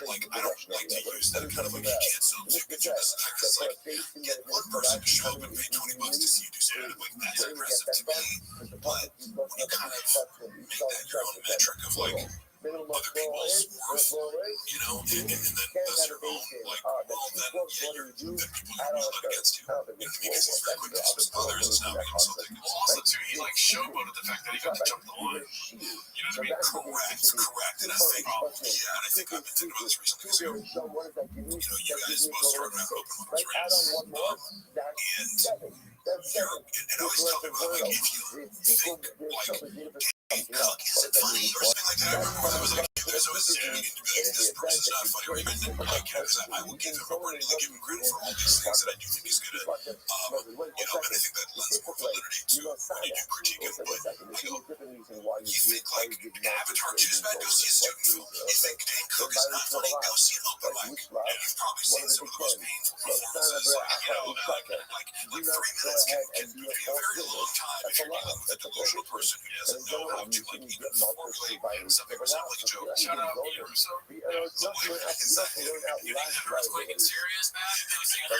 like, I don't like to use that kind of like, you can't sell tickets or this and that. Because like, get one person to show up and pay $20 to see you do stand up. Like, that's impressive to me. But when you kind of make that your own metric of like other people's worth, you know, and then that's your own, like, well, then yeah, the people you're not against you. Because he's frequent with others, it's not being so thick. Well, also too, he like showboated the fact that he got to jump the line. You know what I mean? Correct. And I think, yeah, and I think I've been thinking about this recently because you know, you guys both started out open mics, right? And I always tell people like, if you think like, hey, Cook, is it funny or something like that? I remember there was like, there's always this comedian to be like, this person's not funny, or even like, you know, because I will give him a word and like, give him credit for all these things that I do think he's good at. You know, and I think that lends more validity to when you do critique him. But I go, you think like Avatar 2 is bad, go see a student film. You think Dan Cook is not funny, go see an open mic. And you've probably seen some of the most painful performances, like, you know, like 3 minutes can be a very long time if you're dealing with a delusional person who doesn't know how to like even formulate something or sound like a joke. Shout out Ian Russo. Exactly. You think the earthquake in Syria is bad? I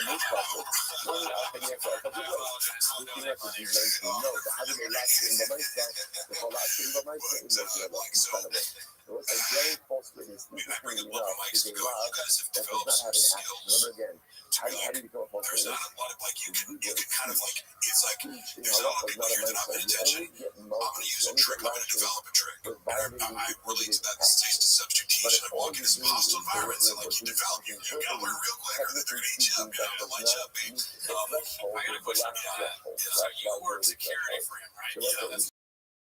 bring up open mics to go, you guys have developed some skills. There's not a lot of like you can kind of like, it's like there's not a lot of people here that I'm paying attention. I'm gonna use a trick, I'm gonna develop a trick. And I relate to that taste of substitution. I walk into some hostile environments and like you develop, you gotta learn real quick or they're gonna eat you up, you know, light you up. I got a question. So you work security for him, right? Yeah, that's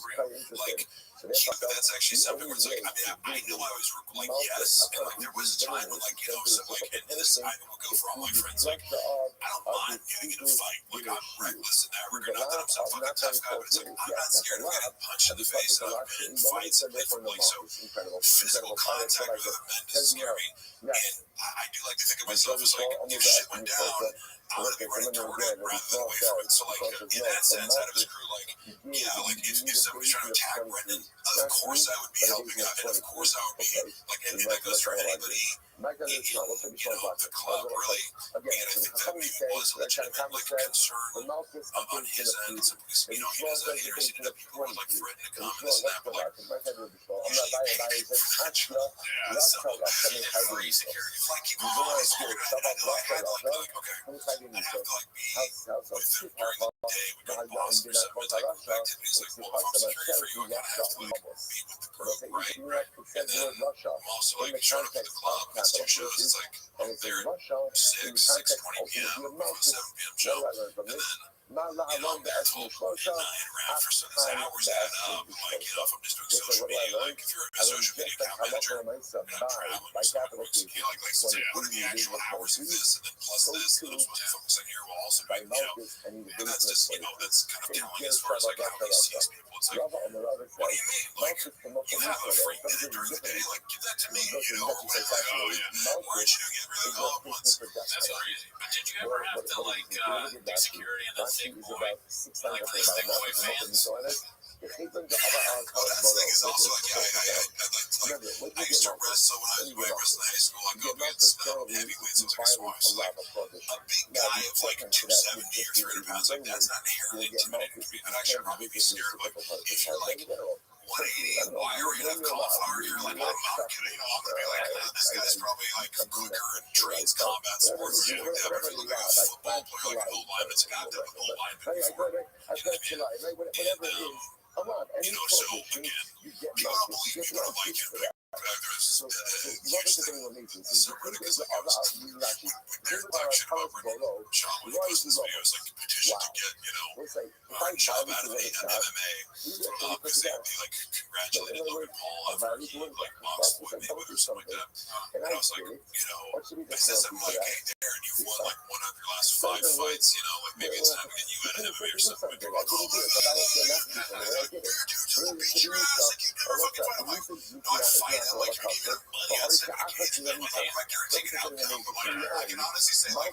real. Like, that's actually something where it's like, I mean, I know I was like, yes, and like there was a time when like, you know, so like, and this I will go for all my friends, like, I don't mind getting in a fight, like I'm reckless in that regard, not that I'm some fucking tough guy, but it's like, I'm not scared of getting punched in the face, and I've been in fights and differently, so physical contact with other men doesn't scare me, and I do like to think of myself as like, if shit went down, I want to be running toward it rather than away from it, so like, in that sense, out of his crew, like, yeah, like, if somebody's trying to attack Brendan, of course I would be helping out, and of course I would be, like, and that goes for anybody the club really, again, I think that was a legitimate concern on his end, because he has that heresy that people would threaten to come and this and that, but usually they pretty much, free security, keep on flying security. And I know I had to be like, okay, I'd have to be with them during the day. We go to Boston or something, it's group activities, well, if I'm security for you, I gotta have to be with the group, right? And then I'm also showing up to the club, it's 2 shows, it's I'm there at 6:20 p.m. from a 7 p.m. show, and then I'm there till midnight around for some hours add up. If I'm just doing social media, if you're a social media account manager and I'm traveling, so it works. Say, what are the actual hours of this, and then plus this, and I'm supposed to focus on here while also being, and that's just, that's kind of telling as far as how he sees people. It's what do you mean? You have a free minute during the day, give that to me, or whatever. Oh yeah, weren't you doing it really all at once? That's crazy. But did you ever have to do security in a thick boy, these thick boy fans? That's the thing is also I used to wrestle when I was in high school. I'd go against heavyweights. It was like a big guy of 270 or 300 pounds. That's not inherently intimidating to me. I'd actually probably be scared. If you're 180 wire and have cauliflower, you're I'm gonna be this guy's probably quicker and trains combat sports or whatever. If you look at a football player, an old lineman's a guy that an old lineman before. So again, people don't believe me, don't like it. There's a huge thing. Subreddit is their section over Sean when he posts this video is petition to get, job out of MMA. Because they'd be congratulating Logan Paul after he boxed Floyd Mayweather or something like that. And I was I said something hey Darren, you've won one of your last 5 fights, maybe it's time to get you out of MMA or something. And they're like, oh man, dude, beat your ass, you never fucking fight. I'm like, no, I fight at you're giving up money on 70K to them. I'm you're taking an outcome, but I can honestly say, not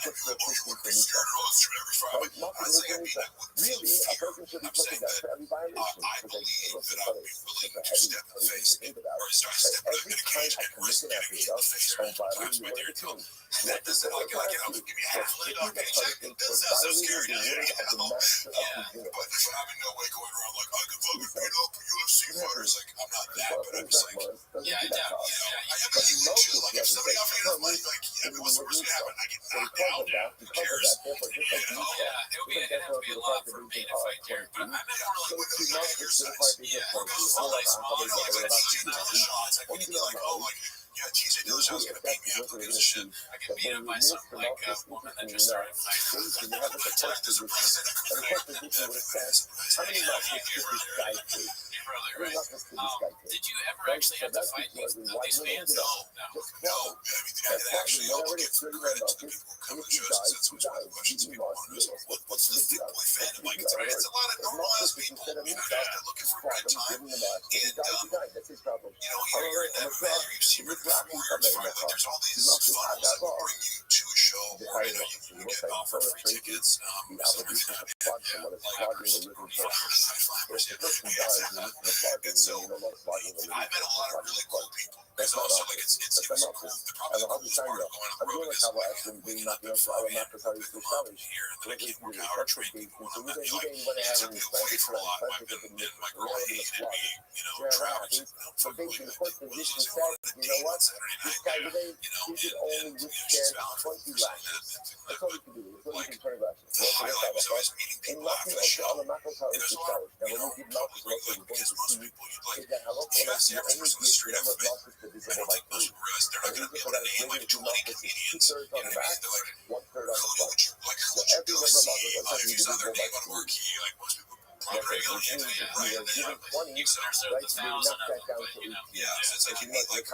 every emotion would be scared or every fight. I'm saying, that wouldn't feel fear. I'm saying that I believe that I would be willing to step in the face or start stepping in a cage and risk getting hit in the face or perhaps my dear too. That doesn't give me a half leg on paycheck. That's not so scary. Yeah, but I'm in no way going around I could fucking beat up UFC fighters. I'm not that, but I'm just I have a huge issue. If somebody offered me enough money, what's the worst gonna happen? I get knocked out. Who cares? It would be a lot for me to fight Derek, but I meant more when you're on your size. Or go full ice ball, TJ Dillashaw. I wouldn't be TJ Dillashaw's gonna beat me up. Who gives a shit? I get beat up by some a woman that just started fighting. There's a president of how many matches did this guy take? Did you ever actually have to fight these fans? No. I actually get credit to the people who come to the shows and answer the questions people want to know. What's the thick boy fandom like? It's a lot of normal ass people, looking for a good time. And here in that manner, you see Rick Warriors fight. There's all these funnels that will bring you to a show where you can get offered free tickets. And so I met a lot of really cool people. Because also, it was cool. Probably the coolest part of going on the road is waking up beforehand with mom here, and then I came working out or train people. And I took me away from a lot. My girl hated me, traveling. Fucking going to positions and wanted to date on Saturday night. And she's Valentine. That's all you can do. I was meeting people after the show. And there's a lot of, because most people, you ask the average person on the street, I don't think most people realize they're not going to be able to name 20 comedians. You know what I mean? They're who would you go see if you saw their name on a marquee? Most people probably regular right? And then you said there's 1,000 of them, but so it's you meet forget,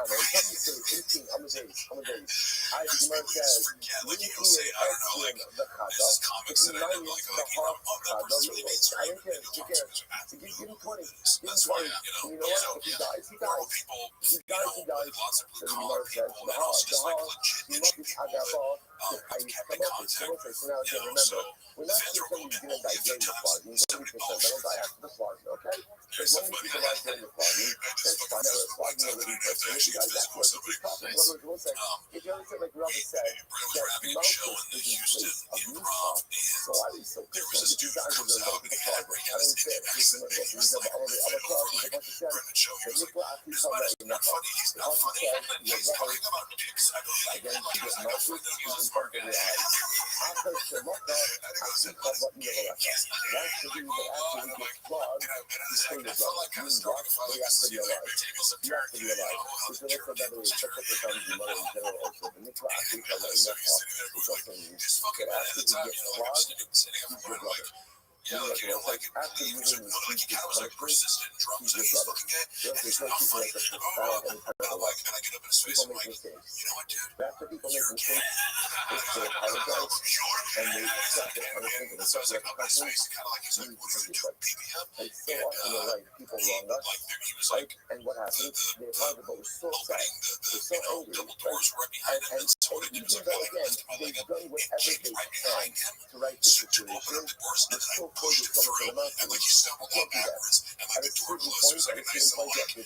you go say, I don't know, this is comics that I know, that person's really means to me, and you'll talk to me about that's why, normal people, with lots of blue collar people, and also just legit introvert people I've kept in contact with, so now again, remember, we're not just saying you're going to die during the flogging, but we just said don't die after the flogging, okay? As long as people die during the flogging, that's fine. Now, the flogging of living person, if you guys that's what we're talking. In other words, we'll say, if you understand, like Rabbi said, that Malchus is in place of Musa, so I was so pissed that these guys are going to the flogging. I don't care. This is what we said, all the other cross is a bunch of shit. And look what I think about that in that part. The bunch of shit, you're again, you get Malchus in front of your eyes. After Shemata, after Kavat Yevalaka. That's the dude that after he gets flogged, he's still the blood. You mean what? But he has to be alive. He has to be alive. Which is also, by the way, such a times in mother in general also. The mikvah after you cover enough off, which also means that after he gets flogged, he's your brother. Yeah, like after you really teach this punishment, he's your brother. Therefore, it's like people like to style any kind of life. People make mistakes. After people make mistakes, it's to apologize and they accept the punishment and accept the punishment. You forgive them. Like so often in life, people wrong us, right? And what happens? They apologize, but we're so sad, we're so angry, right? And even though again, they've done whatever they can to right the situation, we're still close to someone to the mouth. And like you stumble down backwards, and like the door closes, like a nice little like, and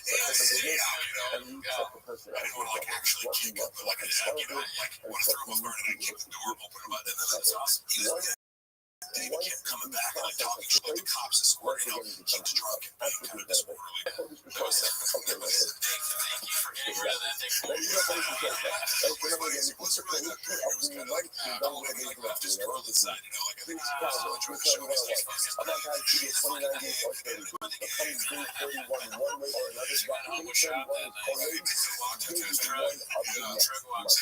you accept the person as your brother. What you want, like a celebrate, and what you need to keep the door open, and then that's awesome. He kept coming back and like talking shit like the cops escorting him. He was drunk and being kind of disorderly. That was okay. Thank you for getting rid of that thing. Remember again, the Easter play of the light and don't let me left his girl inside. You know, like I think it's possible to show his face. I'm not trying to get 29 days or 30 days. But coming day 31 one way or another, day 31 is always day 1 of the next month.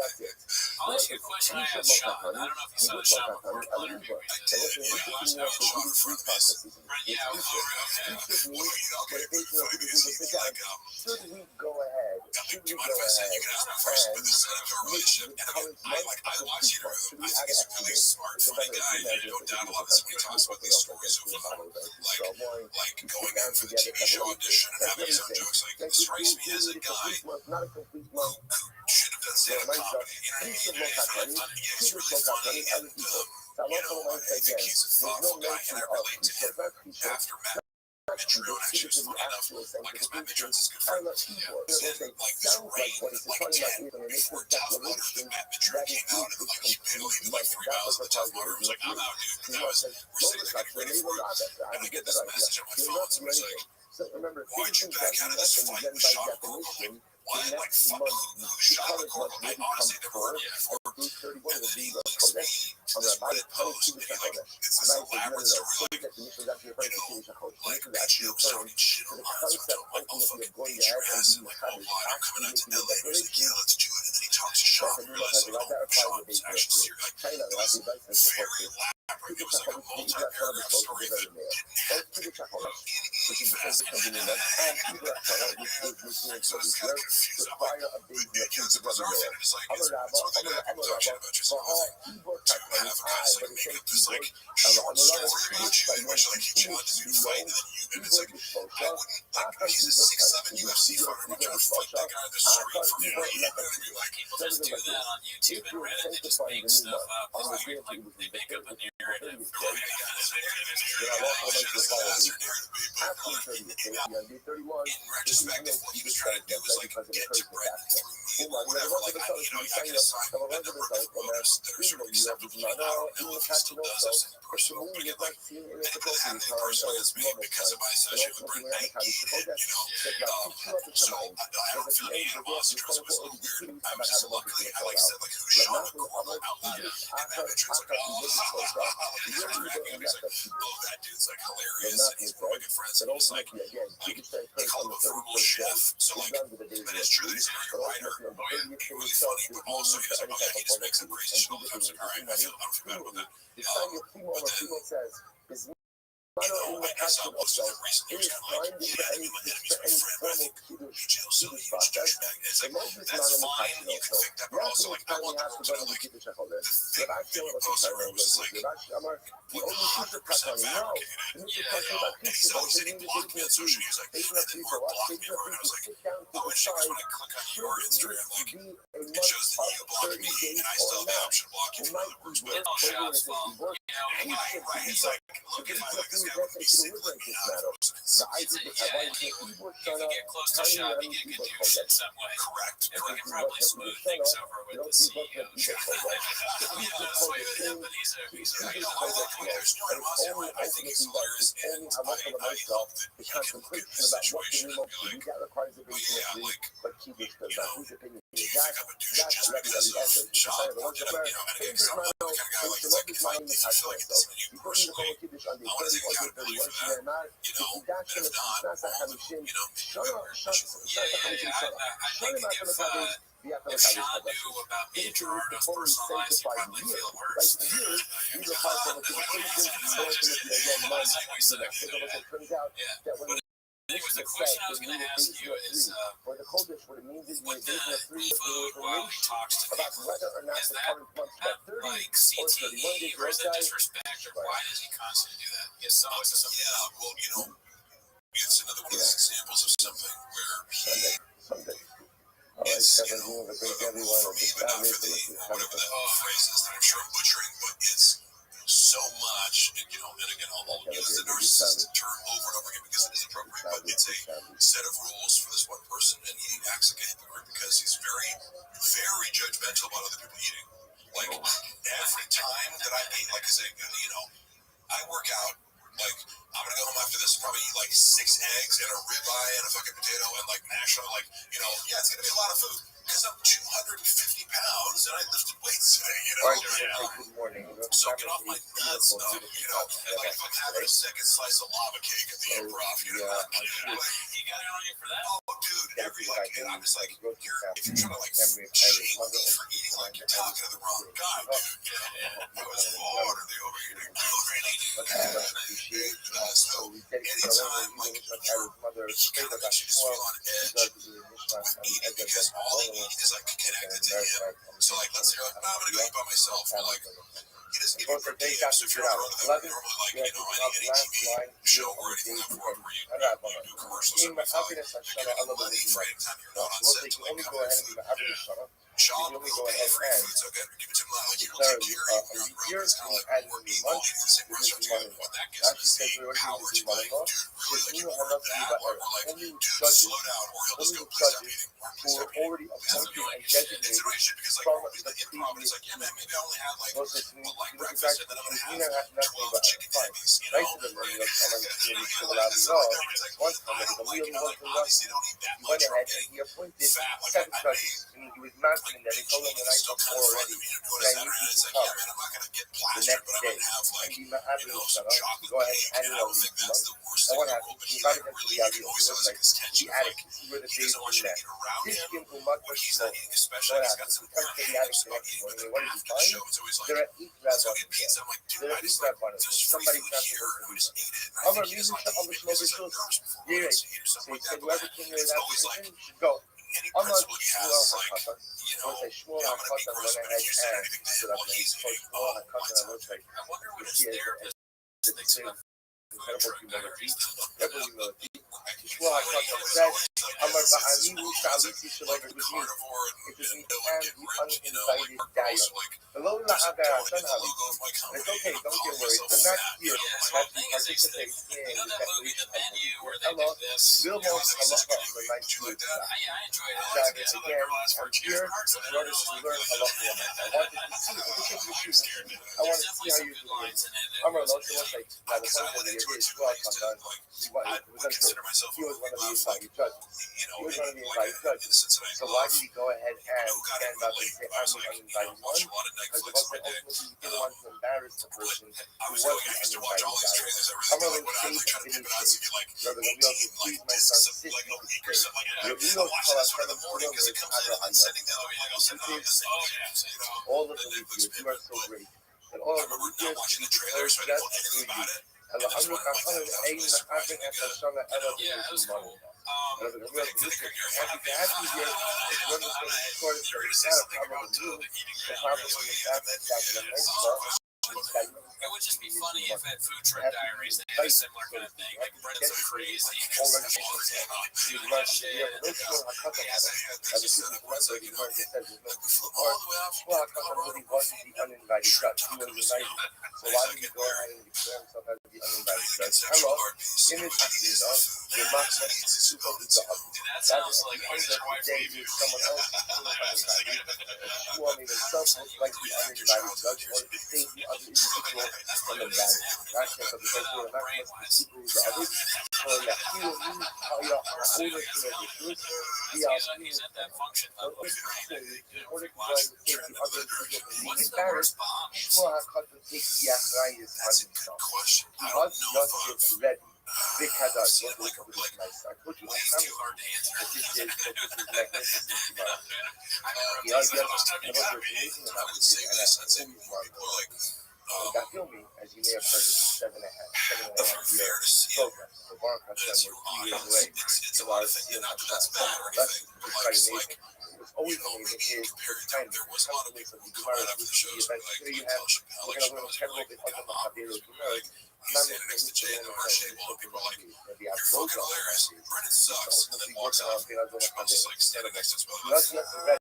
That's it. I'll ask you a question I asked Sean. I don't know if you saw the Sean before. Should we go ahead? Should we go ahead? I watch you. I think he's a really smart, funny guy. You don't doubt a lot of when he talks about these stories of like going out for the TV show audition and having his own jokes. Like, it strikes me as a guy who should have done stand-up comedy. You know what I mean? And he's really funny. And I think he's a thoughtful guy, and I relate to him after Matt Drew, and actually was funny enough, like, his Matt Madron's his good friend. Said, like, this rain, like, 10 or 4,000 motors, and Matt Madron came out, and like, humiliated, like, 3 miles of the tough motor. He was like, I'm out, dude. And that was, we're sitting there getting ready for it, and I get this message on my phone, and it's like, why'd you back out of this fight with Sean Corcoran? What? Like, fuck, who shot the Corcoran? I honestly never heard of it before. And then he looks at me to split it post, and he like, it's this elaborate story, like, like, bitch, you started shit on lines, or don't, like, I'll fucking beat your ass, and like, oh, I'm coming out to LA, and he's like, yeah, let's do it, and then he talks to Sean, and realizes, like, oh, Sean was actually serious, like, it was very elaborate, it was like a multi-paragraph story of him kidnapped, in England, so it's kind of confused, I'm like, because it was early, and it's like, it's one thing to have people talk shit about you, it's another thing to have guys, like, make up this, like, short story about you, in which, like, he challenges you to fight, and then you, and it's like, I wouldn't, like, he's a 6'7" UFC fighter, I'm not trying to fight that guy on the street for me, you know what I mean, like, people just do that on YouTube and Reddit. They just make stuff up. Like, they make up a narrative. In retrospect, what he was trying to do was like get to Brett through me or whatever. Like, I, you know, I can assign a number of motives that are sort of acceptable. I don't know if he still does as a personal, but again, like, that happened personally as me because of my session with Brett Knight, you know. So I don't feel any animosity because it was a little weird. I was just luckily, I like said, like, who's Sean Corcoran out loud, and that veteran's like, oh, and he's like, oh, that dude's like hilarious, and he's one of my good friends, and he's like they call him a frugal chef, so like, but it's true that he's a very writer, he's really funny, but also he's like, oh yeah, he just makes up crazy shit all the time. I was like, all right, I don't feel bad about that. But then, I guess most of them recently was kind of like, yeah, I mean, my enemy's my friend, but I think jail silly, huge douchebag. It's like, that's fine, you can think that, but also, like, I want the world to know, like, the thing that he posted where it was like, what the hot percent fabricated. And he's always saying he blocked me on social media. He's like, and then Mark blocked me, and I was like, oh, and she goes, when I click on your Instagram, like, it shows that you blocked me, and I still have the option to block you from other works. But It's all Shop's fault. right. It's like, look, if I like this guy would be sick, let me know. If you get close to Shop, you get good news in some way. Correct. And we can probably smooth things over with the CEO. That's why with him, but he's a There's no animosity. I think he's hilarious, and I hope that we can look at this situation and be like, oh yeah, like, you think I'm a douche just because of Shop? And again, because I'm the kind of guy like, if I feel like it's something you personally, I want to take accountability for that, and if not, I think if Sean knew about me and Gerardo's personal lives, he'd probably feel worse. Anyways, the question I was going to ask you is, with the food while he talks to people, is that like CTE or is it disrespect, or why does he constantly do that? Is some well, it's another one of those examples of something where it's, for me, but not for the, whatever that phrase is that I'm sure I'm butchering, but it's so much, and again, I'll use the narcissistic term over and over again because it is appropriate, but it's a set of rules for this one person, and he acts like a hypocrite because he's very, very judgmental about other people eating. Like, every time that I eat, like I say, I work out, like, I'm gonna go home after this and probably eat like 6 eggs and a ribeye and a fucking potato and like mash on, like, it's gonna be a lot of food because I'm 250 pounds and I lifted weights today, Good morning. So get off my nuts, and like if I'm having a second slice of lava cake at the Improv, you got it on you for that? Oh, dude, and I'm just like, if you're trying to like shame me for eating, like you're talking to the wrong guy, dude. I was bored of the overeating already. So anytime like he kind of makes you just feel on edge with eating because all he needs is like connected to him. So like let's say you're like, I'm gonna go eat by myself, but like he doesn't even pretend. So if you're on the road, normally like any TV show or anything like where you do commercials and you get money for any time you're not on set to like cover food. Sean will pay for your food, so good. Give it to him. Like, he will take care of you on the road. It's kind of like when we're eating in the same restaurant together. What that gives me is the power to be like, dude, really, like, you ordered that? Or like, dude, slow down, or he'll just go, please stop eating. Or please stop eating. Please stop eating. And it's really shit because, like, with the Improv, it's like, yeah, man, maybe I only had like a light breakfast, and then I'm going to have 12 chicken tendies, It's like, obviously don't eat that much, or I'm getting fat, like I may. And then they told him the night before already that I need to cover the next day. And he had to go ahead and add it all these months. And what happened? He invited him to the idea. It was like the attic. He were the days in there. This came to much more smoke. What happened? He comes to the attic the next morning. And what did he find? There are 8 rat buttons there. There are 8 rat buttons. Somebody transferred over to them. I'm a music shop. I'm a smoker too. Yeah. So he said, whoever came here that position should go. I'm not sure how I Shmuel HaKatan went ahead and stood up and he spoke Shmuel HaKatan and looks like he has incredible humility. Shmuel HaKatan said, Amar Ba'ani Sha'aliti Shalom, it was me. It was me and the uninvited Daya. Hello, La'agaratan Haliti. And it's okay, don't get worried. I'm not here to participate in the declaration of Allah. Real most halacha for my Jewish Sabbath again. I'm here in order to learn halacha. I wanted to see how you do it. Amar Lo Shalom, like, now the point of the year is Shmuel HaKatan. He was one of the invited judges. So why did he go ahead and stand up and say, I'm the uninvited one? Because ultimately he didn't want to embarrass the person who was the uninvited guy. I'm going to say something in this case. Rabbi, please, my son, sit in the space. Your ego tell us from the morning is Adra Ayah. All of the leaders, you are so great. And all of the leaders, just through you. Yeah, that was cool. Happy to have you here. It's one of the shortest, but it's not a problem with that. It would just be funny if at Food Truck Diaries they had a similar kind of thing. Like Brett's so crazy. Shit. All the way out from Colorado. He uninvited guest. He was invited. So why did he go ahead and declare himself as the uninvited guest? Hello, in this video, you're not supposed to super the dog. That sounds like Someone else who are themselves like the uninvited guest or the same other individual from the bad. Not just of the people, not just the people, the others. So yeah, he will need how your ownership of the truth. he's at that function level. In order to try to take the other people from being embarrassed, Shmuel HaKatan takes the achrayus on himself. He has Yosef ready. Big Hadash, what was really nice. I told you last time that this is magnificent tomorrow. He has amazing about this thing, and that's always marvelous. Dafyomi, as you may have heard, is a 7.5 year program. So Baruch Hashem, we're 2 years away. So our Hashem, that's quite amazing. What's always amazing is the timing. The confidence of the Gemara, which the event here you have, we're going to learn a terrible bit of the Mahavir of Gemara. Next to Jay in the rush table, and people are like, "You're fucking hilarious. Brennan sucks." And then walks out. Schmelz is like standing next to Schmelz. Like,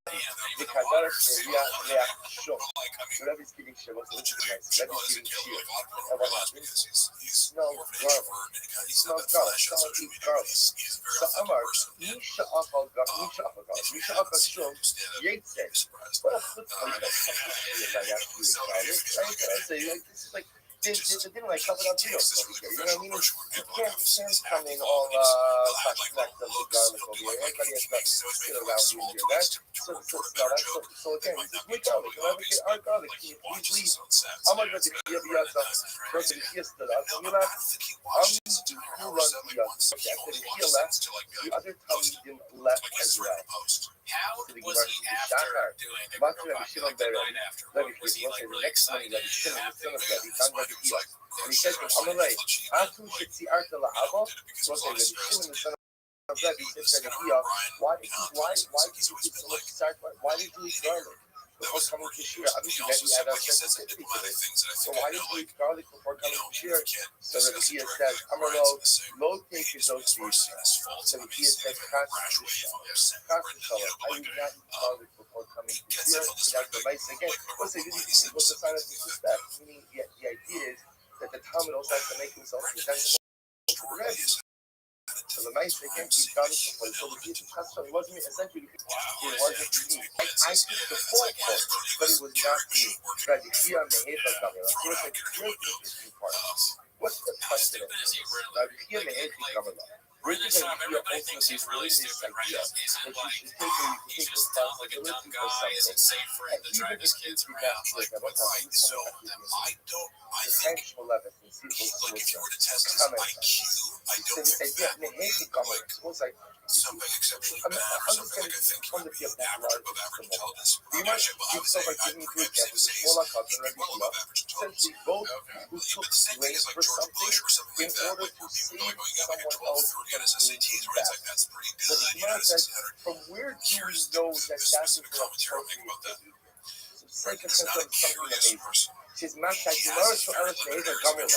Whatever he's giving shit, what's legit, nice? Whatever Schmelz he's isn't giving killing shit. a lot of porn because he's Smells more of an garlic. introvert and he's Smells not that garlic. flash on Someone social eats media. garlic. He's a very So authentic Amar, person. Misha Akal Shum, Yates. What a flip side of this is like they didn't like cover up videos over here. You know what I mean? You can't come in all suspect of the garlic over here. Everybody has got shit around you here. That's so again, this is my garlic. Whenever we get our garlic, can you please leave? I'm not going to give you a first of the fiesta. And you left. Who runs the okay, after the heel left, the other tummy didn't left as well. How was he after doing the night after? Was he like really excited? And he said to him, Amalei, Atu Shitzi Arta La'avo, so I said, Shimon the son of Rabbi said to Rabbi, why did you eat so much sacrifice? Why did you eat garlic before coming to Shira? Obviously, Rabbi had a sensitivity to this. So why did you eat garlic before coming to Shira? So Rabbi says, Amalo, lo take those beasts. So Rabbi says, I did not eat garlic before coming to Shira. So that's the mice again. What's the sign of disrespect? Meaning, the idea is that the Talmud also has to make himself presentable to the rest. So the mice, they can't keep garlic before. So the piece of custom, it wasn't essentially, it wasn't me. I took the full course, but it was not me. Right, the Kia Meheva Gamela. So it's like, here's the interesting part. What's the question? The Kia Meheva Gamela. Everybody thinks he's really stupid, right? Isn't like, he's just dumb like a dumb guy. Is it safe for him to drive his kids around? Like, right, so I think, like, if you were to test his IQ, I don't think that would be like something exceptionally bad or something. Like, I think he would be average above average intelligence. But I would say I'd say the same is well above average intelligence. But the same thing is like George Bush or something like that. Like, where people go, like, oh, you got like a 1230 on his SATs, right? It's like, that's pretty good. You know, it's 600. From where do you know that that's the commentary I'll make about that. Like It's not a curious person. His master, you know, so I was made a gamma.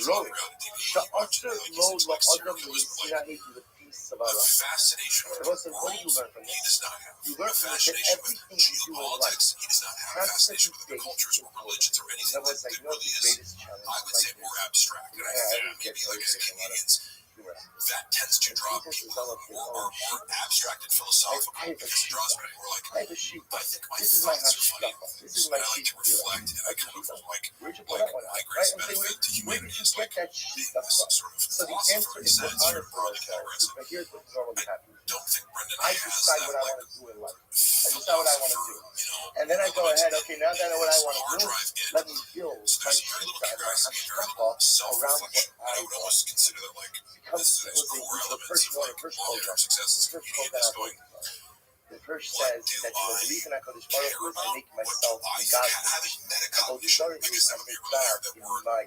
Roll. The utter low of other means, the peace of Allah. Fascination with What do you learn from he this? does not have. You learn from this that everything you do in life He does not have a fascination with the cultures or religions or anything. that was like, It really is, I would say, more abstract. And I think maybe like as Canadians, that tends to draw people who are more abstract and philosophical because it draws people who are like, I think my thoughts are funny, and I like to reflect, and I come from like my greatest benefit to humanity is like being this sort of philosopher in a sense, or broadly categorized. But here's what's normally happening. I don't think Brendan I has decide that what I like want to do in life. I decide what I want to do. you know, And then I go ahead, okay, now that I know what I want hard to do, drive in. let me build So my there's very little curiosity, very little around what self-reflection. And I I would almost consider that like comes this is to core the elements first of like long-term success is community that's going. The verse says that you believe in HaKadosh Baruch Hu and make myself I God. having Because metacognition, because some of you really have that word.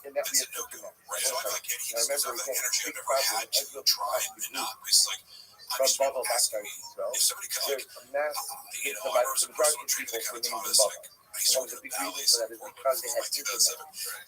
in that That's we a had no taken go, that. right? So I feel like he I just doesn't remember have that again, energy. big I've never problem had as to the try and not. It's like I'm from used to people bubble back asking me as well. if somebody could There's like, a mass, you know, the I was a majority personal of trainer people that kind of remain taught in us bubble. like I used to One work of at the the big reasons Valleys for that in is Portland because they before had like taken that. 2007,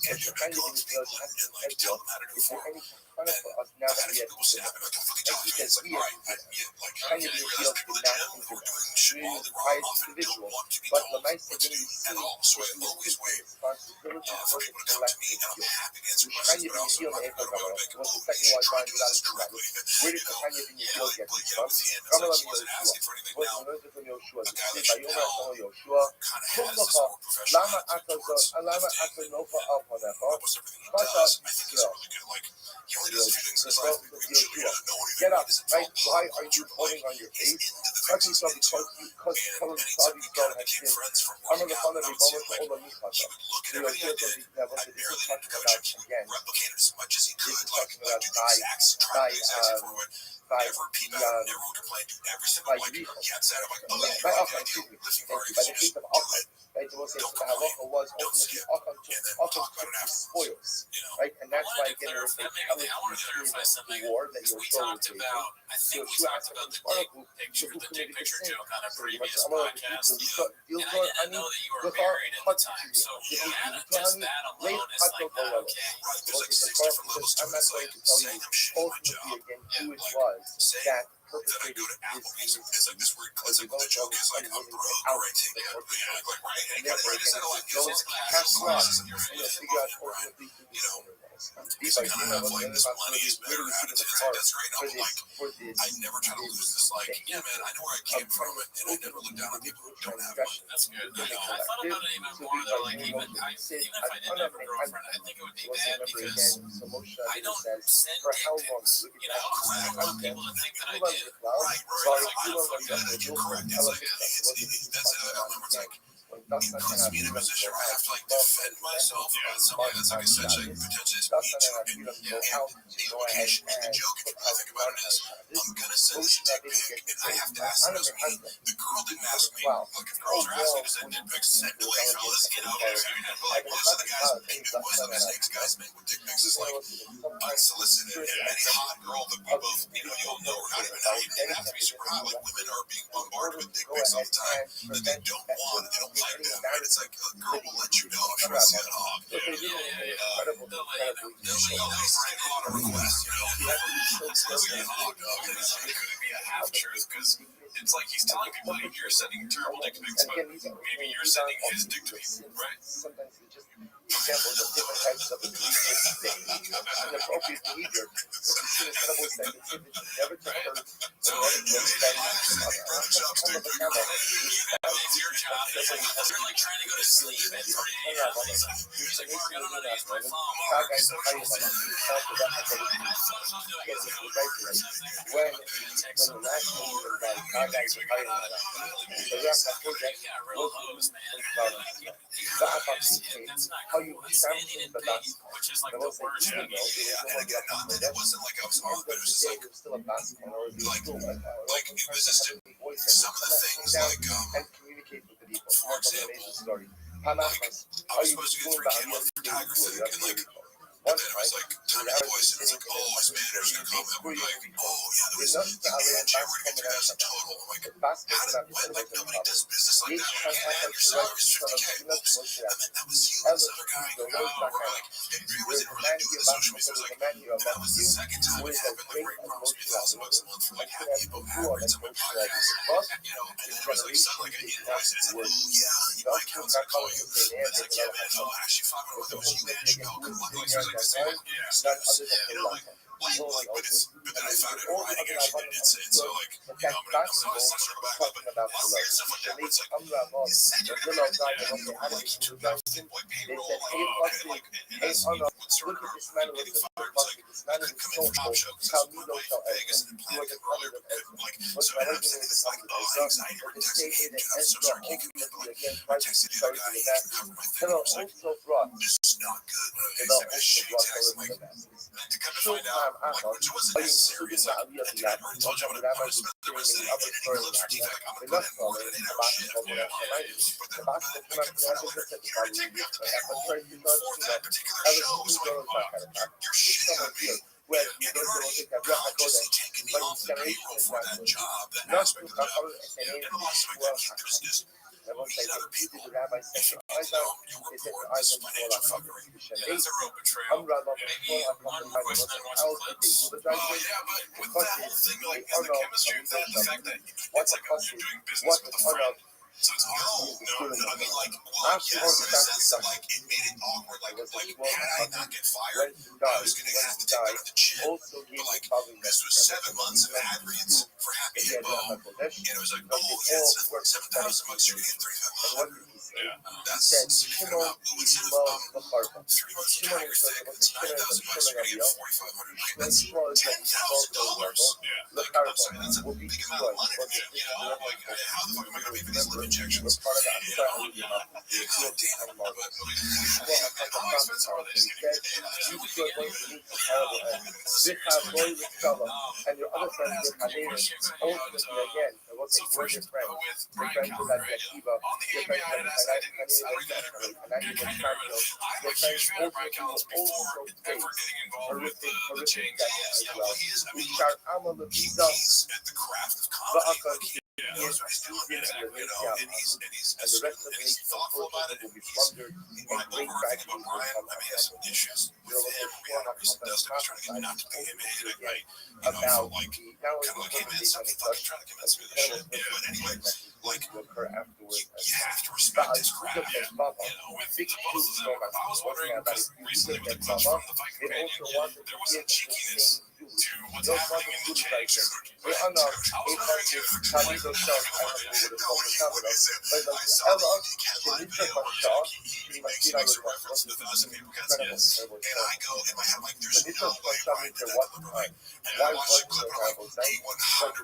But and the you'd kind go of up to reveals people has and been like as tell well. them how to do Is there form. any kind of And for us now I've that had a we few had people taken snap that? me like, "Oh, fucking Like Josh," because it's like, we all had right, taken that. yeah, like Kind you of know, you reveals realize people did in the not gym think who of are that. doing shit We wildly wrong hired often don't individuals, want to be but told Lamaisa what to do didn't at see all. So that I we had always taken wait responsibility for for the people to come to me, collective and I'm field. happy to answer We questions, kind of but I in the also field rather and go to my big, what's oh, the you second should one try time you doing got this to do that? correctly. Where did You know, Tanya in the yeah, field like, get but this yeah, from? with him, it's From like Elam he wasn't Yoshua. asking for anything. Was Now, the from Yoshua. a guy like By Yomer Chappelle Son Yoshua. kind of Kum has this Nocha. more professional Lama attitude Atazo. towards Lama lifting Atanofa and Alponecho. almost everything he Pasha does. I think he's Yisrael. really good. Like, he only does a few things in his Yoshua. life. People give him shit, he doesn't know anything. Get He up, doesn't right? follow Why pop are you culture, but falling like, on your he's face? into the Cut things he's yourself into. because And anytime Saudi we Stone kind of has became been. friends from I'm working on the out, phone and of I would see Ibomis him, like, Ola he Mikata. would look at The everything I Yoshua did. level I that this barely is did talking coaching. about He again. replicated as much as he This could, is like talking about do the exact, try to do the exact same form. Never peep out, never complain, do every single, like, yeah, I'm sad, I'm like, oh yeah, you're right, ideal, lifting party, by the just case of do Akan, it. right? So we'll say Don't so the complain, halacha was don't ultimately skip, Akan and then took talk about it the afterwards. spoils, You know, right? And that's why I wanted to again, clarify. they I want to clarify something. war that Because you're we throwing talked about, I think we talked about the dick picture joke on a previous podcast. And I didn't know that you were married at the time. So just that alone is like not okay. Right, there's like 6 different levels to it. It's like saying I'm shitting my job. again who it was Saying that that I go to Applebee's. It's like this weird concept. The joke is like I'm broke or I take it. Like right, and you gotta set like those classes in your face. Right. You know, because I kind of have like this money's better attitude. It's like that's great. I'm like, I never try to lose this. Like, yeah, man, I know where I came from, and I never look down on people who don't have money. That's good. I thought about it even more though. Like even if I didn't have a girlfriend, I think it would be bad because I don't send dick pics. You know, I don't want people to think that I did. Right. So Like, I don't fuck that. you're correct. It's like that's an element. It's like it puts me in a position where I have to like defend myself about something that's like essentially potentially is me joking. And the implication in the joke, if you really think about it, is I'm gonna send this dick pic, and I have to ask. It doesn't mean the girl didn't ask me. Like if girls are asking to send dick pics, send away, fellas. You know, like most of the guys, most of the mistakes guys make with dick pics is like unsolicited. And any hot girl that we both, you'll know, or not even know, you don't have to be super hot. Like women are being bombarded with dick pics all the time that they don't want, they don't like them, right? It's like a girl will let you know if she wants to see a hog. They'll always send a lot of requests, you know. Let's get a hog dog. Could it be a half truth? Because it's like he's telling people that you're sending terrible dick pics, but maybe you're sending his dick to people, right? Sometimes it's just examples of different types of inappropriate behavior. Incredible sensitivity, never to hurt, So if your job is like, you're like trying to go to sleep at 3 a.m. He's like, Mark, I don't know how to use my phone. Mark, social real hose, man. That's not cool. Which is like the worst. And again, not that it wasn't like I was hard, but it was just like it was just some of the things like for example, like I was supposed to get 3 K month for Tiger thing, and like but then it was like time to voice, and it's like, oh, his manager's gonna come and be like, oh yeah, there was the man chair, we're gonna get 3,000 total. I'm like, how did what? Like nobody does business like that. And your salary is 50K. Oops. I meant that was you, this other guy. Or like, it wasn't really doing the social media. It was like, that was the second time it happened. Like, Ray promised me $1,000 a month for like Happy Hippo ads on my podcast. You know, and then it was like something like an invoice, and it's like, oh yeah, my account's gonna call you. It's like, yeah, man, no, actually, $500 was you managed to go. Good luck. Like, but then I found it writing actually did say it, so like, I'm gonna circle back up, but weird stuff like that where it's like, send your payroll, like, payroll, like, and with certain girls getting fired, it's like, I could come in for top show because I was in Vegas and playing it earlier, but couldn't, like, so I ended up sending this, like, anxiety or texting, hey, dude, I'm so sorry, can't come in, but like, I texted the other guy, he can cover my thing, I was like, this is not good, he sent me a shitty text, I'm like, to come to find out, like, which wasn't as serious, like, I think I already told you I'm gonna spend the rest of the day editing clips for TV, like, I'm gonna put in more than an 8-hour shift, but then I couldn't find out, like, you're gonna take me up to Apple for that particular show, so like, you're shitting on me. And you're consciously taking me off the payroll for that job, that aspect of the job. And a lot of stuff like that, there's just meet other people. If you get to know them, you'll report this financial fuckery. Yeah, that's a real betrayal. Maybe one more question and watch some clips. Yeah, but with that whole thing, like, in the chemistry of that, the fact that it's like you're doing business with a friend. So it's no. I mean, like, well, yes, in a sense that, like, it made it awkward. Like, had I not get fired, I was gonna have to take that to the chin. But like, this was 7 months of ad reads for Happy Hippo, and it was like, oh yeah, it's $7,000. You're gonna get $3,500. Yeah, that's a significant amount. But instead of 3 months of Tiger thing, it's $9,000. You're gonna get $4,500. Like, that's $10,000. Yeah, like, I'm sorry, that's a big amount of money. You know, like, how the fuck am I gonna pay for these lip injections? You know, God damn it. But how expensive are they? Just getting and your other friends will have ultimately again, I will say, your friends, your friends with that Akiva, your friends that honest, I didn't read that, but I'm a huge fan of Brian Callis before ever getting involved with the chain gangs. Yeah, well, he is. I mean, like, he's at the craft of comedy. Like, he knows what he's doing, exactly, you know, and he's thoughtful about it. And when I love everything about Brian, I mean, he has some issues with him. We had a recent Dustin was trying to get me not to pay him, and I felt like, kind of like, hey man, stop fucking trying to convince me of this shit. Yeah, but anyway, like, you have to respect his craft. Yeah. You know, with both of them. I was wondering, because recently with the clips from the Fight Companion, there was some cheekiness to what's happening in the change. I was wondering if, like, I makes a reference to the Thousand People Cuts, yes. And I go, in my head, like, there's no way Brian did that deliberately. And I watch the clip, and I'm like, he 100%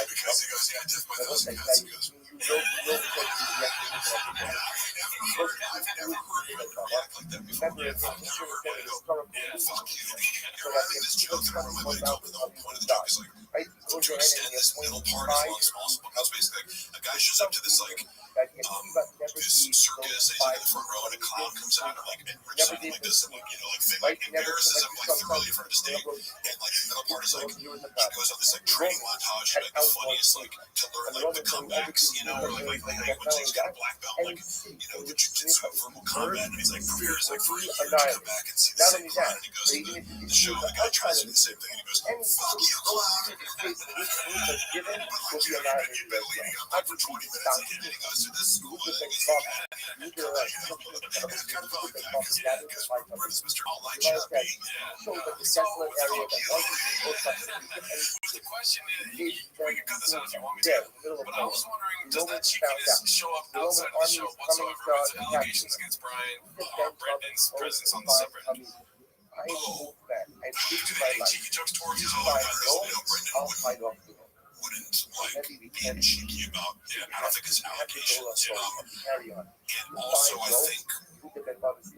because he goes, yeah, I did my Thousand Cuts. He goes, I've never heard anyone react like that before. Yeah, I've never heard anyone go, yeah, fuck you. You're having this joke, and I remember when he told me the whole point of the joke is like, to extend this middle part as long as possible. Because basically, a guy shows up to this, like, this circus, he's in the front row, and a clown comes out and, like, enriches him, like, this, and, like, you know, like, embarrasses him, like, thoroughly in front of his stage. And, like, the middle part is, like, he goes on this, like, training montage, like, the funniest, like, to learn, like, the comebacks, you know, or, like, once he's got a black belt, like, you know, the jiu-jitsu verbal combat, and he's, like, prepares, like, for a year to come back and see the same clown, and he goes to the show, and the guy tries to do the same thing, and he goes, fuck you, clown! But, like, you know, you've been leading up, like, for 20 minutes, and he goes to this school, and he's like, and it's kind of fun, because Brett is Mr. All Light Chubby, so, fuck you. But the question is, we can cut this out if you want me to, but I was wondering, does that cheekiness show up outside of the show whatsoever with the allegations against Brian Brendan's presence on the subreddit? Oh, do they make cheeky jokes towards his other guys? Brendan wouldn't like be cheeky about, I don't think his allegations, and also I think that was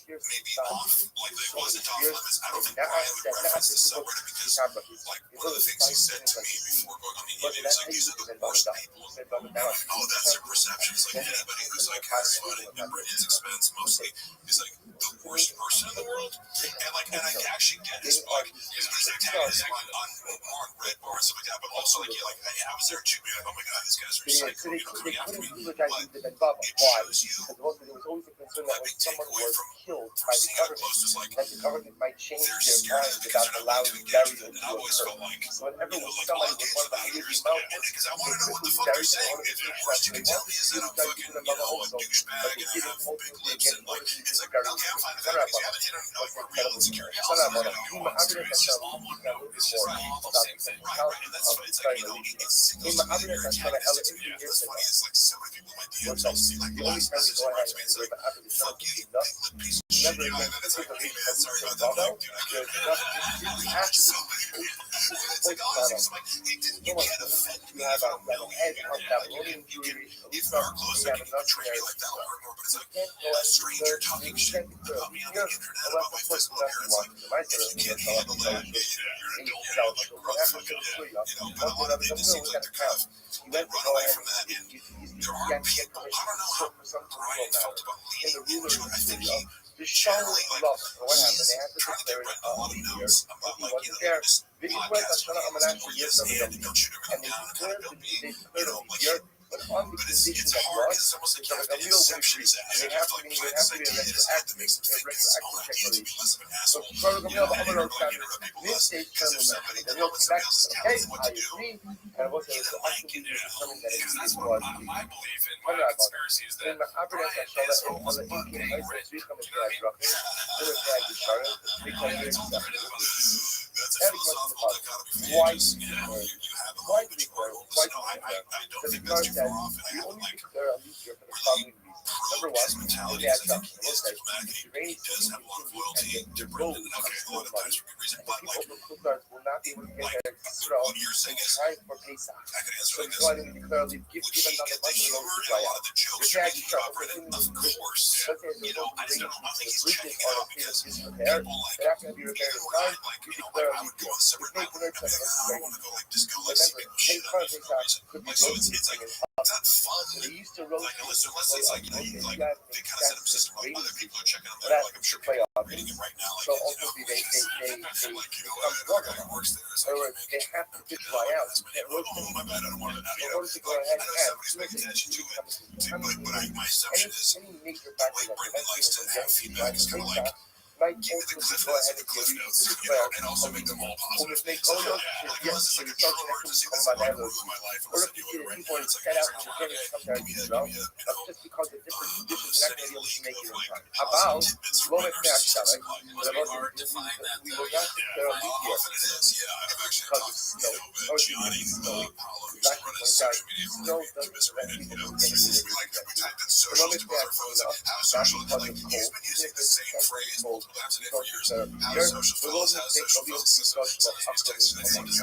maybe off, like it wasn't off limits. I don't think Brian would reference the subreddit because, like, one of the things he said to me before going on the interview was like, these are the worst people. And I'm like, oh, that's their perception. It's like anybody who's like has fun at Brendan's expense mostly is like the worst person in the world. And like, and I actually get his like his antagonism on Red Bar and stuff like that, but also like, yeah, like I was there too, like, oh my god, these guys are psycho, you know, coming after me. But it shows you my big takeaway from seeing how close is like they're scared of it because they're not willing to engage with it. And I always felt like, you know, like I'll engage with the haters because I want to know what the fuck they're saying. If the worst you can tell me is that I'm fucking, you know, a douchebag and I have big lips and like, it's like, okay, I'm fine with that because you haven't hit on like real insecurity. Also, you know, you want to, it's just all one note. It's just all the same thing. Right. And that's, it's like, you know, it's signals to me that you're antagonistic to me. That's funny. It's like so many people in my DMs, I'll see like last message that writes me, it's like, fuck you, you big lip piece of shit. You know, and then it's like, hey man, sorry about that. Like, dude, I can't. So many people. It's like, honestly, it's like, hey, you can't offend me if I'm really angry. Like, you can, if we're close, like, if you betray me like that, I'll hurt more. But it's like, a stranger talking shit about me on the internet, about my physical appearance, like, if you can't handle that, you're an adult, you're like, grow the fuck up. You know, but a lot of people seems like they're kind of, they run away from that, and there are people, I don't know how Brian felt about leading into it. I think he generally, like, he's trying to get Brendan a lot of notes about, like, you know, this podcast where yes, and don't shoot everything down, and kind of don't be, you know, like, but it's hard because it's almost like you have to inception his ass. You have to like plant this idea in his head that makes him think it's his own idea to be less of an asshole. You know, and then you're going to interrupt people less because if somebody else is telling them what to do, he can like it. Because that's what my belief in my conspiracy is that Brian is almost butt paying rent. You know what I mean? I told Brendan about this. That's a philosophical dichotomy for ages. You know, you have a home, but you are homeless. No, I don't think that's too far off. And I have like really pro-his mentality. I think he is diplomatic. He does have a lot of loyalty to Brendan. And okay, a lot of times for good reason. But like, not be able to get their Yisrael in time for Pesach. So it's why we declare give another month to those to dry out. Let's say let's say the bridges are disrepaired, they're not going to be repaired in time. You declare a leap year. We take the next 7 months to remember, 10 cars could be rotating in up. So they used to rotate the play up. They kind of set up a system like other people are checking on that. Like I'm sure play up. So ultimately they become wrong. In other words, they have to dry out. In order to go ahead and add, any major factor that prevents people from getting feedback is kind of like might ultimately go ahead and be a reason to declare and also make them all positive. Yes, so you're talking about that. Or if you get people to set out and get it come down to Israel, that's just because the different conditions are not going to be able to make it in time. About Roman Master, right? We will not declare a leap year because it's snow. Or snow. Exactly like that. Snow doesn't prevent people from getting it in time. The Roman Master, not because it's cold, even if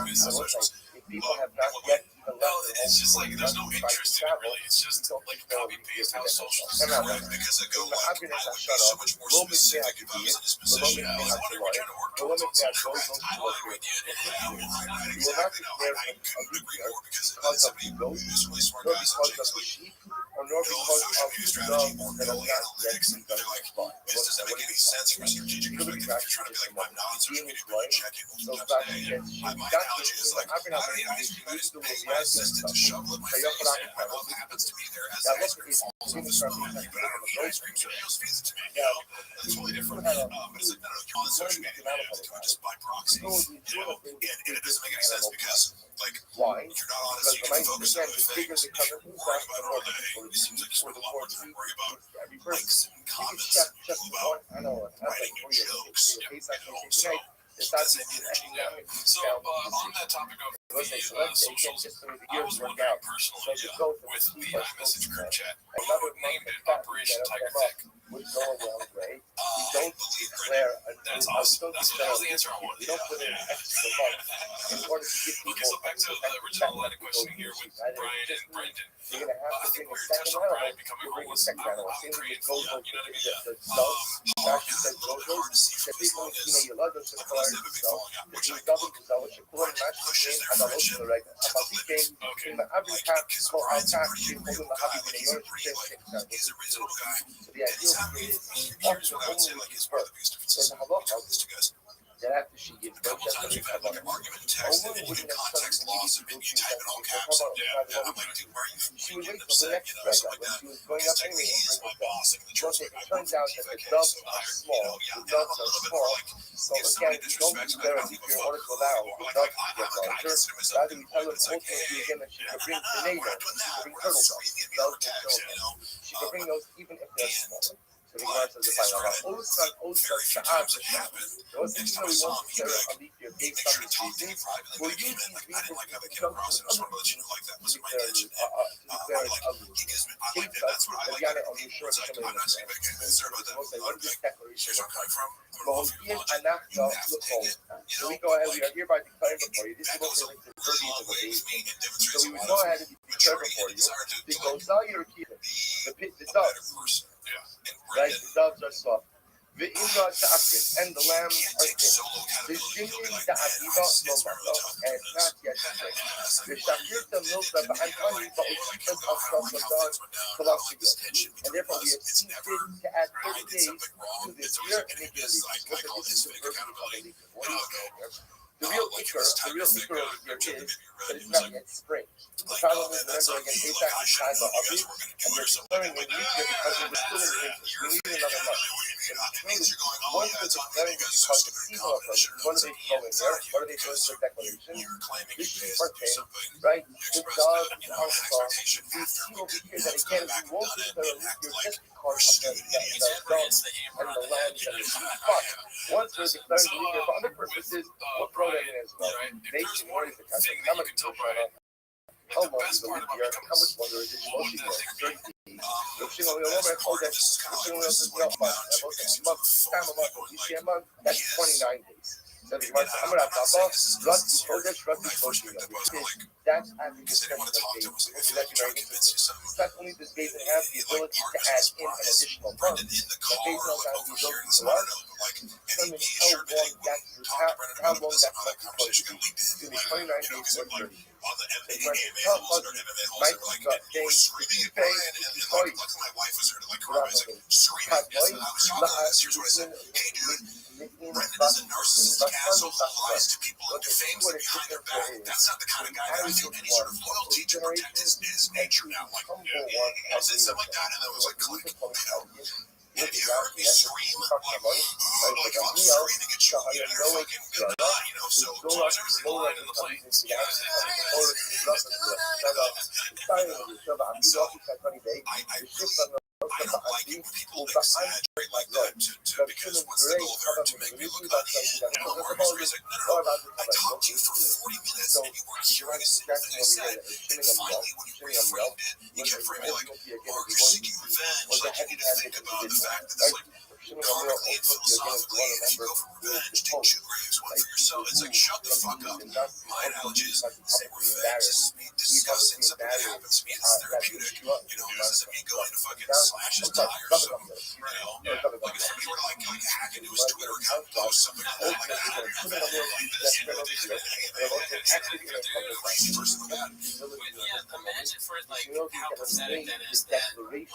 it's cold. If people have not yet even left, it's just like there's no interest in it really. It's just like copy paste how social is correct because I go like I would be so much more specific if I was in his position. I was wondering we're trying to work towards something correct. I like what you did. I'm not exactly no. I couldn't agree more because somebody who's really smart guys or nor because of the dogs that are not yet and they're like, this doesn't make any sense from a strategic perspective. If you're trying to be like, I'm not on social media, but checking my analogy is like, I assisted to shovel in my face, and my mom happens to be there as the ice cream falls off the spoon, but I don't eat ice cream, so he just feeds it to me. You know, that's totally different. But it's like, no, you're on social media, just by proxy. You know, and it doesn't make any sense because, like, why? you're not honest, you can focus on other things, but you're worrying about all day. It seems like you spend a lot more time worrying about likes and comments than you do about writing new jokes. So on that topic of the socials, I was wondering personally with the iMessage group chat, we named it Operation Tiger Thick. Don't declare that's awesome. That was the answer I wanted. Don't put in extra month in order to give people. Okay, so back to the original line of questioning here with Brian and Brendan. You're gonna have I to think bring we a touched second on Brian animal. becoming You bring a homeless. second animal. I'm Same praying with for Gozo. you know what I mean? Yeah. The dogs. Said Gozo. The people you love those colors. Which is double Gozo. Which is cool. Match the game. And the lotion the regular. About the game. In the every pack. So our pack. Holding the hobby in the yard. He's a reasonable guy. So the idea is Here's what I would say, like, is one of the biggest differences between these two guys. that after she gives A couple times we've had like an argument in text and then you get context loss and maybe you type in all caps and I'm like, dude, why are you getting upset? You know, stuff like that. Because technically he's my boss and the church like, I'm going to give that case so higher. You know, yeah, I'm a little bit more like, if somebody disrespects me, I think before or like, I'm a guy, I consider myself in point that's like, hey, we're not doing that. We're not screaming at me over text, you know. she can bring those even if they're smaller. So But it's very few times it happened. Next time I saw him, he'd be like, make sure to talk to me privately. Like, hey man, like, I didn't like how that came across, and I just want to let you know, like, that wasn't my intention. And like, he gives me, I like that. That's what I like. It's like, I'm not saying big concern about that. Like, here's where I'm coming from. So we go ahead, we are hereby declaring before you. This is what they like to refer to as a baby. So we would go ahead and declare before you. The Gozal Yerukim, the doves. Right, the doves are soft. The Indra Ta'afin and the lambs are thin. The Shimon Ta'aviva Lomalo and not yet spring. The Shafirta Milta Ba'antani Ba'usitas Al-Safadar Kalasigo. And therefore we have seen fit to add 30 days to this year and make it legal. This is the version of the legal. What is going here? The real kicker over here is that it's not yet spring. The problem is, remember again, Pesach is time of Aviv, and we're declaring a leap year because we're still in winter. We need another month. Once we're declaring it because the season of us, what do they throw in there? What do they do for declaration? This is part right? The dog in Arkansas, we see over here that again, we won't declare a leap year just because of the dogs and the lambs and the sheep. But once we're declaring the leap year for other purposes, we'll throw that in as well. Nation, what is the country? How much how long is the leap year? How much longer is it supposed to be? 30 days. That's 29 days. So I'm gonna have to Rusty told us Rusty spoke to me. That's having discussion of games. Let you know not only does Gaten have the ability to add in an additional month, but Gaten also has the ability to determine how long that month is going to be. It's going to be 29 days or 30 days. On the The MMA question game, how or much MMA halls, might they were like, start you were saying screaming at pay Brian, and like, luckily my wife was there to like cry. I was like, screaming. Yes, and I was talking about this. Here's what I said. Hey, dude, Brendan is a narcissistic asshole who lies to people and defames them behind their back. That's not the kind of guy that I feel any sort of loyalty to protect his nature now. Like, I said something like that, and then it was like, click. Have you heard me scream? Like if I'm screaming at you, you better fucking good night, you know. So as long as there's a line in the plane, you know, I don't like it when people exaggerate like that because what's the goal there? To make me look unhinged? No, Marcus like, no. I talked to you for 40 minutes and you weren't hearing a single thing I said. And finally, when you reframed it, you kept framing it like, Mark, you're seeking revenge. Like, you need to think about the fact that it's like karmically and philosophically, if you go for revenge, take two graves, one for yourself. It's like, shut the fuck up. My analogy is, say revenge is me discussing something that happened to me. It's therapeutic. You know, this isn't me going to fucking slash his tires or something. You know, like if somebody were to like hack into his Twitter account, post something like that, like this, you know, actually a crazy person with that. Yeah, imagine for like how pathetic that is that Brian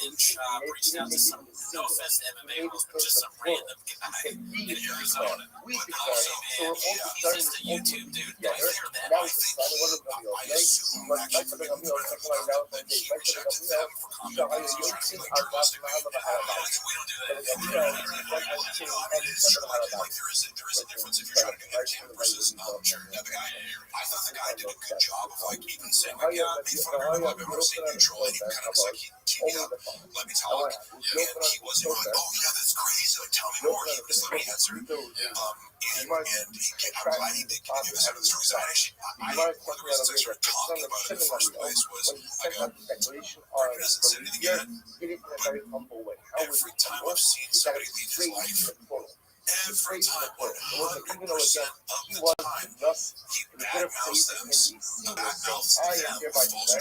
in shop reached out to some, no offense to MMA host, but just some random guy in Arizona. But also, man, he's just a YouTube dude. I hear that. I assume actually, but he rejected them for commenting. He's trying to be like journalistic. We don't do that. You know, I mean, it's true. Like there is a difference if you're trying to do entertainment versus sure. Yeah, the guy. I thought the guy did a good job of like even saying like, yeah, made fun of her, but I stay neutral, and he kind of was like, he teed me up, let me talk, and he wasn't like, oh yeah, that's crazy. Like, tell me more. He just let me answer. And I'm glad he did give us some of the stories. One of the reasons I started talking about it in the first place was I go, Brendan hasn't said anything yet, but every time I've seen somebody leave his life, every time, 100% of the time, he badmouths them, with false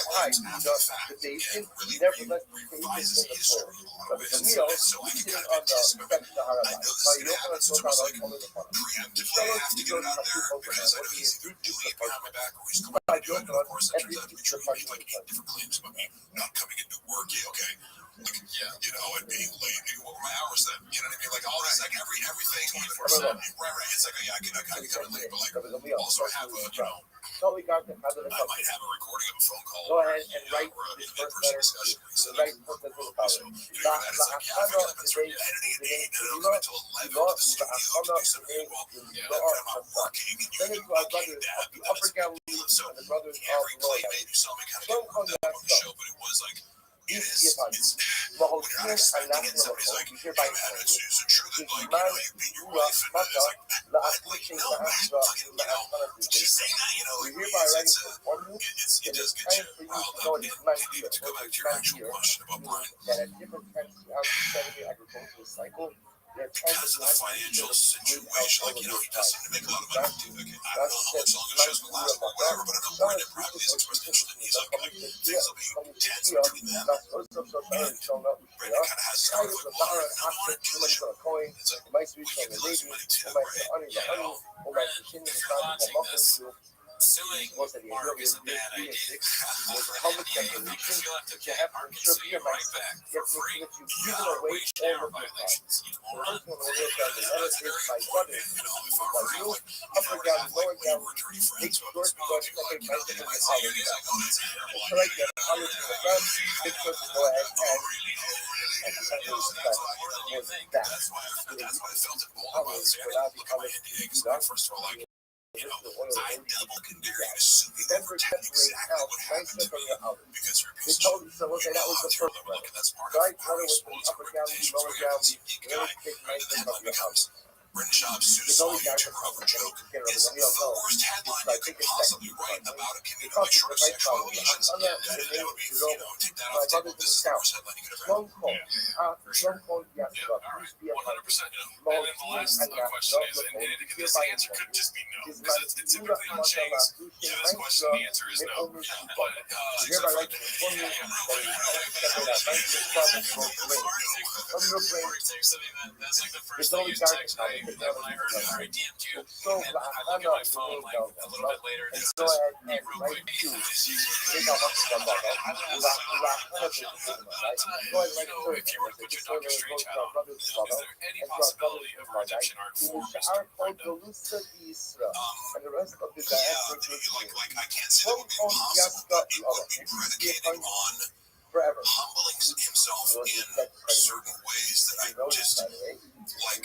claims after the fact, and really revises history in a lot of ways. And so I can kind of anticipate, I know this is going to happen, so it's almost like preemptively I have to get it out there because I know he's either doing it behind my back or he's going to do it. And of course, that turns out to be true. He made like 8 different claims about me not coming into work. Yeah, okay. Like, you know, and being late. What were my hours then? You know what I mean? Like all this, like everything. 24/7. Right. It's like, yeah, I can come in late, but like also I have a, you know, I might have a recording of a phone call. Go ahead and write an this in-person discussion. So like, so you know that it's like, yeah, if I get up and start editing at 8 and it'll come until 11 to the studio to do something. Well, then I'm working and you can locate that. But then it's, so every claim that you saw me kind of get worked up on the show, but it was like, it's when you're not expecting it, somebody's like, hey man, is it true that like, you know, you beat your wife? And it's like, no man, fucking, you know, she's saying that, you know, like, it does get you riled up. And to go back to your actual question about Brian, because of the financial situation, like, you know, he does seem to make a lot of money too. Like, I don't know how much longer the show's gonna last or whatever, but I know Brendan probably has expressed interest in. He's like, things will be tense between them. And Brendan kind of has this kind of like, well, I want to do the show. It's like, we give you lots of money too, right? You know, Brendan, if you're watching this, suing Mark is a bad idea. You'll have to pay Mark and sue you right back for free. Wage and hour violations, you moron. That's very important. You know, if I'm free, like, if I were to have like way more dirty friends about this movie, like, you know, they might say, he's like, oh, that's terrible. I really? That's why I felt it bold about it. So I didn't look at my NDA because, like, first of all, like, you know, I double can dare you to sue me over exactly what happened to me because you're a piece of shit. You know how terrible look at that's part of how you're supposed to reputation. So you have this unique guy, and then that becomes Bryn Schaub's Sue YouTuber over joke is the worst headline you could possibly write about a community like short of sexual allegations. And that would be, take that off the table. This is the worst headline you could ever have. For sure. Yeah, all right. 100%. And then the last question is, and this answer could just be no, because it's typically on Chang's. Yeah, this question, the answer is no. But that's like the first thing you text me that when I heard it, I DM'd you, and then I look at my phone like a little bit later, and it says, hey, real quick, if you were to put your dog in straight chat on, is there any possibility of redemption arc for Mr. Brenda? Like I can't say that would be possible, but it would be predicated on humbling himself in certain ways that I just, like,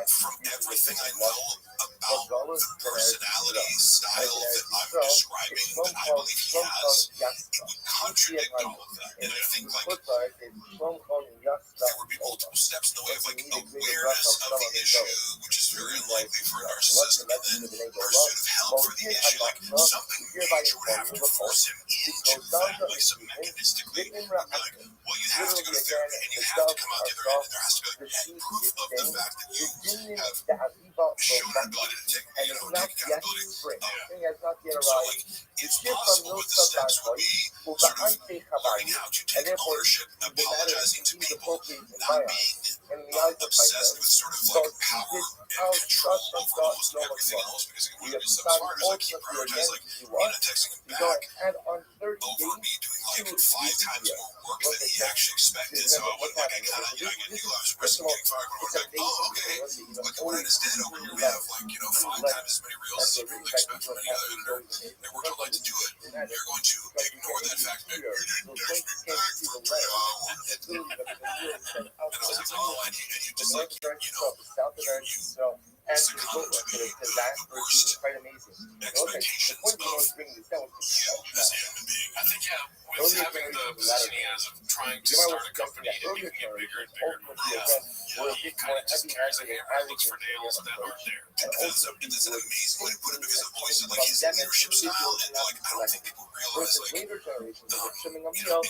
from everything I know about the personality style that I'm describing, that I believe he has, it would contradict all of that. And I think, like, there would be multiple steps in the way of, like, awareness of the issue, which is very unlikely for a narcissist, and then pursuit of help for the issue. Like, something major would have to force him into that, like, some mechanistically, like, well, you have to go to therapy, and you have to come out the other end, and there has to be, like, proof of the fact that you have shown an ability to take, take accountability. So, like, it's possible what the steps would be sort of learning how to take ownership, apologizing to people, not being obsessed with sort of like power and control over almost everything else, because he wanted to be so smart. It's like he prioritized like me not texting him back over me doing like 5 times more work than he actually expected. So I went like I knew I was risking getting fired, but I was like, oh, okay, like what I just did over here, we have like 5 times as many reels as you really expect from any other editor, and we're going to like to do it. You're going to ignore that fact that you didn't text me back for 3 hours. And I was like, oh, and you just like, succumb to the worst expectations of you as a human being. I think, with having the position he has of trying to start a company and making it bigger and bigger, he kind of just carries a hammer and looks for nails that aren't there. And that's an amazing way to put it, because it points to like his leadership style, and like I don't think people realize like if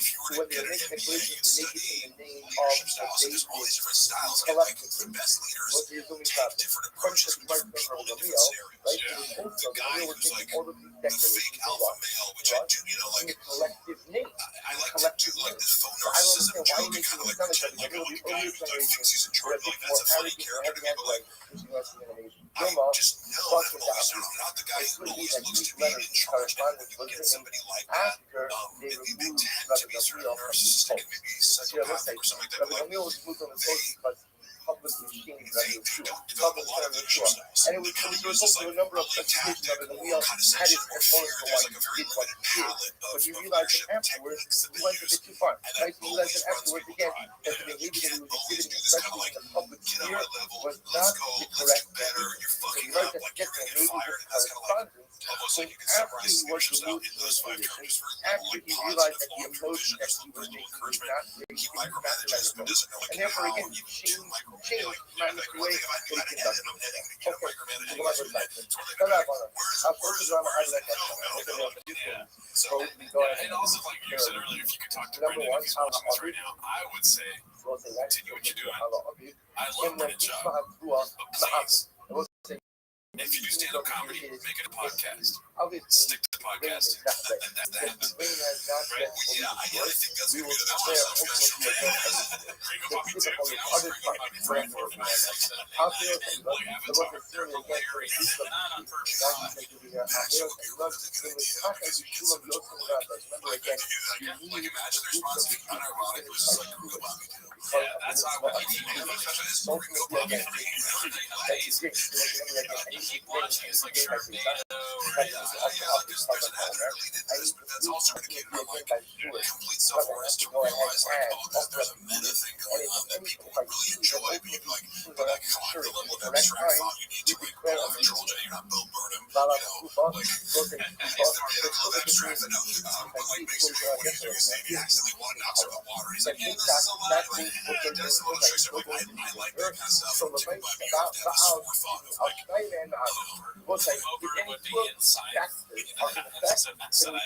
you were to get an MBA, you'd study leadership styles, and there's all these different styles, and like the best leaders take different approaches with different people in different scenarios. The guy who's like the fake alpha male, which I do, like I like to do like this faux narcissism joke and kind of like pretend like I'm like a guy who like thinks he's in charge, like that's a funny character to people. Like I just know that I'm not the guy who always looks to be in charge, and when you get somebody like that, they tend to be sort of narcissistic and maybe psychopathic or something like that, but like they don't develop a lot of leadership styles. And it kind of uses like bullying tactic or condescension or fear. There's like a very limited palette of leadership techniques that they use. And that always runs people dry. You can't always do this kind of like, get on my level, let's go, let's do better, you're fucking up, like you're going to get fired. And that's kind of like, almost like you can summarize his leadership style into those 5 terms. Very like positive, long-term vision. There's a little bit of encouragement. He micromanages, but doesn't know like how even to micromanage. Like one thing if I knew how to edit, I'm editing. You can't micromanage. Where's the line? Yeah. So, and also like you said earlier, if you could talk to Brendan if he's watching this right now, I would say continue what you're doing. I love Brendan Schaub, but please, if you do stand-up comedy, make it a podcast. Stick to the podcast. That's that. Right? Yeah, I think that's going to be the next one. Bring up Bobby too. I was bringing Bobby for it. Like, have it talk they're hilarious. Not on purpose. Actually, would be a really good idea, because you get so much more like imagine the response being unironic versus like Ringo Bobby too. Yeah, that's how I would keep it. Ringo Bobby 3. Keep watching. It's like Sharknado. There's an editor that lead into this, but that's also predicated on like complete self-awareness to realize like, oh, there's a meta thing going on that people really enjoy, but you're like, but like, come on, the level of abstract thought you need to like Paul Georgia, you're not Bill Burnham, like, is there a level of extract that. But like basically what he's doing is saying he accidentally knocks over the water. He's like, yeah, this is a lie. Like, that's the little tricks. Like, I like that kind of stuff. So the But base you have to have a sore thought of like, was like Over would be any inside. factors You know, are the that's best inside.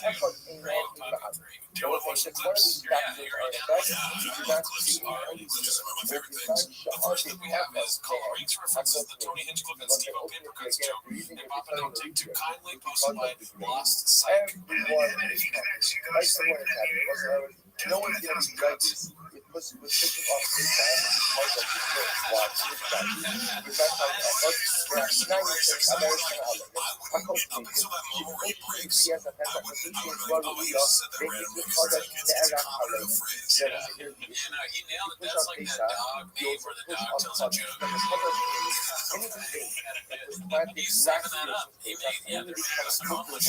effort in Great that puppy. so it's like one of these factors are the best. You do not see any Clips are some of my favorite the things. The first clip we have is called Reeks References the Tony Hinchcliffe and Steve-O Papercuts joke. And Papa don't take too kindly, posted by Lost Psych. everyone is like someone is happy. No one's gonna be judges. It was taken off this time because of the work. Watch this guy. You might have American outlet. So that moment where he breaks, He has a I would have well, oh, he you know, just said that they randomly call because that it's a common enough phrase. Yeah, he nailed it. That's like that dog meme where the dog tells a joke. He's saving that up. He made, yeah, there's What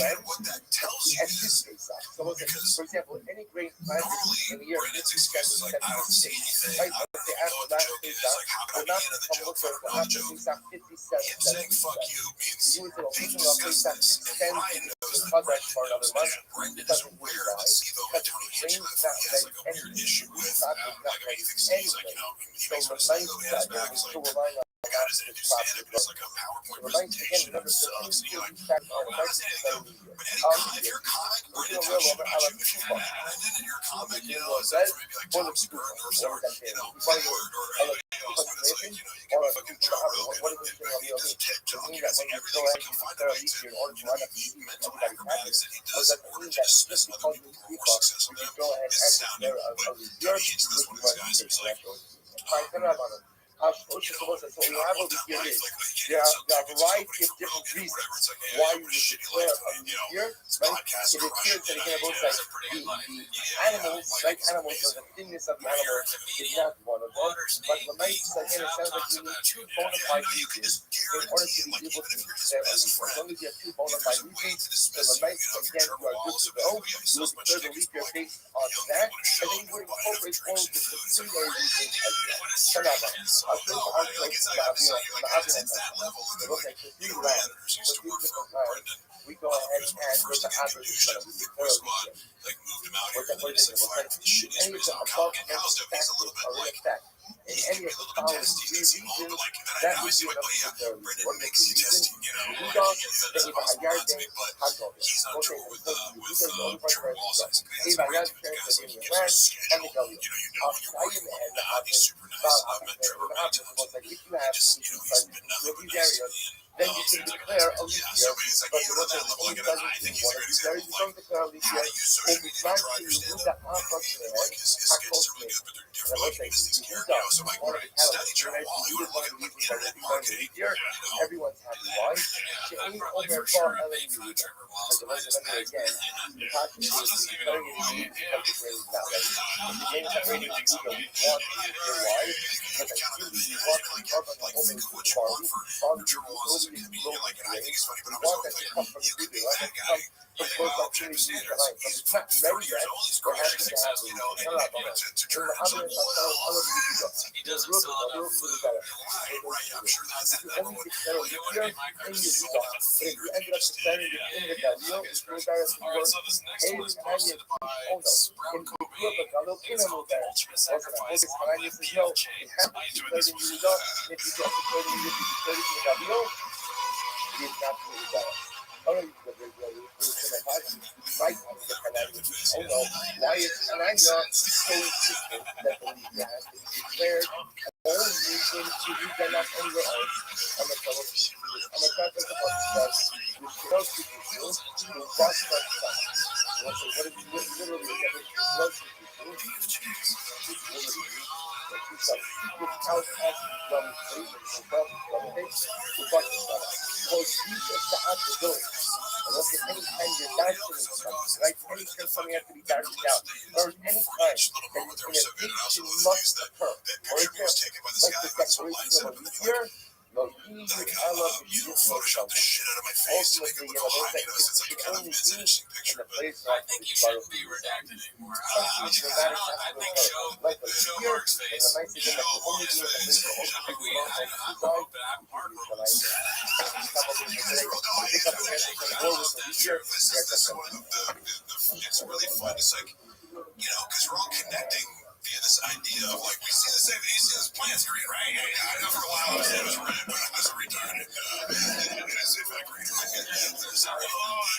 that tells you is because for example, any great normally Brandon's excuse is like, I don't see anything, I don't even know what the joke is, like, how can I be in the joke if I don't know the joke? Him saying fuck you means they discuss this, and Brian knows that Brendan is aware that Steve-O and Tony Hinchcliffe, he has like a weird issue with, like, I mean, he thinks he's like, you know, he makes fun of Steve-O behind his back, he's like, the guy doesn't do stand-up, it's like a PowerPoint presentation, it sucks, and you're like, oh, well, that's anything. But if you're a comic, Brendan talks shit about you. If you're Brendan and you're a comic, you know, it's like maybe like Tom Segura or you know, or else, but it's like, you know, you get fucking Joe Rogan, he does TikTok, he does like everything, like he'll find a way to, you know, he mental acrobatics that he does in order to dismiss other people who are more successful than him, is sounding, but Tony Hinchcliffe's one of those guys who's like, So we have over here is there are a variety of different reasons why you would declare a new year, right? It appears that again, both like the animals, like animals, or the thinness of the animal is not one of them. But the mice, again, it sounds like you need two bona fide reasons in order to be able to declare a leap year. As long as you have two bona fide reasons, then the mice, again, you are good to go. You will declare the leap year based on that, and then you would incorporate all of the subsidiary reasons as well. like it's like I'm saying, like guys, it's that level, and then like you know, my editors used to work for Brendan. We go ahead and first introduction, the Quiz Squad, like moved him out here, and then he's like fired from the shittiest prison in Kalamazoo. He's a little bit like he's gonna be a little bit testy, because he but like then I see like, oh yeah, Brendan makes you testy, you know, like that's impossible to me, but he's on tour with Trevor Wallace, and he's a great dude because like he gives you a schedule, you know when you're working with him, he's super nice. I've met Trevor many times, and just you know he's been nothing but nice. Then you can declare a leap year. But you're on that level, like, I think he's a good example, like, how to use social media to drive your stand-up, like, his sketches are really good, but they're different, like, because these characters, you know, so, like, study Trevor Wall, he would look at, like, internet marketing, you know, everyone's happy. Why? I'm probably for sure a big fan of Trevor Wallace, and I just think again, you have to be declaring a leap year of the grade now. Like, the game is rating the league, we want to be your why, but the team, we want to be up on the think of what you want for Trevor Wallace as a comedian, like, and I think it's funny, but I'm always like, you could be that guy, you know, Jimmy Sanders, he's 30 years old, he's crushing success, you know, and to turn into he doesn't sell enough food. Right, I'm sure that's at that point. It would be my Christmas Alright, so this next one is posted by Sprout Kobe. It's called The Ultimate Sacrifice, Long Live PF Chains. I enjoyed this one. Why is and I know so insistent that the league has been declared all reason to read them up anywhere else. I'm a fellow I'm a captain of the which most people do, who cross my son. What is literally most people do, without asking from statements and problems, who bought the son. Well, Jesus to out the door. Unless at any time you're dancing something, right? Any time something has to be danced out, or any time that an addiction must occur. For example, like the declaration of a leap year, No, you Photoshop the shit out of my face to make it look all high. It's like kind of it's an interesting picture, but I think you shouldn't be redacted anymore. I think show Mark's face. Show Mark's face. I'm hoping Mark wrote this. It's really fun. It's like, because we're all connecting via this idea of like, we see the same, you see this plant screen, right? I know for a while I was red, but I was retarded. Oh my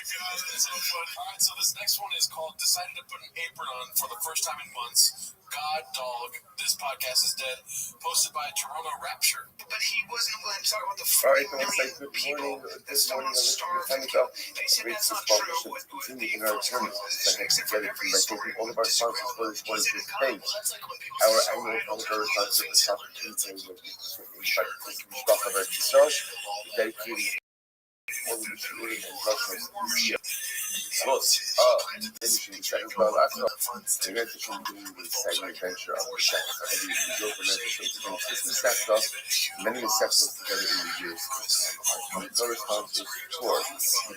god, that's so funny. All right, so this next one is called "Decided to Put an Apron On for the First Time in Months." God dog, this podcast is dead. Posted by Toronto Rapture. But he wasn't willing to talk about the Alright, 40 million people that someone starved to kill. And he said that's not true. Continue in our terms that have together by taking all of our sponsors for this one of this page. Our annual hunger concert is opportunity with stock of our research, dedicating finishing the second well, that's all. We're going to continue with the second adventure of the second. I believe we go for another the steps up, many steps up together in the years. Our first concert tour, the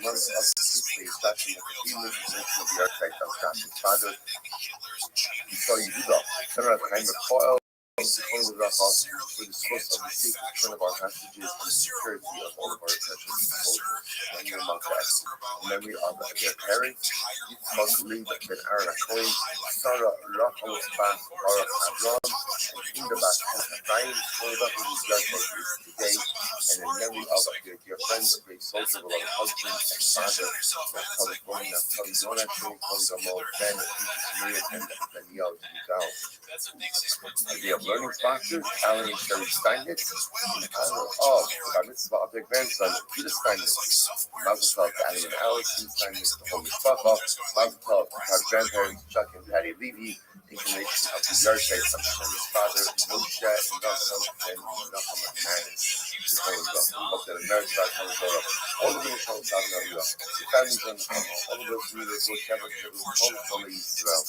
month of the history, especially the feelings of the architect of Scotland's father. We saw you do that. Turn around behind the foil. The photograph off for the source of the secret return of our hostages and the security of all of our precious people. Memory of their parents, must believe that Aaron Coin, Sarah Rothschild, Laura Padron, and Hinderback Brian pulled up in his grandmother today, and in memory of their dear friend, a great soldier with our husband and father, California, California, California, Ben, Maria, and Danielle Vidal. We have learning sponsors, Alan and Sherry Steinitz, in honor of the bar mitzvah of their grandson, Peter Steinitz. Mazel tov to Adam and Allison Steinitz, the whole mitzvah. Mazel tov to our grandparents, Chuck and Patty Levy, inclination of the yard site of Shemi's father, Moshe, and Nelson, and Nachum Hannes. The whole mitzvah. We hope that America comes over. All of them come South America. The families on the phone, all of those leaders will never give us all the police throughout.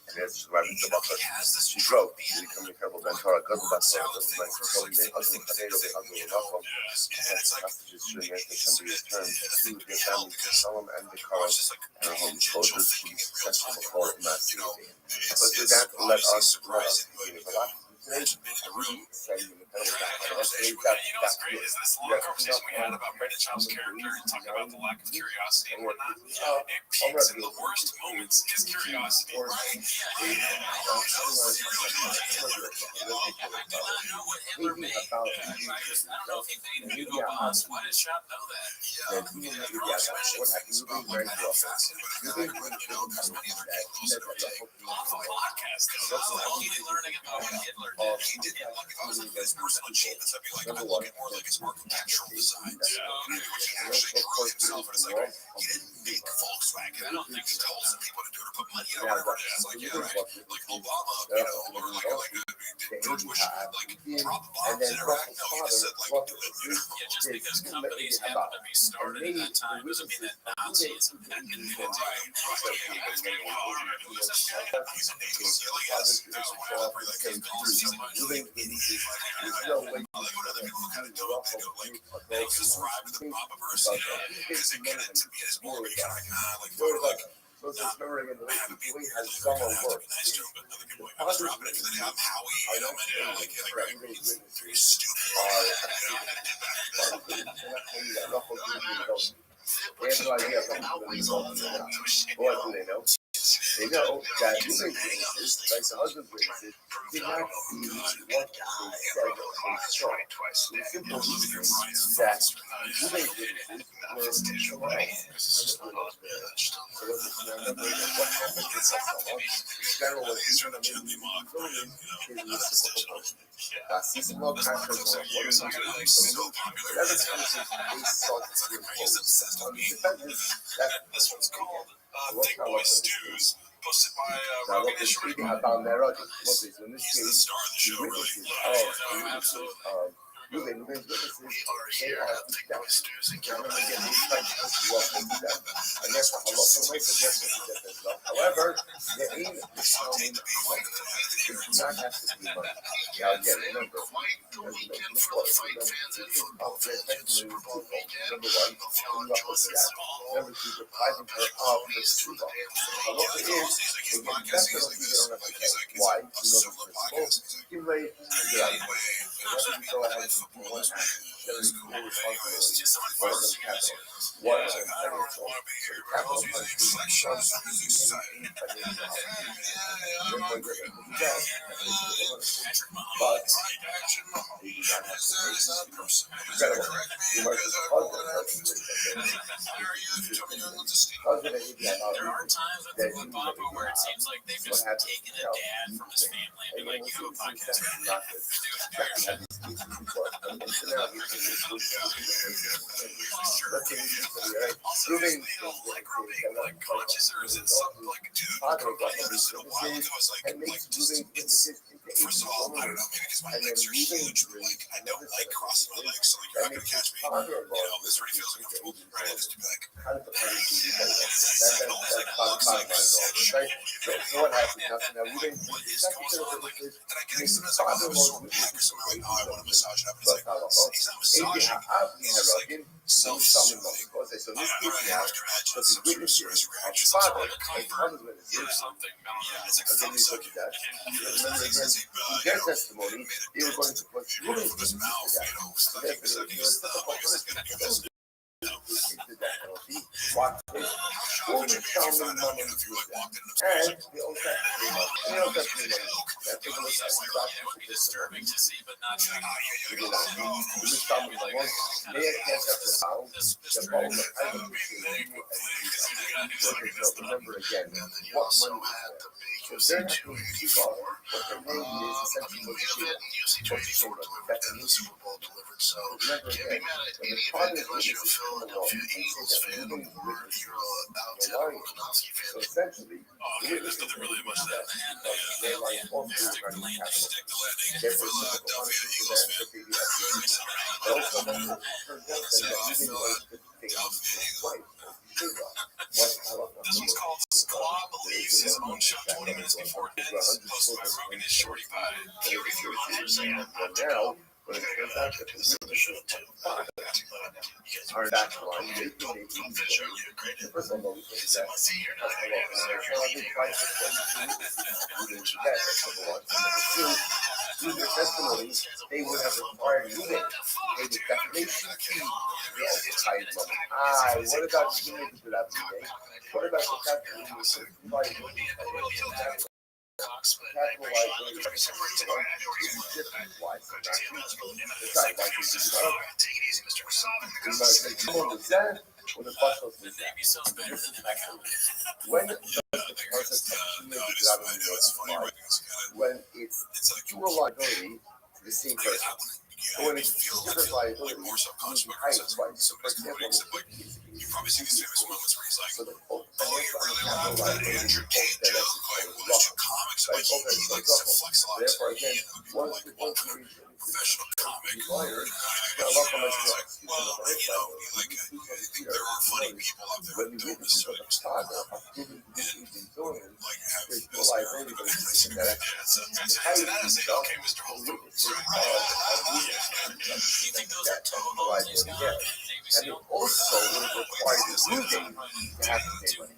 And as Rabbi she wrote, we come to Kerbal Bentora, Gazabata, Gazabata, the husband Kadero, the husband of Rachel, and passages should make the can be returned to their families, the Shalom and the Kara, and our home soldiers to be successful before Master. But with that, let us begin the last. You know what's great is this long conversation we had about Brandon Child's character and talking about the lack of curiosity and whatnot. It peaks in the worst moments, his curiosity. Right? I do not know what Hitler made. I don't know if he made Hugo Boss. Why does Shop know that? You're off a podcast. That's learning about what Hitler did. He did like if I was looking at his personal achievements, I'd be like, I'm looking more like his architectural designs. Maybe what he actually called himself, and it's like, he didn't make Volkswagen. I don't think he told some people to do it or put money in it, whatever it is. Like, yeah, like Obama, or like George Bush, like drop bombs in Iraq. No, he just said, like, do it. Yeah, just because companies happen to be started at that time doesn't mean that Nazism had been right. He's a Navy SEAL, yes. That's why I feel like he's called so much. I like when other people kind of do it, they go like, they subscribe to the Papa verse, because it kind of, to me, it's more of kind of like, So it's remembering in the I have way has summer work. nice to him, but other people like, drop it if they have Howie, like, very stupid. They have no idea about what do they know? They know that moving witnesses, like the husband witnesses, did not see what they said was strong. The simple reason that moving witnesses were so remembering what happened to someone, general was even a maybe racismo, passion, whatever conversation they sought to impose on the defendants, this one's called Thick Boy Stews, posted by Rabbi. It's the star of the show, really. Ruben, Ruben's witnesses, We are they here are at the Twisters and remember Gilbert. again, these types of push you up into them. And that's a lot of ways to get as well. However, the aim is counting it does not have to be money. Now again, remember, Quite the weekend for the fight fans and football fans. Super Bowl weekend. number one, Hope y'all enjoyed the Super Bowl. number two, depriving her of the Super Bowl. Now, what it is, they get death penalty, they don't have to pay. Why? You know, the Super Bowl, accumulate, you get out of it. And let them go ahead and do one action. There is no responsibility. One of them capital. One of them financial. So the capital punishment comes in any financial obligation. Therefore, they're going to do that. But they do not have to pay. Incredible. You might just cause it. Cause it anything about There are times with the Flip Papa where it seems like they've just taken a dad from his family and been like, you have a podcast. Like conscious or is it something like dude? I noticed it a while ago. I was like it's first of all, I don't know, maybe because my legs are huge, but like I don't like crossing my legs, so like you're not gonna catch me. This already feels uncomfortable, right? Just to be like, what happened? Nothing. Now, what is going on? Like, and I get it sometimes like, oh, I have a sore back or something. Like, oh, I want to massage it up. And it's like, he's not massaging. He's just like self-soothing. So this kid now, Imagine some sort of serious reaction, father, some sort of comfort, Or something. yeah, it's like again, thumbs up. remember again, in their testimony, they were going to put Ruben's his mouth, you know, sucking stuff. Like, it's gonna do this. Watch this. Only counting money If you like walked in and the Old Testament money. The Old Testament money. That's a little It would be disturbing to see, but not to This time we once they can't have the pound, the bone, I don't remember again what money was there. So they're not going to keep on what their name is essentially what the Super Bowl delivered. So remember can't be again, mad at when any the of father it unless you're a is Philadelphia Eagles fan or you're about to Volkanovski fan. so essentially, There's nothing really much to that. they're like also Stick the running landing. capital. Stick the landing. Therefore, Philadelphia Eagles fan. but also remember, turns out that you didn't like the thing right. This one's called Squaw Believes, his own show 20 minutes before it ends, posted by Rogan and Shorty Pie. Fury now, but it turns out that the show too. Our back line, the first of all, we think that through their testimonies, they would have required Ruben pay the defamation fee. They occupied money. What about you making to that Ruben? What about the fact that you were certified The Navy sells better than the when does the process of accumulated when it's dual liability to the same person? So when it's different liability, you can hide it twice. So for example, You've probably seen these famous moments where he's like, so the oh, you really want that Andrew Tate joke? Like, what is your comics? Like, he likes to flex a lot. therefore, again, once Like, the one professional comic. lawyer, Well, you know, like, there are funny people out there when who you don't necessarily understand that. Like, have there's no this. liability, but it's in that. So that is it. Okay, Mr. Holden. You think those are total these guys? And it also would have required Ruben to have to pay money.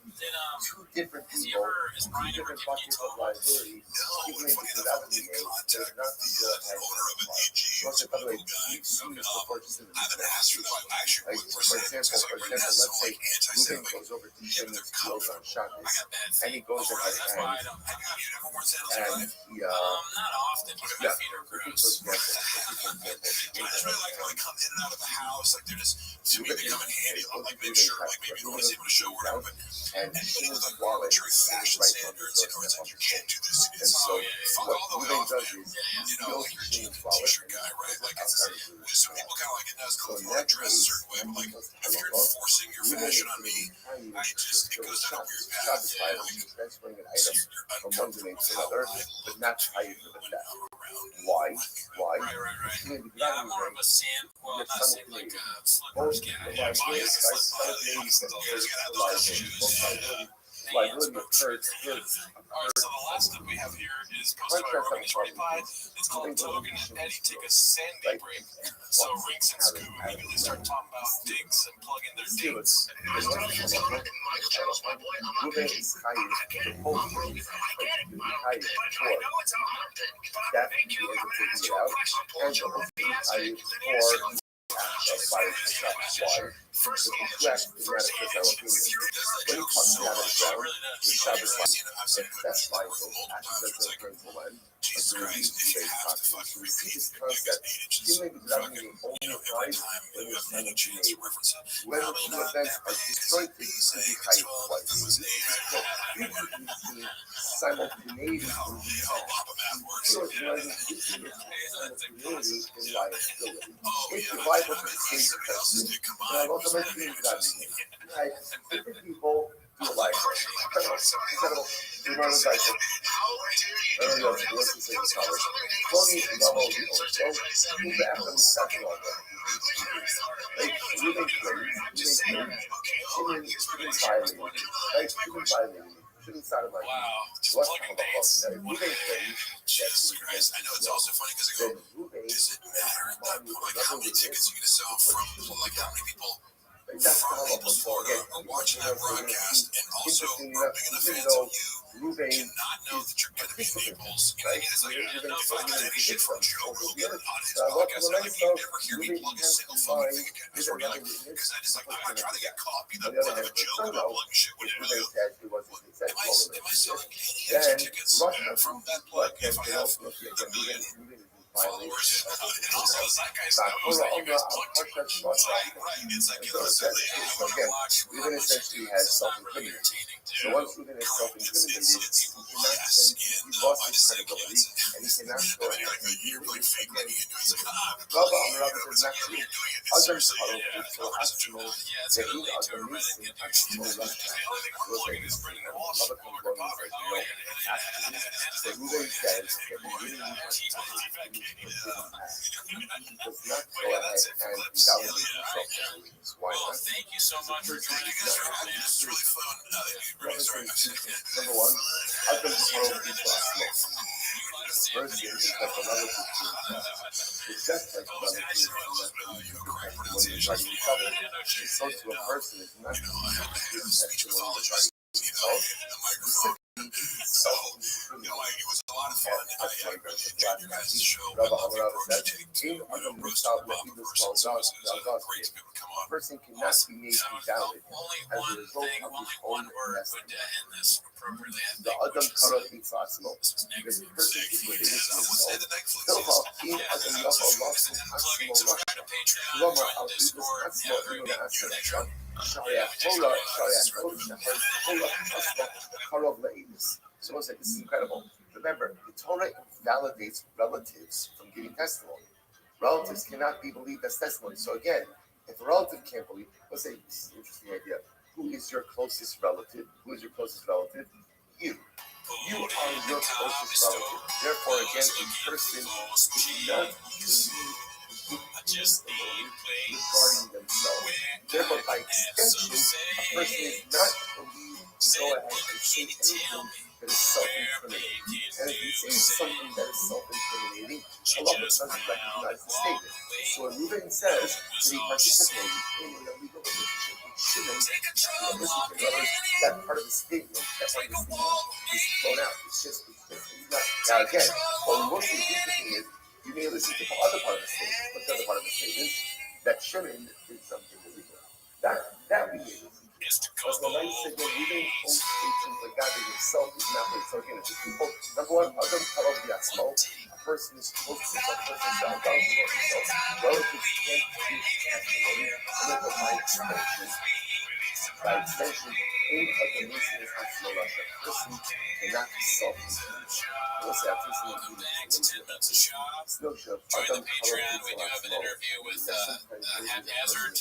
Two different people, two different buckets of liability, even if it's without the name, they're not the owner of an AG. Plus, by the way, we've seen this before, just in the I haven't asked for that. I actually like, would for example, let's say Ruben goes over to Jim's deals on Shabbos, and he goes in like, and he, not often. yeah, For for example, I just really like how they come in and out of the house. Like, they're just, to me, they come in handy. I'm like, maybe sure, like, maybe nobody's able to show whatever, but and even with like arbitrary fashion standards, you know, it's like, you can't do this. and It's so fuck what all the way Ruben off. does is You know, like, you're a jeans and t-shirt guy, right? Like, it's, some people kind of like it does cool if you want to dress a certain way, but like, if you're enforcing your fashion on me, it goes down a weird path. Yeah, like, so you're from one domain to another, but not tied to the fact. Why? Yeah, I'm more of a sand, well, not sand, like a slippers guy. Yeah, liability occurs. Alright, so the last step we have here is posted by Rogan is Replied. It's called Togan and Eddie Take a Sandy Break. So Rinks and Scoob immediately start talking about digs and plugging their digs. First, that's Jesus Christ, if you have to fucking repeat this concept, every time you have any chance to reference it, probably not that destroyed simultaneity different people do a life. Wow, just plugging dates. Jesus Christ, I know it's also funny because I go, does it matter at that point, like how many tickets are you going to sell from, like how many people from Naples, Florida are watching that broadcast and also are big enough fans of you cannot know that you're going to be in Naples. You know what I mean? It's like, if I got any shit from Joe Rogan on his podcast, like, you never hear me plug a single fucking thing again. Because we're like, because I just like, I'm not trying to get caught being that kind of a joke about plugging shit when you know. Am I selling any extra tickets from that plug if I have a million followers? And also, that guy's knows that you guys plug too much. Right. It's like, you know, Ruben essentially has self-incriminated. So once Ruben is self-incriminated, he lost his credibility, and he cannot go ahead and you're really fake money and doing something. Rabbi is not true. Other colorful so optional that he is the reason optional left so Ruben says that he really does not go ahead and validate himself. Why not? Thank you so much for joining us. It's really fun. Number one, I've been told people are slow. First is because the relative to it's just like the relative when you're trying to recover, it's so to a person is not so, you know, it was a lot of fun. I enjoyed your guys' show. I love your approach to roast about the person. So it was great to be able to come on. A person cannot be made to be doubted as a result of his own investment. The Adam Karot Mitzvah, because the person is within himself. Therefore, in Adam Yachal Lachim Atzmo Lachim, Lomar Al Idus Atzmo Inu Asher Shariah Torah Atzmo Karov Le'idus. So I said, this is incredible. Remember, the Torah invalidates relatives from giving testimony. Relatives cannot be believed as testimony. So again, if a relative can't believe, let's say, this is an interesting idea. Who is your closest relative? Who is your closest relative? You. You are your closest relative. Therefore, again, a person is not regarding themselves. Therefore, by extension, a person is not believed to go ahead and say anything that is self-incriminating. And if he says something that is self-incriminating, Allah doesn't recognize the statement. So when Ruben says that he participated in an illegal relationship with Shimon, that part of the statement, is thrown out. It's not. Now again, what most interesting is, you may listen to the other part of the statement, but the other part of the statement, that Shimon did something illegal. That we may listen to. But when I said that Ruben owns statements regarding himself is not what it's talking about. People, number one, Adam Karov Yatzmo, a person is close to himself, a person is down to himself. Relatives can't give testimony, and therefore by extension, in of the nation is Atzmo Rasha. A person cannot be self-incriminating. We'll say, I'm listening to Join the Patreon. We do have an interview with Haphazard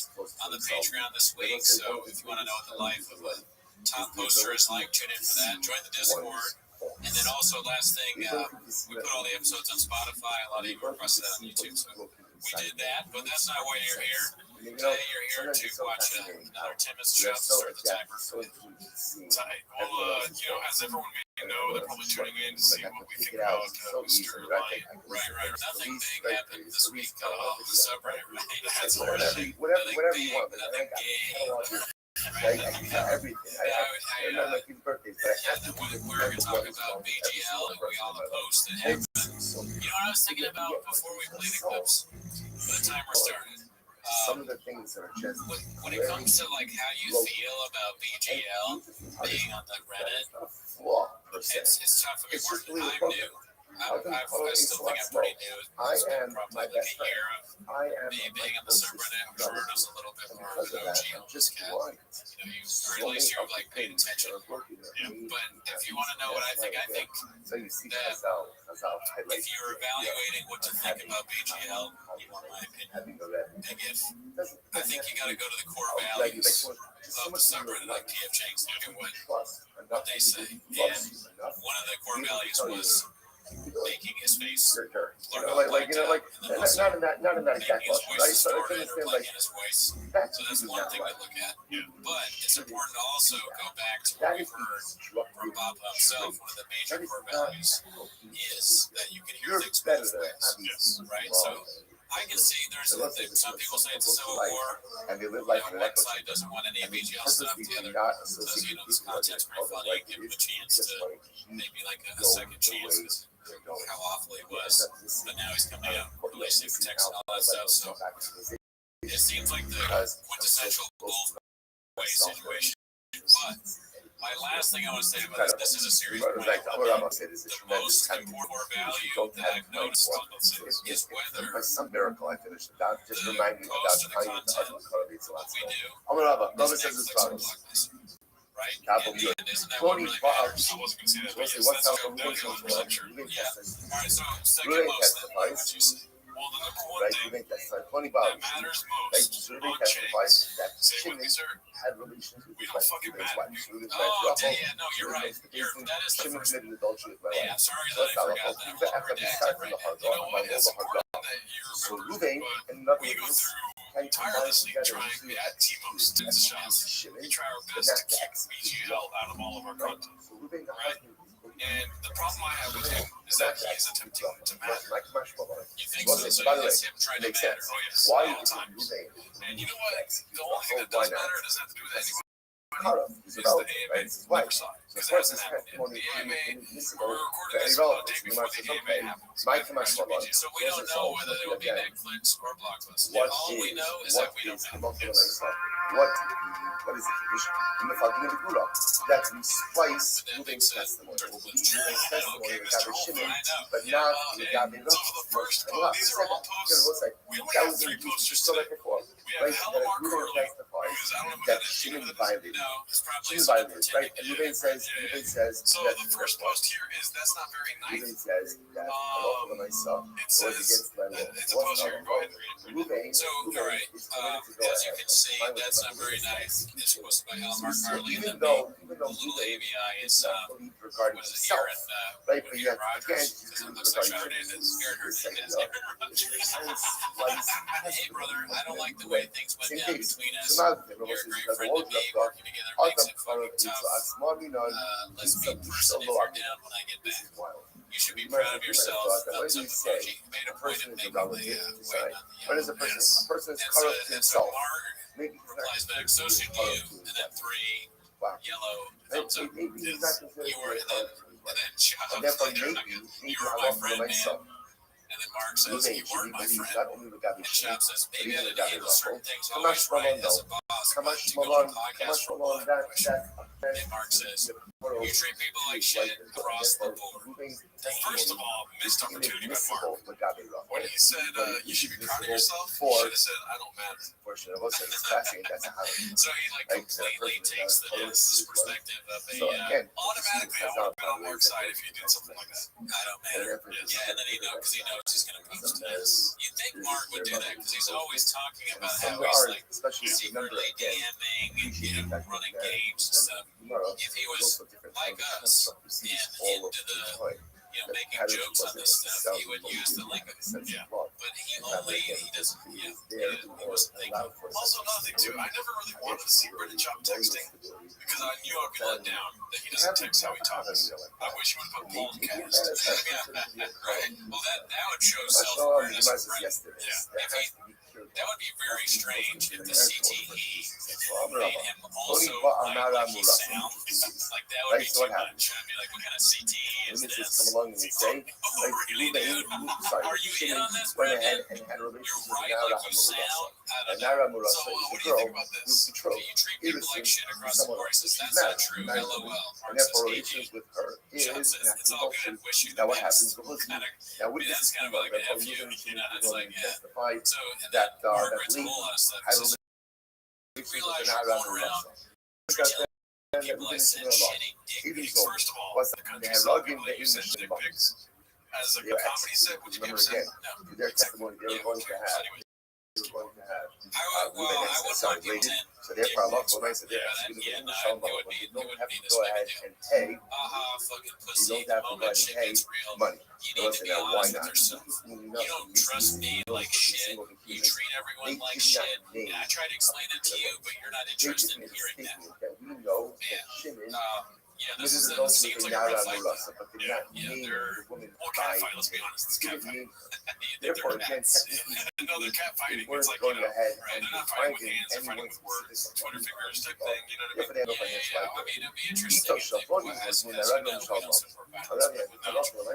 on the Patreon this week. So if you want to know what the life of a top poster is like, tune in for that. Join the Discord. And then also, last thing, we put all the episodes on Spotify. A lot of you requested that on YouTube, so we did that. But that's not why you're here. Today you're here to watch another 10 minutes of shots to start the timer. Tight. Well, as everyone may know, they're probably tuning in to see what we think about Mr. Lion. Right. Nothing big happened this week off the subreddit, right? That's whatever you want. I got everything. I remember my kid's birthdays, but I have to we're going to talk about BGL and we all post that happened. You know what I was thinking about before we play the clips? When the timer started. Some of the things that are just when it comes to like how you feel about BGL being on the Reddit, it's tough. I mean, I'm new. I still think I'm pretty new. I am probably like a year of me being on the subreddit. I'm sure there's a little bit more of an OG on this cat. Or at least you're like paying attention. But if you want to know what I think that if you're evaluating what to think about BGL, you want my opinion. Big if. I think you got to go to the core values of the subreddit, like TF Chang's doing what they say. And one of the core values was making his face not in that exact way, right? So it's understand like so that's one thing to look at. But it's important to also go back to what we've heard from Bob himself. One of the major core values is that you can hear things both ways, right? So I can see there's some people say it's a civil war. One side doesn't want any BGL stuff. The other says, this content's pretty funny. Give him a chance to maybe like a second chance. How awful he was, but now he's coming out, releasing protects and all that stuff. So it seems like the quintessential both way situation. But my last thing I want to say about this is a serious point. The most important core value that I've noticed is whether some miracle I finished it. Just remind me about how you what we do. Robert says it's fun. Right? And isn't that what really matters? I wasn't going to say that, but yes, that's true. Yeah. All right, so second most then, what would you say? Well, the number one thing that matters most on Chase, say with me, sir, we don't fucking matter. Oh, yeah, no, you're right. That is the first one. Yeah, I'm sorry that I forgot that. I'm all redacted right now. You know what? It's important that you remember, but we go through tirelessly trying to add T-most to the shots. We try our best to keep BGL out of all of our content, right? And the problem I have with him is that he is attempting to matter. You think so? So it's him trying to matter. Oh yes, at all times. And you know what? The only thing that does matter doesn't have to do with anyone. Is the AMA never saw it, because it hasn't happened yet. The AMA, we're recording this a day before the AMA happens. So we don't know whether it will be Netflix or Blockbuster. All we know is that we don't know. What is it? That we splice Ruben's testimony. Ruben's testimony but not the Gabi So for the first, these are all posts. We only have 3 posters today. We have Hellamar Carly, because I don't know who that is. She was violated. No, it's probably She was violated, right? And Ruben says, So the first post here is that's not very nice. Ruben says that it says it's a post here. Go ahead and read it. So, all right, as you can see, that's not very nice. It's posted by Hellamar Carly, and then the little ABI is, what is it here in Rogers? Because it looks like Chardonnay that scared her to death. Hey, brother, I don't like the way things went down between us. You're a great friend to me. Working together makes it fucking tough. Let's be person if you're down when I get back. You should be proud of yourself. Thumbs up emoji. You made a point of making the weight on the a person is corrupt himself. Mark replies back, so should you. And then 3 yellow thumbs up. You were, and then Chubb, you were my friend, man. And then Mark says, you weren't my friend. And Chubb says, maybe I didn't handle certain things always right as a boss, but to go on podcast for one question. And Mark says, you treat people like shit across the board. First of all, missed opportunity by Mark. When he said you should be proud of yourself, he should have said I don't matter. So he like completely takes this perspective of a automatically I would have been on Mark's side if he did something like that. I don't matter. Yeah, and then he knows he's gonna post this. You'd think Mark would do that because he's always talking about how he's like secretly DMing and running games and stuff. if he was like us and into the making jokes on this stuff, he would use the lingo. But he doesn't. He wasn't thinking. Also, another thing too, I never really wanted to see Brandon Chop texting because I knew I'd be let down that he doesn't text how he talks. I wish he would put Paul in cast. Right. Well, that would show self-awareness. That would be very strange if the CTE made him also like he sounds like that would be too much. I'd be like, what kind of CTE is this? Oh, really, dude? Are you in on this, Brendan? You're right, like you sound. I don't know. So, what do you think about this? You treat people like shit across the board. He says, that's not true. LOL. Mark's aging. John says, it's all good. Wish you the best. That's kind of like an F you. It's like, yeah. So, and then Margaret's a whole lot of stuff. Says, realize you're going around telling people I send shitty dick pics. First of all, the country's not people that you send dick pics as a comedy set. Would you ever send? No. Testimony they were going to have. I wouldn't want people to. So therefore, Allah Almighty said, You don't have to go ahead and pay. Fucking pussy. You don't have to go ahead and pay money. You need to be honest with yourself. You don't trust me like shit. You treat everyone like shit. And I try to explain it to you, but you're not interested in hearing that. Yeah, this seems like a real fight. They're cat fight. Let's be honest, it's cat fight. Therefore, again, no, they're cat fighting. It's like going ahead they're not fighting with hands, they're fighting with words, Twitter fingers type thing. You know what I mean? Yeah. I mean, it'd be interesting. As we know, we don't support violence.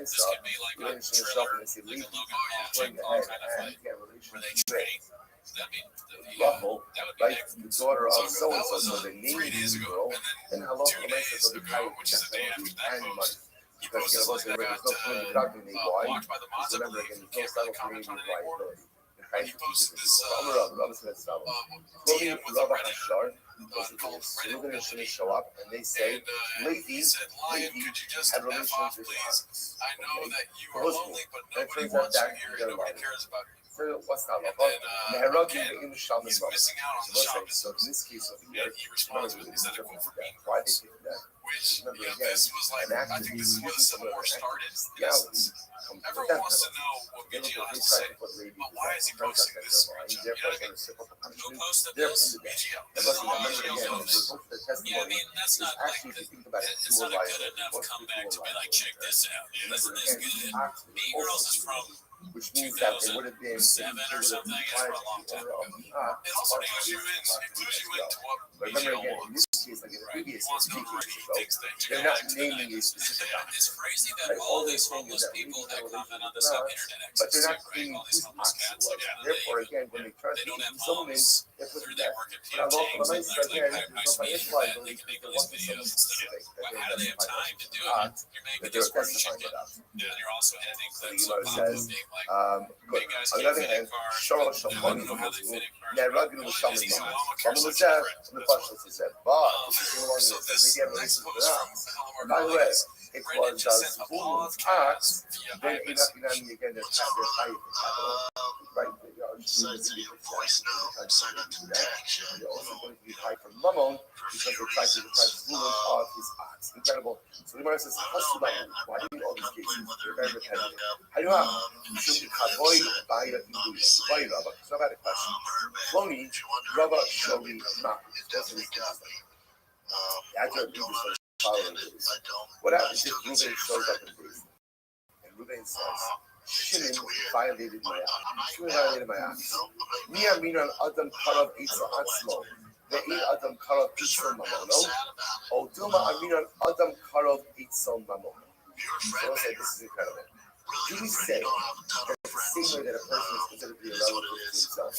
This could be like a thriller, like a Logan Paul, Jake Paul kind of fight, where they train. Ruffle, right? The daughter of so and so. So they named 3 days ago, and then 2 days ago, which is the day after that post, he posted something about blocked by the mods, I believe. You can't really comment on it anymore. He posted this DM with a Reddit called Reddit show up and they say, he said, Lion, could you just F off, please? I know that you are lonely, but nobody wants you here, nobody cares about you. What's not and then, he's missing out on the Shabbos. So in this case, he responds with, is that a quote from Mean Girls? Which, this was like, I think this is where the Civil War started, in essence. Everyone wants to know what BGL has to say, but why is he posting this screenshot? You know what I mean? Who posted this? BGL. BGL knows. Yeah, I mean, that's not like, it's not a good enough comeback to be like, check this out. Isn't this good? Mean Girls is from which means that it would have been 7 or something. It's for a long time ago. It also clues you into what BGL wants. Like in the previous they're not naming a specific It's crazy that all these homeless people that comment on this have internet access, but they're not naming all these homeless cats. Therefore, again, when they try to don't have someone homes, they put they work at but PMTs, and I speak to that, and they can make all these videos and stuff. How do they have time to do it? You're making this work shit, and you're also editing clips of Papa being like, big guys can't fit in cars, I don't know how they fit in cars. Is he some mama cares like so this next post from by the way, it Brendan was just sent a podcast via Ibis. Ibis. Besides any voice now, sign up to text. They're also going to be high from Mammon because they tried to deprive Lumen of his ox. Incredible. So the Gemara says, why do you all these cases? They're very repetitive. How do you have? So I had a question. Floni, Rabbi Sholi, Mak. What happens if Reuben shows up in Booth? And Reuben says, Shimon violated my act. Shimon violated my act. Mi aminan adam karav itza atzmo. Ve'in adam karav itza mamono. O duma aminan adam karav itza mamono. So I'll say this is incredible. Do we say that the same way that a person is considered to be a relative to himself,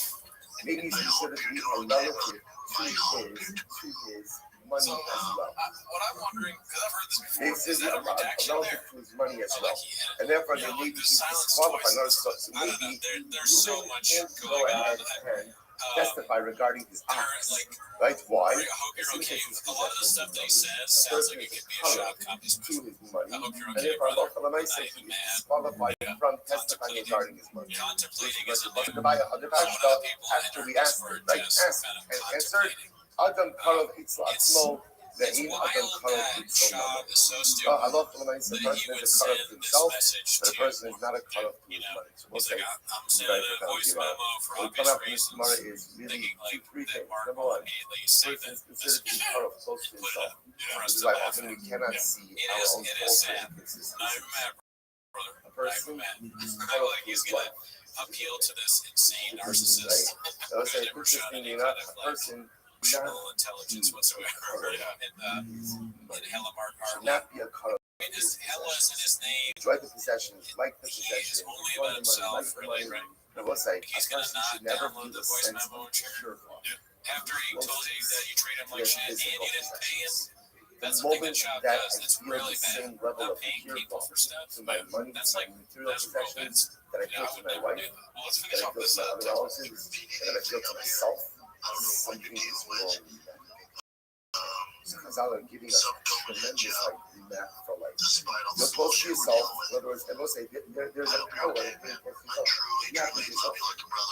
maybe he's considered to be a relative to his money as well? What I'm wondering, because I've heard this before, This is is that a redaction relative there? to his money as well. Like he had, And therefore, they like need to there's silence disqualify. twice. So I don't know. maybe There's so much go going ahead on. and testify regarding his acts. Like, Right? Why? I hope you're okay. A lot of the stuff that he says sounds like it could be a shot copy. To his money. I hope you're And okay, therefore, brother. Allah Not says even he's mad. disqualified from testifying regarding his money. Contemplating is a new. After we asked, right? Asked and answered, Adam Karav Itzla Atzmo, It's wild that Shab is so stupid I love the nice that person he would is a cut send of this himself, message but a to, person is not a cut of you his know, money. So we'll he's say, like, I'm sending a voice memo for what we come obvious out from this tomorrow reasons, is really thinking like three that things. Mark Number will one, immediately the save person that is considered to be message. cut off close to Put it himself. up for Which us is to why laugh often at. we cannot see our own It is faults sad. and inconsistencies. Not even mad, brother. A person It's is not cut off like to he's his gonna life. appeal to this insane Right? narcissist So let's who's say, never shown interestingly any enough, kind of a like person emotional intelligence whatsoever. In Hella Mark should Harley. not be a cut off. I mean, his Hella is in his name. Enjoy the possessions, like the He is possession, only enjoy about the money, like himself, the really, money. right? But we'll say, a He's gonna person not should never download feel the a voice sense memo of and share. pure love. After he told you that you treat him like Their shit and you physical didn't pay him, possessions. that's The the thing that moment Shop that does. I It's feel really the bad. same level Not of paying pure people love for stuff. to my money, That's to my like, material that's real bad. possessions, that I You know, feel I to would my never wife, do that. Well, let's that finish I off feel this to my other relatives, that I feel to myself. Something is wrong with that. Because Allah giving us tremendous like map for life. You're close to yourself. In other words, and we'll say there's a power in being close to yourself. Be happy with yourself,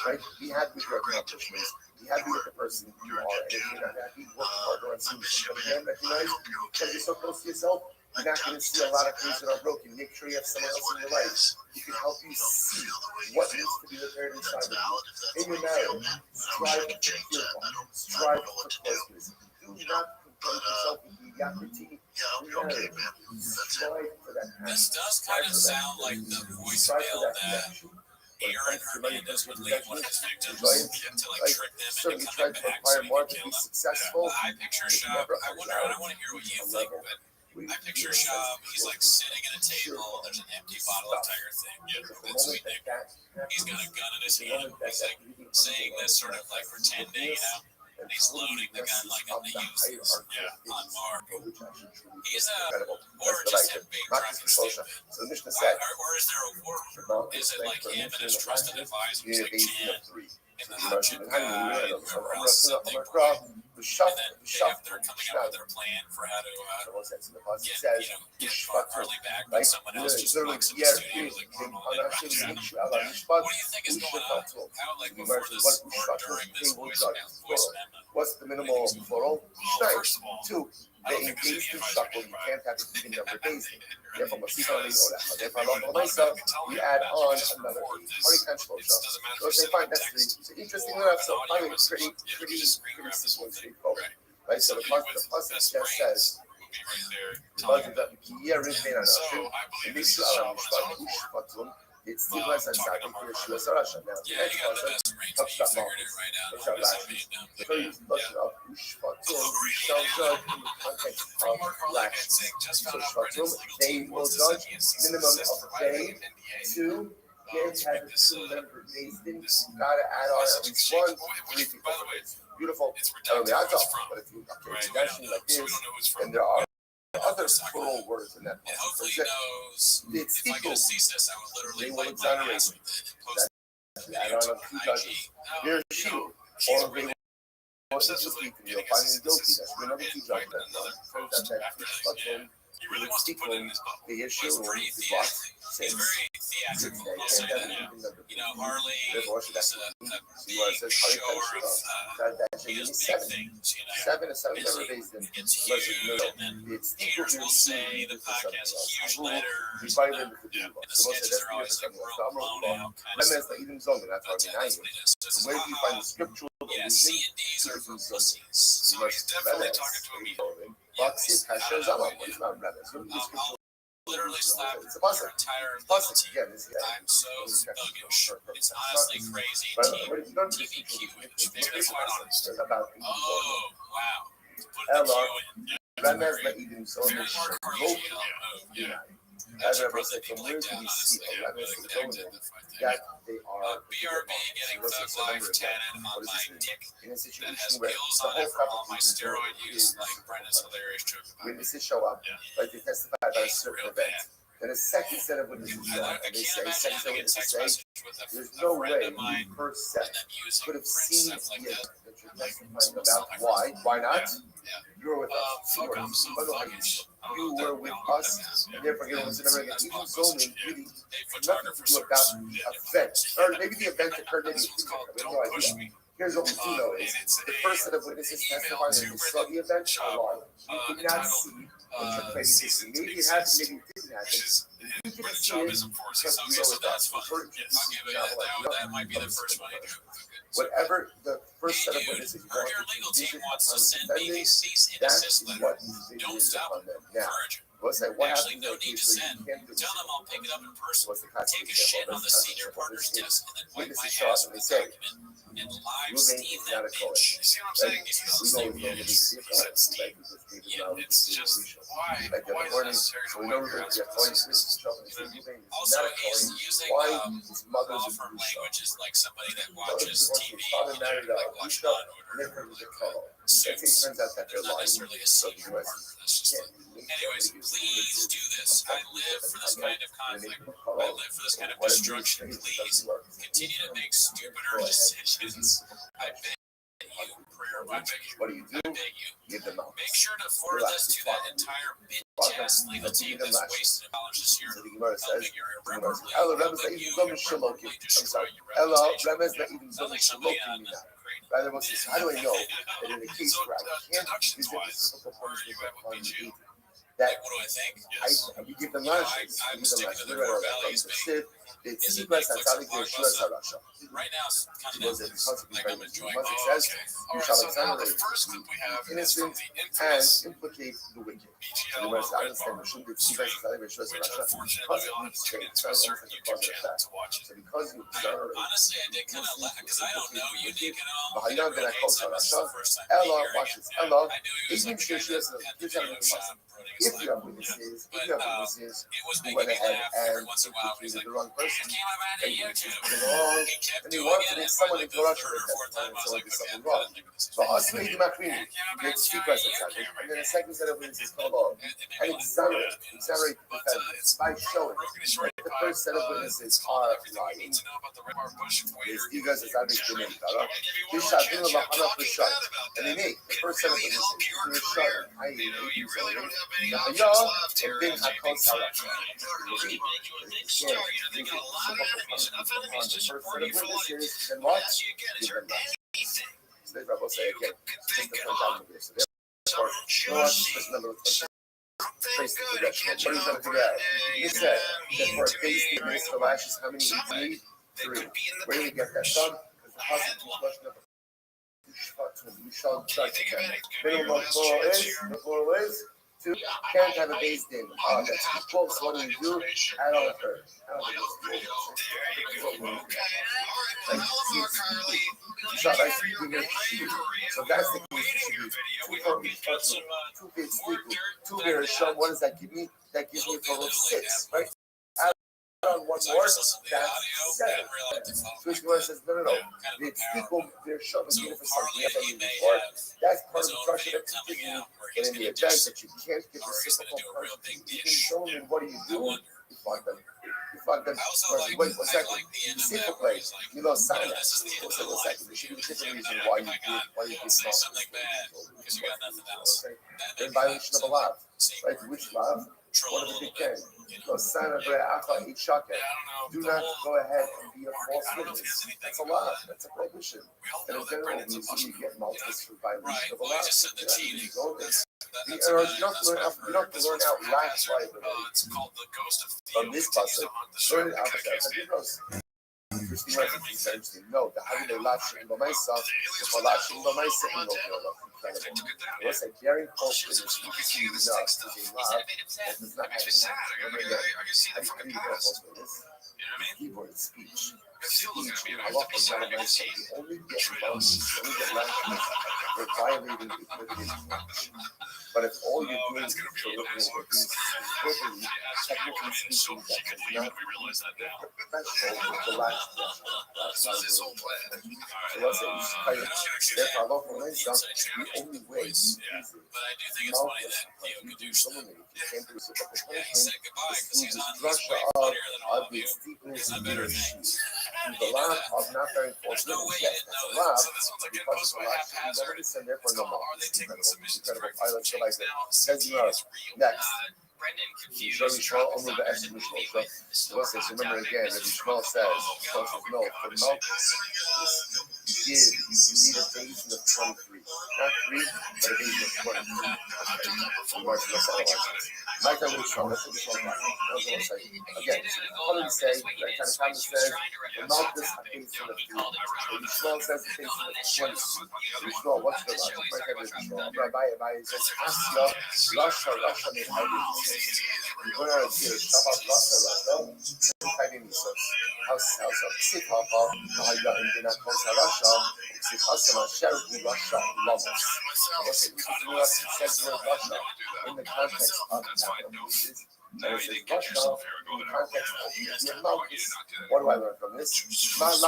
right? Be happy with your accomplishments. Be happy with the person you are. And if you're not happy, work harder on seeing something. Again, recognize because you're so close to yourself, you're not going to see a lot of things that are broken. Make sure you have someone else in your life who can help you see what needs to be repaired inside of you. In your marriage, strive for pure love. Strive for closeness. Do not compare yourself with mediocrity. Strive for that passion. This does kind of sound like the voicemail that Aaron Hernandez would leave one of his victims to like trick them into coming back so he could kill them. Successful. I picture Shab. I want to hear what you think, but I picture Shab. He's like sitting at a table. There's an empty bottle of Tiger Thing. That's sweet nigga. He's got a gun in his hand. He's like saying this sort of like pretending, you know. And he's loading the gun like I'm gonna use this. On Mark. He's or just a big drunken stupid. Or is there a war? Is it like him and his trusted advisor? He's like Chan and the hot chick guy and whoever else is up there. And then they're coming up with their plan for how to get Mark Harley back, but someone else just walks in the studio like normal. What do you think is going on? How like before this or during this voice memo? What's the minimal plural? First of all, Two, they engage in shuffle. You can't have an even number of days. Therefore, we add on another potential. So say, fine, that's the interesting enough. So finally, pretty simple and straightforward. Right? So the plus just says, it's the less than that. Now, the next one, touch that mouth. Touch that lashes. So you touch it up. They will judge minimum of day, 2. Can't have a 2-member basin. Gotta add on at least 1, 3 people. Beautiful. But if you mention like this, and there are other plural words in that. And hopefully he knows if I get a CSIS, I would literally wipe my ass with it and post the video to IG. Here's you. Or they will speak and you'll find him guilty. That's another 2 judgment. He really wants to put it in his bubble. The issue He's pretty he's very theatrical. I'll say that. You know, Harley is a big shower of he does big things, you know. He gets huge, and then haters will say the podcast is huge letter. And the sketches are always like real blown out kind of stuff. That's what it is. So Where do you find the scriptural yeah, C and D's are for pussies. So he's definitely talking to me. I'll literally slap It's a your puzzle. entire Plus, level team. again, I'm so thuggish. It's honestly crazy. TVQ-ish. Maybe that's quite honest. Oh, wow. Put the Q in. Very crazy. Yeah. That's a brother people like down, honestly. Yeah, like the acted the fight thing. BRB getting Thug Life tatted on my dick that has pills on it from all my steroid use, like Brenda's hilarious joke about it. Witnesses show up, like they testify about a certain event. Then a second set of witnesses show up, I and they can't say, imagine second set of having a witnesses text say, message with there's a no friend way of mine per and set then using could have print seen stuff like the that. you're testifying about. Why? Why not? Yeah. You were with us. Fuck, I'm so thuggish. You were with us, and therefore you're going to never again. Even zoning really nothing to do about the event, or maybe the event occurred maybe It's called Don't Push Me. Here's what we do know is the first set of witnesses testifying that they saw the event are lying. You did not see what took place. Maybe it happened, maybe it didn't happen. You didn't see it because you know that's fine. I'll give it that might be the first one. Whatever the first set of witnesses Or your legal team wants to send me a cease and desist letter. Don't stop them. Encourage them. Actually, no need to send. Tell them I'll pick it up in person. Take a shit on the senior partner's desk and then wipe my ass with the document and live steam that bitch. You see what I'm saying? It's just why is necessary to Also, he's using law firm language is like somebody that watches TV, like watch Law and Order, Suits. There's not necessarily a senior partner. That's just anyways, please do this. I live for this kind of conflict. I live for this kind of destruction. Please continue to make stupider decisions. I beg you, prayer. I beg you. What do you do? I beg you. Give them out. Make sure to forward this to that entire bitch-ass legal team that's wasted dollars this year helping your irreparably destroy your reputation. Sounds like somebody on Rather, how do I know that in a case where I can't visit the typical punishment that what do I think? we give them lashes, I'm sticking to the core values, man. Is it like right now it's kind of like I'm enjoying it. The first clip we have is from the infamous and implicate the wicked. BGL Red Bar stream, which unfortunately I'll have to tune into a certain YouTube channel to watch it. Honestly, I did kind of because I don't know Unique at all. I know that I This is the first time I knew he was like the guy that had the video shop running his if you have witnesses, but if you have witnesses, it was who making went me ahead laugh every and once in a while. He's like, the wrong it person, came out on and you YouTube. wrong, He kept and he doing wants it, to make and by someone like to the rush third or fourth time, I was like, okay, I'm wrong. done. But us making my queen, make secret attack, and then the second set of witnesses come along and exonerate the defendant by showing that the first set of witnesses are lying. You guys are this and they make the first set of witnesses You really don't have many options left here. Think you got a lot of enemies. Enough enemies to support you for life. The best you get is your anything. You could think it on. Someone just Trace the progression. What are you trying to figure out? You said that for a base thickness for lashes, how many you need? 3. Where do you get that done? Because the positive question of you shall judge them. Minimum floral is 2. Can't have a base dim. Oh, that's too close. What do you do? Add on a third. So that's the case. 2 bits equal. 2 bears show. What does that give me? That gives me a total of 6, right? Add on 1 more. That's 7. Switch one says no. It's equal. They're showing me for something before. That's part of the pressure that's continuing. And in the event that you can't get the simple person, you can show them what do you do? You fuck them. Wait 1 second. Simple play. You know, sign it. Wait 1 second. There should be a different reason why you give say something bad because you got nothing else. In violation of a law. Right? Which law? One of the big 10. No sign of each shotgun. Do not go ahead and be a false witness. That's a law. That's a prohibition. And in general, we get multiples for violation of a law. You don't learn out last liability from this person. Learn it out no, the having a latch in the myself, the latch in the myself, incredible. What's a daring false witness? You can see enough to be love, and does not have I can see the fucking past. Keyboard and speech. I love the sound of myself. The only we're violating the equity of but if all you're doing is technically speaking, that's not professional with the last that's his whole plan. Therefore, I love for myself, the only way is but I do think it's funny that Theo could do stuff. Yeah, he said goodbye because he's on his way funnier than all of you. He's done better things. The law of not very there's no way you didn't know that. So this one's again most by haphazard. It's called Are They Taking Submissions for Chains Now? CT is real. Next. Brendan confused. Remember again, Rabbi Shmuel says, no, for milk, give, you need a basin of 23. Not 3, but a basin of 23. Like I would show, that's what we talk about. Again, Colin says, that kind of comment says, the Malchus, a basin of 3. The Yishmael says a basin of 20. The Yishmael, what's the Rabbi says, Asya, Rasha, you're going to hear Shabbat Rasha, House of Sitapa, Mahaya in Dinakos Rasha, Sitasana, Sheru, Rasha, Lamos. Says Russia in the context of Moses. And it says Russia in the context of the Malchus. What do I learn from this? What do I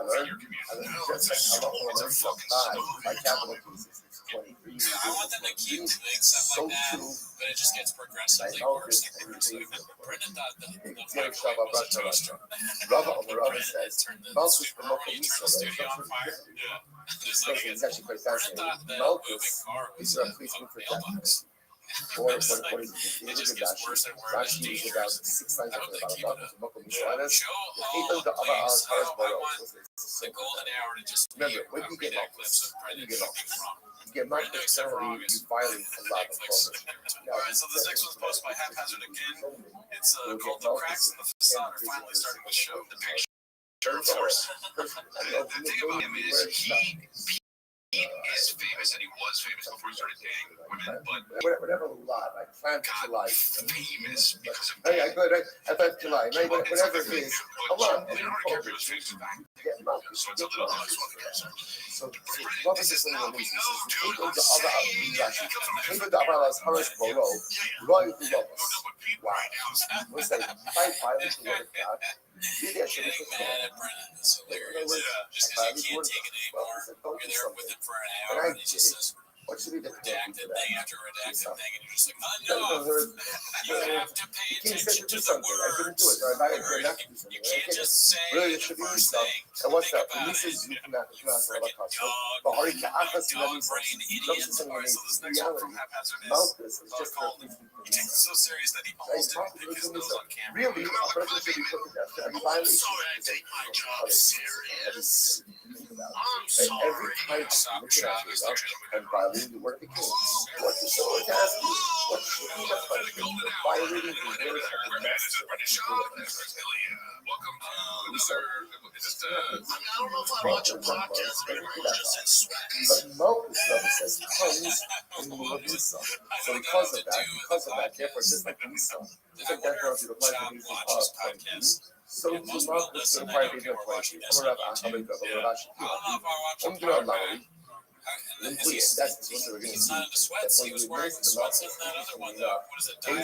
learn? I learned just like Allah will learn from God by capital pieces. 23. I want them to keep doing stuff like that, but it just gets progressively worse and worse. Like Brendan thought the microwave was a toaster. Rabbi says, Malchus the studio on fire. It's actually quite fascinating. Malchus is a replacement for Japanese. Or what is it? It is Rashi is about 6 times about Malchus. The golden hour to just remember, when you get Malchus, you get Malchus generally, you violate a lot of code. Alright, so this next one's posted by Haphazard again. It's called The Cracks in the Facade Are Finally Starting to Show. The picture, of course. The thing about him is he is famous, and he was famous before he started dating women, but whatever lie, like plan to lie. Famous because of I plan to lie. Whatever it is, a lot. in order to get rid of his famous back. So it's a little So what is this little reason? People the other Harash Boro, Roy the Lobos. Wow. What's that? Fight violence the word of God. Maybe I should have put that. It's hilarious. Just because you can't take it anymore, you're there with him for an hour, and he just says, what should be the redacted thing after redacted thing, and you're just like, enough! You have to pay attention to the words. You can't just say really, the should be first stuff. thing. And what's Think that? about This it. is you cannot Freaking dog brain idiot. So this next one from Haphazard is Malchus is just called He Takes It So Serious That He Almost Didn't Pick His Nose on Camera. really, a person should be put to death for every violation. Sorry, I take my job serious. I'm And every sorry. time you look at yourself and violating the word of the king, what is someone to ask you? What should be the punishment for violating the word of the master of the Welcome to another. I don't know if I watch a podcast, but it was just in sweat. But Malchus never says comes in the middle of Esau. So because of that, therefore, just like Esau, just like that girl did apply to these podcast. So to Malchus did apply to these points. Come around Ahamid of Rashi. That's what we're going to see. That's when you administer the Malchus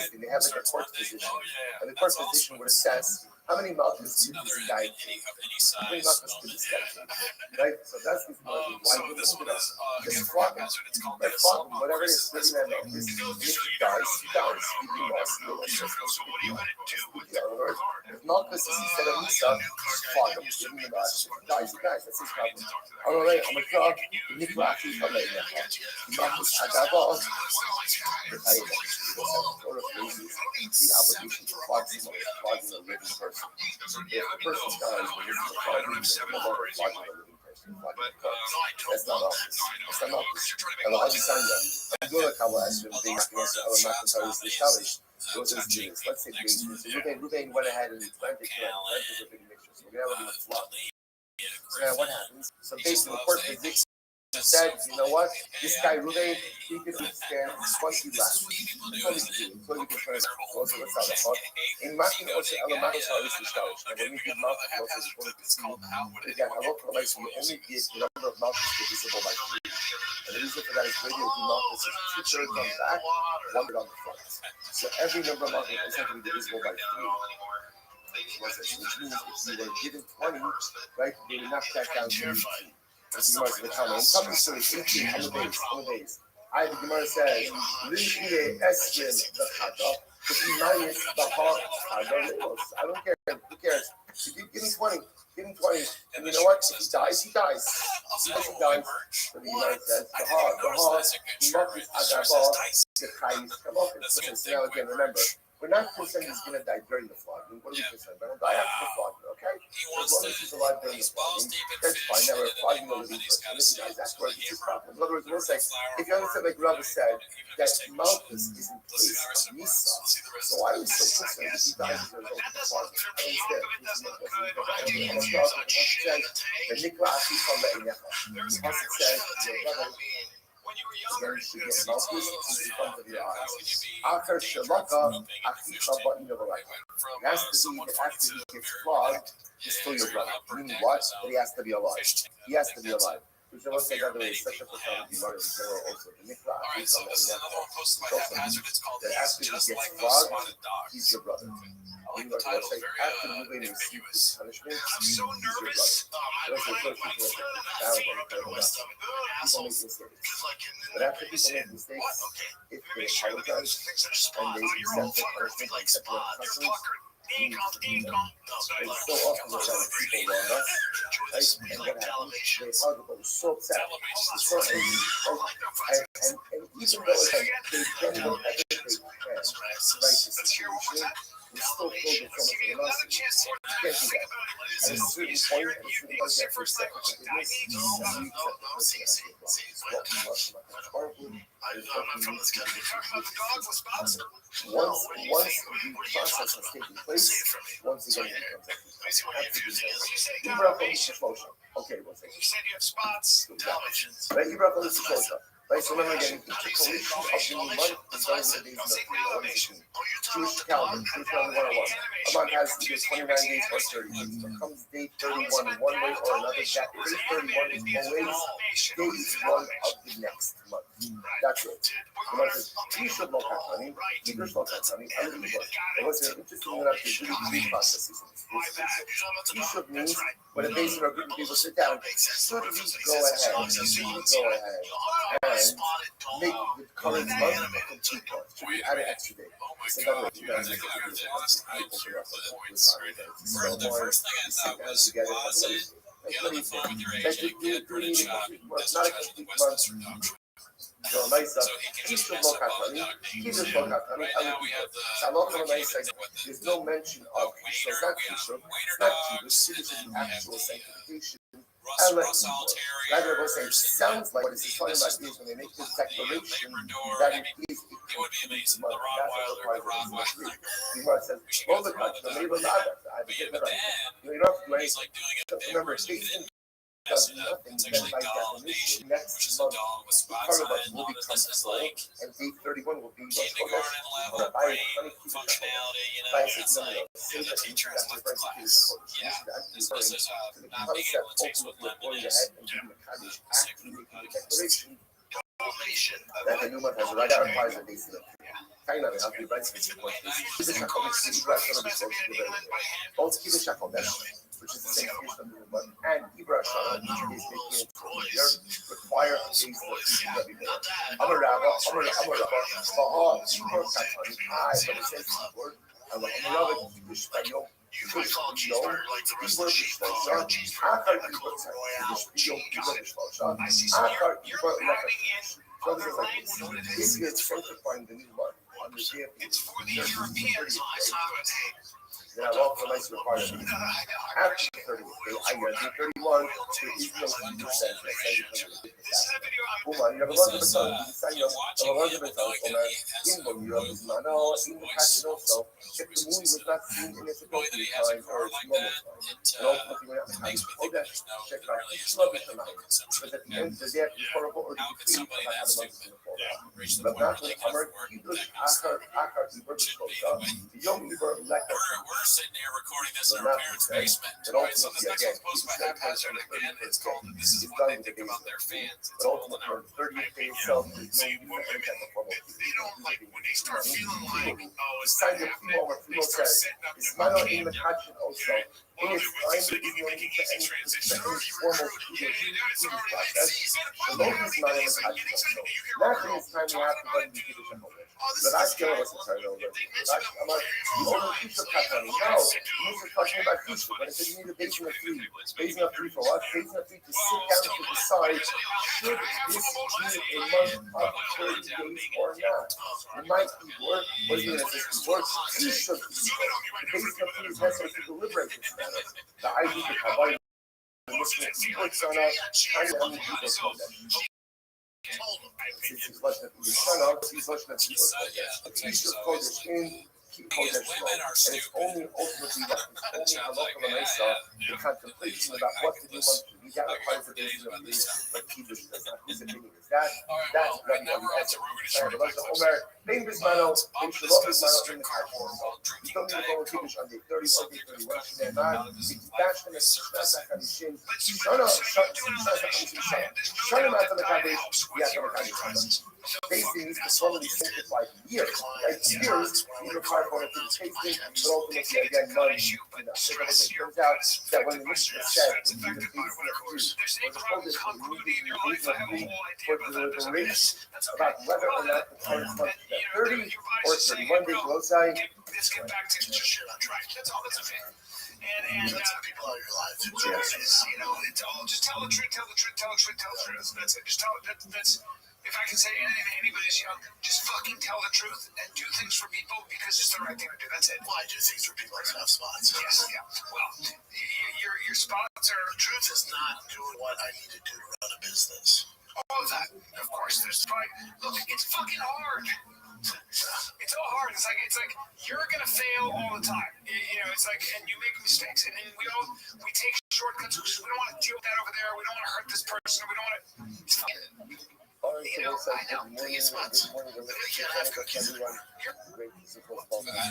they have like a court position. And the court position would assess how many Malchus did this guy take? How many Malchus did this guy take? Right? So that's the why So this one is just flog him. Haphazard. It's called Like flog him, whatever it is, 39 Malchus. If he dies, he dies. If he lost, he lost. So what are you going to do with In other words, if Malchus is instead of Esau, just flog him, give him the Malchus. If he dies, he dies. That's his problem. I'm alright, I'm a dog. Nikla actually from like that. Malchus Agaba. The obligation to flog someone is flogging a living person. If the person dies, we're using the flogging, we're no longer flogging a living person. That's not office. That's not office. And I'll just sign that. I'm doing a couple of actually being against the other Maccabees the challenge. Those are students. Let's say Ruben went ahead and planted a big mixture. So we're going to have a flog. So now what happens? So basically, the court position said, you know what? This guy Ruben, he could withstand 20 laps. So you can turn it. Also, let's have a thought. In Maccabees also, Maccabees is the challenge. And when you give Maccabees also, it's going to see again, I look like we only give the number of Maccabees divisible by 3. And the reason for that is radio do Maccabees is 2/3 on the back, 1/3 on the front. So every number of Maccabees is going to be divisible by 3. Which means if you were given 20, right, they would knock that down to 18. That's the Gemara the comment. Some say 18 on the base. The Gemara says, Lishire Esrim the Chada, but minus the heart Chada. I don't care. Who cares? Give him 20. Give him 20. And you know what? If he dies, he dies. If he dies, but the Gemara says, the heart, the Makis Agaba, the Chayis. Come up. So now again, remember. We're not concerned he's going to die during the flogging. What are we concerned about? He'll die after the flogging, okay? As long as he's alive during the flogging, that's fine. Now we're flogging a living person. If he dies afterwards, it's his problem. In other words, we'll say, if you understand, like Rabbi said, that Malchus is in place of Nisa, so why are we so concerned if he dies as a result of the flogging? I mean, it's there. The Nikla Ashi from the Enecha. The Pasuk says, your brother, again, should get Malchus in front of your eyes. Achar Shalaka, Achicha Ba'ina V'Raycha. It has to be that after he gets flogged, he's still your brother. Meaning what? That he has to be alive. He has to be alive. Which I must say, by the way, is such a profound Gemara in general also. The Nikla Achicha Ba'ina that after he gets flogged, he's your brother. After you receive this punishment, he's your brother. But after people make mistakes, if they apologize and they accept the punishment, accept the punishment, it's so often that people wrong us, right? And what happens? They apologize, but we're so upset, we're so angry, and even though they've done whatever they can to right the situation, we still feel the so much of the loss. You can't do that. At a certain point, at a certain point, you have to accept the forgiveness, and you accept the person as your brother. It's what we must do. It's horrible. There's nothing we can do. Once the process has taken place, once again it becomes active. Okay, one second. You said you have spots. Televisions. Right, you brought up the right, so remember again, each collection of the new month is done with the days of the Jewish calendar, Jewish calendar 101. A month has either 29 days or 30 days. So comes day 31 one way or another. That day 31 is always day 1 of the next month. That's it. The month is Yishuv Lo Katani, Yidrush Lo Katani, and Yishuv. And what's interesting enough to do three processes in this. Yishuv means when a base of our group of people sit down, should we go ahead and make the current month a complete month? Should we add an extra day? So that way, you guys are going to the first thing I thought was, was it the other phone with your agent get pretty choppy? That's not a complete month. So nice stuff. Yishuv Lo Katani, Yidrush Lo Katani, there's no mention of Yishuv. It's not Yishuv. It's not Yidrush. Yidrush is the actual sanctification. Rather, what it sounds like what it's talking about is when they make this declaration that it is a complete month. That's what the Bible says. Well, the country, the neighbor, you don't have to do anything. Remember, Jason does nothing. Then by definition, next month, part of us will become full, and day 31 will be kindergarten level brain functionality, you know, it's like the teacher has left the class. Yeah, this is not being able to taste what lemon is. That the new month has right out of Pfizer, they see it. Kind of, I'll be right to the point. Keep the shackle, both keep the shackle down, which is the same case for the new month, and Ibra Shana, which is making it require a case of every day. I'm a rabbi, but it says the word, I'm a rabbi, Español. You could call cheeseburger like the rest of the sheep. Cheeseburger. I see. So you're adding in other language. What it is? It's for the Europeans. Then I walk for a nice requirement. After 30, I get 31 to Israel 100%. Woman, you have a lot of time. You sign up a lot of time for my inbox. You have this man, no, in the catch also. If the moon was not seen in its appropriate time or its normal time, and ultimately when it happens, hold that, check out each love it tonight. But at the end of the day, it's horrible or complete. I have a month in the fall. But not when Amar, you look Akar, you work with the young people like we're sitting here recording this in our parents' basement. Right? So this next one's posted by Haphazard again. It's called "This Is What They Think About Their Fans." It's all in our 30-day self. They don't like when they start feeling like, oh, it's not happening. They start setting up their game. Okay. Well, it's time to give you an transition. Formal process. The local is not in the touch. Naturally, it's time to have to give it a Rabbi wasn't turned over. I'm like, you only Fisha cut on me. No, Moses is talking about Fisha. But I said you need a basin of three. Basin of three for what? Basin of three to sit down to decide should this be a month of 30 days or not. It might be work, or even if it's work, you should be work. The basin of three is necessary to deliberate this matter. The idea of Kabbalah, the Muslim experts on us, how many people know that? Since he's watching the sun out, he's watching the people. He's just Kodesh in, keep Kodesh low. And it's only ultimately what is only a local Mesa, the contemplation about what to do once we got a conversation of this, like Kiddush, that's not whose opinion is that. That's what we answer. Omer, Ben Bismano, Ben Shalom Bismano in the cardboard. You don't need to go to Kiddush on day 30 or day 31. Shneimar, B'Kitash Nemes Shnas HaKadishim, Shana Mata Mekadesh, Yata Mekadesh. Basically, he's performing these things for like years. Like years, he's required for it to be tasting, but ultimately, again, money. Because it turns out that when the Mishnah said, the basis of the for the race about whether or not the current month is 30 or 31 days below side. Let's get back to shit on track. That's all that's okay. And people out of your lives. You know, it's all just tell the truth, tell the truth, tell the truth, tell the truth. That's it. Just tell it. That's if I can say anything to anybody who's young, just fucking tell the truth and do things for people because it's the right thing to do. That's it. Why do things for people like have spots? Yes, yeah. Well, your spots are. The truth is not doing what I need to do to run a business. All of that, of course. There's probably look. It's fucking hard. It's all hard. It's like you're gonna fail all the time. You know, it's like, and you make mistakes, and then we take shortcuts because we don't want to deal with that over there. We don't want to hurt this person. We don't want to. You know, I know. Plenty of spots. Literally can't have cookies. I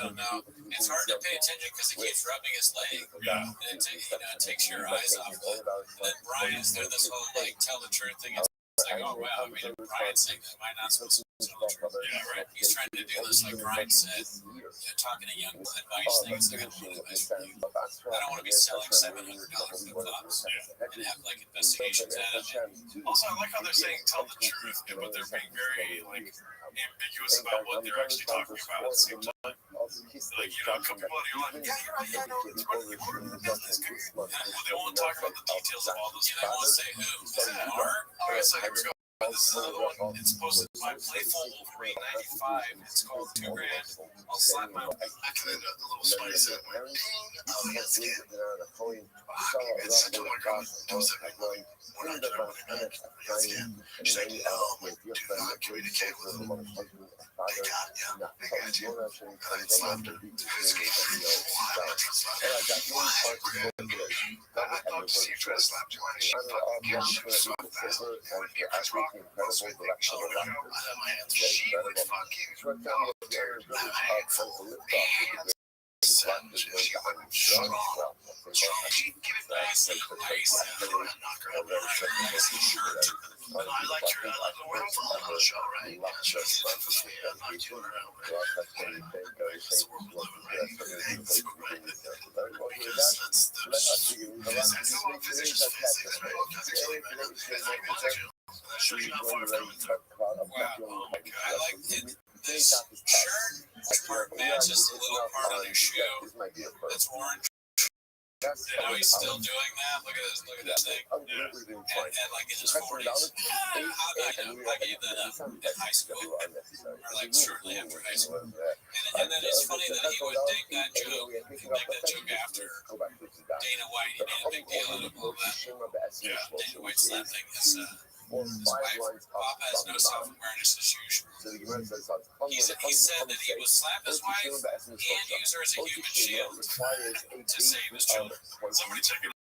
don't know. It's hard to pay attention because he keeps rubbing his leg. Yeah. And it takes your eyes off. And then Brian's doing this whole like tell the truth thing. It's like, oh wow, I mean, Brian's saying that. Am I not supposed to tell the truth? Yeah, right. He's trying to do this like Brian said, talking to young advice things. They're going to do advice for you. I don't want to be selling $700 flip-flops and have like investigations out of it. Also, I like how they're saying tell the truth, but they're being very like ambiguous about what they're actually talking about at the same time. Like, you know, a couple people you're like, yeah, you're right, yeah, no, it's part of the business. Well, they won't talk about the details of all those. They won't say who. Is it Art? All right, so here we go. This is another one. It's posted by Playful Wolverine 95. It's called $2,000. I'll slap my back in the little spice in there. Oh, yes, kid. It's such a one girl. Don't say big money. We're not doing it. Yes, kid. She's like, no, do not communicate with him. I got you. I got you. I slapped her. It's good. I'm not trying to slap you. Why? We're going to do it. I'd love to see you try to slap you on she fucking gets you so fast. That's wrong. Also, I think so. I have my hands. She would fucking go there. I have my hands. Hands. Strong. She'd give it nice. I like the world on the show, right? I'm not doing her out, right? That's the world we live in, right? Because that's how our physicians fix right? Sure, you're not far from it. Wow. Oh my God. I like it. This shirt part matches the little part on your shoe that's orange. You know, he's still doing that. Look at this thing. And like in his 40s. I gave that up in high school. Or like shortly after high school. And then it's funny that he would dig that joke after Dana White. He made a big deal out of all that. Yeah, Dana White slapping his wife. Bob has no self-awareness as usual. He said that he would slap his wife and use her as a human shield to save his children. Somebody check it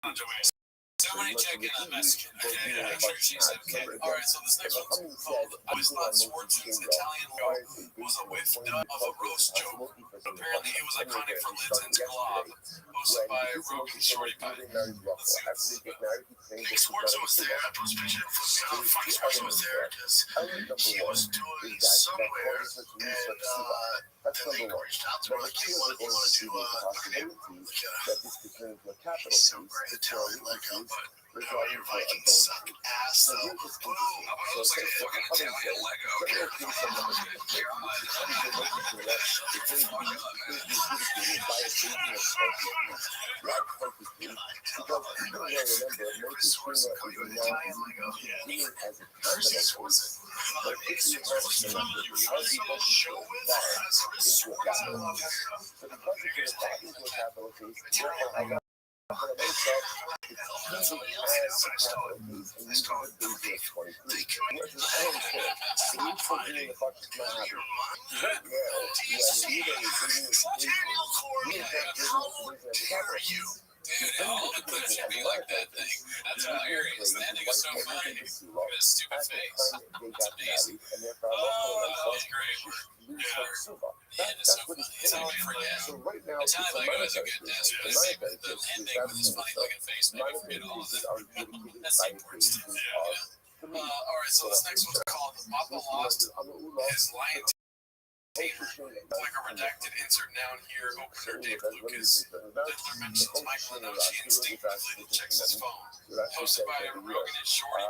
on Joanne. Somebody check in on Mexican. Okay, make sure she's okay. Alright, so this next one's called I Was Not Schwartz's Italian Joke was a whiff of a roast joke. Apparently it was iconic for Linton's Glob, hosted by Rogan Shorty Pie. Let's see what's I think Schwartz was there. I post picture of funny Schwartz was there because he was doing somewhere research Suba. That's number one. Number two, we're going to see the possibilities that this could turn into a capital piece to show weaknesses regarding for adults. So here's this interesting. So say for Italian Lego. Dude, all the clips should be like that thing. That's hilarious. That nigga's so funny. Look at his stupid face. That's amazing. Oh, that was great. Man, it's so funny. It's all for that. Italian Lego is a good desk. But the ending with his funny looking face made me forget all of that. That's the important stuff. Yeah. Alright, so this next one's called Papa Lost His Lion Like a redacted insert noun here. Opener Dave Lucas. Diddler mentions Michael Inochi instinctively checks his phone. Hosted by Rogan and Shorty.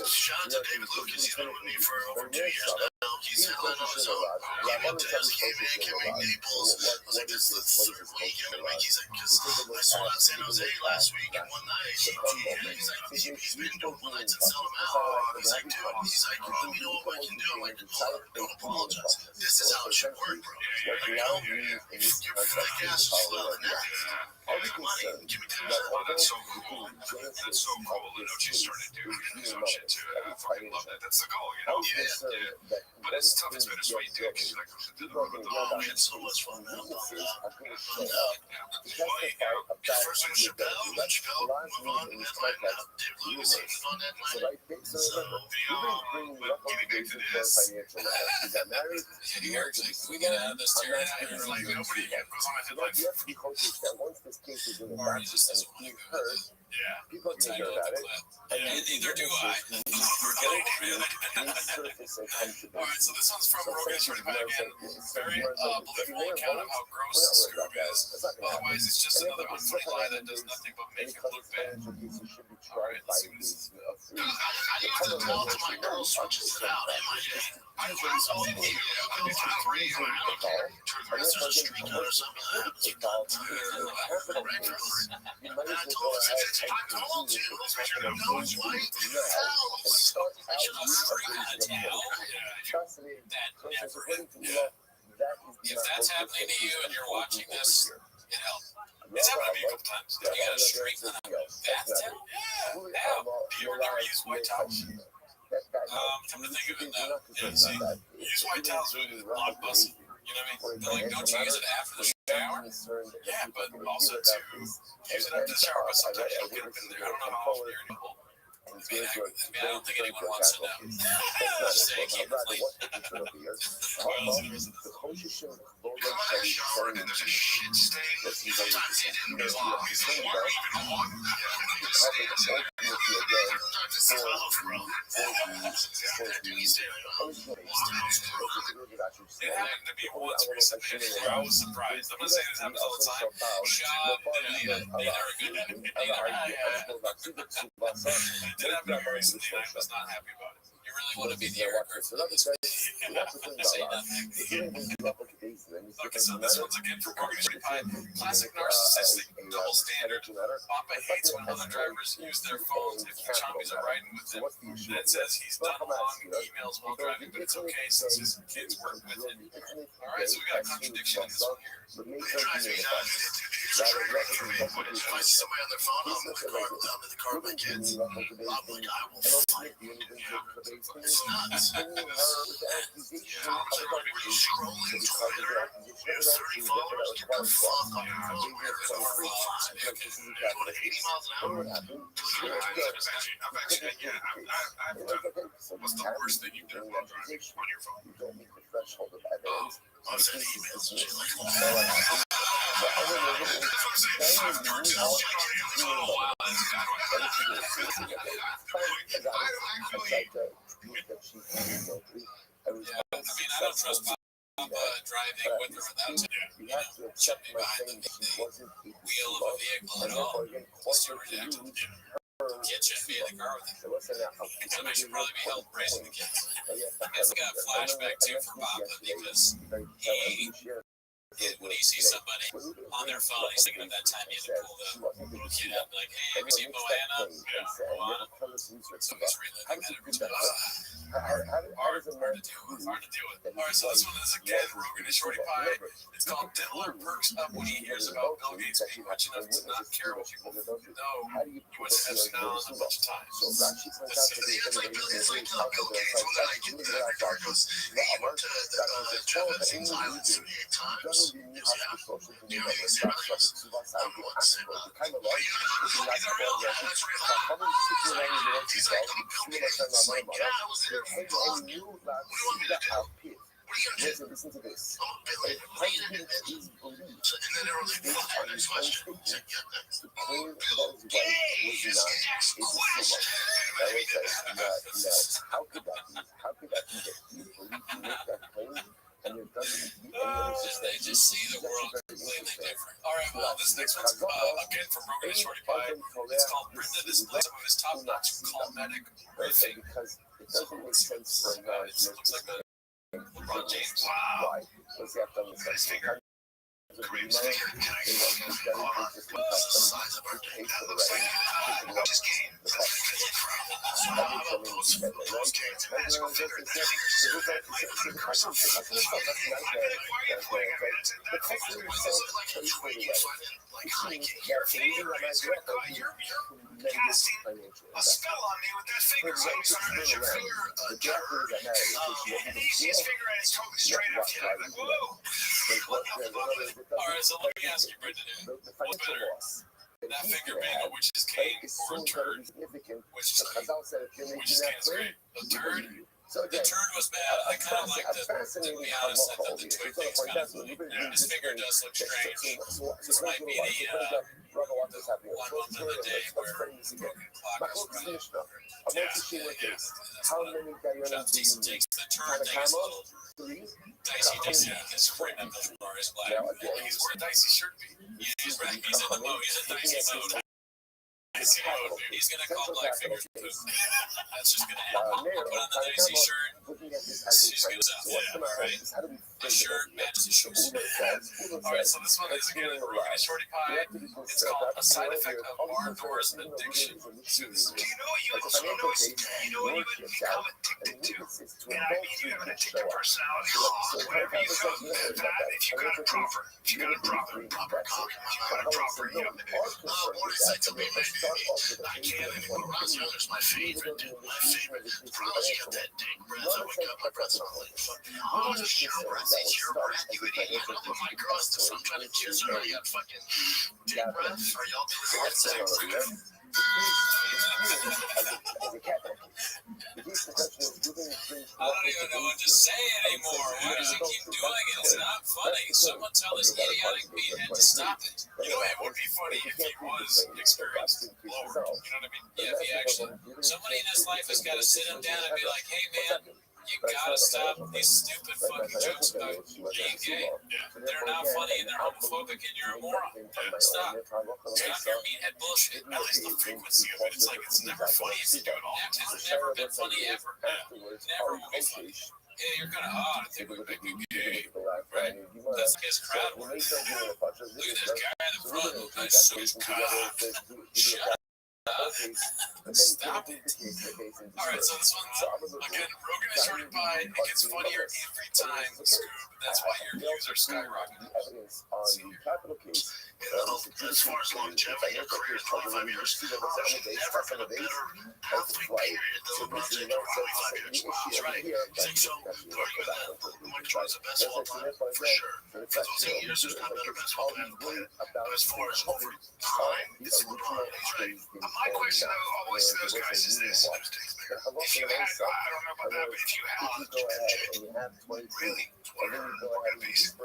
Shout out to David Lucas. He's been with me for over 2 years now. He's handling on his own. He went to he came in, came make Naples. I was like, this is the third week. He's like, because I sold out San Jose last week, and one night, he's like, he's been doing one nights and sell them out. He's like, dude, he's like, let me know what I can do. I'm like, hold on, don't apologize. This is how it should work, bro. If you're for the gas, just slow the neck. All the money, give me 10%. Oh, that's so cool. That's so cool. Inochi started doing his own shit too. I fucking love that. That's the goal, you know? Yeah. But it's tough. It's bittersweet too. Because you're like, oh, it's so much fun, man. First one was Chappelle. Move on. And then Dave Lucas on that line. So, getting back to this. We get out of this chair. Like, nobody goes on my headline. Or he just doesn't want to go. Yeah. People can hear about it. Neither do I. Alright, so this one's from Rogan Shorty Pie again. Very believable account of how gross Scoob is. Otherwise, it's just another unfunny lie that does nothing but make him look bad. Alright, let's see what this is. I got to tell to my girl switches it out. I was all in here. I was outraged. There's a street cut or something. And I told her, I told you, no, it's white. If that's happening to you and you're watching this, it helps. It's happened to me a couple times. You got a streak in the bathtub? Yeah. How? Do you ever use white towels? Come to think of it now. Yeah, see, use white towels when it's not busting. You know what I mean? They're like, don't you use it after the shower? Yeah, but also to use it after the shower, but sometimes you'll get up in there. I don't know how often you're in it. I don't think anyone wants to know. Just say keep it clean. Come out of the shower and there's a shit stain. Sometimes it didn't belong. It's or even one. Sometimes it's a smell of room. It happened to me once recently where I was surprised. I'm not saying this happens all the time. Shot, neither a good It did happen to me recently and I was not happy about it. You really want to be the Eric Griffin of this place. Say nothing. Okay, so this one's again from Rogan Shorty Pie. Classic narcissistic double standard. Papa hates when other drivers use their phones if the chompies are riding with him. Then it says he's done long emails while driving, but it's okay since his kids work with him. Alright, so we got a contradiction in this one here. It drives me nuts. If I see somebody on their phone, I'm in the car with my kids. I'm like, I will fight you. It's nuts. We're scrolling Twitter. We have 30 followers. Get the fuck on your phone. We're 45. Going at 80 miles an hour. What's the worst thing you've done while driving on your phone? I've sent emails and shit like that. don't trust Papa driving with or without him. You have to accept my saying that she wasn't a wheel of a vehicle at all. Steward acted. Kid shouldn't be in the car with him. And I should probably be held raising the kids. It's like a flashback too for Papa because when he sees somebody on their phone, he's thinking of that time he had to pull the little kid out and be like, hey, have you seen Moana? Yeah, Moana. So he's reliving that every time. Hard to deal with. All right, so this one is again Rogan and Shorty Pie. It's called Diddler perks up when he hears about Bill Gates being much enough to not care what people know. He went to SNL a bunch of times. It's like Bill Gates when I get the regard goes, hey, you went to Jeff Epstein's island 78 times. You know, you say other goes, I'm one single. But you know, he's a real guy, that's real. He's like, I'm Bill Gates. It's like, yeah, I was there for Paul. What do you want me to do? What are you gonna do? Listen to this. I'm a billionaire. What are you gonna do? And then everyone's like, fuck, next question. He's like, yeah, Bill Gates, next question. How could that be? How could that be that you believe you make that claim and it doesn't meet any other system? They just see the world completely different. All right, well, this next one's again from Rogan and Shorty Pie. It's called Brenda displays some of his top-notch calmatic riffing. Because it doesn't make sense for a man to looks like a LeBron James. Why? What's he have done with Nice figure. Kareem's figure. Can I get the size of our dick? That looks like it just came. Incredible. So how about those games and magical figure? That finger's so bad. Might put a curse on it. Why are you pointing at me? That figure looks like a twig you find in like hiking. Your finger is you're casting a spell on me with that finger. So I'm sorry, that's your finger, turd. And he sees his finger and it's totally straight up. I'm like, whoa. What the fuck? All right, so let me ask you, Brendan, what's better? That finger being a witch's cane or a turd? Witch's cane. Witch's cane is great. A turd? The turd was bad. I kind of like to be honest, I thought the twig thing's kind of funny. His finger does look strange. This might be the one moment of the day where broken clock is right. How many diamonds do you need? Takes the turd thing is a little dicey. His frame of the floor is black. He's where a dicey shirt be. He's in the mode. He's in dicey mode. He's gonna call Black Finger poop. That's just gonna happen. Put on the dicey shirt. She's gonna alright. The shirt matches the shoes. Alright, so this one is again a Rogan and Shorty Pie. It's called A Side Effect of Bar Doors and Addiction. Do you know what you would become addicted to? And I mean, you have an addictive personality. Whatever you become, that if you got a proper cock, if you got a proper, what is that to me, baby? I can't anymore. Rothschild is my favorite. Rothschild, that dick breath. I wake up, my breath's not like oh, it's your breath. It's your breath. You idiot. You put up with my girl. I'm trying to jizz her. You got fucking dick breath. Are y'all doing that? I don't even know what to say anymore. Why does he keep doing it? It's not funny. Someone tell this idiotic meathead to stop it. You know, it would be funny if he was experienced lower. You know what I mean? Yeah, if he actually, somebody in his life has got to sit him down and be like, hey man, you gotta stop these stupid fucking jokes about being gay. They're not funny and they're homophobic and you're a moron. Stop. Stop your meathead bullshit. At least the frequency of it, it's like it's never funny if you do it all. It's never been funny ever. Never will be funny. Hey, you're kind of odd. I think we make you gay. Right? That's like his crowd work. Look at this guy in the front. I suck his cock. Shut up. Stop it. Alright, so this one's again Rogan and Shorty Pie. It gets funnier every time, Scoob. That's why your views are skyrocketing. As far as longevity, your career is 25 years. Never been a better athlete period than LeBron James over 25 years. That's right. Think so? Who are you in Mike Jordan's the best of all time? For sure. For those 8 years, there's not a better basketball player on the planet. But as far as over time, it's LeBron. He's right. My question always to those guys is this. If you had, I don't know about that, but if you had MJ, really, whatever piece.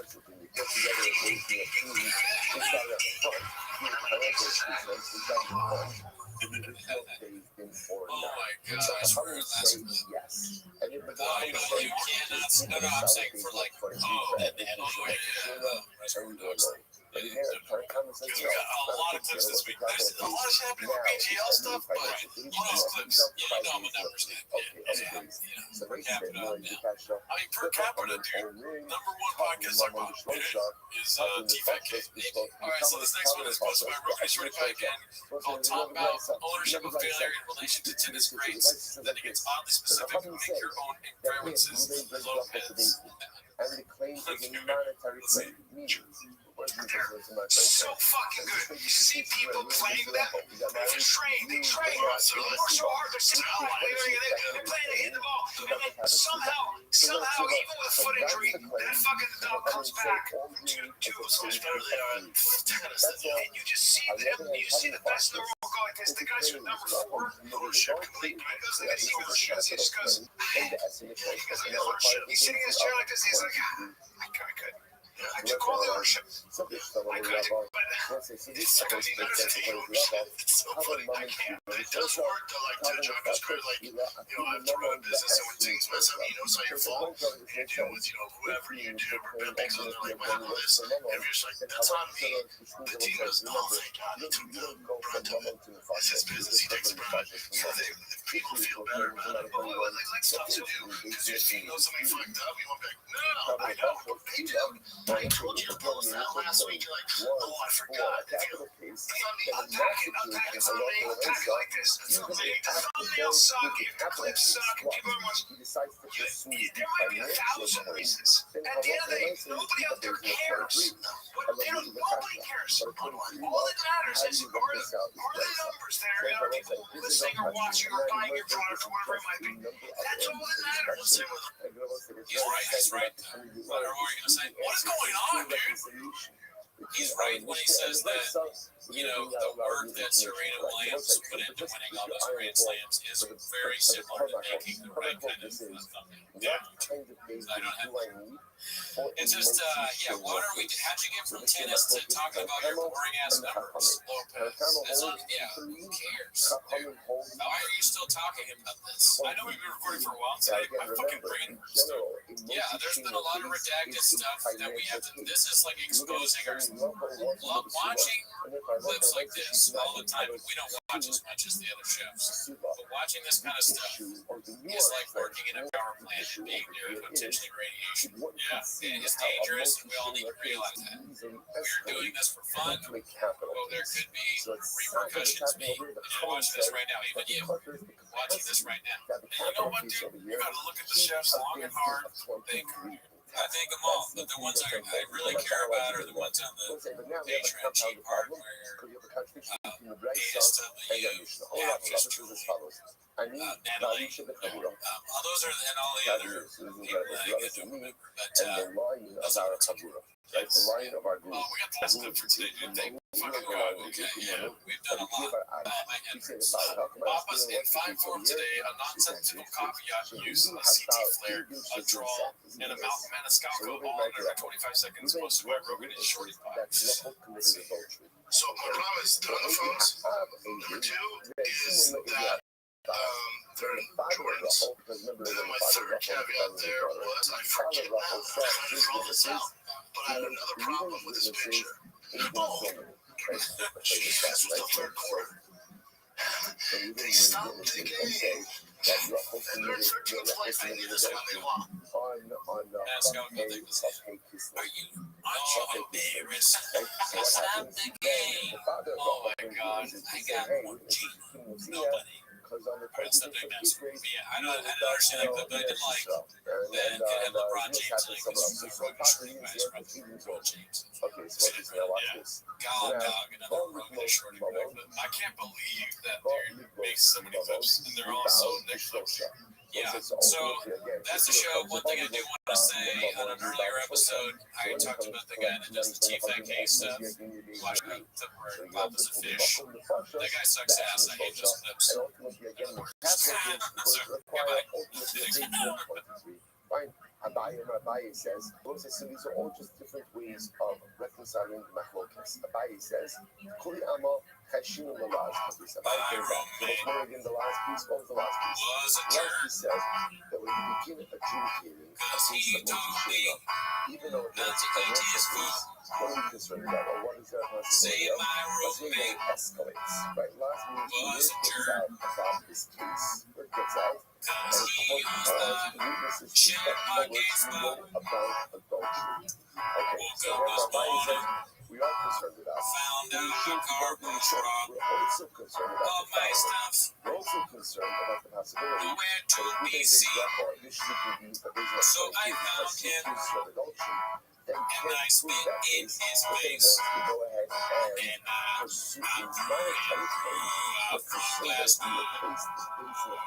Oh my gosh, for our last minute. Yes. You cannot. No, I'm saying for like, and all the way to Reservoir Dogs. We got a lot of clips this week. There's a lot of shit happening with BGL stuff, but you know those clips. Yeah, you know I'm a numbers guy. Per capita, I mean, per capita, dude, number one podcast I bought is T-Fat K. All right, so this next one is posted by Rookie Shorty Pie again, called Talk About Ownership of Failure in Relation to Tennis Grades. Then it gets oddly specific. Make your own references. Love heads. And the claim is a monetary claim. So fucking good. You see people playing them? They train. They work so hard. They're sitting out. They're playing, they hit the ball. And then somehow, even with a foot injury, that fucking dog comes back to so much better than tennis. And you just see them. You see the best in the world go like this. The guy should number 4. Ownership complete. Right? Goes like this. He goes, he just goes, ownership. He's sitting in his chair like this. He's like, I couldn't. I took all the ownership. I could, but it's like he doesn't take ownership. It's so funny. I can't. But it does work to like to John goes crazy. Like, you know, I have to run a business, and when things mess up, you know, it's not your fault. And deal with, you know, whoever you do or Ben makes on, they're like, what happened to this? And you're just like, that's on me. The team goes, oh, thank God, he took the brunt of it. It's his business. He takes the brunt. So if people feel better about it, like stuff to do. Because if you know somebody fucked up, you want to be like, no, I know. Hey, dude. I told you to post that last week. You're like, oh, I forgot. If you unpack it on me, unpack it like this. The thumbnails suck, if the clips suck, people are watching. There might be 1,000 reasons. At the end of the day, nobody out there cares. Nobody cares. All that matters is are the numbers there, and are people listening or watching or buying your product or whatever it might be. That's all that matters. He's right. What are you going to say? What is going on, dude? He's right when he says that, you know, the work that Serena Williams put into winning all those Grand Slams is very similar to making the right kind of thumbnail. Yeah. I don't have. It's just, what are we? How'd you get from tennis to talking about your boring ass numbers, Lopez? Who cares? Dude, why are you still talking about this? I know we've been recording for a while today. My fucking brain still. Yeah, there's been a lot of redacted stuff that we have to. This is like exposing our. Watching clips like this all the time, we don't watch as much as the other shows. But watching this kind of stuff is like working in a power plant and being near potentially radiation. Yeah. It's dangerous, and we all need to realize that. We're doing this for fun. Well, there could be repercussions. Me, and you're watching this right now. Even you, watching this right now. And you know what, dude? You gotta look at the chefs long and hard. I think them all, but the ones I really care about are the ones on the Patreon cheap part where Natalie, all those are, and all the other people that I get to remember, but those are Tabura. The line of our group. Oh, we got the last clip for today, dude. Thank fucking God. Okay, yeah, we've done a lot. My headphones. Papa's in fine form today. A non-technical caveat use a CT flare, a draw, and a Mountain Maniscalco all under 25 seconds. Posted by Rogan and Shorty Pie. So my problem is on the phones. Number 2 is that they're in Jordans. And then my third caveat there was I forget now. I'm trying to roll this out, but I had another problem with this picture. Oh, this was the third quarter. They stopped the game. And their third team plays, they do this when they want. Are you embarrassed? Stop the game. Oh my God, I got more jeans. Nobody. I don't understand that, but I did like that it had LeBron James in it because the Rogan Shorty guys run LeBron James. God, and then Rogan and Shorty. I can't believe that dude makes so many clips and they're all so Netflix. Yeah, so that's the show. One thing I do want to say on an earlier episode, I talked about the guy that does the T-Fat K stuff. Watch where Papa's a fish. That guy sucks ass. I hate those clips. Rabbi says, so these are all just different ways of reconciling machlokas. Abaye says, Kuli Amo Chashinu Malaz Piece. Abaye came back. So what's more again the last piece? What was the last piece? The last piece says that when you begin adjudicating a case of Moshe, even though it's a financial case, what are we concerned about? Or what is our possibility of? Let's say that it escalates, right? Last means word gets out about this case. Word gets out. And because witnesses suspect public know about adultery. Okay, so what Rabbi says we are concerned about. We're also concerned about the following. We're also concerned about the possibility that if we make a bracha, this should be used that there's no penalty because he accuses of adultery, then can't prove that case, but then wants to go ahead and pursue a monetary claim, but to say that he replaced the case in the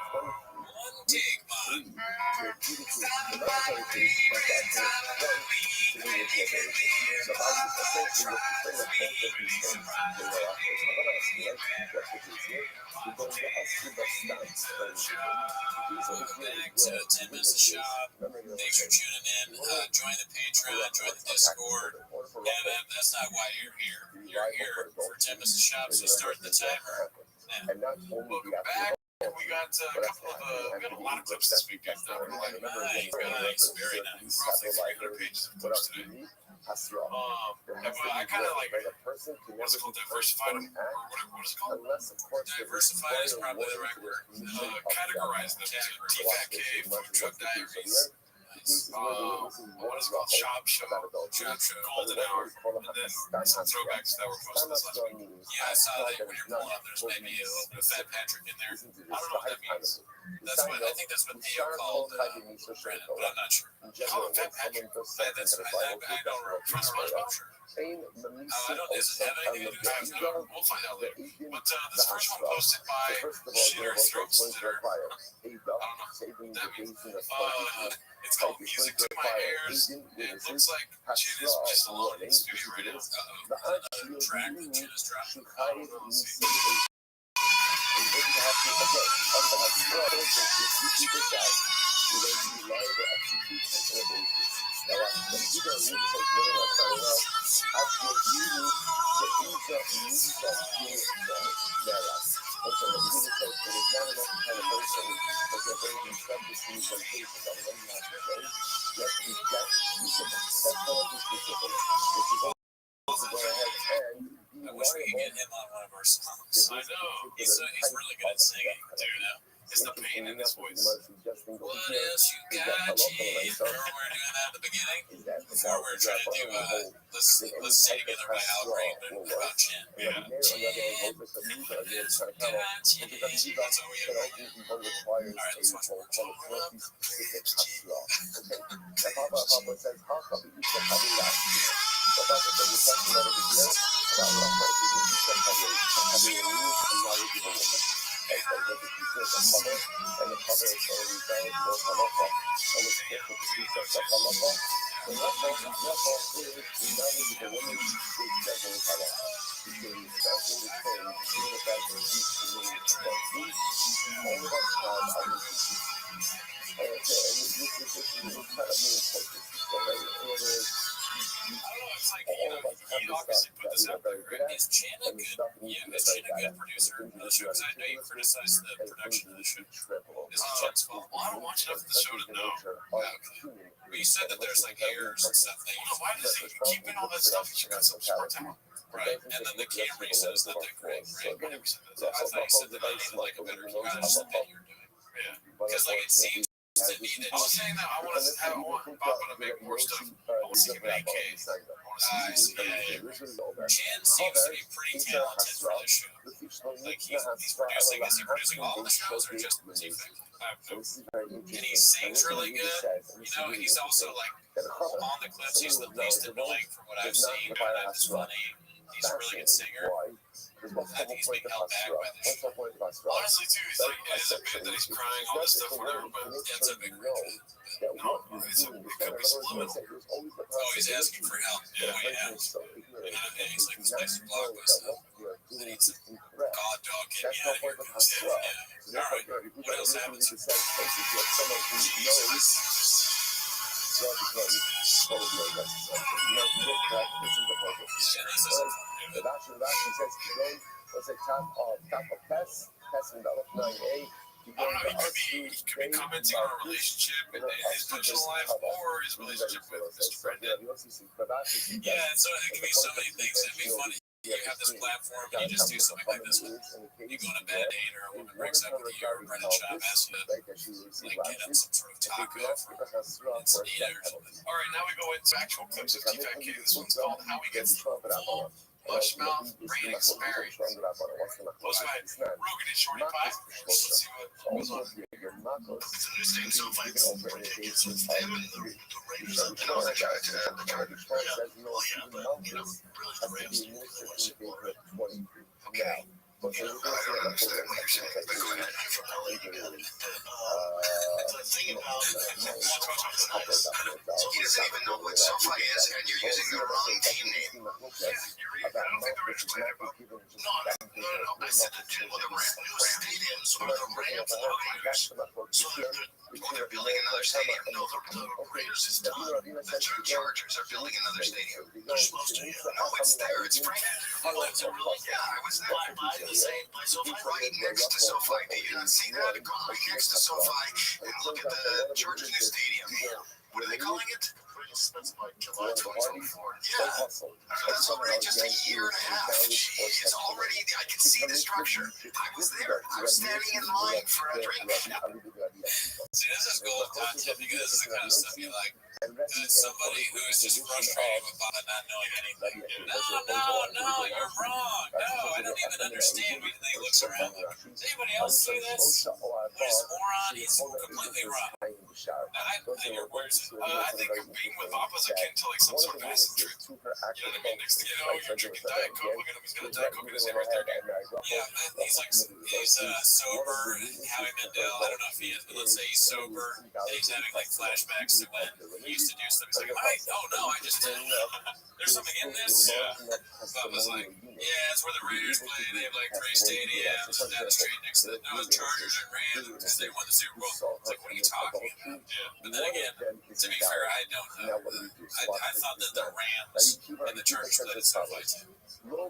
23 to adjudicate the monetary case, but that case done to the reparation. So I was essentially with the thing of both of these things, they were offers. I'm not asking you what it is here. We're going to ask you the stance. Welcome back to Timmons Shop. Thanks for tuning in. Join the Patreon, join the Discord. And that's not why you're here. You're here for Timmons Shop, so start the timer now. Welcome back. We got a couple of we got a lot of clips this week. Nice, very nice. Roughly 300 pages of clips today. I kind of like what's it called, diversified them, or what is it called? Diversified is probably the right word. Categorize them to TFAK, food truck diaries. What is it called? Shop Show, Golden Hour, and then some throwbacks that were posted this last week. Yeah, I saw that when you're pulling up, there's maybe a little bit of Fat Patrick in there. I don't know what that means. I think that's what Theo called Brandon, but I'm not sure. Call him Fat Patrick. I don't know. From SpongeBob, sure. I don't. Does it have anything to do with time travel? We'll find out later. But this first one posted by Shitter Throat Slitter. I don't know what that means. It's called Music to My Ears. It looks like Chin is just alone in the studio right now. Uh-oh. Track that Chin is dropping. I don't know. Let's see. I wish we could get him on one of our songs. I know. He's really good at singing, dude. It's the pain in his voice. What else you got, G? Remember we were doing that at the beginning? Before we were trying to do Let's Stay Together by Al Green, but about Chin. Yeah. Chin. What else you got, Chin? That's all we have right now. Alright, let's watch more. It's like, you obviously put this out there, right? Is Chin a good producer of the show? Because I know you criticized the production of the show. Is it Chin's fault? Well, I don't watch enough of the show to know. Okay. But you said that there's like errors and stuff. Why does he keep in all that stuff? He should cut some smart time. Right. And then the camera he said is not that great, right? I never said that. I thought you said that I needed like a better camera than you're doing. Yeah. Because like it seems to me that I was saying that I want Papa to make more stuff. I want to see him in 8K. I see. Yeah. Chin seems to be pretty talented for this show. Like he's producing. Is he producing all the shows or just the TV? And he sings really good. He's also like on the clips. He's the least annoying from what I've seen. But that's funny. He's a really good singer. I think he's being held back by the show. Honestly, too, he's like, it is a bit that he's crying, all this stuff, whatever, but that's a big reason. No, it could be subliminal. Oh, he's asking for help. Yeah. And he's like, this next blog was, I need some god dog, get me out of here. Yeah. All right. What else happens? I don't know. He could be commenting on a relationship in his personal life or his relationship with Mr. Brendan. Yeah, so it can be so many things. It'd be funny. You have this platform and you just do something like this. You go on a bad date or a woman breaks up with you or a Brendan shop asks you to get up some sort of taco from Encinitas or something. All right, now we go into actual clips of T-Fat Q. This one's called How He Gets the Full Mush Mouth Brain Experience. Hosted by Rogan and Shorty Pie. Let's see what goes on. It's a new state in SoFi. It's ridiculous with them and the Raiders. I know that guy to the Chargers. Yeah. Well, yeah, but really the Raiders didn't really want to support it. Okay. I don't understand what you're saying, but go ahead. I'm from LA. The thing about he doesn't even know what SoFi is, and you're using the wrong team name. Yeah, I don't think the Raiders played about. No. I said the two of the new stadiums are the Rams and the Raiders. So they're building another stadium. No, the Raiders is done. The Chargers are building another stadium. They're supposed to. No, it's there. It's right. Yeah, I was there. By SoFi, right next to SoFi. Do you not see that? Go right next to SoFi and look at the Chargers new stadium. What are they calling it? That's by July 2024. Yeah, that's already just a year and a half. It's already, I can see the structure. I was there. I was standing in line for a drink. See, this is gold content because this is the kind of stuff you like. Somebody who is just frustrated with not knowing anything. No, you're wrong. No, I don't even understand what he looks around. Does anybody else see this? There's a moron. He's completely wrong. I think you're worse. I think being with Bob was akin to like some sort of acid trip. You know what I mean? Next thing you know, you're drinking Diet Coke. Look at him. He's got a Diet Coke in his hand right there. Yeah, he's sober. Howie Mandel. I don't know if he is, but let's say he's sober and he's having like flashbacks to when he used to do stuff. He's like, I just didn't. There's something in this. Bob was like, yeah, it's where the Raiders play. They have like 3 stadiums down the street next to the Chargers and Rams because they won the Super Bowl. It's like, what are you talking about? Yeah. But then again, to be fair, I don't know. I thought that the Rams and the Chargers played at SoFi too. But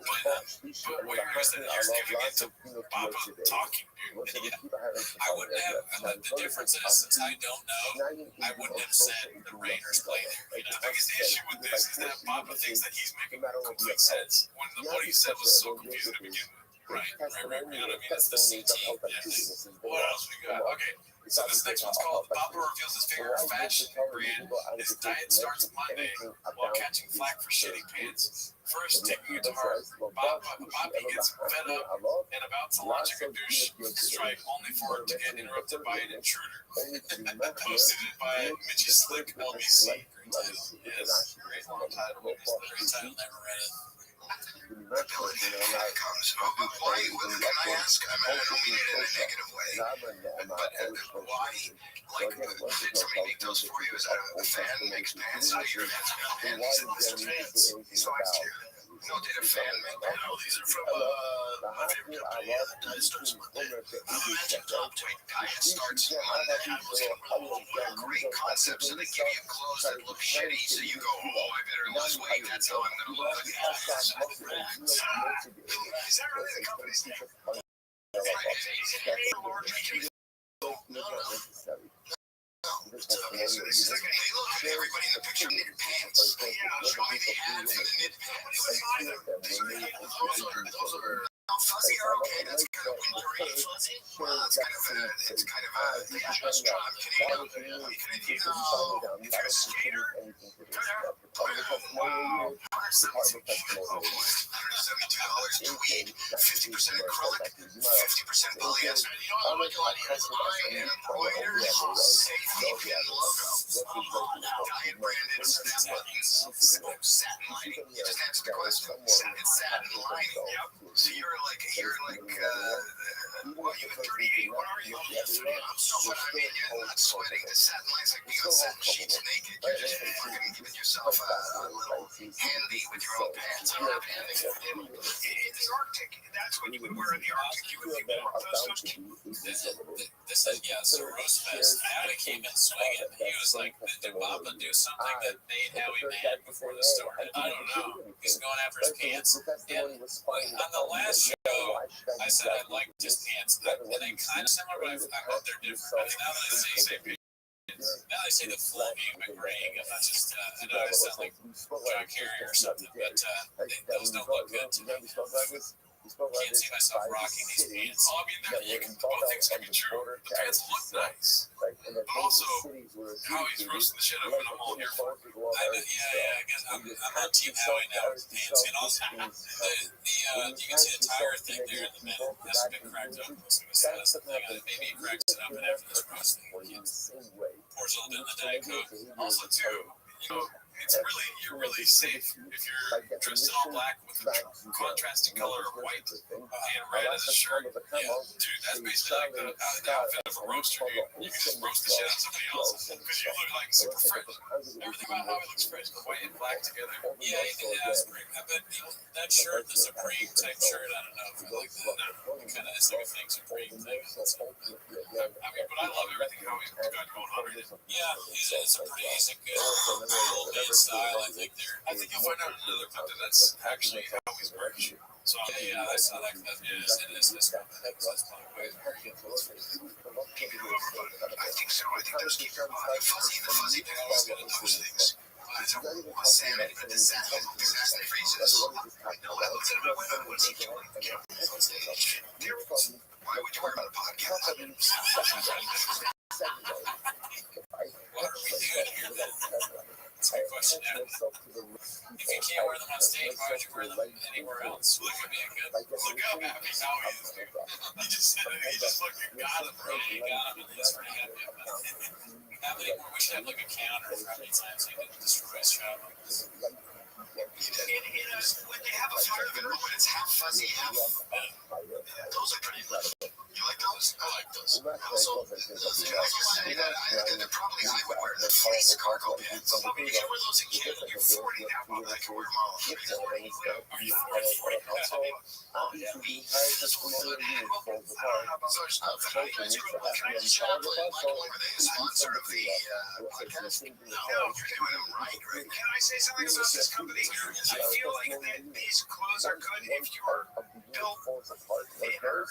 what you're giving into Bob talking, dude. I wouldn't have. The difference is, since I don't know, I wouldn't have said the Raiders play there. The biggest issue with this is that Bob thinks that he's making complete sense when what he said was so confusing to begin with. Right. You know what I mean? It's the CT. What else we got? Okay. So this next one's called Papa reveals his favorite fashion brand. His diet starts Monday while catching flack for shitty pants. First, taking it to heart, Bobby gets fed up and about to launch a douche strike only for it to get interrupted by an intruder. Posted it by Mitchie Slick LBC. Great title. Yes, great long title. Great title, never read it. Ability comes. Why? Can I ask? I don't mean it in a negative way. But why? Like, did somebody make those for you? Is that a fan makes pants? Out of your pants? These are pants. These vibes too. No, did a fan make that? No, these are from my favorite company. Diet Starts Monday. Magic Top Weight Diet Starts Monday. Great concept. So they give you clothes that look shitty, so you go, I better lose weight. That's how I'm gonna look. Is that really the company's name? Everybody in the picture knit pants. Showing the ads in the knit pants. Those are fuzzy are okay. That's kind of wintery. Well, it's kind of a dress job. Canadian. If you're a skater, $172 tweed, 50% acrylic, 50% polyester. You know what I use? Mine embroidered safety pin logo. Diet branded satin lining. You just answered the question. It's satin lining. Yep. So you're like well, you have 38. What are you? But I mean, you're not sweating. The satin line's like being on satin sheets naked. You're just fucking giving yourself a little handy with your own pants. I don't have handy. In the Arctic, that's when you would wear in the Arctic. You would think This is, so Rothschild, Howie came in swinging. He was like, did Papa do something that made Howie mad before the story? I don't know. He's going after his pants. And on the last show, I said I liked his pants. And they kind of similar, but I hope they're different. Now that I say now they say the full being McGraying. I'm not just, I know I sound like John Kerry or something, but those don't look good to me. Can't see myself rocking these pants. I mean, both things can be true. The pants look nice, but also Howie's roasting the shit up, and I'm all here for it. I guess I'm on Team Howie now with pants. And also, you can see the tire thing there in the middle. That's been cracked up. So that's the thing. Maybe it cracks it up, and after this roasting, pours a little bit in the Diet Coke. Also, too, you're really safe if you're dressed in all black with a contrasting color of white and red as a shirt. Yeah, dude, that's basically like the outfit of a roaster. You can just roast the shit out of somebody else because you look like super fresh. Everything about Howie looks fresh, the white and black together. Yeah, that's pretty. I bet that shirt, the Supreme type shirt, I don't know if I like that. It kind of is like a thing, Supreme thing. I mean, but I love everything Howie's got going on right now. Yeah, he's a good old man style, I think there. I think you'll find out another clip that's actually Howie's merch. So yeah, I saw that clip. It is. That's I think so. I think those keep your body fuzzy. The fuzzy thing always good at those things. Salmon, but the salmon freezes. No levels in my weapon was he killing on stage. Why would you worry about a podcast? What are we doing here then? That's a good question. If you can't wear them on stage, why would you wear them anywhere else? Look at me again. Look how happy Howie is. He just fucking got him, bro. He got him, and he's pretty happy about it. How many more? We should have like a counter for how many times he did destroy his shop. When they have a fire in the room and it's half fuzzy, half. Those are pretty good. You like those? I like those. Also, they're probably I would wear the fleece cargo pants. I mean, you can wear those in Canada. You're 40 now, but I can wear them all. You're 40. Are you 40 now? Oh, yeah. This one good hand. So it's not that I screw up. Can I just shout out like they sponsor of the podcast? No, you're doing them right. Can I say something about this company? I feel like that these clothes are good if you are built thinner.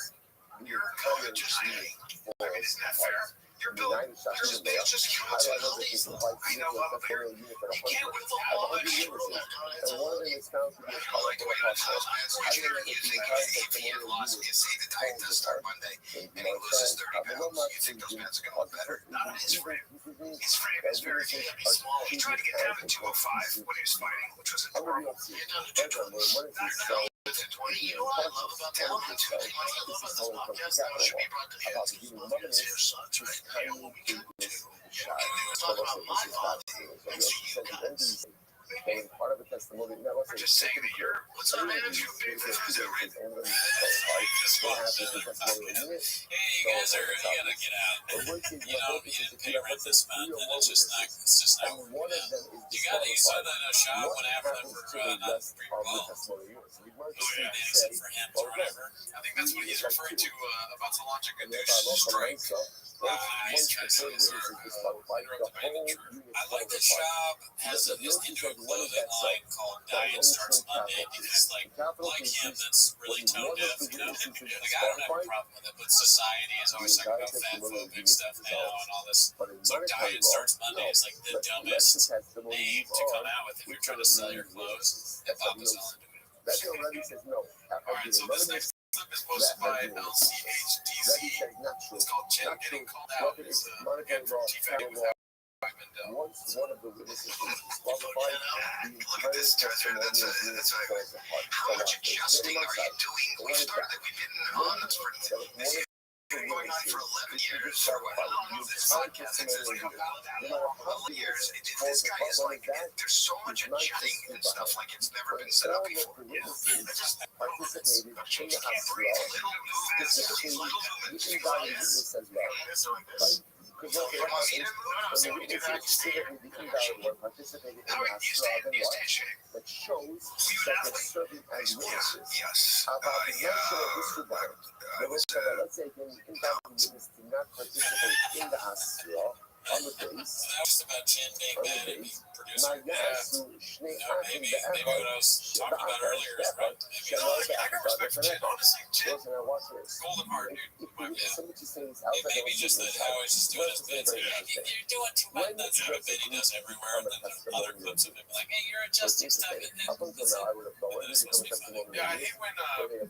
You're kind of just I mean, isn't that fair? You're built. There's just counts of these. I know up here. You can't with the wall that shit. I like the way that sounds. You think if he had lost, you say the diet does start Monday, and he loses 30 pounds. You think those pants are going to look better? Not on his frame. His frame is very small. He tried to get down to 205 when he was fighting, which was horrible. Get down to 220. 20, you know what I love about that? What I love about this podcast that should be brought to the audience. It's your sons, right? Yeah, what we can do. Talk about my mom. It's you guys. Part of the testimony that was just saying that you're. What's up, man? If you're big for this, right? Hey, you guys are, you gotta get out. You didn't pay rent this month, and it's just not working out. You saw that shop went after them for not free ball. Exit for him or whatever. I think that's what he's referring to about the launch of a new strike. He's trying to say this interrupted by the truth. I like the shop has this intro clothing line called Diet Starts Monday because like him that's really tone deaf, you know? Like I don't have a problem with it, but society is always talking about fat phobic stuff now and all this. So Diet Starts Monday is like the dumbest name to come out with if you're trying to sell your clothes. Hip hop is all into it. That already says no. Alright, so this next clip is posted by LCHDZ. It's called Jen Getting Called Out. It's a man from T-Fatty with once one of the witnesses is disqualified, look at this turn. That's how much adjusting are you doing? We started that we've been on this for going on for 11 years or what? I don't know if this podcast has come out that long. 11 years. This guy is like, there's so much adjusting and stuff like it's never been set up before. You just can't breathe. Little movements. Little movements. So Because what happens when the witness is specifically the invalid one participated in the Hasra, then what? That shows that they're serving as witnesses about the national disregard. Let's say the invalid witness did not participate in the Hasra on the base. Just about Chin being mad at me producing. Maybe what I was talking about earlier is right. I can respect Chin, honestly. Chin, golden heart, dude. Maybe just that how he's just doing his bits. You're doing too much. That's not a bit he does everywhere. And then there's other clips of him like, hey, you're adjusting stuff. It's supposed to be funny. Yeah, I hate when,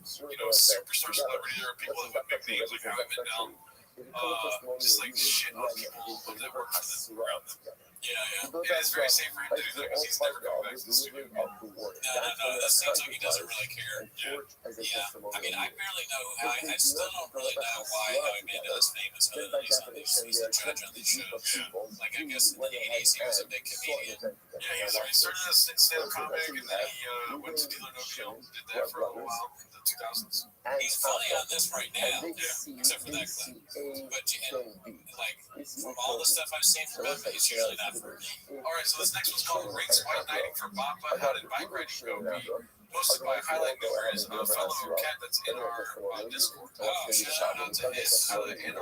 superstar celebrity or people with big names like how I've been down. Just like shit on people that work for the crowd. Yeah. Yeah, it's very safe for him to do that because he's never going back to the studio. No. That seems like he doesn't really care. Yeah. I mean, I barely know. I still don't really know why how he made it as famous other than he's a judge on these shows. Like, I guess in the 80s he was a big comedian. Yeah, he started as a stand-up comic and then he went to Deal or No Kill. Did that for a little while in the 2000s. He's funny on this right now, except for that clip. But like, from all the stuff I've seen from him, it's usually not for me. Alright, so this next one's called Rings White Knighting for Bamba. How did bike riding go? Posted by Highlight Numbers, a fellow cat that's in our Discord. Shout out to his and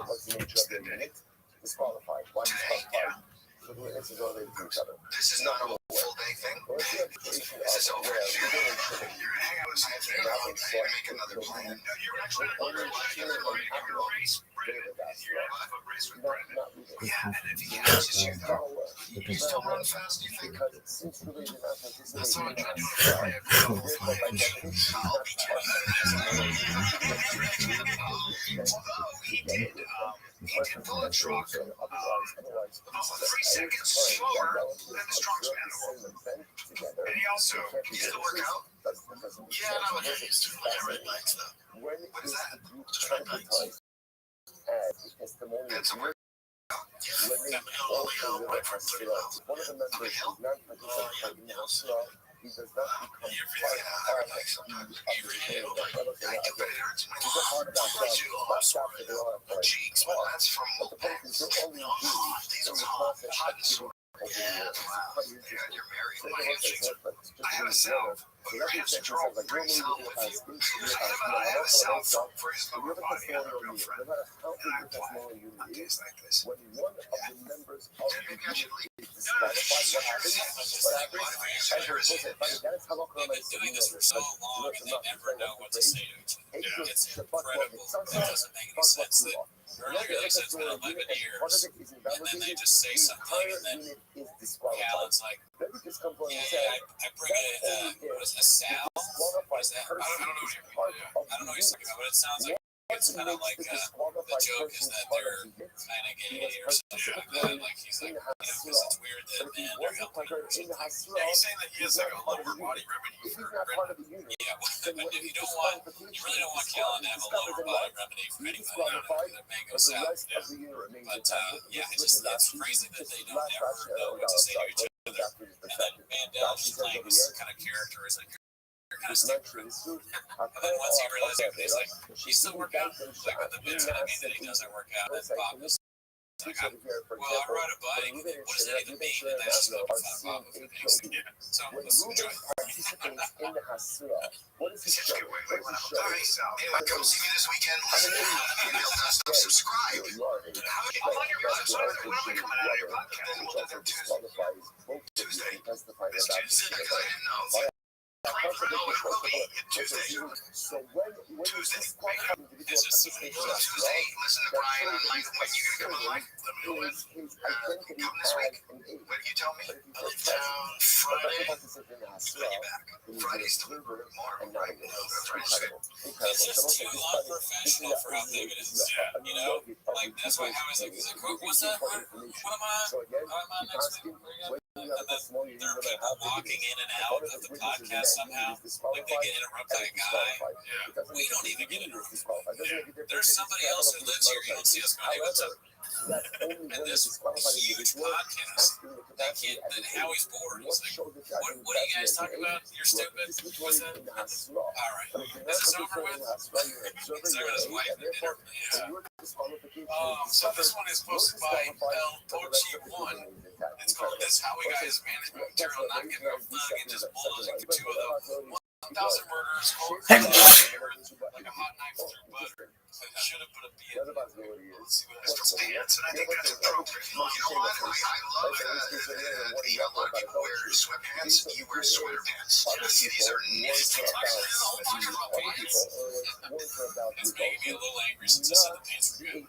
disqualified. Why disqualified? This is not a full day thing. This is over. You're gonna hang out with some friends all day and make another plan. No, you're actually under race. Yeah, and if he catches you though, you still run fast, you think? That's what I'm trying to do. I'll beat you. Although he did pull a truck about 3 seconds slower than the strongest man in the world. And he also used to work out. Yeah, nowadays, when I ride bikes though. What is that? Just ride bikes. And some work. Yeah, only bike for 30 miles. One of the members does not participate in the Hasra. He does not become I ride bikes sometimes. I do, but it hurts my cheeks. But that's from old pants. These are hot and sore. Yeah, wow. You're married. My hamstrings are. I have a salve. Your hamstring draw brings salve with you. I have a salve for his lower body. I have a real friend. And I apply it on days like this. When one of the members of the maybe I should leave. that is how They've been doing this for so long and they never know what to say to each other. It's incredible. It doesn't make any sense that earlier they said it's been 11 years and then they just say something and then Callan's like, yeah, I bring a salve. What is that? I don't know what you're talking about, but it sounds like it's kind of like the joke is that they're kind of gay or something like that. Like he's like, because it's weird that men are helping or something. Yeah, he's saying that he has like a lower body remedy for Yeah, but if you really don't want Callan to have a lower body remedy for anybody, that mango salve. But it's crazy that they don't ever know what to say to each other. And then Mandel just playing this kind of character is like, you're kind of stupid. And then once he realizes, he's like, he still work out. Like with the bits that he doesn't work out, and Bob is like, well, I ride a bike. What does that even mean? And they just go to Bob with the things. So let's enjoy it. Anyway, come see me this weekend. Subscribe. I'm on your podcast. When am I coming out of your podcast? Then we'll do them Tuesday. This Tuesday, because I didn't know. Tuesday. It's just Tuesday. Listen to Brian on live. When you gonna come on live? Let me know when. Come this week. When you tell me? I leave town Friday. Then you back. Friday's tomorrow. Right? It's just too unprofessional for how big it is. You know, like that's why I was like, what's that? What am I next week? And then there are people walking in and out of the podcast somehow. Like they get interrupted by a guy. We don't even get interrupted. There's somebody else who lives here. You don't see us going, hey, what's up? And this huge podcast, that Howie's bored. He's like, what are you guys talking about? You're stupid. What's that? All right. Is this over with? He's talking to his wife at dinner. Yeah. So this one is posted by El Pochi1. It's called "This Howie Guy is Management Material Not Giving a Fuck and Just Bulldozing Two of Them 1,000 Murders Cold like a hot knife through butter." I should have put a B in there. Let's see what Mr. Stance, and I think that's appropriate. You know what? I love a lot of people wear sweatpants. You wear sweater pants. These are nasty. It's making me a little angry since I said the pants were good.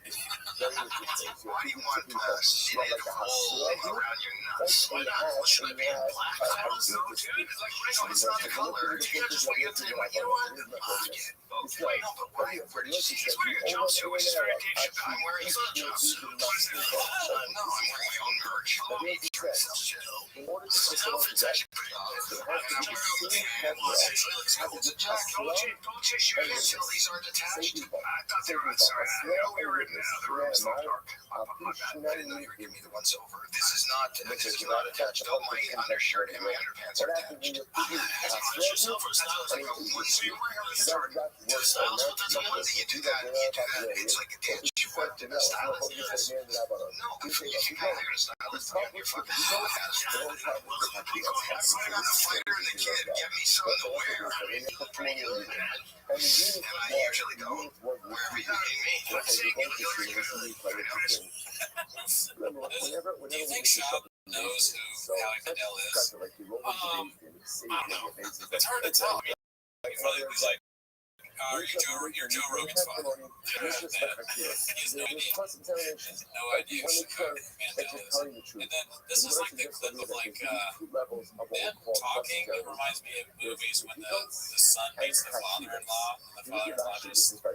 Why do you want a knitted hole around your nuts? Why not? Should I be in black? I don't know, dude. Like, it's not the color. You just want to get to you know what? Get both. No, but why? Where did you see? He's wearing a jumpsuit, which is very Dave Chappelle. I'm wearing a jumpsuit. What is it? No, I'm wearing my own merch. Oh, you try to sell shit. This outfit's actually pretty good. I'm wearing well, essentially looks cool. It's a jacket. Don't chase your hands till these aren't attached. I thought they were. Sorry, I know we were in the other room. It's not dark. My bad. I didn't know you were giving me the once over. This is not attached. Though my undershirt and my underpants are attached. As yourself or style is like a onesie. That's the one that you do that. It's like a dance. You worked in a stylist. No, good for you. You can hire a stylist. You're fucking I'm putting on the fighter and the kid. Get me something to wear. Pretty good, man. And I usually go wherever you need me. I'm saying Do you think Shab knows who Howie Mandel is? I don't know. It's hard to tell. I mean, it was like, you're Joe Rogan's father. He has no idea. No idea who Mandel is. And then this is like the clip of like them talking. It reminds me of movies when the son meets the father-in-law, and the father-in-law just, I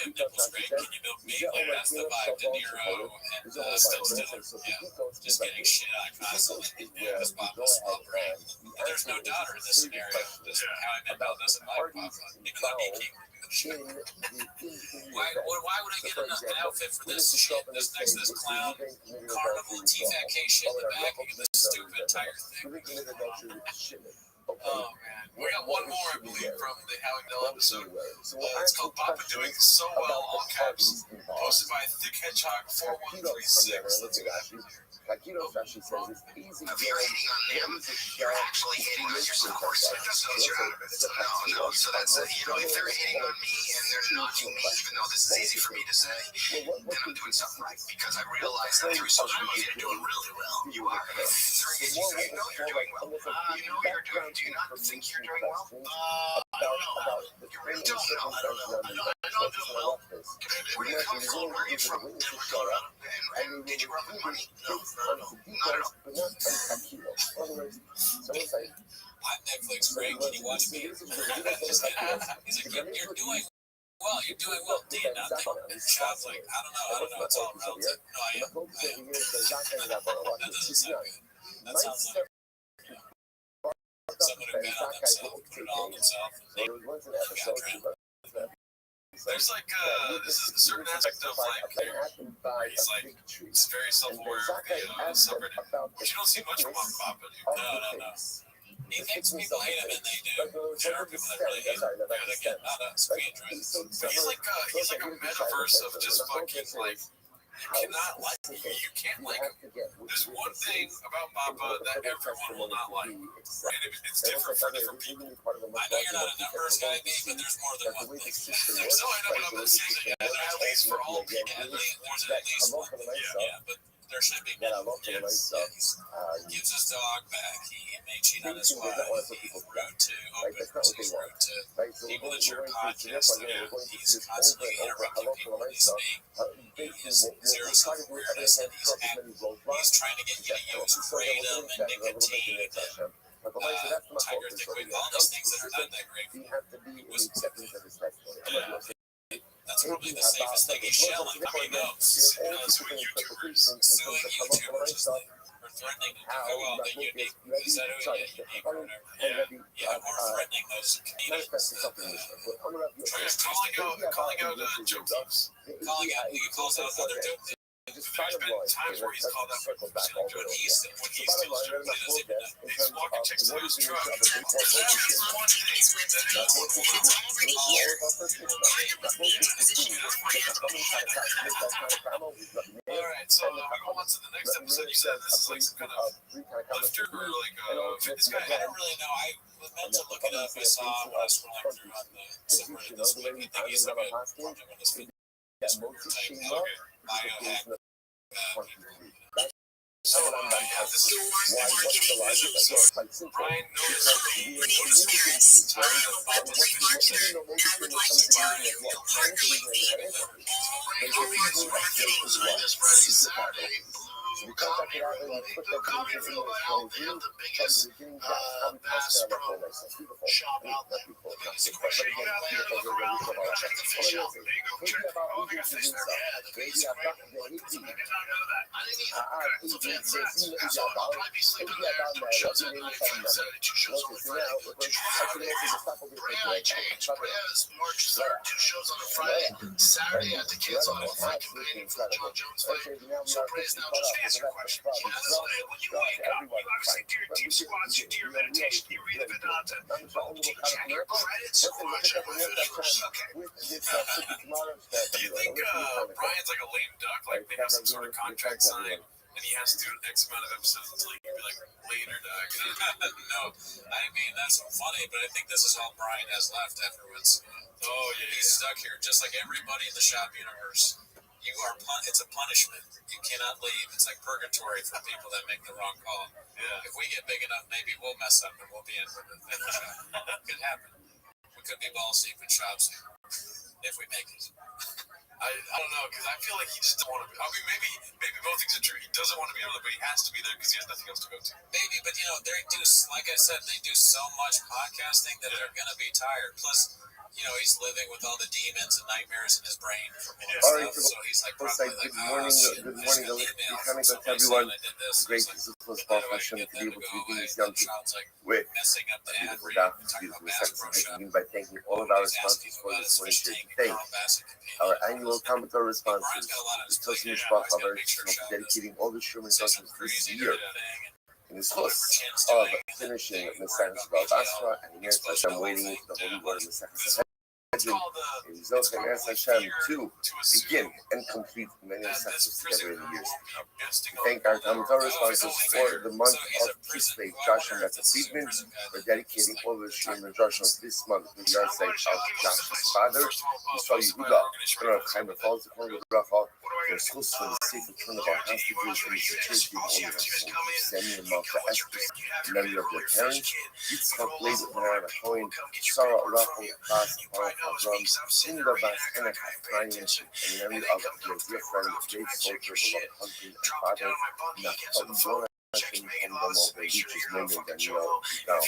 have nipples, great. Can you milk me? Like that's the vibe. De Niro and Stiller. Yeah, just getting shit on constantly because Papa's small brain. But there's no daughter in this scenario. Howie Mandel doesn't like Papa, even though he came. Why would I get an outfit for this shit? This next to this clown carnival T-Fat K shit in the back and this stupid tire thing. Oh man, we got one more, I believe, from the Howie Mandel episode. It's called "Papa Doing So Well," all caps, posted by Thick Hedgehog 4136. Let's see that. If you're hating on them, you're actually hating on yourself. It just knows you're out of it. No. So that's if they're hating on me and they're knocking me, even though this is easy for me to say, then I'm doing something right because I realize that through social media you're doing really well. You are. You know you're doing well. You know you're doing. Do you not think you're doing well? I don't know. You really don't know. I don't know I'm doing well. Where do you come from? Where are you from? Denver, Colorado. And did you grow up with money? No. Not at all. I'm Netflix, Frank. Can you watch me? He's like, you're doing well. You're doing well. Do you not think? Shab's like, I don't know. It's all relative. No, I am. That doesn't sound good. That sounds like someone who bet on themselves, put it all on themselves, and they got drowned. There's like this is a certain aspect of like where he's like he's very self-aware of the subreddit, which you don't see much from Papa, dude. No. He thinks people hate him, and they do. There are people that really hate him. They get not us. We enjoy this. He's like a metaverse of just fucking like. You cannot like him. You can't like him. There's one thing about Papa that everyone will not like. And it's different for different people. I know you're not a numbers guy, B, but there's more than one thing. There's no numbers season, at least for all people. There's at least one. Yeah, but there should be more. Yes. He gives his dog back. He may cheat on his wife. He's rude to openers. He's rude to people that you're podcasting at. He's constantly interrupting people when they speak. He is zero self-awareness, and he's trying to get you to use kratom and nicotine and tiger thick, all these things that are not that great for you. That's probably the safest thing. He's shelling. He knows. Suing YouTubers. Or threatening to go well, the unique. Is that who unique or whatever? Yeah, or threatening those comedians. Calling out joke teams. He calls out other joke teams. just bottom line. Okay, let's circle back all the way. So bottom line, we're not full guess in terms of what is the nature of the big four motion. Not most people do. It's all about personal stuff. Not most people do. Someone trying to make that kind of primal. We've got me. All right, so we go on to the next episode. You said this is like some kind of lifter or like fitness guy. I don't really know. I was meant to look it up. I saw when I was scrolling through on the subreddit this week. I think he's like a probably one of those type biohack. Brian knows My name is Paris. I have a book market. I would like to tell you, you'll partly leave all your marketing funds. So we contacted out and we put that information in the beginning Bass Pro shop out there. It's a question you got there to look around, check the fish out. There you go, check the oh, they got fish there. Yeah, the bait's great. I did not know that. I didn't either. So Van says, so I'll probably be sleeping there. There shows at night time, Saturday, 2 shows on a Friday. 2 Saturdays. Bray change. Bray is March 3rd, 2 shows on a Friday. Saturday at the kids on a fight competing for the John Jones fight. So Bray's now just answer your question. Yes, when you wake up, you obviously do your deep squats, you do your meditation, you read the Vedanta. Well, do you check your credits or check your numbers? Okay. Do you think Brian's like a lame duck? Like they have some sort of contract signed and he has to do X amount of episodes until he can be like later duck? No, I mean that's funny, but I think this is all Brian has left afterwards. Oh yeah, he's stuck here, just like everybody in the shop universe. You are it's a punishment. You cannot leave. It's like purgatory for people that make the wrong call. Yeah. If we get big enough, maybe we'll mess up and we'll be in the shop. Could happen. We could be balls deep in shops if we make it. I don't know, because I feel like he just don't want to be. I mean, maybe both things are true. He doesn't want to be able to, but he has to be there because he has nothing else to go to. Maybe, but you know, they do, like I said, they do so much podcasting that they're going to be tired. Plus, you know, he's living with all the demons and nightmares in his brain from all stuff. So he's like, probably like, good morning, we kind of got everyone. Great, this was Paul Fashion to be able to be doing this young with a beautiful documentary by thanking all of our sponsors for this morning today. Our annual Commodore sponsors, the Tosin Mishpach, our dedicating all the Sherman documents this year. In this list of finishing Messiah Shabbat Basra and years I'm waiting for the Holy Word of Messiah. It is also an Hashem to begin and complete many sections together in the years to come. Thank our Torah sponsors for the month of Kislev, Josh and Reza Friedman, for dedicating all the Shem and Josh this month to the yard site of Josh's father, Yisrael Yehuda, and our Chaim Falls, the corner of Rafa, their schools for the safe return of our hostages and the security of all of us, Samuel and Malta Estes, in memory of their parents, Yitzchak Leib, Menara Cohen, Sarah Rachel, Bas, Avram, Cinda Bas, Hannah Ephraim, in memory of their dear friend, great soldier, beloved husband and father, Nachum Jonah, and the reaches memory that you know now.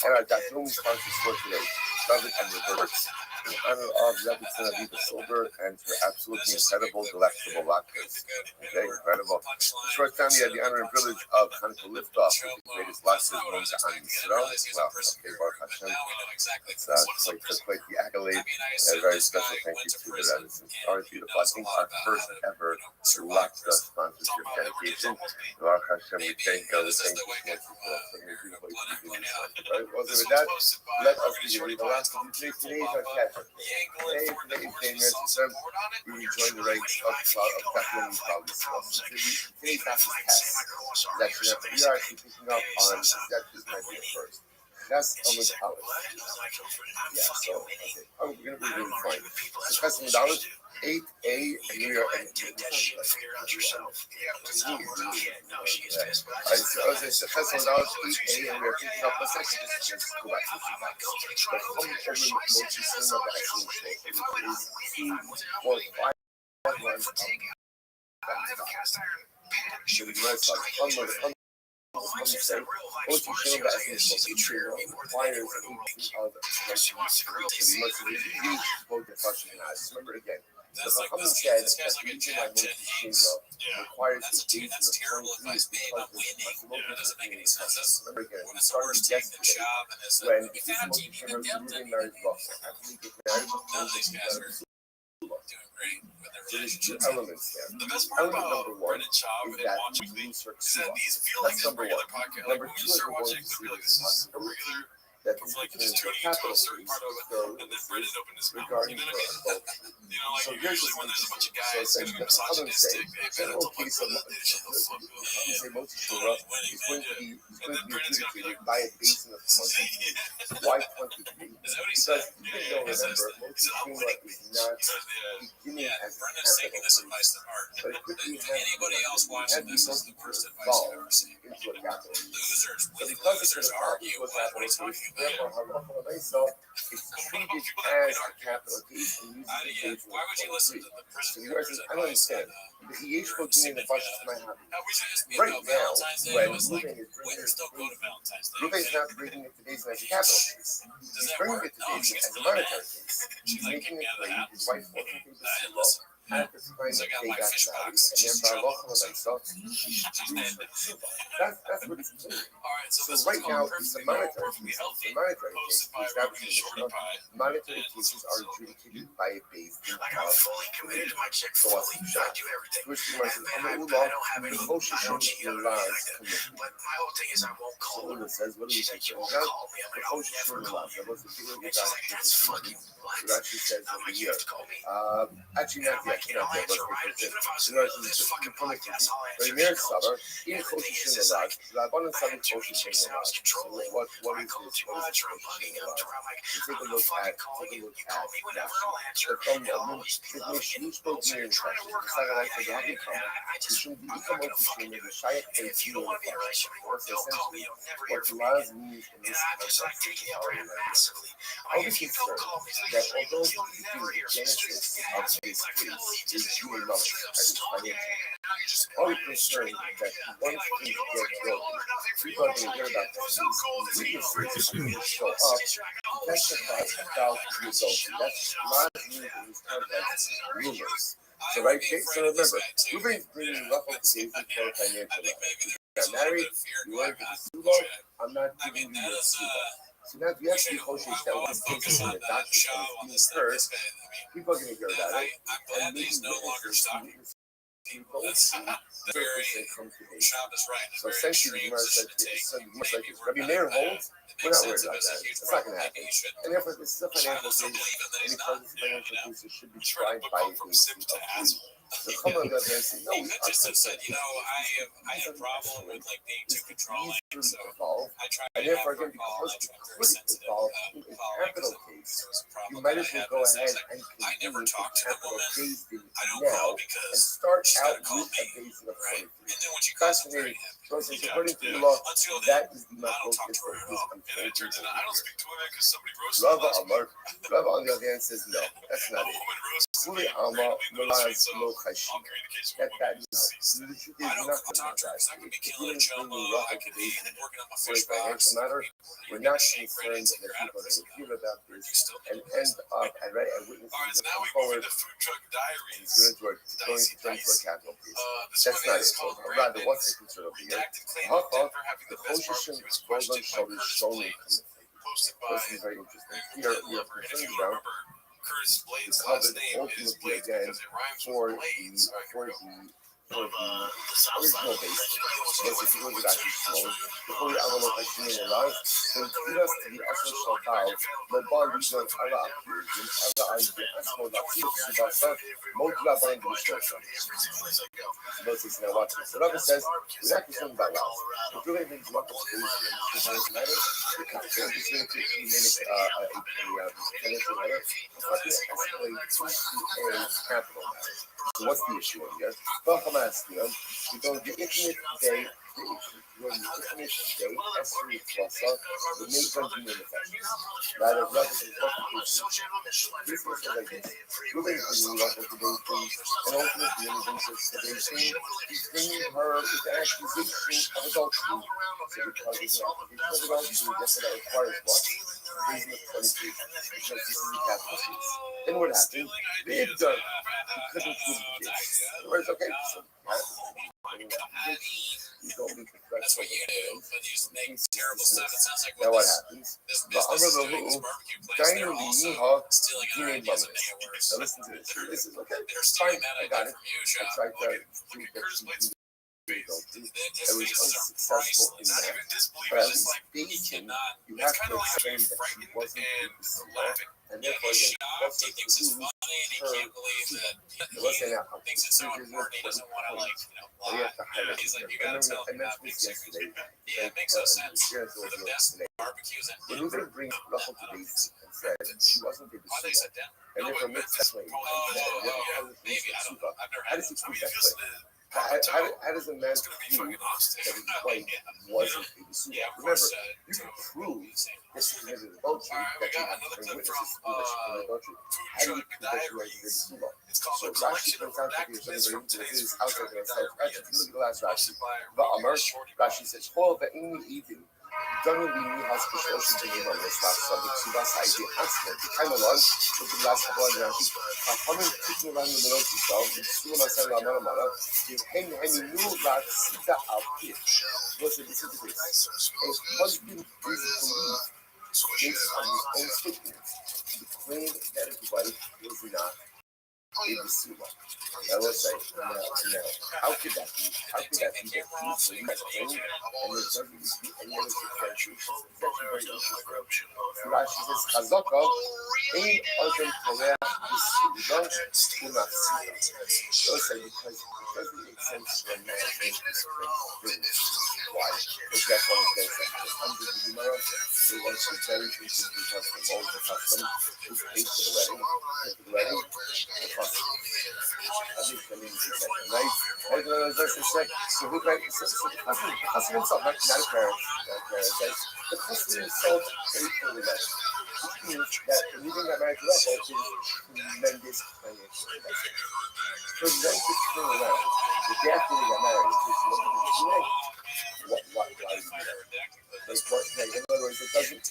And our Dachum sponsors for today, David and Roberts, in honor of Rabbi Tzanavi the Sober and her absolutely incredible, delectable latkes. Okay, incredible. Short time, we had the honor and privilege of Hanukkah liftoff with the greatest latkes known to Am Yisrael. Well, okay, Baruch Hashem. It's quite the accolade. And a very special thank you to the Rabbis. It's always beautiful. I think our first ever latka sponsorship dedication. Baruch Hashem, we thank you so much for your beautiful right? Also with that, let us begin the last of today's our catch. Today, today's we rejoin the ranks of Kathleen Collins. Today's not his test. We are actually picking up on that is my big first. That's almost college. Yeah, so okay. Oh, we're gonna be really fine. So customer dollars 8A and we are at figure out yourself. Yeah, it's not more no, she is pissed. So customer dollars 8A and we are picking up a section. Just go back to the I have a cast iron pan. Should we go outside? Once you show that it's true, requires she wants to grill this. Remember again. That's like this guy's like a captain. Requires that's terrible advice. Being not winning doesn't make any sense. That's one of the worst things in the job. And it's like, if you have TV, then none of these guys are doing great. But they're So there's two relationships. elements there. The best part Element about number one Brendan Schaub is and that Watch you Weekly lose her is that these feel like That's just number regular one. podcast. Like Number when two you is start we're going watching, to they'll see be like, this this is a possibility regular. that Of the like victim just is a tuning into a capital certain case part of it, story and then Brendan opened his mouth. regarding You know her what I mean? adultery. You know, like So here's usually when there's a bunch of so guys gonna essentially be that's how they say misogynistic, hey, general Bennett's case of like, how they say Moti you Torah know, winning, is man, going to yeah. be And then Brendan's gonna be adjudicated like, by a basin of quantity. Why quantity? is that what he Because said? you can go He says remember that. He Moti said, I'm Torah winning. is not He said, beginning as a Brendan's taking capital this case, advice to heart. but it quickly To has anybody else we watching have this, these is the worst advice evolved you've ever seen. into a capital case. Losers, So because it's losers evolved argue. into a What are you capital talking case, about? therefore halacha l'maisa, it's treated as a capital case and used as a basis Why would you listen to the so prison the US advice I don't understand. on The EH will give me the budget to my happy. we should just be Right about now, Valentine's Day? when It was like, Ruben is waiters don't go to Valentine's Day. Ruben's not bringing it to Daisy as a capital case. Does He's that bringing work? it to No, Daisy she's as a really monetary mad. case. She He's like making kicked me it out of the clear his wife wasn't I didn't able listen. at the time So I got they my got fish married, box. and She's in therefore trouble. halacha l'maisa, that's what he's doing. All right, so So this right is now, called it's a Perfectly Normal, monetary Perfectly case. Healthy, It's a monetary case. hosted by It's Robert not and Shorty Pie. monetary cases are adjudicated by a base in Like I'm fully committed to my chick, So fully. what's I do everything. which And reminds man, I me, don't have any. the I motion don't cheat on lies anything like that. But my whole thing is I won't call her. says, what do She's you like, think? you won't That call me. I'm like, I'll never call you. that was the thing And she's like, that's fucking what? It actually says I'm over like, you here. have to call me. Actually, And not I'm like, yet. I'll answer right. Even if I was in the middle of this fucking podcast, I'll answer. Premier She calls. Saber, in And the thing Kosher is like, Rabbanan I Saber have too many Kosher chicks that I was controlling. What I is call this? too What much, is or I'm bugging him. To where I'm like, Take I'm a not look fucking at, calling take a you. look You call me whenever, and I'll answer. From It'll always be love again. So you're trying to work on it. And I just, I'm not gonna fucking do it. And if you don't want to be in a relationship anymore, don't call me. You'll never hear from me again. And I'm just like taking it for him massively. Like, if you don't call me, like, you'll never hear from me. Yeah, it's like, just you were straight up stalking. Now you're just All going concerned straight like, that hey, like, you know, it's like you're all or nothing for you. people are It's going to like, hear about it was so cool to see you. will show up to testify about the results. That's not new in this context, rumors. So right, so remember, Ruben's bringing up to Daisy for financial life. Got married, you went to the Sulo, I'm not giving you the Sulo. So now you have to be cautious that with this case in the document and it's being heard, people are going to hear about it. I'm glad that he's no longer stalking people. That's very Shabbos right. So essentially, Rabbi Meir holds, we're not worried about that. It's not going to happen. And therefore, this is a financial case, and because it's a financial case, it should be tried by a case of free. So come on the other hand and say, no, we are just said, you know, I have a problem with like being too controlling, so I try and to therefore, have again, her call, because I it try could very sensitive involve in a capital case, you might as well go ahead and I never continue talk the to the capital woman. case I don't now call and because start she's out gotta call with a me, basis of right? 43. And then when she calls, I'm very Fascinating. happy. So it says, according to the law, Until then, that is the I don't most talk to her at all. And it turns out I don't speak to women because somebody roasted Rava last Amar. Rava on the other hand says, no, that's not it. woman roasted Fully me Amar, randomly in the street, Malaz, so Lo Chashi. all communication That, with that, women no. is ceased. The truth is, I we're don't not talk going to her because I could be killing a to jumbo, I could be working on my for a fish box. financial matter. We're not concerned that You're out of people are prison going to hear about You this still and end up and witnesses All right, so that now come we move forward into Food Truck and Diaries. it's going to a capital case. This That's one not is it. called Rather, Brandon. what's the concern of the year? Redacted claim of Hawthorne, Denver having the the best Kosher barbecue was Golden questioned by Shoulders Curtis Showman Blades. Posted by This is very interesting. Here, Red we are Lover. And if concerned you about remember, Curtis Blades' the last covered name is ultimately Blades again because it rhymes for with Blades. All right, here we go. of the South Side. original basis. Yes, if you look at that, slow. Before we have a look at Shimon alive, then lead us to the Asher Shaltao, the bond region of Allah Akhirin, Allah Aizbe, Asmo Latif, Sivasa, Modla Band Shosha. Notice now watch this. The Rabbi says, we're not concerned about laws. If you're going to look at the matter, the capture is going to be made a financial matter. It's not going to escalate to a capital matter. So what's the issue here? We don't get infinite day, when the infinite day, S3 plus up, the main country in the fashion. Rather, rather than this was like this. Ruben is bringing up with today's things, and ultimately, in the interest of today's thing, he's bringing her with the accusation of adultery. So because it's an accusation of adultery, that's what that requires what? Raising of 23, because this is a capital case. Then what happened? They had done. He couldn't prove the case. In other words, okay, so You don't meet the threshold. That's what you do, but you just make terrible stuff. It sounds like Now what what this happens? business is doing, this barbecue place, they're also stealing other ideas and making it worse. Now listen to this. This is okay. They're stealing Fine, that I got idea it. from you, I Sean. tried Look to at Curtis Blade's face. I His was faces are unsuccessful in priceless. Not that. even disbelief. But at It's just least like he Beijing, cannot. you It's have kind to of like explain being that she frightened wasn't and ABC, laughing. and Yeah, therefore he's again, shocked. He thinks it's funny, and he can't believe that he thinks it's so important. He doesn't want to lie. He's like, you gotta tell me not being secret. Yeah, it makes no sense. For the best barbecues and when we bring Rachel to Beijing and said she wasn't able why they to said that? and therefore makes that way. Maybe I don't know. I've never How had does he it. prove that way? How does a man prove that his wife wasn't able to? Yeah, of Remember, course. you can prove that she committed adultery, that you have to bring witnesses to prove that she committed adultery. How do you prove that she wasn't able to? So Rashi comes down to the Yosemite to his outside and says, actually, if you look at the last Rashi, Va'amar, Rashi says, Hol ve'ini idin. Don't be me hospital should be on this last subject. So that's I did accident. The time along with the last couple of rounds. I'm coming kicking around the middle of the cell. The school I said, I'm on a the hang knew that Sita out here. Listen, this is this. A husband is believed based on his own statements. He claimed that his wife was not a deceiver. I will say, no. How could that be? How could that be that he believes that claim and there doesn't need to be any other differentiation? That's very interesting. Rashi says, Chazaka, Ein Adam Torah B'Sivah U'Nafsiyah. I will say, because it doesn't make sense for a man to make this claim. Why? Because that's one of the things that the hundred of the Gemara, they want to very interesting because the old custom is paid to the wedding, the custom. Right? So who the custom himself, not his parents, the custom himself paid for the wedding. Which means that when you got married to that, there's tremendous financial investment. For them to turn around, the day after they got married, why do you do that? In other words, it doesn't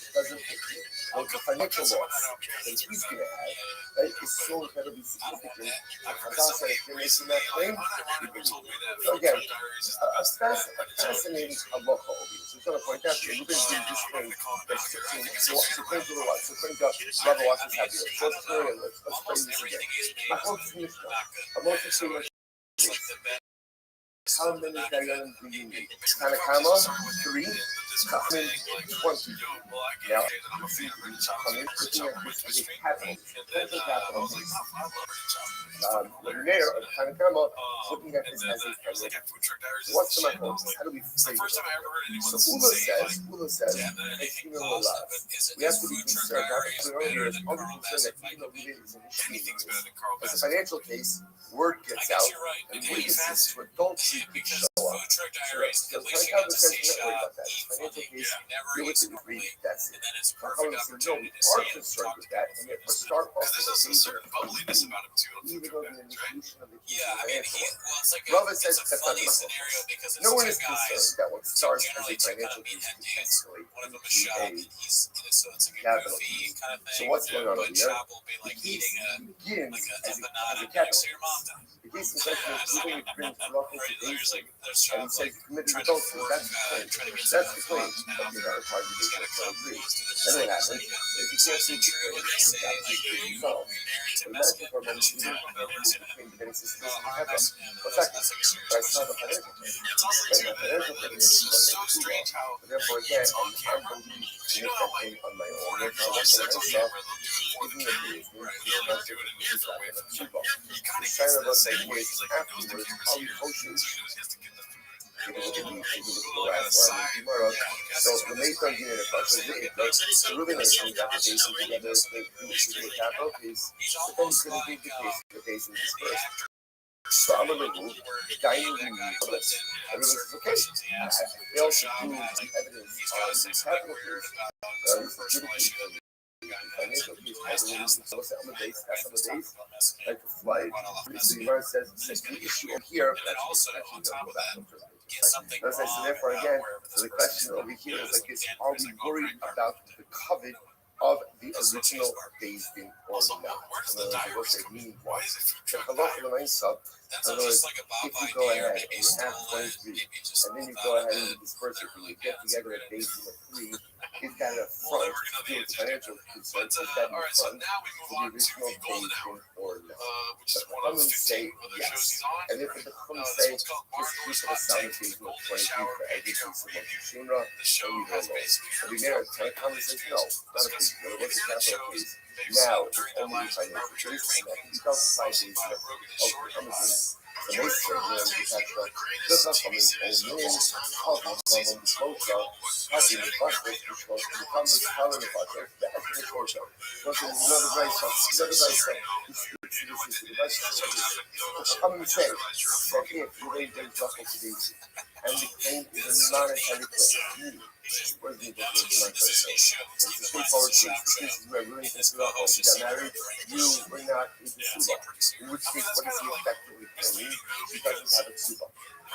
the financial loss that he's going to have, right, is so incredibly significant. Chazal said if you're making that claim, so again, a fascinating halacha over here. So we're going to point out here, we're going to do this thing that's 16. So according to the what? So according to Rabbi, watch this happen. So let's play this again. My quote is Mishnah. I'm also saying how many Dayanim do you need? Tanakama, 3. Chachamim, 20. Now, Chachamim, looking at this as a capital. Total capital. The mayor of Tanakama, looking at this as a capital. What's the matter? How do we say it? So Ula says, it's even a lot. We have to be concerned, earlier, is only concerned that even though we didn't initiate as a financial case, word gets out, and witnesses to adultery show up. So Tanakama says, don't worry about that. Financial case, do what you agree, that's it. Tanakama says, no, we are concerned with that, and therefore start off with a certain bubbliness about him too. Even though the initiation of the case is financial. Rabbi says that's not enough. No one is concerned that what starts as a financial case can escalate into a capital case. So what's going on over here? The case begins as a capital case. The case in question is proving a crime for lawful sedation, and he says he committed adultery. That's the claim. That's the claim. But the other party doesn't agree. Then what happens? If you can't prove the claim, it's got to be resolved. Imagine for a moment you didn't prove the claim, but then it says this is heaven. What's that? But it's not a financial claim. But the financial claim is so therefore, again, I'm going to make that claim on my own. Therefore, I'm going to myself, even if it is me, the sign of us that years afterwards, how we coaches. So the main thing here in the process is the Reuben nation got the case together, the capital case, but then he's going to take the case and disperse. So I'm going to move, dying in this. Everyone says, okay, they also prove the evidence on the capital case, or at least the judicature of the financial case. So what's that on the base? That's on the base. Like the flight. So the Gemara says the issue here, actually don't go back. So therefore, again, so the question over here is like, are we worried about the covet of the original Beis Din or Also, not. where does In the other words, diaries what come they in? mean Why was is it food the truck halacha diaries? l'maisa. That's In not other words, just like a Bob if you idea, go or ahead maybe and you you have stole it, 23, maybe you just and then you thought go of ahead and it. you disperse it, and Literally, you get yeah, that's a together a great Beis idea. Din of 3, is that a We'll front never know to the a answer to financial that. concern? But, Is that in all right, so front now we to move the on to original the Golden Beis Hour, Din or not? which is The one of Chachamim 15 say other shows yes. he's on. And if the Chachamim This say one's called just Barn keep Doors it a Hot sound Take, the occasion of Golden 23 Shower for every Patreon piece of preview. Shunra, The show and leave it has alone. basically Every heard minute, from Chachamim says no, not a big discussing deal. It movies wasn't and capital shows case. they've Now seen it's during their only lives. financial Arbitrary case, and that can rankings be done by hosted days by of Rogan and the Shorty. Chachamim. So You they ready say, for a hot the take? Chachamim, The the greatest TV Chachamim, series of only all time. Chachamim, Season Mamam, 2. Kosha, Chachamim, Getting Pasha, ready to Kosha, reveal Chachamim, what's Chachamim, happening. Pasha, that's the Kosha. Kosha is Oh, another Brisa, another Brisa. you know what The it Brisa is. says this. You don't know The shit. Chachamim say You're a that fucking if you raise the Rachel Kadesi, and the claim is a monetary claim, what is the monetary claim? It's a straightforward case. The case is where really just got married, you were not a Tsuba. In which case, what is he effectively claiming? He doesn't have a Tsuba.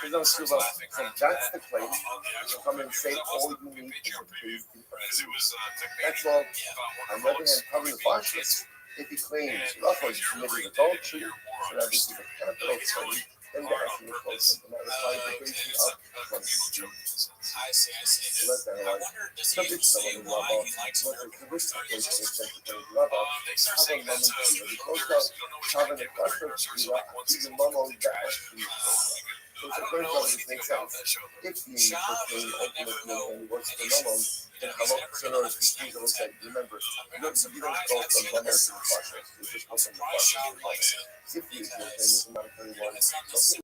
There's no Tsuba, so that's the claim. You come and say all you need is a Beis Din of 3. That's all. On the other hand, covering the Pashas, if he claims Rothschild committed adultery, so that this is a capital claim, then that's the close. And that requires the Beis Din of 23. I see. So let's analyze. Does So he this is say the one why Rabbi. he likes What American the this food? case is that the Rabbi, They start have a saying that moment to the there's Kosha, have an no impression to the Mamo that actually. So it's a very well, this makes sense. If the proclaim ultimately and works for Mamo, then Halak Sonor is things will say, remember, you don't go from Mamo to the Pasha, you just go from the Pasha to the Mamo. If you claim is a monetary one, so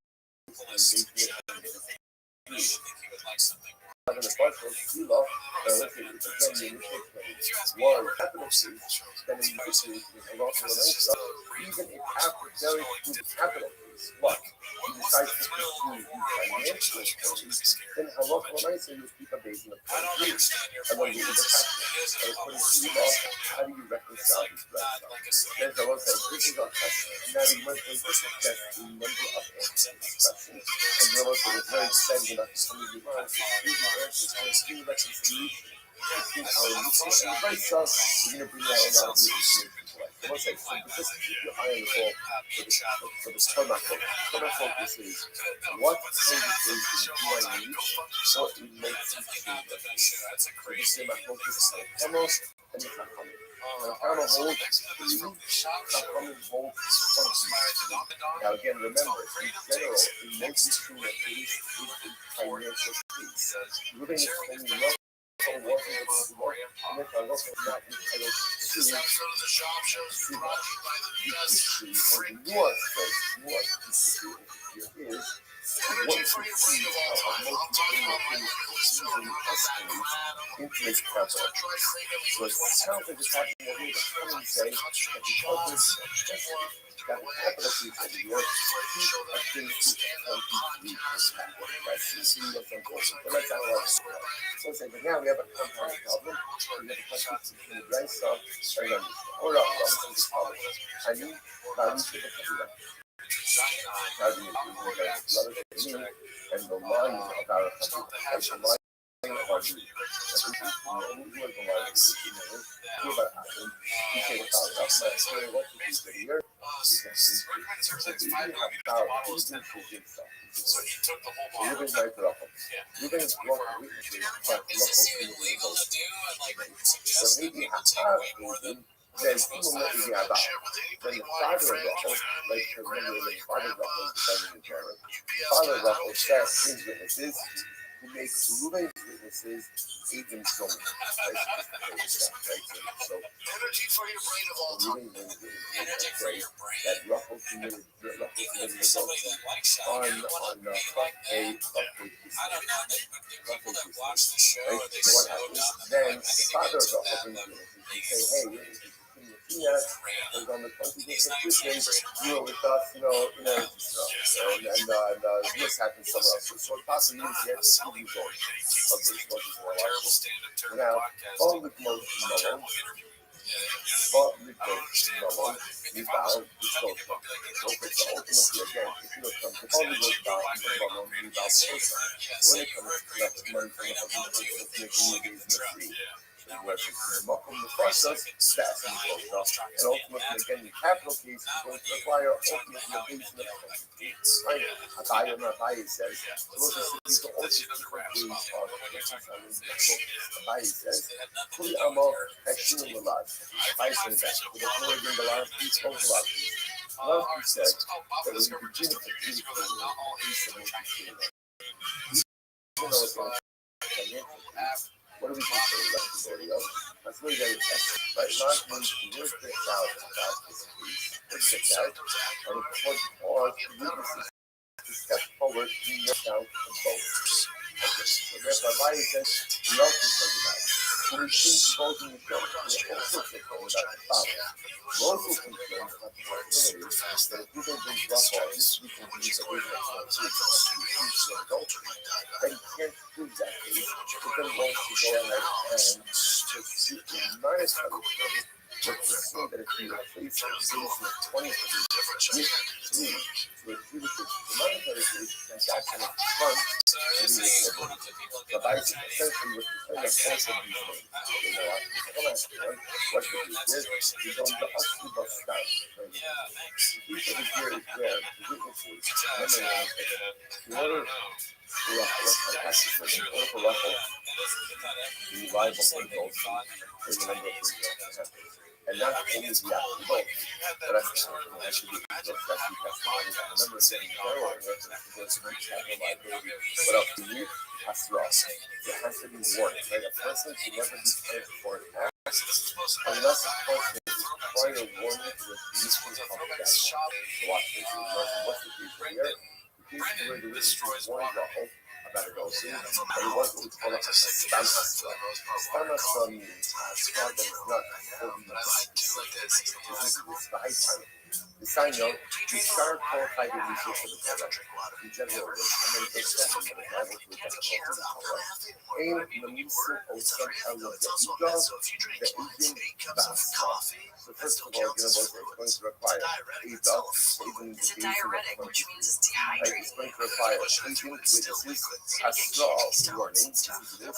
having a partial Sila, let's say, again, the initial claim was capital case, then in this case, a lot of the even if after very good capital case, but he decides to pursue the financial claims, then halach l'maisa you keep a Beis Din of 23, and then you do the tax. So according to Sila, how do you reconcile these rights? There's a lot of this is our question. Now we must suggest a number of answers to this question, and you're also very excited about some of the answers to the reconciliation between our Mishnah and the Brisa. We're going to bring out a lot of new information to light. So let's say, so just keep your eye on the ball for the Torah focus. Torah focus is what kind of things do I need, what makes you feel better. So this is my focus on the Temos and the Chachamim. The Chachamim hold 3, Chachamim hold 20. Now again, remember, in general, in most Yeshua, case is a financial case. Living is only love. And if I look at not entitled to the shop shows brought to you by the nuance here is energy for your brain of all time. I'm talking about into this capital. So it sounds like it's happening over here, but come and say that because this got the capital piece over here, I think it's 23%. That's CC, that's important. But let's analyze it. So let's say, but now we have a compound problem. We have a conflict between the right side and the or up. This problem. I need to the computer. And the line of our computer. So he took the whole bottle. Let's just Is this illegal to do and like suggest that people take way more than there's people that we have out. Then the father of Rothschild, like remember the father of Rothschild is defending the Torah. The father of Rothschild says his witnesses, who makes Ruben's witnesses even so much. So energy for your brain of all time. energy for your brain? That Rothschild committed Even if you're somebody that likes shouting, you want to be like that. I don't know. The people that watch the show, are they so dumb? Then the father of Rothschild say, hey, was on the 25th of Tuesday, you were with us, in and this happened somewhere else. So it possibly means you have to see you going. Okay, now, all the motion Malone, all the motion Malone, we bow, we spoke. Okay, so ultimately, again, if you look from the only goes down, Malone, we bow closer. When it comes to collect money from the husband, it's making you in the free. So you have to welcome the process, that's the stuff. And ultimately, again, the capital case is going to require ultimately a base in the right? Rabbi says, those are the ultimate ways of Rabbi says, Kuli Amo, Hashim Malad. Rabbi says that, with the Torah in the last piece of the last piece. Love, he said, that when you begin to do what do we consider that video? That's really very excellent. Right, last means the word gets out about this piece. It gets out, and it or witnesses to step forward, we look down and both. So therefore, Rabbi says, we also talk about when we think supposing we don't, we also think about the Father. We also think about the possibility that if we don't bring Rafa, this we can use a way then you can't do that case, but then once you go ahead and to minus everything, but to see that if you replace the case with 20 with 3 the monetary case transaction up front to be able to buy essentially with the thing of both of these things. You know, what you do is you don't actually bust down. The piece of the gear is there, the witnesses, in order the rival controls is the number of things that happen. And not only the actual vote, but I think it has to be the number of things there what else do you need? There has to be warning, right? A person should never be paid for an act unless a person is prior warning to refuse from confidence. So watch this. What's the case here? Where the destroys one level about to go soon, but it was what we call a stamasa. Stamasa means a straw that is not fully the high time. The sign note, we start qualified in research for the product in general, and then just something that is able to address the product. Aim the mission of some element of the aging bath. So first of all, you know what it's going to require a dog, even It's a diuretic, which means it's dehydrating. It's going to require aging witnesses, a straw warning, the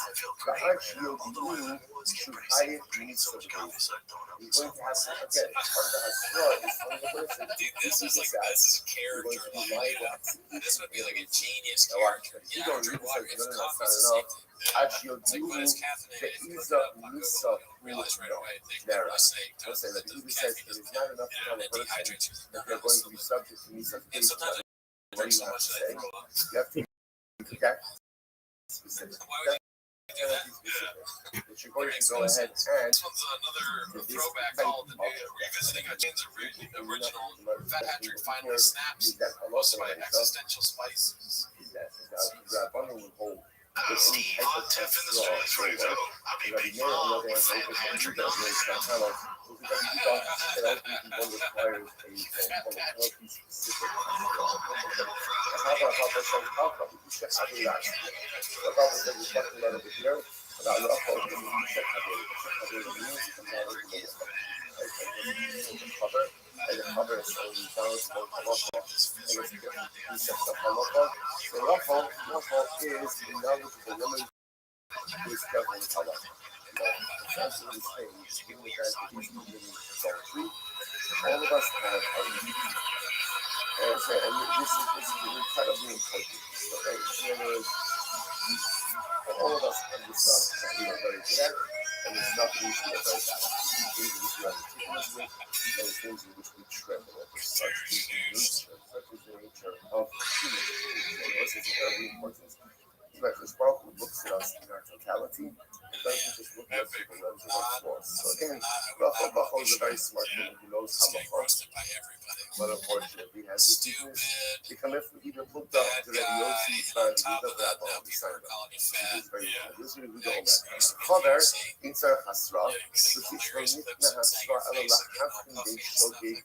archeo blue should hide needs of the case. You're going to have to forget, part of the straw is on the person. This is a character. This would be like a genius character. You don't read this as not enough. Archeo blue, the Isa Musa realize right away. There, I'll say that Isa says it is not enough to tell a person that they're going to be subject to Misa. What do you have to say? You have to get specific. But you're going to go ahead and this one's another throwback called revisiting a chain's original Fat Patrick finally snaps most of my existential spices. Steve, hot Tiff in the streets right now. I'll be big mom, Fat Patrick on all of us have and this is incredibly important. All of us have this stuff that we are very good at, and the stuff we are very bad at. Things which we are meticulous with, and things in which we tremble over. Such is the nature of human beings. This is very important. The Sparkle looks at us in our totality. It doesn't just look at us through the lens of our flaws. So again, Rothschild is a very smart man who knows how to roasted by everybody. But unfortunately, he has this weakness. He can even look up to the Yossi side of the Rabbi on the side of it. This is very good. However, inside Hasra, which is when Nitna Hasra Allah Hafin they showgate.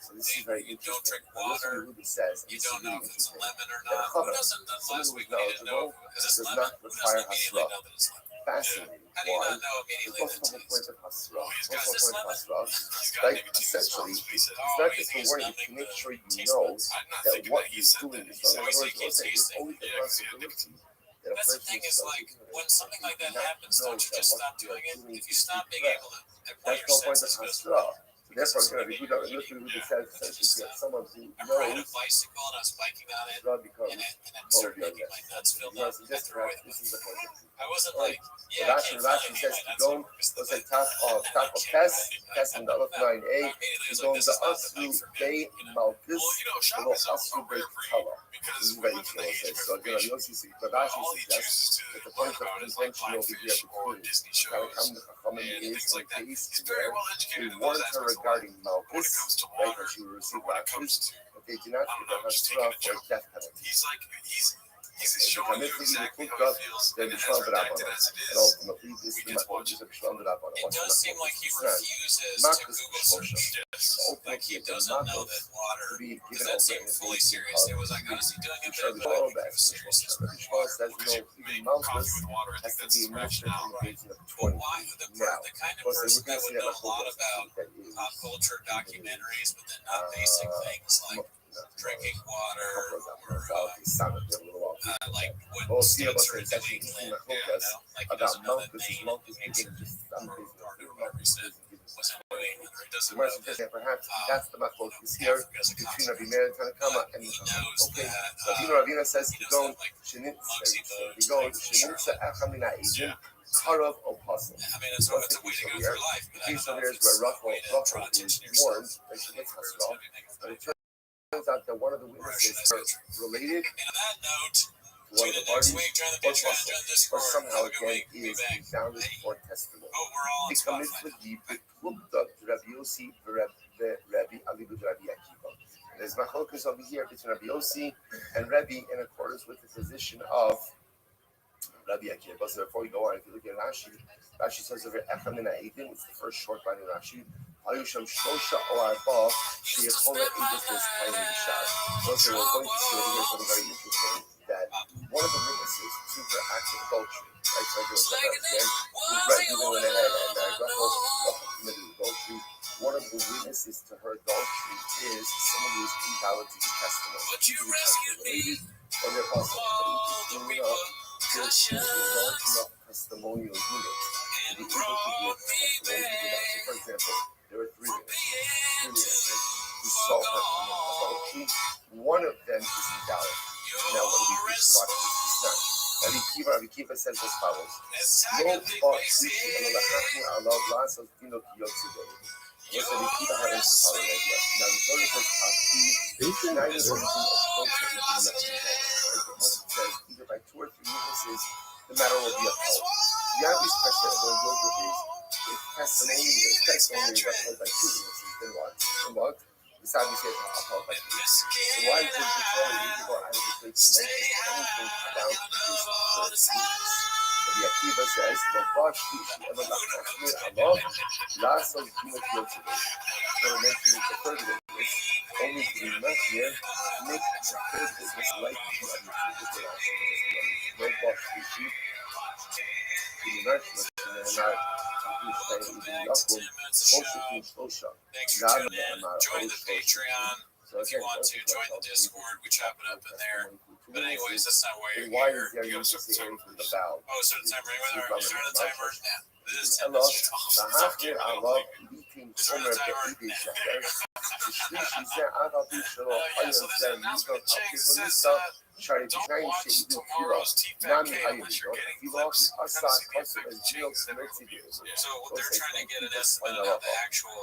So this is very interesting. Don't drink water. You don't know if it's lemon or not. Who doesn't? Last week we didn't know. Does not require Hasra. Fascinating. Why? What's the whole point of Hasra? Like, essentially, it's not just a warning, it's to make sure you know that what you're doing is not. In other words, there's always the possibility That's the thing is like when something like that happens, don't you just stop doing it? If you stop being able to apply your senses, it goes wrong. Therefore, who don't listen who says someone who I remember I had a knows bicycle and I was biking on it, God becomes and it started making my nuts filled up. I threw away the bike. I wasn't like, yeah, I can't feel any of my nuts anymore because the bike. Tap of Tess in the 9A, going the Asru Bay Malchus, shop the is Asru Bay Kala. because This is we very live in the age of so, information. Ravashi All he suggests chooses to that the learn point of about is like convention over here Blackfish or between Disney shows and things like that. He's East very where well we educated in those warned her aspects of life. regarding But when it Malchus, comes to right, water, when she will receive or when it comes Malchus, to, but they do not I give don't know, her just taking a for joke, death penalty. he's showing you exactly how he feels, and as redacted as it And is, ultimately, this we get to watch it. It does seem like he refuses to Google search. Like he doesn't know that water, because that seemed fully serious. It was like, oh, is he doing it? But he was serious. Just water. Coffee with water, I think that's his rationale, right? But why? The kind of person that would know a lot about pop culture documentaries, but then not basic things like drinking water or like what states are illegal in. Like he doesn't know that Maine and New Hampshire or whatever he said was in New England, or he doesn't know that perhaps that's the focus here Africa's a between continent. Rabbi Meir and Tanakama and He knows okay. that So you know Ravina says he to knows go that like Shinitza, Mugsy go Bogues, Shinitza Echamina Eden, Karov Opossum. I mean, it's a way to go through life, but I don't know if it's a way to draw attention to warned yourself. that she gets Hasra, but it turns out that one of the witnesses are related And on that note, to one of the parties, join the or Patreon, join the or Discord. somehow Have a good again week. Be is back. resounded for testimony. Oh, we're all on The Spotify commits with now. the Klubda Rabbi Yossi, Rabbi Alibu Rabbi Akiva. There's machlokas over here between Rabbi Yossi and Rabbi in accordance with the position of Rabbi Akiva. So before we go on, if you look at Rashi, Rashi says over Echamina Eidim, it's the first short line in Rashi. Ayusham Shlosha or Arba, Sheyachola Eidim is Kain Bishar. So we're going to see over here something very interesting, that one of the witnesses to her act of adultery, right? So there was again, right, even went ahead and Rachel committed adultery. One of the witnesses to her adultery is someone who is invalid to the testimony. But you rescued me. Or the apostle, to result in a testimonial unit. To be able to be a testimonial unit. For example, there were three witnesses who saw her commit adultery. One of them is invalid. Now, what do we do? What is this done? Rabbi Kiva says as follows: Lo ba'shishi elolachachni alav la'asot dino kiyotzidei. What's Rabbi Kiva having to follow that idea? Now, the Torah says, "Afi shnayim zomdim oshkol she'edim la'asot." Says either by two or three witnesses, the matter will be upheld. The obvious question that we'll go with is, if testimony is upheld by two witnesses, then what? And what? It's obviously upheld by three. So why did the Torah usually go out of the way to mention anything about this first witness? Rabbi Akiva says, "The Bash Ishi ever lachachmir alav la'asot dino kiyotzidei." Torah mentions the third witness, only to be machmir, make the third witness like to be understood. No Bash Ishi. Thanks for tuning in. Join the Patreon if you want to. Join the Discord. We chop it up in there. But anyways, that's not why you're here. You gotta start the timer. Oh, start the timer. All right, start the timer. This is 10 minutes. Stop here. Start the timer. Yeah, so there's an announcement that Chang says, don't watch tomorrow's TFAK unless you're getting clips. So what they're trying to get an estimate of the actual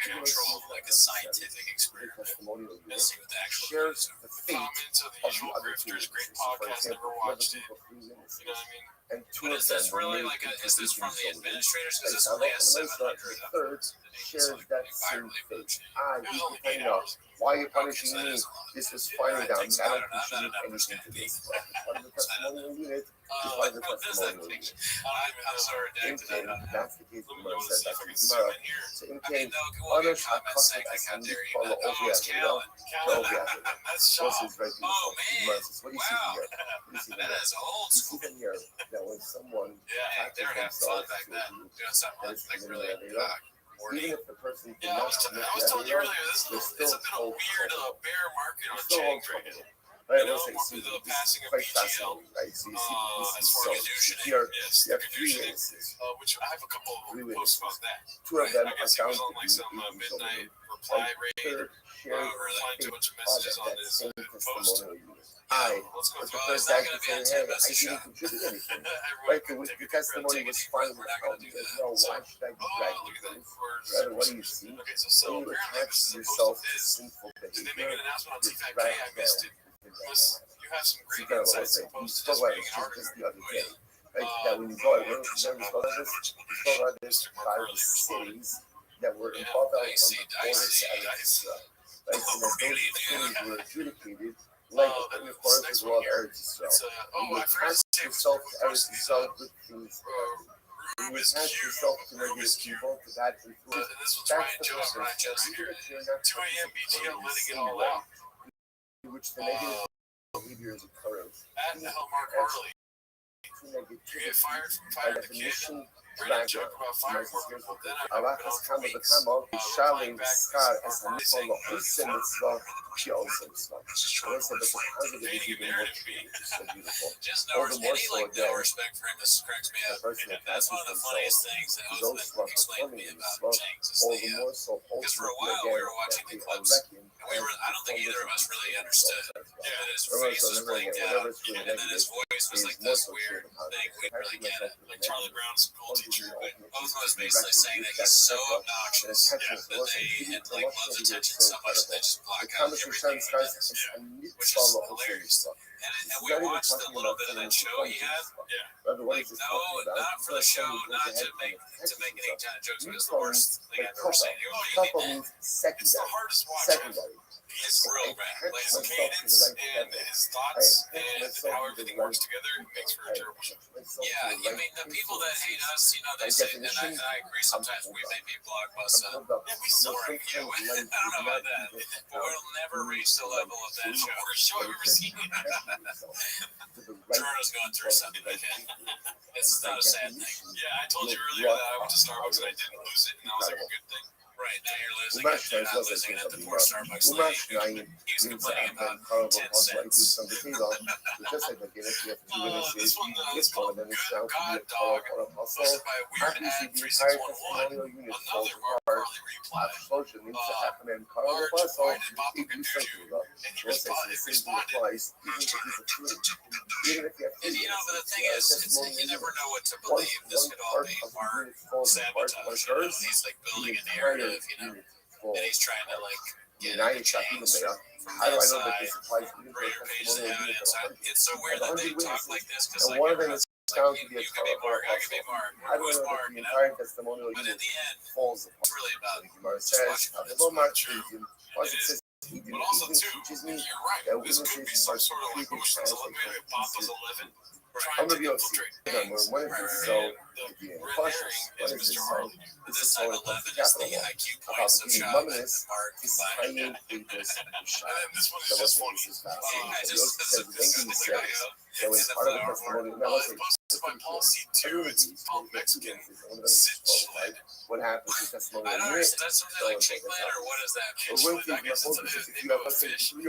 control, like a scientific experiment, and see what the actual is. Comments of the usual grifters, great podcast, never watched it. You know what I mean? And But is this really like is this from the administrators? Because this only has 700 third shares that same fate. Why are you punishing me? This was finally down. I don't contribute anything to this. Part of the testimonial unit is part of the testimonial unit. I'm so redacted. That's the case. Gemara said that's the Gemara. So in case others are custom as and you follow Oviav, this is very beautiful. Gemara says, what do you see here? What do you see here? You see them here that when someone attaches themselves to a group that is committing even if the person did not commit I was telling you earlier, this they're it's a bit of still weird bear market on still Chang right now. Right, You know, let's say, so the this passing is of quite BGL, fascinating, right? So you see, this as is far so as Yushin, here yes, you have three Yushin, witnesses. which I have a couple of Three posts witnesses. about that. Two of them I are guess he found was to on like be some midnight and reply the raid, third shares replying to a bunch of that messages on that his same post. testimonial unit. Let's go. But the Well, third it's not guy going can to be say, on hey, 10 I message didn't shot. contribute anything. Everyone Right, can the take a testimony deep was breath, fine but with we're not all going to do because that. no, So, why should I be look dragging at that. things? For Rather, what do you see? Okay, so When you apparently attach this is a post yourself of to his. sinful Did they make behavior, an announcement on you're TFAK? dragged I missed down it. within that Unless dynamic. you have some So great you gotta insights say, we opposed to spoke just about reading this an article. just the other Oh, day. yeah. Right, that when you go out, remember we spoke about this? We spoke about this by the cities that were Yeah, involved out I on see, the I border see, to I see. Eretz right? And that those Really? cities Yeah. were adjudicated like And in this accordance next with one the law of here, Eretz it's Yisrael. oh, You I forgot attach to say, yourself to first Eretz these, Yisrael with things. When you Rubik's attach Cube. yourself to negative Rubik's Cube. people, to bad influence, And this one's that's Ryan the Jones, purpose. Ryan Jones Even here. if you're not 2 a.m. BGL letting it all way out. in which the negative behavior is occurring. At the hell, Mark Harley. You get fired from firing the kid. Read a joke about firing more people. Then I've been on for weeks. Replying back to Mark Harley saying, painting a narrative beat. Just no respect for him. This cracks me up. That's one of the funniest things that was explained to me about James. Because for a while we were watching the clips, and I don't think either of us really understood that his face was blanked out, and then his voice was like this weird thing. We didn't really get it. Like Charlie Brown's school teacher, but both of us basically saying that he's so obnoxious that they had like loves attention so much that they just block out everything, which is hilarious. And we watched a little bit of that show he had. Like not for the show, not to make any kind of jokes, but it's the worst thing I've ever seen. It's the hardest watch. It's real bad. Like his cadence and his thoughts and how everything works together makes for a terrible show. Yeah, I mean the people that hate us, they say, and I agree. Sometimes we may be blockbuster. Yeah, we still rank you. I don't know about that, but we'll never reach the level of that show. Worst show I've ever seen. Toronto's going through something like that. It's not a sad thing. Yeah, I told you earlier that I went to Starbucks and I didn't lose it, and that was like a good thing. Right, now you're losing it. You're not losing it at the poor Starbucks lady. He was complaining about 10 cents. This one is called Good God Dog, posted by Weird Ad 3611. Another Mark Harley reply. Mark, why did Papa do you? And he responded. And but the thing is, you never know what to believe. This could all be Mark sabotage. He's like building a narrative, and he's trying to like get into James from that side. Greater page to have it inside. It's so weird that they talk like this because like everyone's like, you can be Mark, I can be Mark. Who's Mark? But in the end, it's really about just watching it. It is. But also too, you're right. This could be some sort of like Ocean's 11, maybe Papa's 11. I'm gonna be able to see them. One of these, so The red herring is Mr. Harley. This time 11 is the IQ points of shot that Mark combined. And then this one is just funny. I just said this is the guy in the flower board. It's posted by Paul C2. It's Paul Mexican. what happens with testimony? I don't understand. That's something like chicklet, or what is that? I guess it's a name of a fish. Isn't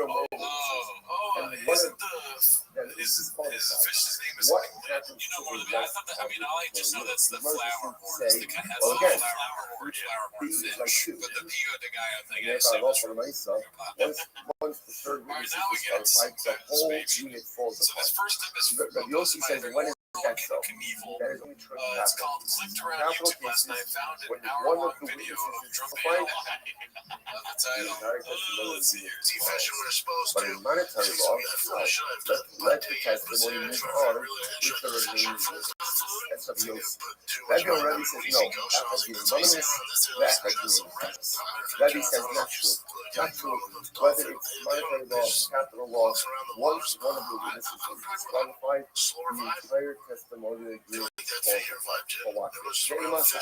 his fish's name is like, you know more than me. I thought that, I just know that's the flower board. It's the kind of flower board fish. But the Pio de Gallo thing, I assume is once the third all right, now we get into the whole unit falls so this first tip is Yossi says, when is that so? Knievel. That is only true. It's called Clicked Around YouTube last night. Found an hour-long video of drumming of the title. Let's see here. Confession when it's supposed But to. in monetary law, let the testimony move on with the remaining years. That's what Yossi. Rabbi already says no. That has been anonymous. That has been anonymous. Rabbi says not true. Not true. Whether it's monetary law, capital law, once one of the witnesses is disqualified, the entire testimonial agreement for what? Very much.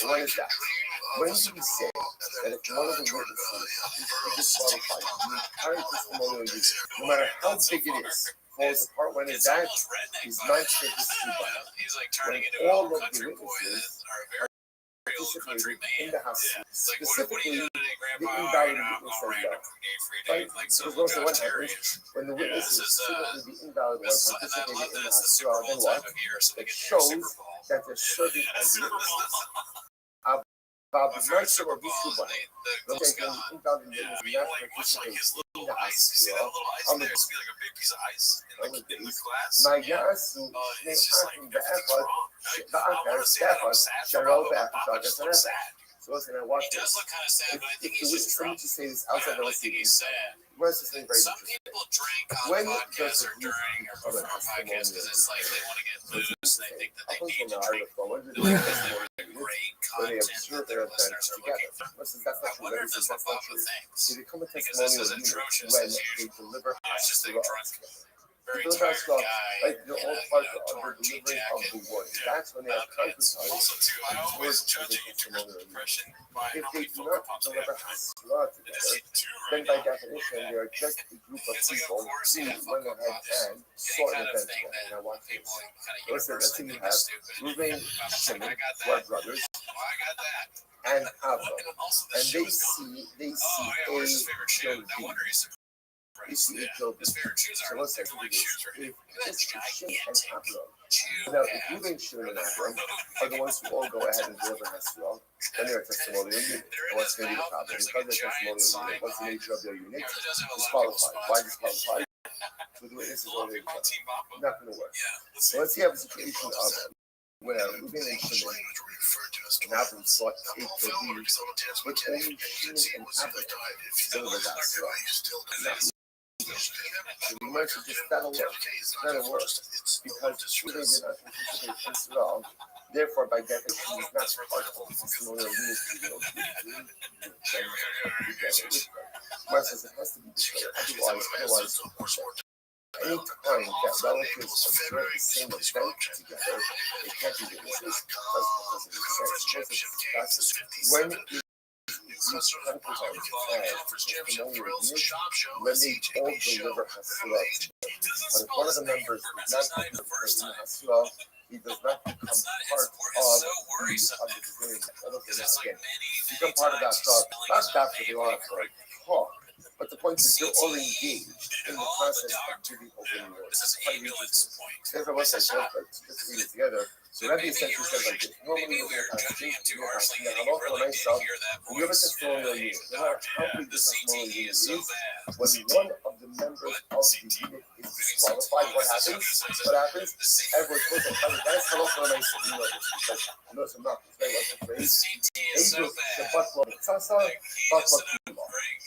When is that? When do we say that if one of the witnesses is disqualified, the entire testimonial agreement, no matter how big it is, falls apart? When is that? Is not said to He's like turning into all a of the country boy witnesses that are very participated in the Hasura. It's like, what are you Specifically, doing today, the Grandpa? invalid I'm witness all said random no. free Right? day. Like some Because also what Trinitarians. happens when the witnesses, This is specifically the invalid one, and I participated love in that the it's the Super Hasura, Bowl then time what? of year, so they It get their Super shows Bowl. that they're serving as Super witnesses. Bowl. About My the favorite night Super of Bowl, Yisuba, the the ghost taken god. invalid Yeah, witness I mean, not like much like his participate in little the ice. You see that Hasura little ice on there? the It's like a big piece of ice in the glass. my Yeah. Yasu, It's just like the everything's effort, wrong. the I want to say that I'm sad for Shalom, Baba, but Baba the just looks sad. So listen, I watch He does this. look kind of sad, but I think he's just Let me drunk. just say this I outside don't of really think he's sad. Where's this thing very Some interesting? people drink on When podcasts there's a or during or group before of podcasts because it's like they want to get loose and they think that they Up need until to now, drink. the Because they want great where they content observe that their their listeners events are together. looking for. Listen, that's I not true. wonder if That's that's what not Papa true. thinks. They become a Because this is testimonial unit atrocious when as they usual. deliver It's just a drunk, very Those tired are guy like in they're a all part of torn the jean delivery of jacket. the word. Yeah. That's when they are It's concretized. also too, I always judge a YouTuber's depression by If how they many do Funko not Pops they deliver have. Hasra It is together, two then right by now. definition they are just a group of It's like, of people course, who you have went Funko ahead Pops. and Any saw an kind of event thing together. that Now watch this. people kind of Listen, let's say universally you think have is stupid. Ruben, I Shimon, got who are that. brothers, Oh, I got that. and Avram. And also the And shoe is gone. they Oh, see yeah, where's his a favorite shoe? Joe No B. wonder he's They surprised. see a Yeah, Joe B. his favorite shoes So are let's say like shoes, right? if Look at that Shimon and gigantic Avram. shoe Now, if calf. Ruben, Shimon, and Avram are the ones who all go ahead and deliver Hasra, then they're a testimonial unit. They're in What's his going to be the mouth, problem? there's Because like a they're a giant testimonial sign unit, what's the behind nature of their He unit? really doesn't have a lot of people Disqualified. Why sponsoring. disqualified? So the witnesses A lot are of people on Team Papa. not going to work. Yeah, let's So see. let's see how the situation of when Ruben and Shimon and Avram sought a Joe B, but only Shimon and Avram delivered Hasra. We might suggest that'll work. That'll work. Because Ruben did not participate in Hasra. Therefore, by definition, he's not part of the testimonial unit. Mark says it has to be destroyed. Otherwise, any time that relatives observe the same event together, it can't be witnesses because of the sense. When it is concretized as testimonial unit, when they all deliver Hasra. But if one of the members is not participate in the Hasra, he does not become part of the community. Again, become part of that thought. Not that they all have to talk. But the point is, they're all engaged in the process of giving open words. This is ambulance point. Therefore, what's that called? Just read it together. So Rabbi essentially says like this. Maybe we were judging him too harshly, and he I'm really did myself. hear that When you have a voice. testimonial unit, no matter how big The the testimonial CTE unit is so is, bad. when one of the members of the unit is disqualified, what happens? What happens? Everyone's supposed to tell you, that's how often I said, you know this, because you know some not very well The phrase. CTE is so The bad. butt Like, he but is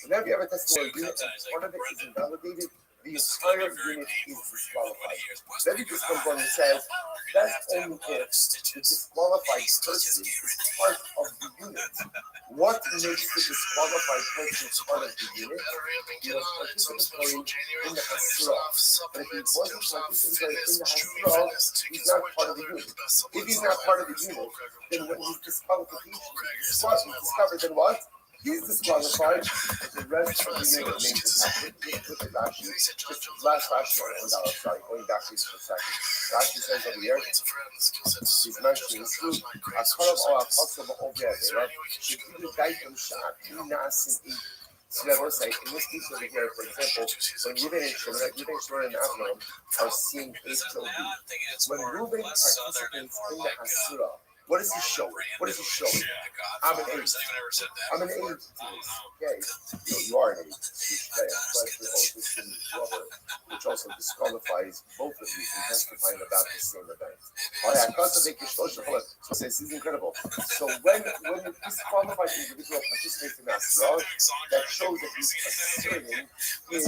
whenever you have a testimonial unit, sometimes, one of it is Brendan, invalidated, the this is going to entire be very unit painful is for you in 20 disqualified. years. What's Then he been just going comes on on? and says, You're going to that's have only a lot of if the stitches. disqualified Any stitches person is part of the unit. What makes the disqualified person part of the unit? He was participating in the Hasra. But if he wasn't participating in the Hasra, he's not part of the unit. If he's not part of the unit, then when he's disqualified, then what? He's disqualified, but the rest of the unit makes it happen. Look at Rashi. Last Rashi, going back to this for a second. Rashi says over here, he's mentioning this group, so I will say, in this piece over here, for example, when Ruben and Shimon and Avram are seeing eight children, when Ruben participates in the Hasura, what is he showing? What is he showing? I'm an eight. I'm an eight. Okay. No, you are an eight. But the oldest brother, which also disqualifies both of you from testifying about the same event. Oh yeah, so this is incredible. So when the disqualified individual participates in Hasura, that shows that he's asserting his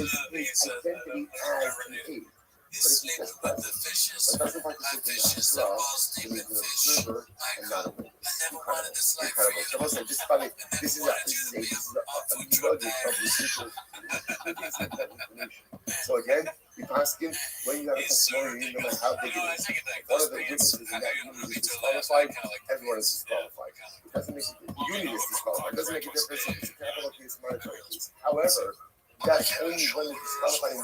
identity as an eight. But if he says that, but doesn't participate in Hasura, then he's an observer and not a witness. Incredible. So also, this is a nugget of residual information. So again, we ask him, when you have a testimony, no matter how big it is, one of the witnesses in that unit is disqualified, everyone is disqualified. It doesn't make it, the unit is disqualified. It doesn't make a difference if it's a capital case, monetary case. However, that's only when the disqualifying